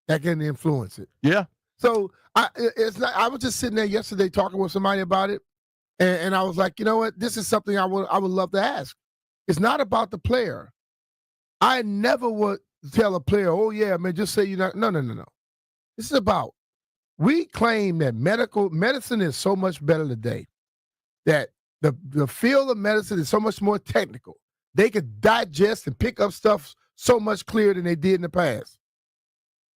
that can influence it. Yeah. So I was just sitting there yesterday talking with somebody about it, and I was like, you know what? This is something I would love to ask. It's not about the player. I never would tell a player, oh yeah, man, just say you're not. No. This is about, we claim that medicine is so much better today, that the field of medicine is so much more technical. They could digest and pick up stuff so much clearer than they did in the past.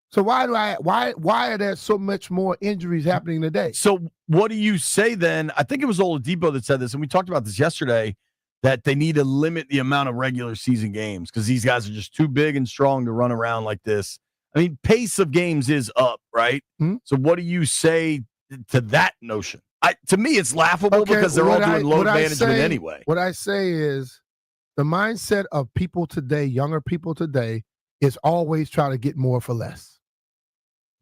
So why are there so much more injuries happening today? So what do you say then? I think it was Oladipo that said this, and we talked about this yesterday, that they need to limit the amount of regular season games because these guys are just too big and strong to run around like this. I mean, pace of games is up, right? Hmm? So what do you say to that notion? To me, it's laughable because they're all doing load management anyway. What I say is the mindset of people today, younger people today, is always try to get more for less.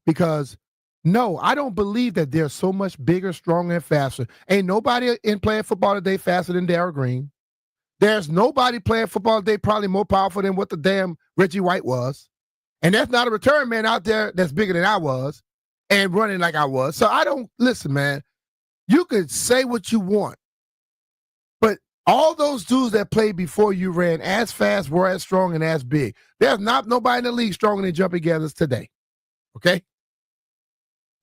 Because, no, I don't believe that they're so much bigger, stronger, and faster. Ain't nobody in playing football today faster than Darryl Green. There's nobody playing football today probably more powerful than what the damn Reggie White was. And that's not a return man out there that's bigger than I was and running like I was. So listen, man, you could say what you want, but all those dudes that played before you ran as fast, were as strong, and as big. There's not nobody in the league stronger than jumping gathers today, okay?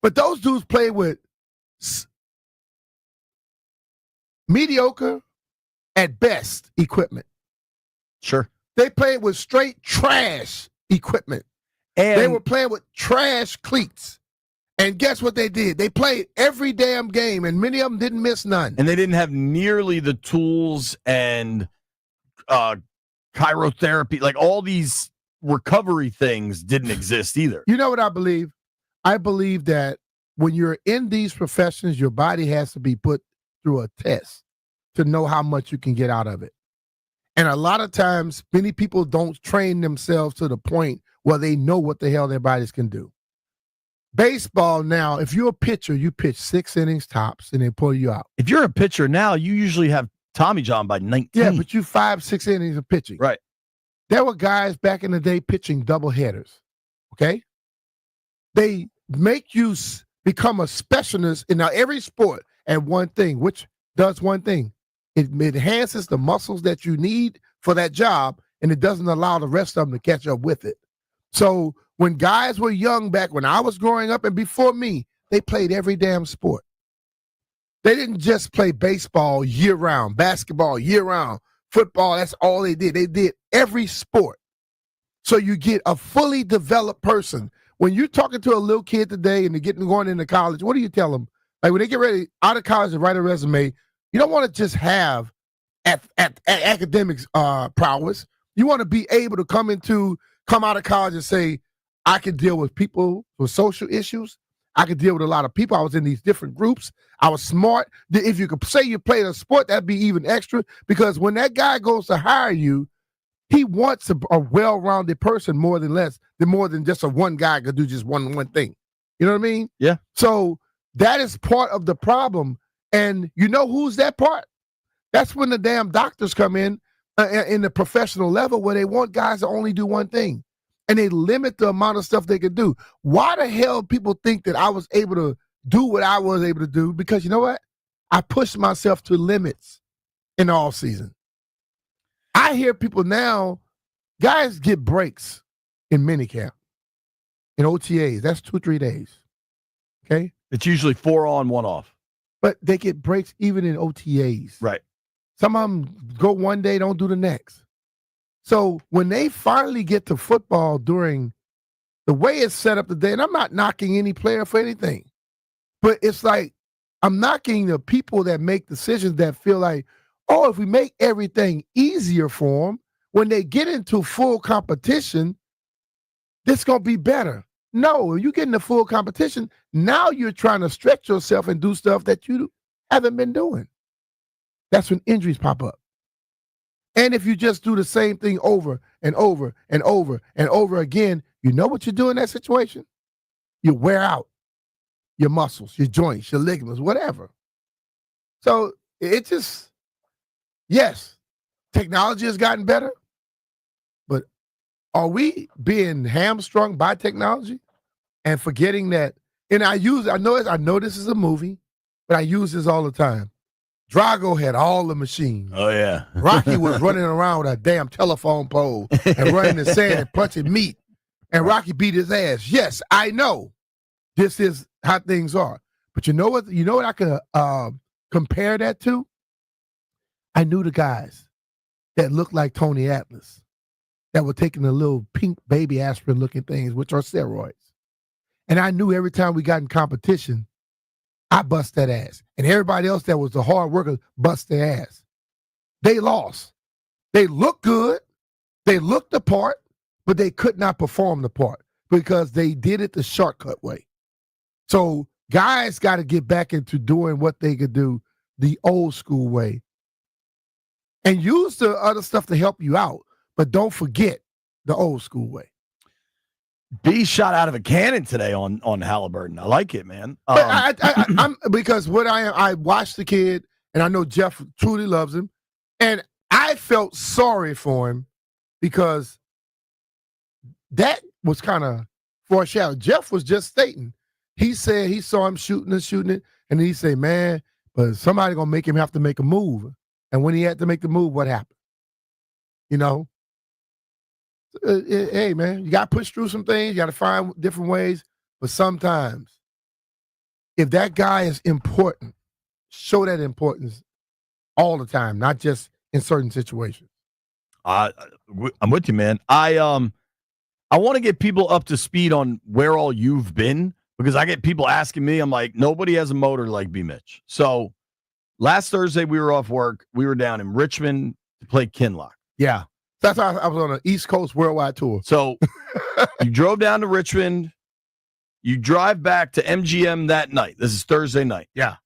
But those dudes play with mediocre, at best, equipment. Sure. They played with straight trash equipment. And they were playing with trash cleats. And guess what they did? They played every damn game, and many of them didn't miss none. And they didn't have nearly the tools and chirotherapy. Like all these recovery things didn't exist either. You know what I believe? I believe that when you're in these professions, your body has to be put through a test to know how much you can get out of it. And a lot of times, many people don't train themselves to the point where they know what the hell their bodies can do. Baseball now, if you're a pitcher, you pitch 6 innings tops and they pull you out. If you're a pitcher now, you usually have Tommy John by 19. Yeah, but you 5-6 innings of pitching. Right. There were guys back in the day pitching double headers, okay? They make you become a specialist in every sport at one thing, which does one thing. It enhances the muscles that you need for that job, and it doesn't allow the rest of them to catch up with it. So when guys were young back when I was growing up and before me, they played every damn sport. They didn't just play baseball year-round, basketball year-round, football, that's all they did. They did every sport. So you get a fully developed person. When you're talking to a little kid today and they're going into college, what do you tell them? Like when they get ready out of college to write a resume, you don't want to just have academics prowess. You want to be able to come out of college and say, I can deal with people with social issues. I could deal with a lot of people. I was in these different groups. I was smart. If you could say you played a sport, that'd be even extra, because when that guy goes to hire you, he wants a well-rounded person more than just a one guy could do just one thing. You know what I mean? Yeah. So that is part of the problem. And you know who's that part? That's when the damn doctors come in the professional level, where they want guys to only do one thing. And they limit the amount of stuff they can do. Why the hell people think that I was able to do what I was able to do? Because you know what? I pushed myself to limits in the off season. I hear people now, guys get breaks in minicamp, in OTAs. That's 2-3 days. Okay? It's usually 4 on, 1 off. But they get breaks even in OTAs. Right. Some of them go one day, don't do the next. So when they finally get to football during the way it's set up today, and I'm not knocking any player for anything, but it's like I'm knocking the people that make decisions that feel like, oh, if we make everything easier for them, when they get into full competition, this going to be better. No, you get into full competition, now you're trying to stretch yourself and do stuff that you haven't been doing. That's when injuries pop up. And if you just do the same thing over and over and over and over again, you know what you do in that situation? You wear out your muscles, your joints, your ligaments, whatever. So it just, yes, technology has gotten better, but are we being hamstrung by technology? and forgetting that. And I know this is a movie, but I use this all the time. Drago had all the machines. Oh, yeah. Rocky was running around with a damn telephone pole and running the sand and punching meat. And Rocky beat his ass. Yes, I know. This is how things are. But you know what? You know what I could compare that to? I knew the guys that looked like Tony Atlas that were taking the little pink baby aspirin looking things, which are steroids. And I knew every time we got in competition, I bust that ass. And everybody else that was the hard worker bust their ass. They lost. They looked good. They looked the part, but they could not perform the part because they did it the shortcut way. So guys got to get back into doing what they could do the old school way. And use the other stuff to help you out, but don't forget the old school way. B shot out of a cannon today on Halliburton. I like it, man. I'm because what I watched the kid, and I know Jeff truly loves him, and I felt sorry for him because that was kind of foreshadowed. Jeff was just stating. He said he saw him shooting it, and he said, "Man, but somebody gonna make him have to make a move." And when he had to make the move, what happened? You know. Hey, man, you got to push through some things. You got to find different ways. But sometimes, if that guy is important, show that importance all the time, not just in certain situations. I'm with you, man. I want to get people up to speed on where all you've been because I get people asking me. I'm like, nobody has a motor like B. Mitch. So last Thursday, we were off work. We were down in Richmond to play Kinlock. Yeah. That's how I was on an East Coast worldwide tour. So you drove down to Richmond. You drive back to MGM that night. This is Thursday night. Yeah.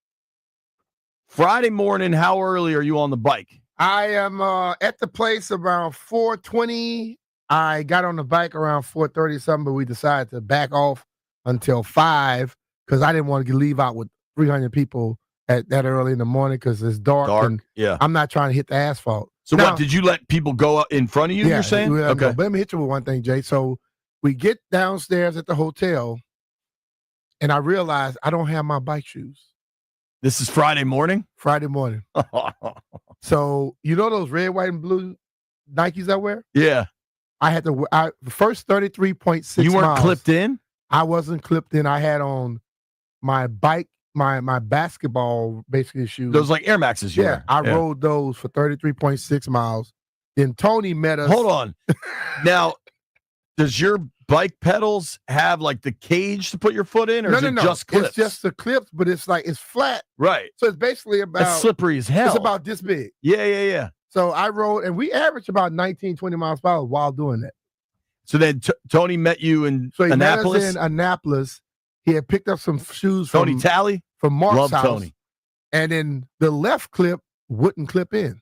Friday morning, how early are you on the bike? I am at the place around 4:20. I got on the bike around 4:30 something, but we decided to back off until 5 because I didn't want to leave out with 300 people at that early in the morning because it's dark. And yeah. I'm not trying to hit the asphalt. So now, what, did you let people go up in front of you, yeah, you're saying? Okay. But let me hit you with one thing, Jay. So we get downstairs at the hotel, and I realize I don't have my bike shoes. This is Friday morning? Friday morning. So you know those red, white, and blue Nikes I wear? Yeah. I had to the first 33.6 miles. You weren't clipped in? I wasn't clipped in. I had on my bike, my basketball basically shoes. Those like Air Maxes you wear. I rode those for 33.6 miles. Then Tony met us. Hold on. Now, does your bike pedals have like the cage to put your foot in, or is it just clips? It's just the clips, but it's flat. Right. So it's basically about it's slippery as hell. It's about this big. Yeah. So I rode, and we averaged about 19, 20 miles per hour while doing that. So then Tony met you in Annapolis? Met us in Annapolis. He had picked up some shoes from Tony Talley? From Mark's Love house. Tony. And then the left clip wouldn't clip in.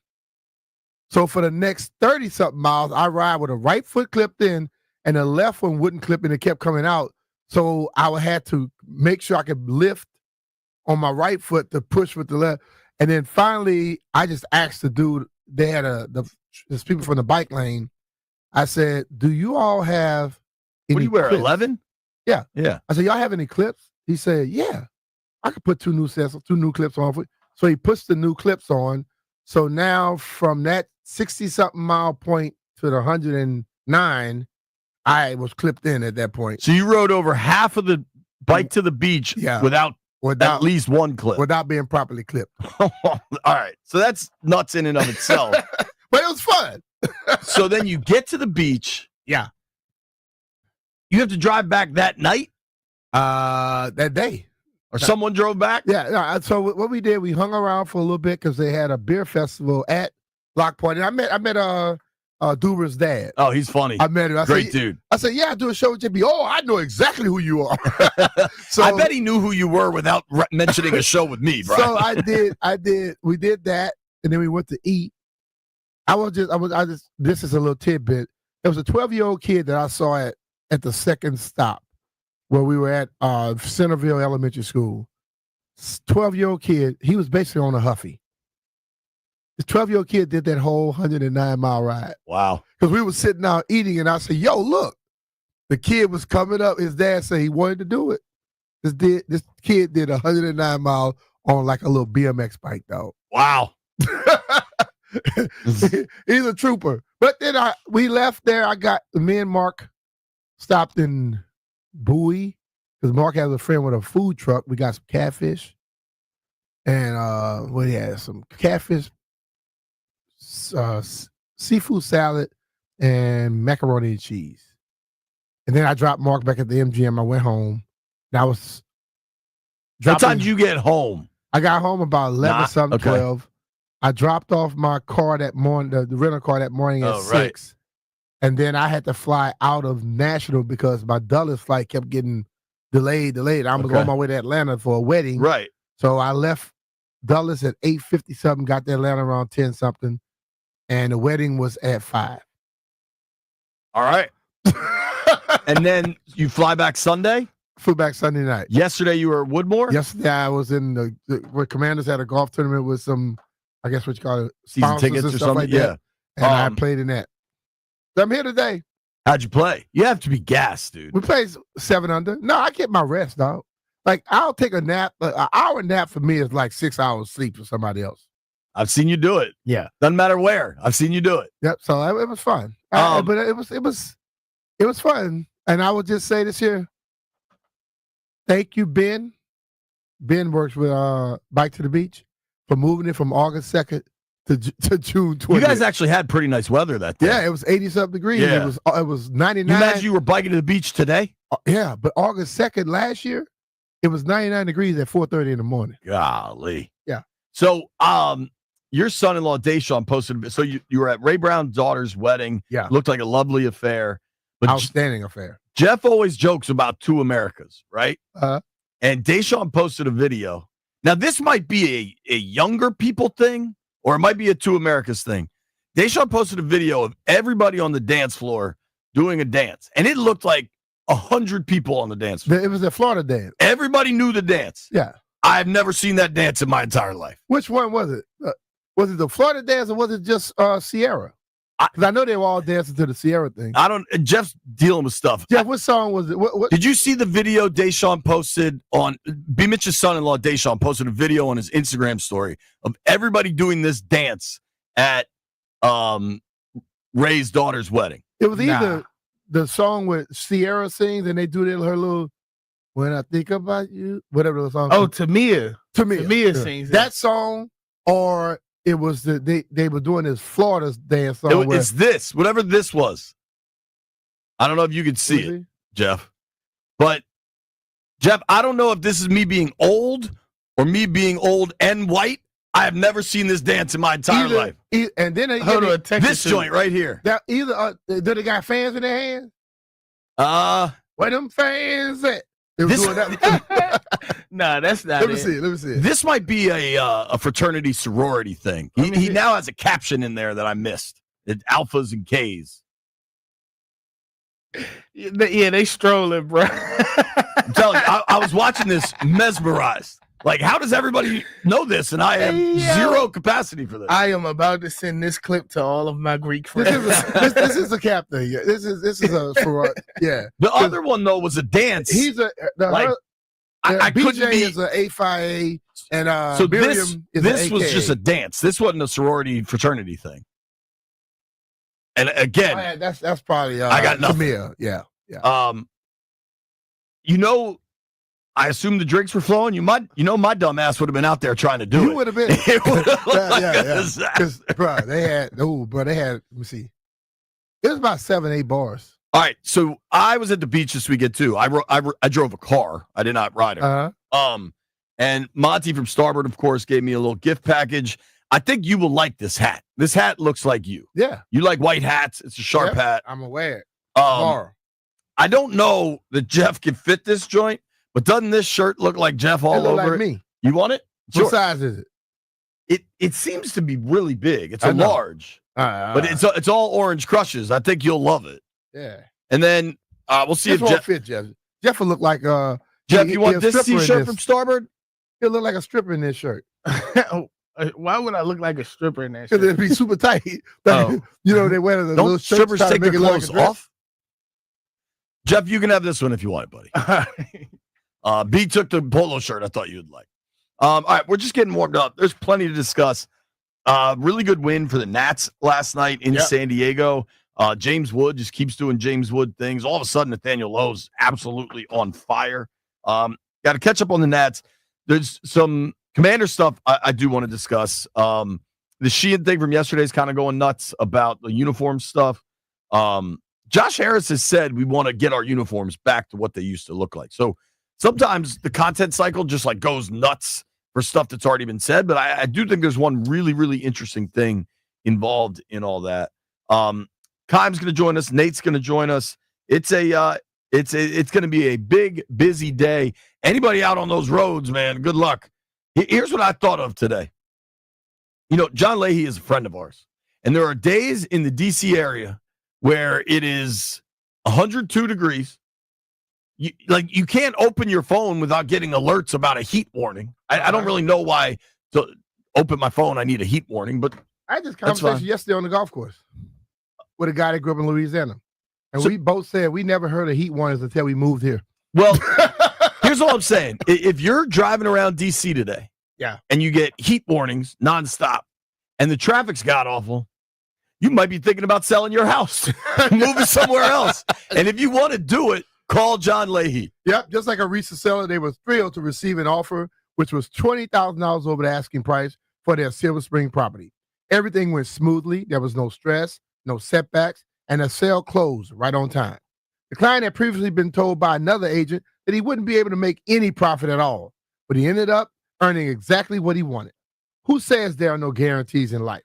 So for the next 30-something miles, I ride with a right foot clipped in, and the left one wouldn't clip in. It kept coming out. So I had to make sure I could lift on my right foot to push with the left. And then finally, I just asked the dude, they had there's people from the bike lane. I said, do you all have any What do you wear, clips? 11? Yeah. I said, y'all have any clips? He said, yeah. I could put two new clips on. So he puts the new clips on. So now from that 60-something mile point to the 109, I was clipped in at that point. So you rode over half of the bike to the beach without at least one clip. Without being properly clipped. All right. So that's nuts in and of itself. But it was fun. So then you get to the beach. Yeah. You have to drive back that night? That day. Or someone drove back? Yeah. So what we did, we hung around for a little bit because they had a beer festival at Lockport. And I met Duber's dad. Oh, he's funny. I met him. Great dude. I said, yeah, I do a show with JB. Oh, I know exactly who you are. So I bet he knew who you were without mentioning a show with me, bro. So we did that, and then we went to eat. This is a little tidbit. There was a 12-year-old kid that I saw at the second stop where we were at Centerville Elementary School. 12-year-old kid, he was basically on a Huffy. This 12-year-old kid did that whole 109-mile ride. Wow. Because we were sitting out eating, and I said, yo, look, The kid was coming up. His dad said he wanted to do it. This kid did 109 miles on like a little BMX bike, though. Wow. He's a trooper. But then we left there. Me and Mark stopped in Bowie because Mark has a friend with a food truck. We got some catfish and we had some catfish, seafood salad, and macaroni and cheese. And then I dropped Mark back at the MGM. I went home. And I was. What time did you get home? I got home about 11 something, 12. I dropped off my car that morning, the rental car that morning at 6. Right. And then I had to fly out of Nashville because my Dulles flight kept getting delayed. I was on my way to Atlanta for a wedding. Right. So I left Dulles at 8:50 something, got to Atlanta around 10 something, and the wedding was at 5. All right. And then you fly back Sunday? Flew back Sunday night. Yesterday you were at Woodmore? Yesterday I was in where Commanders had a golf tournament with some, I guess what you call it, season tickets or something like that. And I played in that. So I'm here today. How'd you play? You have to be gassed, dude. We played 7 under. No, I get my rest, dog. Like, I'll take a nap. An hour nap for me is like 6 hours sleep for somebody else. I've seen you do it. Yeah. Doesn't matter where. I've seen you do it. Yep. So it was fun. But it was fun. And I would just say this here. Thank you, Ben. Ben works with Bike to the Beach for moving it from August 2nd to June 20th. You guys actually had pretty nice weather that day. Yeah, it was 80-something degrees. Yeah. It was 99. You imagine you were biking to the beach today? Yeah, but August 2nd last year, it was 99 degrees at 4:30 in the morning. Golly. Yeah. So your son-in-law, Deshaun, posted, so you were at Ray Brown's daughter's wedding. Yeah. Looked like a lovely affair. But outstanding affair. Jeff always jokes about two Americas, right? And Deshaun posted a video. Now, this might be a younger people thing, or it might be a two Americas thing. Deshaun posted a video of everybody on the dance floor doing a dance, and it looked like 100 people on the dance floor. It was a Florida dance. Everybody knew the dance. Yeah. I've never seen that dance in my entire life. Which one was it? Was it the Florida dance or was it just Sierra? Because I know they were all dancing to the Sierra thing. Jeff's dealing with stuff. Jeff, what song was it? What? Did you see the video Deshaun posted on B. Mitch's son-in-law? Deshaun posted a video on his Instagram story of everybody doing this dance at Ray's daughter's wedding. It was either the song with Sierra sings and they do her little "When I Think About You," whatever the song. Oh, Tamia sings that song, or it was they were doing this Florida dance song. It's this, whatever this was. I don't know if you could see it, Jeff. But, Jeff, I don't know if this is me being old or me being old and white. I have never seen this dance in my entire life. And then this joint right here. Do they got fans in their hands? Where them fans at? Doing that. No, that's not Let me see it. This might be a fraternity sorority thing. He now has a caption in there that I missed. It's alphas and Ks. Yeah, they strolling, bro. I'm telling you, I was watching this mesmerized. Like, how does everybody know this? And I have zero capacity for this. I am about to send this clip to all of my Greek friends. This is a cap thing. This is a sorority. Yeah. The other one though was a dance. I couldn't be. Is an A5A and so Miriam this was AKA. just a dance. This wasn't a sorority fraternity thing. And again, that's probably I got nothing. Tamia. Yeah. I assume the drinks were flowing. My dumb ass would have been out there trying to do it. You would have been. It would have looked like a disaster. Because, they had. Let me see. It was about 7-8 bars. All right, so I was at the beach this weekend too. I drove a car. I did not ride it. And Monty from Starboard, of course, gave me a little gift package. I think you will like this hat. This hat looks like you. Yeah. You like white hats. It's a sharp hat. I'm aware. I don't know that Jeff can fit this joint, but doesn't this shirt look like Jeff all over like it? Me. You want it? What size is it? It seems to be really big. It's a large. But it's all orange crushes. I think you'll love it. Yeah. And then we'll see if Jeff fit Jeff. Jeff will look like Jeff, you want this t-shirt from Starboard? He'll look like a stripper in this shirt. Why would I look like a stripper in that shirt? Because it'd be super tight. They wear the little strippers shirts take their clothes off? Jeff, you can have this one if you want it, buddy. B took the polo shirt I thought you'd like. All right, we're just getting warmed up. There's plenty to discuss. Really good win for the Nats last night in San Diego. James Wood just keeps doing James Wood things. All of a sudden, Nathaniel Lowe's absolutely on fire. Got to catch up on the Nats. There's some Commander stuff I do want to discuss. The Sheehan thing from yesterday is kind of going nuts about the uniform stuff. Josh Harris has said we want to get our uniforms back to what they used to look like. So sometimes the content cycle just like goes nuts for stuff that's already been said. But I do think there's one really, really interesting thing involved in all that. Keim's going to join us. Nate's going to join us. It's going to be a big, busy day. Anybody out on those roads, man, good luck. Here's what I thought of today. You know, John Leahy is a friend of ours. And there are days in the D.C. area where it is 102 degrees. You can't open your phone without getting alerts about a heat warning. I don't really know why to open my phone I need a heat warning, but I had this conversation yesterday on the golf course with a guy that grew up in Louisiana. And we both said we never heard of heat warnings until we moved here. Well, here's all I'm saying. If you're driving around D.C. today and you get heat warnings nonstop and the traffic's god-awful, you might be thinking about selling your house, moving somewhere else. And if you want to do it, call John Leahy. Yep, just like a recent seller, they were thrilled to receive an offer, which was $20,000 over the asking price for their Silver Spring property. Everything went smoothly. There was no stress, no setbacks, and the sale closed right on time. The client had previously been told by another agent that he wouldn't be able to make any profit at all, but he ended up earning exactly what he wanted. Who says there are no guarantees in life?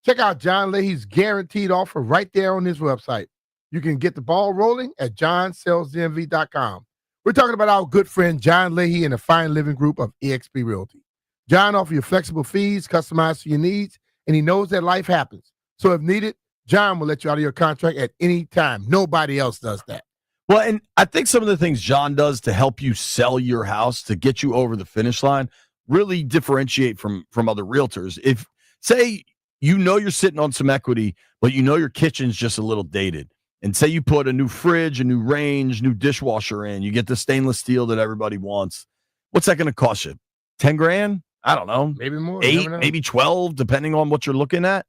Check out John Leahy's guaranteed offer right there on his website. You can get the ball rolling at johnsellsdmv.com. We're talking about our good friend John Leahy and the Fine Living Group of eXp Realty. John offers you flexible fees, customized to your needs, and he knows that life happens. So if needed, John will let you out of your contract at any time. Nobody else does that. Well, and I think some of the things John does to help you sell your house, to get you over the finish line, really differentiate from other realtors. If, say, you know you're sitting on some equity, but you know your kitchen's just a little dated, and say you put a new fridge, a new range, new dishwasher in, you get the stainless steel that everybody wants. What's that going to cost you? 10 grand? I don't know. Maybe more. 8, maybe 12, depending on what you're looking at.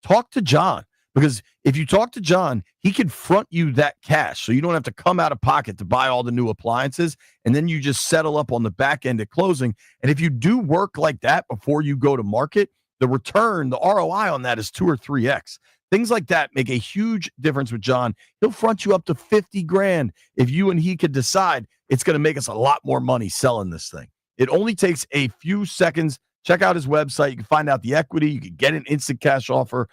Talk to John, because if you talk to John, he can front you that cash. So you don't have to come out of pocket to buy all the new appliances. And then you just settle up on the back end at closing. And if you do work like that before you go to market, the return, the ROI on that is 2 or 3x. Things like that make a huge difference with John. He'll front you up to 50 grand if you and he could decide it's going to make us a lot more money selling this thing. It only takes a few seconds. Check out his website. You can find out the equity. You can get an instant cash offer.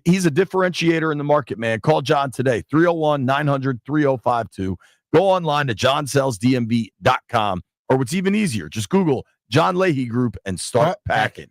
He's a differentiator in the market, man. Call John today, 301-900-3052. Go online to johnsellsdmv.com, or what's even easier, just Google John Leahy Group and start packing.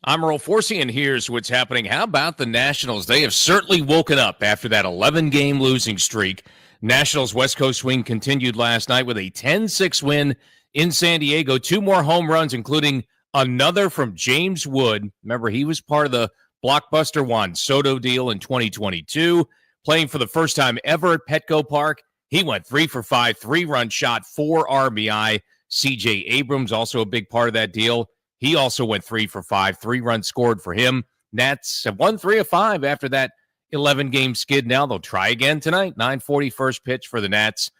I'm Earl Forsey, and here's what's happening. How about the Nationals? They have certainly woken up after that 11-game losing streak. Nationals West Coast swing continued last night with a 10-6 win in San Diego. 2 more home runs, including another from James Wood. Remember, he was part of the blockbuster Juan Soto deal in 2022. Playing for the first time ever at Petco Park. He went 3 for 5, 3-run shot, 4 RBI. C.J. Abrams, also a big part of that deal. He also went 3 for 5, 3 runs scored for him. Nats have won 3 of 5 after that 11-game skid. Now they'll try again tonight. 9:40 first pitch for the Nats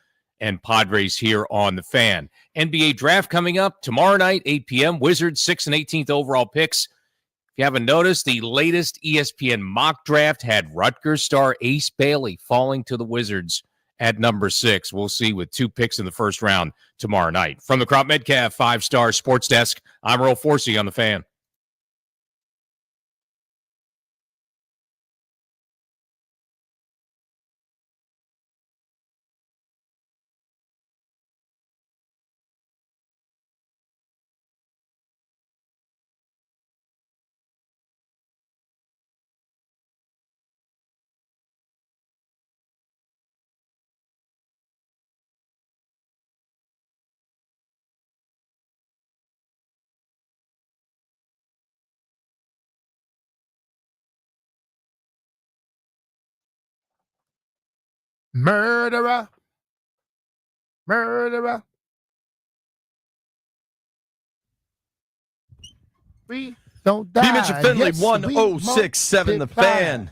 and Padres here on the Fan. NBA draft coming up tomorrow night, 8 p.m. Wizards 6th and 18th overall picks. If you haven't noticed, the latest ESPN mock draft had Rutgers star Ace Bailey falling to the Wizards at number 6. We'll see with 2 picks in the first round tomorrow night. From the Crop Metcalf 5-Star Sports Desk, I'm Earl Forsey on the Fan. Murderer. Murderer. We don't die. B. Mitchell Finley, Yes, 1067 The Fan.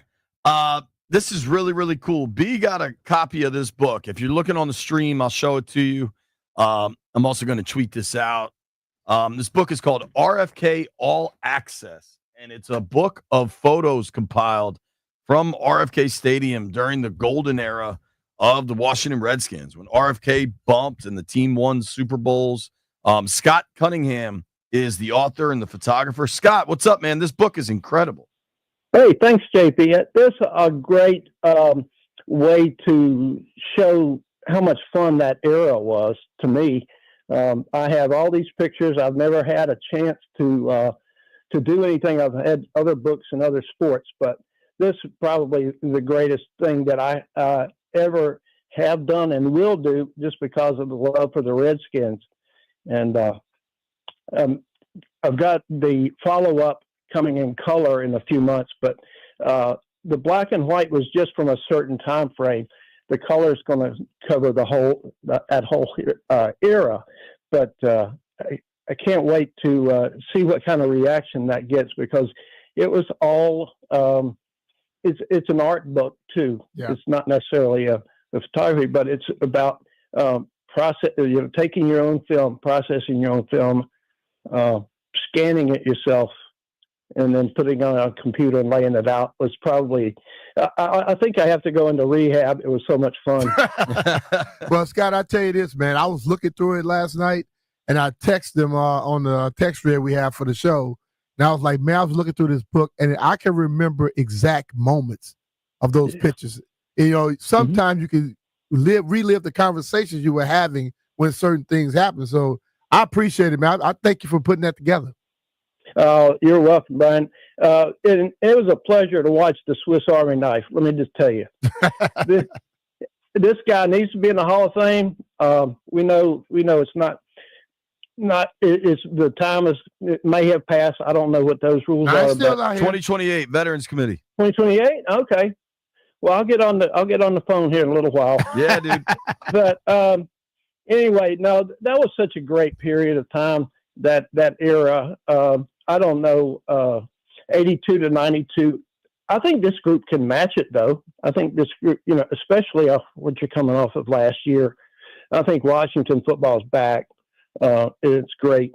This is really, really cool. B got a copy of this book. If you're looking on the stream, I'll show it to you. I'm also going to tweet this out. This book is called RFK All Access, and it's a book of photos compiled from RFK Stadium during the golden era of the Washington Redskins, when RFK bumped and the team won Super Bowls. Scott Cunningham is the author and the photographer. Scott, what's up, man? This book is incredible. Hey, thanks, JP. This is a great way to show how much fun that era was to me. I have all these pictures. I've never had a chance to do anything. I've had other books and other sports, but this is probably the greatest thing that I ever have done and will do, just because of the love for the Redskins. And I've got the follow-up coming in color in a few months, but the black and white was just from a certain time frame. The color is going to cover that whole era, but I can't wait to see what kind of reaction that gets, because it was all it's an art book too. Yeah. It's not necessarily a photography, but it's about taking your own film, processing your own film, scanning it yourself, and then putting it on a computer and laying it out. Was probably, I think I have to go into rehab. It was so much fun. Well, Scott, I tell you this, man. I was looking through it last night, and I texted them on the text thread we have for the show. And I was like, man, I was looking through this book, and I can remember exact moments of those pictures. You know, sometimes you can relive the conversations you were having when certain things happen. So I appreciate it, man. I thank you for putting that together. You're welcome, Brian. It was a pleasure to watch the Swiss Army knife. Let me just tell you, this guy needs to be in the Hall of Fame. We know it's not. It's the time it may have passed. I don't know what those rules are. Still but 2028 Veterans Committee. 2028. Okay. Well, I'll get on the phone here in a little while. Yeah, dude. But anyway, no, that was such a great period of time. That era. I don't know. 82 to 92. I think this group can match it, though. I think this group, especially off what you're coming off of last year. I think Washington football's back. It's great.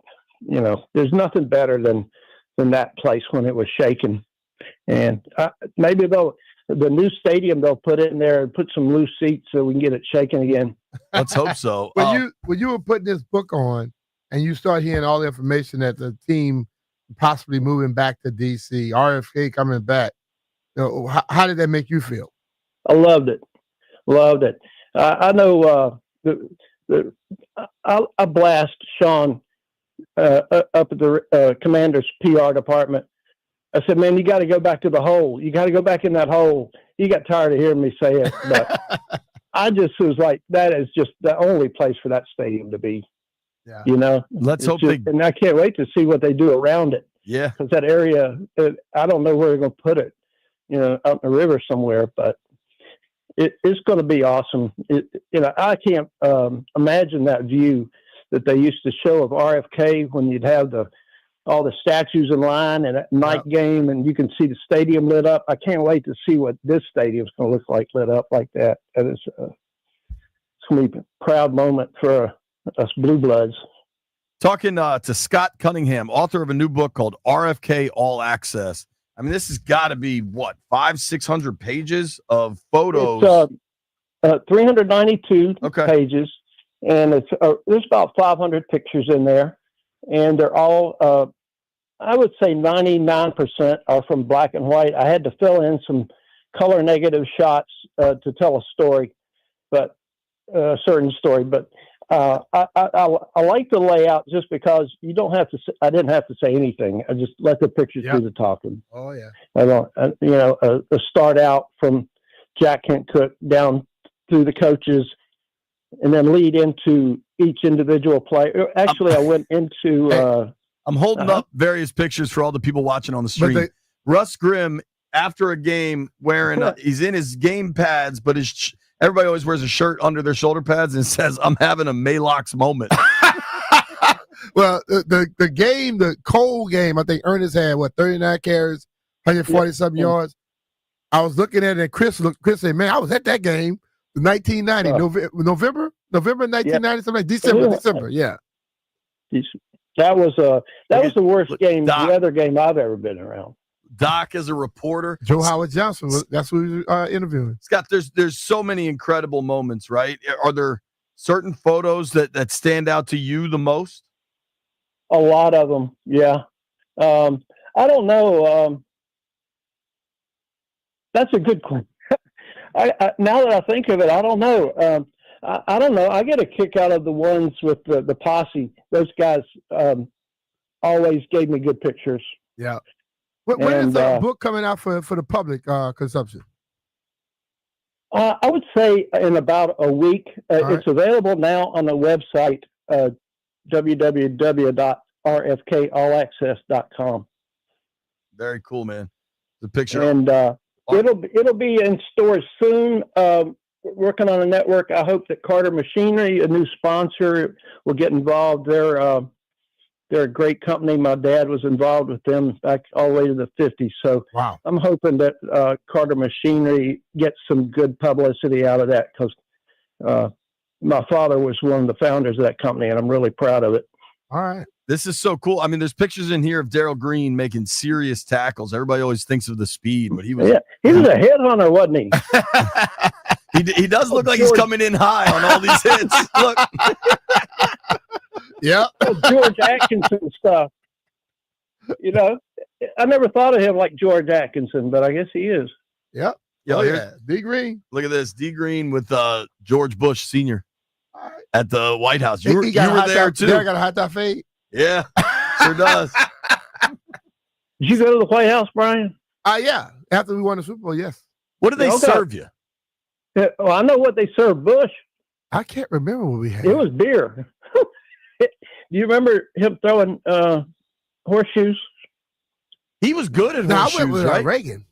There's nothing better than that place when it was shaking. And maybe the new stadium, they'll put it in there and put some loose seats so we can get it shaking again. Let's hope so. When you were putting this book on and you start hearing all the information that the team possibly moving back to DC, RFK coming back, how did that make you feel? I loved it. I know I blast Sean up at the Commander's PR department I said, man, you got to go back to the hole. You got to go back in that hole. He got tired of hearing me say it, but I just was like, that is just the only place for that stadium to be. Yeah. You know, Let's hope and I can't wait to see what they do around it. Yeah. Because that area, I don't know where they're going to put it, you know, out in the river somewhere, but it's going to be awesome. I can't imagine that view that they used to show of RFK when you'd have all the statues in line and at night game, and you can see the stadium lit up. I can't wait to see what this stadium's going to look like lit up like that. And it's going to be a proud moment for us Blue Bloods. Talking to Scott Cunningham, author of a new book called RFK All Access. I mean, this has got to be, what, 500-600 pages of photos? It's 392 Okay. pages, and there's about 500 pictures in there, and they're all, I would say 99% are from black and white. I had to fill in some color negative shots to tell a story, but a certain story. But I like the layout just because you don't have to. I didn't have to say anything. I just let the pictures do the talking. Oh yeah. I don't. Start out from Jack Kent Cook down through the coaches, and then lead into each individual player. Actually, I went into. I'm holding up various pictures for all the people watching on the stream. Russ Grimm, after a game, wearing he's in his game pads, but everybody always wears a shirt under their shoulder pads and says, "I'm having a Malox moment." Well, the game, the Cole game, I think Ernest had 39 carries, 140 something yards. I was looking at it, and Chris said, "Man, I was at that game, 1990, November 1990, something like December, yeah." That was the worst game, the other game I've ever been around. Doc as a reporter. Joe Howard Johnson, that's who we were interviewing. Scott, there's so many incredible moments, right? Are there certain photos that stand out to you the most? A lot of them, yeah. I don't know. That's a good question. Now that I think of it, I don't know. I don't know. I get a kick out of the ones with the posse. Those guys always gave me good pictures. Yeah. When is the book coming out for the public consumption? I would say in about a week. It's available now on the website, www.rfkallaccess.com. Very cool, man. The picture. And it'll be in stores soon. Working on a network. I hope that Carter Machinery, a new sponsor, will get involved. They're a great company. My dad was involved with them back all the way to the 50s. So wow. I'm hoping that Carter Machinery gets some good publicity out of that because my father was one of the founders of that company, and I'm really proud of it. All right. This is so cool. I mean, there's pictures in here of Darrell Green making serious tackles. Everybody always thinks of the speed, but he was a headhunter, wasn't he? He does look like he's coming in high on all these hits. Look. Yeah. George Atkinson stuff. You know, I never thought of him like George Atkinson, but I guess he is. Yep. Oh, yeah. D Green. Look at this. D Green with George Bush Sr. At the White House. You were there too. Darrell got a hot dog fade. Yeah, sure does. Did you go to the White House, Brian? Yeah. After we won the Super Bowl, yes. What do they serve you? Well, I know what they served Bush. I can't remember what we had. It was beer. Do you remember him throwing horseshoes? He was good at horseshoes, I went with right? Reagan.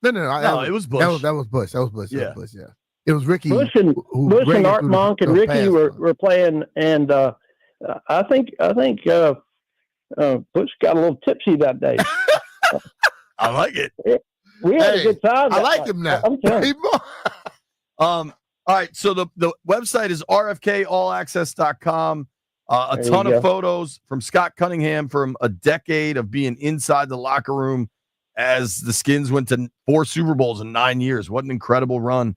No, it was Bush. That was Bush. That was Bush. Yeah. It was Ricky. Bush and Art Monk and Ricky were playing, and I think Bush got a little tipsy that day. I like it. We had a good time. I like him now. I'm telling you. All right, so the website is rfkallaccess.com. A ton of photos from Scott Cunningham from a decade of being inside the locker room as the Skins went to 4 Super Bowls in 9 years. What an incredible run.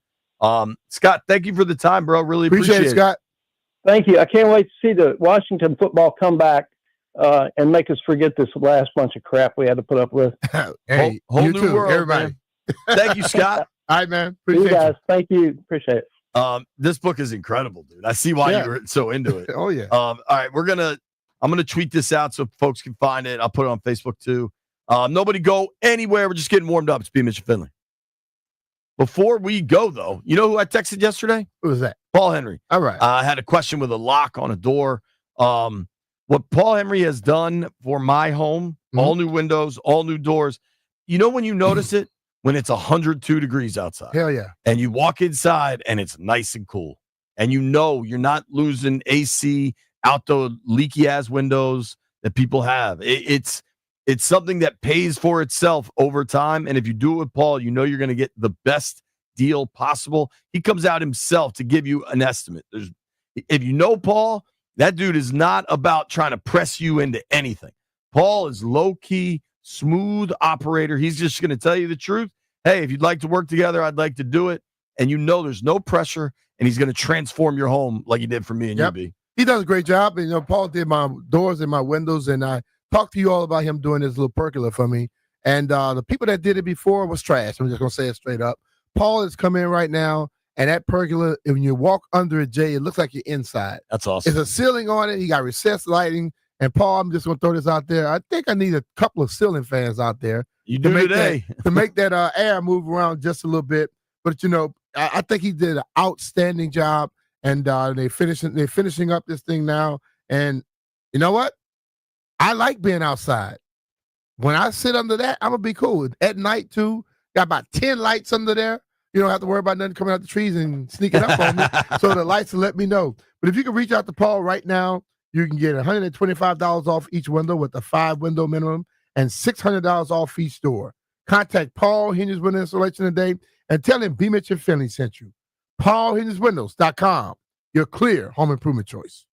Scott, thank you for the time, bro. Really appreciate it, Scott. Thank you. I can't wait to see the Washington football come back and make us forget this last bunch of crap we had to put up with. Hey, whole you new too, world, everybody. Man. Thank you, Scott. All right, man. You Appreciate guys. Thank you. Appreciate it. This book is incredible, dude. I see why you were so into it. Oh yeah. All right, I'm gonna tweet this out so folks can find it. I'll put it on Facebook too. Nobody go anywhere. We're just getting warmed up. It's B. Mitch and Finley. Before we go, though, you know who I texted yesterday? Who was that? Paul Henry. All right. I had a question with a lock on a door. What Paul Henry has done for my home, all new windows, all new doors. You know when you notice it? When it's 102 degrees outside. Hell yeah. And you walk inside and it's nice and cool. And you know you're not losing AC out the leaky-ass windows that people have. It's something that pays for itself over time. And if you do it with Paul, you know you're going to get the best deal possible. He comes out himself to give you an estimate. If you know Paul, that dude is not about trying to press you into anything. Paul is low-key, smooth operator. He's just going to tell you the truth. Hey, if you'd like to work together, I'd like to do it. And you know there's no pressure, and he's going to transform your home like he did for me and you, B. He does a great job. And, Paul did my doors and my windows, and I talked to you all about him doing this little pergola for me. And the people that did it before was trash. I'm just going to say it straight up. Paul is coming in right now, and that pergola, when you walk under it, Jay, it looks like you're inside. That's awesome. There's a ceiling on it. He got recessed lighting. And, Paul, I'm just going to throw this out there. I think I need a couple of ceiling fans out there. You do today. To make that air move around just a little bit. But, I think he did an outstanding job. And they're finishing up this thing now. And you know what? I like being outside. When I sit under that, I'm going to be cool. At night, too, got about 10 lights under there. You don't have to worry about nothing coming out the trees and sneaking up on me. So the lights will let me know. But if you can reach out to Paul right now, you can get $125 off each window with a 5-window minimum and $600 off each door. Contact Paul Hinges Window Installation today and tell him B. Mitch and Finley sent you. PaulHingesWindows.com, your clear home improvement choice.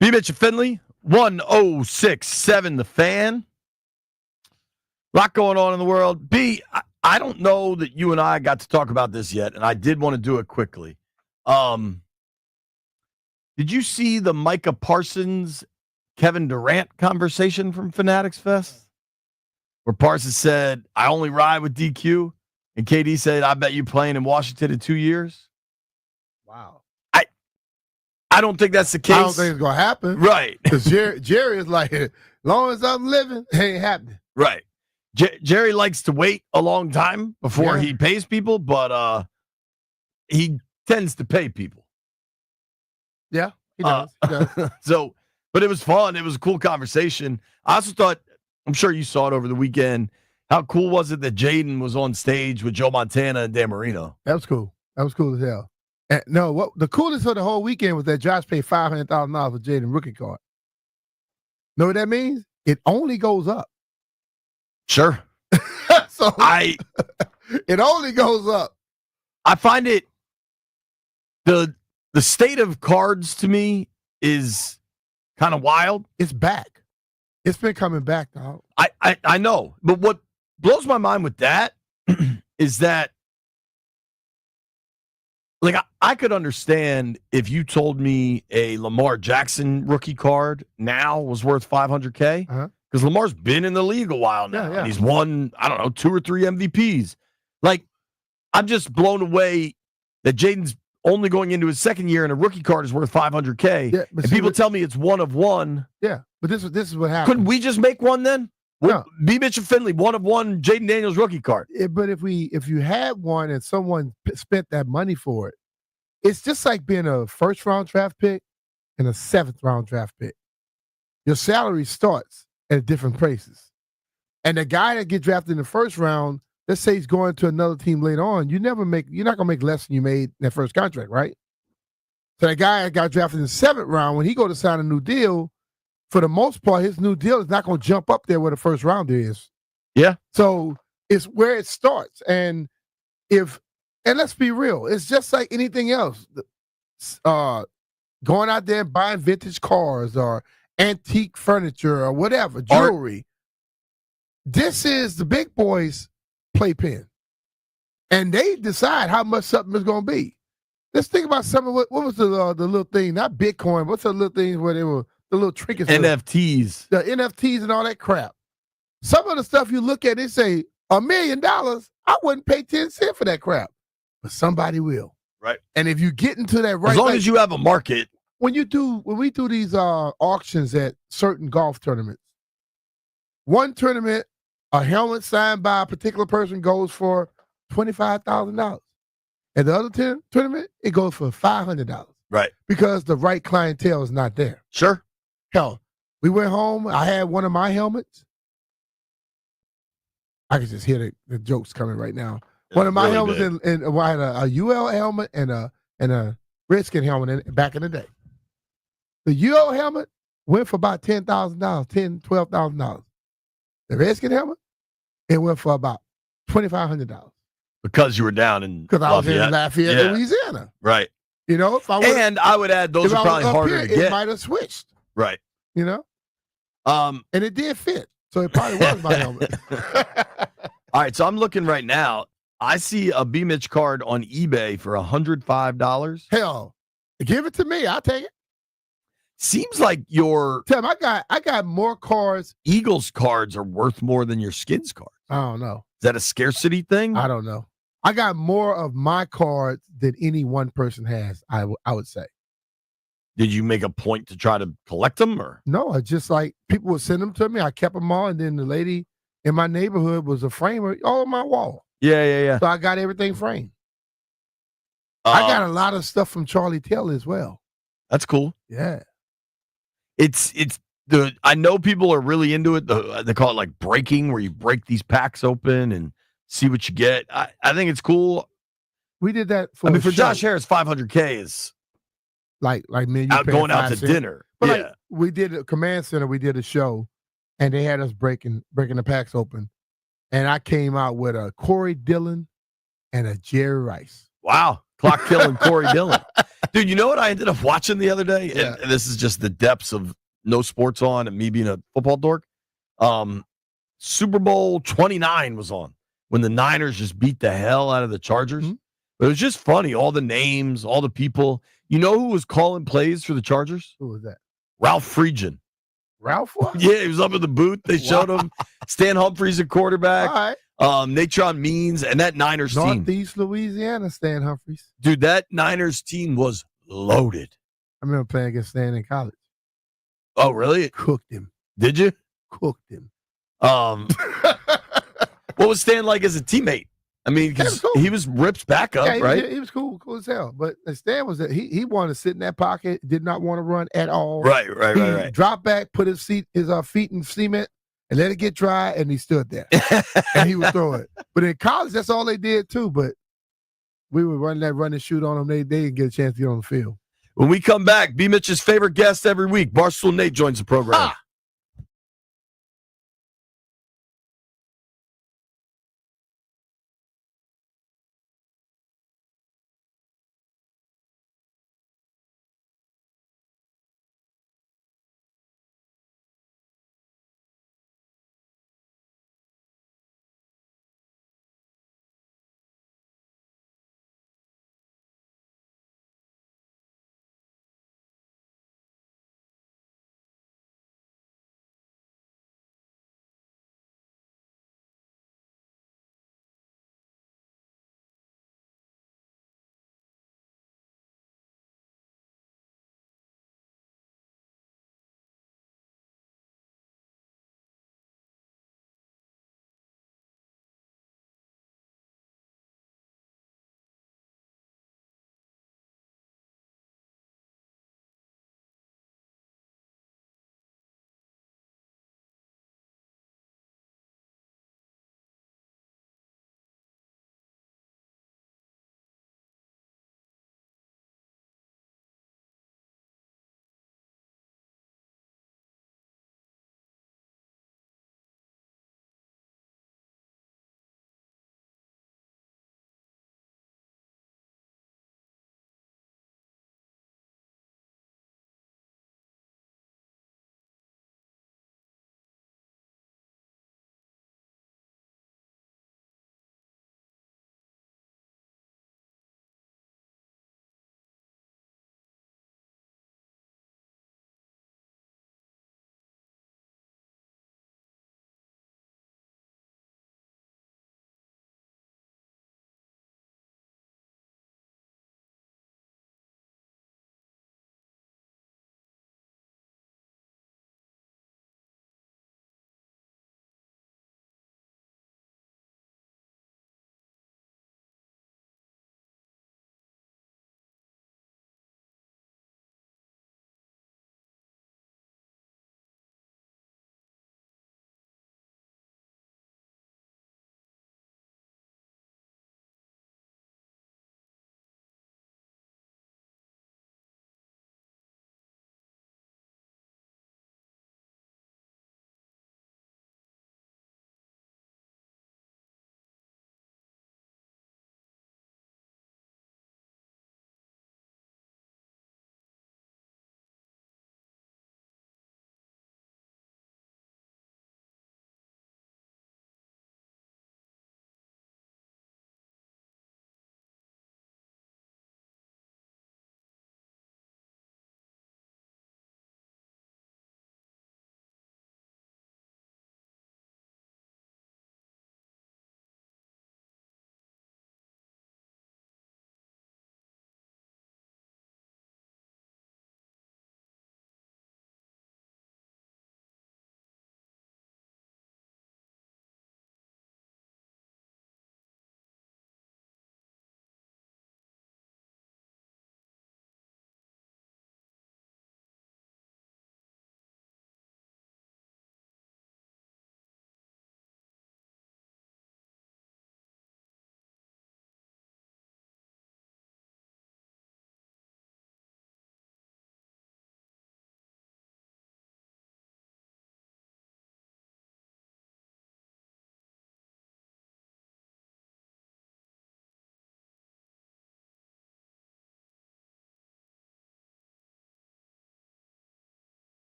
B. Mitch and Finley, 1067 The Fan. A lot going on in the world. B, I don't know that you and I got to talk about this yet, and I did want to do it quickly. Did you see the Micah Parsons, Kevin Durant conversation from Fanatics Fest? Where Parsons said, I only ride with DQ, and KD said, I bet you playing in Washington in 2 years. Wow. I don't think that's the case. I don't think it's going to happen. Right. Because Jerry is like, as long as I'm living, it ain't happening. Right. Jerry likes to wait a long time before he pays people, but he tends to pay people. Yeah, he does. He does. So, but it was fun. It was a cool conversation. I also thought, I'm sure you saw it over the weekend, how cool was it that Jaden was on stage with Joe Montana and Dan Marino? That was cool. That was cool as hell. And no, what the coolest of the whole weekend was that Josh paid $500,000 for Jaden rookie card. Know what that means? It only goes up. Sure. So it only goes up. I find it the state of cards to me is kind of wild. It's back. It's been coming back, dog. I know, but what blows my mind with that is that, like, I could understand if you told me a Lamar Jackson rookie card now was worth $500K, because Lamar's been in the league a while now. Yeah. And he's won, I don't know, 2 or 3 MVPs. Like, I'm just blown away that Jaden's only going into his second year and a rookie card is worth $500K. Yeah, and people tell me it's one of one. Yeah, but this is what happened. Couldn't we just make one then? No. B. Mitch and Finley, one of one, Jaden Daniels rookie card. But if you had one and someone spent that money for it, it's just like being a first-round draft pick and a seventh-round draft pick. Your salary starts at different places. And the guy that gets drafted in the first round, let's say he's going to another team later on, you're not gonna make less than you made in that first contract, right? So that guy that got drafted in the seventh round, when he go to sign a new deal, for the most part, his new deal is not gonna jump up there where the first rounder is. Yeah. So it's where it starts. And let's be real, it's just like anything else. Going out there and buying vintage cars or antique furniture or whatever, jewelry. This is the big boys' playpen. And they decide how much something is going to be. Let's think about some of what was the little thing, not Bitcoin, what's the little things where they were, the little trinkets. NFTs. The NFTs and all that crap. Some of the stuff you look at and say, $1 million, I wouldn't pay 10 cents for that crap. But somebody will. Right. And if you get into that right, as long as you have a market. When we do these auctions at certain golf tournaments, one tournament, a helmet signed by a particular person goes for $25,000. And the other tournament, it goes for $500. Right. Because the right clientele is not there. Sure. Hell, we went home. I had one of my helmets. I can just hear the jokes coming right now. One of my helmets, and I had a UL helmet and a Redskin helmet back in the day. The UL helmet went for about $10,000, $12,000. The Redskin helmet, it went for about $2,500. Because you were down in because I was in Lafayette, Louisiana. Right. You know, if I I would add those are probably harder to get. It might have switched. Right. You know? And it did fit. So it probably was my helmet. All right. So I'm looking right now. I see a B. Mitch card on eBay for $105. Hell, give it to me. I'll take it. Seems like your Tim, I got more cards. Eagles cards are worth more than your Skins cards. I don't know. Is that a scarcity thing? I don't know. I got more of my cards than any one person has, I would say. Did you make a point to try to collect them? Or no, I just like people would send them to me. I kept them all, and then the lady in my neighborhood was a framer all on my wall. Yeah. So I got everything framed. I got a lot of stuff from Charlie Taylor as well. That's cool. Yeah. I know people are really into it. They call it like breaking, where you break these packs open and see what you get. I think it's cool. We did that for for Josh Harris, $500K is like me and you going out to dinner. But yeah. like, we did at Command Center, we did a show, and they had us breaking the packs open. And I came out with a Corey Dillon and a Jerry Rice. Wow. Clock killing Corey Dillon. Dude, you know what I ended up watching the other day? Yeah. And this is just the depths of no sports on and me being a football dork. Super Bowl 29 was on when the Niners just beat the hell out of the Chargers. Mm-hmm. But it was just funny. All the names, all the people. You know who was calling plays for the Chargers? Who was that? Ralph Friedgen. Ralph? What? Yeah, he was up in the booth. They showed him. Stan Humphries at quarterback. All right. Natron Means and that Niners team. Northeast Louisiana, Stan Humphries. Dude, that Niners team was loaded. I remember playing against Stan in college. Oh, really? Cooked him. Did you? Cooked him. What was Stan like as a teammate? I mean, because cool. he was Rip's backup, Yeah, right? He was cool as hell. But Stan was that he wanted to sit in that pocket, did not want to run at all. Right. Drop back, put his feet in cement, and let it get dry, and he stood there. And he would throw it. But in college, that's all they did too. But we would run and shoot on them. They didn't get a chance to get on the field. When we come back, B. Mitch's favorite guest every week, Barstool Nate, joins the program.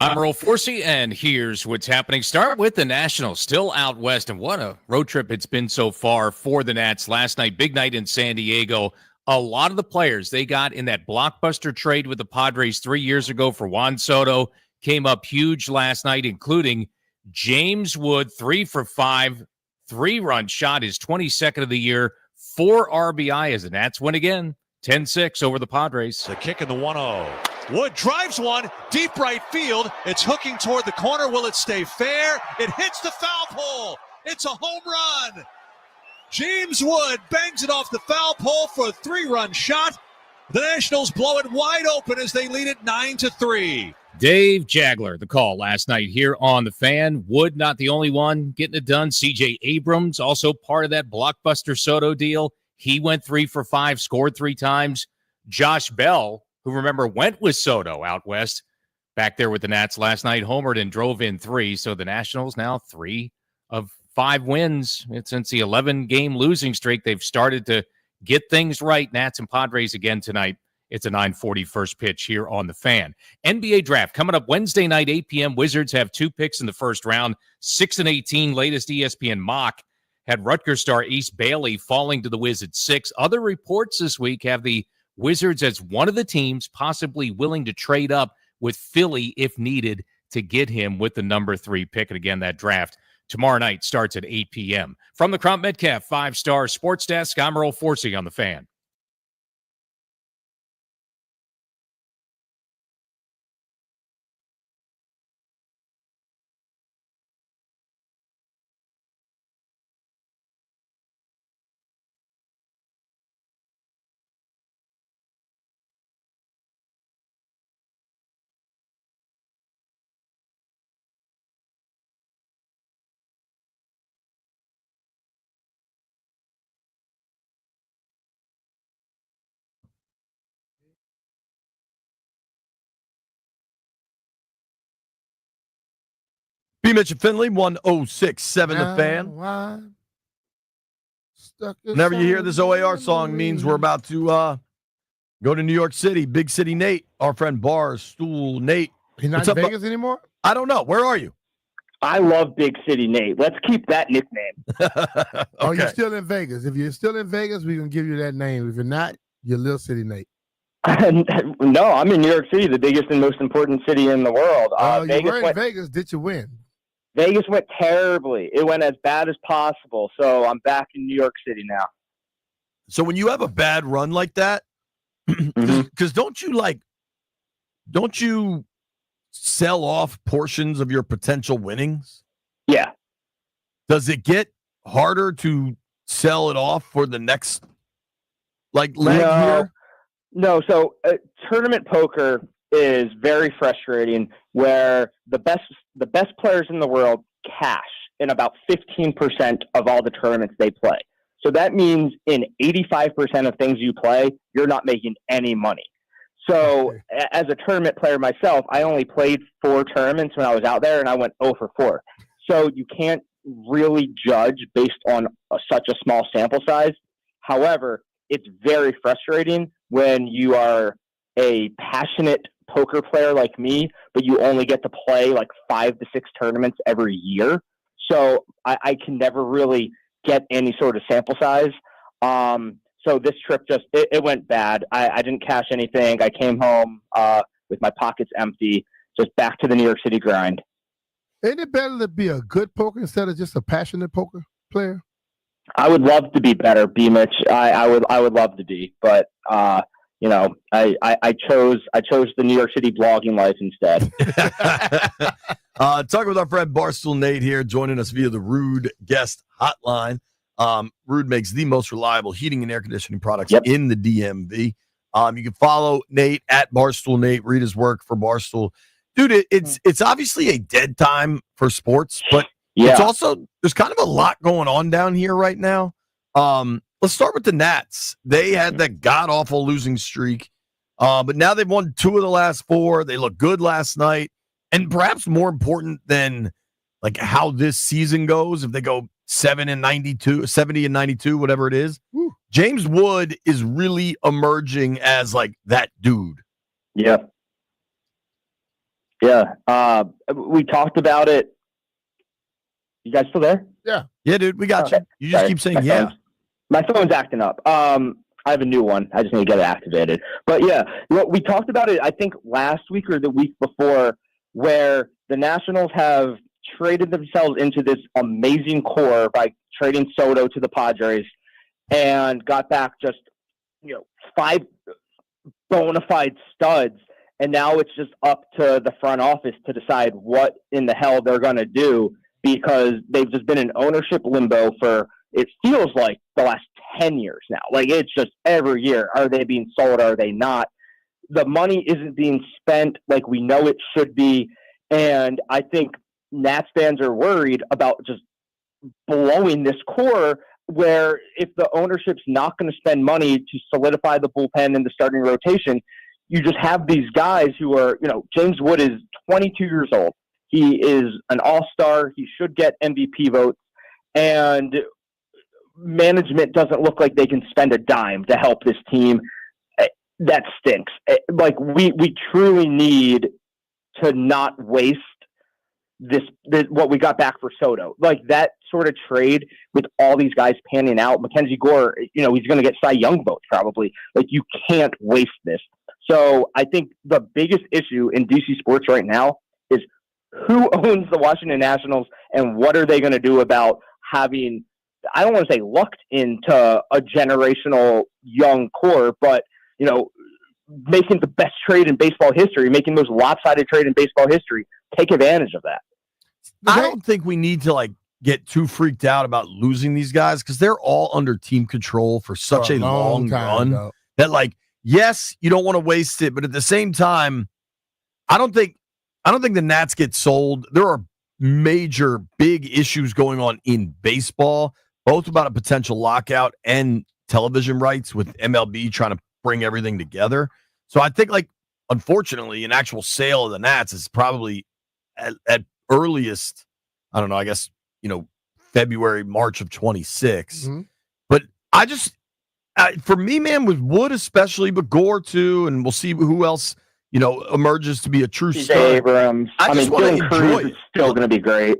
I'm Earl Forsey, and here's what's happening. Start with the Nationals, still out west, and what a road trip it's been so far for the Nats. Last night, big night in San Diego. A lot of the players they got in that blockbuster trade with the Padres 3 years ago for Juan Soto came up huge last night, including James Wood, 3 for 5, 3-run shot, his 22nd of the year, 4 RBI as the Nats win again, 10-6 over the Padres. The kick in the 1-0. Wood drives one, deep right field. It's hooking toward the corner. Will it stay fair? It hits the foul pole. It's a home run. James Wood bangs it off the foul pole for a 3-run shot. The Nationals blow it wide open as they lead it 9-3. Dave Jagler, the call last night here on The Fan. Wood not the only one getting it done. C.J. Abrams, also part of that blockbuster Soto deal. He went 3 for 5, scored 3 times. Josh Bell, who, remember, went with Soto out west, back there with the Nats last night, homered and drove in 3. So the Nationals now 3 of 5 wins. Since the 11-game losing streak, they've started to get things right. Nats and Padres again tonight. It's a 9:40 first pitch here on The Fan. NBA draft coming up Wednesday night, 8 p.m. Wizards have 2 picks in the first round, 6-18. Latest ESPN mock had Rutgers star Ace Bailey falling to the Wiz at 6. Other reports this week have the Wizards as one of the teams possibly willing to trade up with Philly if needed to get him with the number 3 pick. And again, that draft tomorrow night starts at 8 p.m. From the Crown Metcalf 5-star Sports Desk, I'm Earl Forsey on The Fan. B. Mitch and Finley, 106.7 The Fan. Whenever you hear this OAR song, means we're about to go to New York City. Big City Nate, our friend Barstool Nate. He's not in Vegas anymore? I don't know. Where are you? I love Big City Nate. Let's keep that nickname. Okay. Oh, you're still in Vegas. If you're still in Vegas, we're going to give you that name. If you're not, you're Little City Nate. No, I'm in New York City, the biggest and most important city in the world. You were in Vegas. Did you win? Vegas went terribly. It went as bad as possible. So I'm back in New York City now. So when you have a bad run like that, because don't you sell off portions of your potential winnings? Yeah. Does it get harder to sell it off for the next leg here? No. So tournament poker is very frustrating, where the best players in the world cash in about 15% of all the tournaments they play. So that means in 85% of things you play, you're not making any money. So as a tournament player myself, I only played 4 tournaments when I was out there, and I went 0 for 4. So you can't really judge based on such a small sample size. However, it's very frustrating when you are a passionate poker player like me, but you only get to play like 5 to 6 tournaments every year. So I can never really get any sort of sample size. So this trip it went bad. I didn't cash anything. I came home with my pockets empty, just back to the New York City grind. Ain't it better to be a good poker instead of just a passionate poker player? I would love to be better, B. Mitch. I would love to be, but I chose the New York City blogging life instead. Talking with our friend Barstool Nate here, joining us via the Rude Guest Hotline. Rude makes the most reliable heating and air conditioning products in the DMV. You can follow Nate at Barstool Nate. Read his work for Barstool. Dude, it's obviously a dead time for sports, but it's also, there's kind of a lot going on down here right now. Let's start with the Nats. They had that god-awful losing streak, but now they've won 2 of the last 4. They look good last night. And perhaps more important than like how this season goes, if they go 70 and 92, whatever it is, James Wood is really emerging as like that dude. Yeah, Yeah. We talked about it. You guys still there? Yeah, dude, we got Okay. you. You just keep saying yeah. My phone's acting up. I have a new one. I just need to get it activated. But yeah, we talked about it, I think, last week or the week before, where the Nationals have traded themselves into this amazing core by trading Soto to the Padres and got back just, 5 bona fide studs. And now it's just up to the front office to decide what in the hell they're going to do, because they've just been in ownership limbo for, it feels like, the last 10 years now. Like, it's just every year, are they being sold? Are they not? The money isn't being spent like we know it should be. And I think Nats fans are worried about just blowing this core, where if the ownership's not going to spend money to solidify the bullpen and the starting rotation, you just have these guys who are, James Wood is 22 years old. He is an all-star. He should get MVP votes. And management doesn't look like they can spend a dime to help this team. That stinks. Like, we truly need to not waste this what we got back for Soto. Like, that sort of trade with all these guys panning out. Mackenzie Gore, he's going to get Cy Young votes probably. Like, you can't waste this. So I think the biggest issue in DC sports right now is who owns the Washington Nationals, and what are they going to do about having, I don't want to say lucked into a generational young core, but, making the best trade in baseball history, making the most lopsided trade in baseball history. Take advantage of that. I don't think we need to get too freaked out about losing these guys, because they're all under team control for such a long run that, yes, you don't want to waste it, but at the same time, I don't think the Nats get sold. There are major big issues going on in baseball, both about a potential lockout and television rights, with MLB trying to bring everything together. So I think, unfortunately, an actual sale of the Nats is probably at earliest, I don't know, I guess, February, March of 26. Mm-hmm. But I just, for me, man, with Wood especially, but Gore too, and we'll see who else, emerges to be a true star. Abrams. I just want to enjoy it. It's still going to be great.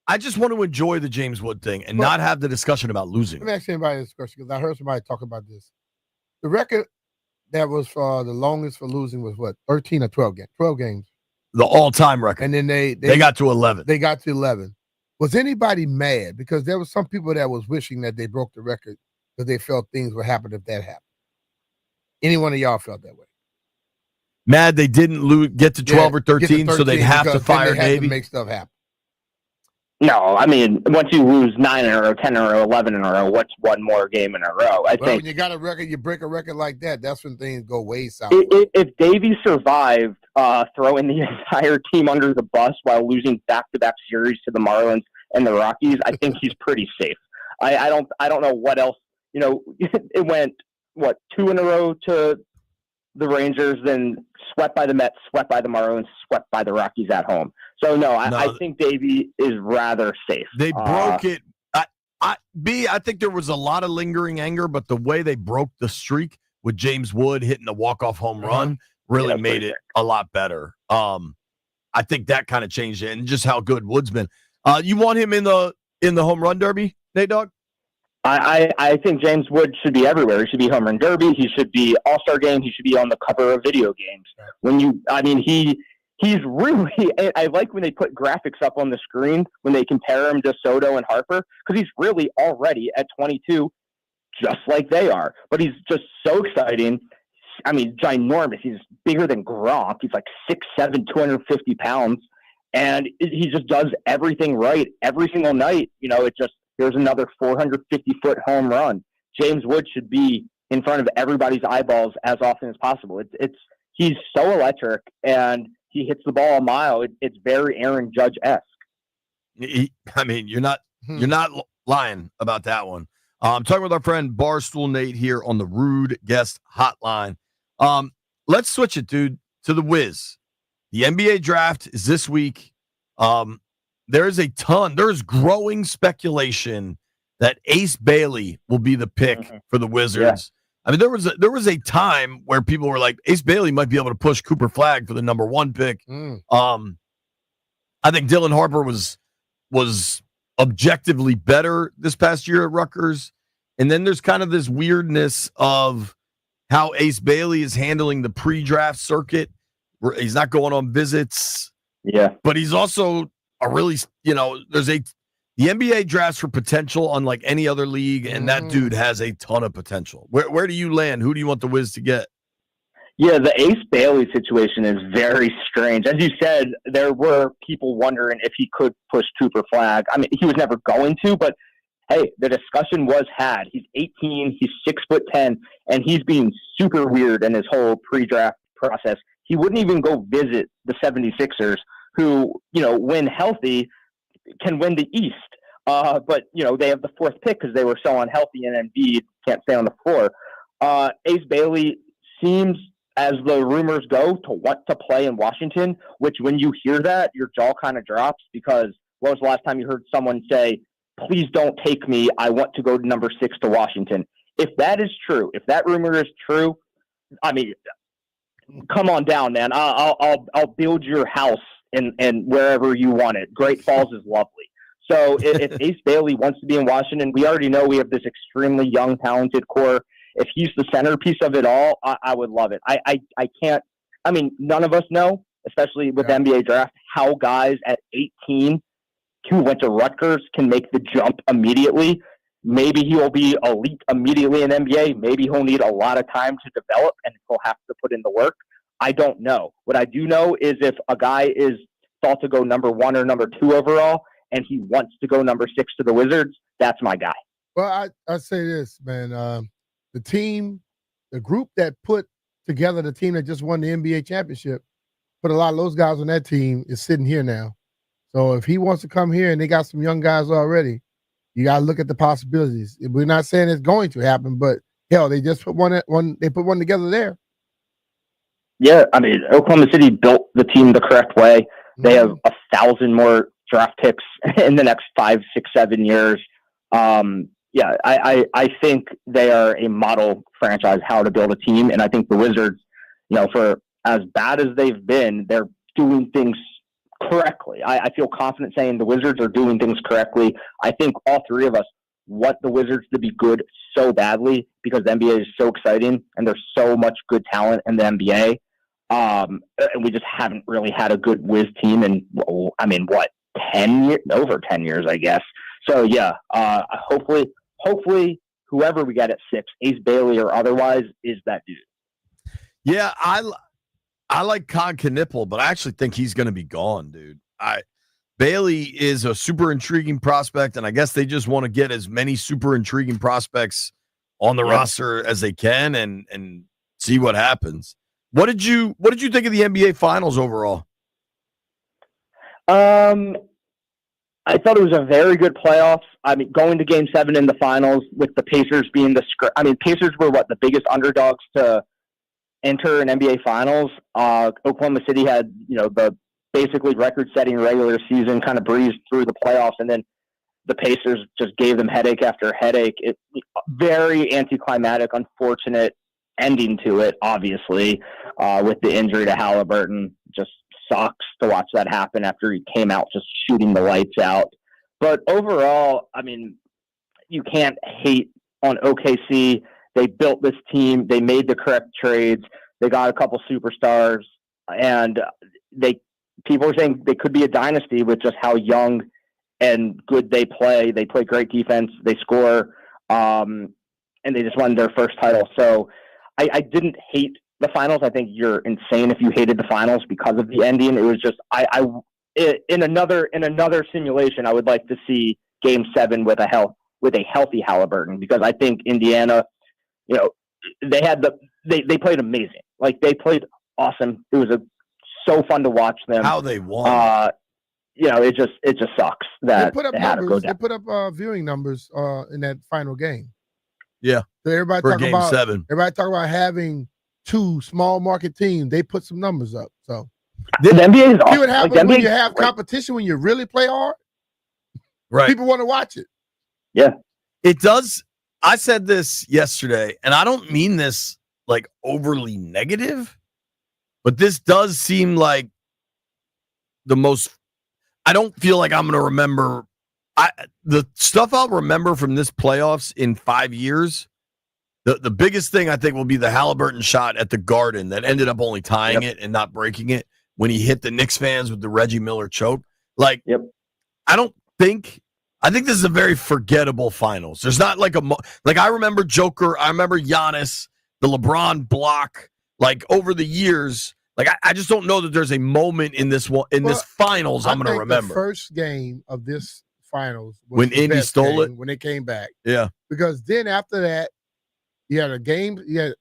I just want to enjoy the James Wood thing and not have the discussion about losing. Let me ask anybody this question, because I heard somebody talk about this. The record that was for the longest for losing was what, 13 or 12 games? 12 games. The all-time record. And then they got to 11. They got to 11. Was anybody mad? Because there was some people that was wishing that they broke the record because they felt things would happen if that happened. Any one of y'all felt that way? Mad they didn't get to 12 or 13, so they'd have to fire Davey. Make stuff happen. No, I mean, once you lose 9 in a row, 10 in a row, 11 in a row, what's one more game in a row? I think when you got a record, you break a record like that, that's when things go way south. If Davey survived throwing the entire team under the bus while losing back-to-back series to the Marlins and the Rockies, I think he's pretty safe. I don't know what else. It went 2 in a row to the Rangers, then swept by the Mets, swept by the Marlins, swept by the Rockies at home. So I think Davey is rather safe. They broke it. I think there was a lot of lingering anger, but the way they broke the streak with James Wood hitting the walk-off home run really made it a lot better. I think that kind of changed it, and just how good Wood's been. You want him in the home run derby, Nate Dogg? I think James Wood should be everywhere. He should be home run derby. He should be all-star game. He should be on the cover of video games. He's really, I like when they put graphics up on the screen when they compare him to Soto and Harper, because he's really already at 22, just like they are. But he's just so exciting. I mean, ginormous. He's bigger than Gronk. He's like 6'7", 250 pounds. And he just does everything right every single night. Here's another 450-foot home run. James Wood should be in front of everybody's eyeballs as often as possible. He's so electric, and he hits the ball a mile. It's very Aaron Judge-esque. You're not lying about that one. I'm talking with our friend Barstool Nate here on the Rude Guest Hotline. Let's switch it, dude, to the Wiz. The NBA draft is this week. There's growing speculation that Ace Bailey will be the pick for the Wizards. I mean, there was a time where people were like, Ace Bailey might be able to push Cooper Flagg for the number 1 pick. I think Dylan Harper was objectively better this past year at Rutgers. And then there's kind of this weirdness of how Ace Bailey is handling the pre-draft circuit. He's not going on visits. Yeah. But he's also a really, the NBA drafts for potential unlike any other league, and that dude has a ton of potential. Where do you land? Who do you want the Wiz to get? Yeah, the Ace Bailey situation is very strange. As you said, there were people wondering if he could push Cooper Flagg. I mean, he was never going to, but hey, the discussion was had. He's 18, he's 6'10", and he's being super weird in his whole pre-draft process. He wouldn't even go visit the 76ers, who, when healthy, can win the East. But, they have the 4th pick because they were so unhealthy and Embiid can't stay on the floor. Ace Bailey seems, as the rumors go, to want to play in Washington, which when you hear that, your jaw kind of drops because when was the last time you heard someone say, please don't take me, I want to go to number 6 to Washington? If that is true, if that rumor is true, I mean, come on down, man. I'll build your house and wherever you want it. Great Falls is lovely. So if Ace Bailey wants to be in Washington, we already know we have this extremely young, talented core. If he's the centerpiece of it all, I would love it. I can't. I mean, none of us know, especially with the NBA draft, how guys at 18 who went to Rutgers can make the jump immediately. Maybe he will be elite immediately in NBA. Maybe he'll need a lot of time to develop and he'll have to put in the work. I don't know. What I do know is if a guy is thought to go number 1 or number 2 overall and he wants to go number 6 to the Wizards, that's my guy. Well, I say this, man. The group that put together the team that just won the NBA championship, put a lot of those guys on that team is sitting here now. So if he wants to come here and they got some young guys already, you got to look at the possibilities. We're not saying it's going to happen, but hell, they just put one together there. Yeah, I mean, Oklahoma City built the team the correct way. They have 1,000 more draft picks in the next 5, 6, 7 years. Yeah, I think they are a model franchise how to build a team, and I think the Wizards, for as bad as they've been, they're doing things correctly. I feel confident saying the Wizards are doing things correctly. I think all three of us want the Wizards to be good so badly because the NBA is so exciting and there's so much good talent in the NBA. And we just haven't really had a good Wiz team in, 10 years, over 10 years, I guess. So yeah, hopefully whoever we got at 6, Ace Bailey or otherwise, is that dude. Yeah, I like Con Knipple, but I actually think he's going to be gone, dude. Bailey is a super intriguing prospect, and I guess they just want to get as many super intriguing prospects on the roster as they can and see what happens. What did you think of the NBA Finals overall? I thought it was a very good playoffs. I mean, going to Game 7 in the finals with the Pacers being Pacers were the biggest underdogs to enter an NBA Finals. Oklahoma City had, the basically record-setting regular season, kind of breezed through the playoffs, and then the Pacers just gave them headache after headache. Very anticlimactic, unfortunate ending to it, obviously, with the injury to Halliburton. Just sucks to watch that happen after he came out just shooting the lights out. But overall, I mean, you can't hate on OKC. They built this team. They made the correct trades. They got a couple superstars, and people are saying they could be a dynasty with just how young and good they play. They play great defense. They score, and they just won their first title. So I didn't hate the finals. I think you're insane if you hated the finals because of the ending. It was just in another simulation, I would like to see Game 7 with a healthy Halliburton, because I think Indiana, they played amazing. Like, they played awesome. It was so fun to watch them. How they won. It just sucks that they had to go down. They put up viewing numbers in that final game. Yeah. So everybody for talk Game about 7. Everybody talk about having 2 small market teams. They put some numbers up. So the NBA is awesome. See what happens when you have competition, when you really play hard? Right. People want to watch it. Yeah. It does. I said this yesterday, and I don't mean this like overly negative, but this does seem like the most. I don't feel like I'm going to remember the stuff I'll remember from this playoffs in 5 years. The biggest thing I think will be the Halliburton shot at the Garden that ended up only tying it and not breaking it when he hit the Knicks fans with the Reggie Miller choke. Like, I think this is a very forgettable finals. There's not like I remember Joker. I remember Giannis, the LeBron block, like over the years. Like, I just don't know that there's a moment in this finals I'm going to remember. The first game of this finals was when Indy stole it, when they came back. Yeah. Because then after that, you had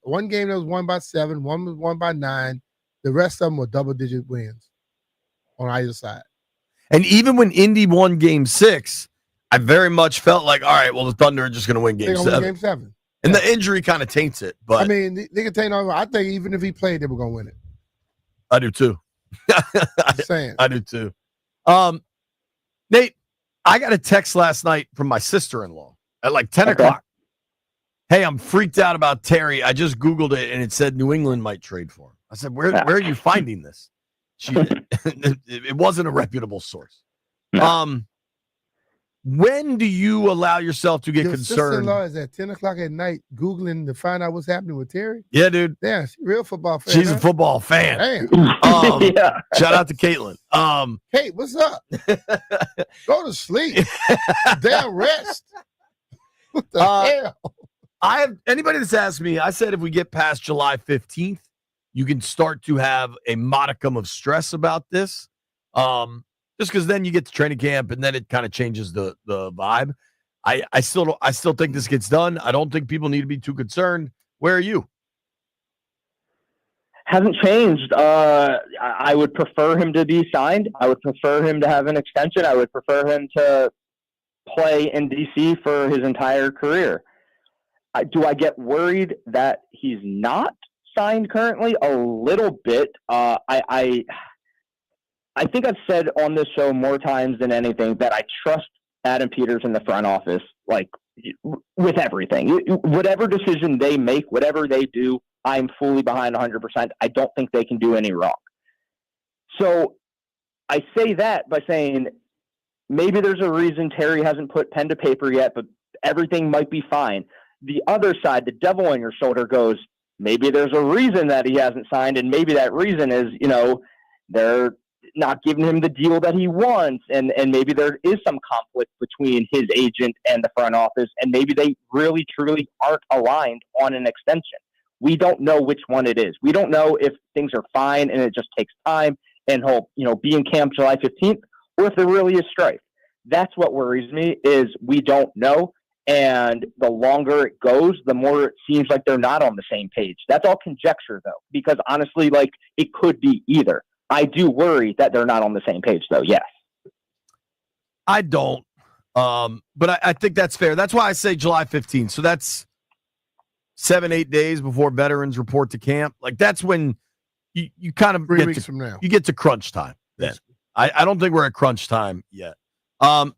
one game that was won by 7, one was won by 9. The rest of them were double-digit wins on either side. And even when Indy won Game 6, I very much felt like, all right, well, the Thunder are just going to win Game 7. Game 7. And the injury kind of taints it. But I mean, they can taint over. I think even if he played, they were going to win it. I do too. I do too. Nate, I got a text last night from my sister-in-law at like 10 o'clock. Hey, I'm freaked out about Terry. I just Googled it, and it said New England might trade for him. I said, where are you finding this? It wasn't a reputable source. No. When do you allow yourself to get Your concerned? sister-in-law is at 10 o'clock at night Googling to find out what's happening with Terry? Yeah, dude. Yeah, she's a real football fan. She's a football fan. Damn. Shout out to Caitlin. Kate, what's up? Go to sleep. Damn rest. What the hell? Anybody that's asked me, I said if we get past July 15th, you can start to have a modicum of stress about this. Just because then you get to training camp and then it kind of changes the vibe. I still think this gets done. I don't think people need to be too concerned. Where are you? Hasn't changed. I would prefer him to be signed. I would prefer him to have an extension. I would prefer him to play in DC for his entire career. Do I get worried that he's not signed currently? A little bit. I think I've said on this show more times than anything that I trust Adam Peters in the front office, like with everything. Whatever decision they make, whatever they do, I'm fully behind 100%. I don't think they can do any wrong. So I say that by saying maybe there's a reason Terry hasn't put pen to paper yet, but everything might be fine. The other side, the devil on your shoulder goes, maybe there's a reason that he hasn't signed, and maybe that reason is, they're not giving him the deal that he wants, and maybe there is some conflict between his agent and the front office, and maybe they really, truly aren't aligned on an extension. We don't know which one it is. We don't know if things are fine and it just takes time and he'll be in camp July 15th, or if there really is strife. That's what worries me, is we don't know. And the longer it goes, the more it seems like they're not on the same page. That's all conjecture, though, because honestly, it could be either. I do worry that they're not on the same page, though. Yes. I don't. But I think that's fair. That's why I say July 15th. So that's 7-8 days before veterans report to camp. Like, that's when you kind of 3 weeks from now. You get to crunch time then. I don't think we're at crunch time yet. Now,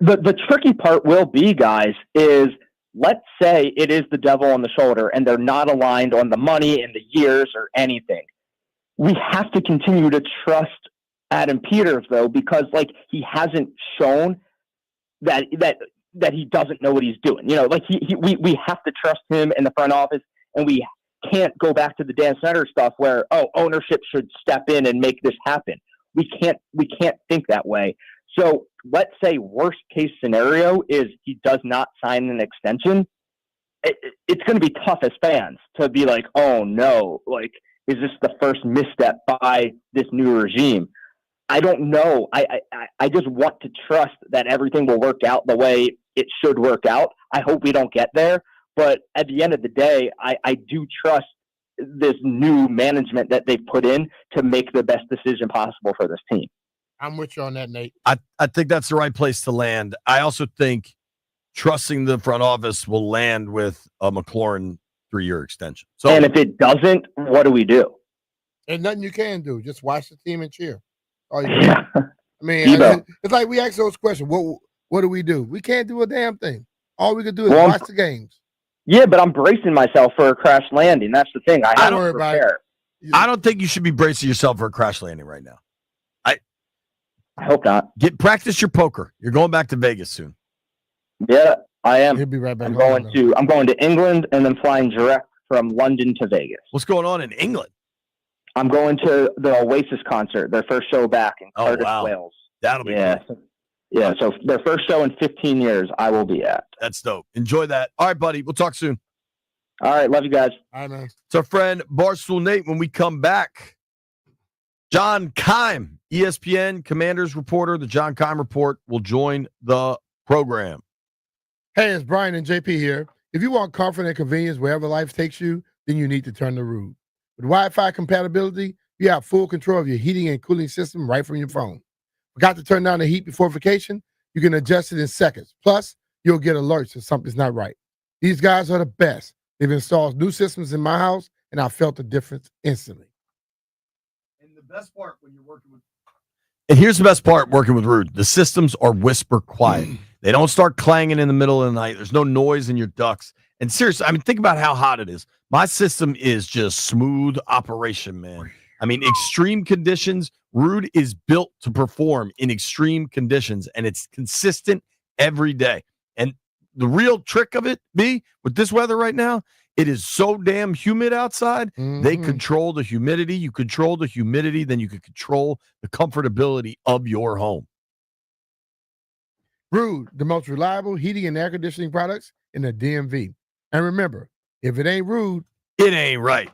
the tricky part will be, guys, is let's say it is the devil on the shoulder and they're not aligned on the money and the years or anything. We have to continue to trust Adam Peters, though, because he hasn't shown that he doesn't know what he's doing. We have to trust him in the front office, and we can't go back to the Dan Snyder stuff where ownership should step in and make this happen. We can't think that way. So let's say worst case scenario is he does not sign an extension. It's going to be tough as fans to be like, oh no, is this the first misstep by this new regime? I don't know. I just want to trust that everything will work out the way it should work out. I hope we don't get there. But at the end of the day, I do trust this new management that they've put in to make the best decision possible for this team. I'm with you on that, Nate. I think that's the right place to land. I also think trusting the front office will land with a McLaurin 3-year extension. So, and if it doesn't, what do we do? There's nothing you can do. Just watch the team and cheer. All you can. I mean, it's like we ask those questions. What do we do? We can't do a damn thing. All we can do is watch the games. Yeah, but I'm bracing myself for a crash landing. That's the thing. I have worry to about it. prepare. I don't think you should be bracing yourself for a crash landing right now. I hope not. Practice your poker. You're going back to Vegas soon. Yeah, I am. He'll be right back. I'm going to England and then flying direct from London to Vegas. What's going on in England? I'm going to the Oasis concert, their first show back in Cardiff, Wales. That'll be cool. Yeah, so their first show in 15 years I will be at. That's dope. Enjoy that. All right, buddy. We'll talk soon. All right, love you guys. All right, man. It's our friend Barstool Nate. When we come back, John Keim, ESPN Commanders reporter, the John Keim Report, will join the program. Hey, it's Brian and JP here. If you want comfort and convenience wherever life takes you, then you need to turn to Rude. With Wi-Fi compatibility, you have full control of your heating and cooling system right from your phone. Forgot to turn down the heat before vacation? You can adjust it in seconds. Plus, you'll get alerts if something's not right. These guys are the best. They've installed new systems in my house, and I felt the difference instantly. And the best part when you're working with And here's the best part working with Rude. The systems are whisper quiet. They don't start clanging in the middle of the night. There's no noise in your ducts. And seriously, I mean, think about how hot it is. My system is just smooth operation, man. I mean, extreme conditions. Rude is built to perform in extreme conditions, and it's consistent every day. And the real trick of it, with this weather right now, it is so damn humid outside. They control the humidity. You control the humidity, then you can control the comfortability of your home. Rude, the most reliable heating and air conditioning products in the DMV. And remember, if it ain't Rude, it ain't right.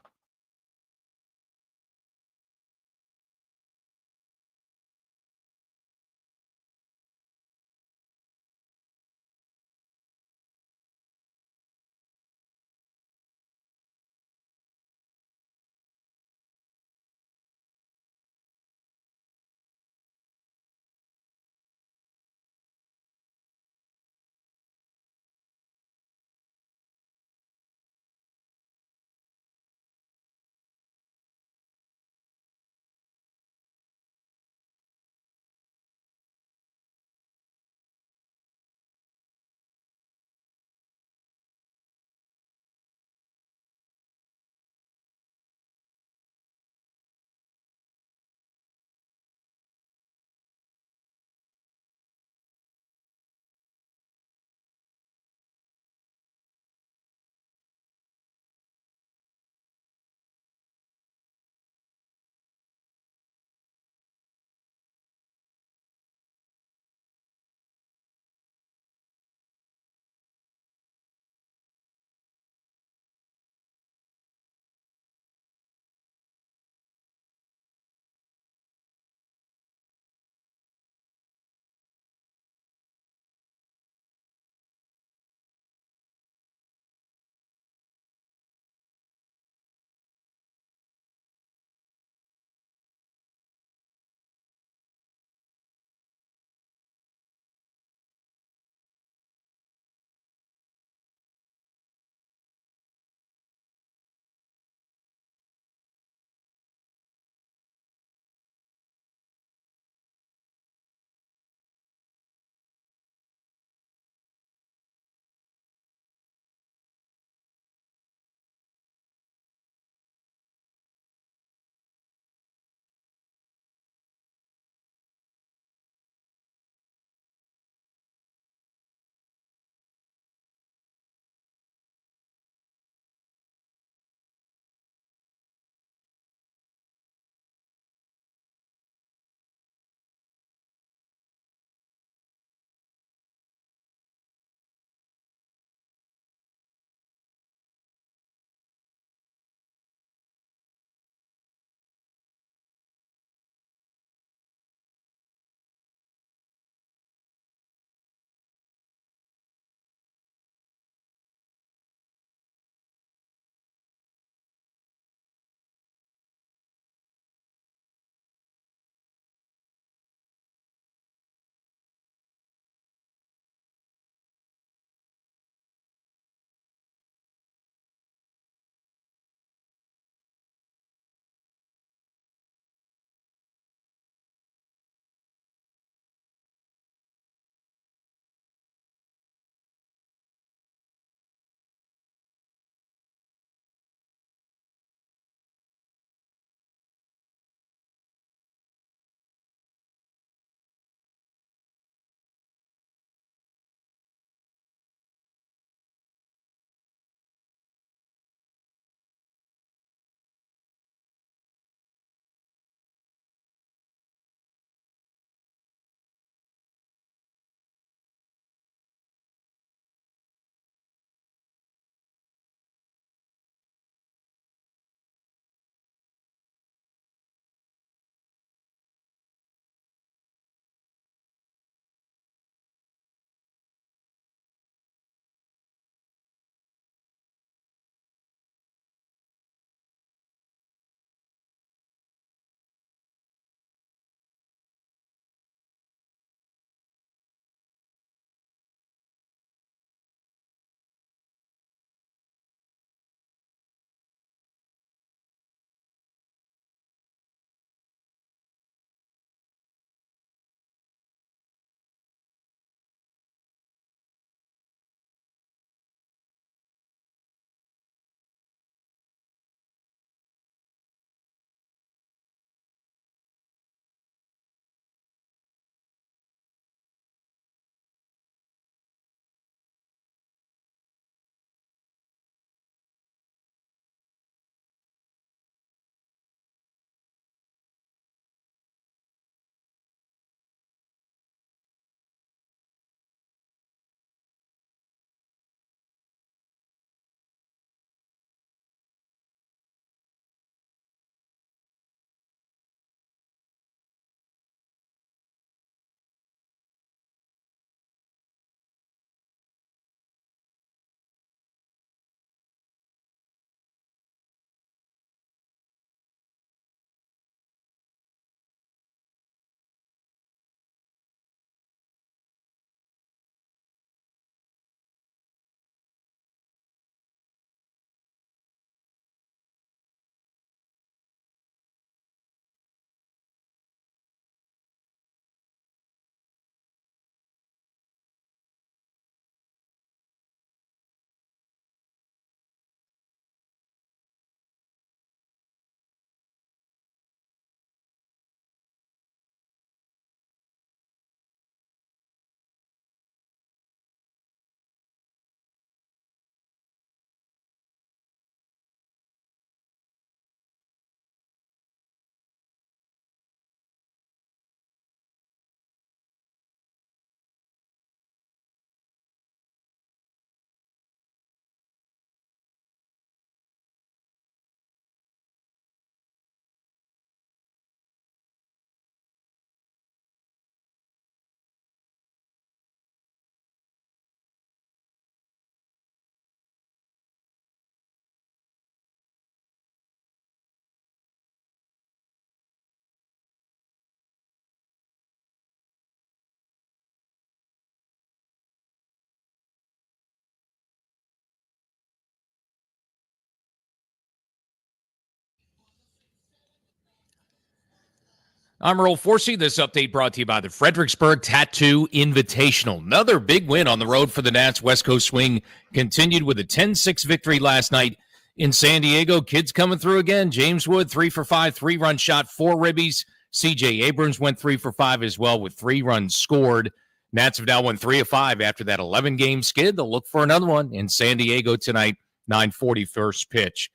I'm Earl Forsey. This update brought to you by the Fredericksburg Tattoo Invitational. Another big win on the road for the Nats. West Coast swing continued with a 10-6 victory last night in San Diego. Kids coming through again. James Wood, 3 for 5, 3-run shot, 4 ribbies. C.J. Abrams went 3 for 5 as well with 3 runs scored. Nats have now won 3 of 5 after that 11-game skid. They'll look for another one in San Diego tonight, 9:40 first pitch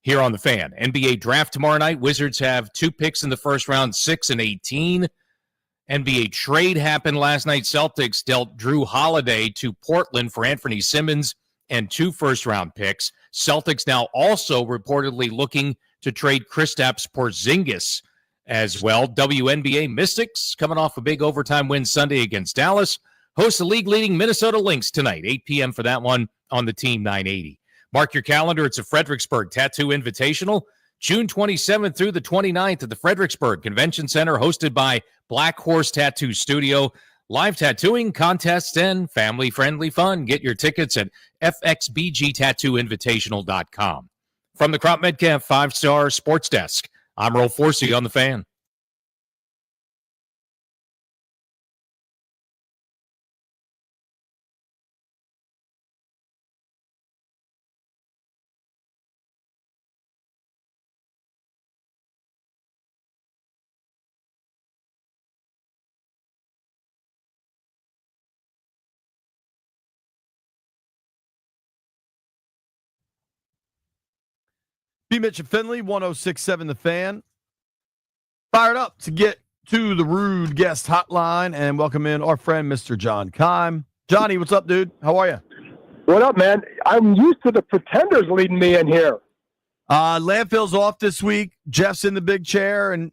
here on the Fan. NBA draft tomorrow night. Wizards have 2 picks in the first round, 6 and 18. NBA trade happened last night. Celtics dealt Drew Holiday to Portland for Anthony Simmons and 2 first-round picks. Celtics now also reportedly looking to trade Kristaps Porzingis as well. WNBA Mystics coming off a big overtime win Sunday against Dallas. Host the league-leading Minnesota Lynx tonight, 8 p.m. for that one on the Team 980. Mark your calendar. It's a Fredericksburg Tattoo Invitational, June 27th through the 29th at the Fredericksburg Convention Center, hosted by Black Horse Tattoo Studio. Live tattooing, contests, and family-friendly fun. Get your tickets at fxbgtattooinvitational.com. From the Crop Metcalf 5-Star Sports Desk, I'm Earl Forsey on the Fan. B. Mitch and Finley, 106.7 The Fan. Fired up to get to the Rude Guest Hotline and welcome in our friend, Mr. John Keim. Johnny, what's up, dude? How are you? What up, man? I'm used to the pretenders leading me in here. Landfill's off this week. Jeff's in the big chair, and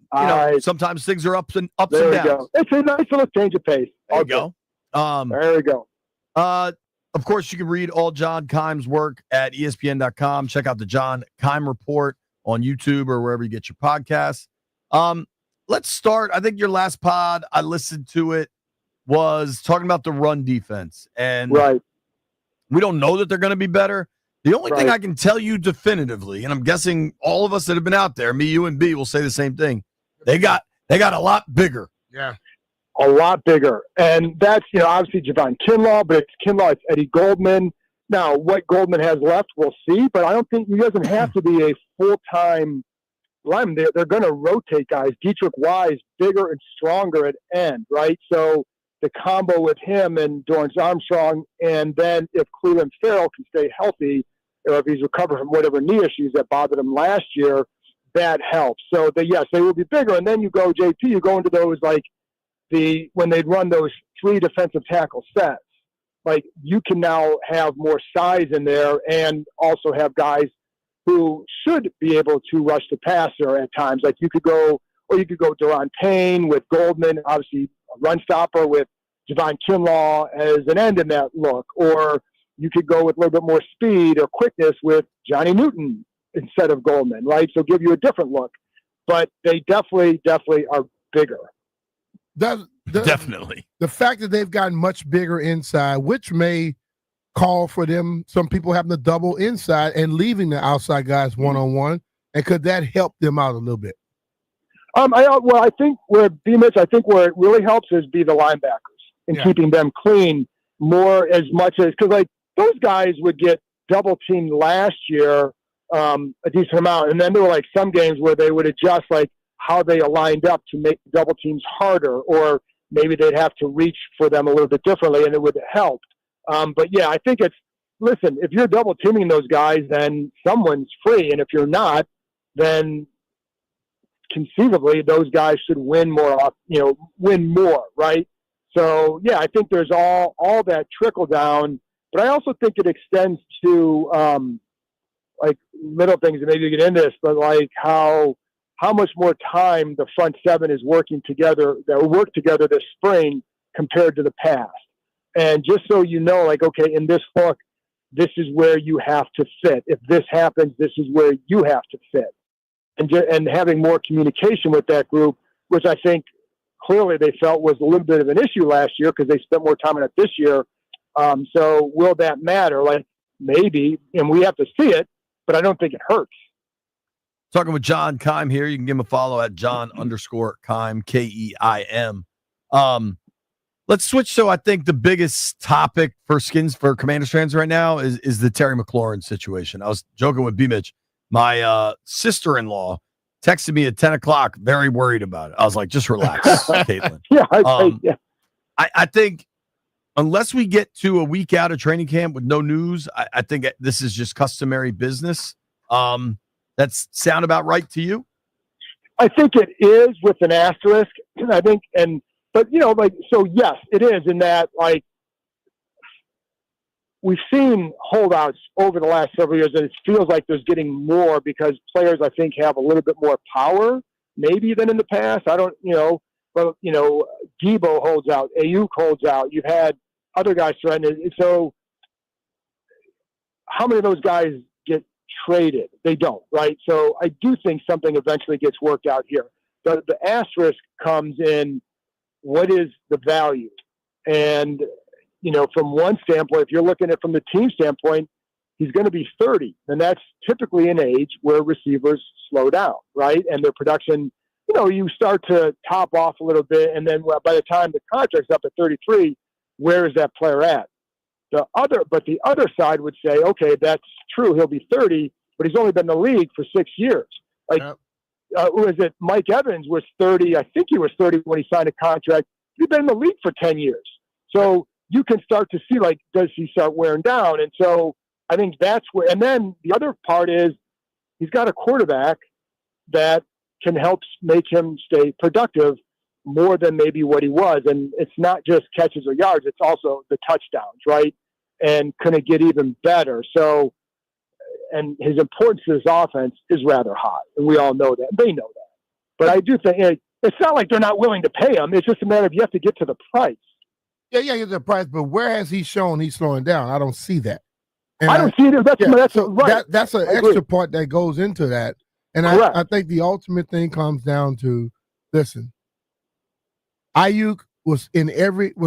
sometimes things are ups and downs. There we go. It's a nice little change of pace. There you go. There we go. Of course, you can read all John Keim's work at ESPN.com. Check out the John Keim Report on YouTube or wherever you get your podcasts. Let's start. I think your last pod, I listened to it, was talking about the run defense. And we don't know that they're going to be better. The only thing I can tell you definitively, and I'm guessing all of us that have been out there, me, you, and B, will say the same thing. They got a lot bigger. Yeah. A lot bigger. And that's, obviously Javon Kinlaw, but it's Kinlaw, it's Eddie Goldman. Now, what Goldman has left, we'll see, but I don't think he doesn't have to be a full-time lineman. They're going to rotate guys. Dietrich Wise, bigger and stronger at end, right? So the combo with him and Dorrance Armstrong, and then if Cleveland Farrell can stay healthy, or if he's recovered from whatever knee issues that bothered him last year, that helps. So, yes, they will be bigger. And then you go, JP, you go into those, when they'd run those 3 defensive tackle sets, you can now have more size in there and also have guys who should be able to rush the passer at times. You could go Daron Payne with Goldman, obviously a run stopper with Javon Kinlaw as an end in that look, or you could go with a little bit more speed or quickness with Johnny Newton instead of Goldman, right? So give you a different look. But they definitely are bigger. Definitely. The fact that they've gotten much bigger inside, which may call for them, some people having to double inside and leaving the outside guys one-on-one, and could that help them out a little bit? I think where it really helps is be the linebackers and keeping them clean more as much as, because those guys would get double teamed last year a decent amount, and then there were some games where they would adjust how they aligned up to make double teams harder, or maybe they'd have to reach for them a little bit differently, and it would help. But yeah, I think listen, if you're double teaming those guys, then someone's free, and if you're not, then conceivably those guys should win more, right? So yeah, I think there's all that trickle down, but I also think it extends to little things, and maybe you get into this, but how much more time the front seven is working together, that worked together this spring compared to the past. And just so you know, okay, in this look, this is where you have to fit. If this happens, this is where you have to fit. And having more communication with that group, which I think clearly they felt was a little bit of an issue last year because they spent more time on it this year. So will that matter? Maybe, and we have to see it, but I don't think it hurts. Talking with John Keim here. You can give him a follow at John_Keim, Keim. Let's switch. So I think the biggest topic for Commanders fans right now is the Terry McLaurin situation. I was joking with B-Mitch. My sister-in-law texted me at 10 o'clock, very worried about it. I was like, just relax, Caitlin. I think unless we get to a week out of training camp with no news, I think this is just customary business. That's sound about right to you? I think it is with an asterisk. I think, but so yes, it is in that, like, we've seen holdouts over the last several years, and it feels like there's getting more because players, I think, have a little bit more power maybe than in the past. I don't, but Debo holds out, Ayuk holds out. You've had other guys threatened. So how many of those guys get traded? They don't, right? So I do think something eventually gets worked out here. The asterisk comes in, what is the value? And, from one standpoint, if you're looking at it from the team standpoint, he's going to be 30. And that's typically an age where receivers slow down, right? And their production, you start to top off a little bit. And then by the time the contract's up at 33, where is that player at? But the other side would say, okay, that's true. He'll be 30, but he's only been in the league for 6 years. Was it Mike Evans was 30? I think he was 30 when he signed a contract. He's been in the league for 10 years. So you can start to see, like, does he start wearing down? And so I think that's where, and then the other part is he's got a quarterback that can help make him stay productive more than maybe what he was. And it's not just catches or yards. It's also the touchdowns, right? And can it get even better? So, and his importance to his offense is rather high. And we all know that. They know that. But I do think it's not like they're not willing to pay him. It's just a matter of you have to get to the price. Yeah, get the price. But where has he shown he's slowing down? I don't see that. And I don't see it. That's right. That's an extra part that goes into that. And I think the ultimate thing comes down to, listen, Ayuk was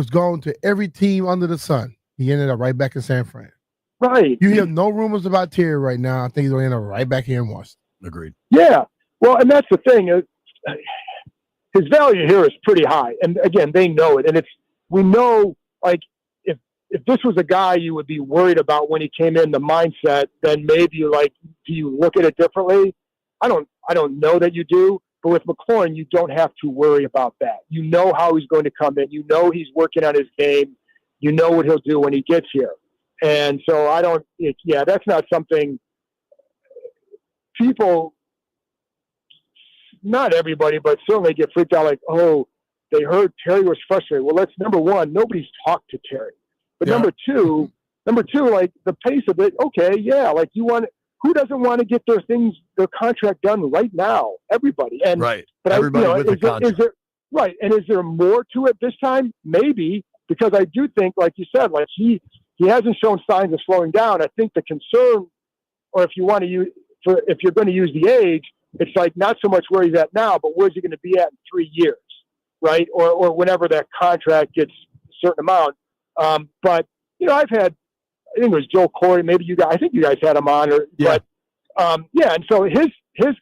going to every team under the sun. He ended up right back in San Fran. Right. You hear no rumors about Terry right now. I think he's going to end up right back here in Washington. Agreed. Yeah. Well, and that's the thing. His value here is pretty high. And again, they know it. And we know, like, if this was a guy you would be worried about when he came in, the mindset, then maybe, like, do you look at it differently? I don't know that you do. But with McLaurin, you don't have to worry about that. You know how he's going to come in. You know he's working on his game. You know what he'll do when he gets here. And so that's not something people, not everybody, but certainly get freaked out like, oh, they heard Terry was frustrated. Well, that's number one. Nobody's talked to Terry. But number two, like, the pace of it, okay, yeah, like, who doesn't want to get their contract done right now? Everybody. And right. But everybody with the contract. Right. And is there more to it this time? Maybe, because I do think, like you said, like, he hasn't shown signs of slowing down. I think the concern, or if you're going to use the age, it's like not so much where he's at now, but where's he going to be at in 3 years, right? Or whenever that contract gets a certain amount. But I've had, I think it was Joe Corey, maybe you guys, I think you guys had him on, but and so his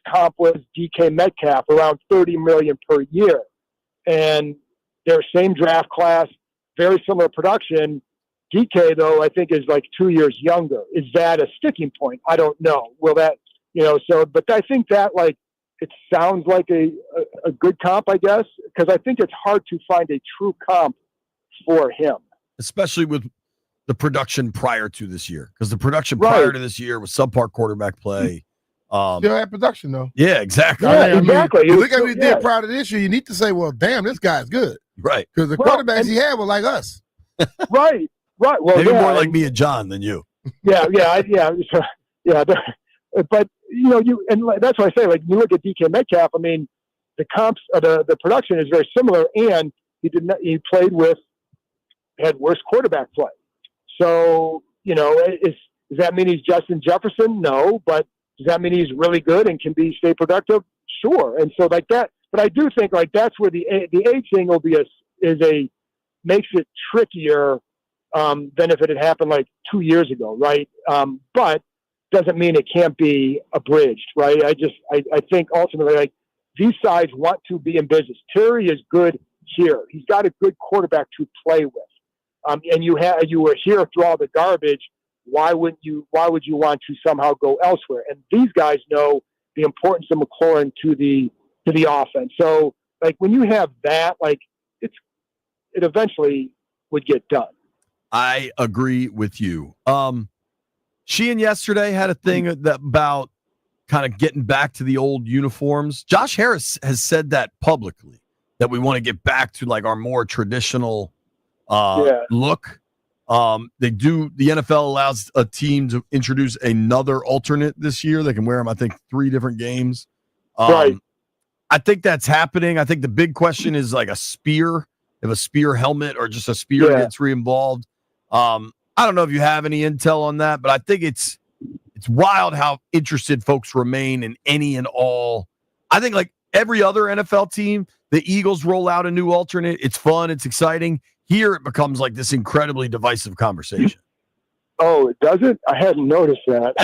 comp was DK Metcalf, around $30 million per year, and their same draft class, very similar production. DK, though, I think is like 2 years younger. Is that a sticking point? I don't know. Will that, but I think that, like, it sounds like a good comp, I guess, because I think it's hard to find a true comp for him. Especially with the production prior to this year, because the production prior to this year was subpar quarterback play. Still had production, though. Yeah, exactly. Yeah, exactly. You look at what he did prior to this year, you need to say, well, damn, this guy's good. Right. Because the quarterbacks he had were like us. Right. Well, maybe more like me and John than you. Yeah. But, and that's why I say, like, you look at DK Metcalf, I mean, the comps, the production is very similar, and he had worse quarterback play. So, does that mean he's Justin Jefferson? No, but does that mean he's really good and can stay productive? Sure. And so, like that, but I do think, like, that's where the age thing will be makes it trickier than if it had happened like 2 years ago, right? But doesn't mean it can't be abridged, right? I think ultimately, like, these sides want to be in business. Terry is good here. He's got a good quarterback to play with. And you were here through all the garbage. Why would you want to somehow go elsewhere? And these guys know the importance of McLaurin to the offense. So, like, when you have that, like, it eventually would get done. I agree with you. Sheehan yesterday had a thing about kind of getting back to the old uniforms. Josh Harris has said that publicly, that we want to get back to like our more traditional look. The NFL allows a team to introduce another alternate this year. They can wear them, I think, 3 different games. Right. I think that's happening. I think the big question is like a spear, if a spear helmet or just a spear gets re-involved. I don't know if you have any intel on that, but I think it's wild how interested folks remain in any and all. I think like every other NFL team, the Eagles roll out a new alternate. It's fun. It's exciting. Here it becomes like this incredibly divisive conversation. Oh, does it? I hadn't noticed that.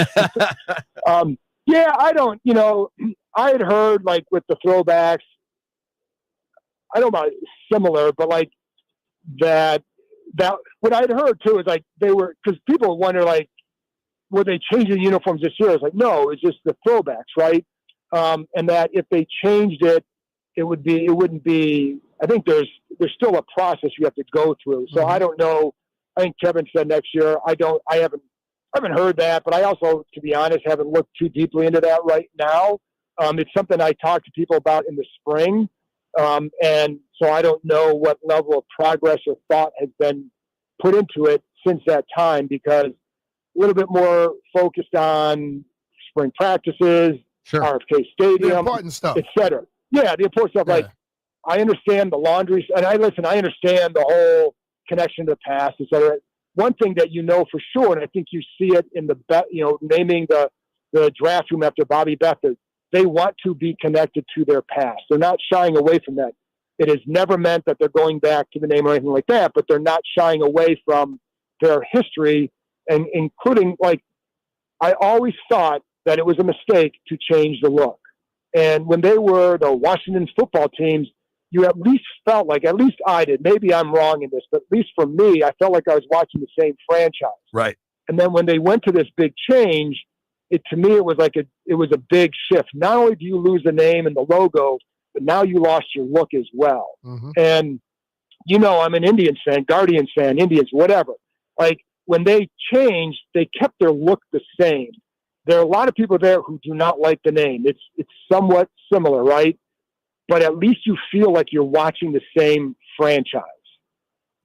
I don't, I had heard like with the throwbacks, I don't know, similar, but like that what I'd heard too is like because people wonder like, were they changing uniforms this year? I was like, no, it's just the throwbacks, right? And that if they changed it, it wouldn't be. I think there's still a process you have to go through. So I don't know. I think Kevin said next year. I haven't heard that, but I also, to be honest, haven't looked too deeply into that right now. It's something I talk to people about in the spring, and so I don't know what level of progress or thought has been put into it since that time, because a little bit more focused on spring practices, RFK Stadium, the important stuff, et cetera. Yeah, the important stuff. Like, I understand the laundry, and I understand the whole connection to the past, et cetera. One thing that for sure, and I think you see it in naming the draft room after Bobby Beathard, they want to be connected to their past. They're not shying away from that. It has never meant that they're going back to the name or anything like that, but they're not shying away from their history, and including, like, I always thought that it was a mistake to change the look. And when they were the Washington football teams, you at least felt like, at least I did, maybe I'm wrong in this, but at least for me, I felt like I was watching the same franchise. Right. And then when they went to this big change, to me, it was like it was a big shift. Not only do you lose the name and the logo, but now you lost your look as well. Mm-hmm. And, I'm an Indians fan, Guardians fan, Indians, whatever. Like, when they changed, they kept their look the same. There are a lot of people there who do not like the name. It's somewhat similar, right? But at least you feel like you're watching the same franchise.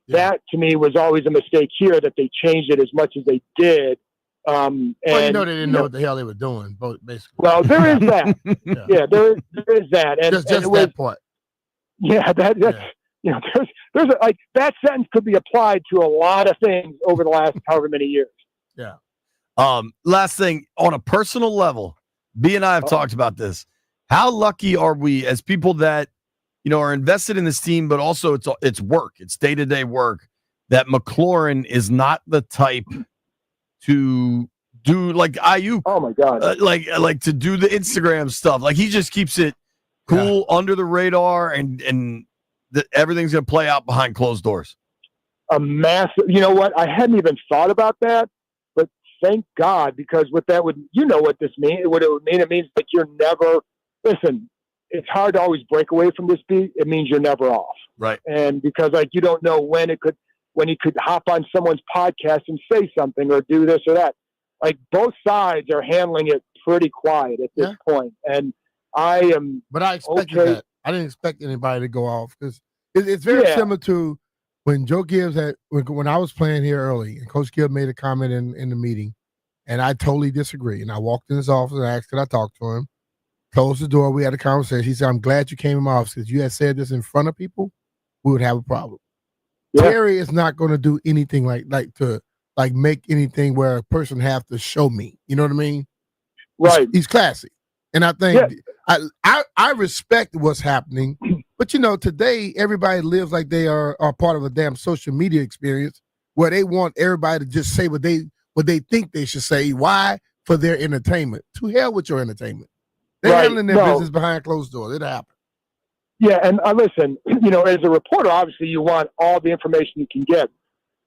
Yeah. That, to me, was always a mistake here, that they changed it as much as they did. And they didn't know what the hell they were doing, basically. Well, there is that. There is that. And just that part. Yeah, that's there's that sentence could be applied to a lot of things over the last however many years. Yeah. Last thing, on a personal level, B and I have talked about this. How lucky are we as people that, are invested in this team, but also it's work, it's day-to-day work, that McLaurin is not the type to do like Ayuk. Oh my God. Like to do the Instagram stuff. Like, he just keeps it cool, under the radar, and everything's going to play out behind closed doors. A massive, you know what? I hadn't even thought about that, but thank God, because what that would, what this means, what it would mean, it means like you're never, listen, it's hard to always break away from this beat. It means you're never off. Right. And because like, you don't know when he could hop on someone's podcast and say something or do this or that. Like, both sides are handling it pretty quiet at this point. And I am, but I expected that. I didn't expect anybody to go off, because it's very similar to when Joe Gibbs when I was playing here early, and Coach Gibbs made a comment in the meeting, and I totally disagree. And I walked in his office and asked, could I talk to him? Closed the door. We had a conversation. He said, I'm glad you came in my office, because you had said this in front of people, we would have a problem. Yeah. Terry is not going to do anything like to make anything where a person have to show me. You know what I mean? Right. He's classy. And I think I respect what's happening, but today everybody lives like they are part of a damn social media experience where they want everybody to just say what they think they should say. Why? for their entertainment. To hell with your entertainment. They're Right. handling their No. business behind closed doors. It'll happen. Yeah, and listen, as a reporter, obviously you want all the information you can get.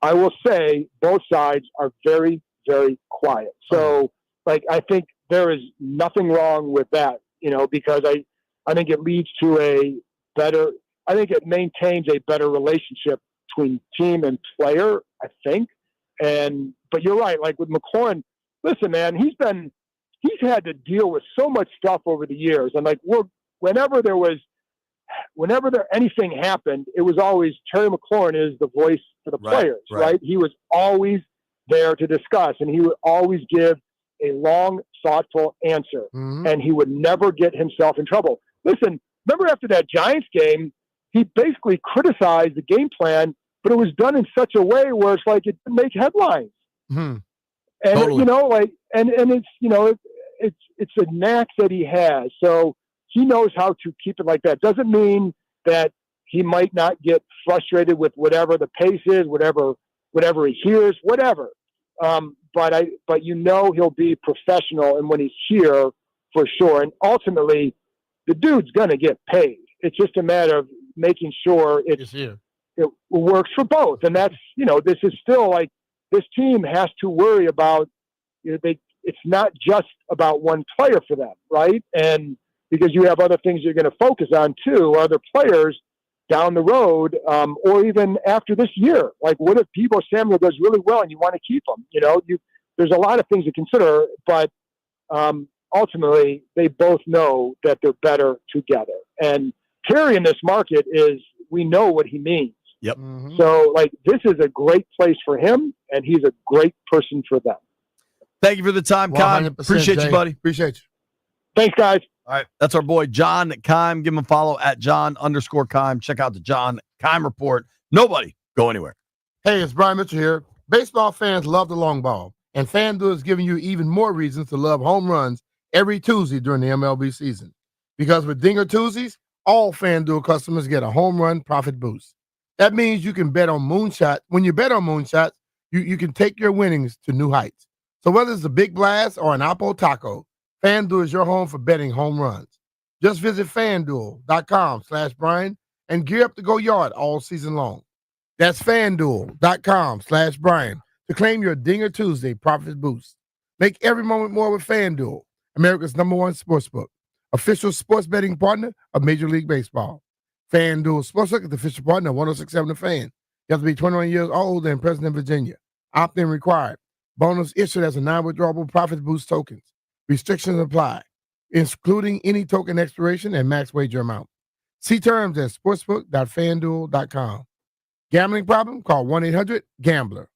I will say both sides are very, very quiet. So, I think there is nothing wrong with that, because I think it leads to I think it maintains a better relationship between team and player, I think. But you're right, like with McLaurin, listen, man, he's had to deal with so much stuff over the years. And whenever anything happened, it was always Terry McLaurin is the voice for the players, right? He was always there to discuss, and he would always give a long, thoughtful answer, and he would never get himself in trouble. Listen, remember after that Giants game, he basically criticized the game plan, but it was done in such a way where it's like it didn't make headlines. Mhm. And Totally. and it's a knack that he has. So he knows how to keep it like that. Doesn't mean that he might not get frustrated with whatever the pace is, whatever he hears, whatever. But he'll be professional, and when he's here, for sure. And ultimately, the dude's gonna get paid. It's just a matter of making sure it works for both. And that's this is still like this team has to worry about it's not just about one player for them, right? And because you have other things you're going to focus on too, other players down the road, or even after this year. Like, what if Deebo Samuel does really well and you want to keep him? There's a lot of things to consider, but ultimately they both know that they're better together. And Terry in this market we know what he means. Yep. Mhm. So, this is a great place for him, and he's a great person for them. Thank you for the time, Keim. 100%, Appreciate Jay. you, buddy. Appreciate you. Thanks, guys. All right. That's our boy, John Keim. Give him a follow at John_Keim. Check out the John Keim Report. Nobody go anywhere. Hey, it's Brian Mitchell here. Baseball fans love the long ball, and FanDuel is giving you even more reasons to love home runs every Tuesday during the MLB season. Because with Dinger Tuesdays, all FanDuel customers get a home run profit boost. That means you can bet on moonshot. When you bet on moonshots, you can take your winnings to new heights. So whether it's a big blast or an apple taco, FanDuel is your home for betting home runs. Just visit FanDuel.com/Brian and gear up to go yard all season long. That's FanDuel.com/Brian to claim your Dinger Tuesday profit boost. Make every moment more with FanDuel, America's #1 sportsbook, official sports betting partner of Major League Baseball. FanDuel Sportsbook is the official partner of 106.7 The Fan. You have to be 21 years old and present in Virginia. Opt-in required. Bonus issued as a non-withdrawable profit boost tokens. Restrictions apply, including any token expiration and max wager amount. See terms at sportsbook.fanduel.com. Gambling problem? Call 1-800-GAMBLER.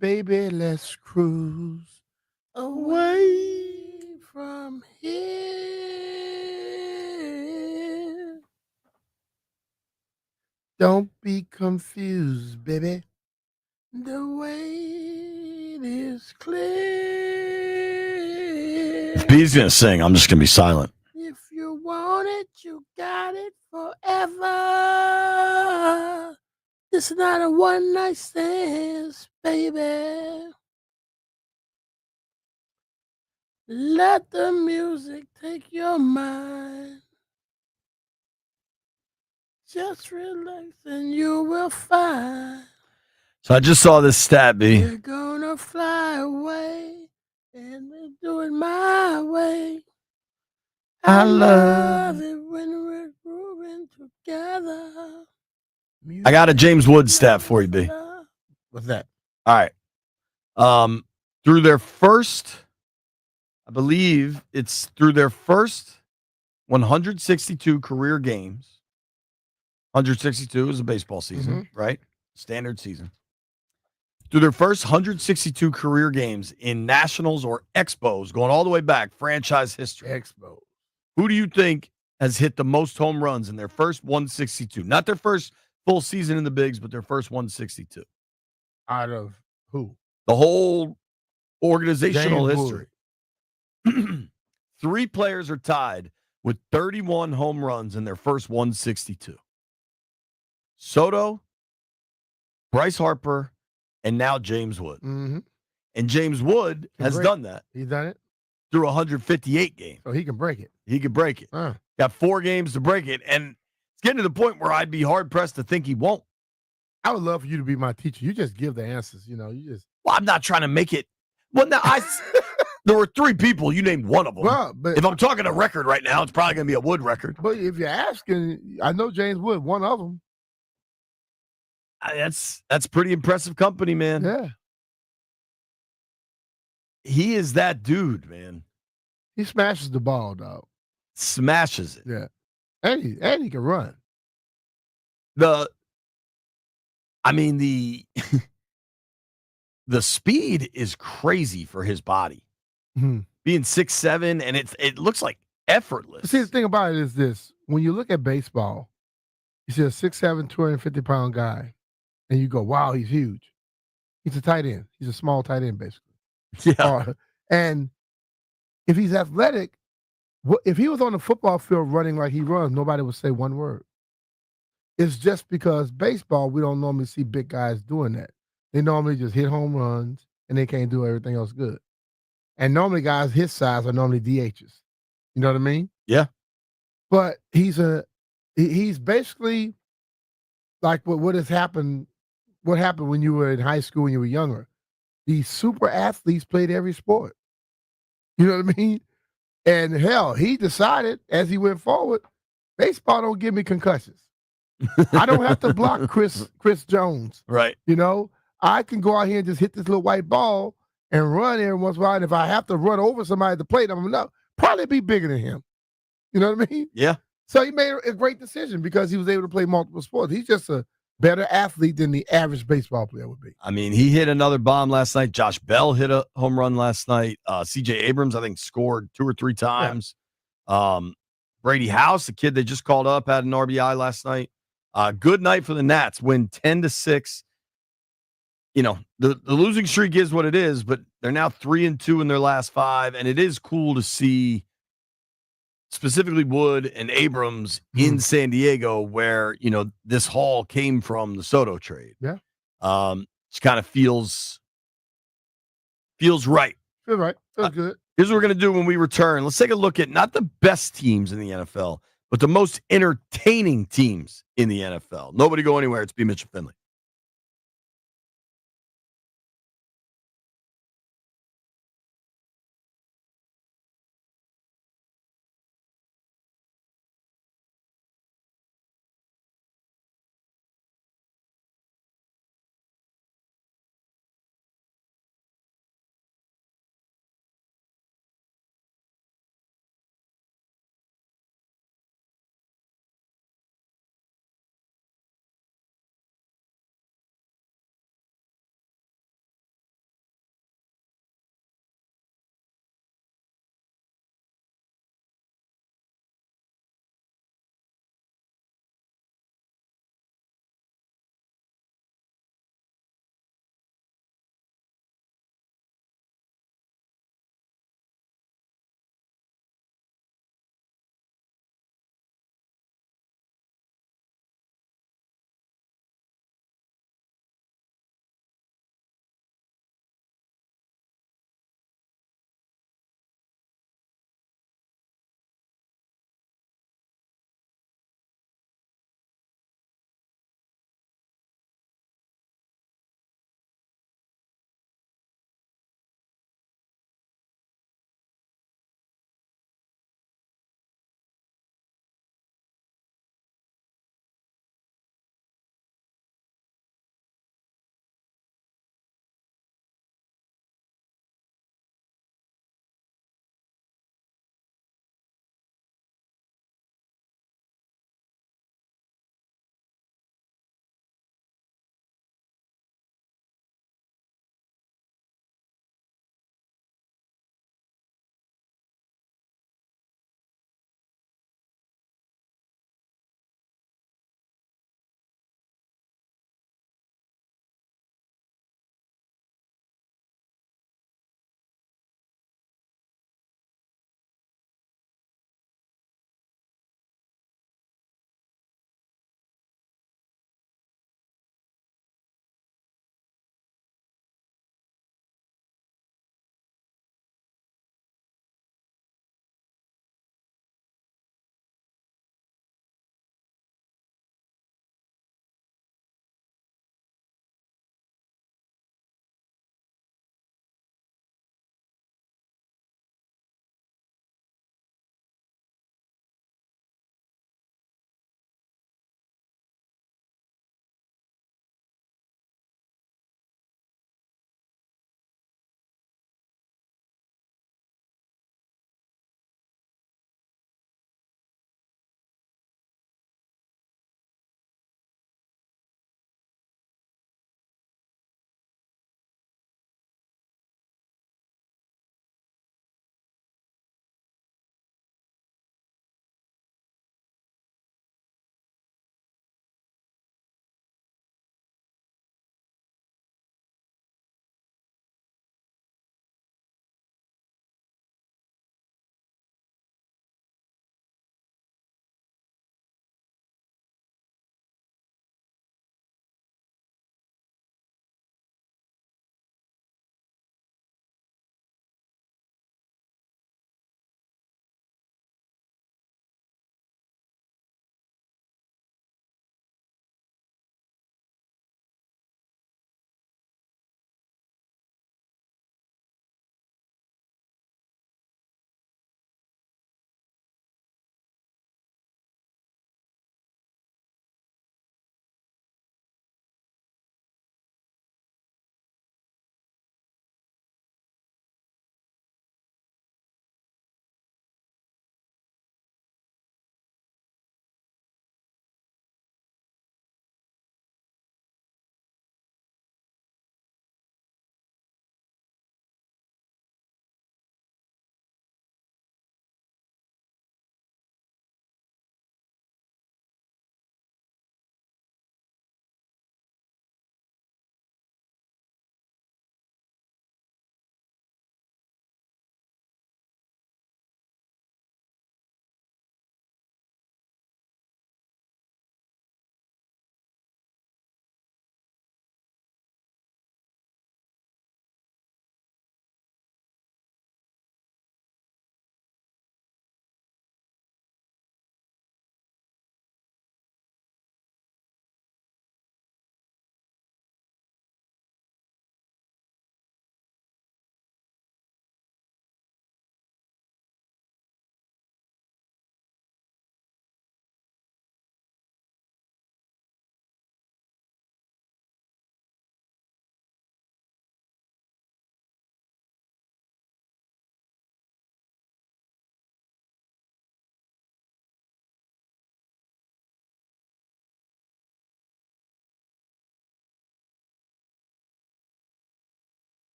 Baby, let's cruise away from here. Don't be confused, baby. The way is clear. If B's going to sing, I'm just going to be silent. If you want it, you got it forever. It's not a one night stand, baby. Let the music take your mind. Just relax and you will find. So I just saw this stat, B. We're gonna fly away and we'll do it my way. I love it when we're grooving together. I got a James Woods stat for you, B. What's that? All right. Through their first, I believe it's through their first 162 career games. 162 is a baseball season, right? Standard season. Through their first 162 career games in Nationals or Expos, going all the way back, franchise history. Expo. Who do you think has hit the most home runs in their first 162? Not their first full season in the bigs, but their first 162. Out of who? The whole organizational James history. 3 players are tied with 31 home runs in their first 162. Soto, Bryce Harper, and now James Wood. Mm-hmm. And James Wood has done that. He's done it? Through 158 games. So he can break it. He could break it. Got 4 games to break it. And it's getting to the point where I'd be hard-pressed to think he won't. I would love for you to be my teacher. You just give the answers. You know, you just. Well, I'm not trying to make it. Well, now, there were 3 people. You named one of them. Well, but if I'm talking a record right now, it's probably going to be a Wood record. But if you're asking, I know James Wood, one of them. That's pretty impressive company, man. Yeah. He is that dude, man. He smashes the ball, dog. Smashes it. Yeah. And he can run. The speed is crazy for his body. Mm-hmm. Being 6'7", and it looks like effortless. See, the thing about it is this. When you look at baseball, you see a 6'7", 250-pound guy, and you go, wow, he's huge. He's a tight end. He's a small tight end, basically. Yeah. And if he's athletic, if he was on the football field running like he runs, nobody would say one word. It's just because baseball, we don't normally see big guys doing that. They normally just hit home runs, and they can't do everything else good. And normally guys his size are normally DHs. You know what I mean? Yeah. But he's basically like what happened when you were in high school when you were younger. These super athletes played every sport. You know what I mean? And hell, he decided as he went forward, baseball don't give me concussions. I don't have to block Chris Jones. Right. You know, I can go out here and just hit this little white ball and run every once in a while. And if I have to run over somebody at the plate, I'm gonna probably be bigger than him. You know what I mean? Yeah. So he made a great decision because he was able to play multiple sports. He's just a better athlete than the average baseball player would be. I mean, he hit another bomb last night. Josh Bell hit a home run last night. C.J. Abrams, I think, scored 2 or 3 times. Yeah. Brady House, the kid they just called up, had an RBI last night. Good night for the Nats. Win 10-6. You know, the losing streak is what it is, but they're now 3-2 in their last 5, and it is cool to see specifically Wood and Abrams in San Diego, where, you know, this haul came from the Soto trade. Yeah. Just kind of feels right. Feels right. Feels good. Here's what we're going to do when we return. Let's take a look at not the best teams in the NFL, but the most entertaining teams in the NFL. Nobody go anywhere. It's B. Mitchell Finley.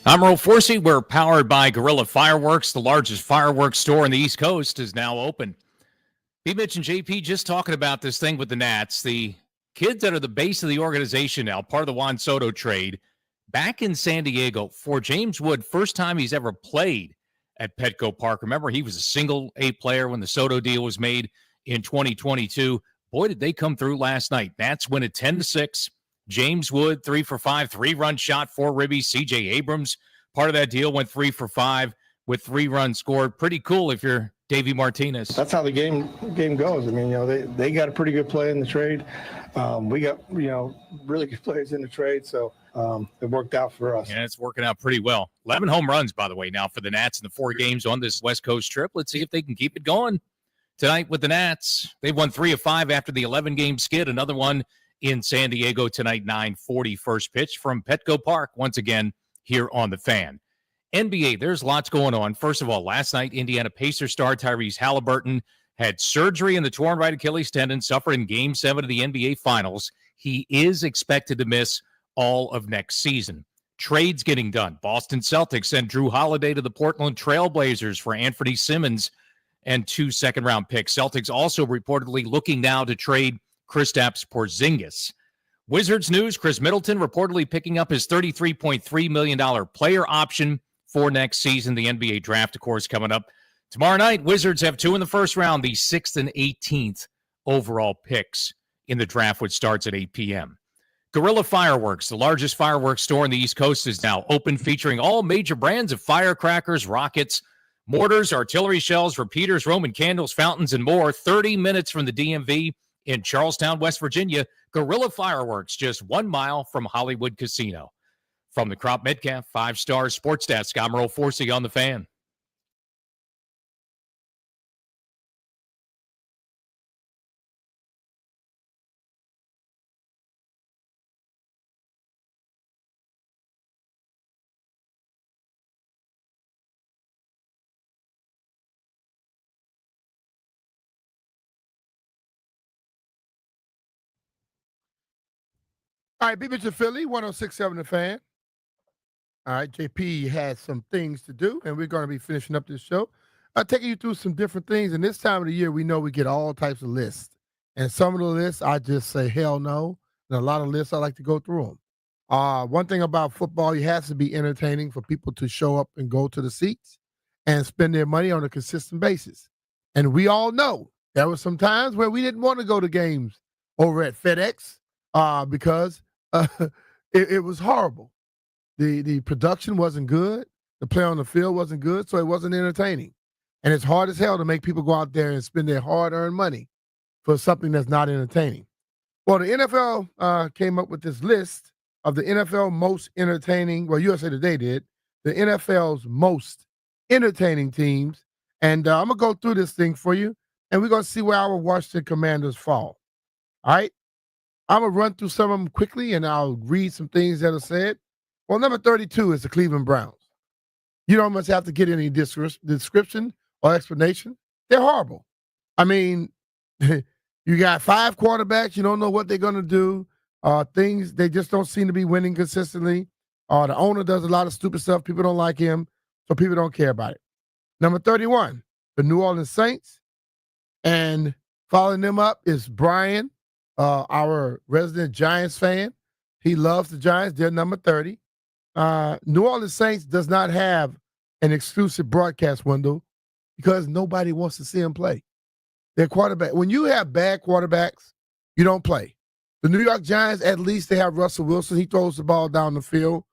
I'm Earl Forsey. We're powered by Guerrilla Fireworks. The largest fireworks store on the East Coast is now open. B. Mitch and JP just talking about this thing with the Nats. The kids that are the base of the organization now, part of the Juan Soto trade, back in San Diego for James Wood, first time he's ever played at Petco Park. Remember, he was a single A player when the Soto deal was made in 2022. Boy, did they come through last night. Nats win at 10-6. James Wood, 3 for 5, 3-run shot, 4 ribbies. C.J. Abrams, part of that deal, went 3 for 5 with 3 runs scored. Pretty cool if you're Davey Martinez. That's how the game goes. I mean, they got a pretty good play in the trade. We got, really good players in the trade, so it worked out for us. And it's working out pretty well. 11 home runs, by the way, now for the Nats in the 4 games on this West Coast trip. Let's see if they can keep it going tonight with the Nats. They won 3 of 5 after the 11-game skid. Another one in San Diego tonight, 9:40 first pitch from Petco Park, once again here on The Fan. NBA, there's lots going on. First of all, last night, Indiana Pacers star Tyrese Halliburton had surgery in the torn right Achilles tendon, suffered in Game 7 of the NBA Finals. He is expected to miss all of next season. Trades getting done. Boston Celtics sent Drew Holiday to the Portland Trail Blazers for Anthony Simmons and 2 second-round picks. Celtics also reportedly looking now to trade Kristaps Porzingis. Wizards news, Chris Middleton reportedly picking up his $33.3 million player option for next season. The NBA draft, of course, coming up tomorrow night. Wizards have 2 in the first round, the 6th and 18th overall picks in the draft, which starts at 8 p.m. Guerrilla Fireworks, the largest fireworks store on the East Coast, is now open, featuring all major brands of firecrackers, rockets, mortars, artillery shells, repeaters, Roman candles, fountains, and more. 30 minutes from the DMV in Charlestown, West Virginia. Guerrilla Fireworks, just 1 mile from Hollywood Casino. From the Crop Metcalf 5-Star Sports Desk, I'm Earl Forsey on The Fan. All right, B-Mitch Philly, 106.7 The Fan. All right, JP has some things to do, and we're going to be finishing up this show. Taking you through some different things. And this time of the year, we know we get all types of lists. And some of the lists, I just say, hell no. And a lot of lists, I like to go through them. One thing about football, it has to be entertaining for people to show up and go to the seats and spend their money on a consistent basis. And we all know there were some times where we didn't want to go to games over at FedEx because it was horrible. The production wasn't good. The play on the field wasn't good, so it wasn't entertaining. And it's hard as hell to make people go out there and spend their hard-earned money for something that's not entertaining. Well, the NFL came up with this list of the NFL most entertaining, well, USA Today did, the NFL's most entertaining teams. And I'm going to go through this thing for you, and we're going to see where our Washington Commanders fall. All right? I'm going to run through some of them quickly, and I'll read some things that are said. Well, number 32 is the Cleveland Browns. You don't much have to get any description or explanation. They're horrible. I mean, you got 5 quarterbacks. You don't know what they're going to do. Things, they just don't seem to be winning consistently. The owner does a lot of stupid stuff. People don't like him, so people don't care about it. Number 31, the New Orleans Saints. And following them up is Brian, our resident Giants fan. He loves the Giants. They're number 30. New Orleans Saints does not have an exclusive broadcast window because nobody wants to see them play. Their quarterback. When you have bad quarterbacks, you don't play. The New York Giants, at least they have Russell Wilson. He throws the ball down the field.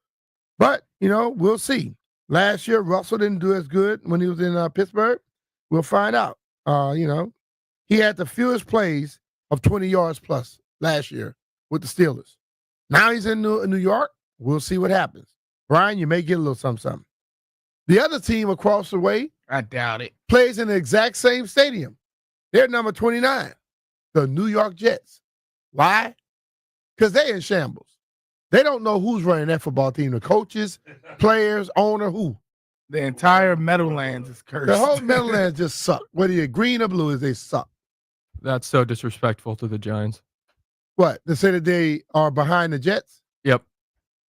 But, we'll see. Last year, Russell didn't do as good when he was in Pittsburgh. We'll find out. He had the fewest plays of 20 yards plus last year with the Steelers. Now he's in New York. We'll see what happens. Brian, you may get a little something. The other team across the way, I doubt it, plays in the exact same stadium. They're number 29, the New York Jets. Why? Because they're in shambles. They don't know who's running that football team, the coaches, players, owner, who. The entire Meadowlands is cursed. The whole Meadowlands just suck. Whether you're green or blue, they suck. That's so disrespectful to the Giants. What? They say that they are behind the Jets? Yep.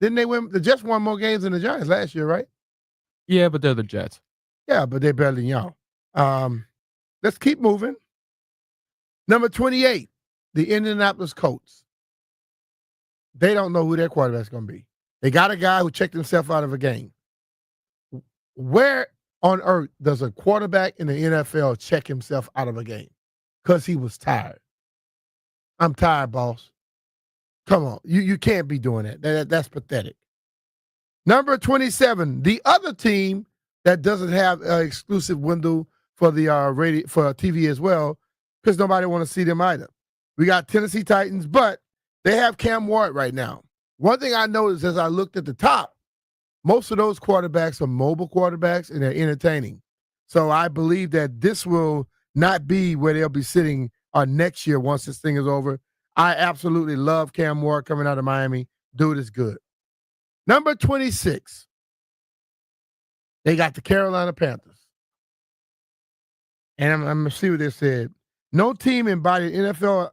Didn't they win? The Jets won more games than the Giants last year, right? Yeah, but they're the Jets. Yeah, but they're better than y'all. Let's keep moving. Number 28, the Indianapolis Colts. They don't know who their quarterback's going to be. They got a guy who checked himself out of a game. Where on earth does a quarterback in the NFL check himself out of a game? Because he was tired. I'm tired, boss. Come on. You can't be doing that. That's pathetic. Number 27, the other team that doesn't have an exclusive window for the for TV as well, because nobody want to see them either. We got Tennessee Titans, but they have Cam Ward right now. One thing I noticed as I looked at the top, most of those quarterbacks are mobile quarterbacks and they're entertaining. So I believe that this will not be where they'll be sitting next year once this thing is over. I absolutely love Cam Ward coming out of Miami. Dude is good. Number 26, they got the Carolina Panthers. And I'm going to see what they said. No team embodied NFL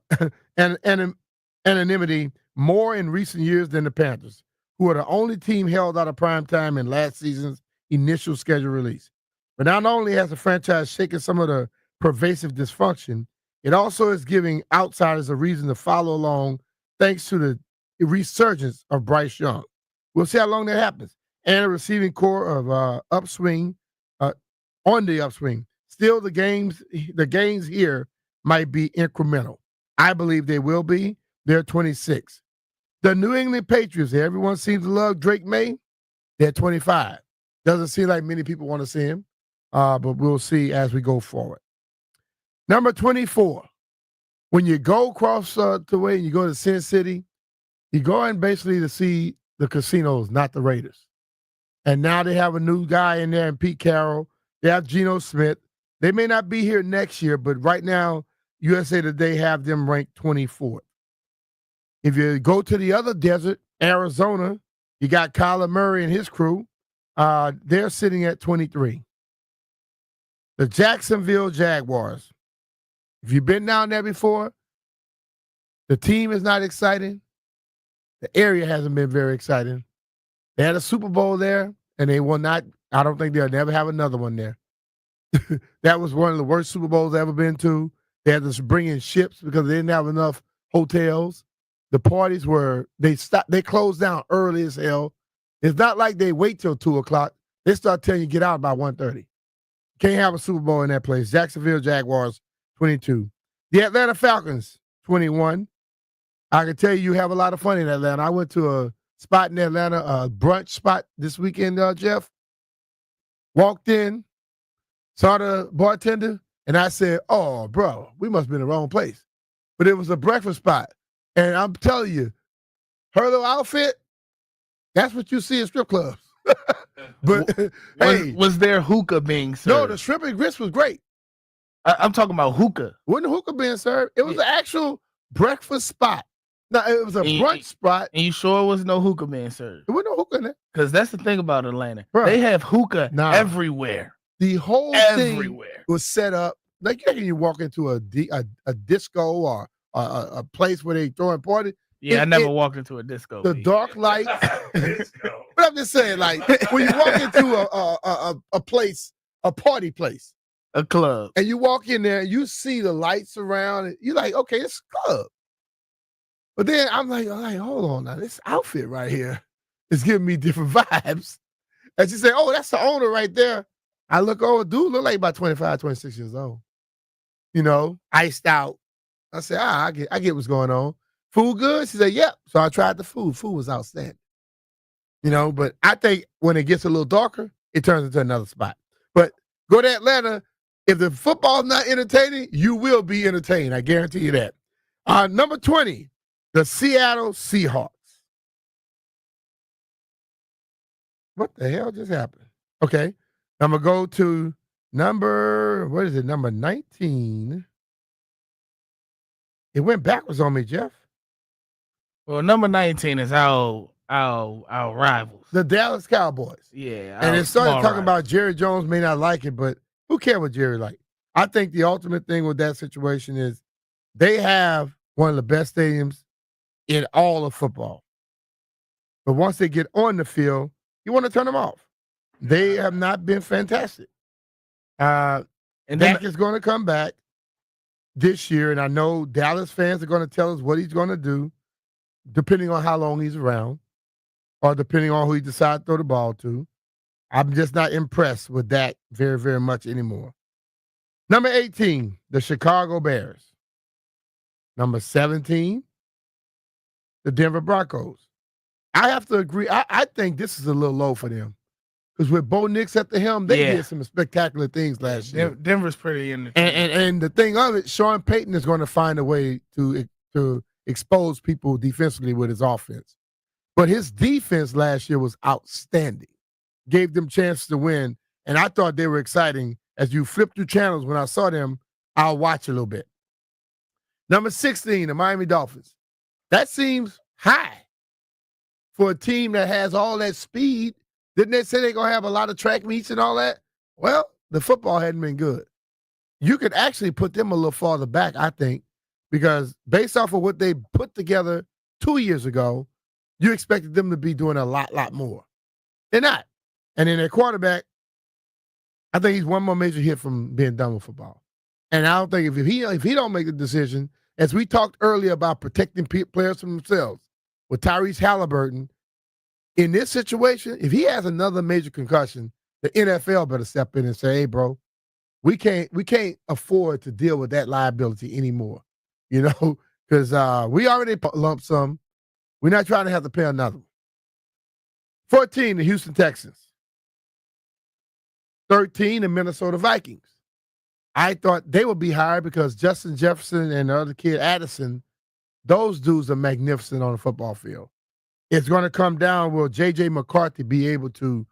anonymity more in recent years than the Panthers, who are the only team held out of prime time in last season's initial schedule release. But not only has the franchise shaken some of the pervasive dysfunction, it also is giving outsiders a reason to follow along thanks to the resurgence of Bryce Young. We'll see how long that happens. And a receiving core of upswing on the upswing. Still, the gains here might be incremental. I believe they will be. They're 26. The New England Patriots, everyone seems to love Drake May. They're 25. Doesn't seem like many people want to see him, but we'll see as we go forward. Number 24, when you go across the way and you go to Sin City, you go in basically to see the casinos, not the Raiders. And now they have a new guy in there, and Pete Carroll. They have Geno Smith. They may not be here next year, but right now, USA Today have them ranked 24th. If you go to the other desert, Arizona, you got Kyler Murray and his crew. They're sitting at 23. The Jacksonville Jaguars. If you've been down there before, the team is not exciting. The area hasn't been very exciting. They had a Super Bowl there, and they will not. I don't think they'll never have another one there. That was one of the worst Super Bowls I've ever been to. They had to bring in ships because they didn't have enough hotels. The parties they closed down early as hell. It's not like they wait till 2:00. They start telling you get out by 1:30. Can't have a Super Bowl in that place. Jacksonville Jaguars, 22. The Atlanta Falcons, 21. I can tell you have a lot of fun in Atlanta. I went to a spot in Atlanta, a brunch spot this weekend, Jeff. Walked in, saw the bartender, and I said, oh, bro, we must be in the wrong place. But it was a breakfast spot. And I'm telling you, her little outfit, that's what you see in strip clubs. But hey, was there hookah being served? No, the shrimp and grits was great. I'm talking about hookah. Wasn't hookah being served? It was an actual breakfast spot. No, it was a brunch spot. And you sure was no hookah being served? There wasn't no hookah in there. Because that's the thing about Atlanta. Bruh. They have hookah everywhere. The whole thing was set up like you walk into a disco or a place where they throwing parties. Yeah, I never walked into a disco. The dark lights. But I'm just saying, like, when you walk into a place, a party place, a club, and you walk in there, you see the lights around, and you're like, okay, it's a club. But then I'm like, hold on now, this outfit right here is giving me different vibes. And she said, oh, that's the owner right there. I look over, dude look like about 25, 26 years old. You know, iced out. I said, I get what's going on. Food good? She said, yep. So I tried the food. Food was outstanding. You know, but I think when it gets a little darker, it turns into another spot. But go to Atlanta. If the football's not entertaining, you will be entertained. I guarantee you that. Number 20, the Seattle Seahawks. What the hell just happened? Okay. I'm going to go to number 19. It went backwards on me, Jeff. Well, number 19 is our rivals. The Dallas Cowboys. Yeah. And it started talking about Jerry Jones may not like it, but who cares what Jerry like? I think the ultimate thing with that situation is they have one of the best stadiums in all of football. But once they get on the field, you want to turn them off. They have not been fantastic. And Dak is going to come back this year, and I know Dallas fans are going to tell us what he's going to do, depending on how long he's around, or depending on who he decides to throw the ball to. I'm just not impressed with Dak very, very much anymore. Number 18, the Chicago Bears. Number 17, the Denver Broncos. I have to agree. I think this is a little low for them. Because with Bo Nix at the helm, they did some spectacular things last year. Denver's pretty in the and the thing of it, Sean Payton is going to find a way to expose people defensively with his offense. But his defense last year was outstanding. Gave them chances to win. And I thought they were exciting. As you flip through channels, when I saw them, I'll watch a little bit. Number 16, the Miami Dolphins. That seems high for a team that has all that speed. Didn't they say they're going to have a lot of track meets and all that? Well, the football hadn't been good. You could actually put them a little farther back, I think, because based off of what they put together 2 years ago, you expected them to be doing a lot more. They're not. And then their quarterback, I think he's one more major hit from being done with football. And I don't think if he don't make a decision, as we talked earlier about protecting players from themselves, with Tyrese Halliburton, in this situation, if he has another major concussion, the NFL better step in and say, "Hey, bro, we can't afford to deal with that liability anymore." You know, because we already lumped some. We're not trying to have to pay another one. 14, the Houston Texans. 13, the Minnesota Vikings. I thought they would be higher because Justin Jefferson and the other kid, Addison, those dudes are magnificent on the football field. It's going to come down, will J.J. McCarthy be able to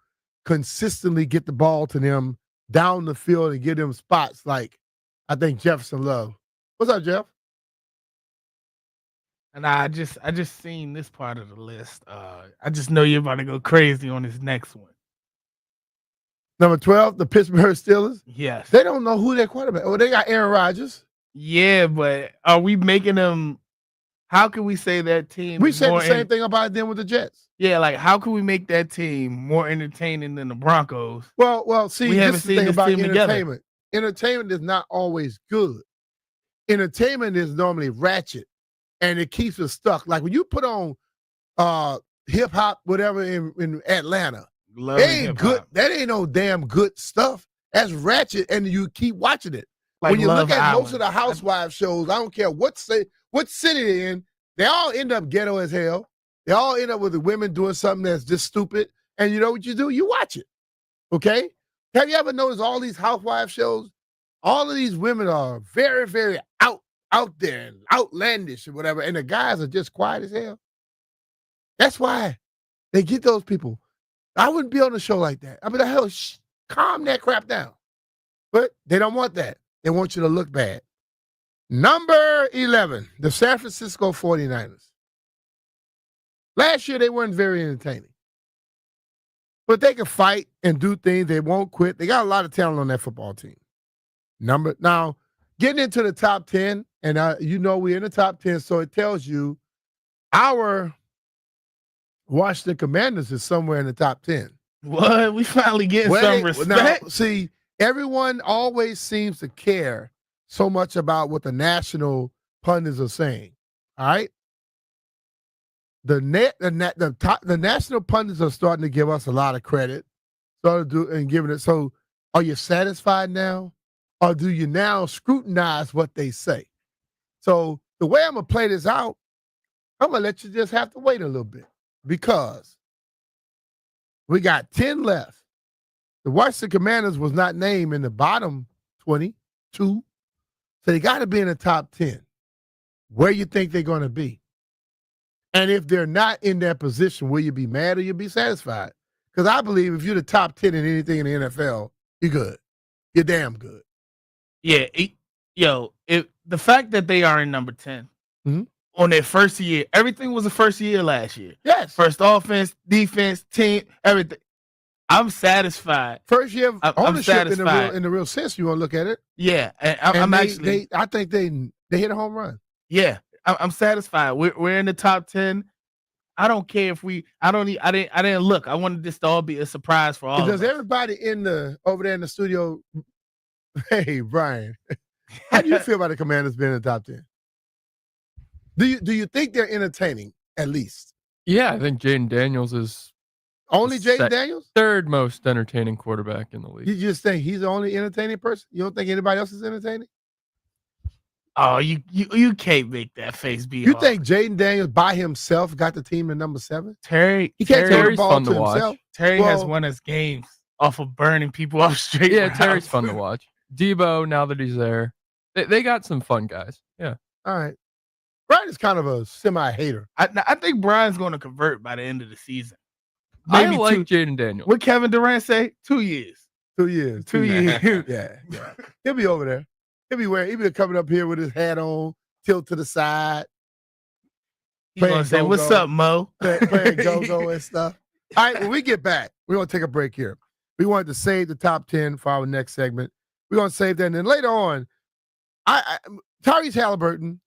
consistently get the ball to them down the field and give them spots like I think Jefferson loved. What's up, Jeff? And I just seen this part of the list. I just know you're about to go crazy on this next one. Number 12, the Pittsburgh Steelers. Yes. They don't know who their quarterback. Oh, they got Aaron Rodgers. Yeah, but are we making them? How can we say that team? We said the same thing about them with the Jets. Yeah, like how can we make that team more entertaining than the Broncos? Well, see, we this haven't is the seen thing this about team entertainment. together. Entertainment is not always good. Entertainment is normally ratchet, and it keeps us stuck. Like when you put on hip hop, whatever in Atlanta, it ain't good. That ain't no damn good stuff. That's ratchet, and you keep watching it. Like when you Love look at Island. most of the housewives shows, I don't care what city they're in, they all end up ghetto as hell. They all end up with the women doing something that's just stupid. And you know what you do? You watch it. Okay? Have you ever noticed all these housewife shows? All of these women are very, very out there and outlandish or whatever, and the guys are just quiet as hell. That's why they get those people. I wouldn't be on a show like that. I mean, the hell, calm that crap down. But they don't want that. They want you to look bad. Number 11, the San Francisco 49ers. Last year, they weren't very entertaining. But they can fight and do things. They won't quit. They got a lot of talent on that football team. Now, getting into the top 10, and you know we're in the top 10, so it tells you our Washington Commanders is somewhere in the top 10. What? We finally getting some respect. Now, see, everyone always seems to care so much about what the national pundits are saying. All right? The national pundits are starting to give us a lot of credit. So are you satisfied now? Or do you now scrutinize what they say? So the way I'm going to play this out, I'm going to let you just have to wait a little bit because we got 10 left. The Washington Commanders was not named in the bottom 22. So they got to be in the top 10. Where you think they're going to be? And if they're not in that position, will you be mad or you'll be satisfied? Because I believe if you're the top 10 in anything in the NFL, you're good. You're damn good. Yeah, the fact that they are in number 10 on their first year, everything was a first year last year. Yes. First offense, defense, team, everything. I'm satisfied. First year of ownership satisfied. in the real sense, you want to look at it. Yeah, I think they hit a home run. Yeah, I'm satisfied. We're in the top 10. I don't care if I didn't look. I wanted this to all be a surprise for all of Does us. everybody over there in the studio? Hey, Brian, how do you feel about the Commanders being in the top 10? Do you think they're entertaining at least? Yeah, I think Jaden Daniels is Only Jaden Daniels? third most entertaining quarterback in the league. You just think he's the only entertaining person? You don't think anybody else is entertaining? Oh, you can't make that face be You hard. think Jaden Daniels by himself got the team in number 7? He can't throw the Terry's ball fun to to watch. himself. Terry has Well- won his games off of burning people off straight. Yeah, routes. Terry's fun to watch. Debo, now that he's there, they got some fun guys. Yeah. All right. Brian is kind of a semi-hater. I think Brian's going to convert by the end of the season. I Maybe like two. Jaden Daniels. What Kevin Durant say? 2 years. 2 years. 2 years. Yeah. He'll be over there. He'll be coming up here with his hat on, tilt to the side. He's going Playing to say, "What's go-go. up, Mo?" Playing go-go and stuff. All right, when we get back, we're going to take a break here. We wanted to save the top 10 for our next segment. We're going to save that. And then later on, Tyrese Halliburton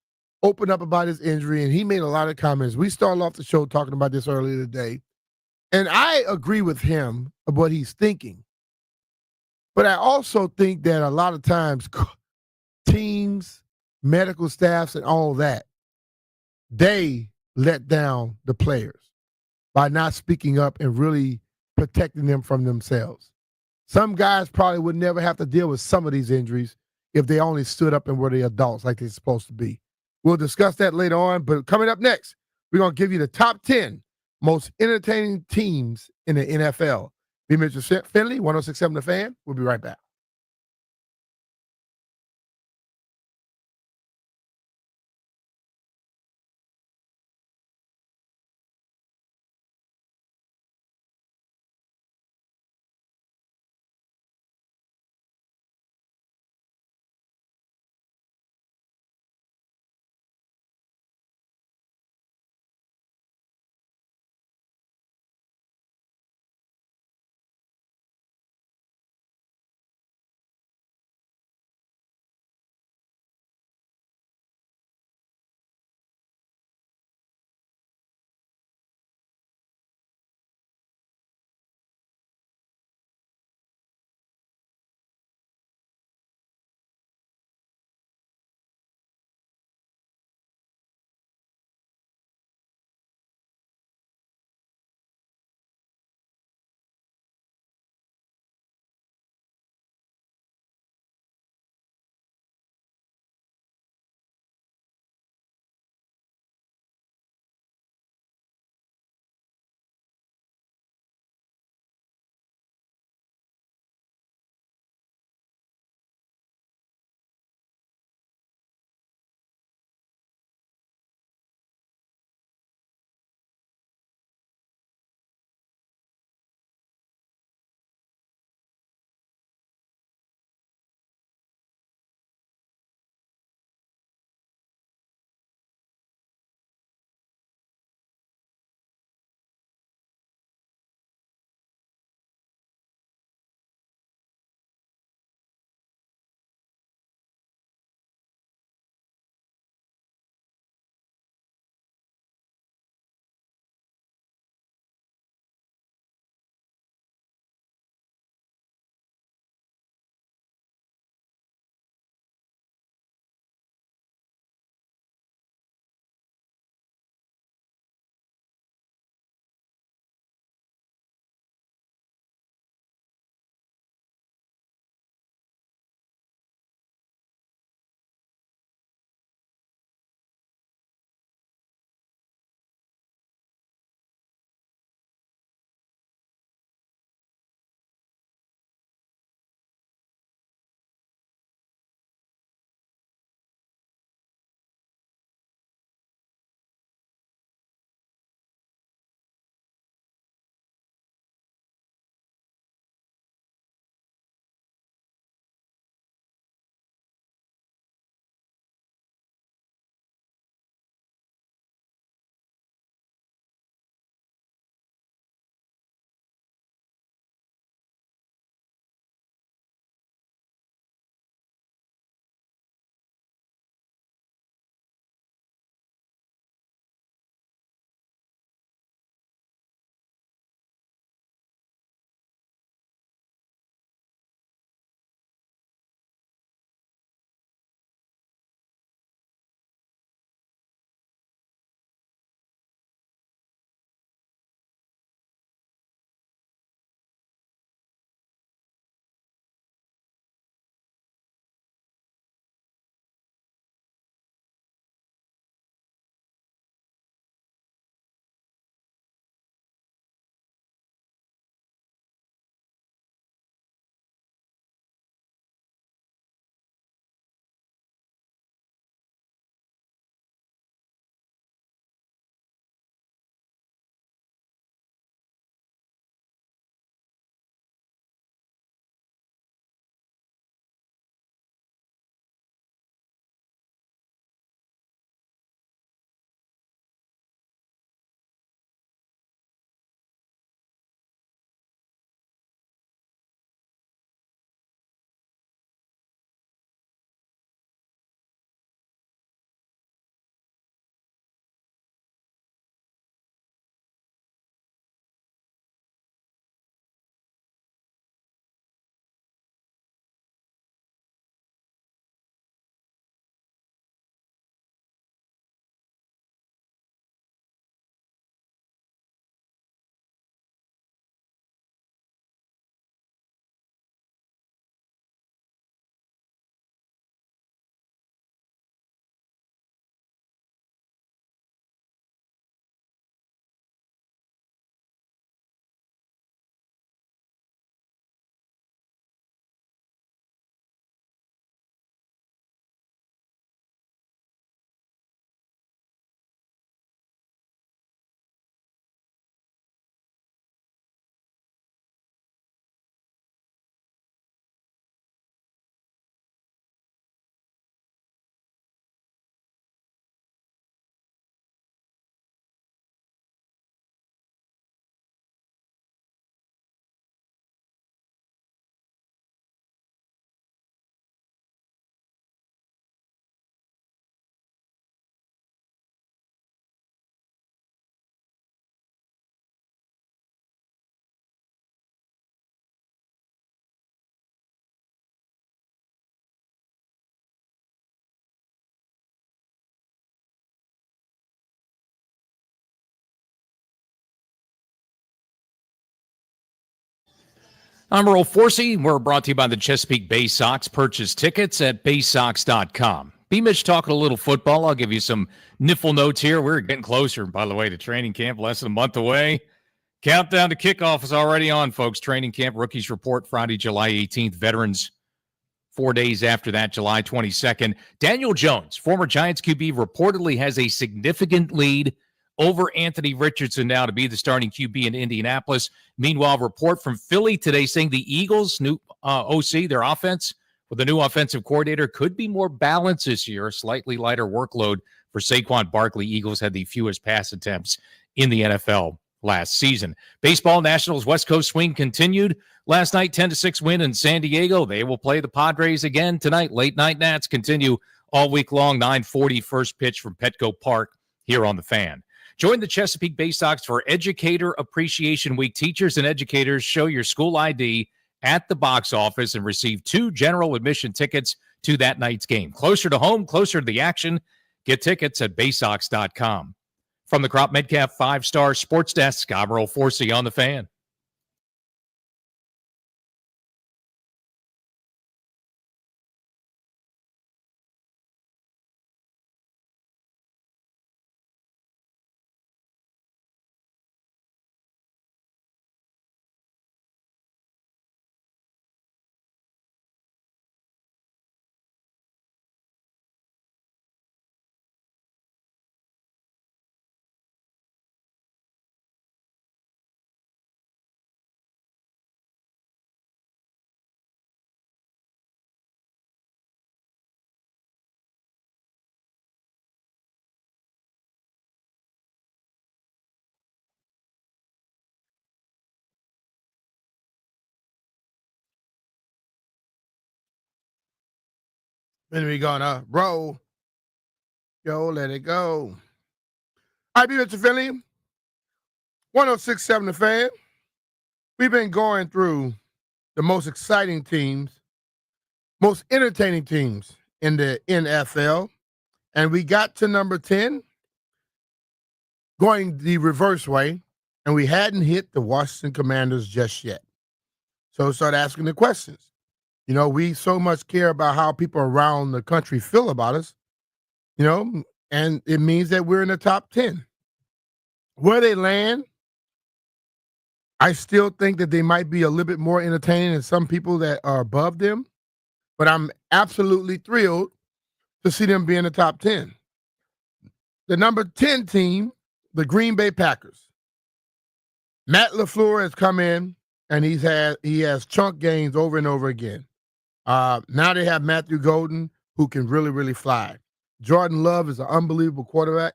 opened up about his injury, and he made a lot of comments. We started off the show talking about this earlier today, and I agree with him of what he's thinking. But I also think that a lot of times teams, medical staffs, and all that, they let down the players by not speaking up and really protecting them from themselves. Some guys probably would never have to deal with some of these injuries if they only stood up and were the adults like they're supposed to be. We'll discuss that later on, but coming up next, we're going to give you the top 10 most entertaining teams in the NFL. Be Mr. Finley, 106.7 The Fan. We'll be right back. I'm Earl Forsey. We're brought to you by the Chesapeake Bay Sox. Purchase tickets at baysox.com. B-Mitch talking a little football. I'll give you some niffle notes here. We're getting closer, by the way, to training camp, less than a month away. Countdown to kickoff is already on, folks. Training camp rookies report Friday, July 18th. Veterans 4 days after that, July 22nd. Daniel Jones, former Giants QB, reportedly has a significant lead over Anthony Richardson now to be the starting QB in Indianapolis. Meanwhile, report from Philly today saying the Eagles' new OC, their offense, with the new offensive coordinator, could be more balanced this year, a slightly lighter workload for Saquon Barkley. Eagles had the fewest pass attempts in the NFL last season. Baseball, Nationals West Coast swing continued. Last night, 10-6 win in San Diego. They will play the Padres again tonight. Late night Nats continue all week long. 9:40 first pitch from Petco Park here on The Fan. Join the Chesapeake Bay Sox for Educator Appreciation Week. Teachers and educators show your school ID at the box office and receive 2 general admission tickets to that night's game. Closer to home, closer to the action. Get tickets at baysox.com. From the Crop Metcalf 5-Star Sports Desk, I'm Earl Forsey on The Fan. Then we gonna roll. Yo, let it go. I be Mr. Philly. 106.7 The Fan. We've been going through the most exciting teams, most entertaining teams in the NFL. And we got to number 10, going the reverse way, and we hadn't hit the Washington Commanders just yet. So start asking the questions. You know, we so much care about how people around the country feel about us, you know, and it means that we're in the top 10. Where they land, I still think that they might be a little bit more entertaining than some people that are above them, but I'm absolutely thrilled to see them be in the top 10. The number 10 team, the Green Bay Packers. Matt LaFleur has come in, and he has chunk gains over and over again. Now they have Matthew Golden, who can really, really fly. Jordan Love is an unbelievable quarterback,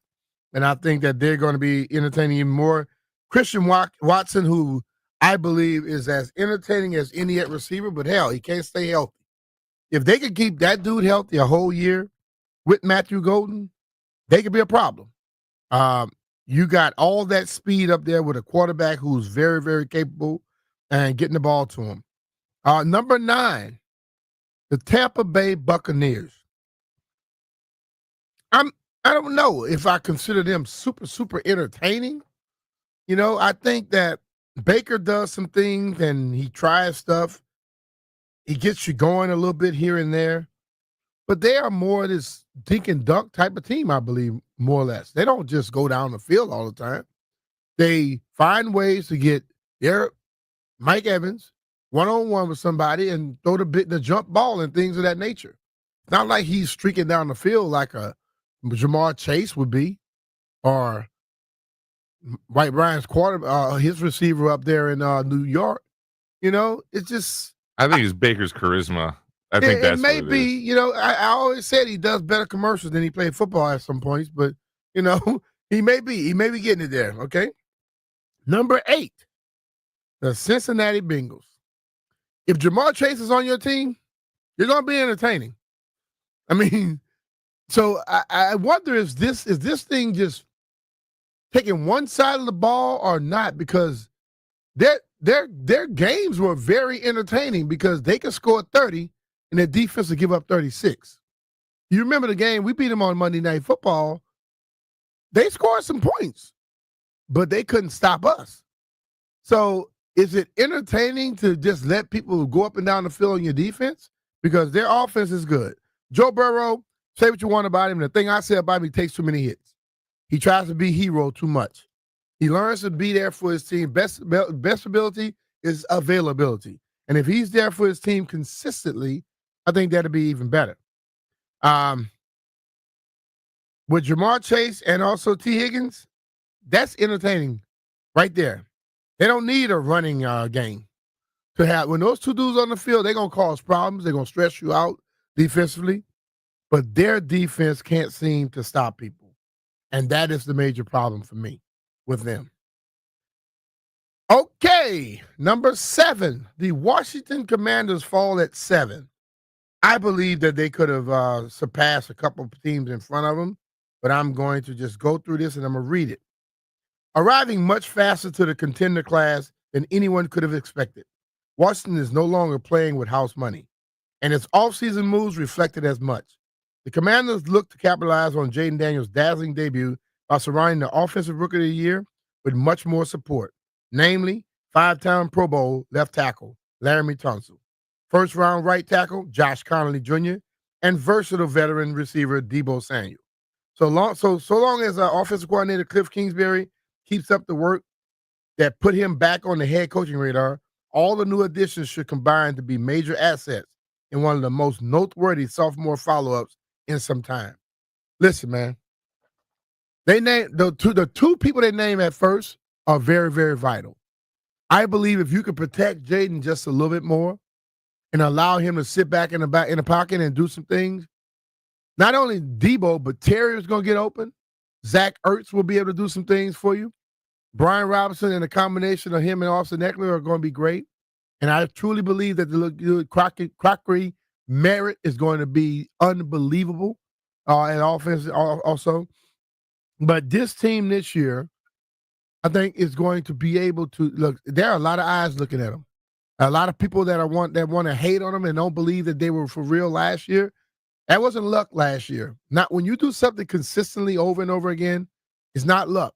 and I think that they're going to be entertaining even more. Christian Watson, who I believe is as entertaining as any at receiver, but hell, he can't stay healthy. If they could keep that dude healthy a whole year with Matthew Golden, they could be a problem. You got all that speed up there with a quarterback who's very, very capable and getting the ball to him. Number 9, the Tampa Bay Buccaneers. I don't know if I consider them super, super entertaining. You know, I think that Baker does some things and he tries stuff. He gets you going a little bit here and there. But they are more this dink and dunk type of team, I believe, more or less. They don't just go down the field all the time. They find ways to get their Mike Evans one-on-one with somebody and throw the jump ball and things of that nature. It's not like he's streaking down the field like a Jamar Chase would be, or White Ryan's his receiver up there in New York. You know, it's just. I think it's Baker's charisma. I think that's it may what it be. is. You know, I always said he does better commercials than he played football at some points, but you know, he may be getting it there. Okay, number 8, the Cincinnati Bengals. If Jamar Chase is on your team, you're going to be entertaining. I mean, so I wonder is this thing just taking one side of the ball or not? Because their games were very entertaining because they could score 30 and their defense would give up 36. You remember the game we beat them on Monday Night Football? They scored some points, but they couldn't stop us. So is it entertaining to just let people go up and down the field on your defense? Because their offense is good. Joe Burrow, say what you want about him. The thing I say about him, he takes too many hits. He tries to be hero too much. He learns to be there for his team. Best ability is availability. And if he's there for his team consistently, I think that'll be even better. With Jamar Chase and also T. Higgins, that's entertaining right there. They don't need a running game to have. When those two dudes on the field, they're going to cause problems. They're going to stress you out defensively. But their defense can't seem to stop people. And that is the major problem for me with them. Okay, number 7. The Washington Commanders fall at 7. I believe that they could have surpassed a couple of teams in front of them, but I'm going to just go through this and I'm going to read it. Arriving much faster to the contender class than anyone could have expected, Washington is no longer playing with house money, and its offseason moves reflected as much. The Commanders look to capitalize on Jaden Daniels' dazzling debut by surrounding the Offensive Rookie of the Year with much more support, namely 5-time Pro Bowl left tackle Laramie Tunsil, first-round right tackle Josh Connolly Jr., and versatile veteran receiver Deebo Samuel. So long as offensive coordinator Cliff Kingsbury keeps up the work that put him back on the head coaching radar, all the new additions should combine to be major assets in one of the most noteworthy sophomore follow-ups in some time. Listen, man, they named the two people they named at first are very, very vital. I believe if you could protect Jaden just a little bit more and allow him to sit back in the pocket and do some things, not only Deebo, but Terry is going to get open. Zach Ertz will be able to do some things for you. Brian Robinson and the combination of him and Austin Eckler are going to be great. And I truly believe that the crockery merit is going to be unbelievable at offense also. But this team this year, I think, is going to be able to look. There are a lot of eyes looking at them. A lot of people that want to hate on them and don't believe that they were for real last year. That wasn't luck last year. Not when you do something consistently over and over again, it's not luck.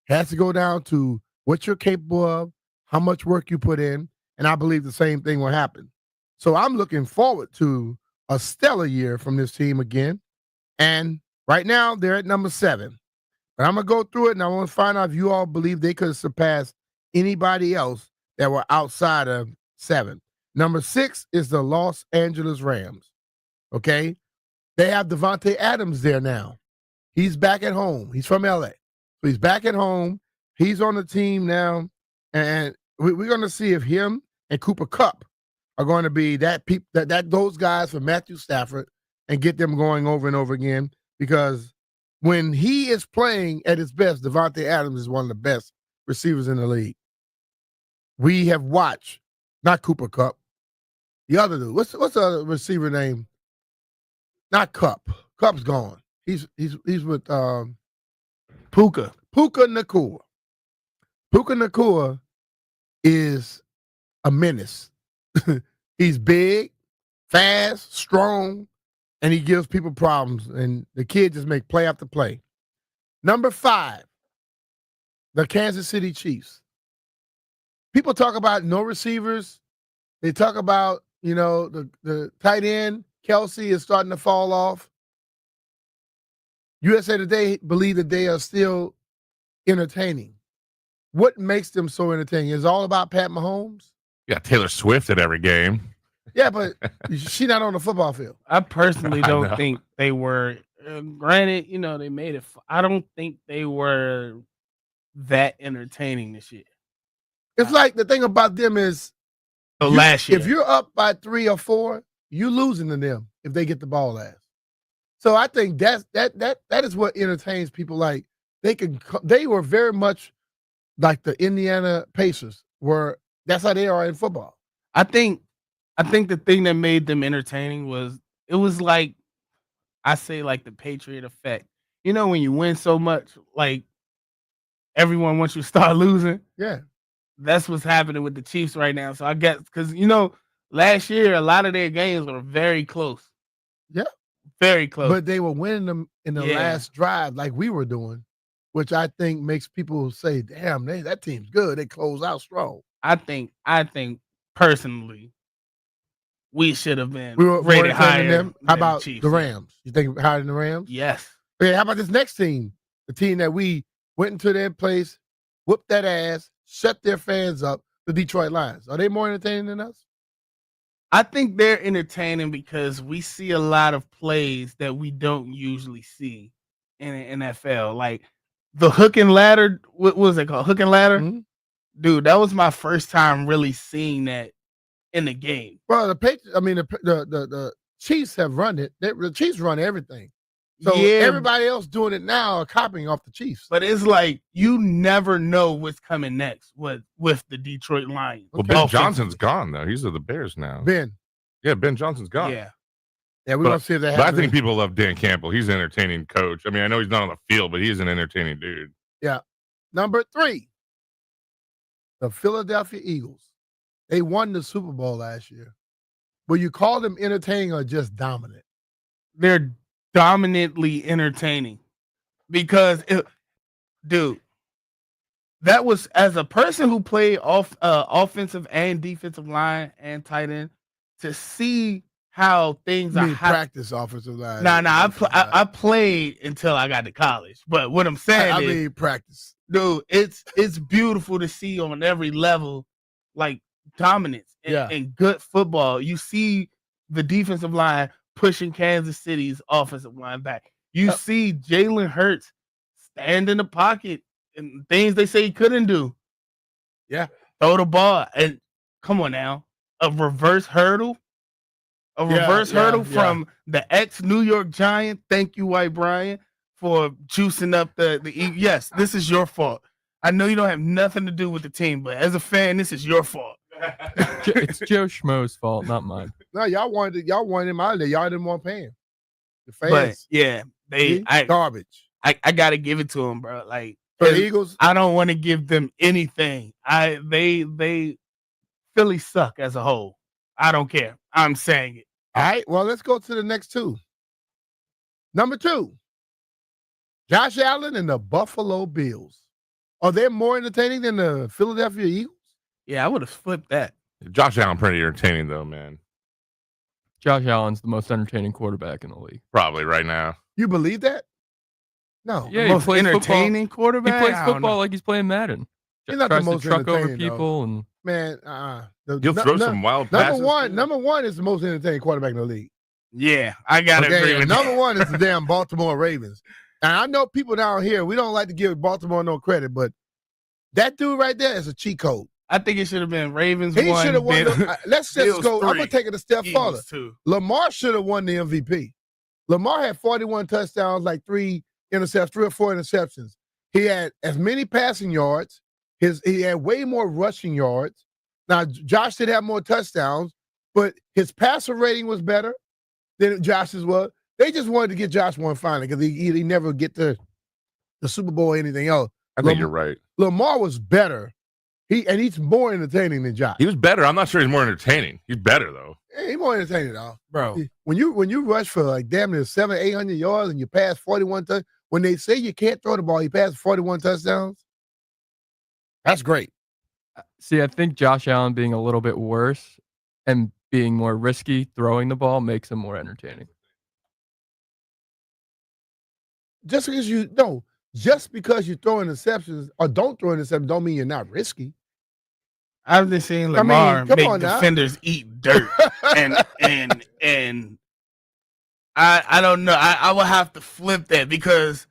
It has to go down to what you're capable of, how much work you put in, and I believe the same thing will happen. So I'm looking forward to a stellar year from this team again. And right now, they're at number 7. But I'm going to go through it, and I want to find out if you all believe they could have surpassed anybody else that were outside of 7. Number 6 is the Los Angeles Rams. Okay? They have Devontae Adams there now. He's back at home. He's from LA. So he's back at home. He's on the team now. And we're going to see if him and Cooper Kupp are going to be those guys for Matthew Stafford and get them going over and over again. Because when he is playing at his best, Devontae Adams is one of the best receivers in the league. We have watched, not Cooper Kupp, the other dude. What's the other receiver name? Not Kupp. Kupp's gone. He's with Puka Nacua. Puka Nacua is a menace. He's big, fast, strong, and he gives people problems. And the kid just make play after play. Number 5, the Kansas City Chiefs. People talk about no receivers. They talk about, the tight end, Kelsey, is starting to fall off. USA Today believe that they are still entertaining. What makes them so entertaining? Is it all about Pat Mahomes? Yeah, Taylor Swift at every game. Yeah, but she's not on the football field. I personally don't think they were. Granted, they made it. I don't think they were that entertaining this year. It's like the thing about them is, last year, if you're up by 3 or 4, you're losing to them if they get the ball last. So I think that is what entertains people. Like they were very much like the Indiana Pacers were. That's how they are in football. I think the thing that made them entertaining was it was like I say like the Patriot effect. When you win so much, like everyone wants you to start losing. Yeah. That's what's happening with the Chiefs right now. So I guess because last year a lot of their games were very close. Yeah. Very close. But they were winning them in the last drive like we were doing, which I think makes people say, damn, that team's good. They close out strong. I think personally, we should have been We were rated more higher entertaining than them. How than the about Chiefs. the Rams? You think higher than the Rams? Yes. Okay, how about this next team? The team that we went into their place, whooped that ass, shut their fans up, the Detroit Lions. Are they more entertaining than us? I think they're entertaining because we see a lot of plays that we don't usually see in the NFL. Like the hook and ladder, what was it called? Hook and ladder? Mhm. Dude, that was my first time really seeing that in the game. Well, the Chiefs have run it. The Chiefs run everything. So Yeah. everybody else doing it now are copying off the Chiefs. But it's like you never know what's coming next with the Detroit Lions. Well, Okay. Ben Johnson's gone though. He's with the Bears now. Ben. Yeah, Ben Johnson's gone. Yeah. Yeah, we're But- going to see if that But I happens. think people love Dan Campbell. He's an entertaining coach. I mean, I know he's not on the field, but he's an entertaining dude. Number 3, the Philadelphia Eagles. They won the Super Bowl last year. Will you call them entertaining or just dominant? They're dominantly entertaining because dude, that was as a person who played offensive and defensive line and tight end to see how things I are mean, practice offensive line. I played until I got to college. But what I'm saying I is, mean, practice. dude, it's beautiful to see on every level, like dominance and good football. You see the defensive line pushing Kansas City's offensive line back. You see Jalen Hurts stand in the pocket and things they say he couldn't do. Yeah. Throw the ball. And come on now. A reverse hurdle. From the ex-New York Giant. Thank you, White Brian, for juicing up the yes, this is your fault. I know you don't have nothing to do with the team, but as a fan, this is your fault. It's Joe Schmo's fault, not mine. No, y'all wanted him out of there. Y'all didn't want to pay him. The But fans. yeah, garbage. I gotta give it to them, bro. Like For the Eagles, I don't want to give them anything. They Philly suck as a whole. I don't care. I'm saying it. all right. Well, let's go to the next 2. Number 2, Josh Allen and the Buffalo Bills. Are they more entertaining than the Philadelphia Eagles? Yeah, I would have flipped that. Josh Allen pretty entertaining though, man. Josh Allen's the most entertaining quarterback in the league. Probably right now. You believe that? No. Yeah, Most entertaining He quarterback. plays I don't football know. like he's playing Madden. He's not the Tries most to truck over entertaining, though. people and Man, You'll throw some wild passes. Number one is the most entertaining quarterback in the league. Yeah, I gotta agree with number that. 1 is the damn Baltimore Ravens. And I know people down here, we don't like to give Baltimore no credit, but that dude right there is a cheat code. I think it should have been Ravens. He should have won. Let's just Bills go. I'm 3, going to take it a step Eagles further. 2. Lamar should have won the MVP. Lamar had 41 touchdowns, like 3 or 4 interceptions. He had as many passing yards. He had way more rushing yards. Now, Josh did have more touchdowns, but his passer rating was better than Josh's was. They just wanted to get Josh one finally because he never get the Super Bowl or anything else. I think you're right. Lamar was better. He's more entertaining than Josh. He was better. I'm not sure he's more entertaining. He's better though. He's more entertaining, though. Bro. When you rush for like damn near 700-800 yards and you pass 41 touchdowns, when they say you can't throw the ball, he passed 41 touchdowns. That's great. see, I think Josh Allen being a little bit worse and being more risky throwing the ball makes him more entertaining. Just because you throw interceptions or don't throw interceptions don't mean you're not risky. I've been seeing Lamar come make on now. defenders eat dirt, and I don't know. I will have to flip that because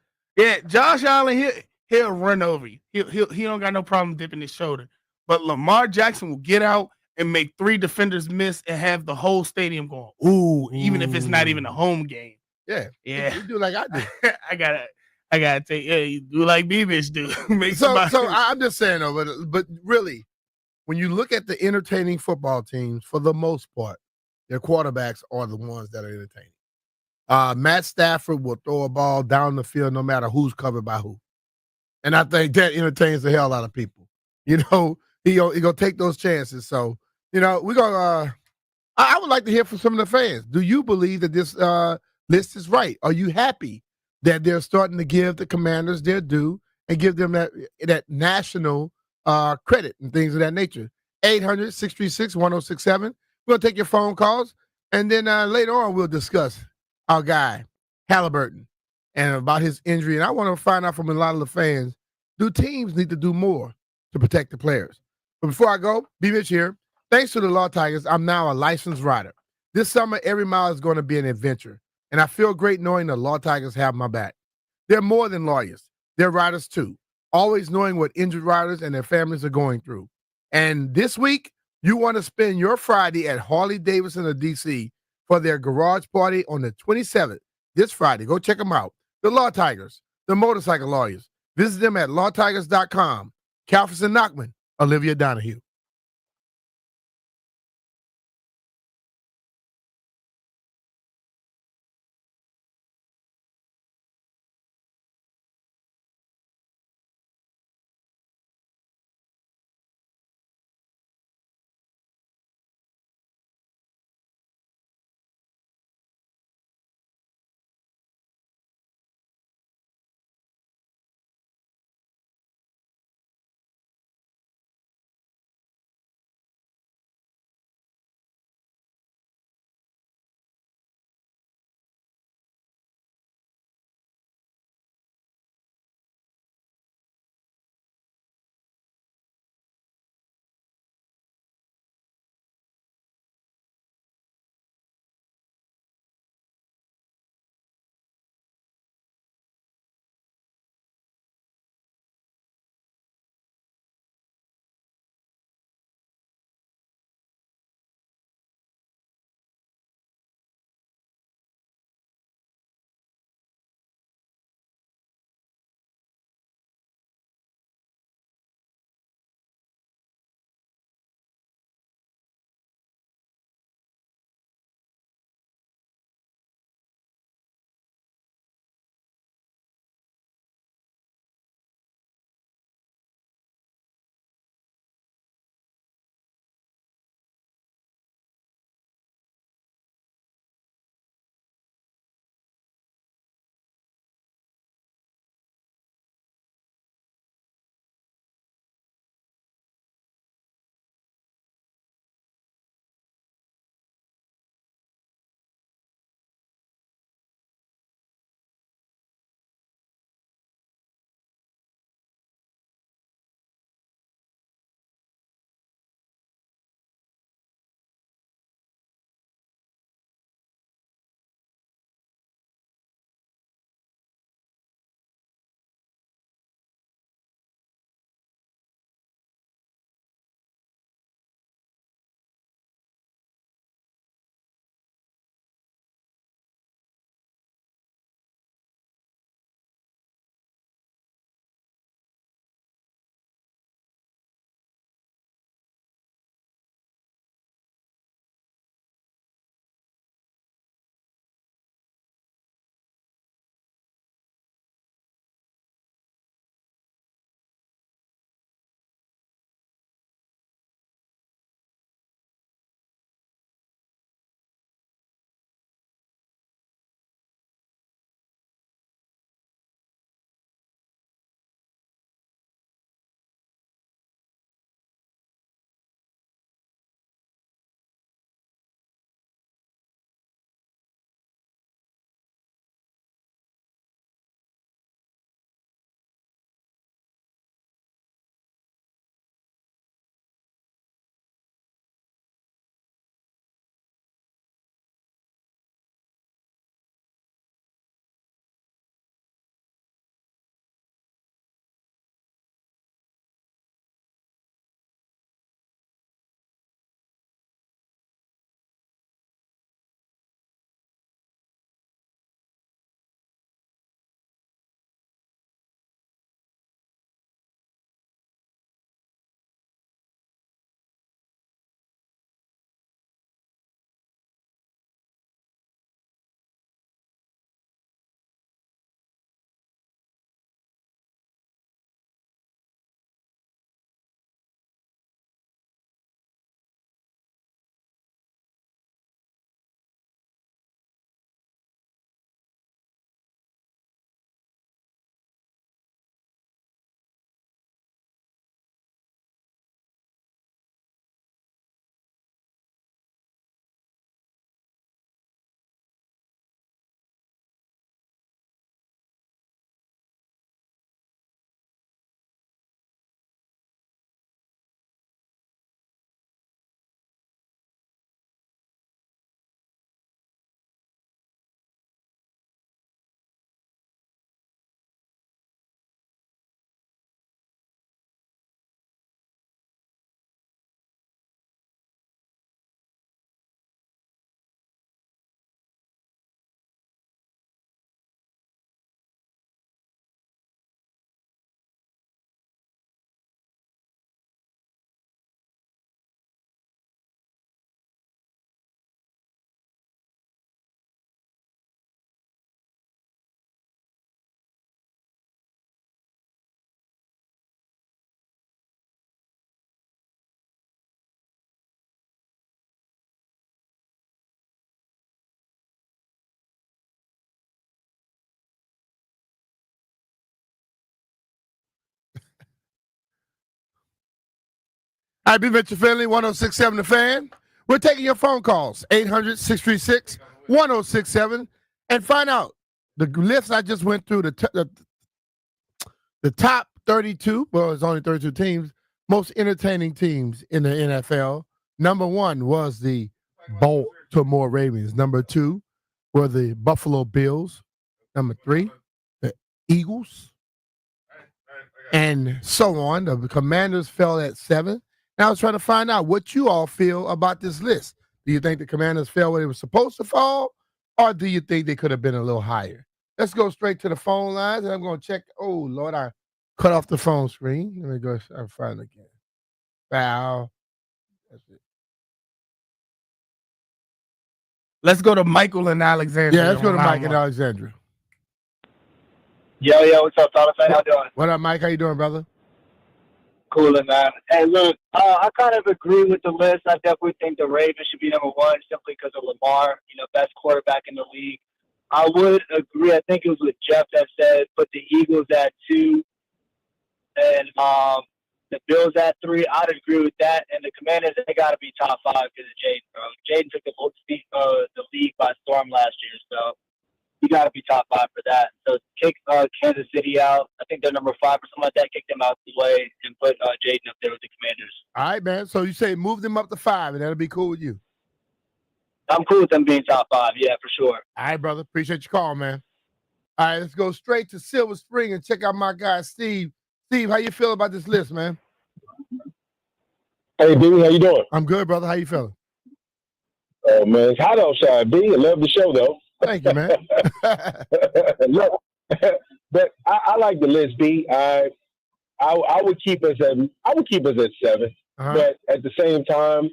Josh Allen he'll run over you. He don't got no problem dipping his shoulder, but Lamar Jackson will get out and make 3 defenders miss and have the whole stadium going ooh, even if it's not even a home game. Yeah. Yeah. You do like I do. I gotta take. Yeah, you do like me, bitch. Do make So somebody. I'm just saying though, but really, when you look at the entertaining football teams, for the most part, their quarterbacks are the ones that are entertaining. Matt Stafford will throw a ball down the field no matter who's covered by who, and I think that entertains the hell out of people. You know, he gonna take those chances. So we're gonna. I would like to hear from some of the fans. Do you believe that this list is right? Are you happy that they're starting to give the Commanders their due and give them that national credit and things of that nature? 800-636-1067. We'll take your phone calls. And then later on, we'll discuss our guy, Halliburton, and about his injury. And I want to find out from a lot of the fans, do teams need to do more to protect the players? But before I go, B. Mitch here. Thanks to the Law Tigers, I'm now a licensed rider. This summer, every mile is going to be an adventure. And I feel great knowing the Law Tigers have my back. They're more than lawyers. They're riders, too, always knowing what injured riders and their families are going through. And this week, you want to spend your Friday at Harley-Davidson of D.C. for their garage party on the 27th, this Friday. Go check them out. The Law Tigers, the motorcycle lawyers. Visit them at lawtigers.com. Calferson Knockman, Olivia Donahue. All right, be Mitchell Finley, 106.7 The Fan. We're taking your phone calls, 800-636-1067, and find out the list I just went through, the top 32, well, it's only 32 teams, most entertaining teams in the NFL. Number 1 was the Baltimore Ravens. Number 2 were the Buffalo Bills. Number 3, the Eagles. And so on. The Commanders fell at 7. Now I was trying to find out what you all feel about this list. Do you think the Commanders fell where they were supposed to fall, or do you think they could have been a little higher? Let's go straight to the phone lines, and I'm going to check. Oh, Lord, I cut off the phone screen. Let me go and find it again. Foul. That's it. Let's go to Michael and Alexandria. Yeah, let's go to Mike and Alexandria. Yo, what's up, fellas? How y'all doing? What up, Mike? How you doing, brother? Coolin', man. Hey, look, I kind of agree with the list. I definitely think the Ravens should be number 1 simply because of Lamar, best quarterback in the league. I would agree. I think it was with Jeff that said put the Eagles at 2 and the Bills at 3. I'd agree with that. And the Commanders, they got to be top 5 because of Jaden, bro. Jaden took the league by storm last year, so you got to be top 5 for that. So kick Kansas City out. I think they're number 5 or something like that. Kick them out the way and put Jaden up there with the Commanders. All right, man. So you say move them up to 5, and that'll be cool with you. I'm cool with them being top 5. Yeah, for sure. All right, brother. Appreciate your call, man. All right, let's go straight to Silver Spring and check out my guy, Steve. Steve, how you feel about this list, man? Hey, B, how you doing? I'm good, brother. How you feeling? Oh, man, it's hot outside, B. I love the show, though. Thank you, man. Look, but I like the list, B. I would keep us at 7, but at the same time,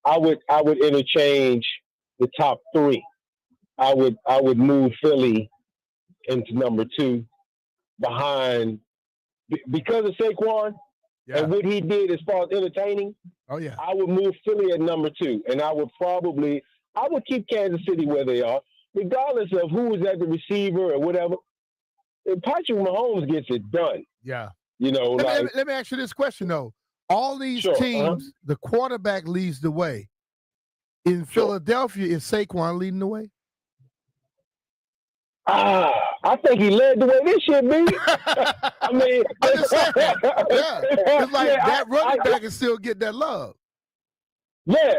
I would interchange the top 3. I would move Philly into number 2 behind because of Saquon and what he did as far as entertaining. Oh yeah, I would move Philly at number 2, and I would keep Kansas City where they are. Regardless of who is at the receiver or whatever, if Patrick Mahomes gets it done. Yeah. Let me ask you this question, though. All these teams, the quarterback leads the way. In Philadelphia, is Saquon leading the way? I think he led the way this year, B. I mean, I'm just saying. Yeah. It's like that running back is still getting that love. Yeah,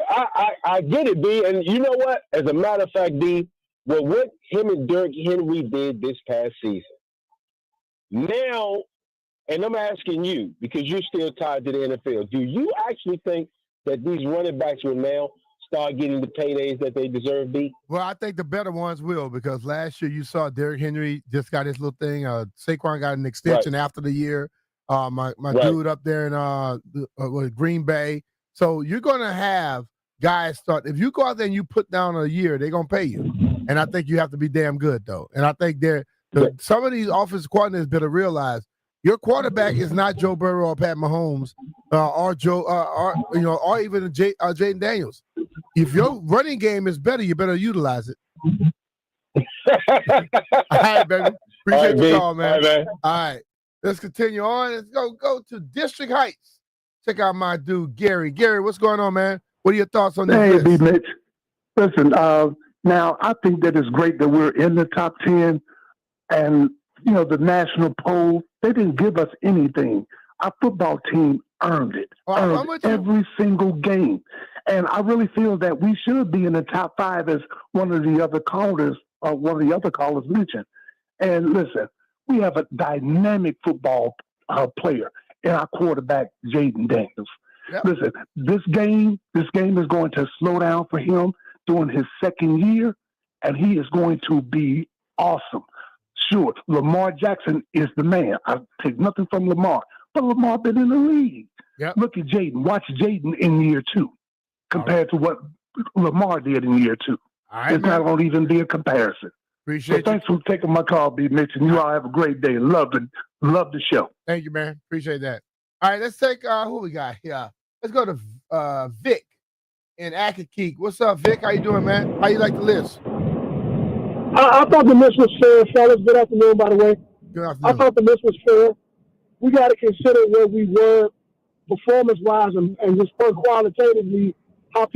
I get it, B. And you know what? As a matter of fact, B, what him and Derrick Henry did this past season. Now, and I'm asking you, because you're still tied to the NFL, do you actually think that these running backs will now start getting the paydays that they deserve, B? Well, I think the better ones will, because last year you saw Derrick Henry just got his little thing. Saquon got an extension after the year. My dude up there in Green Bay. So you're going to have guys start. If you go out there and you put down a year, they're going to pay you. And I think you have to be damn good, though. And I think some of these offensive coordinators better realize your quarterback is not Joe Burrow or Pat Mahomes or even Jaden Daniels. If your running game is better, you better utilize it. All right, baby. Appreciate the call, man. All right. Let's continue on. Let's go to District Heights. Check out my dude, Gary. Gary, what's going on, man? What are your thoughts on this? Hey, B. Mitch. Listen, now I think that it's great that we're in the top 10, and the national poll, they didn't give us anything. Our football team earned it, every single game, and I really feel that we should be in the top 5, as one of the other callers mentioned. And listen, we have a dynamic football player in our quarterback, Jaden Daniels. Yep. Listen, this game is going to slow down for him during his second year, and he is going to be awesome. Sure, Lamar Jackson is the man. I take nothing from Lamar, but Lamar been in the league. Yep. Look at Jaden. Watch Jaden in year 2 compared to what Lamar did in year 2. Right, it's not going to even be a comparison. Appreciate thanks for taking my call, B. Mitch, and you all have a great day. Love the show. Thank you, man. Appreciate that. All right, let's take who we got here. Let's go to Vic in Accokeek. What's up, Vic? How you doing, man? How you like the list? I thought the list was fair, fellas. Good afternoon, by the way. Good afternoon. I thought the list was fair. We got to consider where we were performance-wise and just qualitatively how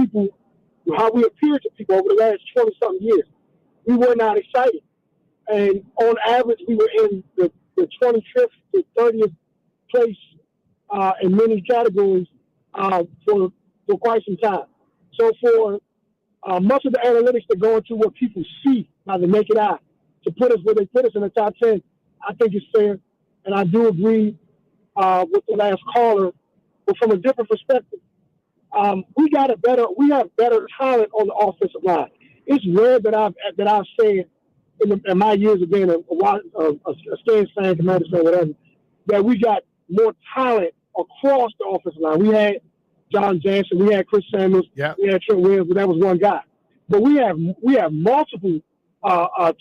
we appear to people over the last 20-something years. We were not excited. And on average, we were in the 25th to 30th place in many categories for quite some time. So for much of the analytics that go into what people see by the naked eye to put us where they put us in the top 10, I think it's fair. And I do agree with the last caller, but from a different perspective. We have better talent on the offensive line. It's rare that I've said in my years of being a Skins fan, Commanders fan, whatever, that we got more talent across the offensive line. We had John Jansen, we had Chris Samuels, we had Trent Williams, but that was one guy. But we have multiple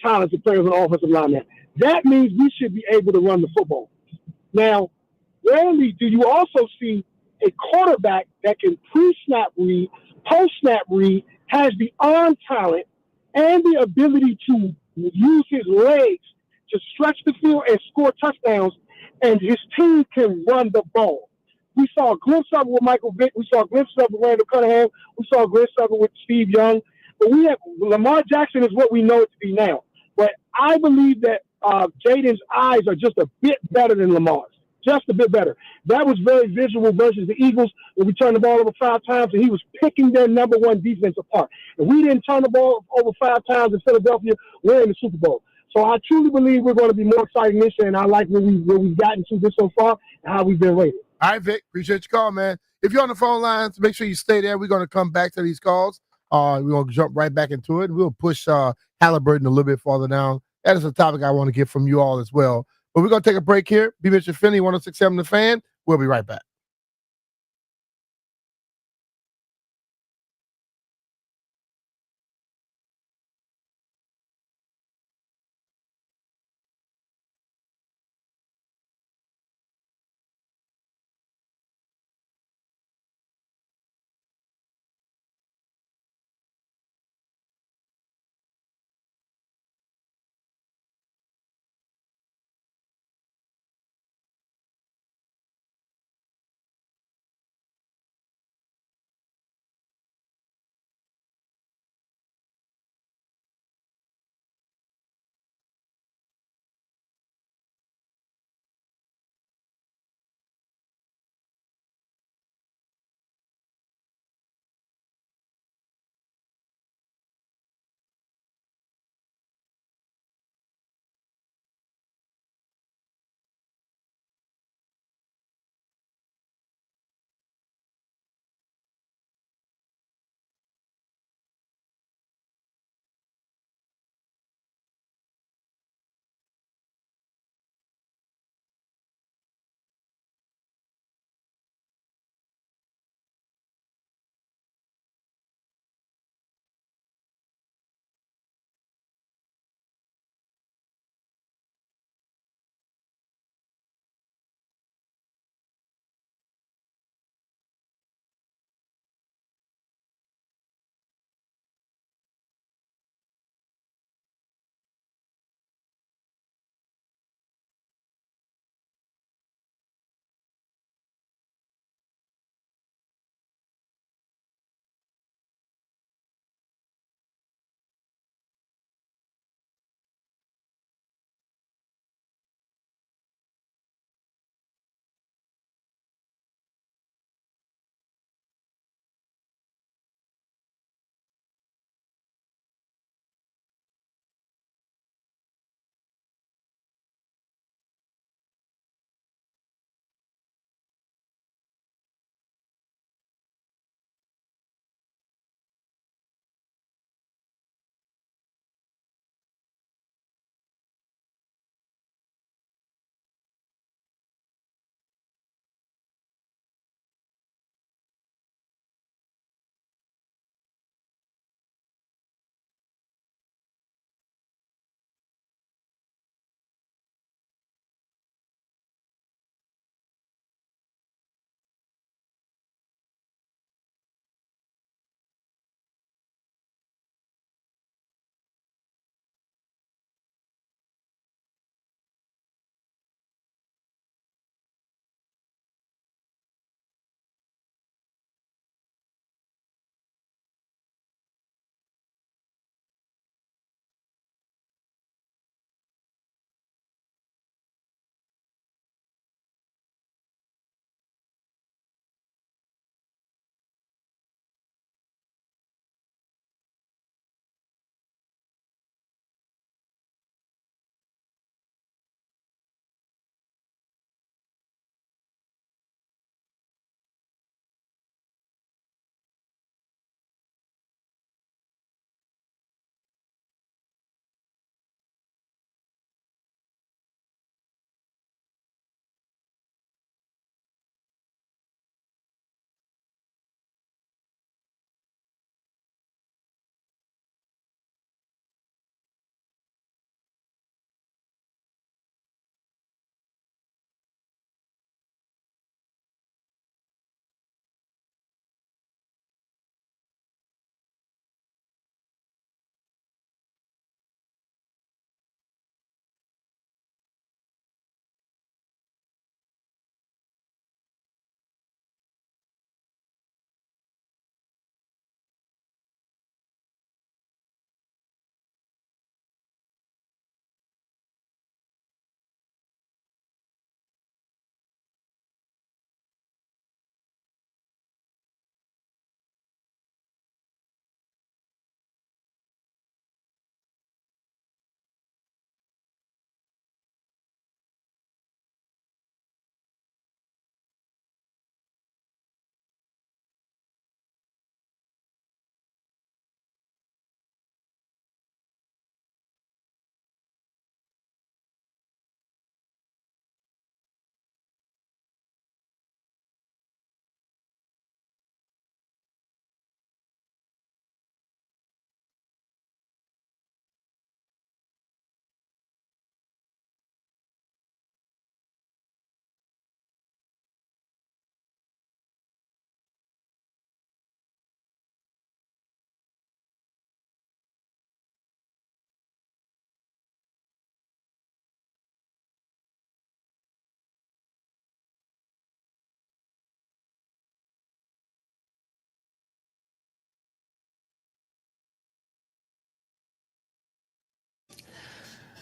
talented players on the offensive line now. That means we should be able to run the football. Now, rarely do you also see a quarterback that can pre-snap read, post-snap read, has the arm talent and the ability to use his legs to stretch the field and score touchdowns, and his team can run the ball. We saw a glimpse of it with Michael Vick. We saw a glimpse of it with Randall Cunningham. We saw a glimpse of it with Steve Young. But Lamar Jackson is what we know it to be now. But I believe that Jaden's eyes are just a bit better than Lamar's. Just a bit better. That was very visual versus the Eagles when we turned the ball over 5 times, and he was picking their number one defense apart. And we didn't turn the ball over 5 times in Philadelphia. We're in the Super Bowl. So I truly believe we're going to be more exciting this year, and I like where we've gotten to this so far and how we've been rated. All right, Vic. Appreciate your call, man. If you're on the phone lines, make sure you stay there. We're going to come back to these calls. We're going to jump right back into it. We'll push Halliburton a little bit farther down. That is a topic I want to get from you all as well. But we're going to take a break here. Be Mr. Finney, 106.7 The Fan. We'll be right back.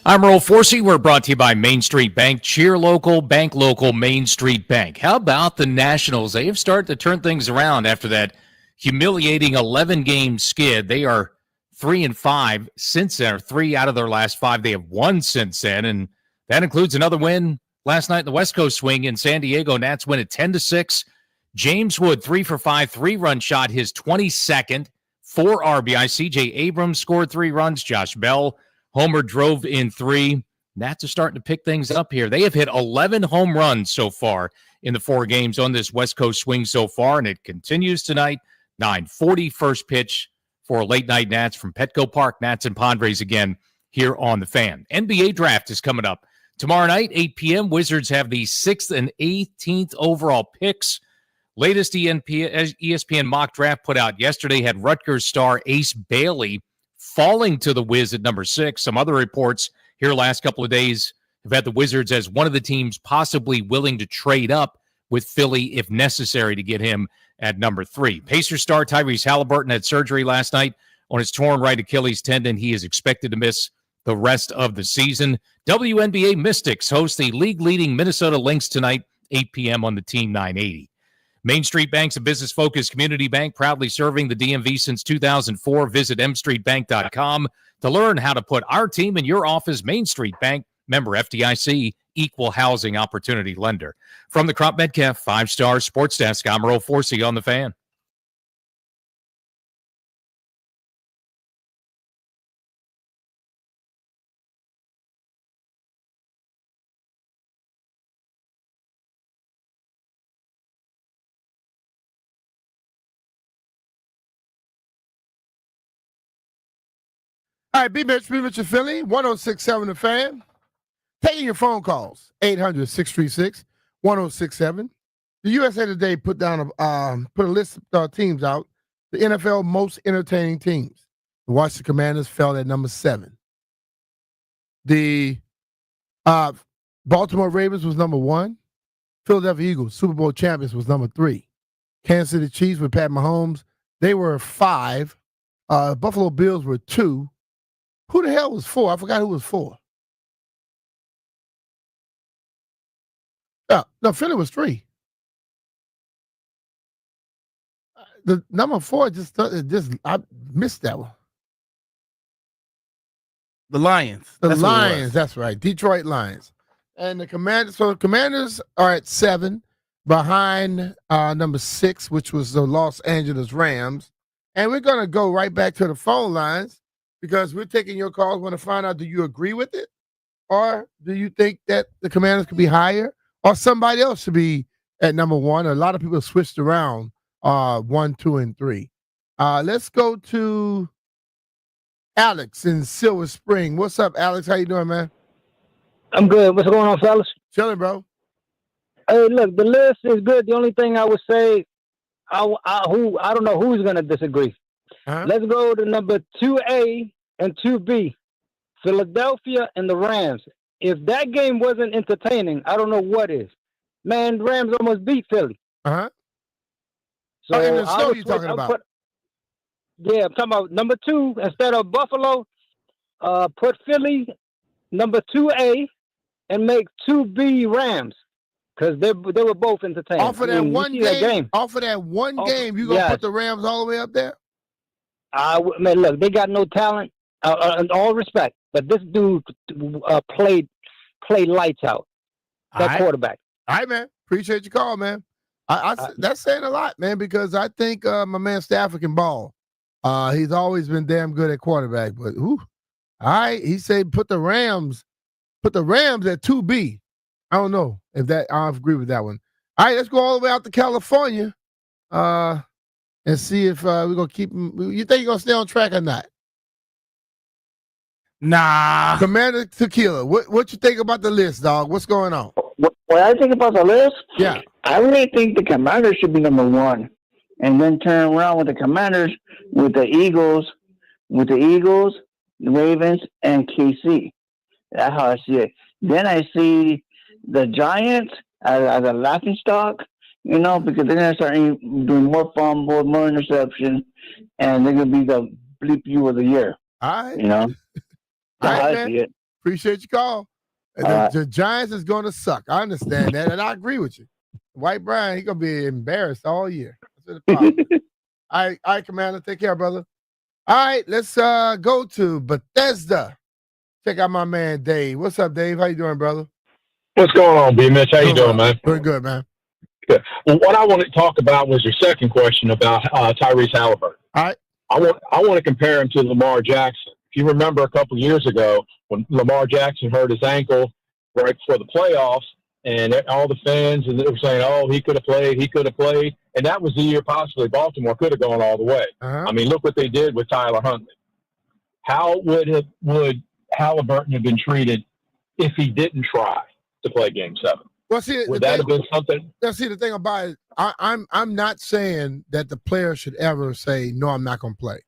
I'm Earl Forsey. We're brought to you by Main Street Bank. Cheer local, bank local, Main Street Bank. How about the Nationals? They have started to turn things around after that humiliating 11-game skid. They are 3-5 since then, or 3 out of their last 5. They have won since then, and that includes another win last night in the West Coast swing in San Diego. Nats win at 10-6. James Wood, 3 for 5, 3-run shot, his 22nd, 4 RBI. C.J. Abrams scored 3 runs. Josh Bell homer drove in 3. Nats are starting to pick things up here. They have hit 11 home runs so far in the 4 games on this West Coast swing so far, and it continues tonight. 9:40 first pitch for a late-night Nats from Petco Park. Nats and Padres again here on the Fan. NBA draft is coming up tomorrow night, 8 p.m. Wizards have the 6th and 18th overall picks. Latest ESPN mock draft put out yesterday had Rutgers star Ace Bailey falling to the Wiz at number 6. Some other reports here last couple of days have had the Wizards as one of the teams possibly willing to trade up with Philly if necessary to get him at number 3. Pacers star Tyrese Halliburton had surgery last night on his torn right Achilles tendon. He is expected to miss the rest of the season. WNBA Mystics host the league-leading Minnesota Lynx tonight, 8 p.m. on the Team 980. Main Street Bank's a business-focused community bank proudly serving the DMV since 2004. Visit mstreetbank.com to learn how to put our team in your office. Main Street Bank, member FDIC, equal housing opportunity lender. From the Crop Metcalf 5-Star Sports Desk, I'm Earl Forsey on the Fan. All right, B-Mitch and Philly, 106.7 The Fan. Taking your phone calls, 800-636-1067. The USA Today put a list of teams out, the NFL most entertaining teams. The Washington Commanders fell at number 7. The Baltimore Ravens was number 1. Philadelphia Eagles, Super Bowl champions, was number 3. Kansas City Chiefs with Pat Mahomes, they were 5. Buffalo Bills were 2. Who the hell was 4? I forgot who was 4. No, Philly was 3. The number 4 I missed that one. The Lions. The Lions, that's right. Detroit Lions. And the Commanders, so the Commanders are at 7 behind number 6, which was the Los Angeles Rams. And we're going to go right back to the phone lines because we're taking your calls. Want to find out, do you agree with it? Or do you think that the Commanders could be higher? Or somebody else should be at number 1? A lot of people switched around 1, 2, and 3. Let's go to Alex in Silver Spring. What's up, Alex? How you doing, man? I'm good. What's going on, fellas? Chilling, bro. Hey, look, the list is good. The only thing I would say, I don't know who's going to disagree. Let's go to number 2A and 2B, Philadelphia and the Rams. If that game wasn't entertaining, I don't know what is. Man, the Rams almost beat Philly. So in the snow you're talking about? I'm talking about number 2 instead of Buffalo. Put Philly number 2A and make 2B Rams because they were both entertaining. Off of that one game, you gonna put the Rams all the way up there? Man, look, they got no talent. In all respect, but this dude played lights out. That quarterback. All right, man. Appreciate your call, man. That's saying a lot, man, because I think my man Stafford can ball. He's always been damn good at quarterback, but all right, he said put the Rams at 2B. I don't know if that I agree with that one. All right, let's go all the way out to California and see if we're gonna keep him. You think you're gonna stay on track or not? Nah. Commander Tequila, what you think about the list, dog? What's going on? What I think about the list? Yeah. I really think the Commanders should be number 1. And then turn around with the Commanders with the Eagles, the Ravens, and KC. That's how I see it. Then I see the Giants as a laughing stock, because they're going to start doing more fumbles, more interceptions, and they're going to be the bleep you of the year. All right. That's how I see it. Appreciate your call. The Giants is going to suck. I understand that, and I agree with you. White Brian, he's going to be embarrassed all year. That's the problem. All right, Commander. Take care, brother. All right, let's go to Bethesda. Check out my man, Dave. What's up, Dave? How you doing, brother? What's going on, B. Mitch? How you doing, man? Doing good, man. Good. Well, what I wanted to talk about was your second question about Tyrese Halliburton. All right. I want to compare him to Lamar Jackson. If you remember a couple of years ago when Lamar Jackson hurt his ankle right before the playoffs, and all the fans and they were saying, "Oh, he could have played," and that was the year possibly Baltimore could have gone all the way. Uh-huh. I mean, look what they did with Tyler Huntley. How would Halliburton have been treated if he didn't try to play Game 7? Well, see, would that have been something? Now, see, the thing about it, I'm not saying that the player should ever say, "No, I'm not going to play."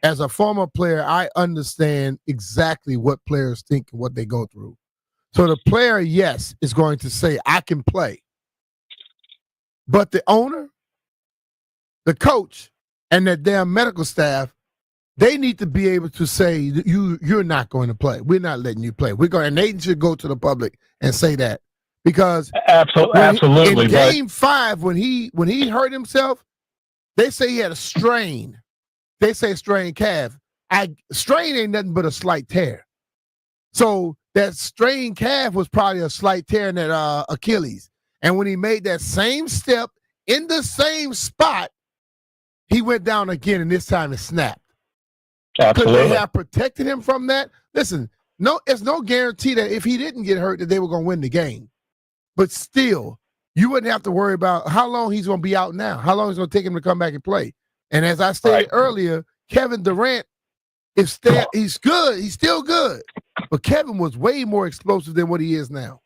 As a former player, I understand exactly what players think and what they go through. So the player, yes, is going to say, "I can play." But the owner, the coach, and the damn medical staff, they need to be able to say, you're not going to play. We're not letting you play. And they should go to the public and say that. Because absolutely. In Game 5, when he hurt himself, they say he had a strain. They say strained calf. Strain ain't nothing but a slight tear. So that strained calf was probably a slight tear in that Achilles. And when he made that same step in the same spot, he went down again, and this time it snapped. Absolutely. Could they have protected him from that? Listen, it's no guarantee that if he didn't get hurt that they were going to win the game. But still, you wouldn't have to worry about how long he's going to be out now, how long it's going to take him to come back and play. And as I stated earlier, Kevin Durant he's good. He's still good. But Kevin was way more explosive than what he is now.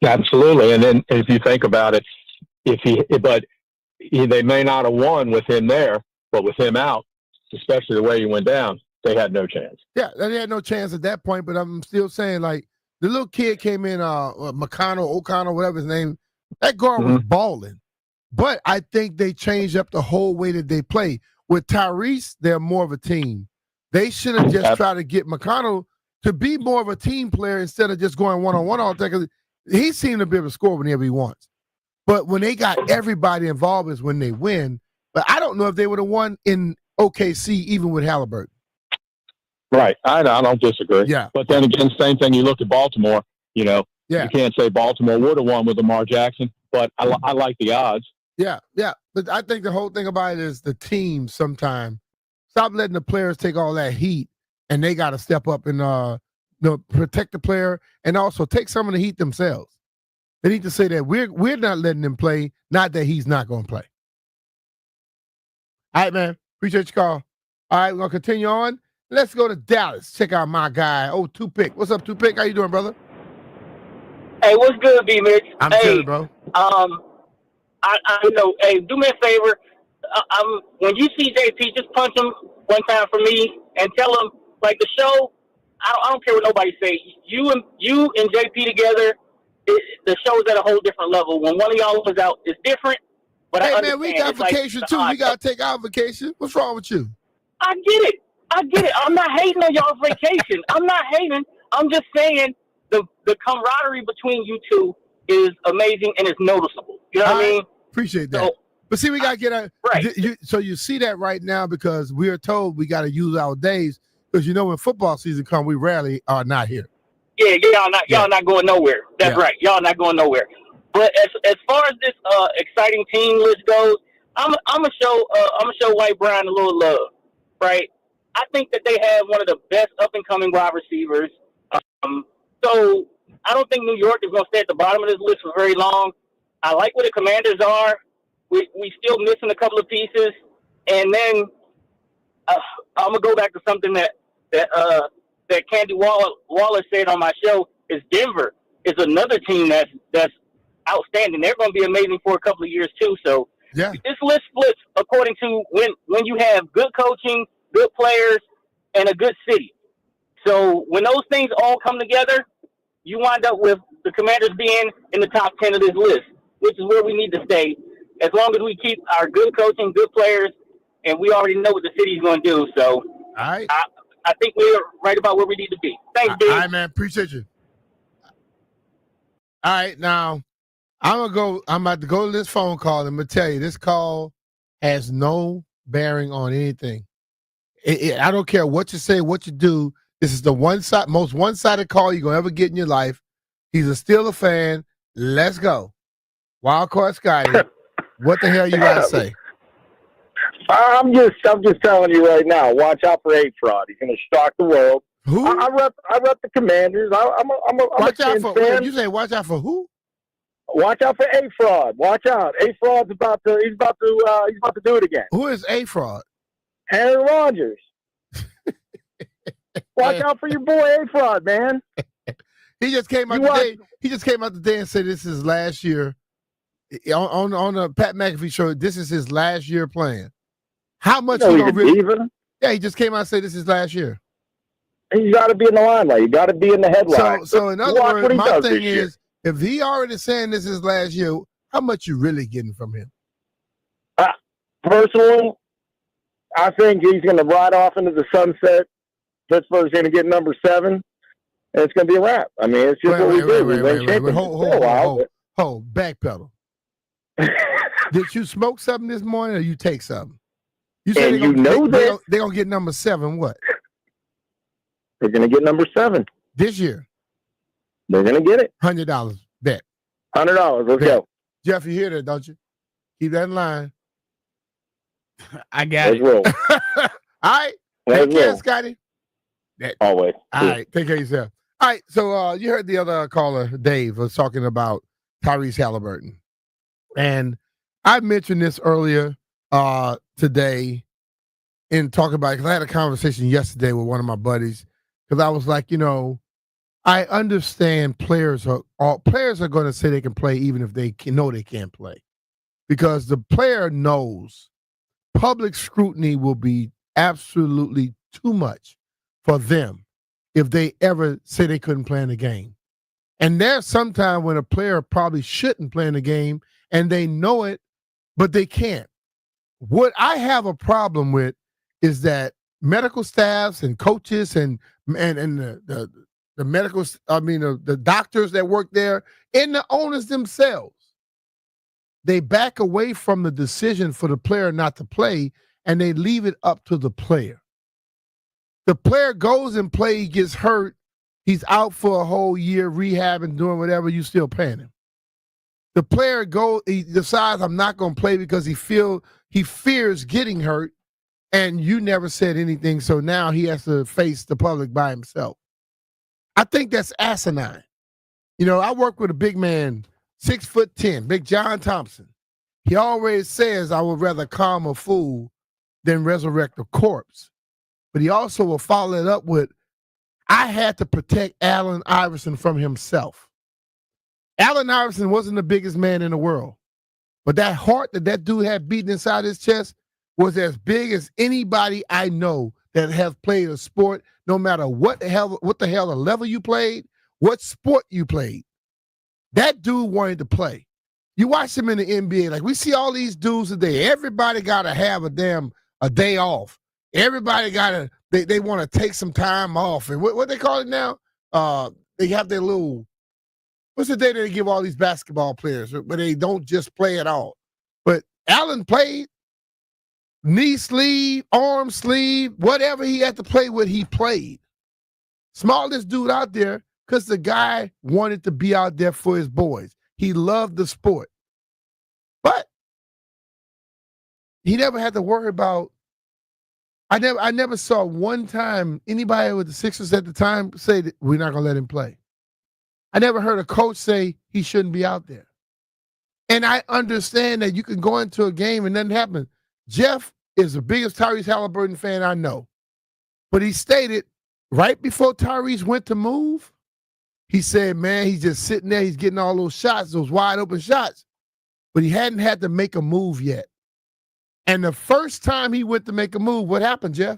Absolutely. And then if you think about it, they may not have won with him there, but with him out, especially the way he went down, they had no chance. Yeah, they had no chance at that point, but I'm still saying, like, the little kid came in, O'Connell, whatever his name, that guard was balling. But I think they changed up the whole way that they play. With Tyrese, they're more of a team. They should have just tried to get McConnell to be more of a team player instead of just going one-on-one all the time. He seemed to be able to score whenever he wants. But when they got everybody involved is when they win. But I don't know if they would have won in OKC even with Halliburton. Right. I don't disagree. Yeah. But then again, same thing. You look at Baltimore, you can't say Baltimore would have won with Lamar Jackson, but I like the odds. Yeah. But I think the whole thing about it is the team sometimes. Stop letting the players take all that heat, and they got to step up and protect the player and also take some of the heat themselves. They need to say that we're not letting him play, not that he's not going to play. All right, man. Appreciate your call. All right, we're going to continue on. Let's go to Dallas. Check out my guy, Two-Pick. What's up, Two-Pick? How you doing, brother? Hey, what's good, B. Mitch? I'm chilling, bro. I know. Hey, do me a favor. When you see JP, just punch him one time for me and tell him, like, the show, I don't care what nobody say. You and JP together, the show's at a whole different level. When one of y'all was out, it's different. But hey, man, we got vacation, too. We got to take our vacation. What's wrong with you? I get it. I'm not hating on y'all's vacation. I'm not hating. I'm just saying the camaraderie between you two is amazing and it's noticeable. You know what I mean? Appreciate that. But see, we got to get a right. So you see that right now because we are told we got to use our days because when football season comes, we rarely are not here. Yeah, y'all not going nowhere. That's right. Y'all not going nowhere. But as far as this exciting team list goes, I'm gonna show White Brian a little love, right? I think that they have one of the best up and coming wide receivers. So I don't think New York is gonna stay at the bottom of this list for very long. I like where the Commanders are. We still missing a couple of pieces, and then I'm gonna go back to something that Candy Waller said on my show. Is Denver is another team that's outstanding. They're going to be amazing for a couple of years too. So this list splits according to when you have good coaching, good players, and a good city. So when those things all come together, you wind up with the Commanders being in the top 10 of this list, which is where we need to stay. As long as we keep our good coaching, good players, and we already know what the city's going to do. So all right. I think we're right about where we need to be. Thanks, dude. All right, man. Appreciate you. All right, now I'm about to go to this phone call, and I'm gonna tell you, this call has no bearing on anything. I don't care what you say, what you do. This is the most one-sided call you're gonna ever get in your life. He's a Steeler fan. Let's go. Wild Card Scotty, what the hell you gotta say? I'm just telling you right now. Watch out for A-Fraud. He's going to shock the world. Who? I rep the Commanders. I'm Watch a out Kings for. fan. You say watch out for who? Watch out for A-Fraud. Watch out. A-Fraud's about to do it again. Who is A-Fraud? Aaron Rodgers. Watch out for your boy A-Fraud, man. He just came out today. He just came out today and said this is last year on the Pat McAfee show. This is his last year playing. How much? You know, really? Yeah, he just came out and said this is last year. You got to be in the limelight. You got to be in the headline. So in other words, my thing is, if he already saying this is last year, how much you really getting from him? Personally, I think he's going to ride off into the sunset. Pittsburgh's going to get number 7, and it's going to be a wrap. I mean, it's just what we do. We win championships. Hold, backpedal. Did you smoke something this morning, or you take something? You said they're going to get number 7. What? They're going to get number 7 this year. They're going to get it. $100 bet. $100. Let's go. Jeff, you hear that, don't you? Keep that in line. I got it. Roll. All right. Take care, Scotty. Always. All right. Take care of yourself. All right. So you heard the other caller, Dave, was talking about Tyrese Halliburton. And I mentioned this earlier today in talking about, because I had a conversation yesterday with one of my buddies, because I was like, I understand players are going to say they can play even if they know they can't play, because the player knows public scrutiny will be absolutely too much for them if they ever say they couldn't play in the game. And there's sometimes when a player probably shouldn't play in the game and they know it, but they can't. What I have a problem with is that medical staffs and coaches and the medical, the doctors that work there and the owners themselves, they back away from the decision for the player not to play, and they leave it up to the player. The player goes and plays, he gets hurt, he's out for a whole year rehabbing, doing whatever, you still paying him. The player he decides I'm not going to play because he fears getting hurt, and you never said anything, so now he has to face the public by himself. I think that's asinine. I work with a big man, 6'10", Big John Thompson. He always says, I would rather calm a fool than resurrect a corpse. But he also will follow it up with, I had to protect Allen Iverson from himself. Allen Iverson wasn't the biggest man in the world, but that heart that dude had beating inside his chest was as big as anybody I know that has played a sport, no matter what the hell the level you played, what sport you played. That dude wanted to play. You watch him in the NBA, like we see all these dudes today. Everybody got to have a day off. Everybody they want to take some time off. And what they call it now? They have their little, what's the day that they give all these basketball players, but they don't just play at all. But Allen played, knee sleeve, arm sleeve, whatever he had to play with, he played. Smallest dude out there, because the guy wanted to be out there for his boys. He loved the sport. But he never had to worry about, I never saw one time anybody with the Sixers at the time say that we're not going to let him play. I never heard a coach say he shouldn't be out there. And I understand that you can go into a game and nothing happens. Jeff is the biggest Tyrese Halliburton fan I know. But he stated right before Tyrese went to move, he said, man, he's just sitting there. He's getting all those shots, those wide open shots. But he hadn't had to make a move yet. And the first time he went to make a move, what happened, Jeff?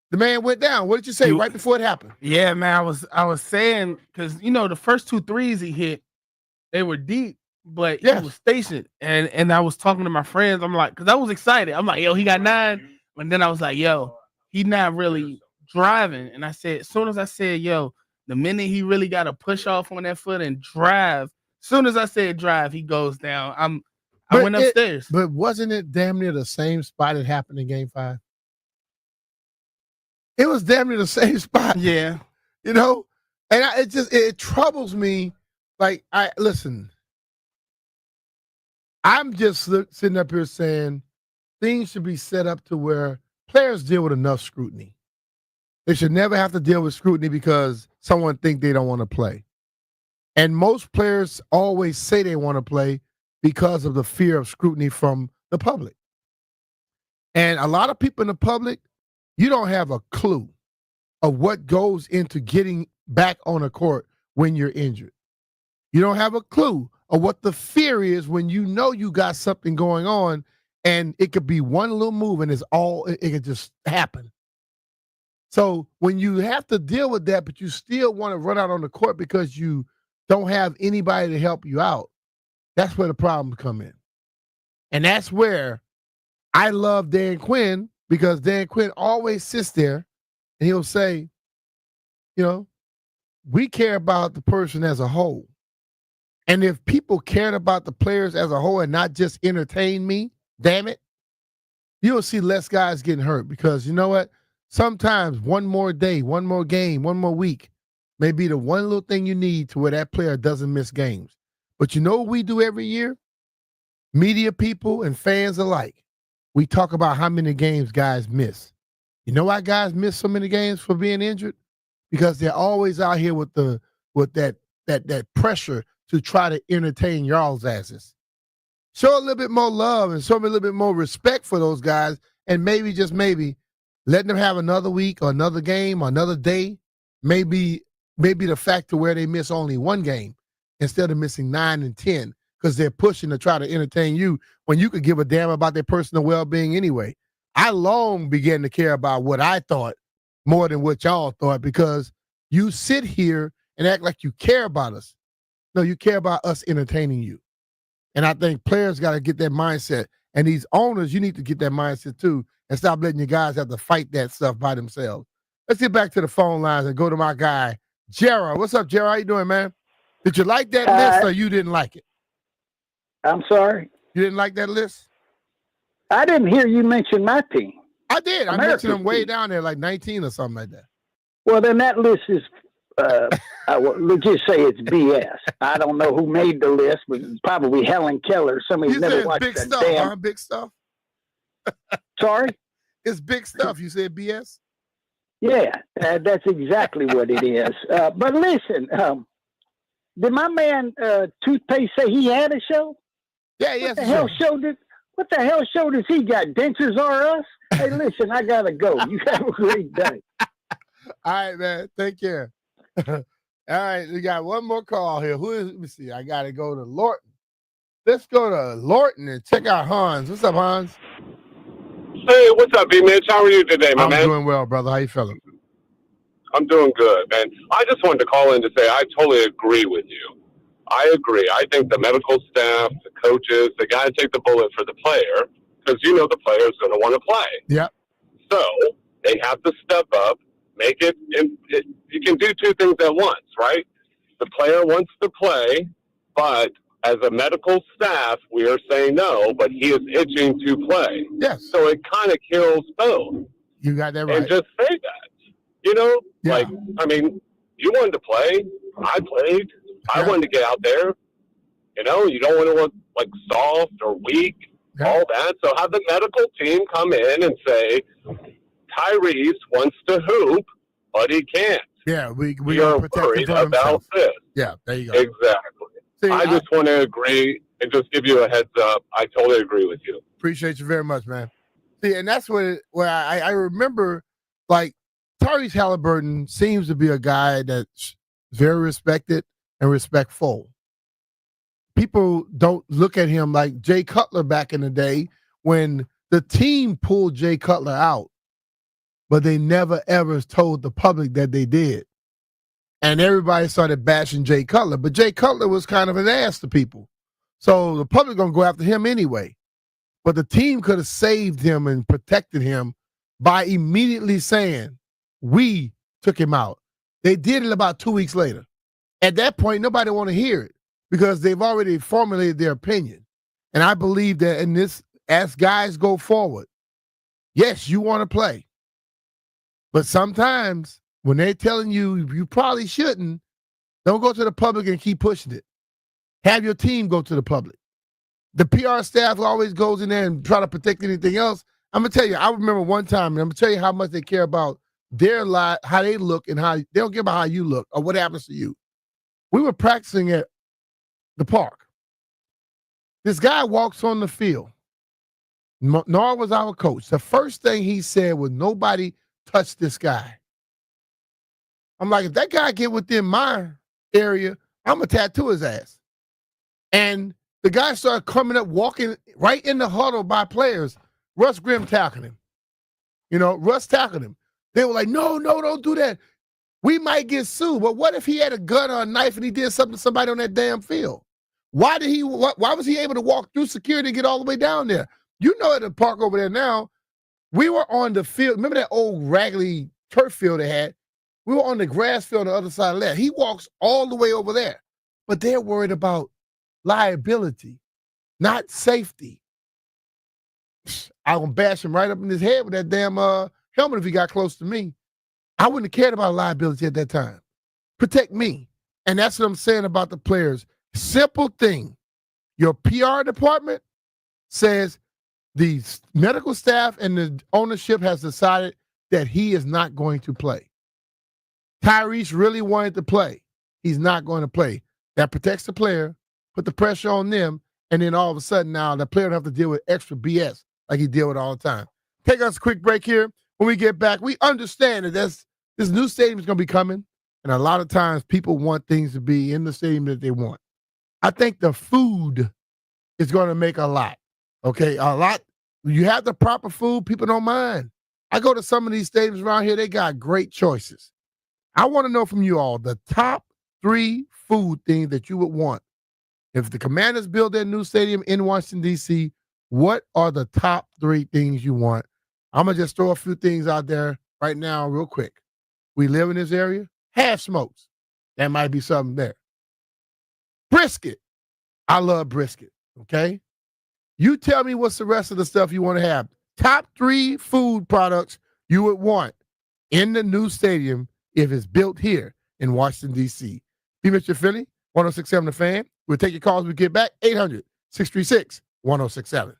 The man went down. What did you say right before it happened? Yeah, man, I was saying, because, the first 2 threes he hit, they were deep, but he was stationed. And I was talking to my friends. I'm like, because I was excited. I'm like, yo, he got 9. And then I was like, yo, he's not really driving, and I said, as soon as I said, yo, the minute he really got to push off on that foot and drive, as soon as I said drive, he goes down. I went upstairs. But wasn't it damn near the same spot it happened in Game 5? It was damn near the same spot. Yeah. You know? And it troubles me. Like, listen, I'm just sitting up here saying things should be set up to where players deal with enough scrutiny. They should never have to deal with scrutiny because someone think they don't want to play. And most players always say they want to play because of the fear of scrutiny from the public. And a lot of people in the public, you don't have a clue of what goes into getting back on a court when you're injured. You don't have a clue of what the fear is when you know you got something going on, and it could be one little move and it could just happen. So when you have to deal with that, but you still want to run out on the court because you don't have anybody to help you out, that's where the problems come in. And that's where I love Dan Quinn, because Dan Quinn always sits there and he'll say, you know, we care about the person as a whole. And if people cared about the players as a whole and not just entertain me, damn it, you'll see less guys getting hurt, because you know what? Sometimes one more day, one more game, one more week may be the one little thing you need to where that player doesn't miss games. But you know what we do every year? Media people and fans alike, we talk about how many games guys miss. You know why guys miss so many games for being injured? Because they're always out here with that pressure to try to entertain y'all's asses. Show a little bit more love and show me a little bit more respect for those guys, and maybe, just maybe, letting them have another week or another game or another day, maybe the fact to where they miss only one game instead of missing 9 and 10, because they're pushing to try to entertain you when you could give a damn about their personal well-being anyway. I long began to care about what I thought more than what y'all thought, because you sit here and act like you care about us. No, you care about us entertaining you. And I think players got to get that mindset. And these owners, you need to get that mindset too, and stop letting your guys have to fight that stuff by themselves. Let's get back to the phone lines and go to my guy, Gerald. What's up, Gerald? How you doing, man? Did you like that list, or you didn't like it? I'm sorry? You didn't like that list? I didn't hear you mention my team. I did. I America's mentioned them way team. down there, like 19 or something like that. Well, then that list is, let's just say it's BS. I don't know who made the list, but it's probably Helen Keller. Somebody You never said watched big that stuff, damn. huh? Big stuff? Sorry? It's big stuff. You said BS? Yeah, that's exactly what it is. But listen, did my man Toothpaste say he had a show? Yeah, What the hell show does he got? Dentures R Us? Hey, listen, I gotta go. You have a great day. All right, man. Take care. All right, we got one more call here. Who is? Let me see. I gotta go to Lorton. Let's go to Lorton and check out Hans. What's up, Hans? Hey, what's up, B-Mitch? How are you today, my man? I'm doing well, brother. How you feeling? I'm doing good, man. I just wanted to call in to say I totally agree with you. I agree. I think the medical staff, the coaches, they got to take the bullet for the player, because you know the player is going to want to play. Yep. So they have to step up, make it. You can do two things at once, right? The player wants to play, but as a medical staff, we are saying no, but he is itching to play. Yes. So it kind of kills both. You got that right. And just say that. You know, like, I mean, you wanted to play. I played. I wanted to get out there. You know, you don't want to look like soft or weak, all that. So have the medical team come in and say, Tyrese wants to hoop, but he can't. Yeah, we are are protect worried him from about himself. this. Yeah, there you go. Exactly. See, I just want to agree and just give you a heads up. I totally agree with you. Appreciate you very much, man. See, and that's where I remember, like, Tyrese Halliburton seems to be a guy that's very respected and respectful. People don't look at him like Jay Cutler back in the day when the team pulled Jay Cutler out, but they never ever told the public that they did. And everybody started bashing Jay Cutler, but Jay Cutler was kind of an ass to people. So the public gonna go after him anyway. But the team could have saved him and protected him by immediately saying, We took him out. They did it about 2 weeks later. At that point, nobody want to hear it because they've already formulated their opinion. And I believe that in this, as guys go forward, yes, you want to play. But sometimes when they're telling you you probably shouldn't, don't go to the public and keep pushing it. Have your team go to the public. The PR staff always goes in there and try to protect anything else. I'm going to tell you, I remember one time, and I'm going to tell you how much they care about their life, how they look, and how they don't care about how you look or what happens to you. We were practicing at the park. This guy walks on the field. Nor was our coach. The first thing he said was, nobody touch this guy. I'm like, if that guy get within my area, I'm going to tattoo his ass. And the guy started coming up, walking right in the huddle by players. Russ Grimm tackling him. Russ tackled him. They were like, no, don't do that. We might get sued. But what if he had a gun or a knife and he did something to somebody on that damn field? Why was he able to walk through security and get all the way down there? At the park over there now, we were on the field. Remember that old raggedy turf field they had? We were on the grass field on the other side of that. He walks all the way over there. But they're worried about liability, not safety. I'm going to bash him right up in his head with that damn helmet if he got close to me. I wouldn't have cared about liability at that time. Protect me. And that's what I'm saying about the players. Simple thing. Your PR department says the medical staff and the ownership has decided that he is not going to play. Tyrese really wanted to play. He's not going to play. That protects the player, put the pressure on them, and then all of a sudden now the player don't have to deal with extra BS like he deal with all the time. Take us a quick break here. When we get back, we understand that this new stadium is going to be coming, and a lot of times people want things to be in the stadium that they want. I think the food is going to make a lot. Okay, a lot. You have the proper food, people don't mind. I go to some of these stadiums around here, they got great choices. I want to know from you all the top 3 food things that you would want. If the Commanders build their new stadium in Washington, D.C., what are the top 3 things you want? I'm going to just throw a few things out there right now real quick. We live in this area. Half smokes. That might be something there. Brisket. I love brisket, okay? You tell me what's the rest of the stuff you want to have. Top 3 food products you would want in the new stadium if it's built here in Washington, D.C. Be Mr. Philly, 106.7 The Fan. We'll take your calls when we get back. 800-636-1067.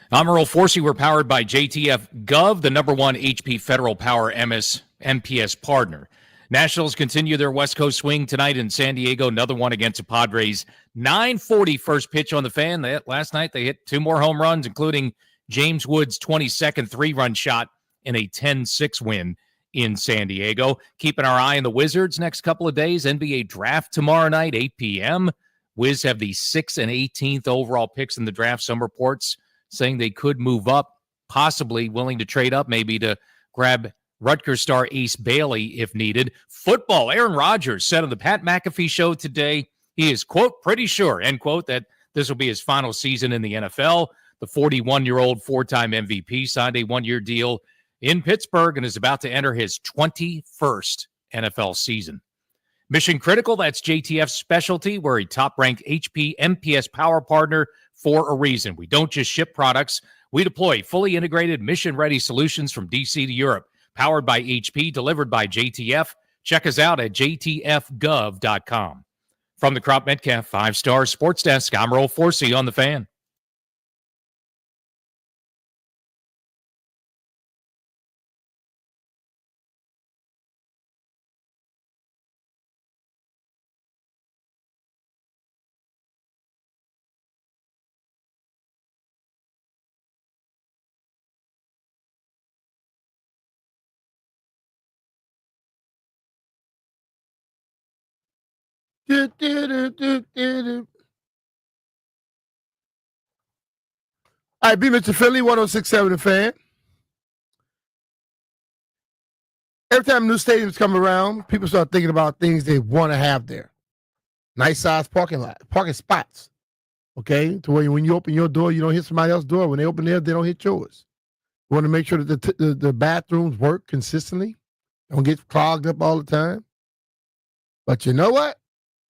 I'm Earl Forsey. We're powered by JTF Gov, the #1 HP Federal Power MPS partner. Nationals continue their West Coast swing tonight in San Diego. Another one against the Padres. 9:40 first pitch on the Fan. Last night they hit 2 more home runs, including James Wood's 22nd 3-run shot in a 10-6 win in San Diego. Keeping our eye on the Wizards next couple of days. NBA draft tomorrow night, 8 p.m. Wiz have the 6th and 18th overall picks in the draft. Some reports saying they could move up, possibly willing to trade up maybe to grab Rutgers star Ace Bailey if needed. Football, Aaron Rodgers said on the Pat McAfee show today he is, quote, pretty sure, end quote, that this will be his final season in the NFL. The 41-year-old 4-time MVP signed a 1-year deal in Pittsburgh and is about to enter his 21st NFL season. Mission Critical, that's JTF's specialty. We're a top-ranked HP MPS power partner for a reason. We don't just ship products. We deploy fully integrated, mission-ready solutions from D.C. to Europe. Powered by HP, delivered by JTF. Check us out at jtfgov.com. From the Crop Metcalf 5-Star Sports Desk, I'm Earl Forsey on the Fan. All right, be Mr. Philly, 106.7 The Fan. Every time new stadiums come around, people start thinking about things they want to have there. Nice size parking spots. Okay? To where when you open your door, you don't hit somebody else's door. When they open theirs, they don't hit yours. You want to make sure that the bathrooms work consistently. Don't get clogged up all the time. But you know what?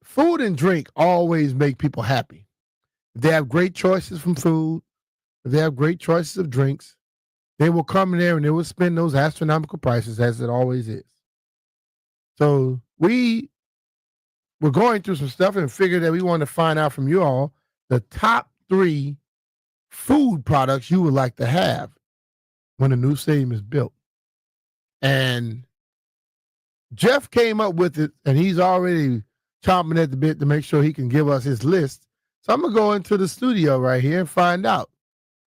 Food and drink always make people happy. If they have great choices from food, if they have great choices of drinks, they will come in there and they will spend those astronomical prices as it always is. So we were going through some stuff and figured that we wanted to find out from you all the top 3 food products you would like to have when a new stadium is built. And Jeff came up with it, and he's already chomping at the bit to make sure he can give us his list. So I'm going to go into the studio right here and find out.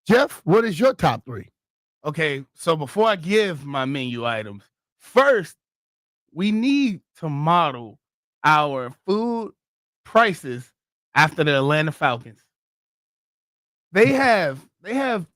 Jeff, what is your top 3? Okay, so before I give my menu items, first, we need to model our food prices after the Atlanta Falcons. They have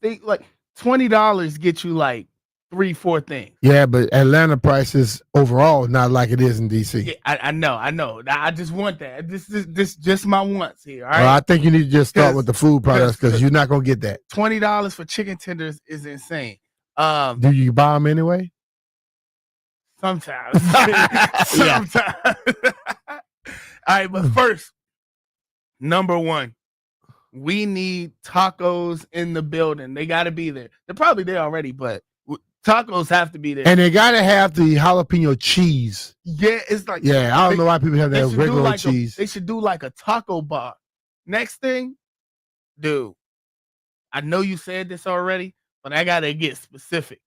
things like $20 get you like 3-4 things. Yeah, but Atlanta prices overall not like it is in DC. Yeah, I know. I just want that. This just my wants here. All right. Well, I think you need to just start with the food products because you're not gonna get that. $20 for chicken tenders is insane. Do you buy them anyway? Sometimes. Sometimes. All right, but first, number 1, we need tacos in the building. They got to be there. They're probably there already, but tacos have to be there. And they got to have the jalapeno cheese. Yeah, it's like. Yeah, I don't know why people have that regular cheese. They should do like a taco bar. Next thing, dude, I know you said this already, but I got to get specific.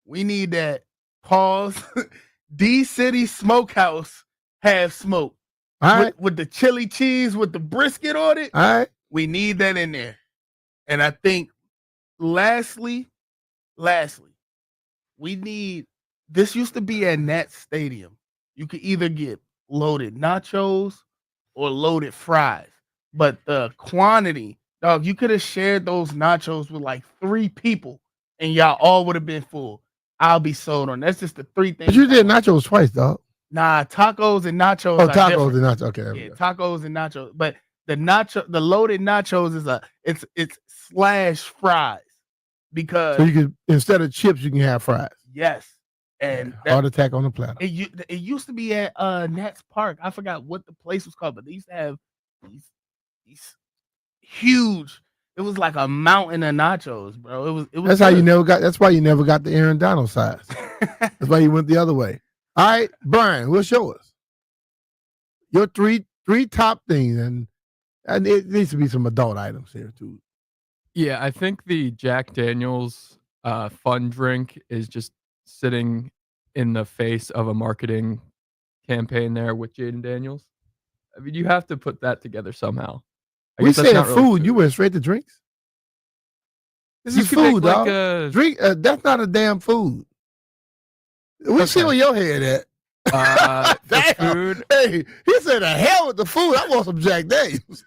We need that pause. D-City Smokehouse have smoke. All right. With the chili cheese, with the brisket on it. All right. We need that in there. And I think lastly, we need, this used to be at Nat Stadium. You could either get loaded nachos or loaded fries. But the quantity, dog, you could have shared those nachos with like 3 people and y'all all would have been full. I'll be sold on. That's just the 3 things. But you did nachos twice, dog. Nah, tacos and nachos. Oh, tacos and nachos. Okay. Yeah, tacos and nachos. But the loaded nachos is it's slash fries because So you could, instead of chips, you can have fries. yes. And Heart attack on the platter. it used to be at Nats Park. I forgot what the place was called, but they used to have these huge. It was like a mountain of nachos, bro. It was. That's how you never got. That's why you never got the Aaron Donald size. That's why you went the other way. All right, Brian, what's yours? Your three top things, and it needs to be some adult items here too. Yeah, I think the Jack Daniels fun drink is just sitting in the face of a marketing campaign there with Jaden Daniels. I mean, you have to put that together somehow. We said food. You went straight to drinks? This is food, dog. Drink. That's not a damn food. We see where your head at. Damn. Food. Hey, he said, "The hell with the food. I want some Jack Daniels."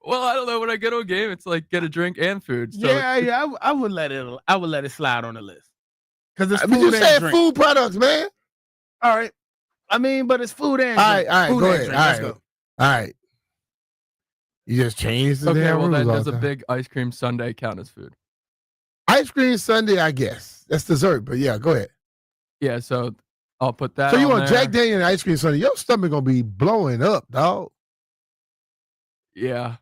Well, I don't know. When I go to a game, it's like get a drink and food. So Yeah. I would let it slide on the list because it's But food you and said drink. food products, man. All right. I mean, but it's food and All drink. right, Food go and ahead. drink. All Let's right, go. all right. You just changed the okay, damn well rules then all does the a time. big ice cream sundae count as food? Ice cream sundae, I guess that's dessert. But yeah, go ahead. Yeah, so I'll put that. So you on want there. Jack Daniels and ice cream sundae? Your stomach gonna be blowing up, dog. Yeah.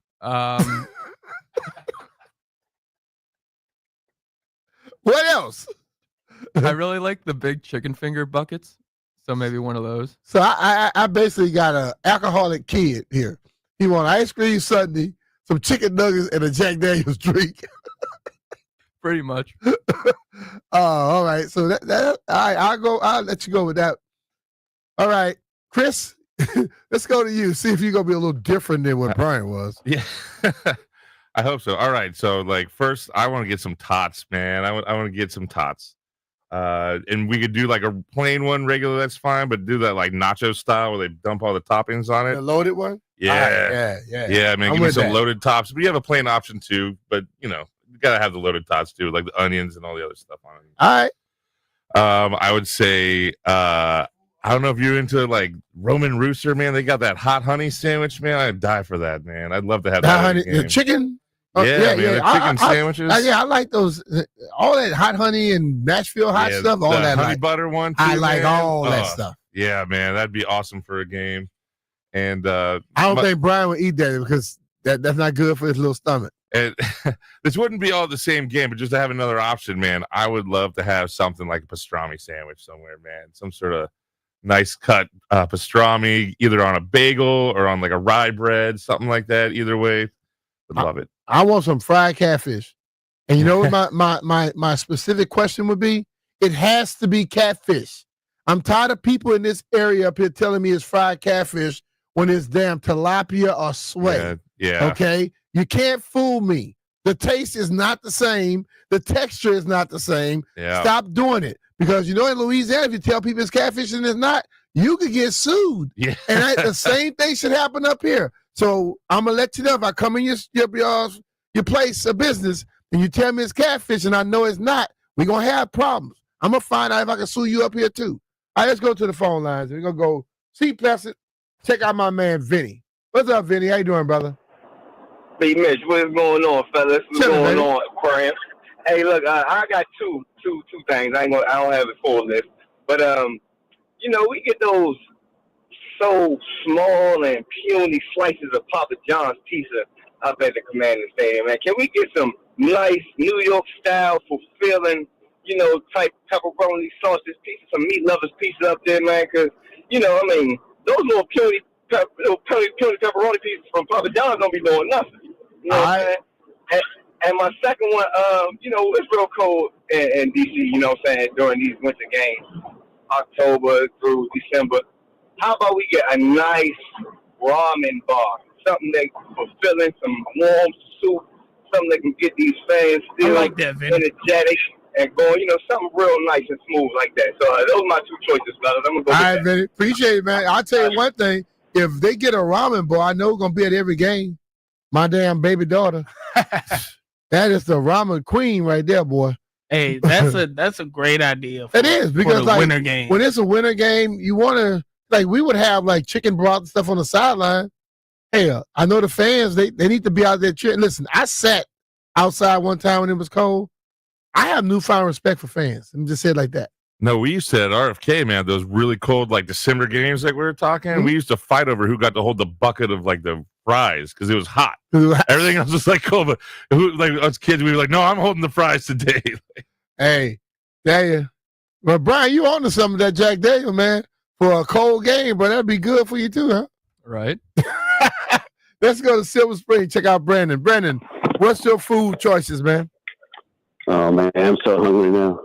What else? I really like the big chicken finger buckets, so maybe one of those. So I basically got an alcoholic kid here. He want ice cream sundae, some chicken nuggets, and a Jack Daniels drink. Pretty much. All right. So that all right, I'll let you go with that. All right, Chris, let's go to you. See if you're gonna be a little different than what Brian was. Yeah. I hope so. All right. So, like, first, I want to get some tots, man. I want to get some tots. And we could do like a plain one, regular, that's fine, but do that like nacho style where they dump all the toppings on it. The loaded one? Yeah. Yeah, man. I'm Give me with some that. loaded tops. We have a plain option too, but you gotta have the loaded tots too, like the onions and all the other stuff on it. All right. I would say I don't know if you're into like Roman Rooster, man. They got that hot honey sandwich, man. I'd die for that, man. I'd love to have that. Honey, the chicken. Yeah, man. The chicken sandwiches. I like those. All that hot honey and Nashville hot stuff. All the that honey like, butter one. Too, I like man. all that stuff. Yeah, man. That'd be awesome for a game. And I don't think Brian would eat that because that's not good for his little stomach. And this wouldn't be all the same game, but just to have another option, man, I would love to have something like a pastrami sandwich somewhere, man. Some sort of nice cut pastrami, either on a bagel or on like a rye bread, something like that. Either way, would love it. I want some fried catfish. And you know what my specific question would be? It has to be catfish. I'm tired of people in this area up here telling me it's fried catfish when it's damn tilapia or sway. Yeah. Okay? You can't fool me. The taste is not the same. The texture is not the same. Yeah. Stop doing it. Because in Louisiana, if you tell people it's catfish and it's not, you could get sued. Yeah. And the same thing should happen up here. So I'm gonna let you know if I come in your place of business and you tell me it's catfish and I know it's not, we're gonna have problems. I'm gonna find out if I can sue you up here too. All right, let's go to the phone lines. We're gonna go see Pleasant. Check out my man Vinny. What's up, Vinny? How you doing, brother? Hey, Mitch, what's going on, fellas? What's going on, Brian? Hey, look, I got two things. I don't have a full list, but we get those so small and puny slices of Papa John's pizza up at the Commander Stadium, man. Can we get some nice New York style, fulfilling, type pepperoni sausage pizza, some meat lovers pizza up there, man? Because those little puny pepperoni pizzas from Papa John's don't be doing nothing. You know what I'm saying? And my second one, it's real cold in DC, you know what I'm saying, during these winter games, October through December. How about we get a nice ramen bar, something that's fulfilling, some warm soup, something that can get these fans still energetic and going, something real nice and smooth like that. So those are my two choices, fellas. I'm going to go with that. Vinny. Appreciate it, man. I'll tell you one thing. If they get a ramen bar, I know we're going to be at every game. My damn baby daughter. That is the ramen queen right there, boy. Hey, that's a great idea. It is because like winter game. When it's a winter game, you want to we would have like chicken broth and stuff on the sideline. Hey, I know the fans they need to be out there cheering. Listen, I sat outside one time when it was cold. I have newfound respect for fans. Let me just say it like that. No, we used to at RFK, man, those really cold like December games like we were talking. Mm-hmm. We used to fight over who got to hold the bucket of like the fries because it was hot. Everything else was like cold, but us kids, we were like, no, I'm holding the fries today. Hey, there you. Well, Brian, you on to some of that Jack Daniel, man, for a cold game, but that'd be good for you too, huh? Right. Let's go to Silver Spring. Check out Brandon. Brandon, What's your food choices, man? Oh man, I'm so hungry now.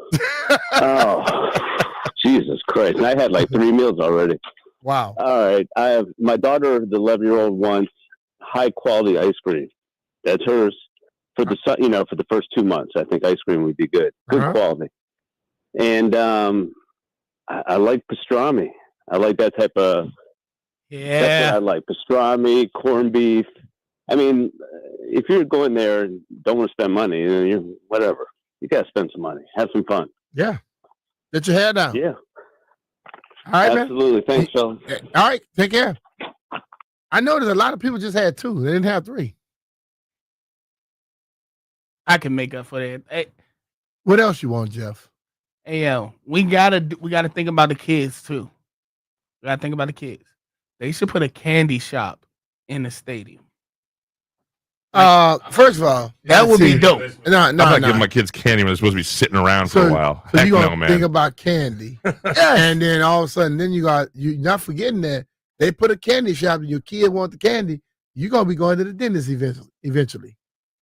Oh, Jesus Christ! And I had like 3 meals already. Wow. All right, I have my daughter, the 11-year-old, wants high quality ice cream. That's hers for the for the first 2 months. I think ice cream would be good quality. And I like pastrami. I like that type of. Yeah. That's what I like: pastrami, corned beef. I mean, if you're going there and don't want to spend money, you whatever. You got to spend some money. Have some fun. Yeah. Get your hair down. Yeah. All right, absolutely. Man. Thanks, fellas. All right. Take care. I noticed a lot of people just had 2. They didn't have 3. I can make up for that. Hey, what else you want, Jeff? Hey, yo, we gotta think about the kids too. We gotta think about the kids. They should put a candy shop in the stadium. First of all, that would be dope. No, I'm not giving my kids candy when they're supposed to be sitting around for a while. So Heck you gonna man. think about candy, and then all of a sudden, then you're not forgetting that they put a candy shop, and your kid want the candy. You're gonna be going to the dentist eventually.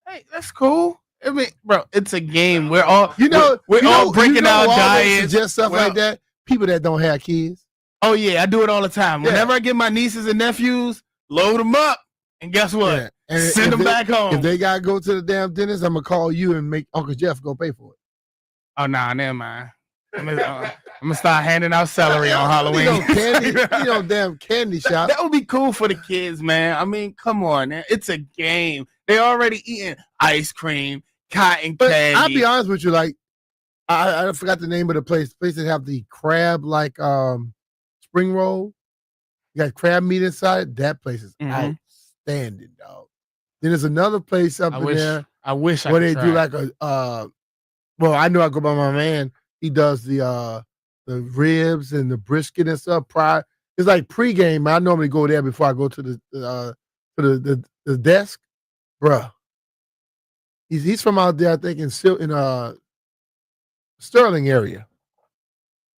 Hey, that's cool. I mean, bro, it's a game. We're all we're all breaking out diets, just stuff like that. People that don't have kids. Oh yeah, I do it all the time. Whenever I get my nieces and nephews, load them up, and guess what? Yeah. And send them back home. If they gotta go to the damn dentist, I'm gonna call you and make Uncle Jeff go pay for it. Oh nah, never mind. I'm gonna start handing out celery on Halloween. Damn candy shop. That would be cool for the kids, man. I mean, come on, man. It's a game. They already eating ice cream, cotton candy. I'll be honest with you, like I forgot the name of the place. The place that have the crab like spring roll. You got crab meat inside. That place is outstanding, dog. Then there's another place up in there. I wish where they do like a well, I know I go by my man. He does the ribs and the brisket and stuff. It's like pregame. I normally go there before I go to the desk, bruh. He's from out there, I think, in Sterling area.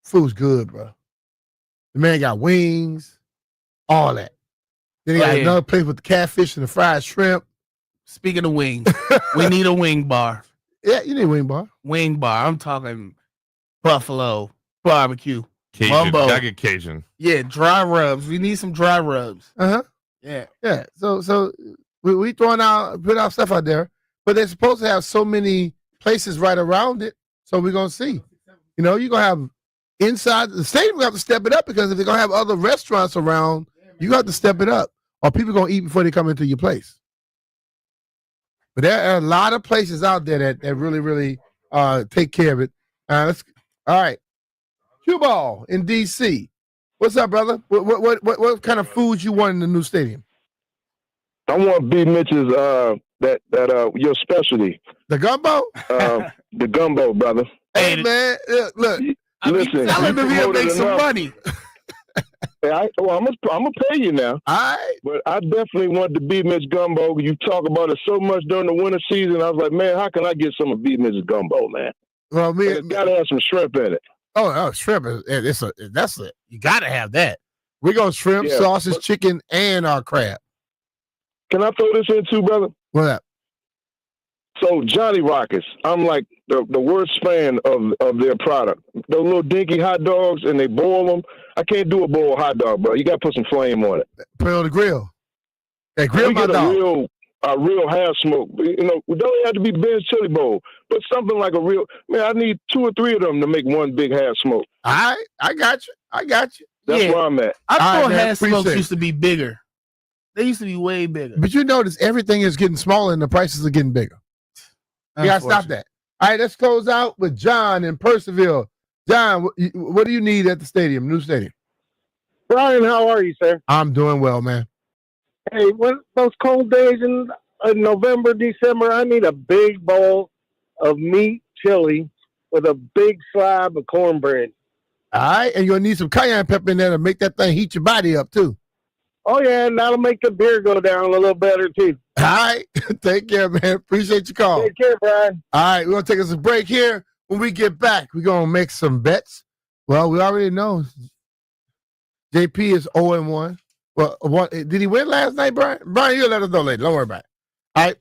Food's good, bro. The man got wings, all that. Then he got another place with the catfish and the fried shrimp. Speaking of wings, we need a wing bar. Yeah, you need a wing bar. Wing bar. I'm talking buffalo, barbecue, Cajun. mumbo. Gotta get Cajun. Yeah, dry rubs. We need some dry rubs. Yeah. So we put our stuff out there, but they're supposed to have so many places right around it. So we're gonna see. You're gonna have inside the stadium. We have to step it up because if they're gonna have other restaurants around, you have to step it up, or people gonna eat before they come into your place. But there are a lot of places out there that really, really take care of it. All right. Cue ball in DC. What's up, brother? What kind of food you want in the new stadium? I want B. Mitch's your specialty. The gumbo? The gumbo, brother. Hey man, look. Listen, tell him to make some money. I'm gonna pay you now. All right. But I definitely want the B. Mitch gumbo. You talk about it so much during the winter season. I was like, man, how can I get some of B. Mitch's gumbo, man? Well, it's gotta have some shrimp in it. Oh, shrimp! That's it. You gotta have that. We go shrimp, sausage, chicken, and our crab. Can I throw this in too, brother? What up? So Johnny Rockets, I'm like the worst fan of their product. Those little dinky hot dogs, and they boil them. I can't do a boiled hot dog, bro. You got to put some flame on it. Put it on the grill. Hey, grill my dog. A real half smoke. We don't have to be Ben's chili bowl, but something like a real. Man, I need 2 or 3 of them to make one big half smoke. All right, I got you. That's where I'm at. I thought half smokes used to be bigger. They used to be way bigger. But you notice everything is getting smaller and the prices are getting bigger. You gotta stop that. All right, let's close out with John in Percival. John, what do you need at the stadium, new stadium? Brian, how are you, sir? I'm doing well, man. Hey, when those cold days in November, December, I need a big bowl of meat chili with a big slab of cornbread. All right, and you'll need some cayenne pepper in there to make that thing heat your body up, too. Oh, yeah, and that'll make the beer go down a little better, too. All right, take care, man. Appreciate your call. Take care, Brian. All right, we're going to take us a break here. When we get back, we're going to make some bets. Well, we already know JP is 0-1. Well, did he win last night, Brian? Brian, you'll let us know later. Don't worry about it. All right.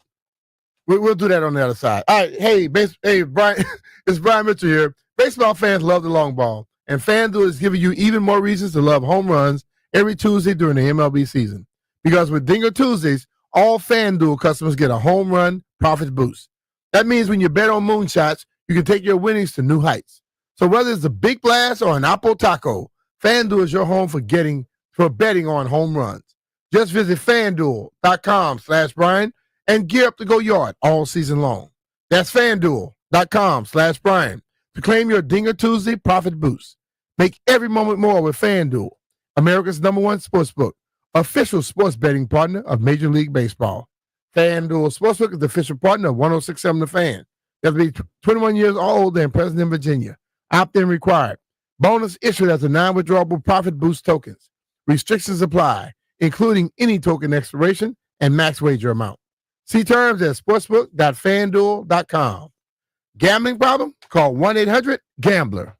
We'll do that on the other side. All right. Hey, Brian, it's Brian Mitchell here. Baseball fans love the long ball, and FanDuel is giving you even more reasons to love home runs every Tuesday during the MLB season. Because with Dinger Tuesdays, all FanDuel customers get a home run profit boost. That means when you bet on moonshots, you can take your winnings to new heights. So whether it's a big blast or an apple taco, FanDuel is your home for betting on home runs. Just visit FanDuel.com/Brian and gear up to go yard all season long. That's FanDuel.com/Brian to claim your Dinger Tuesday profit boost. Make every moment more with FanDuel, America's #1 sportsbook, official sports betting partner of Major League Baseball. FanDuel Sportsbook is the official partner of 106.7 The Fan. You have to be 21 years old and present in Virginia. Opt-in required. Bonus issued as a non-withdrawable profit boost tokens. Restrictions apply, including any token expiration and max wager amount. See terms at sportsbook.fanduel.com. Gambling problem? Call 1-800-GAMBLER.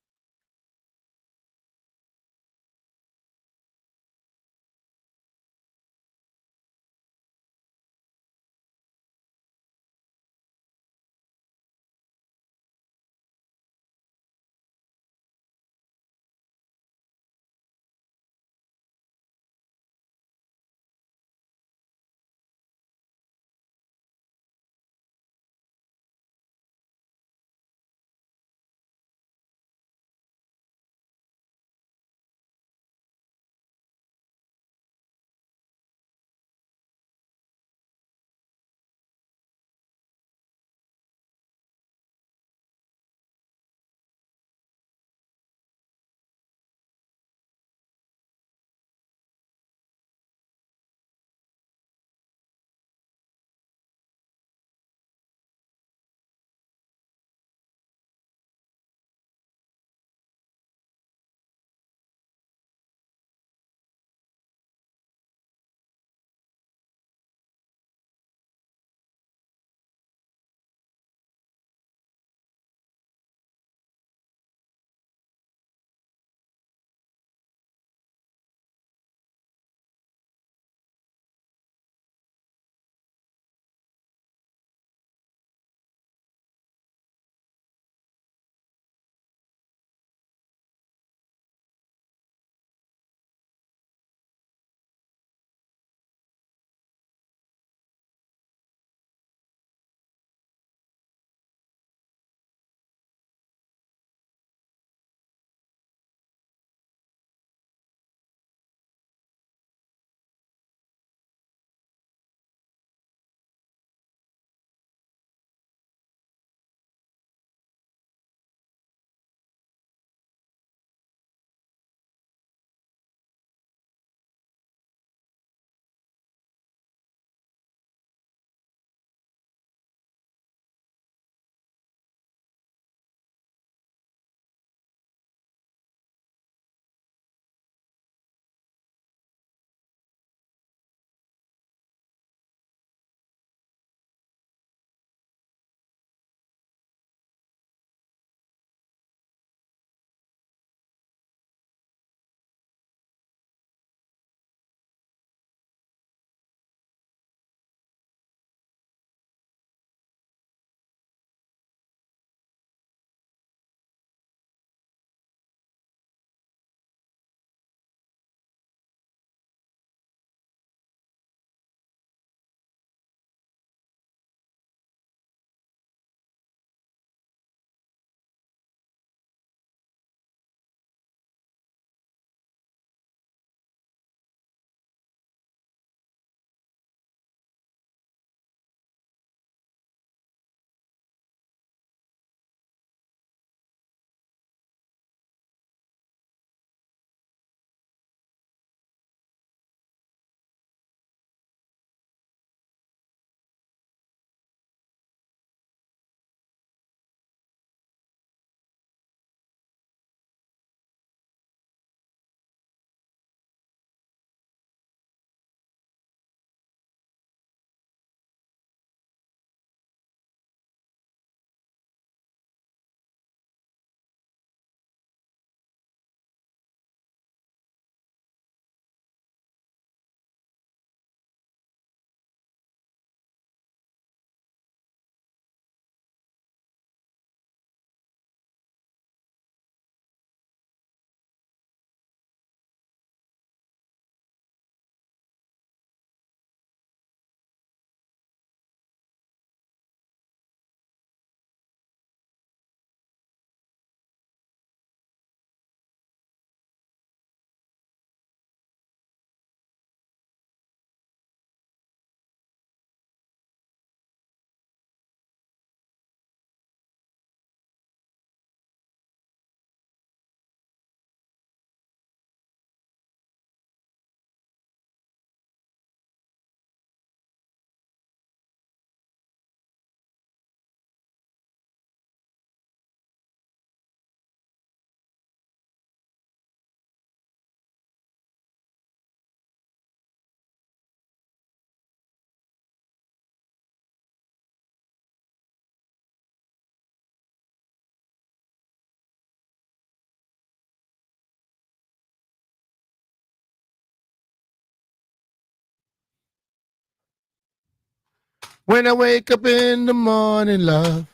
When I wake up in the morning, love.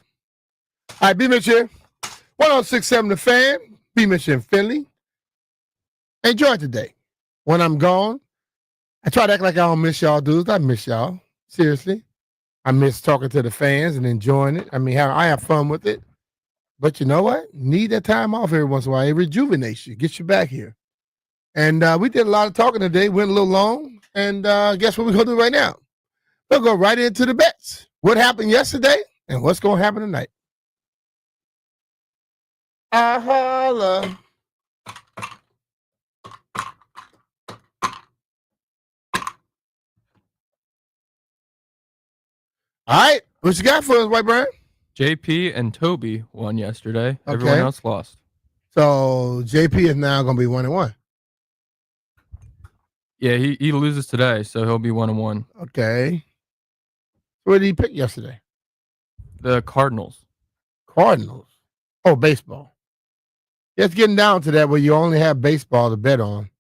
All right, B. Mitch here. 1067 The Fan. B. Mitch in Finley. Enjoy today. When I'm gone, I try to act like I don't miss y'all dudes. I miss y'all. Seriously. I miss talking to the fans and enjoying it. I mean, I have fun with it. But you know what? Need that time off every once in a while. It rejuvenates you, gets you back here. And we did a lot of talking today. Went a little long. And guess what we're going to do right now? We'll go right into the bets. What happened yesterday and what's going to happen tonight. I holla. All right. What you got for us, White Brian? JP and Toby won yesterday. Everyone else lost. So JP is now going to be 1-1. Yeah, he loses today, so he'll be 1-1. Okay. What did he pick yesterday? The Cardinals. Cardinals. Oh, baseball. Yeah, it's getting down to that where you only have baseball to bet on.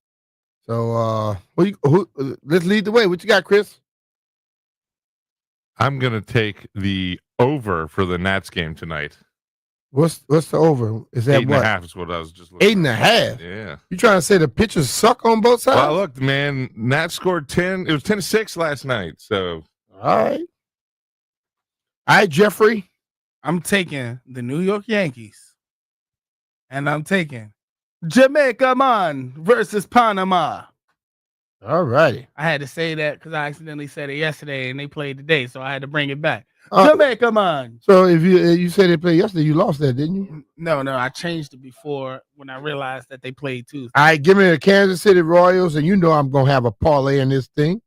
So let's lead the way. What you got, Chris? I'm going to take the over for the Nats game tonight. What's the over? Is that 8.5 is what I was just looking 8.5? Yeah. You trying to say the pitchers suck on both sides? Well, look, man, Nats scored 10. It was 10-6 last night. So, all right. All right, Jeffrey. I'm taking the New York Yankees. And I'm taking Jamaica Man versus Panama. All righty. I had to say that because I accidentally said it yesterday and they played today, so I had to bring it back. Jamaica Man. So if you said they played yesterday, you lost that, didn't you? No, I changed it before when I realized that they played Tuesday. All right, give me the Kansas City Royals, and you know I'm gonna have a parlay in this thing,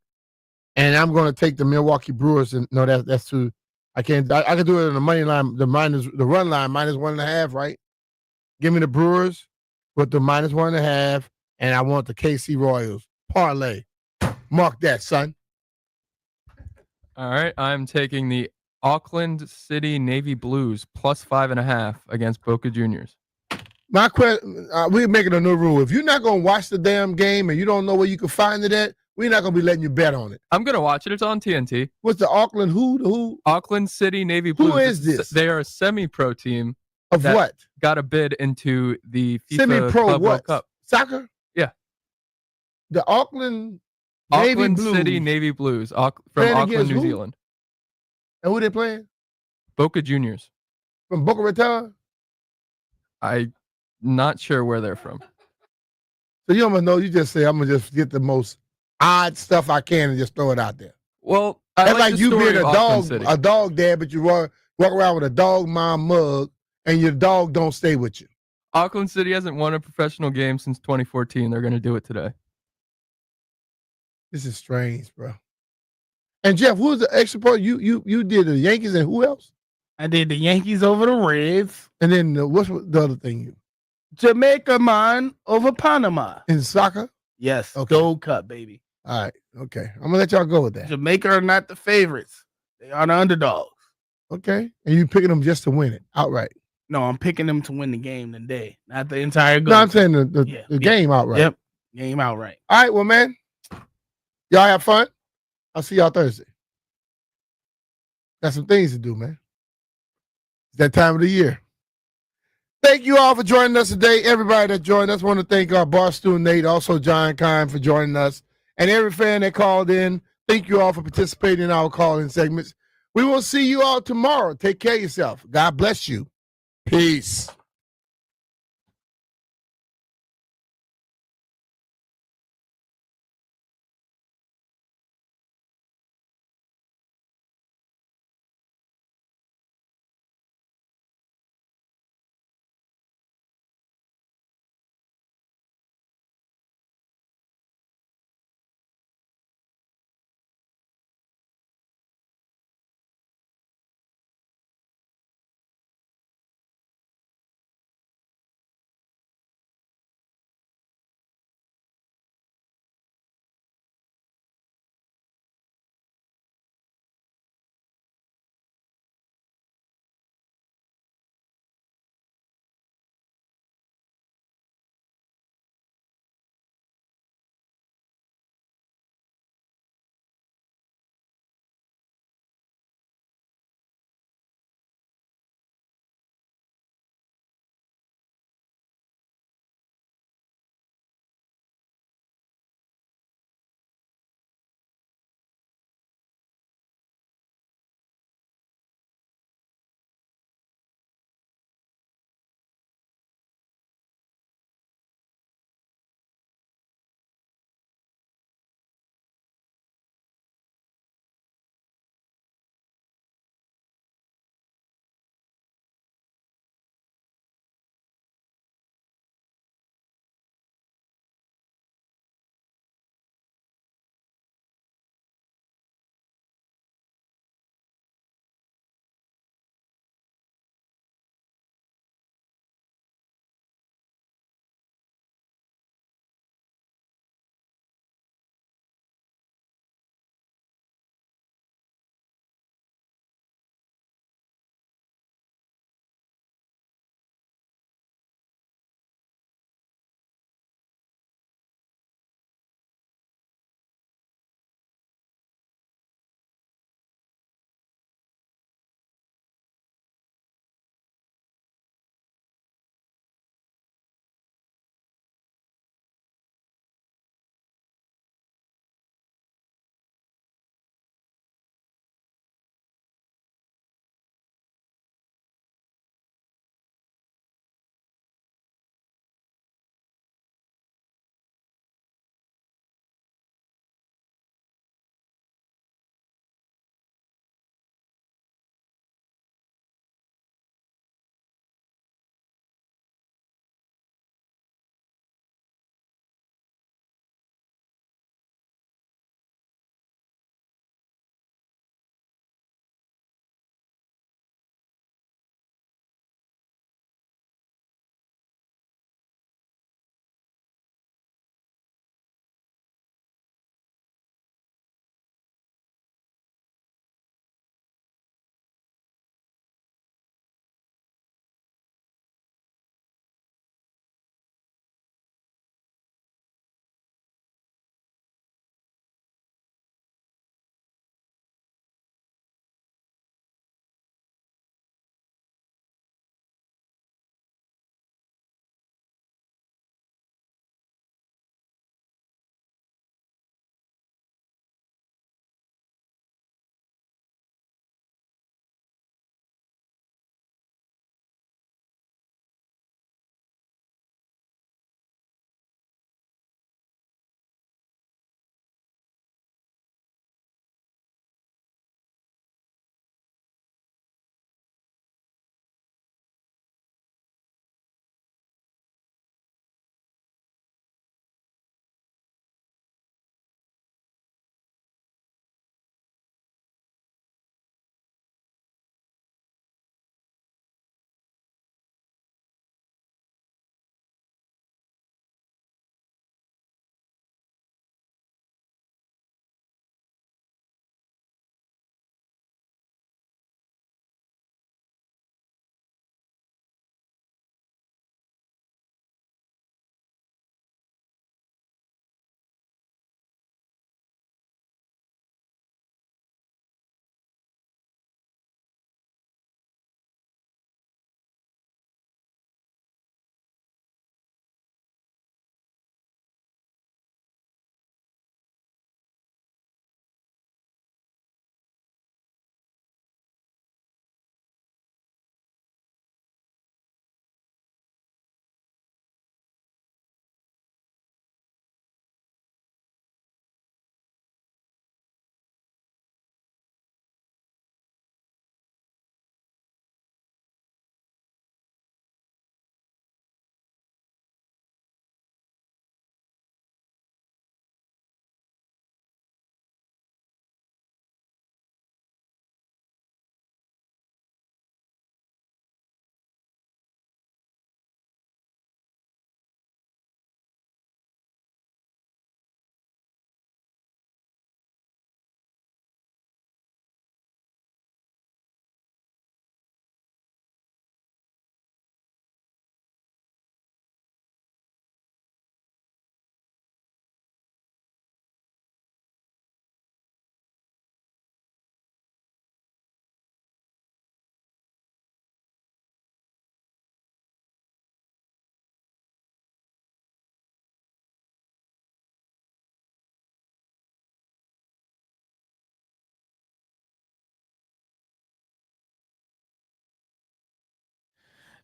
and I'm gonna take the Milwaukee Brewers. And no, that's too. I can do it on the money line, the run line -1.5, right? Give me the Brewers with the -1.5, and I want the KC Royals parlay. Mark that, son. All right, I'm taking the Auckland City Navy Blues +5.5 against Boca Juniors. My question: we're making a new rule. If you're not gonna watch the damn game and you don't know where you can find it at, we're not gonna be letting you bet on it. I'm gonna watch it. It's on TNT. What's the Auckland? Who? Auckland City Navy Blues. Who is this? They are a semi-pro team. Of what? Got a bid into the FIFA Semi-pro Club World what? Cup. Soccer? Yeah. The Auckland Navy Auckland Blues. City Navy Blues from Playing Auckland, against New who? Zealand. And who they playing? Boca Juniors. From Boca Raton? I'm not sure where they're from. So you almost know, you just say, I'm going to just get the most odd stuff I can and just throw it out there. Well, that's like the you story being of Auckland City. a dog dad, but you walk around with a dog mom mug and your dog don't stay with you. Auckland City hasn't won a professional game since 2014. They're going to do it today. This is strange, bro. And Jeff, who was the extra part? You did the Yankees and who else? I did the Yankees over the Reds. And then what's the other thing? Jamaica Man over Panama. In soccer? Yes. Okay. Gold Cup, baby. All right. Okay. I'm going to let y'all go with that. Jamaica are not the favorites. They are the underdogs. Okay. And you picking them just to win it outright? No, I'm picking them to win the game today, not the entire game. No, I'm saying the game outright. Yep. Game outright. All right. Well, man, y'all have fun. I'll see y'all Thursday. Got some things to do, man. It's that time of the year. Thank you all for joining us today. Everybody that joined us, I want to thank our Barstool Nate, also John Keim for joining us, and every fan that called in. Thank you all for participating in our call-in segments. We will see you all tomorrow. Take care of yourself. God bless you. Peace.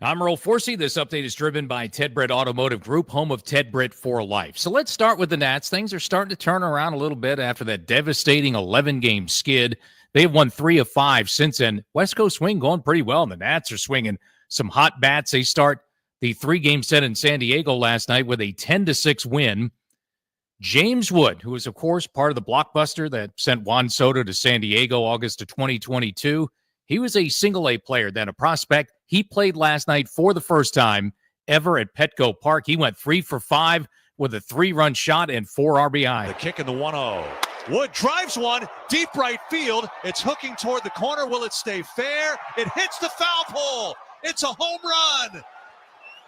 I'm Earl Forsey. This update is driven by Ted Britt Automotive Group, home of Ted Britt for life. So let's start with the Nats. Things are starting to turn around a little bit after that devastating 11-game skid. They've won 3 of 5 since then. West Coast swing going pretty well, and the Nats are swinging some hot bats. They start the 3-game set in San Diego last night with a 10-6 win. James Wood, who is, of course, part of the blockbuster that sent Juan Soto to San Diego August of 2022, he was a single-A player, then a prospect. He played last night for the first time ever at Petco Park. He went 3 for 5 with a 3-run shot and 4 RBI. The kick in the 1-0. Wood drives one deep right field. It's hooking toward the corner. Will it stay fair? It hits the foul pole. It's a home run.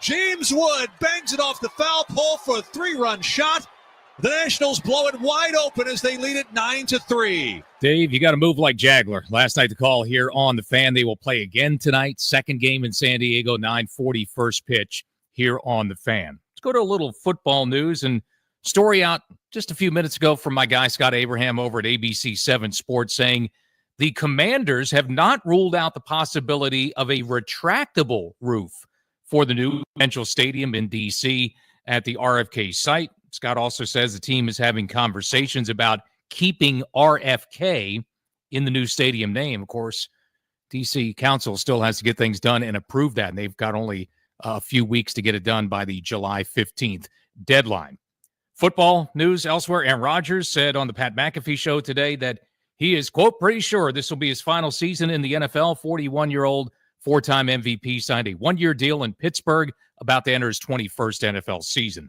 James Wood bangs it off the foul pole for a 3-run shot. The Nationals blow it wide open as they lead it 9-3. Dave, you got to move like Jaggler. Last night the call here on the Fan. They will play again tonight. Second game in San Diego, 9:40 first pitch here on the Fan. Let's go to a little football news and story out just a few minutes ago from my guy Scott Abraham over at ABC 7 Sports saying the Commanders have not ruled out the possibility of a retractable roof for the new potential stadium in D.C. at the RFK site. Scott also says the team is having conversations about keeping RFK in the new stadium name. Of course, D.C. Council still has to get things done and approve that, and they've got only a few weeks to get it done by the July 15th deadline. Football news elsewhere. Aaron Rodgers said on the Pat McAfee show today that he is, quote, pretty sure this will be his final season in the NFL. 41-year-old, 4-time MVP signed a 1-year deal in Pittsburgh, about to enter his 21st NFL season.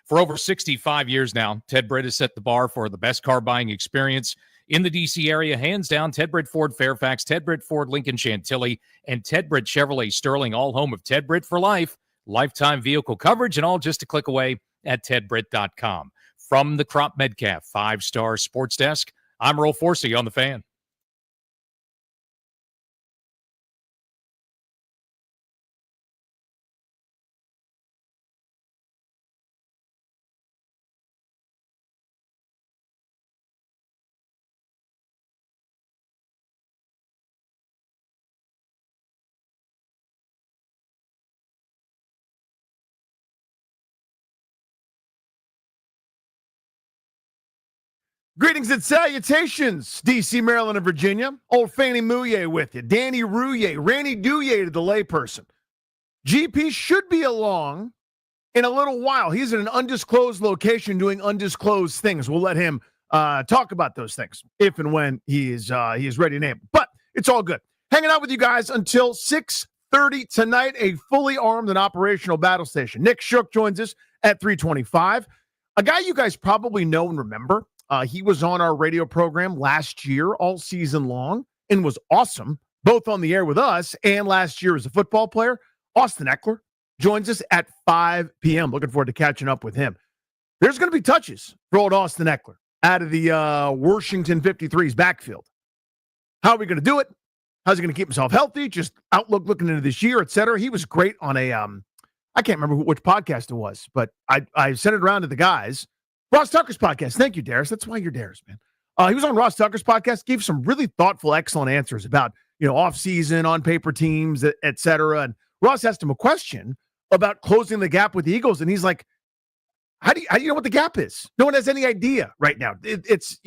For over 65 years now, Ted Britt has set the bar for the best car buying experience in the D.C. area. Hands down, Ted Britt Ford Fairfax, Ted Britt Ford Lincoln Chantilly, and Ted Britt Chevrolet Sterling, all home of Ted Britt for life. Lifetime vehicle coverage and all just a click away at tedbritt.com. From the Crop Medcalf 5-star sports desk, I'm Earl Forsey on the Fan. Greetings and salutations, D.C., Maryland, and Virginia. Old Fanny Mouye with you. Danny Rouye, Randy Douye to the layperson. GP should be along in a little while. He's in an undisclosed location doing undisclosed things. We'll let him talk about those things if and when he is ready to name. But it's all good. Hanging out with you guys until 6:30 tonight, a fully armed and operational battle station. Nick Shook joins us at 3:25. A guy you guys probably know and remember. He was on our radio program last year all season long and was awesome, both on the air with us and last year as a football player. Austin Eckler joins us at 5 p.m. Looking forward to catching up with him. There's going to be touches for old Austin Eckler out of the Washington 53's backfield. How are we going to do it? How's he going to keep himself healthy? Just outlook looking into this year, et cetera. He was great on a, I can't remember which podcast it was, but I sent it around to the guys. Ross Tucker's podcast. Thank you, Darius. That's why you're Darius, man. He was on Ross Tucker's podcast, gave some really thoughtful, excellent answers about, off-season, on-paper teams, et cetera. And Ross asked him a question about closing the gap with the Eagles, and he's like, how do you know what the gap is? No one has any idea right now. It's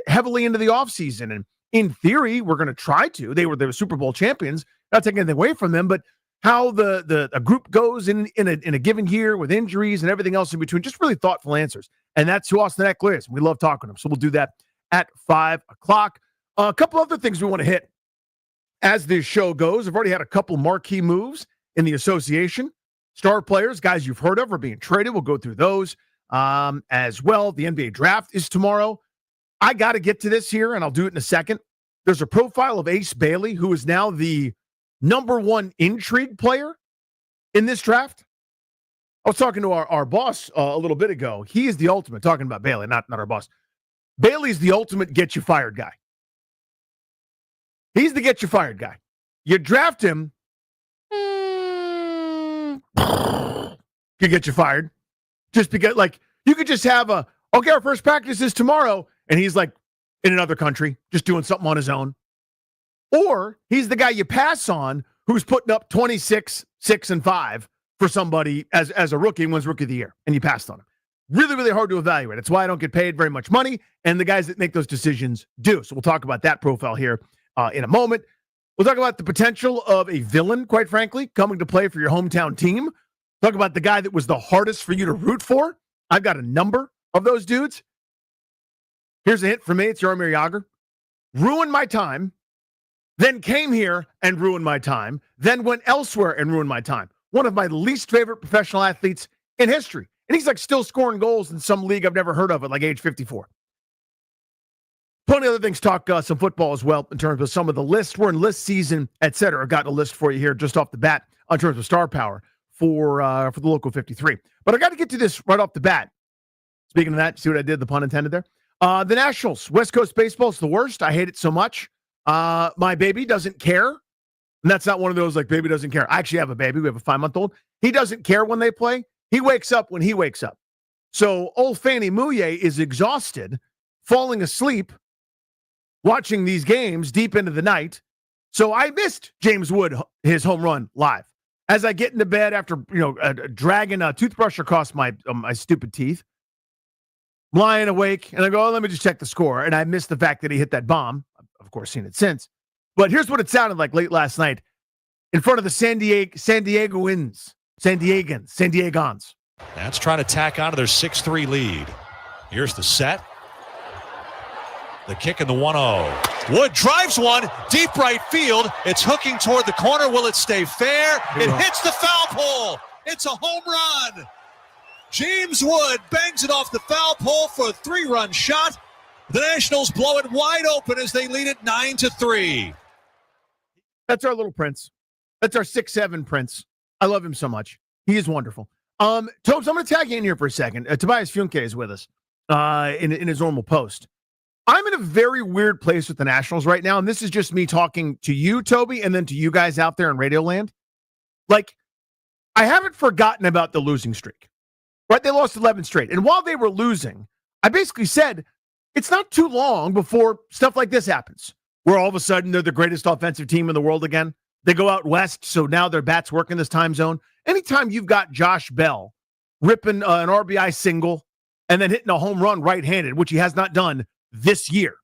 heavily into the offseason, and in theory, we're going to try to. They were Super Bowl champions, not taking anything away from them, but how a group goes in a given year with injuries and everything else in between, just really thoughtful answers. And that's who Austin Eckler is. We love talking to him. So we'll do that at 5 o'clock. A couple other things we want to hit as this show goes. I've already had a couple marquee moves in the association. Star players, guys you've heard of, are being traded. We'll go through those as well. The NBA draft is tomorrow. I got to get to this here, and I'll do it in a second. There's a profile of Ace Bailey, who is now the #1 intrigue player in this draft. I was talking to our boss a little bit ago. He is the ultimate, talking about Bailey, not our boss. Bailey's the ultimate get you fired guy. He's the get you fired guy. You draft him, could get you fired. Just because, you could just have okay, our first practice is tomorrow, and he's in another country, just doing something on his own. Or he's the guy you pass on who's putting up 26, 6, and 5 for somebody as a rookie and wins Rookie of the Year, and you passed on him. Really, really hard to evaluate. It's why I don't get paid very much money, and the guys that make those decisions do. So we'll talk about that profile here in a moment. We'll talk about the potential of a villain, quite frankly, coming to play for your hometown team. Talk about the guy that was the hardest for you to root for. I've got a number of those dudes. Here's a hint for me. It's Jaromir Jagr. Ruined my time, then came here and ruined my time, then went elsewhere and ruined my time. One of my least favorite professional athletes in history. And he's like still scoring goals in some league I've never heard of at like age 54. Plenty of other things, talk some football as well in terms of some of the lists. We're in list season, et cetera. Got a list for you here just off the bat in terms of star power for the local 53. But I got to get to this right off the bat. Speaking of that, see what I did? The pun intended there. The Nationals, West Coast baseball is the worst. I hate it so much. My baby doesn't care. And that's not one of those like baby doesn't care. I actually have a baby. We have a 5-month-old. He doesn't care when they play. He wakes up when he wakes up. So old Fanny Mouye is exhausted, falling asleep, watching these games deep into the night. So I missed James Wood, his home run live. As I get into bed after, dragging a toothbrush across my stupid teeth, lying awake, and I go, let me just check the score. And I missed the fact that he hit that bomb. I've, of course, seen it since. But here's what it sounded like late last night in front of the San Diegans. That's trying to tack onto their 6-3 lead. Here's the set. The kick in the 1-0. Wood drives one deep right field. It's hooking toward the corner. Will it stay fair? It hits the foul pole. It's a home run. James Wood bangs it off the foul pole for a 3-run shot. The Nationals blow it wide open as they lead it 9-3. That's our little Prince. That's our 6'7" Prince. I love him so much. He is wonderful. Tobes, I'm going to tag you in here for a second. Tobias Funke is with us in his normal post. I'm in a very weird place with the Nationals right now, and this is just me talking to you, Toby, and then to you guys out there in Radio Land. Like, I haven't forgotten about the losing streak. Right? They lost 11 straight. And while they were losing, I basically said, it's not too long before stuff like this happens, where all of a sudden they're the greatest offensive team in the world again. They go out west, so now their bats work in this time zone. Anytime you've got Josh Bell ripping an RBI single and then hitting a home run right-handed, which he has not done this year,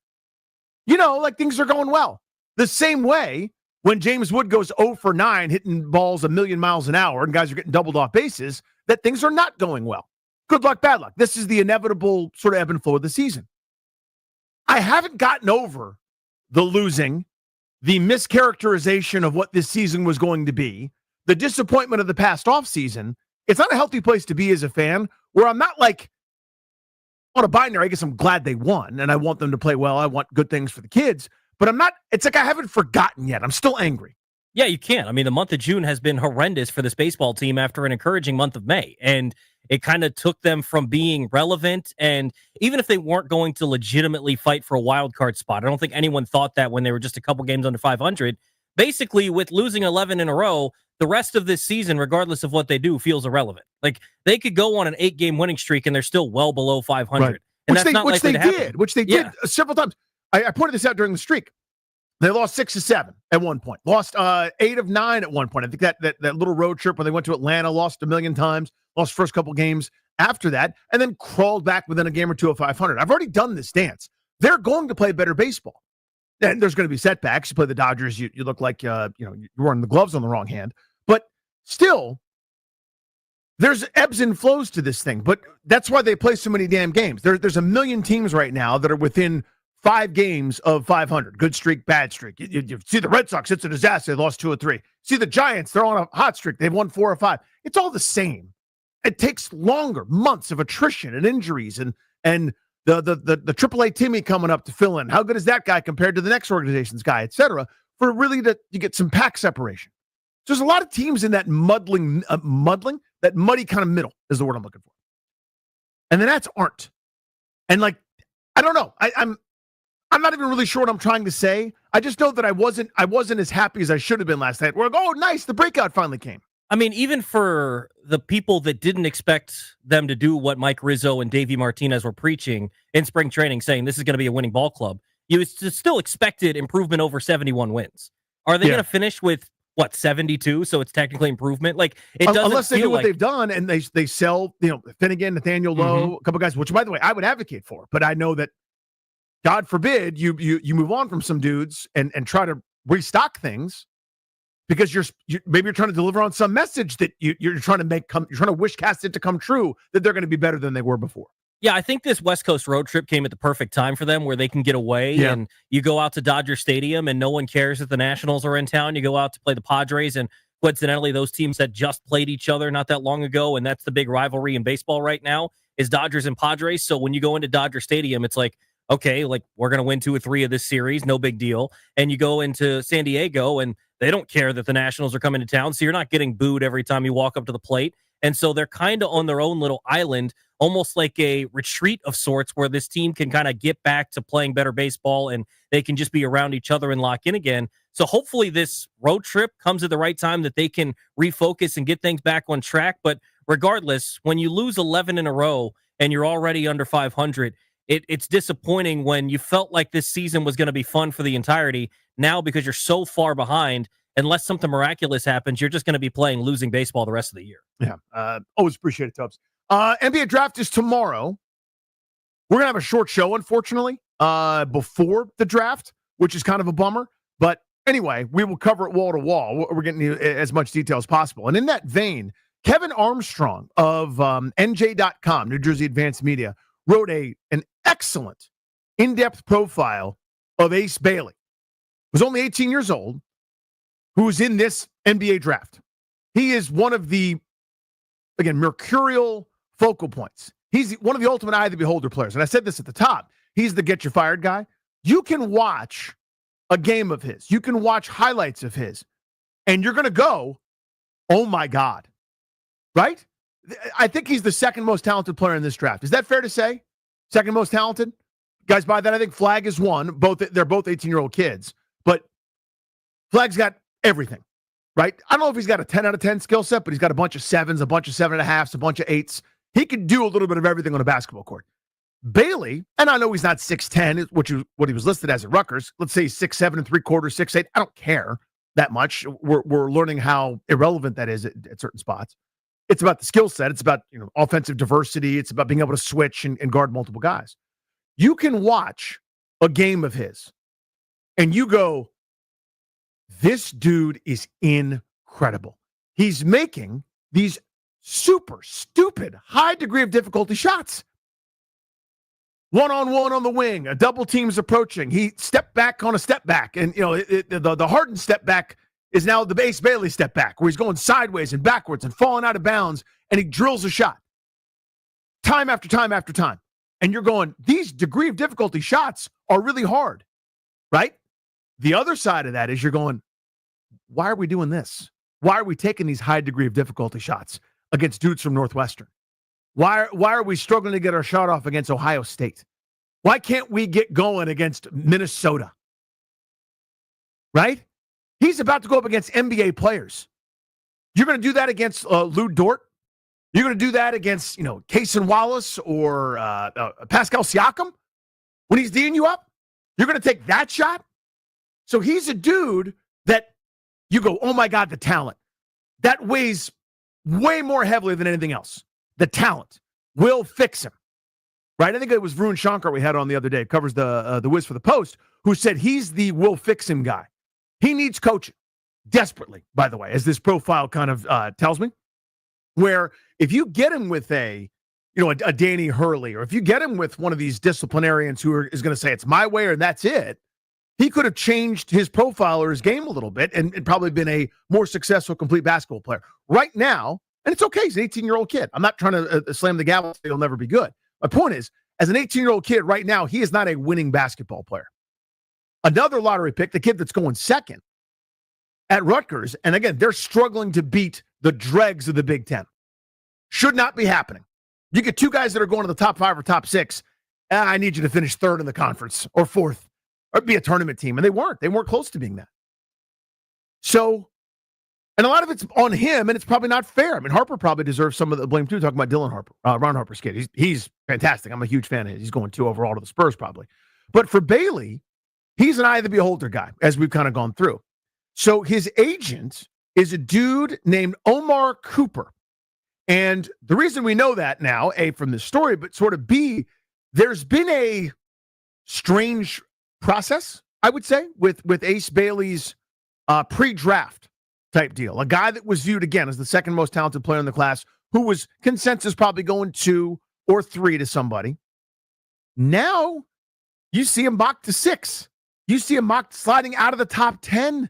like things are going well. The same way when James Wood goes 0 for 9, hitting balls a million miles an hour, and guys are getting doubled off bases, that things are not going well. Good luck, bad luck. This is the inevitable sort of ebb and flow of the season. I haven't gotten over the losing, the mischaracterization of what this season was going to be, the disappointment of the past offseason. It's not a healthy place to be as a fan, where I'm not like on a binary. I guess I'm glad they won, and I want them to play well. I want good things for the kids, but I'm not. It's like I haven't forgotten yet. I'm still angry. Yeah, you can't. I mean, the month of June has been horrendous for this baseball team after an encouraging month of May. And it kind of took them from being relevant. And even if they weren't going to legitimately fight for a wild card spot, I don't think anyone thought that when they were just a couple games under 500. Basically, with losing 11 in a row, the rest of this season, regardless of what they do, feels irrelevant. Like, they could go on an 8-game winning streak and they're still well below 500. Right. And that's not likely to happen. Which they did several times. I pointed this out during the streak. They lost 6 of 7 at one point. Lost 8 of 9 at one point. I think that little road trip when they went to Atlanta, lost a million times, lost first couple games after that, and then crawled back within a game or two of 500. I've already done this dance. They're going to play better baseball. And there's going to be setbacks. You play the Dodgers, you look like you're wearing the gloves on the wrong hand. But still, there's ebbs and flows to this thing. But that's why they play so many damn games. There's a million teams right now that are within 5 games of 500. Good streak, bad streak. You see the Red Sox, it's a disaster. They lost 2 or 3. See the Giants, they're on a hot streak. They've won 4 or 5. It's all the same. It takes longer, months of attrition and injuries and the AAA Timmy coming up to fill in. How good is that guy compared to the next organization's guy, et cetera, for really you get some pack separation. So there's a lot of teams in that that muddy kind of middle is the word I'm looking for. And the Nats aren't. And I don't know. I'm not even really sure what I'm trying to say. I just know that I wasn't as happy as I should have been last night. We're like, oh, nice, the breakout finally came. I mean, even for the people that didn't expect them to do what Mike Rizzo and Davey Martinez were preaching in spring training, saying this is going to be a winning ball club, you still expected improvement over 71 wins. Are they going to finish with what, 72? So it's technically improvement. Like, it doesn't unless they feel do what like they've done and they sell, Finnegan, Nathaniel Lowe, a couple guys, which by the way I would advocate for. But I know that, God forbid, you move on from some dudes and try to restock things because maybe you're trying to deliver on some message that you're trying to wishcast it to come true, that they're going to be better than they were before. Yeah, I think this West Coast road trip came at the perfect time for them where they can get away and you go out to Dodger Stadium and no one cares that the Nationals are in town. You go out to play the Padres, and coincidentally, those teams that just played each other not that long ago, and that's the big rivalry in baseball right now, is Dodgers and Padres. So when you go into Dodger Stadium, it's like, okay, like we're going to win 2 or 3 of this series, no big deal. And you go into San Diego and they don't care that the Nationals are coming to town, so you're not getting booed every time you walk up to the plate. And so they're kind of on their own little island, almost like a retreat of sorts where this team can kind of get back to playing better baseball and they can just be around each other and lock in again. So hopefully this road trip comes at the right time that they can refocus and get things back on track. But regardless, when you lose 11 in a row and you're already under 500, it's disappointing when you felt like this season was going to be fun for the entirety. Now, because you're so far behind, unless something miraculous happens, you're just going to be playing losing baseball the rest of the year. Yeah. Always appreciate it, Tubbs. NBA draft is tomorrow. We're going to have a short show, unfortunately, before the draft, which is kind of a bummer. But anyway, we will cover it wall to wall. We're getting you as much detail as possible. And in that vein, Kevin Armstrong of NJ.com, New Jersey Advanced Media, wrote an excellent in-depth profile of Ace Bailey, who's only 18 years old, who's in this NBA draft. He is one of the, again, mercurial focal points. He's one of the ultimate eye of the beholder players. And I said this at the top. He's the get you fired guy. You can watch a game of his. You can watch highlights of his. And you're going to go, oh my God. Right? I think he's the second most talented player in this draft. Is that fair to say? Second most talented? Guys, by that, I think Flag is one. They're both 18-year-old kids. But Flag's got everything, right? I don't know if he's got a 10 out of 10 skill set, but he's got a bunch of 7s, a bunch of 7.5s, a bunch of 8s. He can do a little bit of everything on a basketball court. Bailey, and I know he's not 6'10", what he was listed as at Rutgers. Let's say 6'7 3/4, 6'8". I don't care that much. We're learning how irrelevant that is at certain spots. It's about the skill set. It's about offensive diversity. It's about being able to switch and guard multiple guys. You can watch a game of his, and you go, this dude is incredible. He's making these super stupid, high degree of difficulty shots. One-on-one on the wing, a double team's approaching. He stepped back on a step back, and the Harden step back is now the Ace Bailey step back, where he's going sideways and backwards and falling out of bounds, and he drills a shot. Time after time after time. And you're going, these degree of difficulty shots are really hard, right? The other side of that is you're going, why are we doing this? Why are we taking these high degree of difficulty shots against dudes from Northwestern? Why are we struggling to get our shot off against Ohio State? Why can't we get going against Minnesota? Right? He's about to go up against NBA players. You're going to do that against Lou Dort? You're going to do that against, Cason Wallace or Pascal Siakam when he's D'ing you up? You're going to take that shot? So he's a dude that you go, oh my God, the talent. That weighs way more heavily than anything else. The talent will fix him. Right? I think it was Varun Shankar we had on the other day, covers the Wiz for the Post, who said he's the will fix him guy. He needs coaching desperately, by the way, as this profile kind of tells me, where if you get him with a Danny Hurley, or if you get him with one of these disciplinarians who is going to say it's my way or that's it, he could have changed his profile or his game a little bit and probably been a more successful, complete basketball player. Right now, and it's okay, he's an 18-year-old kid. I'm not trying to slam the gavel and say he'll never be good. My point is, as an 18-year-old kid right now, he is not a winning basketball player. Another lottery pick, the kid that's going second at Rutgers, and again, they're struggling to beat the dregs of the Big Ten. Should not be happening. You get two guys that are going to the top 5 or top 6, I need you to finish 3rd in the conference or 4th or be a tournament team, and they weren't. They weren't close to being that. So, and a lot of it's on him, and it's probably not fair. I mean, Harper probably deserves some of the blame too, talking about Dylan Harper, Ron Harper's kid. He's fantastic. I'm a huge fan of his. He's going 2 overall to the Spurs probably. But for Bailey, he's an eye of the beholder guy, as we've kind of gone through. So his agent is a dude named Omar Cooper. And the reason we know that now, A, from this story, but sort of B, there's been a strange process, I would say, with Ace Bailey's pre-draft type deal. A guy that was viewed, again, as the second most talented player in the class, who was consensus probably going 2 or 3 to somebody. Now, you see him mocked to 6. You see him mocked sliding out of the top 10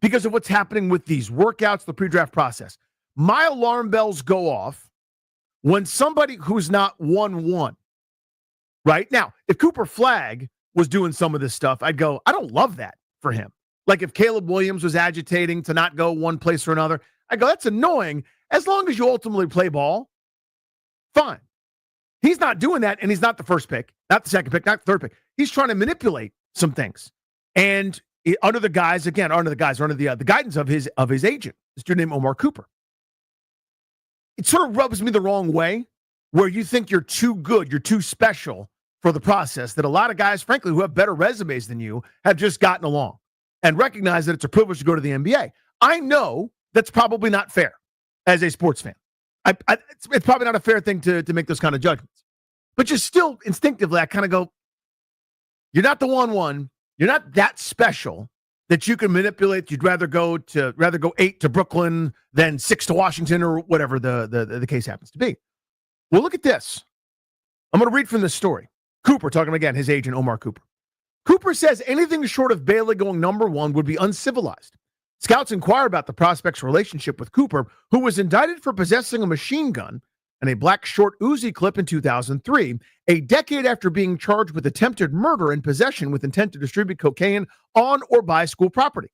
because of what's happening with these workouts, the pre-draft process. My alarm bells go off when somebody who's not 1-1, right? Now, if Cooper Flagg was doing some of this stuff, I'd go, I don't love that for him. Like if Caleb Williams was agitating to not go one place or another, I go, that's annoying. As long as you ultimately play ball, fine. He's not doing that, and he's not the first pick, not the second pick, not the third pick. He's trying to manipulate some things. And under the guidance of his agent, this dude named Omar Cooper. It sort of rubs me the wrong way, where you think you're too good, you're too special for the process, that a lot of guys, frankly, who have better resumes than you have just gotten along and recognize that it's a privilege to go to the NBA. I know that's probably not fair as a sports fan. It's probably not a fair thing to make those kind of judgments. But just still instinctively, I kind of go, you're not the 1-1. You're not that special that you can manipulate. You'd rather go 8 to Brooklyn than 6 to Washington or whatever the case happens to be. Well, look at this. I'm going to read from this story. Cooper, talking again, his agent, Omar Cooper. Cooper says anything short of Bailey going number 1 would be uncivilized. Scouts inquire about the prospect's relationship with Cooper, who was indicted for possessing a machine gun and a black short Uzi clip in 2003, a decade after being charged with attempted murder and possession with intent to distribute cocaine on or by school property.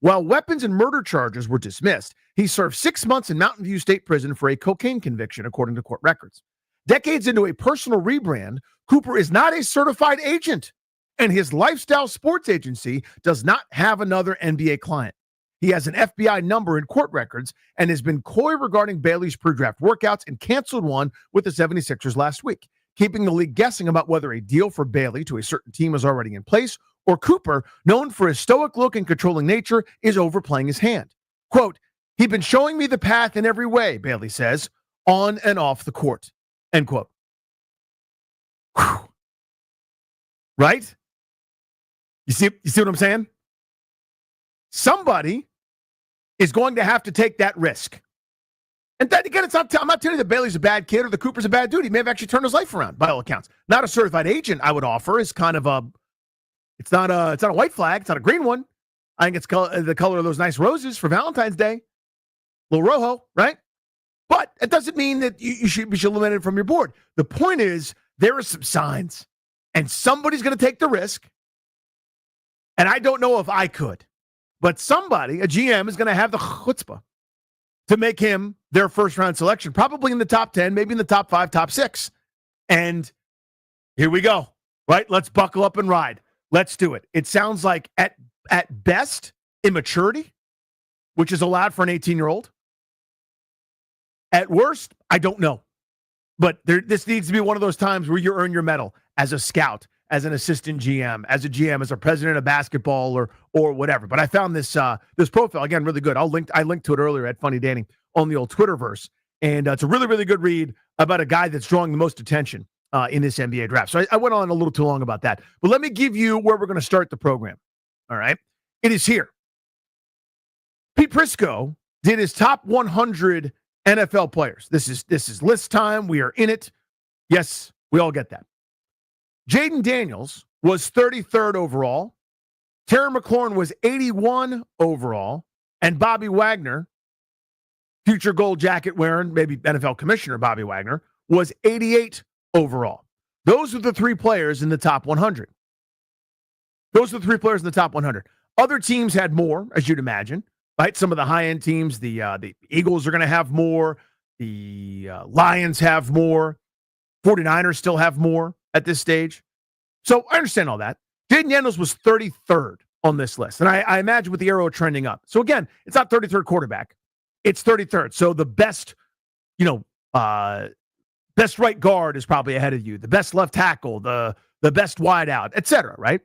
While weapons and murder charges were dismissed, he served 6 months in Mountain View State Prison for a cocaine conviction, according to court records. Decades into a personal rebrand, Cooper is not a certified agent, and his lifestyle sports agency does not have another NBA client. He has an FBI number in court records and has been coy regarding Bailey's pre-draft workouts and canceled one with the 76ers last week, keeping the league guessing about whether a deal for Bailey to a certain team is already in place or Cooper, known for his stoic look and controlling nature, is overplaying his hand. Quote, he'd been showing me the path in every way, Bailey says, on and off the court, end quote. Whew. Right? You see what I'm saying? Somebody is going to have to take that risk. And that, again, I'm not telling you that Bailey's a bad kid or the Cooper's a bad dude. He may have actually turned his life around, by all accounts. Not a certified agent, I would offer, is kind of it's not a white flag. It's not a green one. I think it's the color of those nice roses for Valentine's Day. Little rojo, right? But it doesn't mean that you should be eliminated from your board. The point is, there are some signs, and somebody's going to take the risk. And I don't know if I could. But somebody, a GM, is going to have the chutzpah to make him their first-round selection, probably in the top 10, maybe in the top 5, top 6. And here we go, right? Let's buckle up and ride. Let's do it. It sounds like, at best, immaturity, which is allowed for an 18-year-old. At worst, I don't know. But this needs to be one of those times where you earn your medal as a scout, as an assistant GM, as a GM, as a president of basketball, or whatever. But I found this profile, again, really good. I linked to it earlier at Funny Danny on the old Twitterverse. And it's a really, really good read about a guy that's drawing the most attention in this NBA draft. So I went on a little too long about that. But let me give you where we're going to start the program. All right? It is here. Pete Prisco did his top 100 NFL players. This is list time. We are in it. Yes, we all get that. Jaden Daniels was 33rd overall. Terry McLaurin was 81 overall. And Bobby Wagner, future gold jacket wearing, maybe NFL commissioner Bobby Wagner, was 88 overall. Those are the 3 players in the top 100. Other teams had more, as you'd imagine, right? Some of the high-end teams, the Eagles are going to have more. The Lions have more. 49ers still have more at this stage. So I understand all that. Jaden Daniels was 33rd on this list. And I imagine with the arrow trending up. So again, it's not 33rd quarterback. It's 33rd. So the best, best right guard is probably ahead of you. The best left tackle, the best wide out, etc. Right?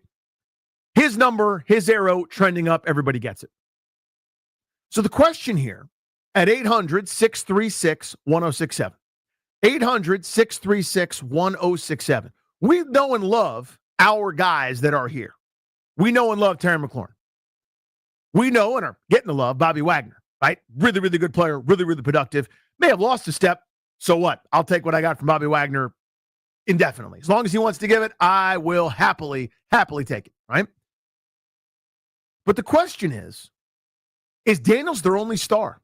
His number, his arrow trending up. Everybody gets it. So the question here at 800-636-1067, 800-636-1067, we know and love our guys that are here. We know and love Terry McLaurin. We know and are getting to love Bobby Wagner, right? Really, really good player, really, really productive. May have lost a step. So what? I'll take what I got from Bobby Wagner indefinitely. As long as he wants to give it, I will happily take it, right? But the question is Daniels their only star?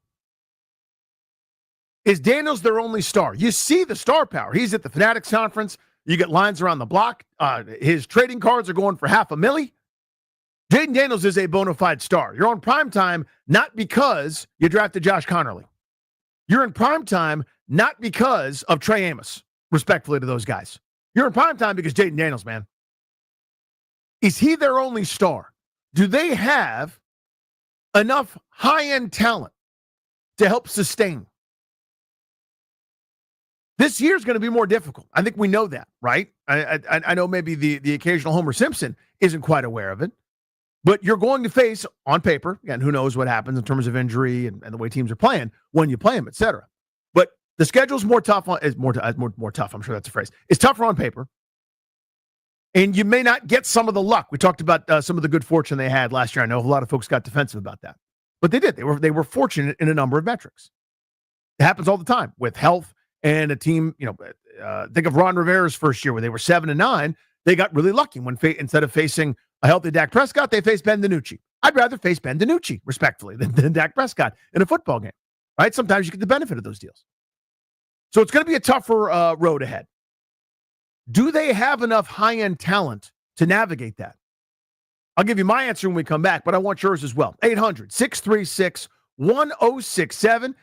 Is Daniels their only star? You see the star power. He's at the Fanatics Conference. You get lines around the block. His trading cards are going for $500,000. Jaden Daniels is a bona fide star. You're on primetime not because you drafted Josh Connerly. You're in primetime not because of Trey Amos, respectfully to those guys. You're in primetime because Jaden Daniels, man. Is he their only star? Do they have enough high-end talent to help sustain? This year's going to be more difficult. I think we know that, right? I know maybe the occasional Homer Simpson isn't quite aware of it, but you're going to face, on paper, again, who knows what happens in terms of injury and the way teams are playing when you play them, et cetera. But the schedule's more tough. More tough. I'm sure that's a phrase. It's tougher on paper, and you may not get some of the luck. We talked about some of the good fortune they had last year. I know a lot of folks got defensive about that, but they did. They were fortunate in a number of metrics. It happens all the time with health and a team. Think of Ron Rivera's first year where they were 7-9. They got really lucky when instead of facing a healthy Dak Prescott, they faced Ben DiNucci. I'd rather face Ben DiNucci, respectfully, than Dak Prescott in a football game, right? Sometimes you get the benefit of those deals. So it's going to be a tougher road ahead. Do they have enough high-end talent to navigate that? I'll give you my answer when we come back, but I want yours as well. 800-636-1067.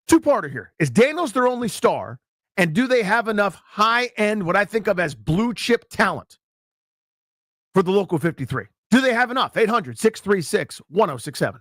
Two-parter here. Is Daniels their only star? And do they have enough high-end, what I think of as blue-chip talent for the local 53? Do they have enough? 800-636-1067.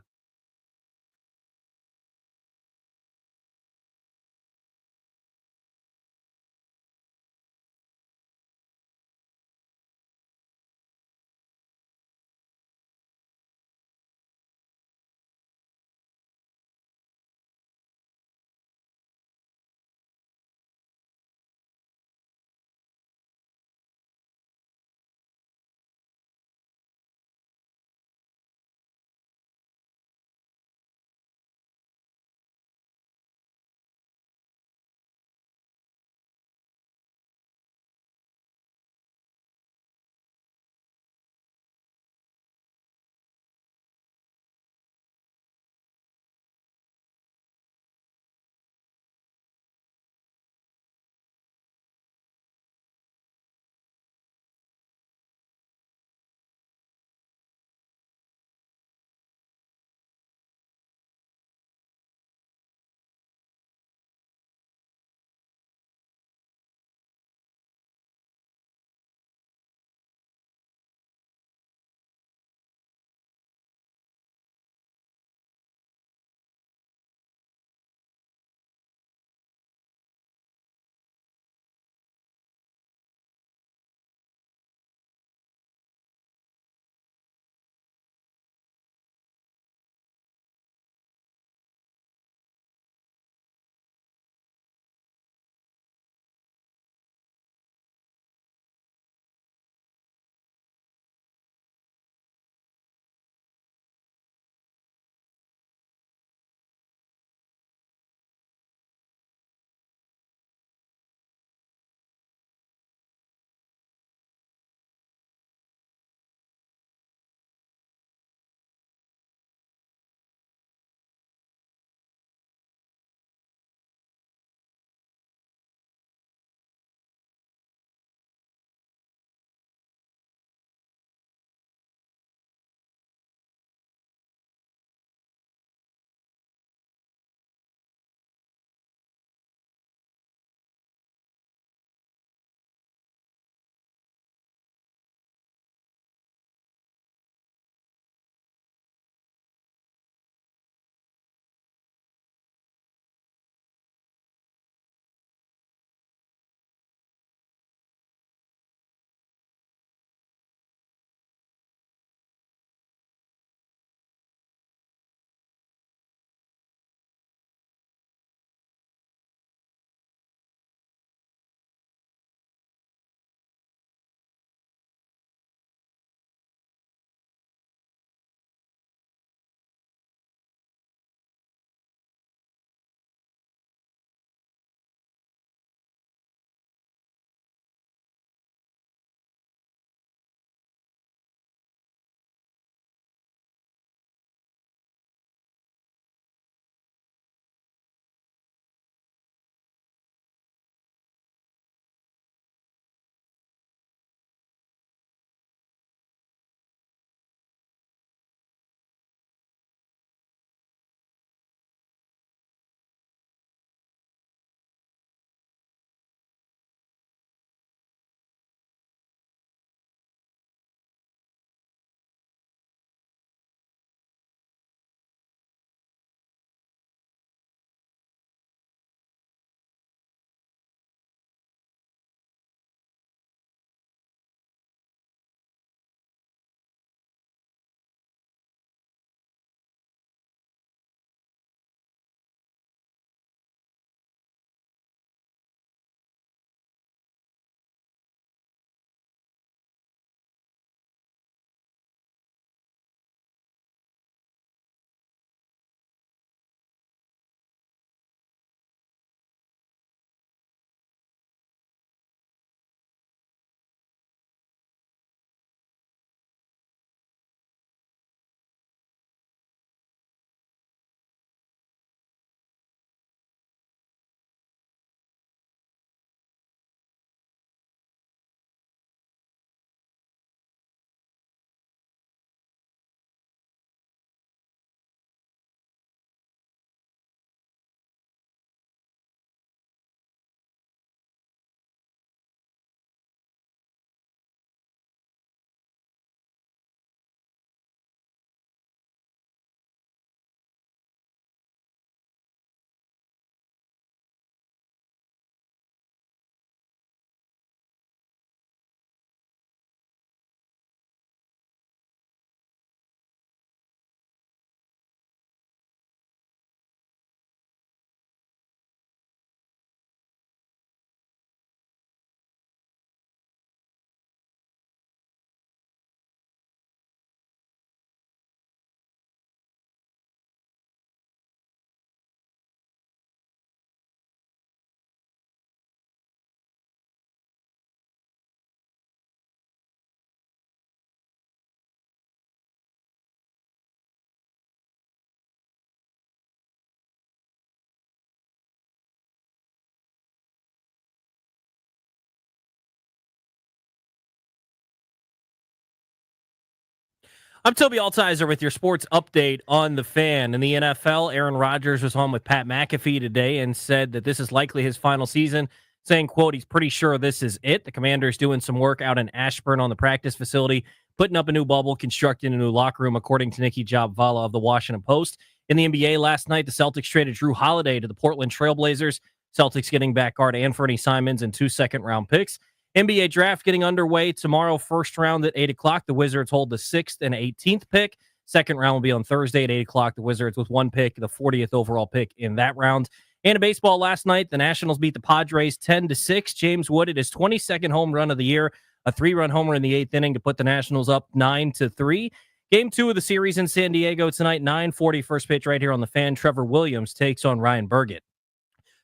I'm Toby Altizer with your sports update on the Fan. In the NFL, Aaron Rodgers was on with Pat McAfee today and said that this is likely his final season, saying, quote, he's pretty sure this is it. The Commander's doing some work out in Ashburn on the practice facility, putting up a new bubble, constructing a new locker room, according to Nikki Jobvala of the Washington Post. In the NBA last night, the Celtics traded Drew Holiday to the Portland Trailblazers. Celtics getting back guard Anthony Simons and 2 second-round picks. NBA draft getting underway tomorrow, first round at 8 o'clock. The Wizards hold the 6th and 18th pick. Second round will be on Thursday at 8 o'clock. The Wizards with 1 pick, the 40th overall pick in that round. And in baseball last night, the Nationals beat the Padres 10-6. James Wood, his 22nd home run of the year, a 3-run homer in the 8th inning to put the Nationals up 9-3. Game 2 of the series in San Diego tonight, 9:40 first pitch right here on the Fan. Trevor Williams takes on Ryan Burgett.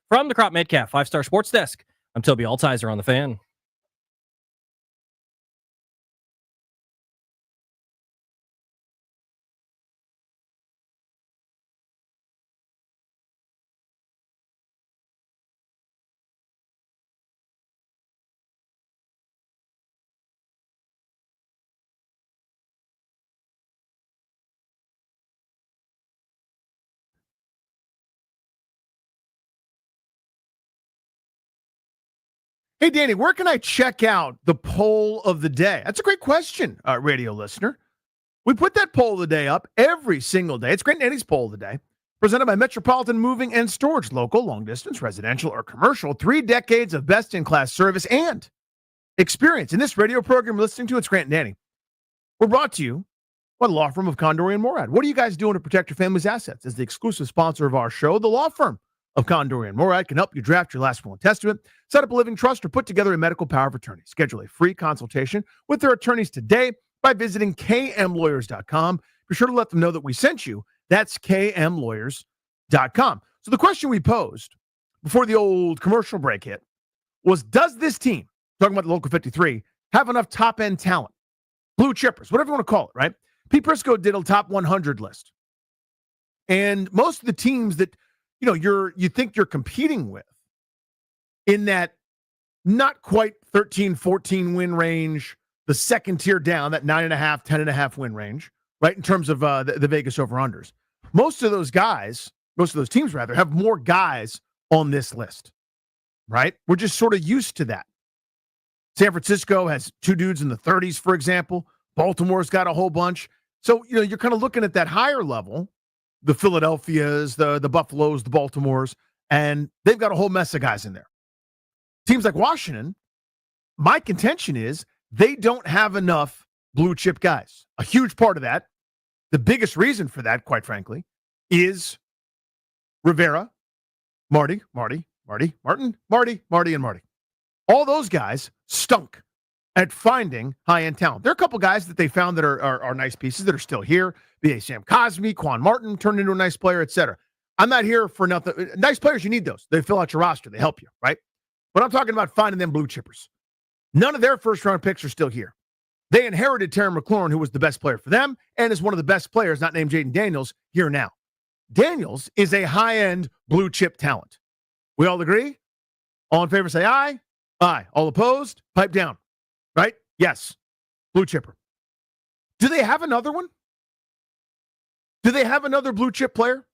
From the Crop Metcalf 5-Star Sports Desk, I'm Toby Altizer on the Fan. Hey, Danny, where can I check out the poll of the day? That's a great question, radio listener. We put that poll of the day up every single day. It's Grant Danny's poll of the day, presented by Metropolitan Moving and Storage, local, long-distance, residential, or commercial. 3 decades of best-in-class service and experience. In this radio program you're listening to, it's Grant and Danny. We're brought to you by the law firm of Condori and Morad. What are you guys doing to protect your family's assets? As the exclusive sponsor of our show, the law firm of Condori and Morad can help you draft your last will and testament, set up a living trust, or put together a medical power of attorney. Schedule a free consultation with their attorneys today by visiting kmlawyers.com. Be sure to let them know that we sent you. That's kmlawyers.com. So the question we posed before the old commercial break hit was, does this team, talking about the Local 53, have enough top-end talent? Blue chippers, whatever you want to call it, right? Pete Prisco did a top 100 list. And most of the teams that you think you're competing with in that not quite 13, 14 win range, the second tier down, that 9.5, 10.5 win range, right? In terms of the Vegas over-unders. Most of those teams have more guys on this list, right? We're just sort of used to that. San Francisco has 2 dudes in the 30s, for example. Baltimore's got a whole bunch. So, you're kind of looking at that higher level, the Philadelphias, the Buffaloes, the Baltimores, and they've got a whole mess of guys in there. Teams like Washington, my contention is they don't have enough blue chip guys. A huge part of that, the biggest reason for that, quite frankly, is Rivera, Marty, and Marty. All those guys stunk at finding high-end talent. There are a couple guys that they found that are nice pieces that are still here. B.A. Sam Cosmi, Quan Martin turned into a nice player, etc. I'm not here for nothing. Nice players, you need those. They fill out your roster. They help you, right? But I'm talking about finding them blue chippers. None of their first-round picks are still here. They inherited Terry McLaurin, who was the best player for them and is one of the best players, not named Jaden Daniels, here now. Daniels is a high-end blue chip talent. We all agree? All in favor say aye. Aye. All opposed? Pipe down. Right? Yes. Blue chipper. Do they have another one? Do they have another blue chip player?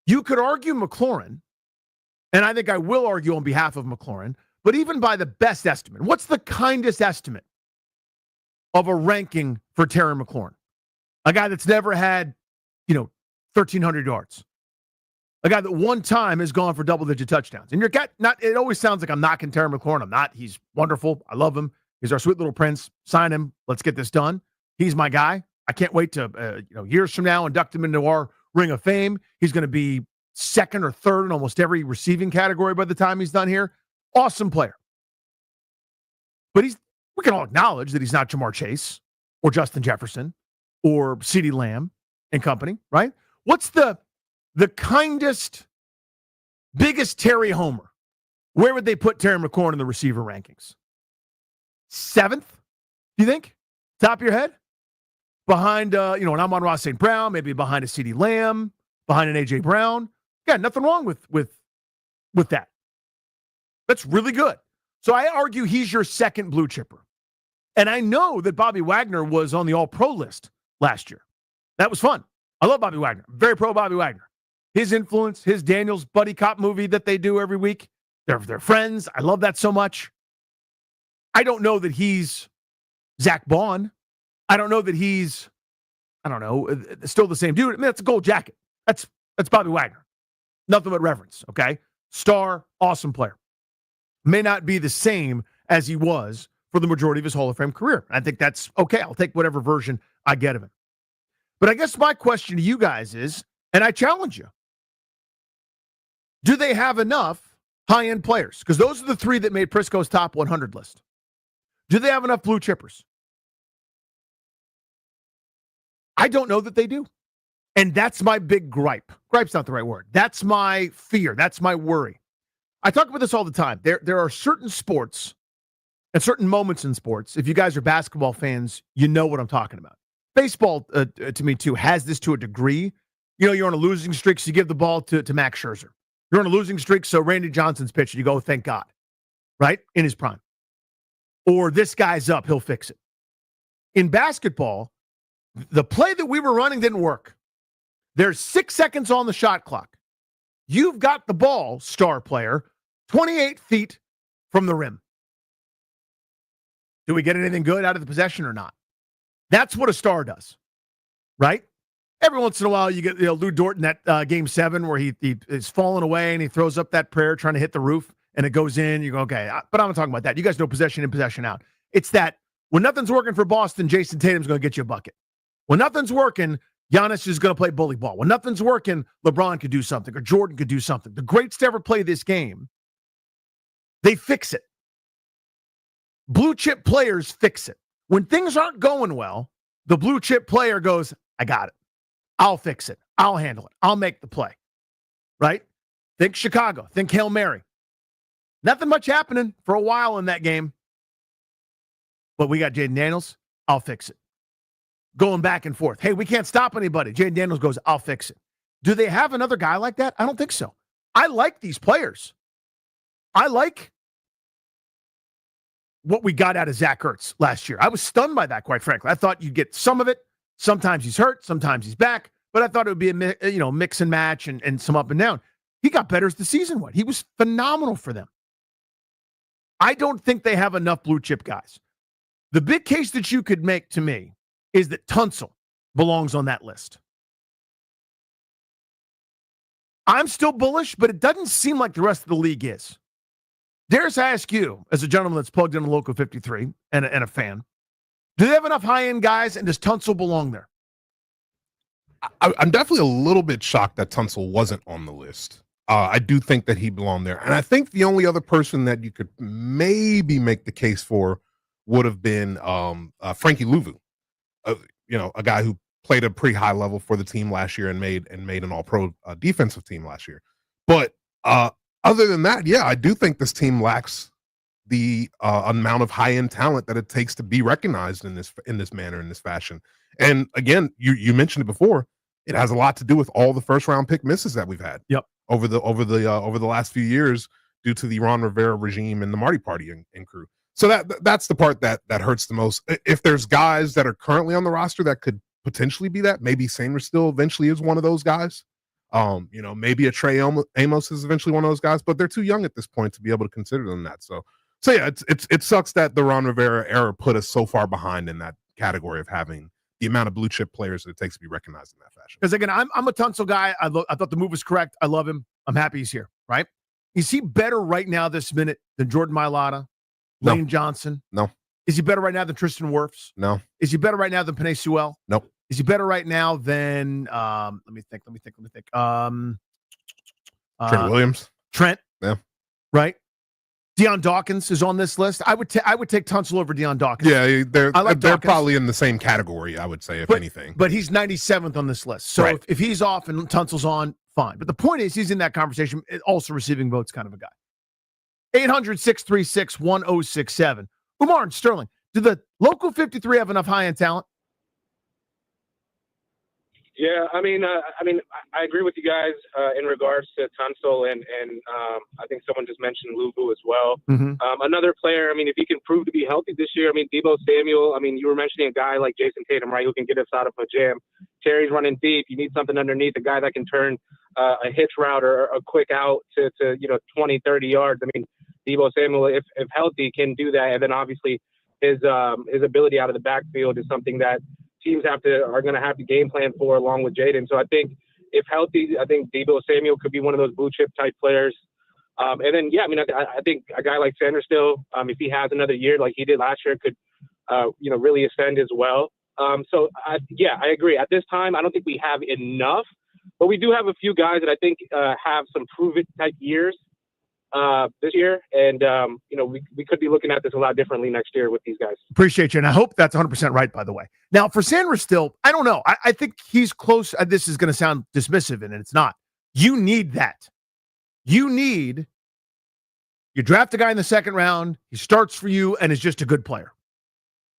You could argue McLaurin, and I think I will argue on behalf of McLaurin, but even by the best estimate, what's the kindest estimate of a ranking for Terry McLaurin? A guy that's never had, 1,300 yards. A guy that one time has gone for double-digit touchdowns. And it always sounds like I'm knocking Terry McLaurin. I'm not. He's wonderful. I love him. He's our sweet little prince. Sign him. Let's get this done. He's my guy. I can't wait to, years from now, induct him into our Ring of Fame. He's going to be second or third in almost every receiving category by the time he's done here. Awesome player. But we can all acknowledge that he's not Jamar Chase or Justin Jefferson or CeeDee Lamb and company, right? What's the kindest, biggest Terry homer? Where would they put Terry McLaurin in the receiver rankings? 7th, do you think? Top of your head? Behind, an Amon-Ra St. Brown, maybe behind a CeeDee Lamb, behind an A.J. Brown. Yeah, nothing wrong with that. That's really good. So I argue he's your second blue chipper. And I know that Bobby Wagner was on the All-Pro list last year. That was fun. I love Bobby Wagner. Very pro Bobby Wagner. His influence, his Daniels buddy cop movie that they do every week. They're friends. I love that so much. I don't know that he's Zach Bond. I don't know that he's, still the same dude. I mean, that's a gold jacket. That's Bobby Wagner. Nothing but reverence, okay? Star, awesome player. May not be the same as he was for the majority of his Hall of Fame career. I think that's okay. I'll take whatever version I get of him. But I guess my question to you guys is, and I challenge you, do they have enough high-end players? Because those are the three that made Prisco's top 100 list. Do they have enough blue chippers? I don't know that they do. And that's my big gripe. Gripe's not the right word. That's my fear. That's my worry. I talk about this all the time. There are certain sports and certain moments in sports. If you guys are basketball fans, you know what I'm talking about. Baseball, to me, too, has this to a degree. You know, you're on a losing streak, so you give the ball to Max Scherzer. You're on a losing streak, so Randy Johnson's pitching. You go, thank God, right? In his prime. Or this guy's up, he'll fix it. In basketball, the play that we were running didn't work. There's 6 seconds on the shot clock. You've got the ball, star player, 28 feet from the rim. Do we get anything good out of the possession or not? That's what a star does, right? Every once in a while, you get Lou Dort in that Game 7 where he is falling away and he throws up that prayer trying to hit the roof and it goes in. You go, okay, but I'm not talking about that. You guys know possession in, possession out. It's that when nothing's working for Boston, Jason Tatum's going to get you a bucket. When nothing's working, Giannis is going to play bully ball. When nothing's working, LeBron could do something or Jordan could do something. The greats to ever play this game, they fix it. Blue chip players fix it. When things aren't going well, the blue chip player goes, I got it. I'll fix it. I'll handle it. I'll make the play. Right? Think Chicago. Think Hail Mary. Nothing much happening for a while in that game. But we got Jaden Daniels. I'll fix it. Going back and forth. Hey, we can't stop anybody. Jaden Daniels goes, I'll fix it. Do they have another guy like that? I don't think so. I like these players. I like what we got out of Zach Ertz last year. I was stunned by that, quite frankly. I thought you'd get some of it. Sometimes he's hurt. Sometimes he's back. But I thought it would be a mix and match and some up and down. He got better as the season went. He was phenomenal for them. I don't think they have enough blue chip guys. The big case that you could make to me is that Tunsil belongs on that list. I'm still bullish, but it doesn't seem like the rest of the league is. Dares I ask you, as a gentleman that's plugged in a local 53 and a fan, do they have enough high-end guys, and does Tunsil belong there? I'm definitely a little bit shocked that Tunsil wasn't on the list. I do think that he belonged there. And I think the only other person that you could maybe make the case for would have been Frankie Louvu, a guy who played a pretty high level for the team last year and made an all-pro defensive team last year. But other than that, yeah, I do think this team lacks the amount of high-end talent that it takes to be recognized in this manner, in this fashion. And again, you mentioned it before. It has a lot to do with all the first-round pick misses that we've had. Yep. Over the last few years due to the Ron Rivera regime and the Marty Party and crew. So that's the part that hurts the most. If there's guys that are currently on the roster that could potentially be that, maybe Sanger still eventually is one of those guys. Maybe a Trey Amos is eventually one of those guys, but they're too young at this point to be able to consider them that. So yeah, it sucks that the Ron Rivera era put us so far behind in that category of having the amount of blue chip players that it takes to be recognized in that fashion. Because again, I'm a Tunsil guy. I thought the move was correct. I love him. I'm happy he's here. Right? Is he better right now this minute than Jordan Mailata, Lane Johnson? No. Is he better right now than Tristan Wirfs? No. Is he better right now than Penei Sewell? Nope. Is he better right now than let me think. Trent Williams. Trent. Yeah. Right. Deion Dawkins is on this list. I would take Tunsil over Deion Dawkins. Yeah, they're Dawkins. probably in the same category, I would say, if anything. But he's 97th on this list. So Right. if he's off and Tunsil's on, fine. But the point is, he's in that conversation, also receiving votes kind of a guy. 800-636-1067. Umar and Sterling, do the local 53 have enough high-end talent? Yeah, I agree with you guys in regards to Tunsil, and I think someone just mentioned Luvu as well. Mm-hmm. Another player, if he can prove to be healthy this year, Debo Samuel, you were mentioning a guy like Jason Tatum, right, who can get us out of a jam. Terry's running deep. You need something underneath, a guy that can turn a hitch route or a quick out to 20, 30 yards. Debo Samuel, if healthy, can do that. And then obviously his ability out of the backfield is something that teams are going to have to game plan for along with Jaden. So I think if healthy, I think Debo Samuel could be one of those blue chip type players. And then, I think a guy like Sanderstill, if he has another year like he did last year, could, really ascend as well. I agree. At this time, I don't think we have enough, but we do have a few guys that I think have some prove-it type years this year. And, we could be looking at this a lot differently next year with these guys. Appreciate you. And I hope that's 100% right, by the way. Now, for Sanders still, I don't know. I think he's close. This is going to sound dismissive, and it's not. You need that. You draft a guy in the second round, he starts for you, and is just a good player.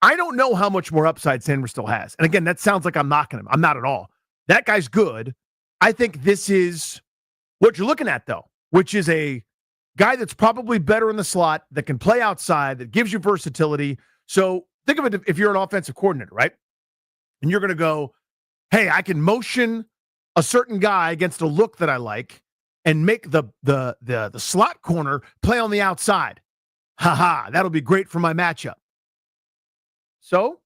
I don't know how much more upside Sanders still has. And again, that sounds like I'm knocking him. I'm not at all. That guy's good. I think this is what you're looking at, though, which is a guy that's probably better in the slot, that can play outside, that gives you versatility. So think of it if you're an offensive coordinator, right? And you're going to go, hey, I can motion a certain guy against a look that I like and make the slot corner play on the outside. That'll be great for my matchup. So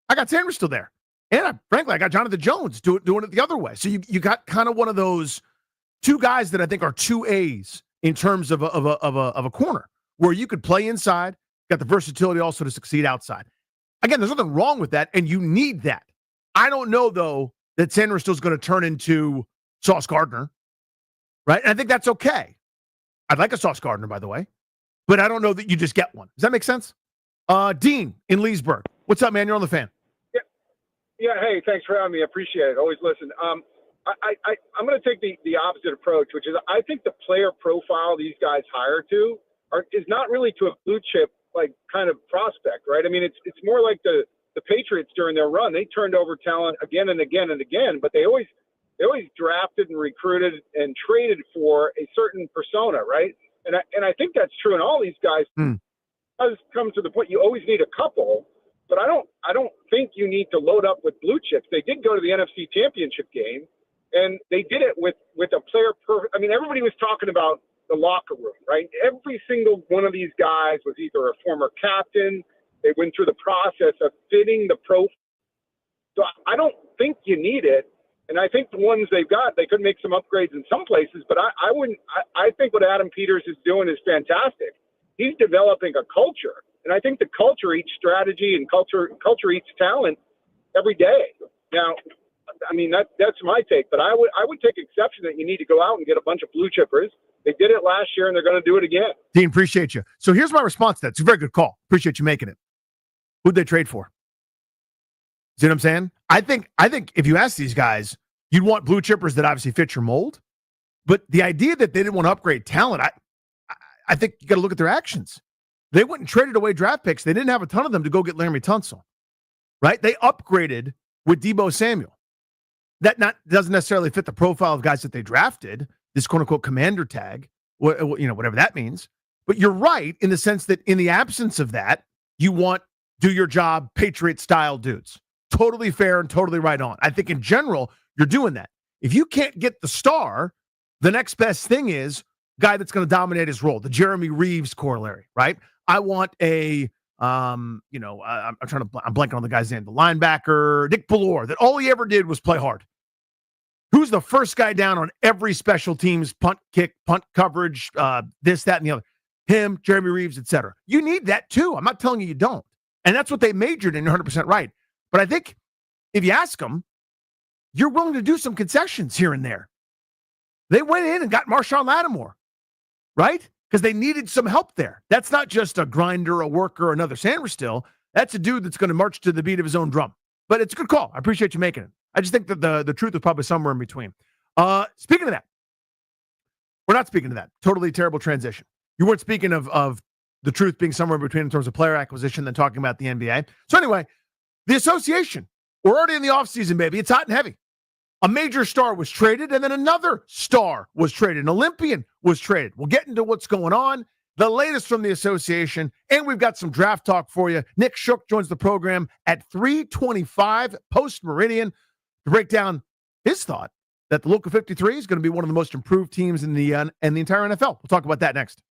I got Sanders still there. And frankly, I got Jonathan Jones doing it the other way. So you got kind of one of those two guys that I think are 2As in terms of a corner where you could play inside, got the versatility also to succeed outside. Again, there's nothing wrong with that, and you need that. I don't know, though, that Sanders still is going to turn into Sauce Gardner, right? And I think that's okay. I'd like a Sauce Gardner, by the way, but I don't know that you just get one. Does that make sense? Dean in Leesburg. What's up, man? You're on the Fan. Yeah. Hey, thanks for having me. I appreciate it. Always listen. I'm going to take the opposite approach, which is I think the player profile these guys hire is not really to a blue chip like kind of prospect, right? It's more like the Patriots during their run. They turned over talent again and again and again, but they always drafted and recruited and traded for a certain persona, right? And I think that's true in all these guys. It does come to the point you always need a couple, but I don't think you need to load up with blue chips. They did go to the NFC Championship game, and they did it with a player everybody was talking about the locker room, right? Every single one of these guys was either a former captain. They went through the process of fitting the profile. So I don't think you need it. And I think the ones they've got, they could make some upgrades in some places, but I wouldn't. I think what Adam Peters is doing is fantastic. He's developing a culture, and I think the culture eats strategy, and culture eats talent every day. Now, that's my take, but I would take exception that you need to go out and get a bunch of blue chippers. They did it last year, and they're going to do it again. Dean, appreciate you. So here's my response to that. It's a very good call. Appreciate you making it. Who'd they trade for? See what I'm saying? I think if you ask these guys, you'd want blue chippers that obviously fit your mold. But the idea that they didn't want to upgrade talent, I think you got to look at their actions. They went and traded away draft picks. They didn't have a ton of them to go get Laremy Tunsil, right? They upgraded with Debo Samuel. That doesn't necessarily fit the profile of guys that they drafted, this quote-unquote commander tag, whatever that means. But you're right in the sense that in the absence of that, you want do-your-job, Patriot-style dudes. Totally fair and totally right on. I think in general, you're doing that. If you can't get the star, the next best thing is guy that's going to dominate his role, the Jeremy Reeves corollary, right? I want I'm blanking on the guy's name, the linebacker, Nick Bellore, that all he ever did was play hard. Who's the first guy down on every special teams, punt, kick, punt coverage, this, that, and the other? Him, Jeremy Reeves, etc. You need that too. I'm not telling you don't. And that's what they majored in. You're 100% right. But I think if you ask them, you're willing to do some concessions here and there. They went in and got Marshawn Lattimore, right? Because they needed some help there. That's not just a grinder, a worker, another Sanders still. That's a dude that's going to march to the beat of his own drum. But it's a good call. I appreciate you making it. I just think that the truth is probably somewhere in between. Speaking of that, we're not speaking of that. Totally terrible transition. You weren't speaking of the truth being somewhere in between in terms of player acquisition than talking about the NBA. So anyway, the association. We're already in the offseason, baby. It's hot and heavy. a major star was traded, and then another star was traded. An Olympian was traded. We'll get into what's going on, the latest from the association, and we've got some draft talk for you. Nick Shook joins the program at 3:25 post-Meridian to break down his thought that the Local 53 is going to be one of the most improved teams in the entire NFL. We'll talk about that next.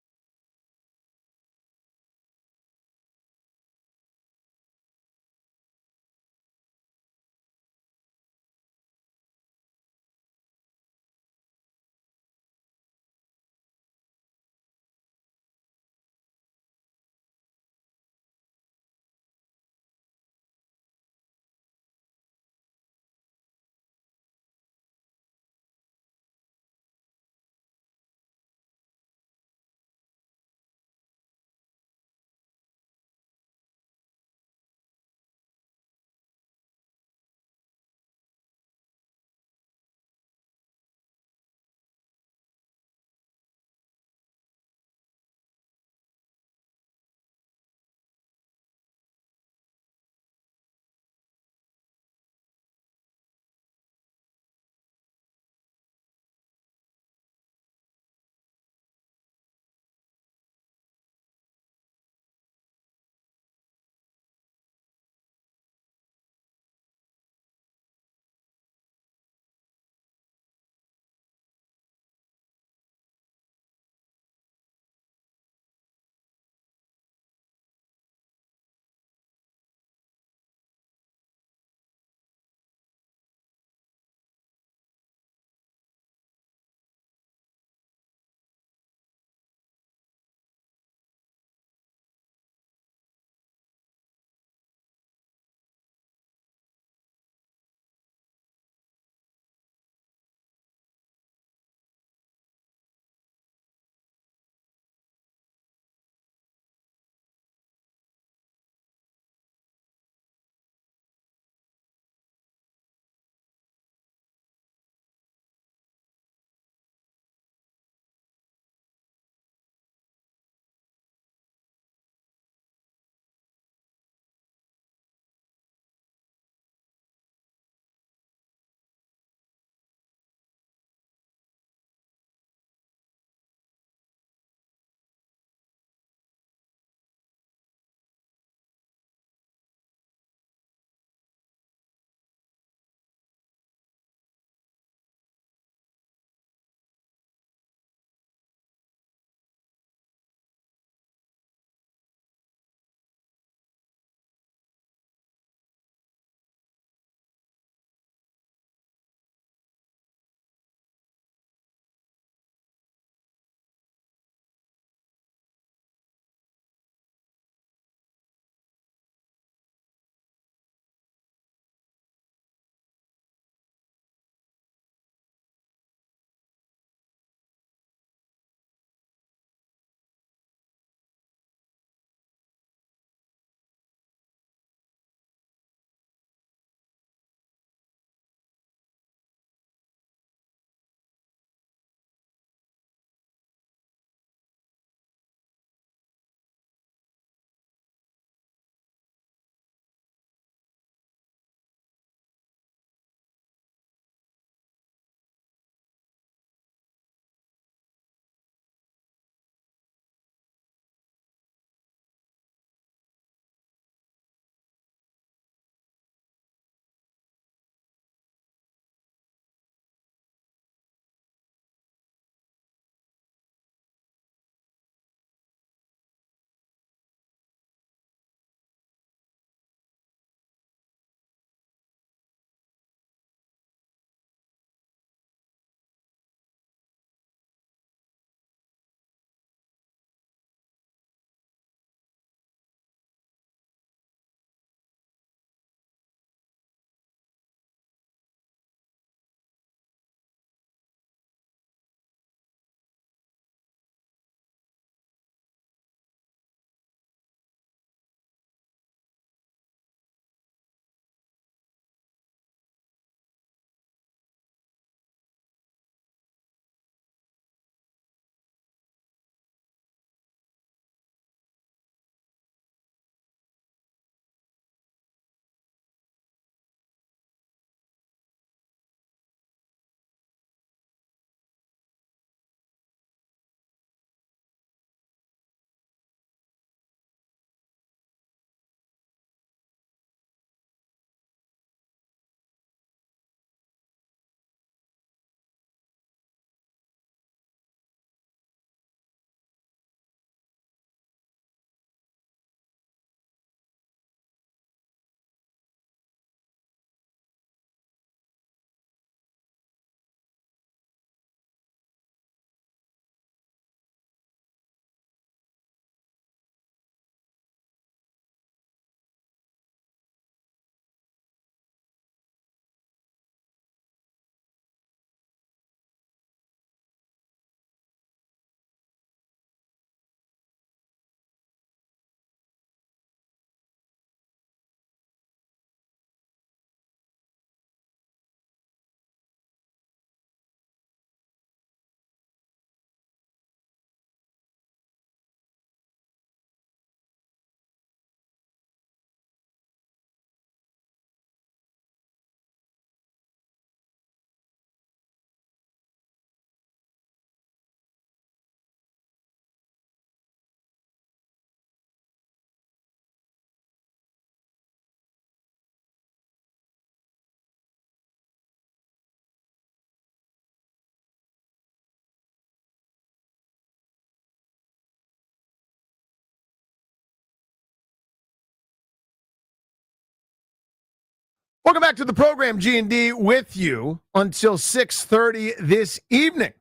Welcome back to the program, G&D, with you until 6:30 this evening.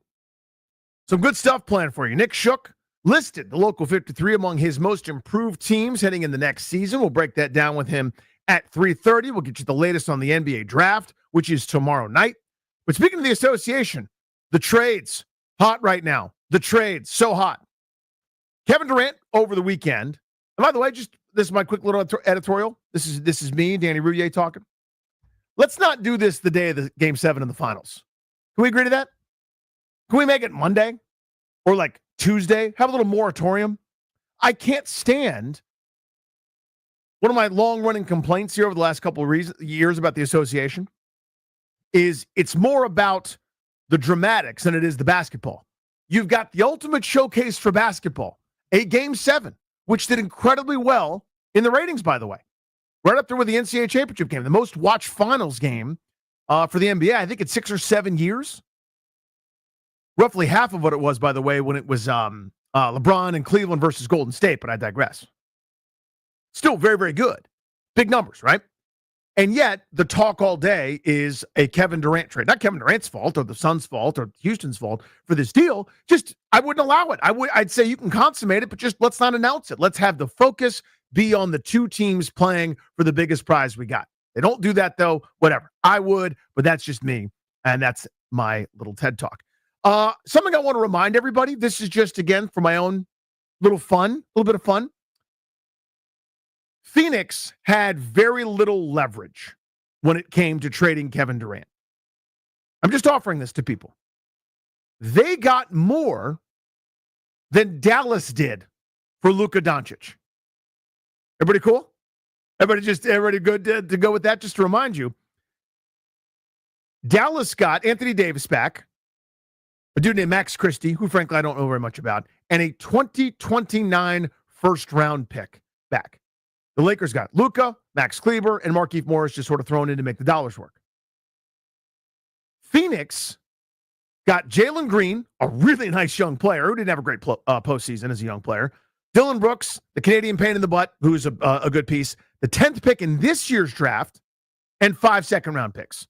Some good stuff planned for you. Nick Shook listed the local 53 among his most improved teams heading in the next season. We'll break that down with him at 3:30. We'll get you the latest on the NBA draft, which is tomorrow night. But speaking of the association, the trades, hot right now. The trades, so hot. Kevin Durant over the weekend. And by the way, this is my quick little editorial. This is me, Danny Rouillet, talking. Let's not do this the day of the Game 7 in the finals. Can we agree to that? Can we make it Monday or like Tuesday? Have a little moratorium? I can't stand one of my long-running complaints here over the last couple of years about the association is it's more about the dramatics than it is the basketball. You've got the ultimate showcase for basketball, a Game 7, which did incredibly well in the ratings, by the way. Right up there with the NCAA championship game, the most watched finals game for the NBA. I think it's 6 or 7 years. Roughly half of what it was, by the way, when it was LeBron and Cleveland versus Golden State, but I digress. Still very, very good. Big numbers, right? And yet, the talk all day is a Kevin Durant trade. Not Kevin Durant's fault or the Suns' fault or Houston's fault for this deal. Just, I wouldn't allow it. I'd say you can consummate it, but just let's not announce it. Let's have the focus be on the two teams playing for the biggest prize we got. They don't do that, though. Whatever. I would, but that's just me, and that's my little TED Talk. Something I want to remind everybody, this is just, again, for my own little bit of fun. Phoenix had very little leverage when it came to trading Kevin Durant. I'm just offering this to people. They got more than Dallas did for Luka Doncic. Everybody cool? Everybody good to go with that? Just to remind you, Dallas got Anthony Davis back, a dude named Max Christie, who frankly I don't know very much about, and a 2029 first-round pick back. The Lakers got Luka, Max Kleber, and Markieff Morris just sort of thrown in to make the dollars work. Phoenix got Jalen Green, a really nice young player who didn't have a great postseason as a young player. Dylan Brooks, the Canadian pain in the butt, who's a good piece. The 10th pick in this year's draft, and 5 second-round picks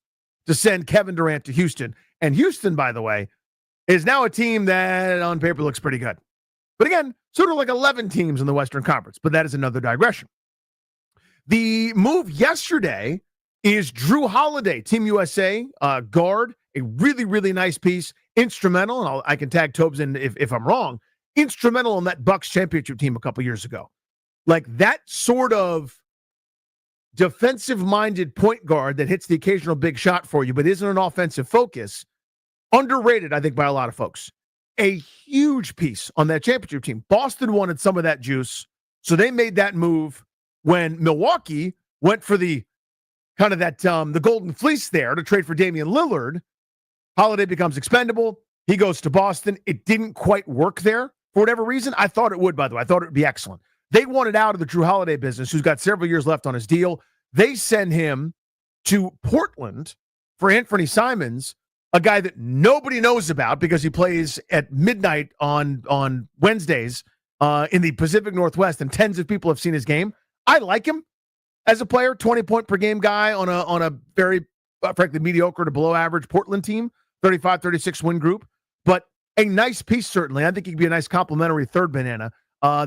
to send Kevin Durant to Houston. And Houston, by the way, is now a team that on paper looks pretty good. But again, sort of like 11 teams in the Western Conference, but that is another digression. The move yesterday is Drew Holiday, Team USA guard, a really, really nice piece, instrumental, and I can tag Tobes in if I'm wrong, instrumental in that Bucks championship team a couple years ago. Like that sort of defensive-minded point guard that hits the occasional big shot for you, but isn't an offensive focus, underrated, I think, by a lot of folks. A huge piece on that championship team. Boston wanted some of that juice, so they made that move when Milwaukee went for the kind of that the golden fleece there to trade for Damian Lillard. Holiday becomes expendable. He goes to Boston. It didn't quite work there for whatever reason. I thought it would, by the way. I thought it would be excellent. They wanted out of the Drew Holiday business, who's got several years left on his deal. They send him to Portland for Anthony Simons, a guy that nobody knows about because he plays at midnight on Wednesdays in the Pacific Northwest, and tens of people have seen his game. I like him as a player, 20-point-per-game guy on a very, frankly, mediocre to below average Portland team, 35-36 win group, but a nice piece, certainly. I think he could be a nice complimentary third banana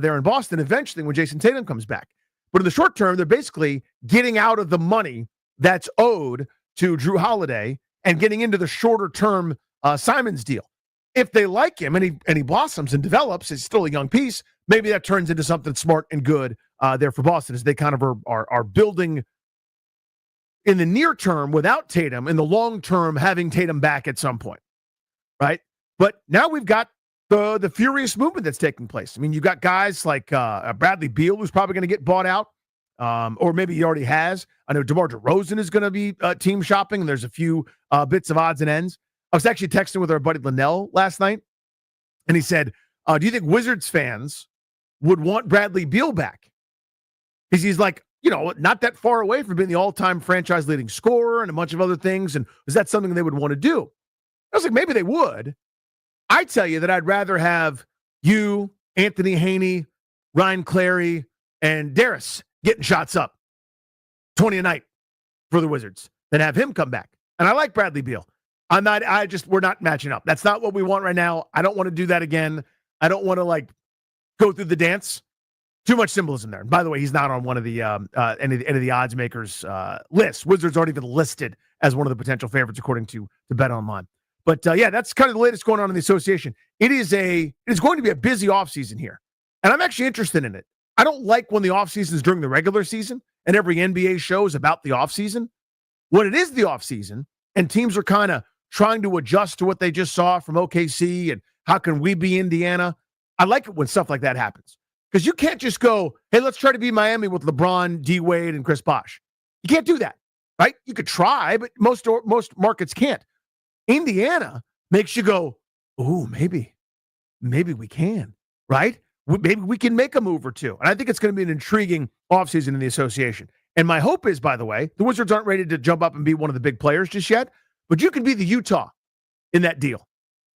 there in Boston eventually when Jason Tatum comes back. But in the short term, they're basically getting out of the money that's owed to Drew Holiday and getting into the shorter-term Simons deal. If they like him and he blossoms and develops, it's still a young piece, maybe that turns into something smart and good there for Boston as they kind of are building in the near term without Tatum, in the long term having Tatum back at some point, right? But now we've got the furious movement that's taking place. I mean, you've got guys like Bradley Beal, who's probably going to get bought out, or maybe he already has. I know DeMar DeRozan is going to be team shopping, and there's a few bits of odds and ends. I was actually texting with our buddy Lynnell last night, and he said, do you think Wizards fans would want Bradley Beal back? Because he's like, not that far away from being the all-time franchise-leading scorer and a bunch of other things, and is that something they would want to do? I was like, maybe they would. I tell you that I'd rather have you, Anthony Haney, Ryan Clary, and Darius getting shots up 20 a night for the Wizards than have him come back. And I like Bradley Beal. We're not matching up. That's not what we want right now. I don't want to do that again. I don't want to go through the dance. Too much symbolism there. And by the way, he's not on one of the any of the odds makers lists. Wizards aren't even listed as one of the potential favorites according to Bet Online. But that's kind of the latest going on in the association. It is going to be a busy offseason here. And I'm actually interested in it. I don't like when the offseason is during the regular season and every NBA show is about the offseason. When it is the offseason and teams are kind of trying to adjust to what they just saw from OKC and how can we be Indiana, I like it when stuff like that happens. Because you can't just go, hey, let's try to be Miami with LeBron, D. Wade, and Chris Bosh. You can't do that, right? You could try, but most markets can't. Indiana makes you go, ooh, maybe we can, right? Maybe we can make a move or two. And I think it's going to be an intriguing offseason in the association. And my hope is, by the way, the Wizards aren't ready to jump up and be one of the big players just yet, but you can be the Utah in that deal.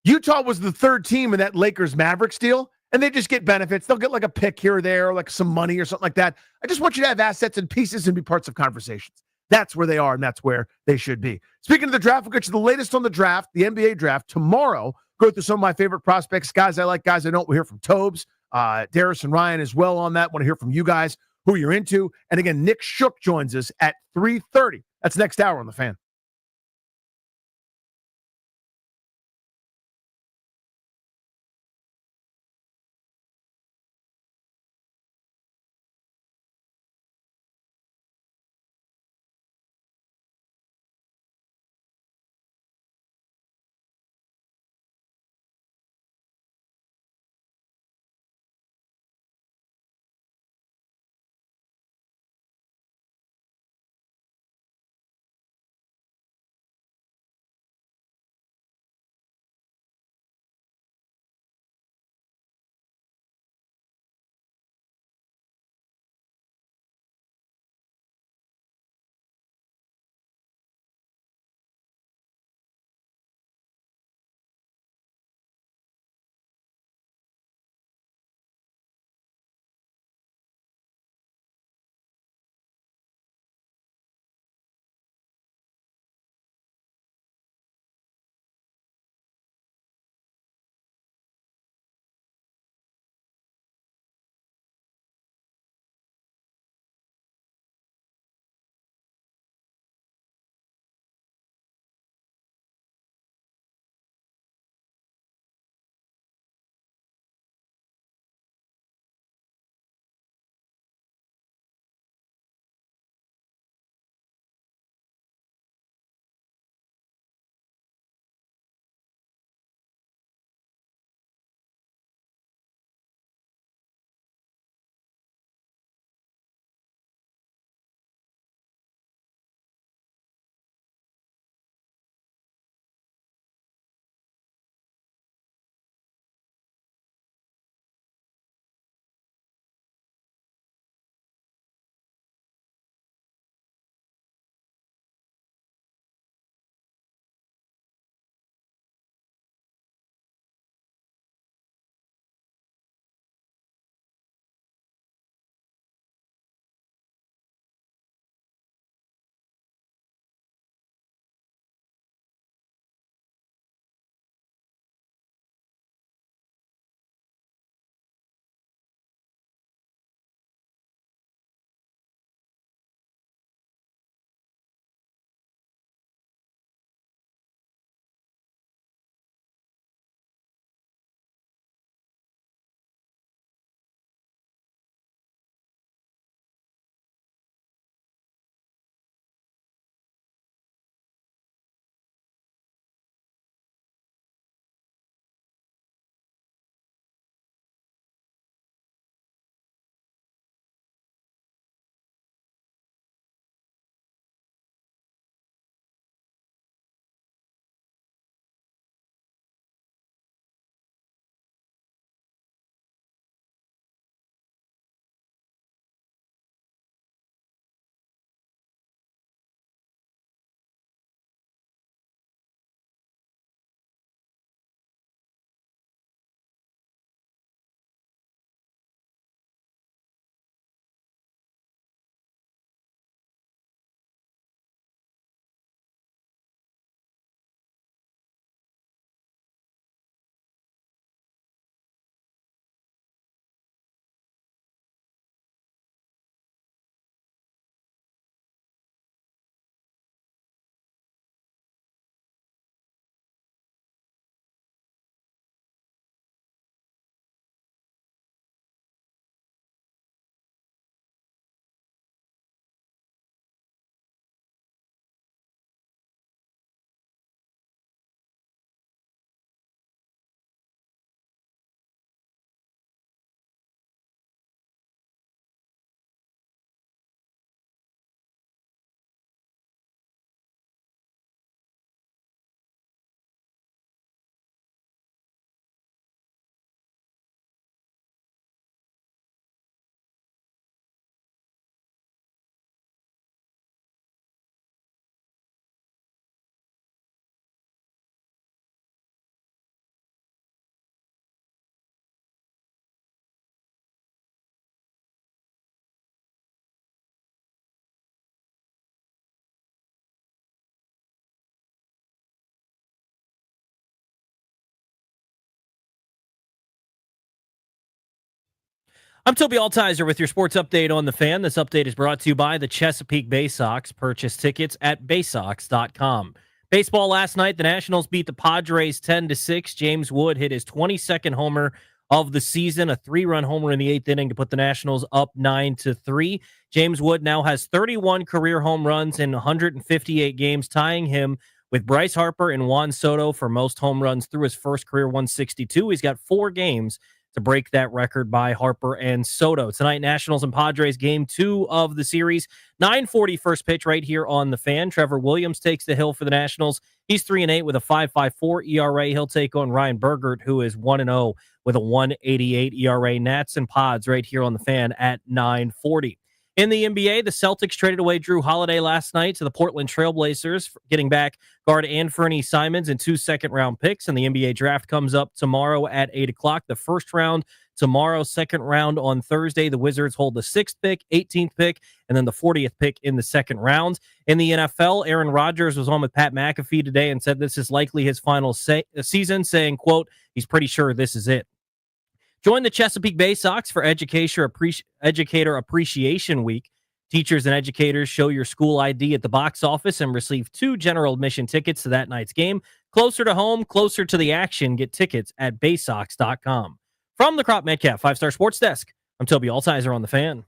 Utah was the third team in that Lakers-Mavericks deal, and they just get benefits. They'll get like a pick here or there, or like some money or something like that. I just want you to have assets and pieces and be parts of conversations. That's where they are, and that's where they should be. Speaking of the draft, we'll get you the latest on the draft, the NBA draft. Tomorrow, go through some of my favorite prospects, guys I like, guys I don't. We'll hear from Tobes, Darius and Ryan as well on that. Want to hear from you guys who you're into. And again, Nick Shook joins us at 3:30. That's next hour on The Fan. I'm Toby Altizer with your sports update on the Fan. This update is brought to you by the Chesapeake Bay Sox. Purchase tickets at baysox.com. Baseball last night, the Nationals beat the Padres 10-6. James Wood hit his 22nd homer of the season, a 3-run homer in the 8th inning to put the Nationals up 9-3. James Wood now has 31 career home runs in 158 games, tying him with Bryce Harper and Juan Soto for most home runs through his first career 162. He's got 4 games to break that record by Harper and Soto. Tonight, Nationals and Padres, game 2 of the series. 9:40 first pitch right here on the Fan. Trevor Williams takes the hill for the Nationals. He's 3-8 with a 5.54 ERA. He'll take on Ryan Bergert, who is 1-0 with a 1.88 ERA. Nats and Pods right here on the Fan at 9:40. In the NBA, the Celtics traded away Drew Holiday last night to the Portland Trailblazers, getting back guard Anfernee Simons and 2 second-round picks. And the NBA draft comes up tomorrow at 8 o'clock. The first round tomorrow, second round on Thursday. The Wizards hold the 6th pick, 18th pick, and then the 40th pick in the second round. In the NFL, Aaron Rodgers was on with Pat McAfee today and said this is likely his final season, saying, quote, he's pretty sure this is it. Join the Chesapeake Bay Sox for Educator Appreciation Week. Teachers and educators show your school ID at the box office and receive 2 general admission tickets to that night's game. Closer to home, closer to the action. Get tickets at baysox.com. From the Crop Metcalf 5-Star Sports Desk, I'm Toby Altizer on the Fan.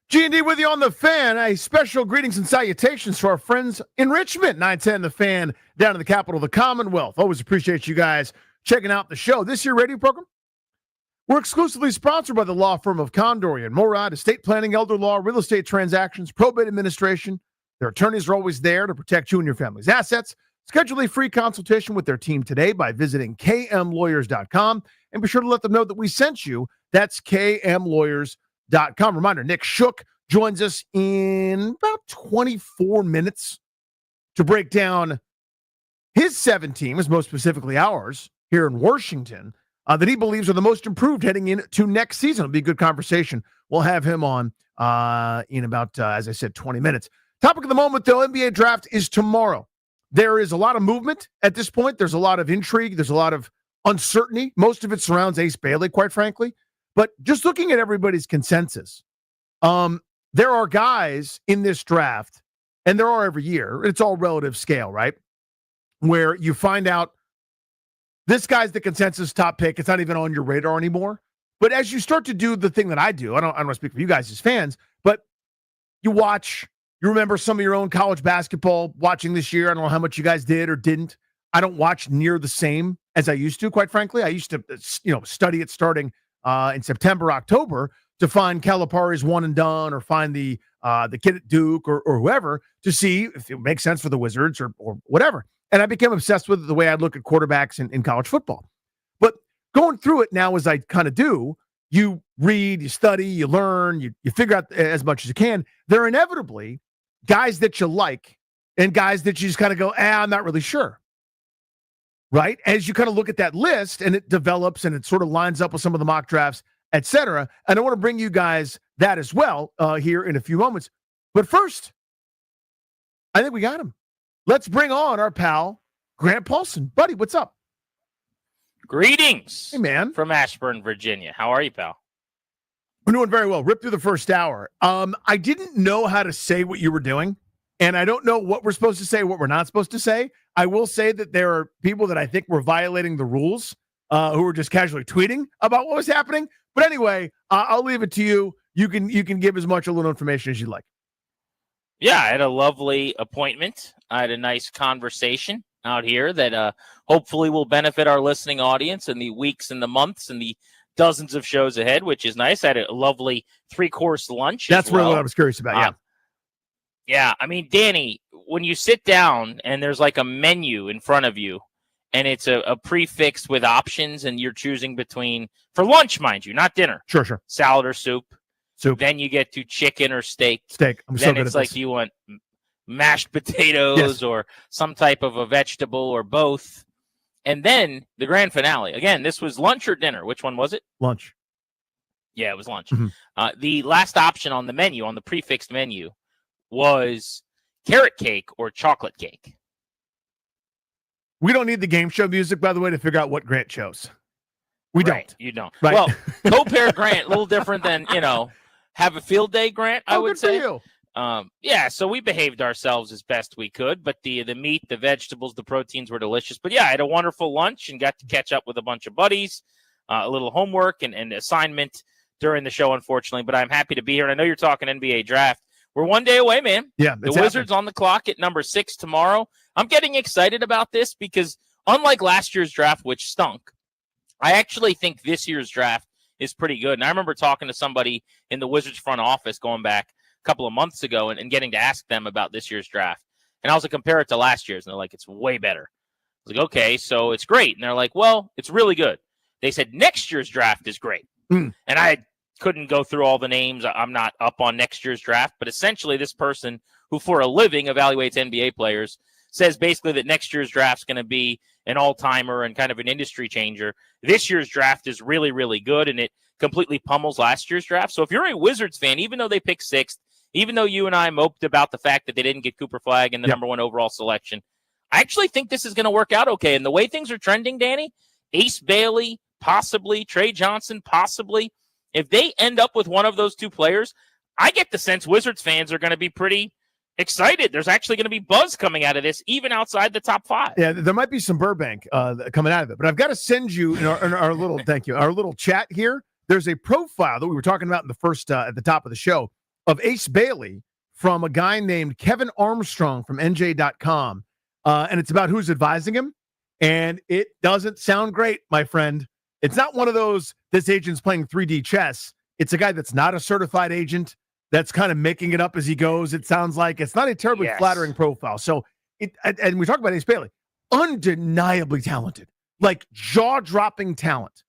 G&D with you on the Fan. A special greetings and salutations to our friends in Richmond. 910 The Fan, down in the capital of the Commonwealth. Always appreciate you guys checking out the show. This year radio program, we're exclusively sponsored by the law firm of Condorian Morad, estate planning, elder law, real estate transactions, probate administration. Their attorneys are always there to protect you and your family's assets. Schedule a free consultation with their team today by visiting kmlawyers.com, and be sure to let them know that we sent you. That's kmlawyers.com. Reminder, Nick Shook joins us in about 24 minutes to break down his 7 teams, most specifically ours, here in Washington, that he believes are the most improved heading into next season. It'll be a good conversation. We'll have him on in about, as I said, 20 minutes. Topic of the moment, though, NBA draft is tomorrow. There is a lot of movement at this point. There's a lot of intrigue. There's a lot of uncertainty. Most of it surrounds Ace Bailey, quite frankly. But just looking at everybody's consensus, there are guys in this draft, and there are every year, it's all relative scale, right? Where you find out this guy's the consensus top pick. It's not even on your radar anymore. But as you start to do the thing that I do, I don't want to speak for you guys as fans, but you watch, you remember some of your own college basketball watching this year. I don't know how much you guys did or didn't. I don't watch near the same as I used to, quite frankly. I used to, study it starting in September, October, to find Calipari's one and done, or find the kid at Duke or whoever, to see if it makes sense for the Wizards or whatever. And I became obsessed with the way I'd look at quarterbacks in college football. But going through it now, as I kind of do, you read, you study, you learn, you figure out as much as you can. There are inevitably guys that you like and guys that you just kind of go, I'm not really sure. Right? As you kind of look at that list and it develops and it sort of lines up with some of the mock drafts, et cetera. And I want to bring you guys that as well here in a few moments. But first, I think we got him. Let's bring on our pal, Grant Paulson. Buddy, what's up? Greetings. Hey, man. From Ashburn, Virginia. How are you, pal? We're doing very well. Ripped through the first hour. I didn't know how to say what you were doing, and I don't know what we're supposed to say, what we're not supposed to say. I will say that there are people that I think were violating the rules who were just casually tweeting about what was happening. But anyway, I'll leave it to you. You can give as much a little information as you'd like. Yeah, I had a lovely appointment. I had a nice conversation out here that hopefully will benefit our listening audience in the weeks and the months and the dozens of shows ahead, which is nice. I had a lovely 3-course lunch. That's really what I was curious about. Yeah. Yeah, I mean, Danny, when you sit down and there's like a menu in front of you and it's a prefix with options and you're choosing between, for lunch, mind you, not dinner. Sure. Salad or soup. Then you get to chicken or steak. Steak. I'm then so good it's at like, this. do you want mashed potatoes or some type of a vegetable or both. And then the grand finale. Again, this was lunch or dinner. Which one was it? Lunch. Yeah, it was lunch. Mm-hmm. The last option on the menu, on the prefixed menu, was carrot cake or chocolate cake. We don't need the game show music, by the way, to figure out what Grant chose. We don't. You don't. Right. Well, co-pair Grant, a little different than, have a field day Grant, I would say. For you. Yeah, so we behaved ourselves as best we could, but the meat, the vegetables, the proteins were delicious. But yeah, I had a wonderful lunch and got to catch up with a bunch of buddies, a little homework and assignment during the show, unfortunately. But I'm happy to be here. And I know you're talking NBA draft. We're one day away, man. Yeah, the Wizards on the clock at number 6 tomorrow. I'm getting excited about this because unlike last year's draft, which stunk, I actually think this year's draft is pretty good. And I remember talking to somebody in the Wizards front office going back a couple of months ago and getting to ask them about this year's draft. And I was like, compare it to last year's. And they're like, it's way better. I was like, okay, so it's great. And they're like, well, it's really good. They said next year's draft is great. And I couldn't go through all the names. I'm not up on next year's draft. But essentially, this person who for a living evaluates NBA players says basically that next year's draft is going to be an all-timer and kind of an industry changer. This year's draft is really, really good, and it completely pummels last year's draft. So if you're a Wizards fan, even though they picked 6th, even though you and I moped about the fact that they didn't get Cooper Flagg in the number 1 overall selection, I actually think this is going to work out okay. And the way things are trending, Danny, Ace Bailey, possibly, Trey Johnson, possibly. If they end up with one of those two players, I get the sense Wizards fans are going to be pretty excited. There's actually going to be buzz coming out of this, even outside the top 5. Yeah, there might be some Burbank coming out of it, but I've got to send you in our little thank you, our little chat here. There's a profile that we were talking about in the first at the top of the show of Ace Bailey from a guy named Kevin Armstrong from NJ.com, and it's about who's advising him, and it doesn't sound great, my friend. It's not one of those this agent's playing 3D chess. It's a guy that's not a certified agent. That's kind of making it up as he goes. It sounds like it's not a terribly flattering profile. So, and we talk about Ace Bailey, undeniably talented, like jaw-dropping talent.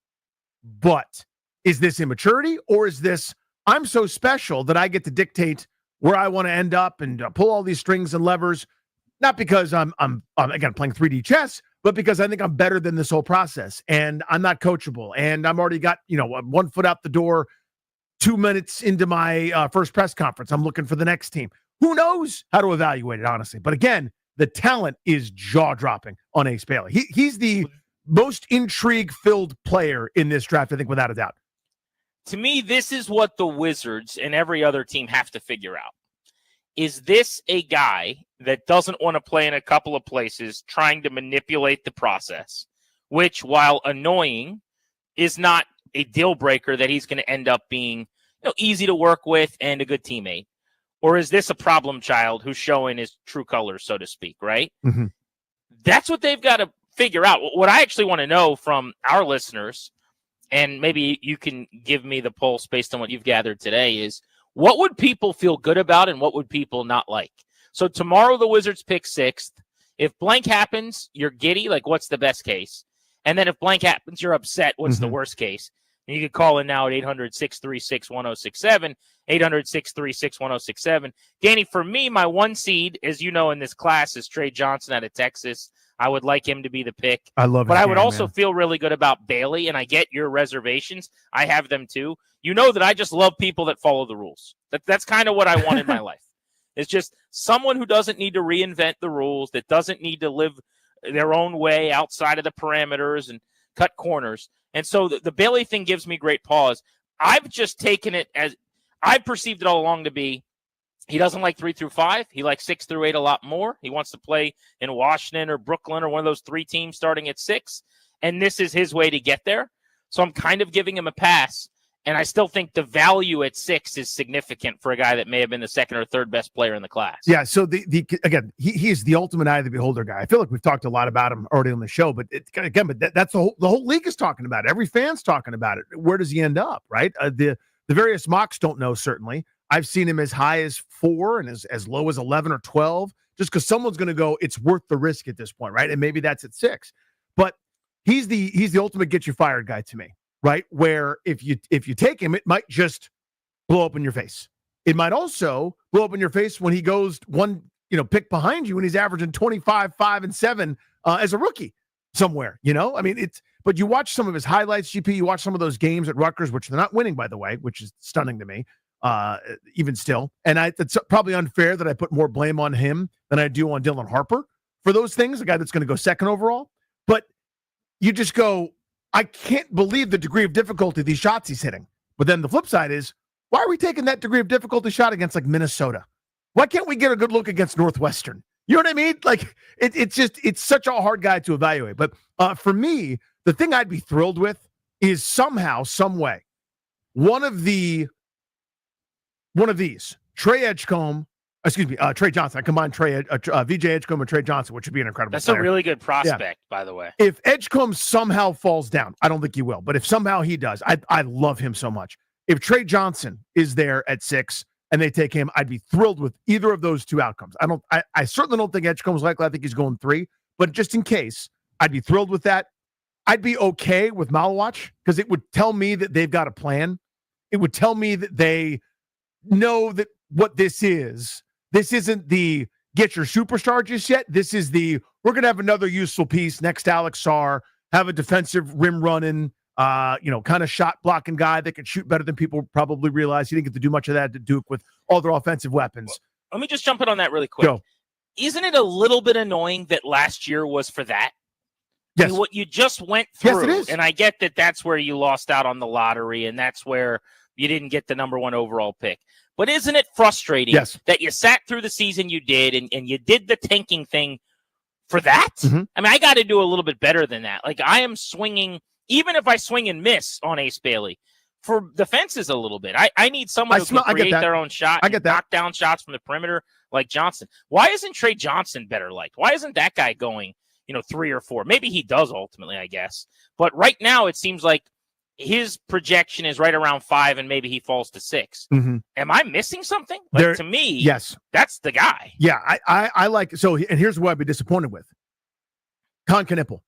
But is this immaturity, or is this I'm so special that I get to dictate where I want to end up and pull all these strings and levers? Not because I'm again playing 3D chess, but because I think I'm better than this whole process, and I'm not coachable, and I'm already got 1 foot out the door. 2 minutes into my first press conference, I'm looking for the next team. Who knows how to evaluate it, honestly? But again, the talent is jaw-dropping on Ace Bailey. He's the most intrigue-filled player in this draft, I think, without a doubt. To me, this is what the Wizards and every other team have to figure out. Is this a guy that doesn't want to play in a couple of places, trying to manipulate the process, which, while annoying, is not a deal breaker that he's going to end up being easy to work with and a good teammate? Or is this a problem child who's showing his true colors, so to speak, right? Mm-hmm. That's what they've got to figure out. What I actually want to know from our listeners, and maybe you can give me the pulse based on what you've gathered today, is what would people feel good about and what would people not like? So tomorrow the Wizards pick 6th. If blank happens, you're giddy, like what's the best case? And then if blank happens, you're upset, what's the worst case? And you can call in now at 800-636-1067, 800-636-1067. Danny, for me, my 1 seed, as you know, in this class is Trey Johnson out of Texas. I would like him to be the pick. I love it. But I would also feel really good about Bailey, and I get your reservations. I have them too. You know that I just love people that follow the rules. That's kind of what I want in my life. It's just someone who doesn't need to reinvent the rules, that doesn't need to live their own way outside of the parameters and cut corners. And so the Bailey thing gives me great pause. I've just taken it as I perceived it all along to be he doesn't like 3 through 5. He likes 6 through 8 a lot more. He wants to play in Washington or Brooklyn or one of those 3 teams starting at 6. And this is his way to get there. So I'm kind of giving him a pass. And I still think the value at 6 is significant for a guy that may have been the 2nd or 3rd best player in the class. Yeah, so again, he is the ultimate eye of the beholder guy. I feel like we've talked a lot about him already on the show, but that's the whole league is talking about it. Every fan's talking about it. Where does he end up, right? The various mocks don't know, certainly. I've seen him as high as 4 and as low as 11 or 12, just because someone's going to go, it's worth the risk at this point, right? And maybe that's at 6. But he's the ultimate get you fired guy to me. Right, where if you take him, it might just blow up in your face. It might also blow up in your face when he goes one pick behind you, and he's averaging 25, 5, and 7 as a rookie somewhere. I mean, but you watch some of his highlights, GP. You watch some of those games at Rutgers, which they're not winning, by the way, which is stunning to me, even still. And it's probably unfair that I put more blame on him than I do on Dylan Harper for those things, a guy that's going to go second overall. But you just go, I can't believe the degree of difficulty these shots he's hitting. But then the flip side is, why are we taking that degree of difficulty shot against like Minnesota? Why can't we get a good look against Northwestern? You know what I mean? Like it's such a hard guy to evaluate. But for me, the thing I'd be thrilled with is somehow, some way, one of these, Trey Johnson. I combined VJ Edgecombe and Trey Johnson, which would be an incredible That's player. a really good prospect, by the way. If Edgecombe somehow falls down, I don't think he will, but if somehow he does, I love him so much. If Trey Johnson is there at 6 and they take him, I'd be thrilled with either of those two outcomes. I certainly don't think Edgecombe's likely. I think he's going 3, but just in case, I'd be thrilled with that. I'd be okay with Malawatch because it would tell me that they've got a plan. It would tell me that they know that what this is. This isn't the get your superstar just yet. This is we're going to have another useful piece next to Alex Sarr, have a defensive rim running, kind of shot blocking guy that can shoot better than people probably realize. He didn't get to do much of that to Duke with all their offensive weapons. Let me just jump in on that really quick. Go. Isn't it a little bit annoying that last year was for that? Yes. I mean, what you just went through, Yes, it is. and I get that that's where you lost out on the lottery, and that's where you didn't get the number 1 overall pick. But isn't it frustrating that you sat through the season you did and you did the tanking thing for that? Mm-hmm. I mean, I got to do a little bit better than that. Like, I am swinging, even if I swing and miss on Ace Bailey, for the fences a little bit. I need someone who can create their own shot. I get that. Knock down shots from the perimeter like Johnson. Why isn't Trey Johnson better liked? Why isn't that guy going, 3 or 4? Maybe he does ultimately, I guess. But right now it seems like his projection is right around 5 and maybe he falls to 6. Mm-hmm. Am I missing something? Like, to me, yes, that's the guy. Yeah, I like so. And here's what I'd be disappointed with: Con Knippel.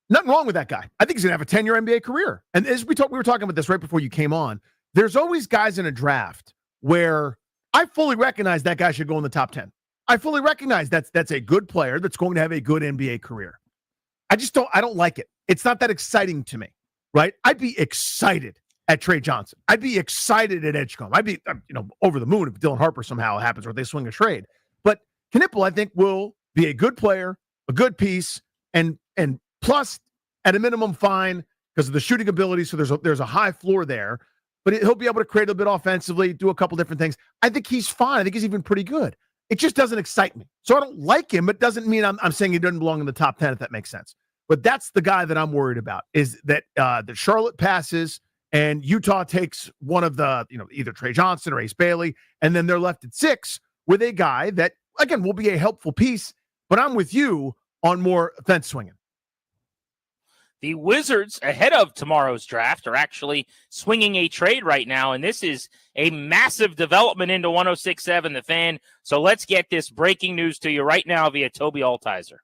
Nothing wrong with that guy. I think he's gonna have a 10-year NBA career. And as we were talking about this right before you came on. There's always guys in a draft where I fully recognize that guy should go in the top 10. I fully recognize that's a good player that's going to have a good NBA career. I don't like it. It's not that exciting to me. Right? I'd be excited at Trey Johnson. I'd be excited at Edgecombe. I'd be, over the moon if Dylan Harper somehow happens or they swing a trade. But Knippel, I think, will be a good player, a good piece, and plus, at a minimum, fine because of the shooting ability. So there's a high floor there. But he'll be able to create a bit offensively, do a couple different things. I think he's fine. I think he's even pretty good. It just doesn't excite me. So I don't like him. It doesn't mean I'm saying he doesn't belong in the top 10, if that makes sense. But that's the guy that I'm worried about is that that Charlotte passes and Utah takes one of the, either Trey Johnson or Ace Bailey, and then they're left at 6 with a guy that, again, will be a helpful piece. But I'm with you on more fence swinging. The Wizards, ahead of tomorrow's draft, are actually swinging a trade right now, and this is a massive development into 106.7 The Fan. So let's get this breaking news to you right now via Toby Altizer.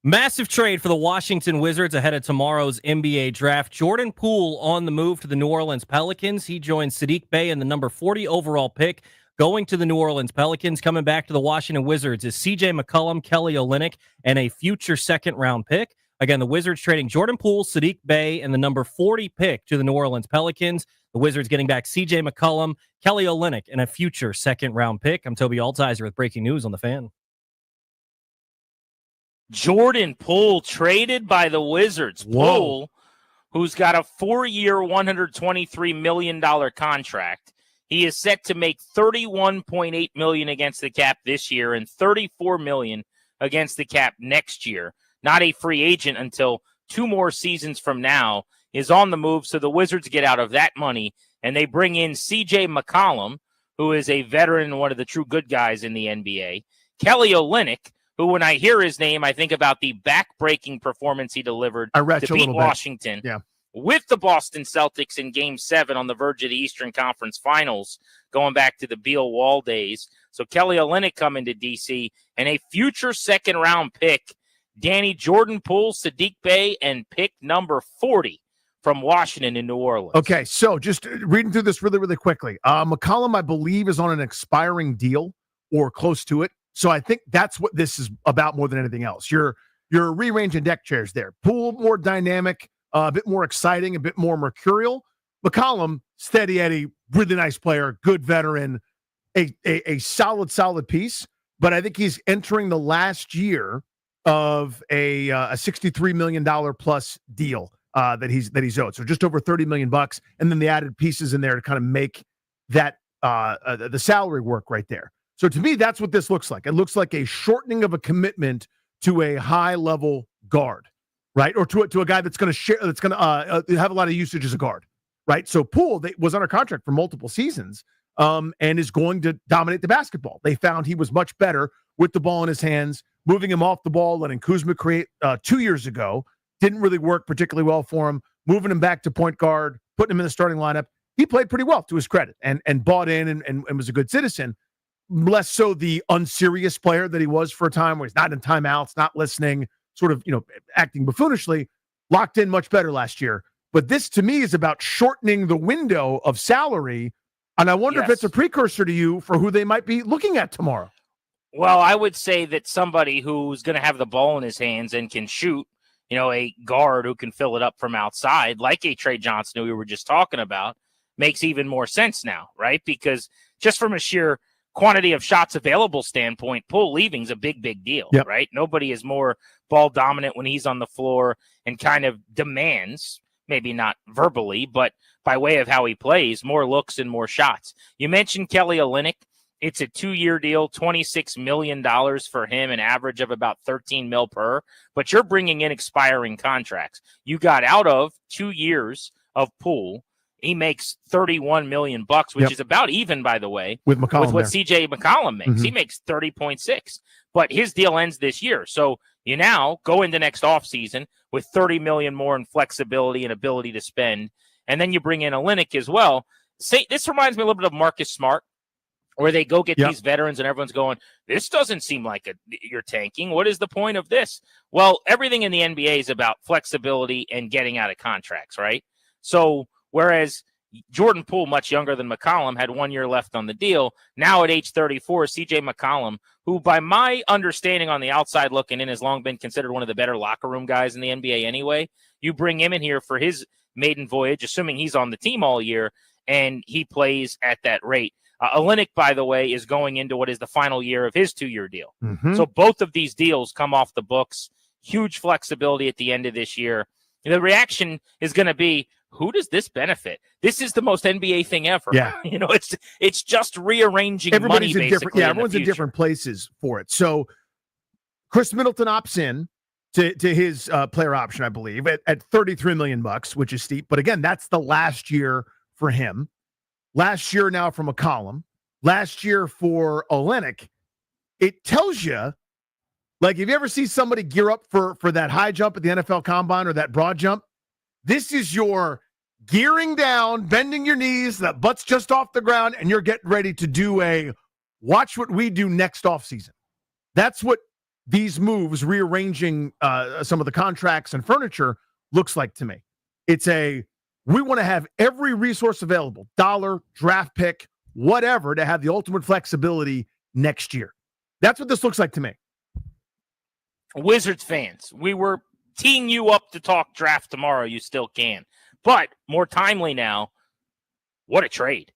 Massive trade for the Washington Wizards ahead of tomorrow's NBA draft. Jordan Poole on the move to the New Orleans Pelicans. He joins Saddiq Bey in the number 40 overall pick, going to the New Orleans Pelicans. Coming back to the Washington Wizards is CJ McCollum, Kelly Olynyk, and a future second-round pick. Again, the Wizards trading Jordan Poole, Saddiq Bey, and the number 40 pick to the New Orleans Pelicans. The Wizards getting back CJ McCollum, Kelly Olynyk, and a future second-round pick. I'm Toby Altizer with breaking news on The Fan. Jordan Poole traded by the Wizards. Whoa. Poole, who's got a 4-year, $123 million contract. He is set to make $31.8 million against the cap this year and $34 million against the cap next year. Not a free agent until 2 more seasons from now. Is on the move, so the Wizards get out of that money, and they bring in C.J. McCollum, who is a veteran and one of the true good guys in the NBA. Kelly Olynyk, who, when I hear his name, I think about the back-breaking performance he delivered to beat Washington with the Boston Celtics in Game 7 on the verge of the Eastern Conference Finals, going back to the Beal Wall days. So Kelly Olynyk coming to D.C., and a future second-round pick, Danny Jordan Poole, Saddiq Bey, and pick number 40 from Washington in New Orleans. Okay, so just reading through this really, really quickly. McCollum, I believe, is on an expiring deal or close to it. So I think that's what this is about more than anything else. You're rearranging deck chairs there. Poole, more dynamic, a bit more exciting, a bit more mercurial. McCollum, steady Eddie, really nice player, good veteran, a solid piece. But I think he's entering the last year of a $63 million plus deal that he's owed. So just over $30 million, and then the added pieces in there to kind of make that the salary work right there. So to me, that's what this looks like. It looks like a shortening of a commitment to a high level guard, right? Or to a guy that's going to share, that's going to have a lot of usage as a guard, right? So Poole was under contract for multiple seasons, and is going to dominate the basketball. They found he was much better with the ball in his hands, moving him off the ball, letting Kuzma create 2 years ago. Didn't really work particularly well for him. Moving him back to point guard, putting him in the starting lineup. He played pretty well, to his credit, and bought in and was a good citizen. Less so the unserious player that he was for a time, where he's not in timeouts, not listening, sort of, acting buffoonishly. Locked in much better last year. But this, to me, is about shortening the window of salary. And I wonder if it's a precursor to you for who they might be looking at tomorrow. Well, I would say that somebody who's going to have the ball in his hands and can shoot, a guard who can fill it up from outside, like a Trey Johnson who we were just talking about, makes even more sense now, right? Because just from a sheer quantity of shots available standpoint, Poole leaving is a big deal, right? Nobody is more ball dominant when he's on the floor and kind of demands, maybe not verbally, but by way of how he plays, more looks and more shots. You mentioned Kelly Olynyk. It's a 2-year deal, $26 million for him, an average of about $13 million per, but you're bringing in expiring contracts. You got out of 2 years of Poole. He makes $31 million, which is about even, by the way, with McCollum, with what CJ McCollum makes. He makes 30.6, but his deal ends this year. So you now go into next offseason with $30 million more in flexibility and ability to spend. And then you bring in Olynyk as well. This reminds me a little bit of Marcus Smart, where they go get these veterans and everyone's going, this doesn't seem like you're tanking. What is the point of this? Well, everything in the NBA is about flexibility and getting out of contracts, right? So whereas Jordan Poole, much younger than McCollum, had 1 year left on the deal, now at age 34, CJ McCollum, who by my understanding on the outside looking in has long been considered one of the better locker room guys in the NBA anyway, you bring him in here for his maiden voyage, assuming he's on the team all year, and he plays at that rate. Olynyk, by the way, is going into what is the final year of his 2-year deal. So both of these deals come off the books. Huge flexibility at the end of this year. And the reaction is going to be, who does this benefit? This is the most NBA thing ever. Yeah. It's just rearranging Everybody's money, in different, everyone's in different places for it. So Chris Middleton opts in to his player option, I believe, at $33 million, which is steep. But again, that's the last year for him. Last year now for McCollum. Last year for Olynyk. It tells you, like, if you ever see somebody gear up for that high jump at the NFL Combine or that broad jump, this is your gearing down, bending your knees, that butt's just off the ground, and you're getting ready to do a watch what we do next offseason. That's what these moves, rearranging some of the contracts and furniture, looks like to me. It's we want to have every resource available, dollar, draft pick, whatever, to have the ultimate flexibility next year. That's what this looks like to me. Wizards fans, we were teeing you up to talk draft tomorrow. You still can. But more timely now, what a trade.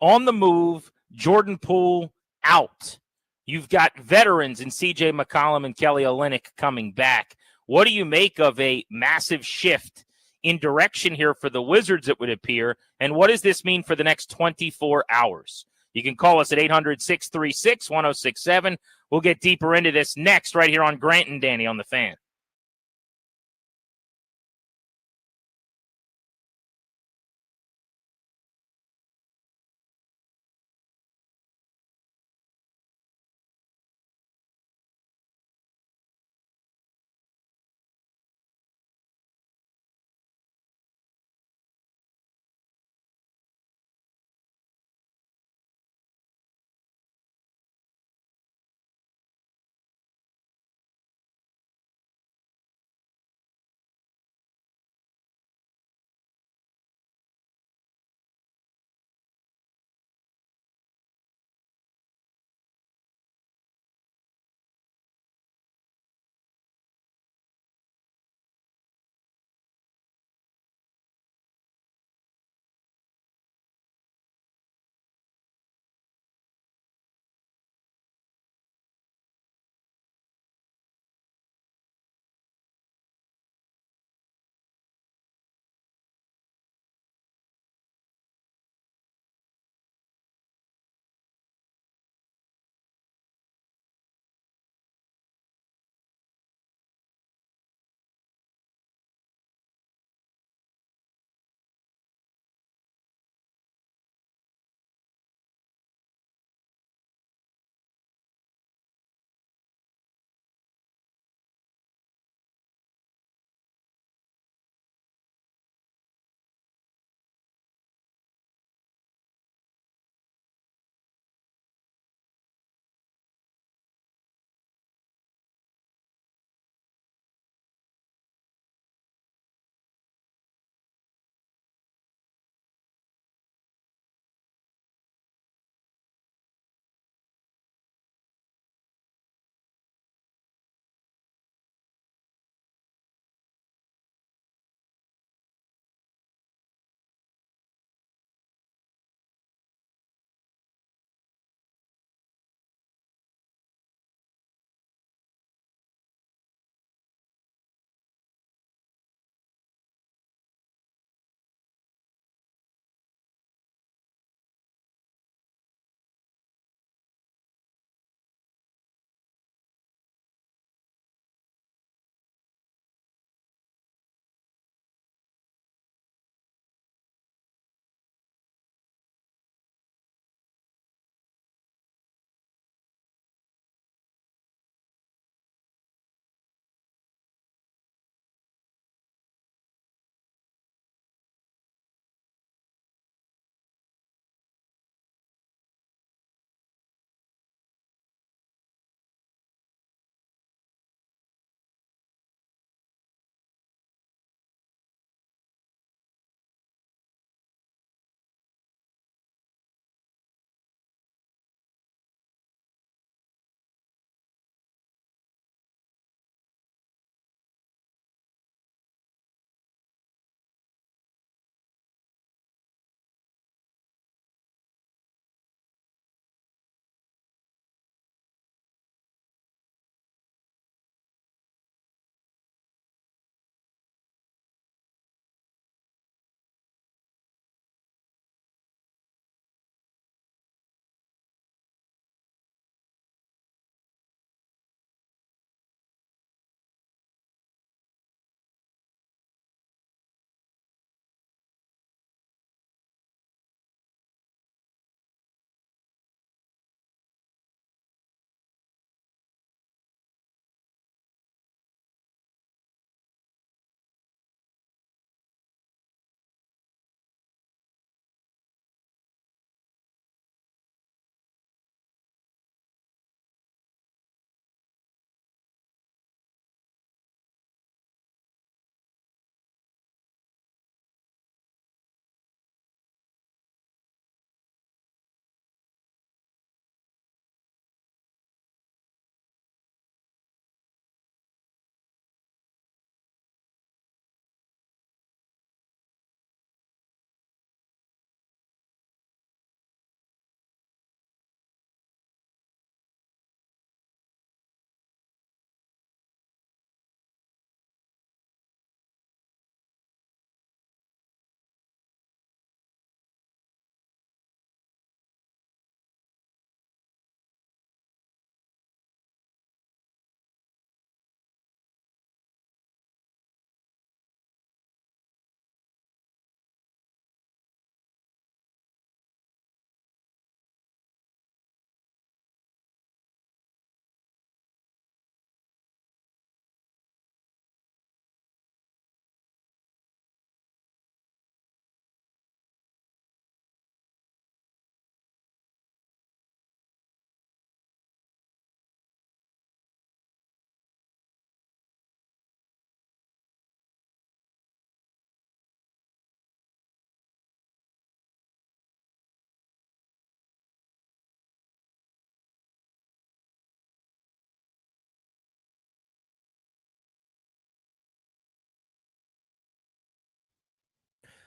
On the move, Jordan Poole out. You've got veterans in CJ McCollum and Kelly Olynyk coming back. What do you make of a massive shift in direction here for the Wizards, it would appear? And what does this mean for the next 24 hours? You can call us at 800-636-1067. We'll get deeper into this next right here on Grant and Danny on The Fan.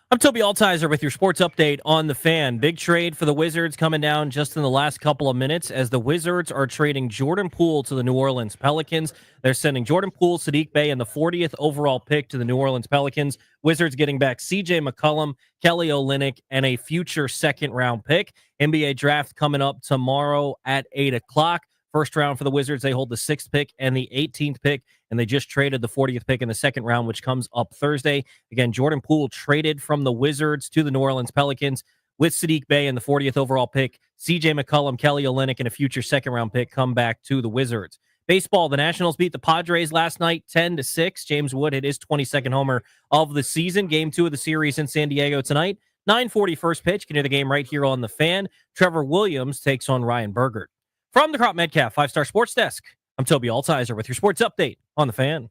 I'm Toby Altizer with your sports update on the Fan. Big trade for the Wizards coming down just in the last couple of minutes as the Wizards are trading Jordan Poole to the New Orleans Pelicans. They're sending Jordan Poole, Saddiq Bey, and the 40th overall pick to the New Orleans Pelicans. Wizards getting back C.J. McCollum, Kelly Olynyk, and a future second-round pick. NBA draft coming up tomorrow at 8 o'clock. First round for the Wizards, they hold the 6th pick and the 18th pick, and they just traded the 40th pick in the second round, which comes up Thursday. Again, Jordan Poole traded from the Wizards to the New Orleans Pelicans with Saddiq Bey and the 40th overall pick. C.J. McCollum, Kelly Olynyk, and a future second-round pick come back to the Wizards. Baseball, the Nationals beat the Padres last night 10-6. James Wood hit his 22nd homer of the season. Game 2 of the series in San Diego tonight. 9:40 first pitch. You can hear the game right here on the Fan. Trevor Williams takes on Ryan Bergert. From the Crop Metcalf 5-Star Sports Desk, I'm Toby Altizer with your sports update on the Fan.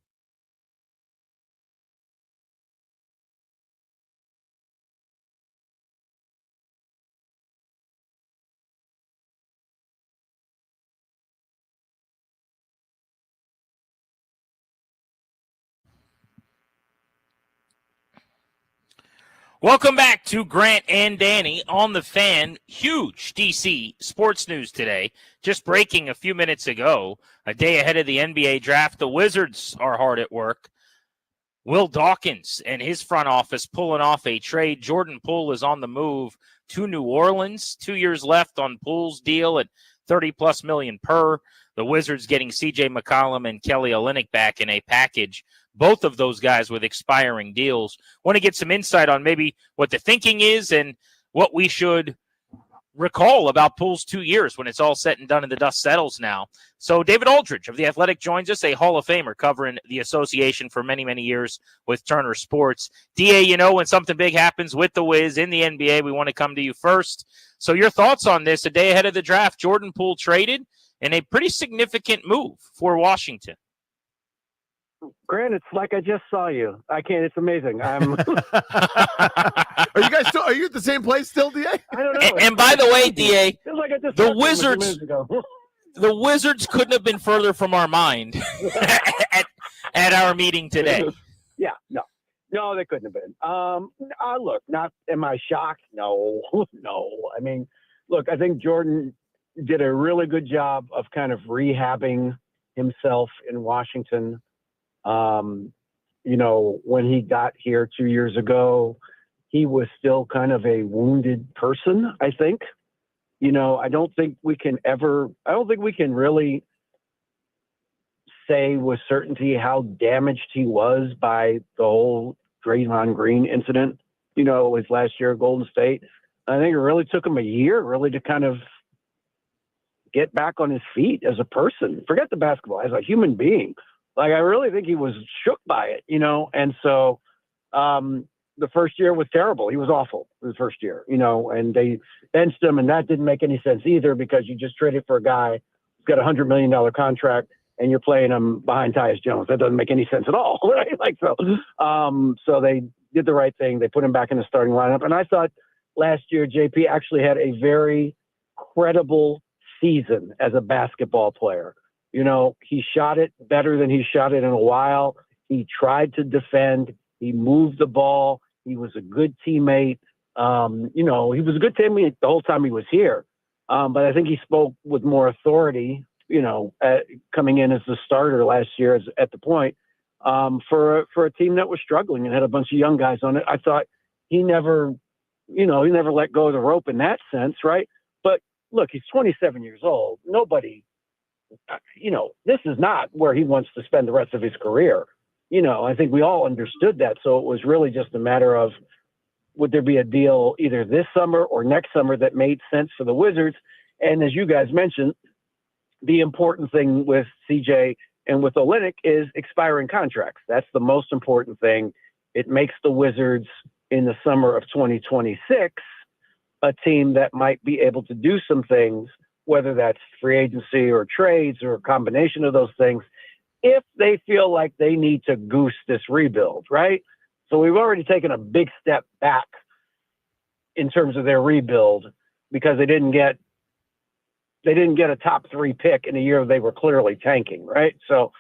Welcome back to Grant and Danny on the Fan. Huge DC sports news today. Just breaking a few minutes ago, a day ahead of the NBA draft, the Wizards are hard at work. Will Dawkins and his front office pulling off a trade. Jordan Poole is on the move to New Orleans. 2 years left on Poole's deal at $30+ million per. The Wizards getting C.J. McCollum and Kelly Olynyk back in a package. Both of those guys with expiring deals. Want to get some insight on maybe what the thinking is and what we should recall about Poole's 2 years when it's all said and done and the dust settles now. So David Aldridge of The Athletic joins us, a Hall of Famer covering the association for many, many years with Turner Sports. DA, you know, when something big happens with the Wiz in the NBA, we want to come to you first. So your thoughts on this, a day ahead of the draft, Jordan Poole traded and a pretty significant move for Washington. Grant, it's like I just saw you. I can't. It's amazing. I'm. Are you guys still? Are you at the same place still, Da? I don't know. And by the way, Da, feels like I just the talked to him a few Wizards. minutes ago. The Wizards couldn't have been further from our mind at our meeting today. Yeah, no, they couldn't have been. Look, not. Am I shocked? No. I mean, look, I think Jordan did a really good job of kind of rehabbing himself in Washington. You know, when he got here 2 years ago, he was still kind of a wounded person, I think. You know, I don't think we can really say with certainty how damaged he was by the whole Draymond Green incident, you know, his last year at Golden State. I think it really took him a year really to kind of get back on his feet as a person. Forget the basketball, as a human being. Like, I really think he was shook by it, you know? And so the first year was terrible. He was awful the first year, you know, and they benched him, and that didn't make any sense either because you just traded for a guy who's got a $100 million contract and you're playing him behind Tyus Jones. That doesn't make any sense at all, right? Like, so they did the right thing. They put him back in the starting lineup. And I thought last year JP actually had a very credible season as a basketball player. You know, he shot it better than he shot it in a while. He tried to defend. He moved the ball. He was a good teammate. You know, he was a good teammate the whole time he was here. But I think he spoke with more authority, you know, coming in as the starter last year at the point for a team that was struggling and had a bunch of young guys on it. I thought he never let go of the rope in that sense, right? But look, he's 27 years old. Nobody, you know, this is not where he wants to spend the rest of his career. You know, I think we all understood that. So it was really just a matter of, would there be a deal either this summer or next summer that made sense for the Wizards? And as you guys mentioned, the important thing with CJ and with Olynyk is expiring contracts. That's the most important thing. It makes the Wizards in the summer of 2026 a team that might be able to do some things, whether that's free agency or trades or a combination of those things, if they feel like they need to goose this rebuild, right? So we've already taken a big step back in terms of their rebuild because they didn't get a top 3 pick in a year they were clearly tanking, right? So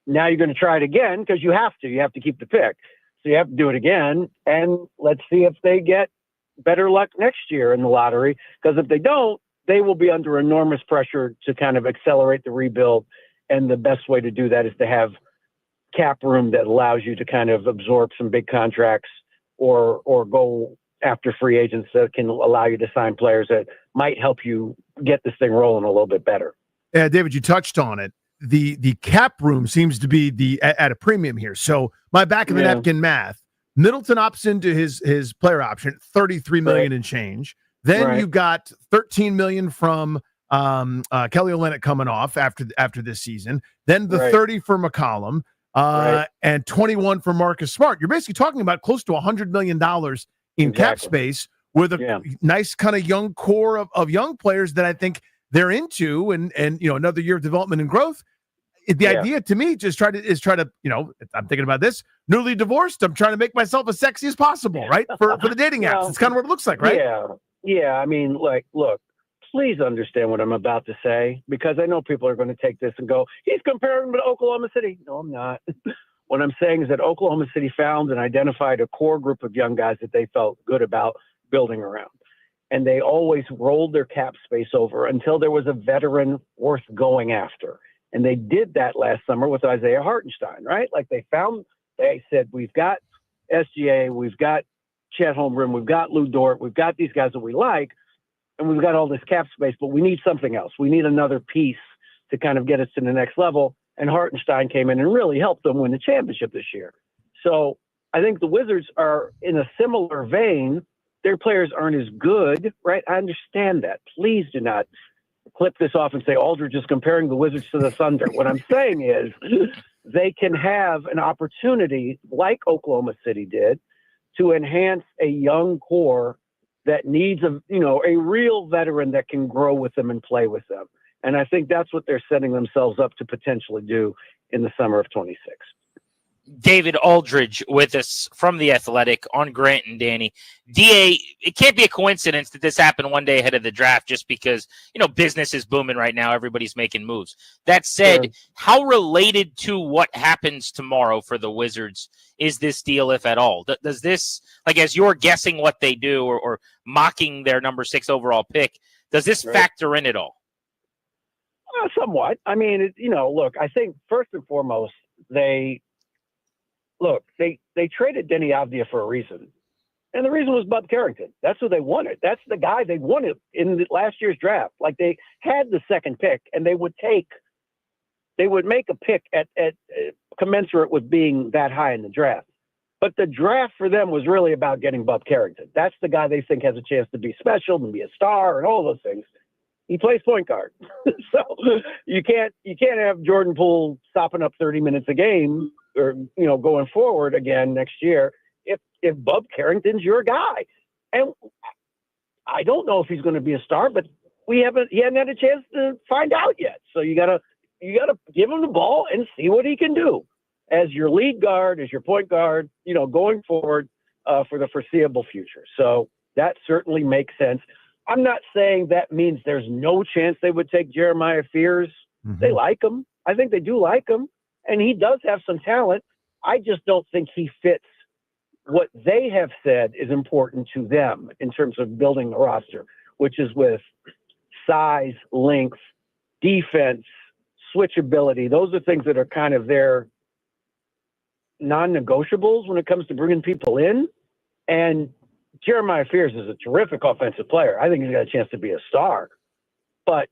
now you're going to try it again because you have to keep the pick. So you have to do it again. And let's see if they get better luck next year in the lottery. Because if they don't, they will be under enormous pressure to kind of accelerate the rebuild. And the best way to do that is to have cap room that allows you to kind of absorb some big contracts or go after free agents that can allow you to sign players that might help you get this thing rolling a little bit better. Yeah, David, you touched on it. The cap room seems to be at a premium here. So my back of the napkin math, Middleton opts into his player option, $33 million and change. Then you got $13 million from Kelly Olynyk coming off after this season. Then the 30 for McCollum, and 21 for Marcus Smart. You're basically talking about close to $100 million in cap space with a nice kind of young core of young players that I think they're into, and another year of development and growth. The idea to me is try to I'm thinking about this, newly divorced, I'm trying to make myself as sexy as possible, right? For the dating apps. It's kind of what it looks like, right? Yeah. I mean, look, please understand what I'm about to say, because I know people are going to take this and go, he's comparing to Oklahoma City. No, I'm not. What I'm saying is that Oklahoma City found and identified a core group of young guys that they felt good about building around. And they always rolled their cap space over until there was a veteran worth going after. And they did that last summer with Isaiah Hartenstein, right? Like they said, we've got SGA, we've got Chet Holmgren, we've got Lou Dort, we've got these guys that we like, and we've got all this cap space, but we need something else. We need another piece to kind of get us to the next level. And Hartenstein came in and really helped them win the championship this year. So I think the Wizards are in a similar vein. Their players aren't as good, right? I understand that. Please do not clip this off and say Aldridge is comparing the Wizards to the Thunder. What I'm saying is they can have an opportunity, like Oklahoma City did, to enhance a young core that needs a real veteran that can grow with them and play with them. And I think that's what they're setting themselves up to potentially do in the summer of 26. David Aldridge with us from The Athletic on Grant and Danny. DA, it can't be a coincidence that this happened one day ahead of the draft just because, business is booming right now. Everybody's making moves. That said, how related to what happens tomorrow for the Wizards is this deal, if at all? Does this, as you're guessing what they do or mocking their number 6 overall pick, does this factor in at all? Somewhat. I mean, look, I think first and foremost, they traded Denny Avdia for a reason. And the reason was Bub Carrington. That's who they wanted. That's the guy they wanted in last year's draft. Like they had the second pick and they would make a pick at commensurate with being that high in the draft. But the draft for them was really about getting Bub Carrington. That's the guy they think has a chance to be special and be a star and all those things. He plays point guard. So you can't have Jordan Poole stopping up 30 minutes a game or, going forward again next year if Bub Carrington's your guy. And I don't know if he's going to be a star, but he hadn't had a chance to find out yet. So you gotta give him the ball and see what he can do as your lead guard, as your point guard, going forward for the foreseeable future. So that certainly makes sense. I'm not saying that means there's no chance they would take Jeremiah Fears. Mm-hmm. They like him. I think they do like him. And he does have some talent. I just don't think he fits what they have said is important to them in terms of building the roster, which is with size, length, defense, switchability. Those are things that are kind of their non-negotiables when it comes to bringing people in. And Jeremiah Fears is a terrific offensive player. I think he's got a chance to be a star, but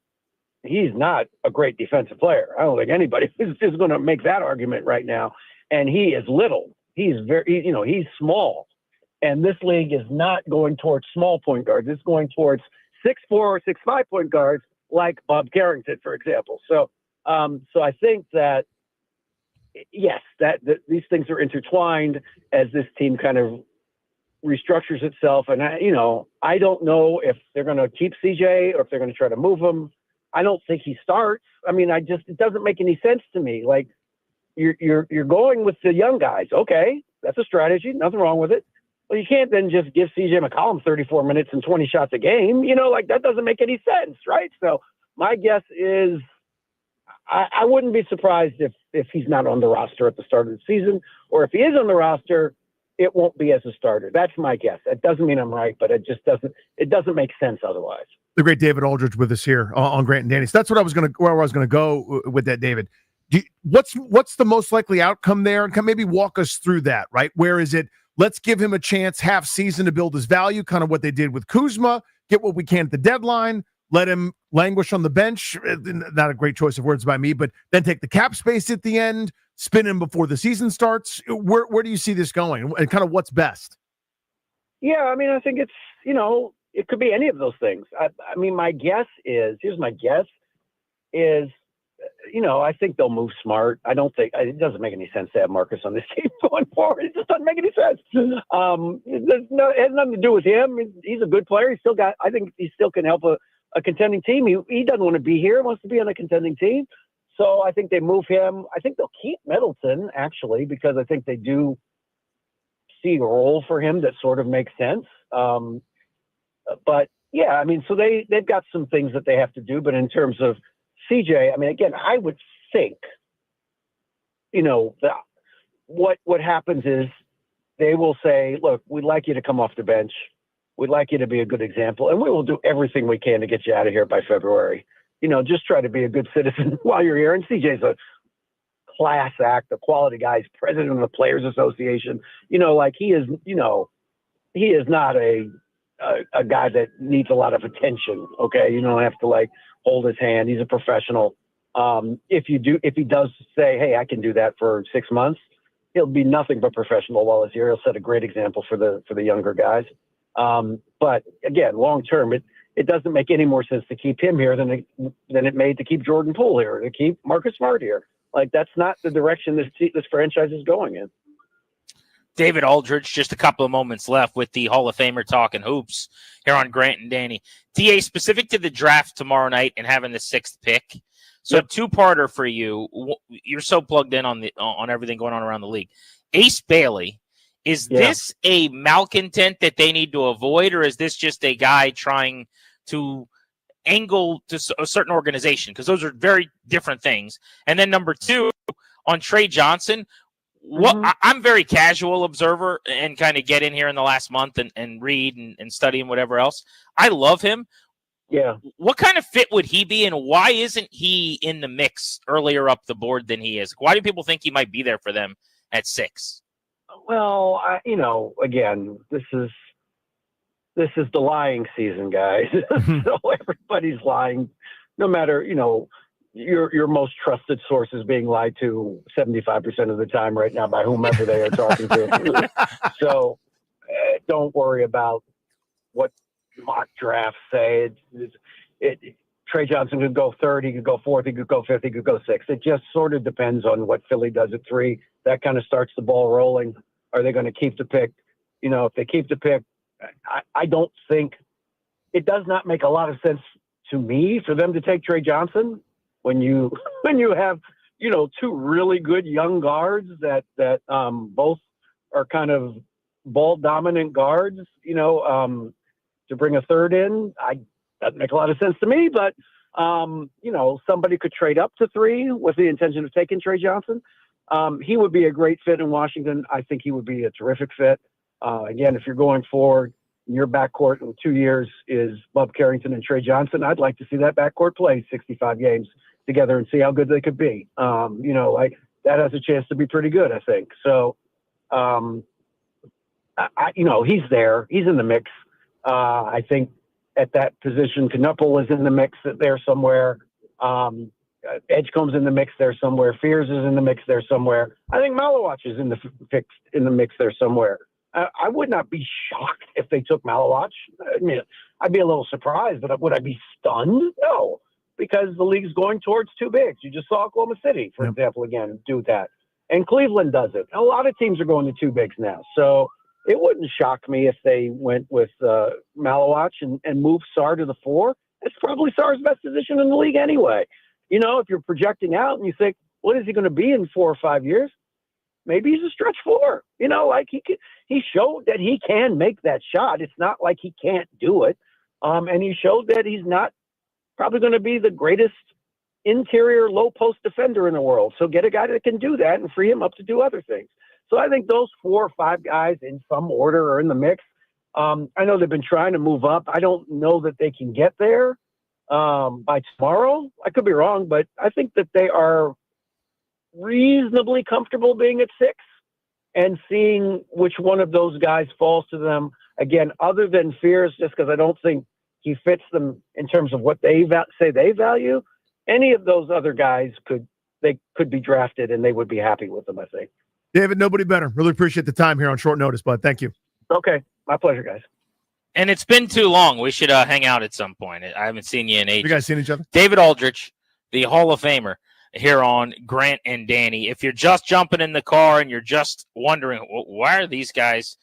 he's not a great defensive player. I don't think anybody is going to make that argument right now. And he is little. He's he's small. And this league is not going towards small point guards. It's going towards 6'4" or 6'5" point guards like Bob Carrington, for example. So I think that, yes, that these things are intertwined as this team kind of restructures itself. And I don't know if they're going to keep CJ or if they're going to try to move him. I don't think he starts. I mean, it doesn't make any sense to me. Like you're going with the young guys. Okay. That's a strategy. Nothing wrong with it. Well, you can't then just give CJ McCollum 34 minutes and 20 shots a game. That doesn't make any sense. Right. So my guess is I wouldn't be surprised if he's not on the roster at the start of the season, or if he is on the roster, it won't be as a starter. That's my guess. It doesn't mean I'm right, but it doesn't make sense otherwise. The great David Aldridge with us here on Grant and Danny. So that's where I was going to go with that, David. What's the most likely outcome there? And maybe walk us through that, right? Where is it? Let's give him a chance, half season to build his value, kind of what they did with Kuzma, get what we can at the deadline, let him languish on the bench. Not a great choice of words by me, but then take the cap space at the end, spin him before the season starts. Where do you see this going, and kind of what's best? Yeah, I mean, I think it's, it could be any of those things. I mean, my guess is, I think they'll move smart. I don't think it doesn't make any sense to have Marcus on this team going forward. It just doesn't make any sense. It has nothing to do with him. He's a good player. I think he still can help a contending team. He doesn't want to be here. He wants to be on a contending team. So I think they move him. I think they'll keep Middleton, actually, because I think they do see a role for him that sort of makes sense. But yeah, I mean, so they've got some things that they have to do. But in terms of CJ, I mean, again, I would think, what happens is they will say, look, we'd like you to come off the bench. We'd like you to be a good example, and we will do everything we can to get you out of here by February. Just try to be a good citizen while you're here. And CJ's a class act, a quality guy. He's president of the Players Association. He is not a guy that needs a lot of attention. Okay. You don't have to hold his hand. He's a professional. If he does say, hey, I can do that for 6 months, he'll be nothing but professional while he's here. He'll set a great example for the younger guys. But again, long term, it doesn't make any more sense to keep him here than it made to keep Jordan Poole here, to keep Marcus Smart here. That's not the direction this franchise is going in. David Aldridge, just a couple of moments left with the Hall of Famer talking hoops here on Grant and Danny. DA, specific to the draft tomorrow night and having the 6th pick. So Yep. Two-parter for you. You're so plugged in on everything going on around the league. Ace Bailey, is this a malcontent that they need to avoid, or is this just a guy trying to angle to a certain organization? Because those are very different things. And then number 2, on Trey Johnson, I'm very casual observer and kind of get in here in the last month and read and study and whatever else. I love him. Yeah. What kind of fit would he be, and why isn't he in the mix earlier up the board than he is? Why do people think he might be there for them at 6? Well, again, this is the lying season, guys. So everybody's lying, no matter, your most trusted source is being lied to 75% of the time right now by whomever they are talking to. So don't worry about what mock drafts say. Trey Johnson could go 3rd, he could go 4th, he could go 5th, he could go 6th. It just sort of depends on what Philly does at 3. That kind of starts the ball rolling. Are they going to keep the pick? If they keep the pick, I don't think it does not make a lot of sense to me for them to take Trey Johnson when you have, 2 really good young guards that both are kind of ball dominant guards, to bring a 3rd in. Doesn't make a lot of sense to me, but somebody could trade up to 3 with the intention of taking Trey Johnson. He would be a great fit in Washington. I think he would be a terrific fit. Again, if you're going forward, your backcourt in 2 years is Bub Carrington and Trey Johnson. I'd like to see that backcourt play 65 games together and see how good they could be. That has a chance to be pretty good, I think. So, he's there. He's in the mix. I think at that position, Knuppel is in the mix there somewhere. Edgecombe's in the mix there somewhere. Fears is in the mix there somewhere. I think Malawach is in the mix there somewhere. I would not be shocked if they took Malawach. I mean, I'd be a little surprised, but would I be stunned? No, because the league's going towards 2 bigs. You just saw Oklahoma City, for example, again, do that. And Cleveland does it. A lot of teams are going to 2 bigs now. So it wouldn't shock me if they went with Malawach and moved Sarr to the 4. It's probably Sarr's best position in the league anyway. If you're projecting out and you think, what is he going to be in 4 or 5 years? Maybe he's a stretch 4. He showed that he can make that shot. It's not like he can't do it. And he showed that he's not probably going to be the greatest interior low post defender in the world. So get a guy that can do that and free him up to do other things. So I think those 4 or 5 guys in some order are in the mix. I know they've been trying to move up. I don't know that they can get there by tomorrow. I could be wrong, but I think that they are reasonably comfortable being at 6 and seeing which one of those guys falls to them. Again, other than Fears, just because I don't think he fits them in terms of what they say they value. Any of those other guys could be drafted and they would be happy with them, I think. David, nobody better. Really appreciate the time here on short notice, bud. Thank you. Okay. My pleasure, guys. And it's been too long. We should hang out at some point. I haven't seen you in ages. You guys seen each other? David Aldridge, the Hall of Famer, here on Grant and Danny. If you're just jumping in the car and you're just wondering, why are these guys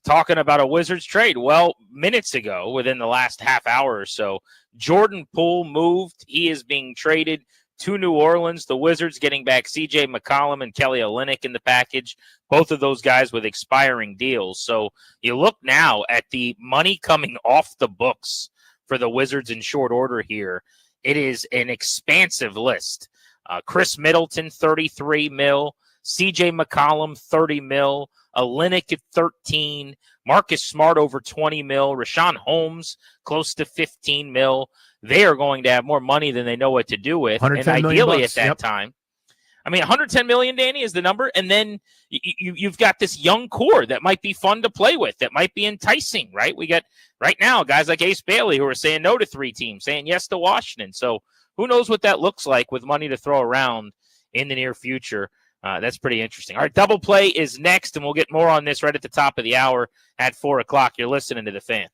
talking about a Wizards trade? Well, minutes ago, within the last half hour or so, Jordan Poole moved. He is being traded to New Orleans. The Wizards getting back C.J. McCollum and Kelly Olynyk in the package, both of those guys with expiring deals. So you look now at the money coming off the books for the Wizards in short order here. It is an expansive list. Chris Middleton, $33 million. C.J. McCollum, $30 million. Olynyk at 13. Marcus Smart over 20 mil. Rashawn Holmes close to 15 mil. They are going to have more money than they know what to do with. And ideally at that time, I mean, 110 million, Danny, is the number. And then you've got this young core that might be fun to play with, that might be enticing, right? We got right now guys like Ace Bailey who are saying no to 3 teams, saying yes to Washington. So who knows what that looks like with money to throw around in the near future. That's pretty interesting. All right, Double Play is next, and we'll get more on this right at the top of the hour at 4 o'clock. You're listening to The Fan.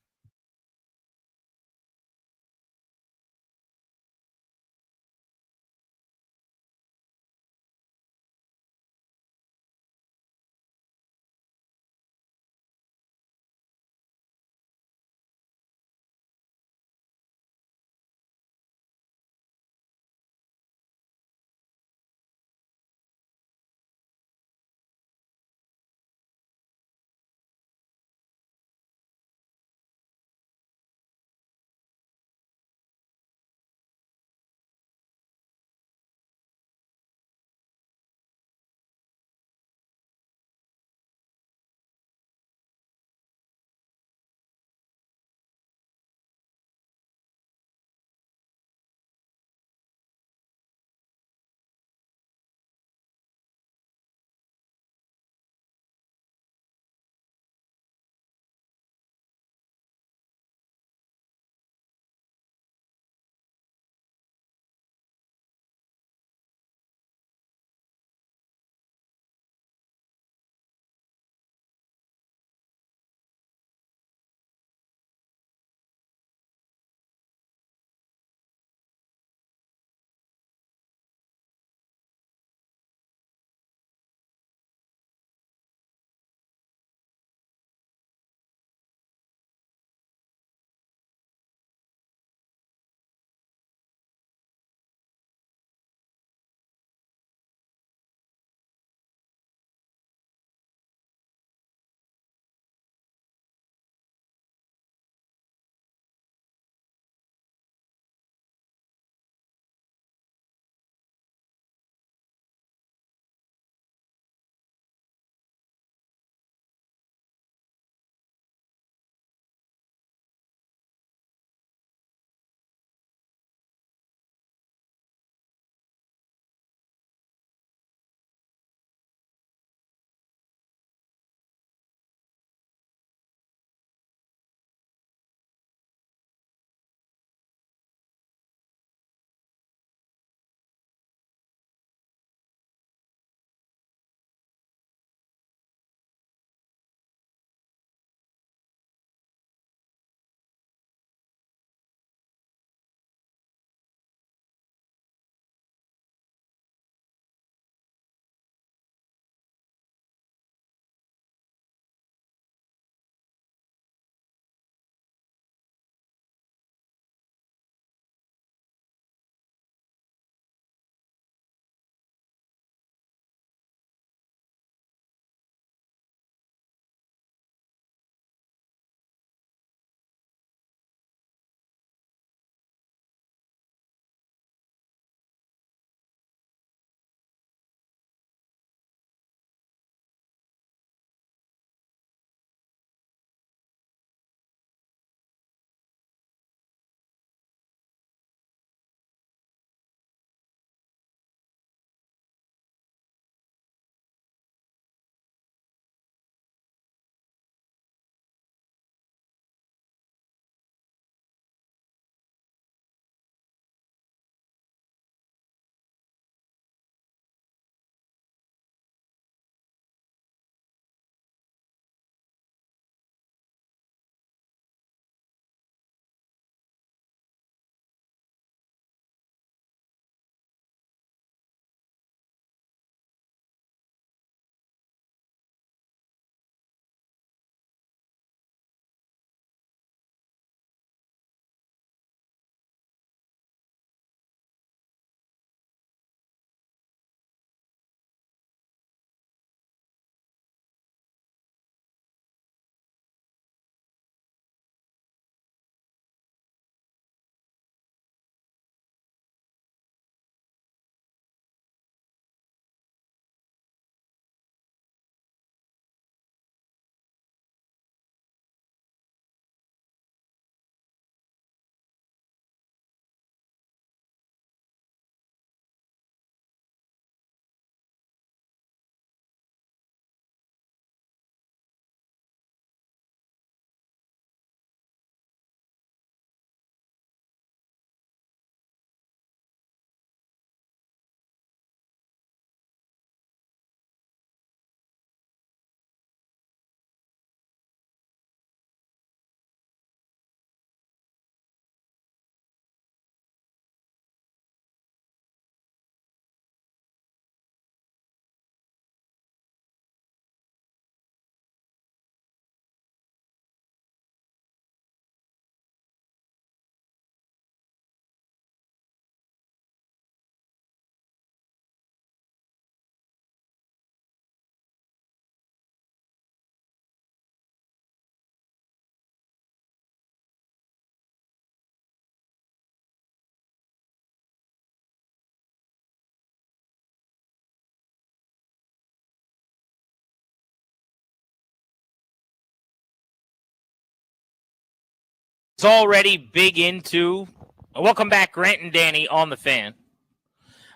was already big into. Welcome back, Grant and Danny on the Fan.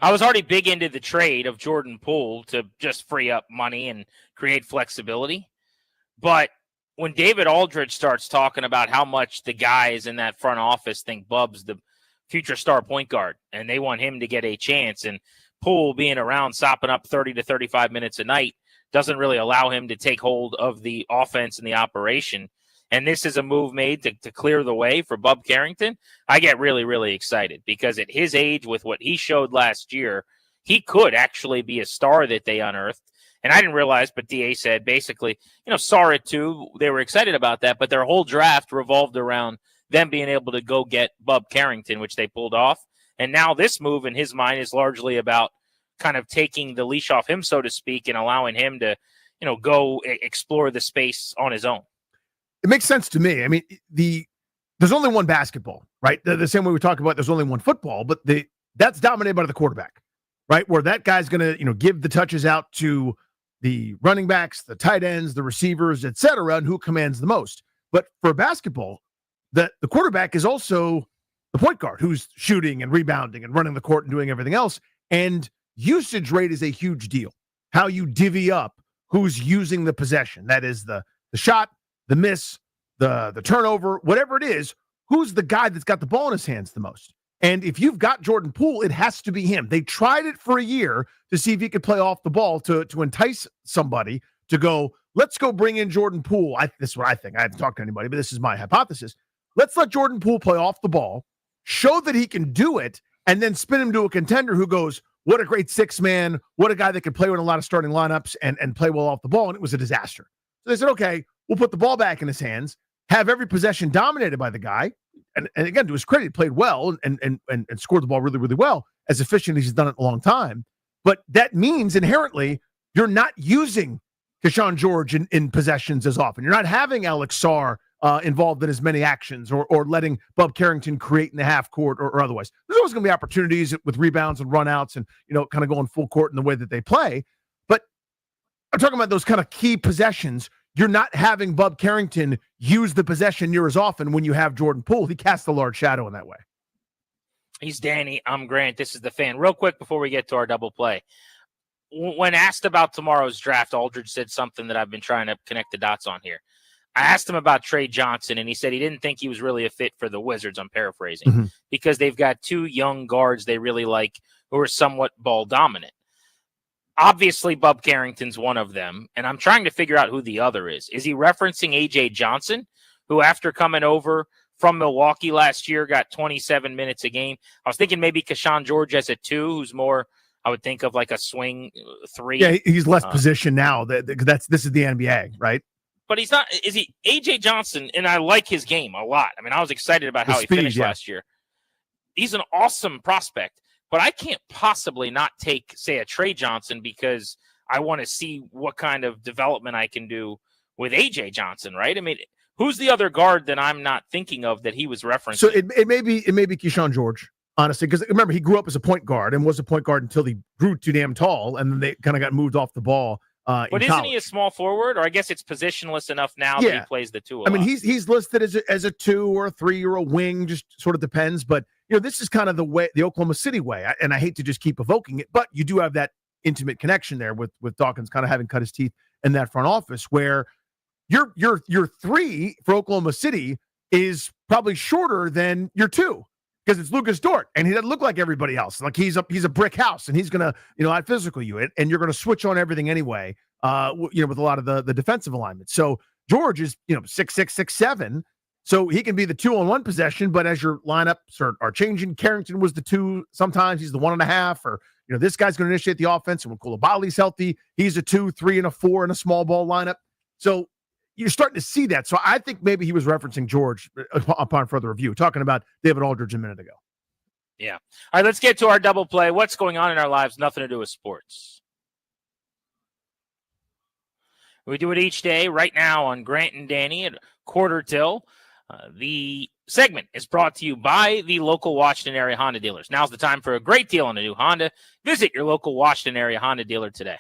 I was already big into the trade of Jordan Poole to just free up money and create flexibility. But when David Aldridge starts talking about how much the guys in that front office think Bub's the future star point guard and they want him to get a chance, and Poole being around sopping up 30 to 35 minutes a night doesn't really allow him to take hold of the offense and the operation, and this is a move made to clear the way for Bub Carrington, I get really, really excited because at his age, with what he showed last year, he could actually be a star that they unearthed. And I didn't realize, but DA said basically, saw it too. They were excited about that, but their whole draft revolved around them being able to go get Bub Carrington, which they pulled off. And now this move in his mind is largely about kind of taking the leash off him, so to speak, and allowing him to, go explore the space on his own. It makes sense to me. I mean, there's only one basketball, right? The same way we talk about there's only one football, but that's dominated by the quarterback, right? Where that guy's going to, give the touches out to the running backs, the tight ends, the receivers, et cetera, and who commands the most. But for basketball, the quarterback is also the point guard who's shooting and rebounding and running the court and doing everything else. And usage rate is a huge deal. How you divvy up who's using the possession. That is the shot, the miss, the turnover, whatever it is, who's the guy that's got the ball in his hands the most? And if you've got Jordan Poole, it has to be him. They tried it for a year to see if he could play off the ball to entice somebody to go, let's go bring in Jordan Poole. This is what I think. I haven't talked to anybody, but this is my hypothesis. Let's let Jordan Poole play off the ball, show that he can do it, and then spin him to a contender who goes, what a great six-man, what a guy that could play with a lot of starting lineups and play well off the ball, and it was a disaster. So they said, okay, we'll put the ball back in his hands, have every possession dominated by the guy, and again, to his credit, he played well and scored the ball really, really well, as efficient as he's done it in a long time. But that means inherently you're not using Keyshawn George in possessions as often. You're not having Alex Sarr involved in as many actions or letting Bub Carrington create in the half court or otherwise. There's always going to be opportunities with rebounds and runouts and, kind of going full court in the way that they play. But I'm talking about those kind of key possessions. You're not having Bub Carrington use the possession near as often when you have Jordan Poole. He casts a large shadow in that way. He's Danny. I'm Grant. This is the Fan. Real quick before we get to our double play. When asked about tomorrow's draft, Aldridge said something that I've been trying to connect the dots on here. I asked him about Trey Johnson, and he said he didn't think he was really a fit for the Wizards, I'm paraphrasing, because they've got two young guards they really like who are somewhat ball dominant. Obviously, Bub Carrington's one of them, and I'm trying to figure out who the other is. Is he referencing A.J. Johnson, who after coming over from Milwaukee last year got 27 minutes a game? I was thinking maybe Keyshawn George as a two, who's more, I would think of like a swing three. Yeah, he's less position now. This is the NBA, right? But he's not. Is he A.J. Johnson? And I like his game a lot. I mean, I was excited about how he finished last year. He's an awesome prospect. But I can't possibly not take, say, a Trey Johnson because I want to see what kind of development I can do with A.J. Johnson, right? I mean, who's the other guard that I'm not thinking of that he was referencing? So it may be Keyshawn George, honestly, because remember, he grew up as a point guard and was a point guard until he grew too damn tall, and then they kind of got moved off the ball. But isn't he a small forward? Or I guess it's positionless enough now that he plays the two a lot. He's listed as a 2 or a 3 or a wing, just sort of depends. But this is kind of the way, the Oklahoma City way, and I hate to just keep evoking it, but you do have that intimate connection there with Dawkins kind of having cut his teeth in that front office, where your 3 for Oklahoma City is probably shorter than your 2. Because it's Lucas Dort, and he doesn't look like everybody else. Like he's a brick house, and he's gonna out physical you, and you're gonna switch on everything anyway. With a lot of the defensive alignment. So George is 6'6", 6'7", so he can be the 2-on-1 possession. But as your lineups are changing, Carrington was the 2. Sometimes he's the 1.5, or this guy's gonna initiate the offense. And when Coulibaly's healthy, he's a 2, 3, and a 4 in a small ball lineup. So you're starting to see that. So I think maybe he was referencing George upon further review, talking about David Aldridge a minute ago. Yeah. All right, let's get to our double play. What's going on in our lives? Nothing to do with sports. We do it each day right now on Grant and Danny at quarter till. The segment is brought to you by the local Washington area Honda dealers. Now's the time for a great deal on a new Honda. Visit your local Washington area Honda dealer today.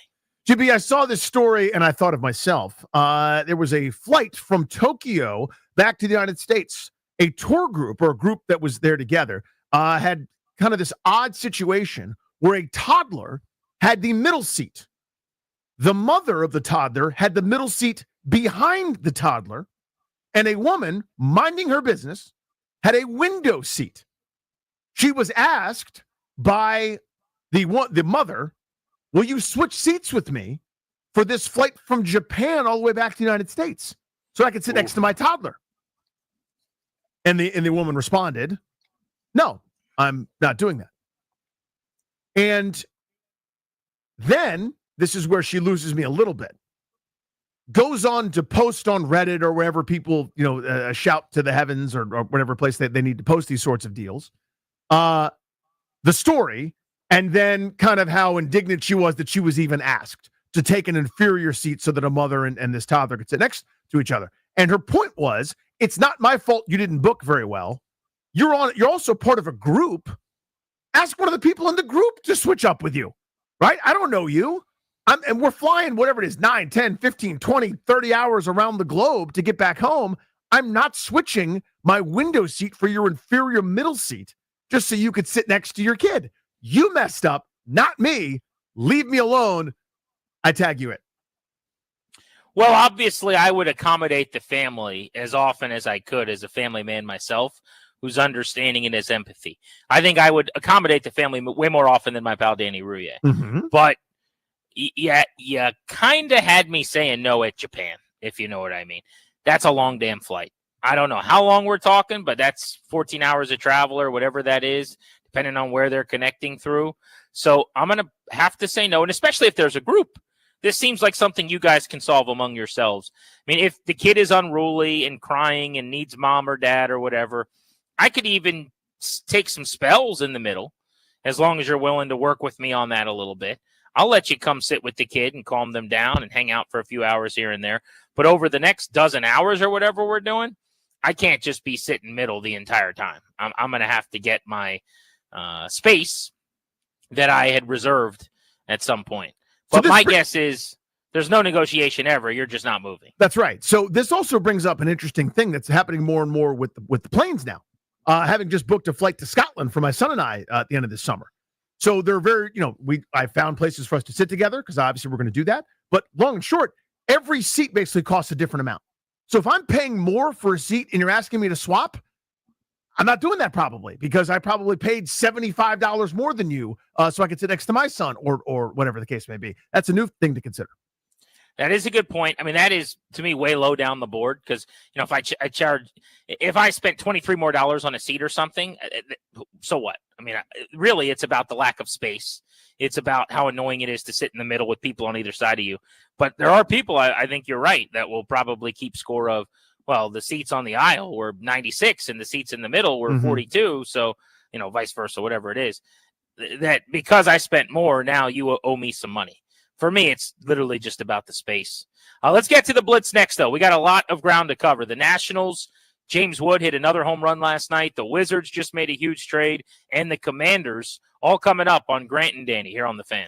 GB, I saw this story and I thought of myself. There was a flight from Tokyo back to the United States a tour group or a group that was there together had kind of this odd situation where a toddler had the middle seat. The mother of the toddler had the middle seat behind the toddler, and a woman minding her business had a window seat. She was asked by the mother, will you switch seats with me for this flight from Japan all the way back to the United States so I could sit next to my toddler? And the woman responded, no, I'm not doing that. And then, this is where she loses me a little bit, goes on to post on Reddit or wherever people, shout to the heavens or whatever place they need to post these sorts of deals, the story, and then kind of how indignant she was that she was even asked to take an inferior seat so that a mother and this toddler could sit next to each other. And her point was, it's not my fault you didn't book very well. You're also part of a group. Ask one of the people in the group to switch up with you, right? I don't know you. And we're flying whatever it is, 9, 10, 15, 20, 30 hours around the globe to get back home. I'm not switching my window seat for your inferior middle seat just so you could sit next to your kid. You messed up, not me. Leave me alone. I tag you in. Well, obviously, I would accommodate the family as often as I could as a family man myself, who's understanding and has empathy. I think I would accommodate the family way more often than my pal Danny Rouillet. Mm-hmm. But yeah, you kind of had me saying no at Japan, if you know what I mean. That's a long damn flight. I don't know how long we're talking, but that's 14 hours of travel or whatever that is, depending on where they're connecting through. So I'm going to have to say no, and especially if there's a group. This seems like something you guys can solve among yourselves. I mean, if the kid is unruly and crying and needs mom or dad or whatever, I could even take some spells in the middle, as long as you're willing to work with me on that a little bit. I'll let you come sit with the kid and calm them down and hang out for a few hours here and there. But over the next dozen hours or whatever we're doing, I can't just be sitting middle the entire time. I'm going to have to get my space that I had reserved at some point. But my guess is there's no negotiation ever. You're just not moving. That's right. So this also brings up an interesting thing that's happening more and more with the planes now. Having just booked a flight to Scotland for my son and I at the end of this summer. So they're very, I found places for us to sit together because obviously we're going to do that. But long and short, every seat basically costs a different amount. So if I'm paying more for a seat and you're asking me to swap, I'm not doing that probably because I probably paid $75 more than you so I could sit next to my son or whatever the case may be. That's a new thing to consider. That is a good point. I mean, that is, to me, way low down the board because, if if I spent $23 more on a seat or something, so what? I mean, really, it's about the lack of space. It's about how annoying it is to sit in the middle with people on either side of you. But there are people, I think you're right, that will probably keep score of, well, the seats on the aisle were 96 and the seats in the middle were 42. So, vice versa, whatever it is. That because I spent more, now you owe me some money. For me, it's literally just about the space. Let's get to the Blitz next, though. We got a lot of ground to cover. The Nationals, James Wood hit another home run last night. The Wizards just made a huge trade. And the Commanders all coming up on Grant and Danny here on The Fan.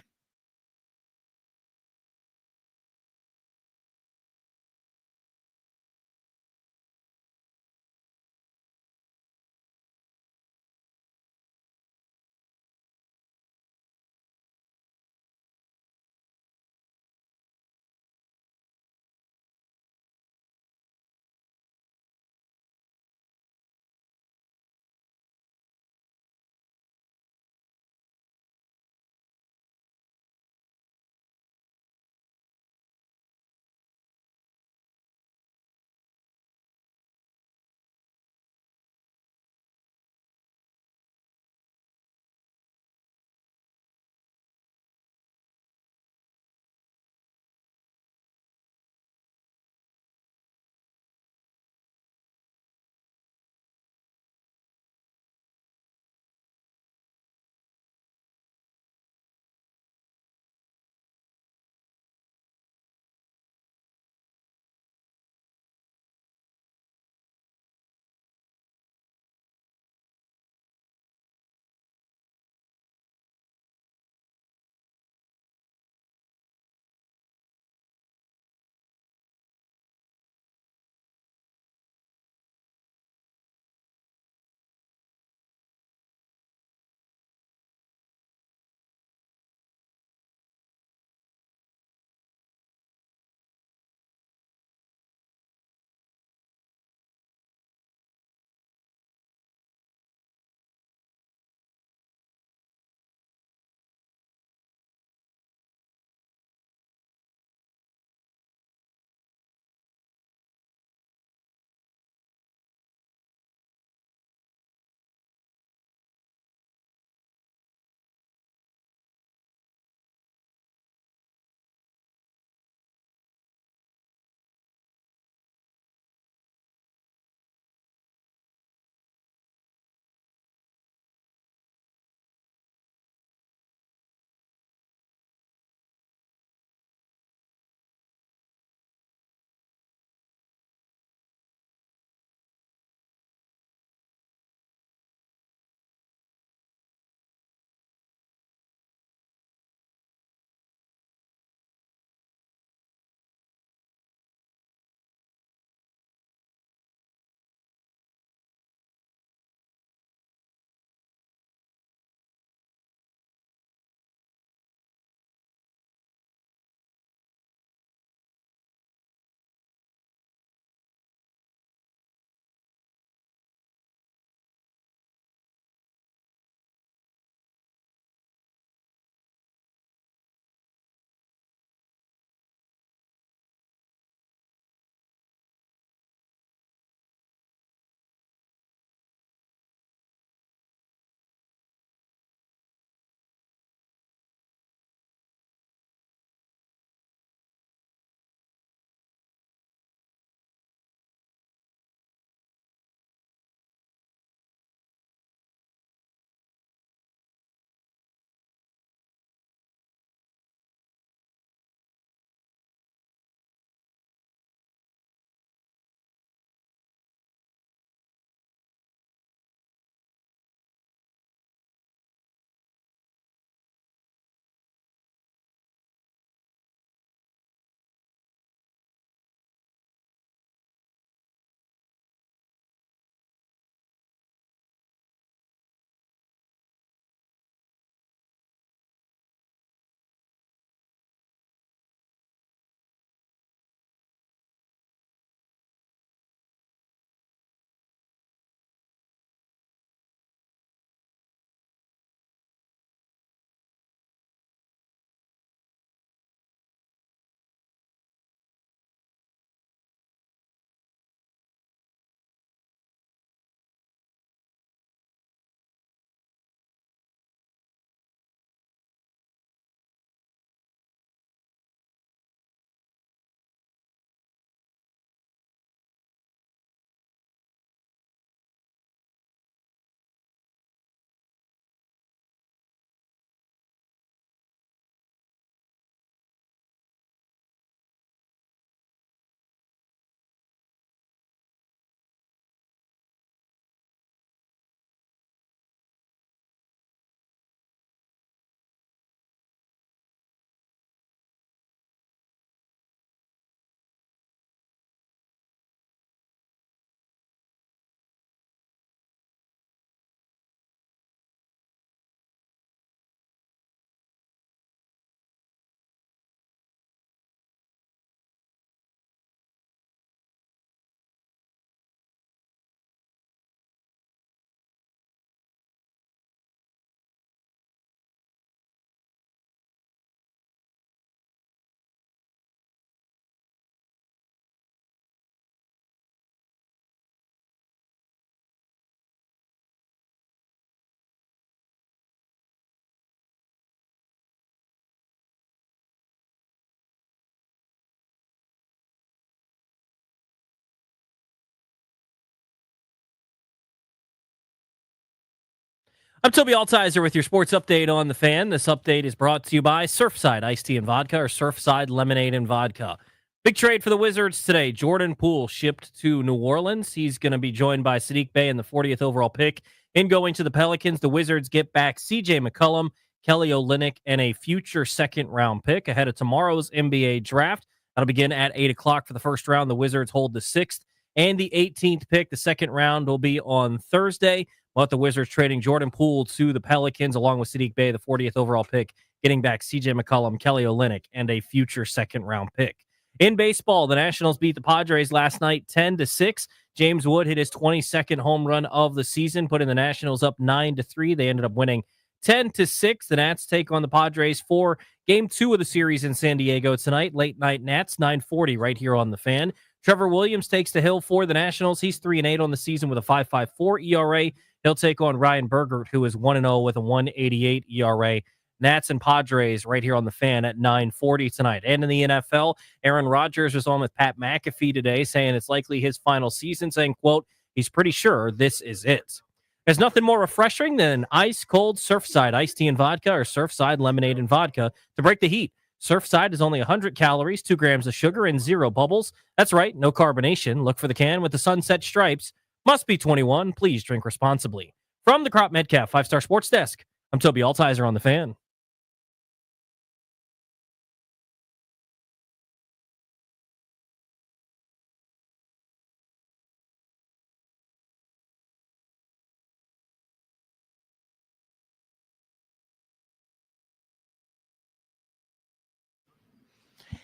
I'm Toby Altizer with your sports update on The Fan. This update is brought to you by Surfside Iced Tea and Vodka or Surfside Lemonade and Vodka. Big trade for the Wizards today. Jordan Poole shipped to New Orleans. He's going to be joined by Sadiq Bey in the 40th overall pick. In going to the Pelicans, the Wizards get back C.J. McCollum, Kelly Olynyk, and a future second-round pick ahead of tomorrow's NBA draft. That'll begin at 8 o'clock for the first round. The Wizards hold the 6th and the 18th pick. The second round will be on Thursday. But the Wizards trading Jordan Poole to the Pelicans along with Sadiq Bey, the 40th overall pick, getting back C.J. McCollum, Kelly Olynyk, and a future second-round pick. In baseball, the Nationals beat the Padres last night 10-6. James Wood hit his 22nd home run of the season, putting the Nationals up 9-3. They ended up winning 10-6. The Nats take on the Padres for Game 2 of the series in San Diego tonight. Late night Nats, 9:40 right here on The Fan. Trevor Williams takes the hill for the Nationals. He's 3-8 on the season with a 5.54 ERA. He'll take on Ryan Bergert, who is 1-0 with a 1.88 ERA. Nats and Padres right here on The Fan at 9:40 tonight. And in the NFL, Aaron Rodgers was on with Pat McAfee today saying it's likely his final season, saying, quote, he's pretty sure this is it. There's nothing more refreshing than ice-cold Surfside iced tea and vodka or Surfside lemonade and vodka to break the heat. Surfside is only 100 calories, 2 grams of sugar, and 0 bubbles. That's right, no carbonation. Look for the can with the sunset stripes. Must be 21. Please drink responsibly. From the Crop Metcalf 5-Star Sports Desk, I'm Toby Altizer on The Fan.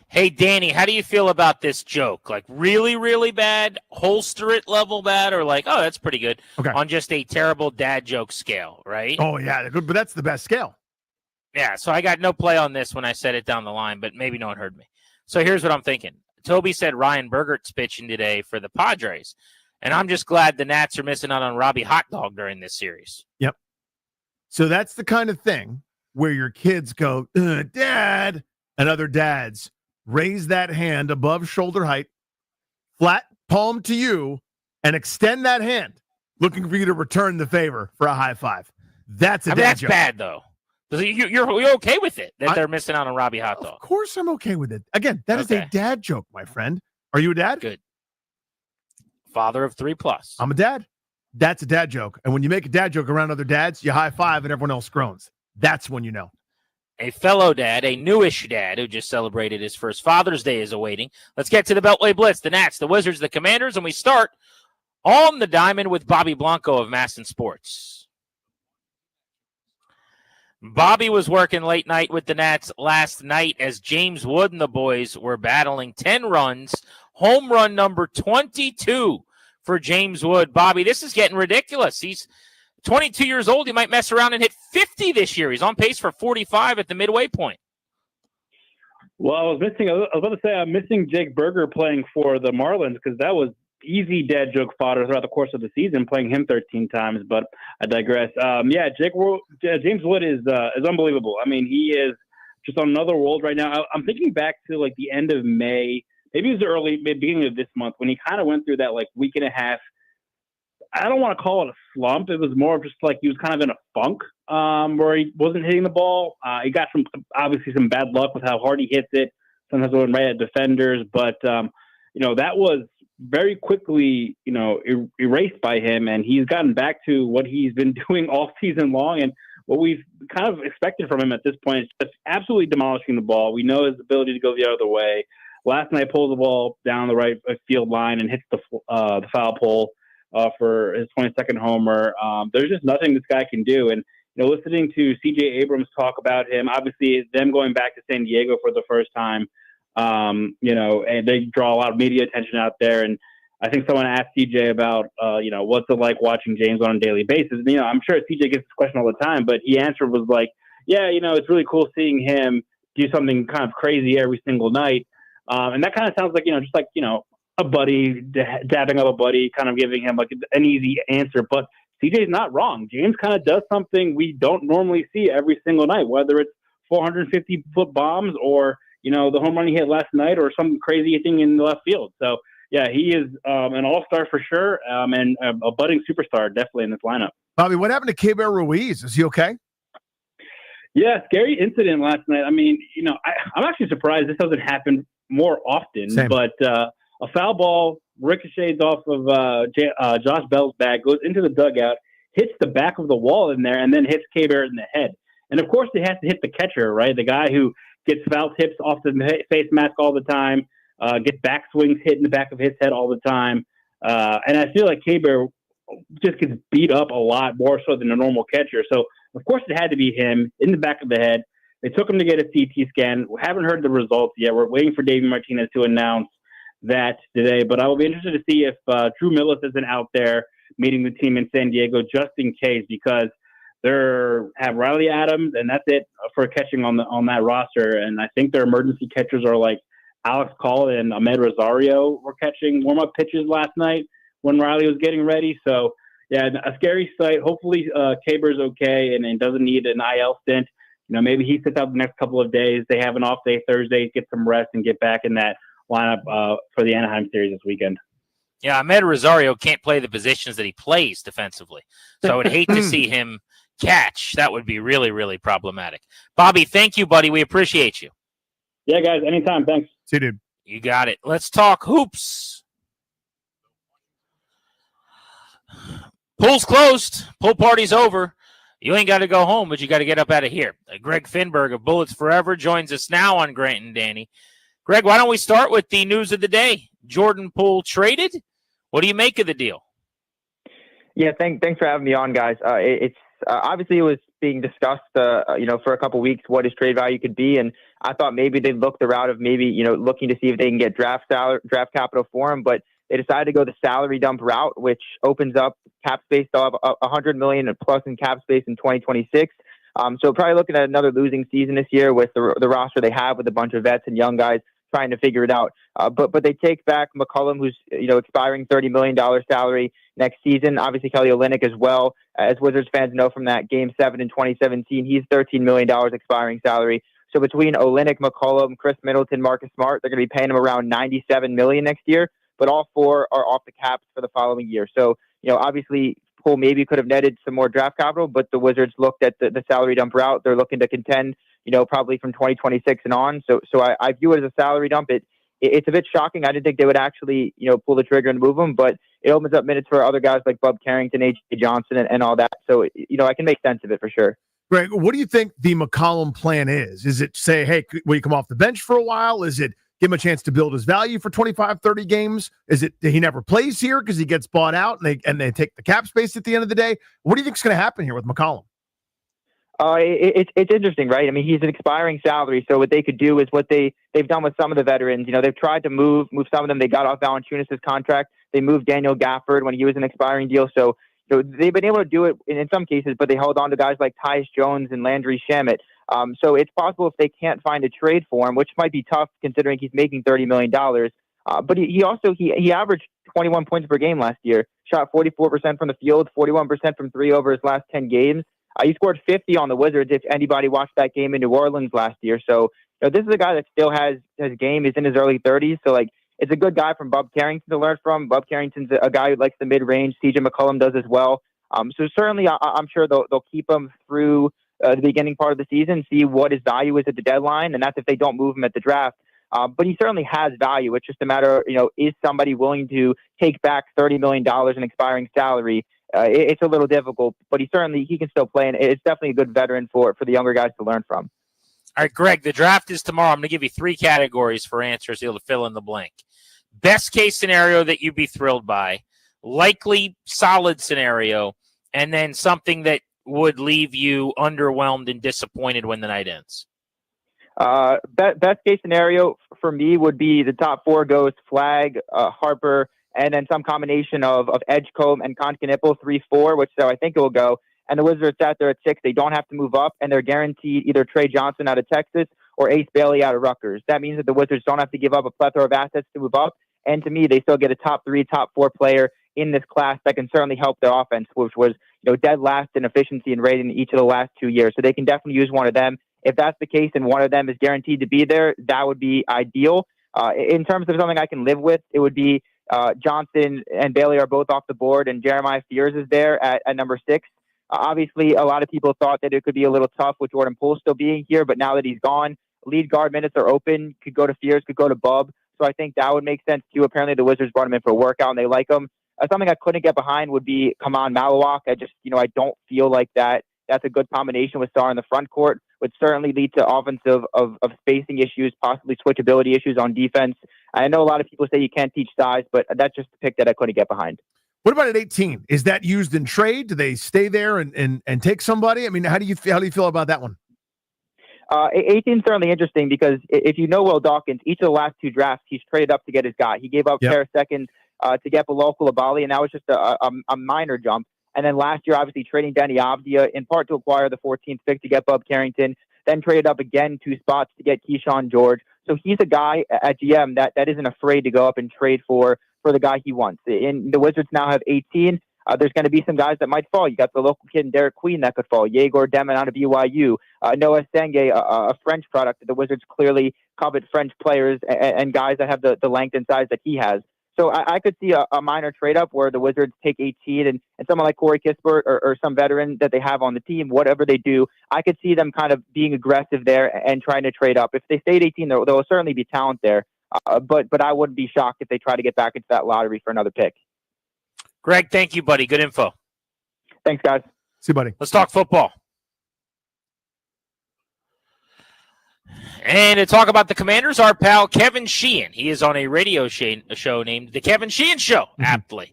Hey, Danny, how do you feel about this joke? Like really, really bad, holster it level bad, or like, oh, that's pretty good on just a terrible dad joke scale, right? Oh, yeah, but that's the best scale. Yeah, so I got no play on this when I said it down the line, but maybe no one heard me. So here's what I'm thinking. Toby said Ryan Bergert's pitching today for the Padres, and I'm just glad the Nats are missing out on Robbie Hot Dog during this series. Yep. So that's the kind of thing where your kids go, Dad, and other dads raise that hand above shoulder height, flat palm to you, and extend that hand, looking for you to return the favor for a high five. That's that's bad, though. You're okay with it that they're missing out on Robbie Hot Dog? Of course I'm okay with it. Again, that is a dad joke, my friend. Are you a dad? Good. Father of 3+. I'm a dad. That's a dad joke. And when you make a dad joke around other dads, you high five and everyone else groans. That's when you know. A fellow dad, a newish dad who just celebrated his first Father's Day is awaiting. Let's get to the Beltway Blitz, the Nats, the Wizards, the Commanders, and we start on the diamond with Bobby Blanco of Masson Sports. Bobby was working late night with the Nats last night as James Wood and the boys were battling 10 runs, home run number 22 for James Wood. Bobby, this is getting ridiculous. He's 22 years old. He might mess around and hit 50 this year. He's on pace for 45 at the midway point. Well, I was about to say I'm missing Jake Berger playing for the Marlins because that was easy dad joke fodder throughout the course of the season, playing him 13 times. But I digress. James Wood is unbelievable. I mean, he is just on another world right now. I'm thinking back to like the end of May, maybe it was beginning of this month when he kind of went through that like week and a half. I don't want to call it a slump. It was more of just like he was kind of in a funk where he wasn't hitting the ball. He got obviously some bad luck with how hard he hits it. Sometimes it went right at defenders, but that was very quickly erased by him, and he's gotten back to what he's been doing all season long and what we've kind of expected from him at this point. Is just absolutely demolishing the ball. We know his ability to go the other way. Last night, pulls the ball down the right field line and hits the foul pole for his 22nd homer. There's just nothing this guy can do. And, listening to C.J. Abrams talk about him, obviously them going back to San Diego for the first time, and they draw a lot of media attention out there. And I think someone asked C.J. about, what's it like watching James on a daily basis. And, I'm sure C.J. gets this question all the time, but he answered was like, yeah, it's really cool seeing him do something kind of crazy every single night. And that kind of sounds like, just like, a buddy, dabbing up a buddy, kind of giving him like an easy answer. But CJ's not wrong. James kind of does something we don't normally see every single night, whether it's 450-foot bombs or, the home run he hit last night or some crazy thing in the left field. So yeah, he is an all-star for sure, and a budding superstar definitely in this lineup. Bobby, what happened to Keim Ruiz? Is he okay? Yeah, scary incident last night. I mean, I'm actually surprised this doesn't happen more often. Same. But a foul ball ricochets off of Josh Bell's bag, goes into the dugout, hits the back of the wall in there, and then hits Keim in the head. And, of course, it has to hit the catcher, right? The guy who gets foul tips off the face mask all the time, gets back swings hit in the back of his head all the time. And I feel like Keim just gets beat up a lot more so than a normal catcher. So, of course, it had to be him in the back of the head. They took him to get a CT scan. We haven't heard the results yet. We're waiting for Davey Martinez to announce that today. But I will be interested to see if Drew Millis isn't out there meeting the team in San Diego just in case, because they have Riley Adams, and that's it for catching on that roster. And I think their emergency catchers are like Alex Call and Ahmed Rosario were catching warm-up pitches last night when Riley was getting ready. So, yeah, a scary sight. Hopefully Keim's okay and doesn't need an IL stint. Maybe he sits out the next couple of days. They have an off day Thursday, get some rest, and get back in that lineup for the Anaheim series this weekend. Yeah, Ahmed Rosario can't play the positions that he plays defensively. So I would hate to see him catch. That would be really, really problematic. Bobby, thank you, buddy. We appreciate you. Yeah, guys, anytime. Thanks. See you, dude. You got it. Let's talk hoops. Pool's closed. Pool party's over. You ain't got to go home, but you got to get up out of here. Greg Finberg of Bullets Forever joins us now on Grant and Danny. Greg, why don't we start with the news of the day? Jordan Poole traded. What do you make of the deal? Yeah, thanks for having me on, guys. It's obviously it was being discussed, for a couple weeks what his trade value could be, and I thought maybe they'd look the route of maybe looking to see if they can get draft capital for him, but they decided to go the salary dump route, which opens up cap space. They'll have $100 million plus in cap space in 2026. So probably looking at another losing season this year with the roster they have with a bunch of vets and young guys trying to figure it out. But they take back McCollum, who's expiring $30 million salary next season. Obviously Kelly Olynyk as well. As Wizards fans know from that Game 7 in 2017, he's $13 million expiring salary. So between Olynyk, McCollum, Chris Middleton, Marcus Smart, they're going to be paying him around $97 million next year. But all four are off the caps for the following year. So, obviously, Poole maybe could have netted some more draft capital, but the Wizards looked at the salary dump route. They're looking to contend, probably from 2026 and on. So I view it as a salary dump. It's a bit shocking. I didn't think they would actually, pull the trigger and move him, but it opens up minutes for other guys like Bub Carrington, A.J. Johnson, and all that. So, I can make sense of it for sure. Greg, what do you think the McCollum plan is? Is it say, hey, will you come off the bench for a while? Is it give him a chance to build his value for 25, 30 games? Is it he never plays here because he gets bought out and they take the cap space at the end of the day? What do you think is going to happen here with McCollum? It's interesting, right? I mean, he's an expiring salary, so what they could do is what they've done with some of the veterans. They've tried to move some of them. They got off Valanciunas' contract. They moved Daniel Gafford when he was an expiring deal. So they've been able to do it in some cases, but they held on to guys like Tyus Jones and Landry Shamet. So it's possible if they can't find a trade for him, which might be tough considering he's making $30 million. But he averaged 21 points per game last year, shot 44% from the field, 41% from three over his last 10 games. He scored 50 on the Wizards if anybody watched that game in New Orleans last year. So this is a guy that still has his game. He's in his early 30s. So it's a good guy from Bub Carrington to learn from. Bub Carrington's a guy who likes the mid-range. CJ McCollum does as well. So certainly I'm sure they'll keep him through the beginning part of the season, see what his value is at the deadline, and that's if they don't move him at the draft. But he certainly has value. It's just a matter, is somebody willing to take back $30 million in expiring salary? It's a little difficult, but he can still play, and it's definitely a good veteran for the younger guys to learn from. All right, Greg, the draft is tomorrow. I'm going to give you three categories for answers. You'll fill in the blank. Best case scenario that you'd be thrilled by, likely solid scenario, and then something that would leave you underwhelmed and disappointed when the night ends? Best case scenario for me would be the top four goes Flag, Harper, and then some combination of Edgecombe and Concanipple 3-4, which so I think it will go. And the Wizards sat there at 6. They don't have to move up, and they're guaranteed either Trey Johnson out of Texas or Ace Bailey out of Rutgers. That means that the Wizards don't have to give up a plethora of assets to move up. And to me, they still get a top 3, top 4 player in this class that can certainly help their offense, which was dead last in efficiency and rating each of the last 2 years. So they can definitely use one of them. If that's the case and one of them is guaranteed to be there, that would be ideal. In terms of something I can live with, it would be Johnson and Bailey are both off the board, and Jeremiah Fears is there at number 6. Obviously, a lot of people thought that it could be a little tough with Jordan Poole still being here, but now that he's gone, lead guard minutes are open. Could go to Fears, could go to Bub. So I think that would make sense too. Apparently, the Wizards brought him in for a workout, and they like him. Something I couldn't get behind would be Kaman Malawak. I don't feel like that's a good combination with Sarr in the front court. Would certainly lead to offensive of spacing issues, possibly switchability issues on defense. I know a lot of people say you can't teach size, but that's just a pick that I couldn't get behind. What about at 18? Is that used in trade? Do they stay there and take somebody? I mean, how do you feel about that one? 18 is certainly interesting because if you know Will Dawkins, each of the last 2 drafts, he's traded up to get his guy. He gave up a pair of seconds to get Bilal Coulibaly, and that was just a minor jump. And then last year, obviously, trading Danny Avdia in part to acquire the 14th pick to get Bub Carrington, then traded up again 2 spots to get Keyshawn George. So he's a guy at GM that isn't afraid to go up and trade for the guy he wants. And the Wizards now have 18. There's going to be some guys that might fall. You got the local kid, Derek Queen, that could fall. Yegor Demon out of BYU. Noah Senge, a French product. The Wizards clearly covet French players and guys that have the length and size that he has. So I could see a minor trade-up where the Wizards take 18 and someone like Corey Kispert or some veteran that they have on the team, whatever they do, I could see them kind of being aggressive there and trying to trade up. If they stay at 18, there will certainly be talent there. But I wouldn't be shocked if they try to get back into that lottery for another pick. Greg, thank you, buddy. Good info. Thanks, guys. See you, buddy. Let's talk football. And to talk about the Commanders, our pal Kevin Sheehan. He is on a radio show named The Kevin Sheehan Show, aptly.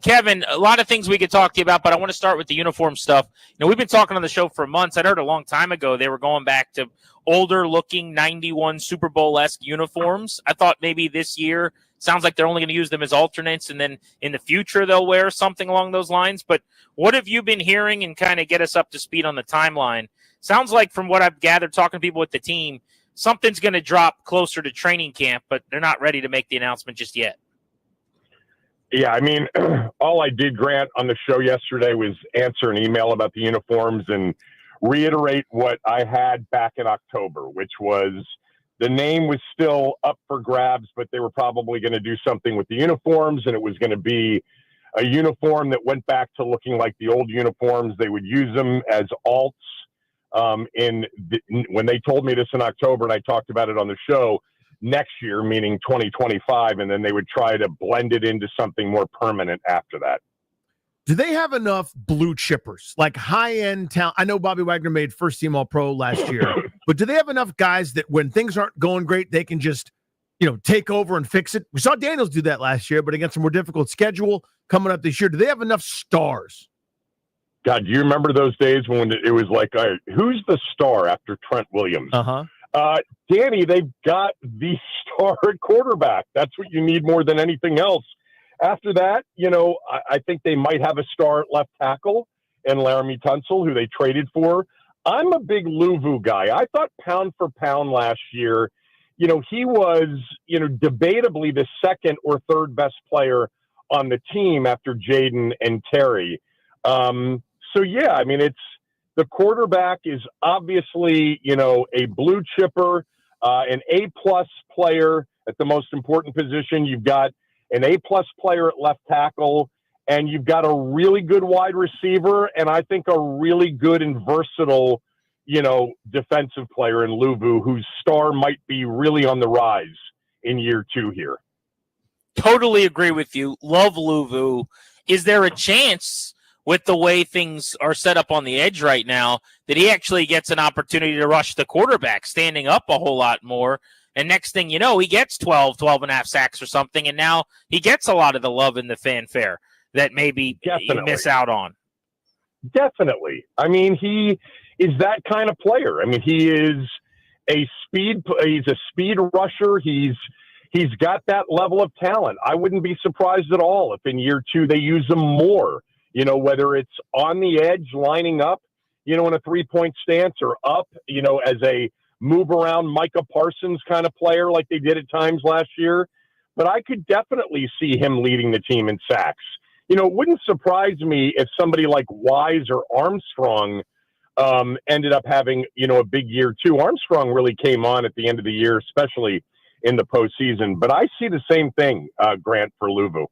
Kevin, a lot of things we could talk to you about, but I want to start with the uniform stuff. We've been talking on the show for months. I heard a long time ago they were going back to older-looking 91 Super Bowl-esque uniforms. I thought maybe this year, sounds like they're only going to use them as alternates, and then in the future they'll wear something along those lines. But what have you been hearing, and kind of get us up to speed on the timeline? Sounds like from what I've gathered talking to people with the team, something's going to drop closer to training camp, but they're not ready to make the announcement just yet. Yeah, I mean, all I did, Grant, on the show yesterday was answer an email about the uniforms and reiterate what I had back in October, which was the name was still up for grabs, but they were probably going to do something with the uniforms, and it was going to be a uniform that went back to looking like the old uniforms. They would use them as alts. When they told me this in October, and I talked about it on the show, next year, meaning 2025, and then they would try to blend it into something more permanent after that. Do they have enough blue chippers, like high-end talent? I know Bobby Wagner made first team All-Pro last year, but do they have enough guys that when things aren't going great, they can just, take over and fix it? We saw Daniels do that last year, but against a more difficult schedule coming up this year, do they have enough stars? God, do you remember those days when it was like, all right, who's the star after Trent Williams? Danny, they've got the star at quarterback. That's what you need more than anything else. After that, I think they might have a star at left tackle and Laramie Tunsil, who they traded for. I'm a big Luvu guy. I thought pound for pound last year, he was, debatably the second or third best player on the team after Jaden and Terry. It's the quarterback is obviously, a blue chipper, an A-plus player at the most important position. You've got an A-plus player at left tackle, and you've got a really good wide receiver, and I think a really good and versatile, defensive player in Luvu, whose star might be really on the rise in year 2 here. Totally agree with you. Love Luvu. Is there a chance, with the way things are set up on the edge right now, that he actually gets an opportunity to rush the quarterback, standing up a whole lot more? And next thing you know, he gets 12 and a half sacks or something, and now he gets a lot of the love and the fanfare that maybe you miss out on. Definitely. I mean, he is that kind of player. I mean, he is he's a speed rusher. He's got that level of talent. I wouldn't be surprised at all if in year 2 they use him more, whether it's on the edge, lining up, in a 3-point stance, or up, as a move around Micah Parsons kind of player like they did at times last year. But I could definitely see him leading the team in sacks. It wouldn't surprise me if somebody like Wise or Armstrong ended up having, a big year too. Armstrong really came on at the end of the year, especially in the postseason. But I see the same thing, Grant, for Louvu.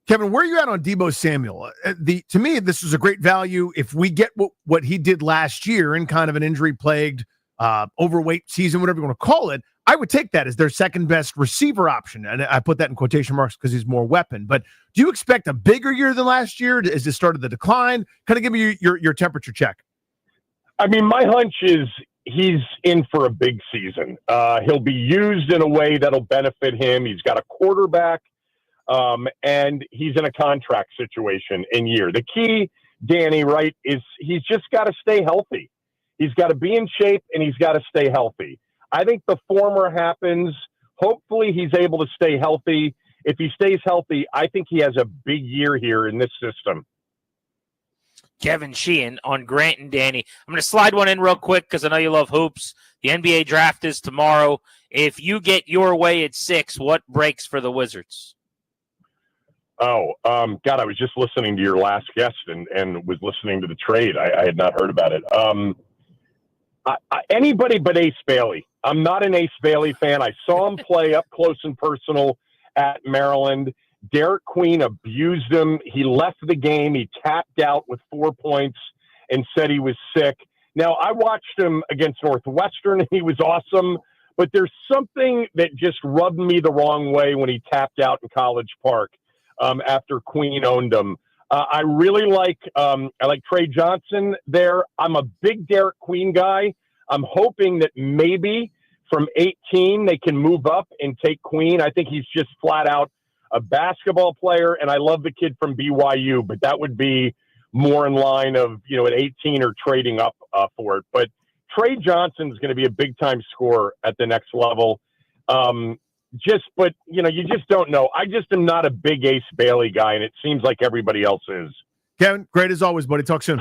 Kevin, where are you at on Deebo Samuel? To me, this is a great value. If we get what he did last year in kind of an injury-plagued, overweight season, whatever you want to call it, I would take that as their second best receiver option. And I put that in quotation marks because he's more weapon. But do you expect a bigger year than last year? Is this start of the decline? Kind of give me your temperature check. I mean, my hunch is he's in for a big season. He'll be used in a way that'll benefit him. He's got a quarterback. And he's in a contract situation in year. The key, Danny, right, is he's just got to stay healthy. He's got to be in shape and he's got to stay healthy. I think the former happens. Hopefully he's able to stay healthy. If he stays healthy, I think he has a big year here in this system. Kevin Sheehan on Grant and Danny. I'm going to slide one in real quick because I know you love hoops. The NBA draft is tomorrow. If you get your way at 6, what breaks for the Wizards? Oh, God, I was just listening to your last guest and was listening to the trade. I had not heard about it. Anybody but Ace Bailey. I'm not an Ace Bailey fan. I saw him play up close and personal at Maryland. Derek Queen abused him. He left the game. He tapped out with 4 points and said he was sick. Now, I watched him against Northwestern. He was awesome. But there's something that just rubbed me the wrong way when he tapped out in College Park. After Queen owned him. I really like Trey Johnson there. I'm a big Derek Queen guy. I'm hoping that maybe from 18 they can move up and take Queen. I think he's just flat out a basketball player, and I love the kid from BYU, but that would be more in line of, at 18 or trading up for it. But Trey Johnson's going to be a big-time scorer at the next level. But you just don't know. I just am not a big Ace Bailey guy, and it seems like everybody else is. Kevin, great as always, buddy. Talk soon.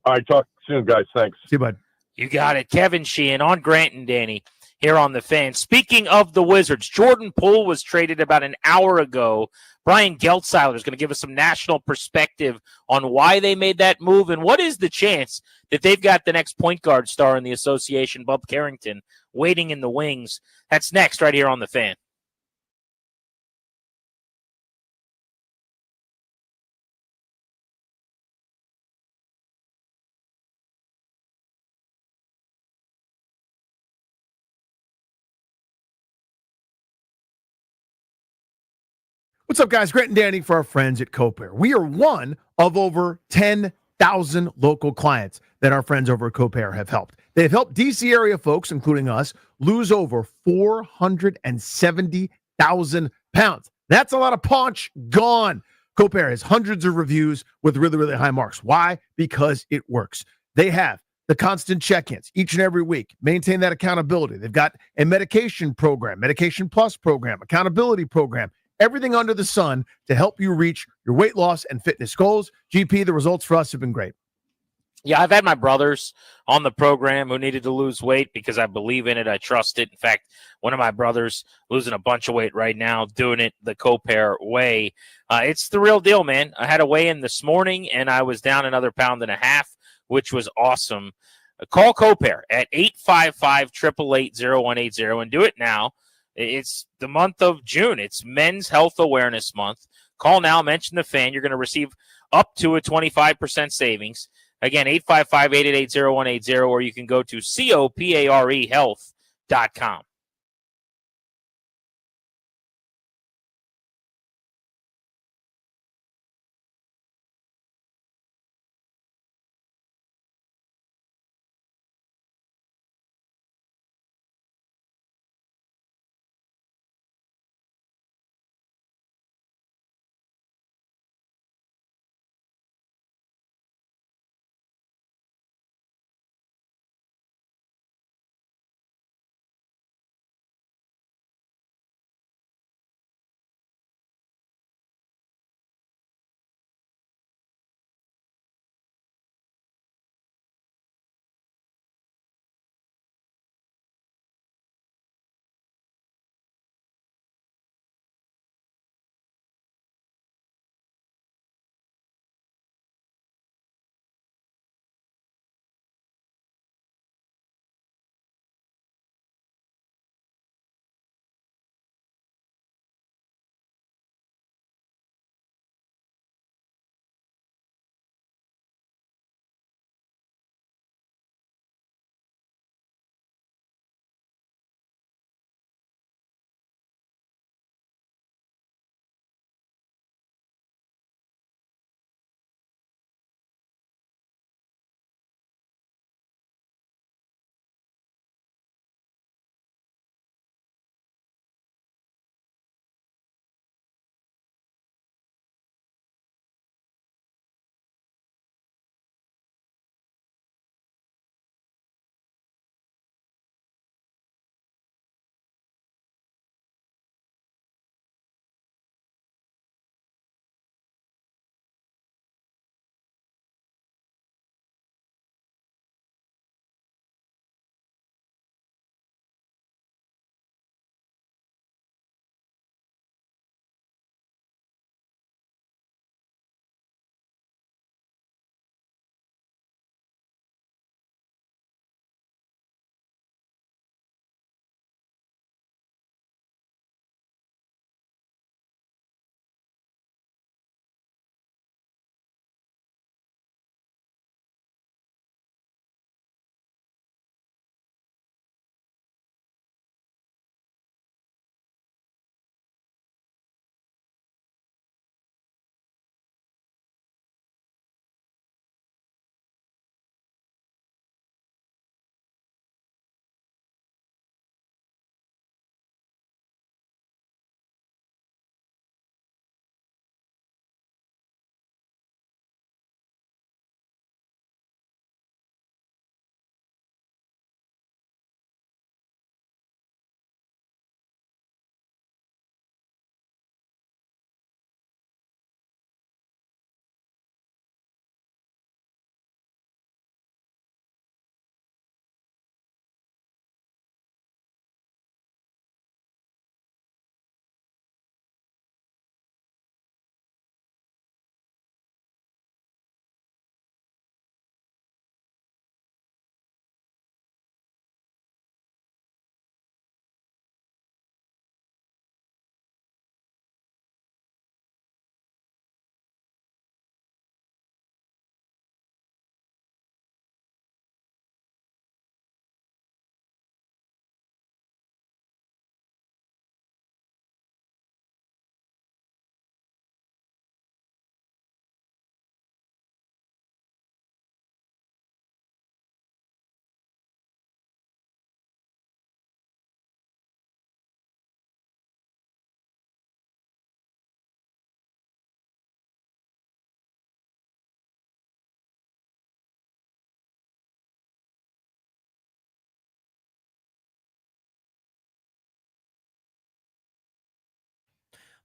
All right, talk soon, guys. Thanks. See you, bud. You got it. Kevin Sheehan on Grant and Danny here on The Fan. Speaking of the Wizards, Jordan Poole was traded about an hour ago. Brian Geltzeiler is going to give us some national perspective on why they made that move and what is the chance that they've got the next point guard star in the association, Bub Carrington, waiting in the wings. That's next right here on The Fan. What's up, guys? Grant and Danny for our friends at Copair. We are one of over 10,000 local clients that our friends over at Copair have helped. They've helped D.C. area folks, including us, lose over 470,000 pounds. That's a lot of paunch gone. Copair has hundreds of reviews with really, really high marks. Why? Because it works. They have the constant check-ins each and every week. Maintain that accountability. They've got a medication program, Medication Plus program, accountability program. Everything under the sun to help you reach your weight loss and fitness goals. GP, the results for us have been great. Yeah, I've had my brothers on the program who needed to lose weight because I believe in it. I trust it. In fact, one of my brothers losing a bunch of weight right now, doing it the Copair way. It's the real deal, man. I had a weigh-in this morning, and I was down another 1.5 pounds, which was awesome. Call Copair at 855-888-0180 and do it now. It's the month of June. It's Men's Health Awareness Month. Call now, mention The Fan. You're going to receive up to a 25% savings. Again, 855-888-0180, or you can go to coparehealth.com.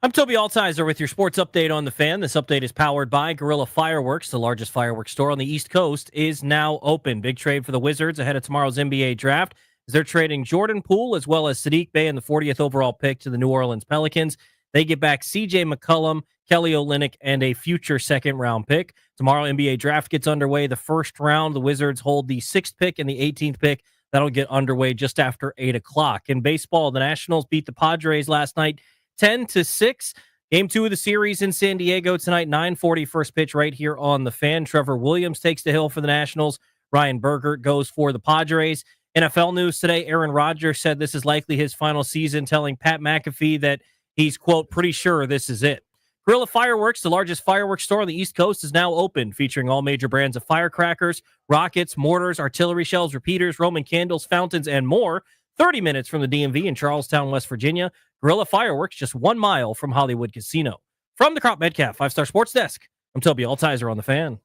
I'm Toby Altizer with your sports update on The Fan. This update is powered by Guerrilla Fireworks. The largest fireworks store on the East Coast is now open. Big trade for the Wizards ahead of tomorrow's NBA draft, as they're trading Jordan Poole as well as Sadiq Bey and the 40th overall pick to the New Orleans Pelicans. They get back C.J. McCollum, Kelly Olynyk, and a future second-round pick. Tomorrow, NBA draft gets underway. The first round, the Wizards hold the 6th pick and the 18th pick. That'll get underway just after 8 o'clock. In baseball, the Nationals beat the Padres last night 10-6. Game 2 of the series in San Diego tonight, 9:40 first pitch right here on The Fan. Trevor Williams takes the hill for the Nationals. Ryan Bergert goes for the Padres. NFL news today, Aaron Rodgers said this is likely his final season, telling Pat McAfee that he's, quote, pretty sure this is it. Guerrilla Fireworks, the largest fireworks store on the East Coast, is now open, featuring all major brands of firecrackers, rockets, mortars, artillery shells, repeaters, Roman candles, fountains, and more. 30 minutes from the DMV in Charlestown, West Virginia. Guerrilla Fireworks, just 1 mile from Hollywood Casino. From the Crop Metcalf 5-Star Sports Desk, I'm Toby Altizer on The Fan.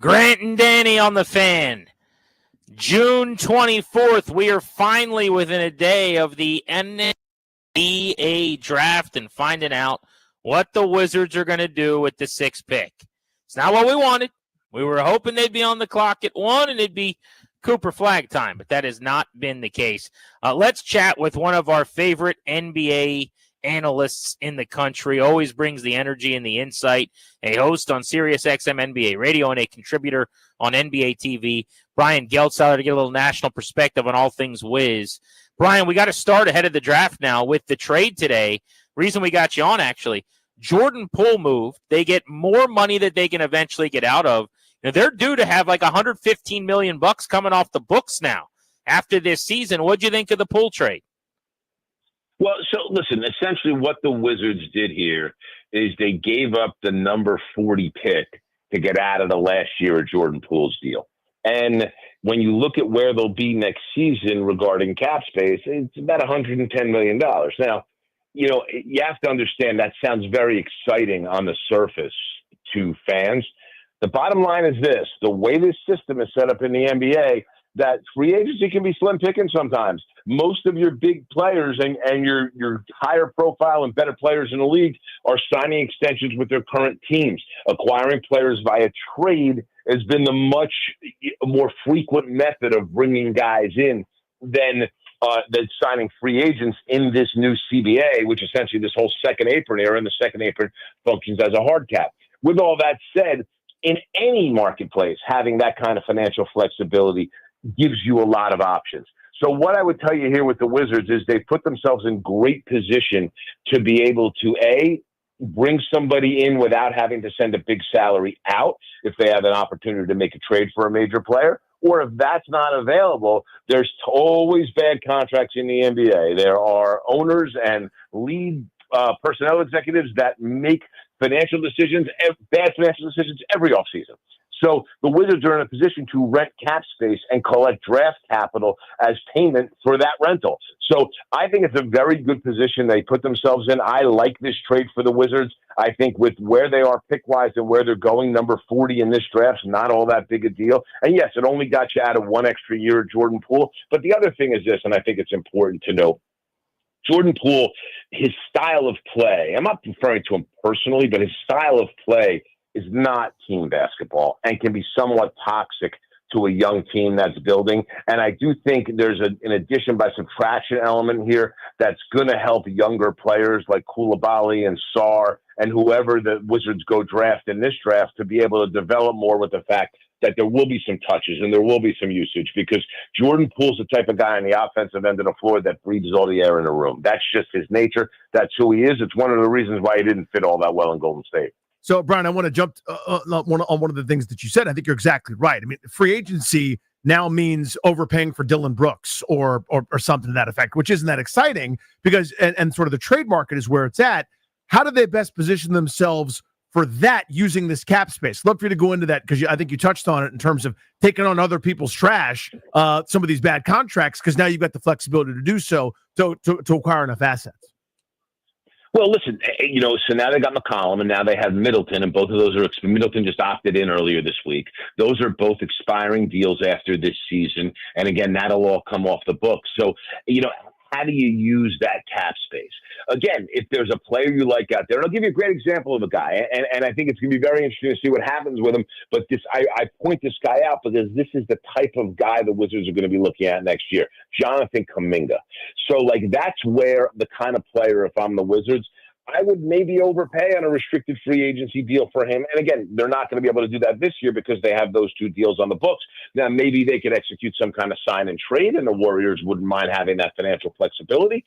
Grant and Danny on The Fan. June 24th, we are finally within a day of the NBA draft and finding out what the Wizards are going to do with the 6th pick. It's not what we wanted. We were hoping they'd be on the clock at 1 and it'd be Cooper Flag time, but that has not been the case. Let's chat with one of our favorite NBA analysts in the country, always brings the energy and the insight, a host on SiriusXM NBA Radio and a contributor on NBA TV. Brian Geltzauer to get a little national perspective on all things Wiz. Brian, we got to start ahead of the draft now with the trade today. Reason we got you on, actually, Jordan Poole moved. They get more money that they can eventually get out of. Now, they're due to have like $115 million coming off the books now after this season. What'd you think of the Poole trade? Well, so listen, essentially what the Wizards did here is they gave up the number 40 pick to get out of the last year of Jordan Poole's deal. And when you look at where they'll be next season regarding cap space, it's about $110 million. Now, you know, you have to understand that sounds very exciting on the surface to fans. The bottom line is this: the way this system is set up in the NBA, that free agency can be slim picking sometimes. Most of your big players and your higher profile and better players in the league are signing extensions with their current teams. Acquiring players via trade has been the much more frequent method of bringing guys in than signing free agents in this new CBA, which essentially this whole second apron era, and the second apron functions as a hard cap. With all that said, in any marketplace, having that kind of financial flexibility gives you a lot of options. So what I would tell you here with the Wizards is they put themselves in great position to be able to, A, bring somebody in without having to send a big salary out if they have an opportunity to make a trade for a major player. Or if that's not available, there's always bad contracts in the NBA. There are owners and lead personnel executives that make financial decisions, bad financial decisions every offseason. So the Wizards are in a position to rent cap space and collect draft capital as payment for that rental. So I think it's a very good position they put themselves in. I like this trade for the Wizards. I think with where they are pick-wise and where they're going, number 40 in this draft is not all that big a deal. And yes, it only got you out of 1 extra year of Jordan Poole. But the other thing is this, and I think it's important to note, Jordan Poole, his style of play, I'm not referring to him personally, but his style of play is not team basketball and can be somewhat toxic to a young team that's building. And I do think there's an addition by subtraction element here that's going to help younger players like Koulibaly and Sarr and whoever the Wizards go draft in this draft to be able to develop more with the fact that there will be some touches and there will be some usage, because Jordan Poole's the type of guy on the offensive end of the floor that breathes all the air in the room. That's just his nature. That's who he is. It's one of the reasons why he didn't fit all that well in Golden State. So, Brian, I want to jump on one of the things that you said. I think you're exactly right. I mean, free agency now means overpaying for Dylan Brooks or something to that effect, which isn't that exciting because, and sort of the trade market is where it's at. How do they best position themselves for that using this cap space? Love for you to go into that because I think you touched on it in terms of taking on other people's trash, some of these bad contracts, because now you've got the flexibility to do so to acquire enough assets. Well, listen, so now they got McCollum and now they have Middleton, and both of those are Middleton just opted in earlier this week. Those are both expiring deals after this season. And again, that'll all come off the books. So, how do you use that cap space? Again, if there's a player you like out there, and I'll give you a great example of a guy, and I think it's going to be very interesting to see what happens with him. But I point this guy out because this is the type of guy the Wizards are going to be looking at next year, Jonathan Kuminga. So, that's where the kind of player, if I'm the Wizards, I would maybe overpay on a restricted free agency deal for him. And again, they're not going to be able to do that this year because they have those two deals on the books. Now, maybe they could execute some kind of sign and trade, and the Warriors wouldn't mind having that financial flexibility.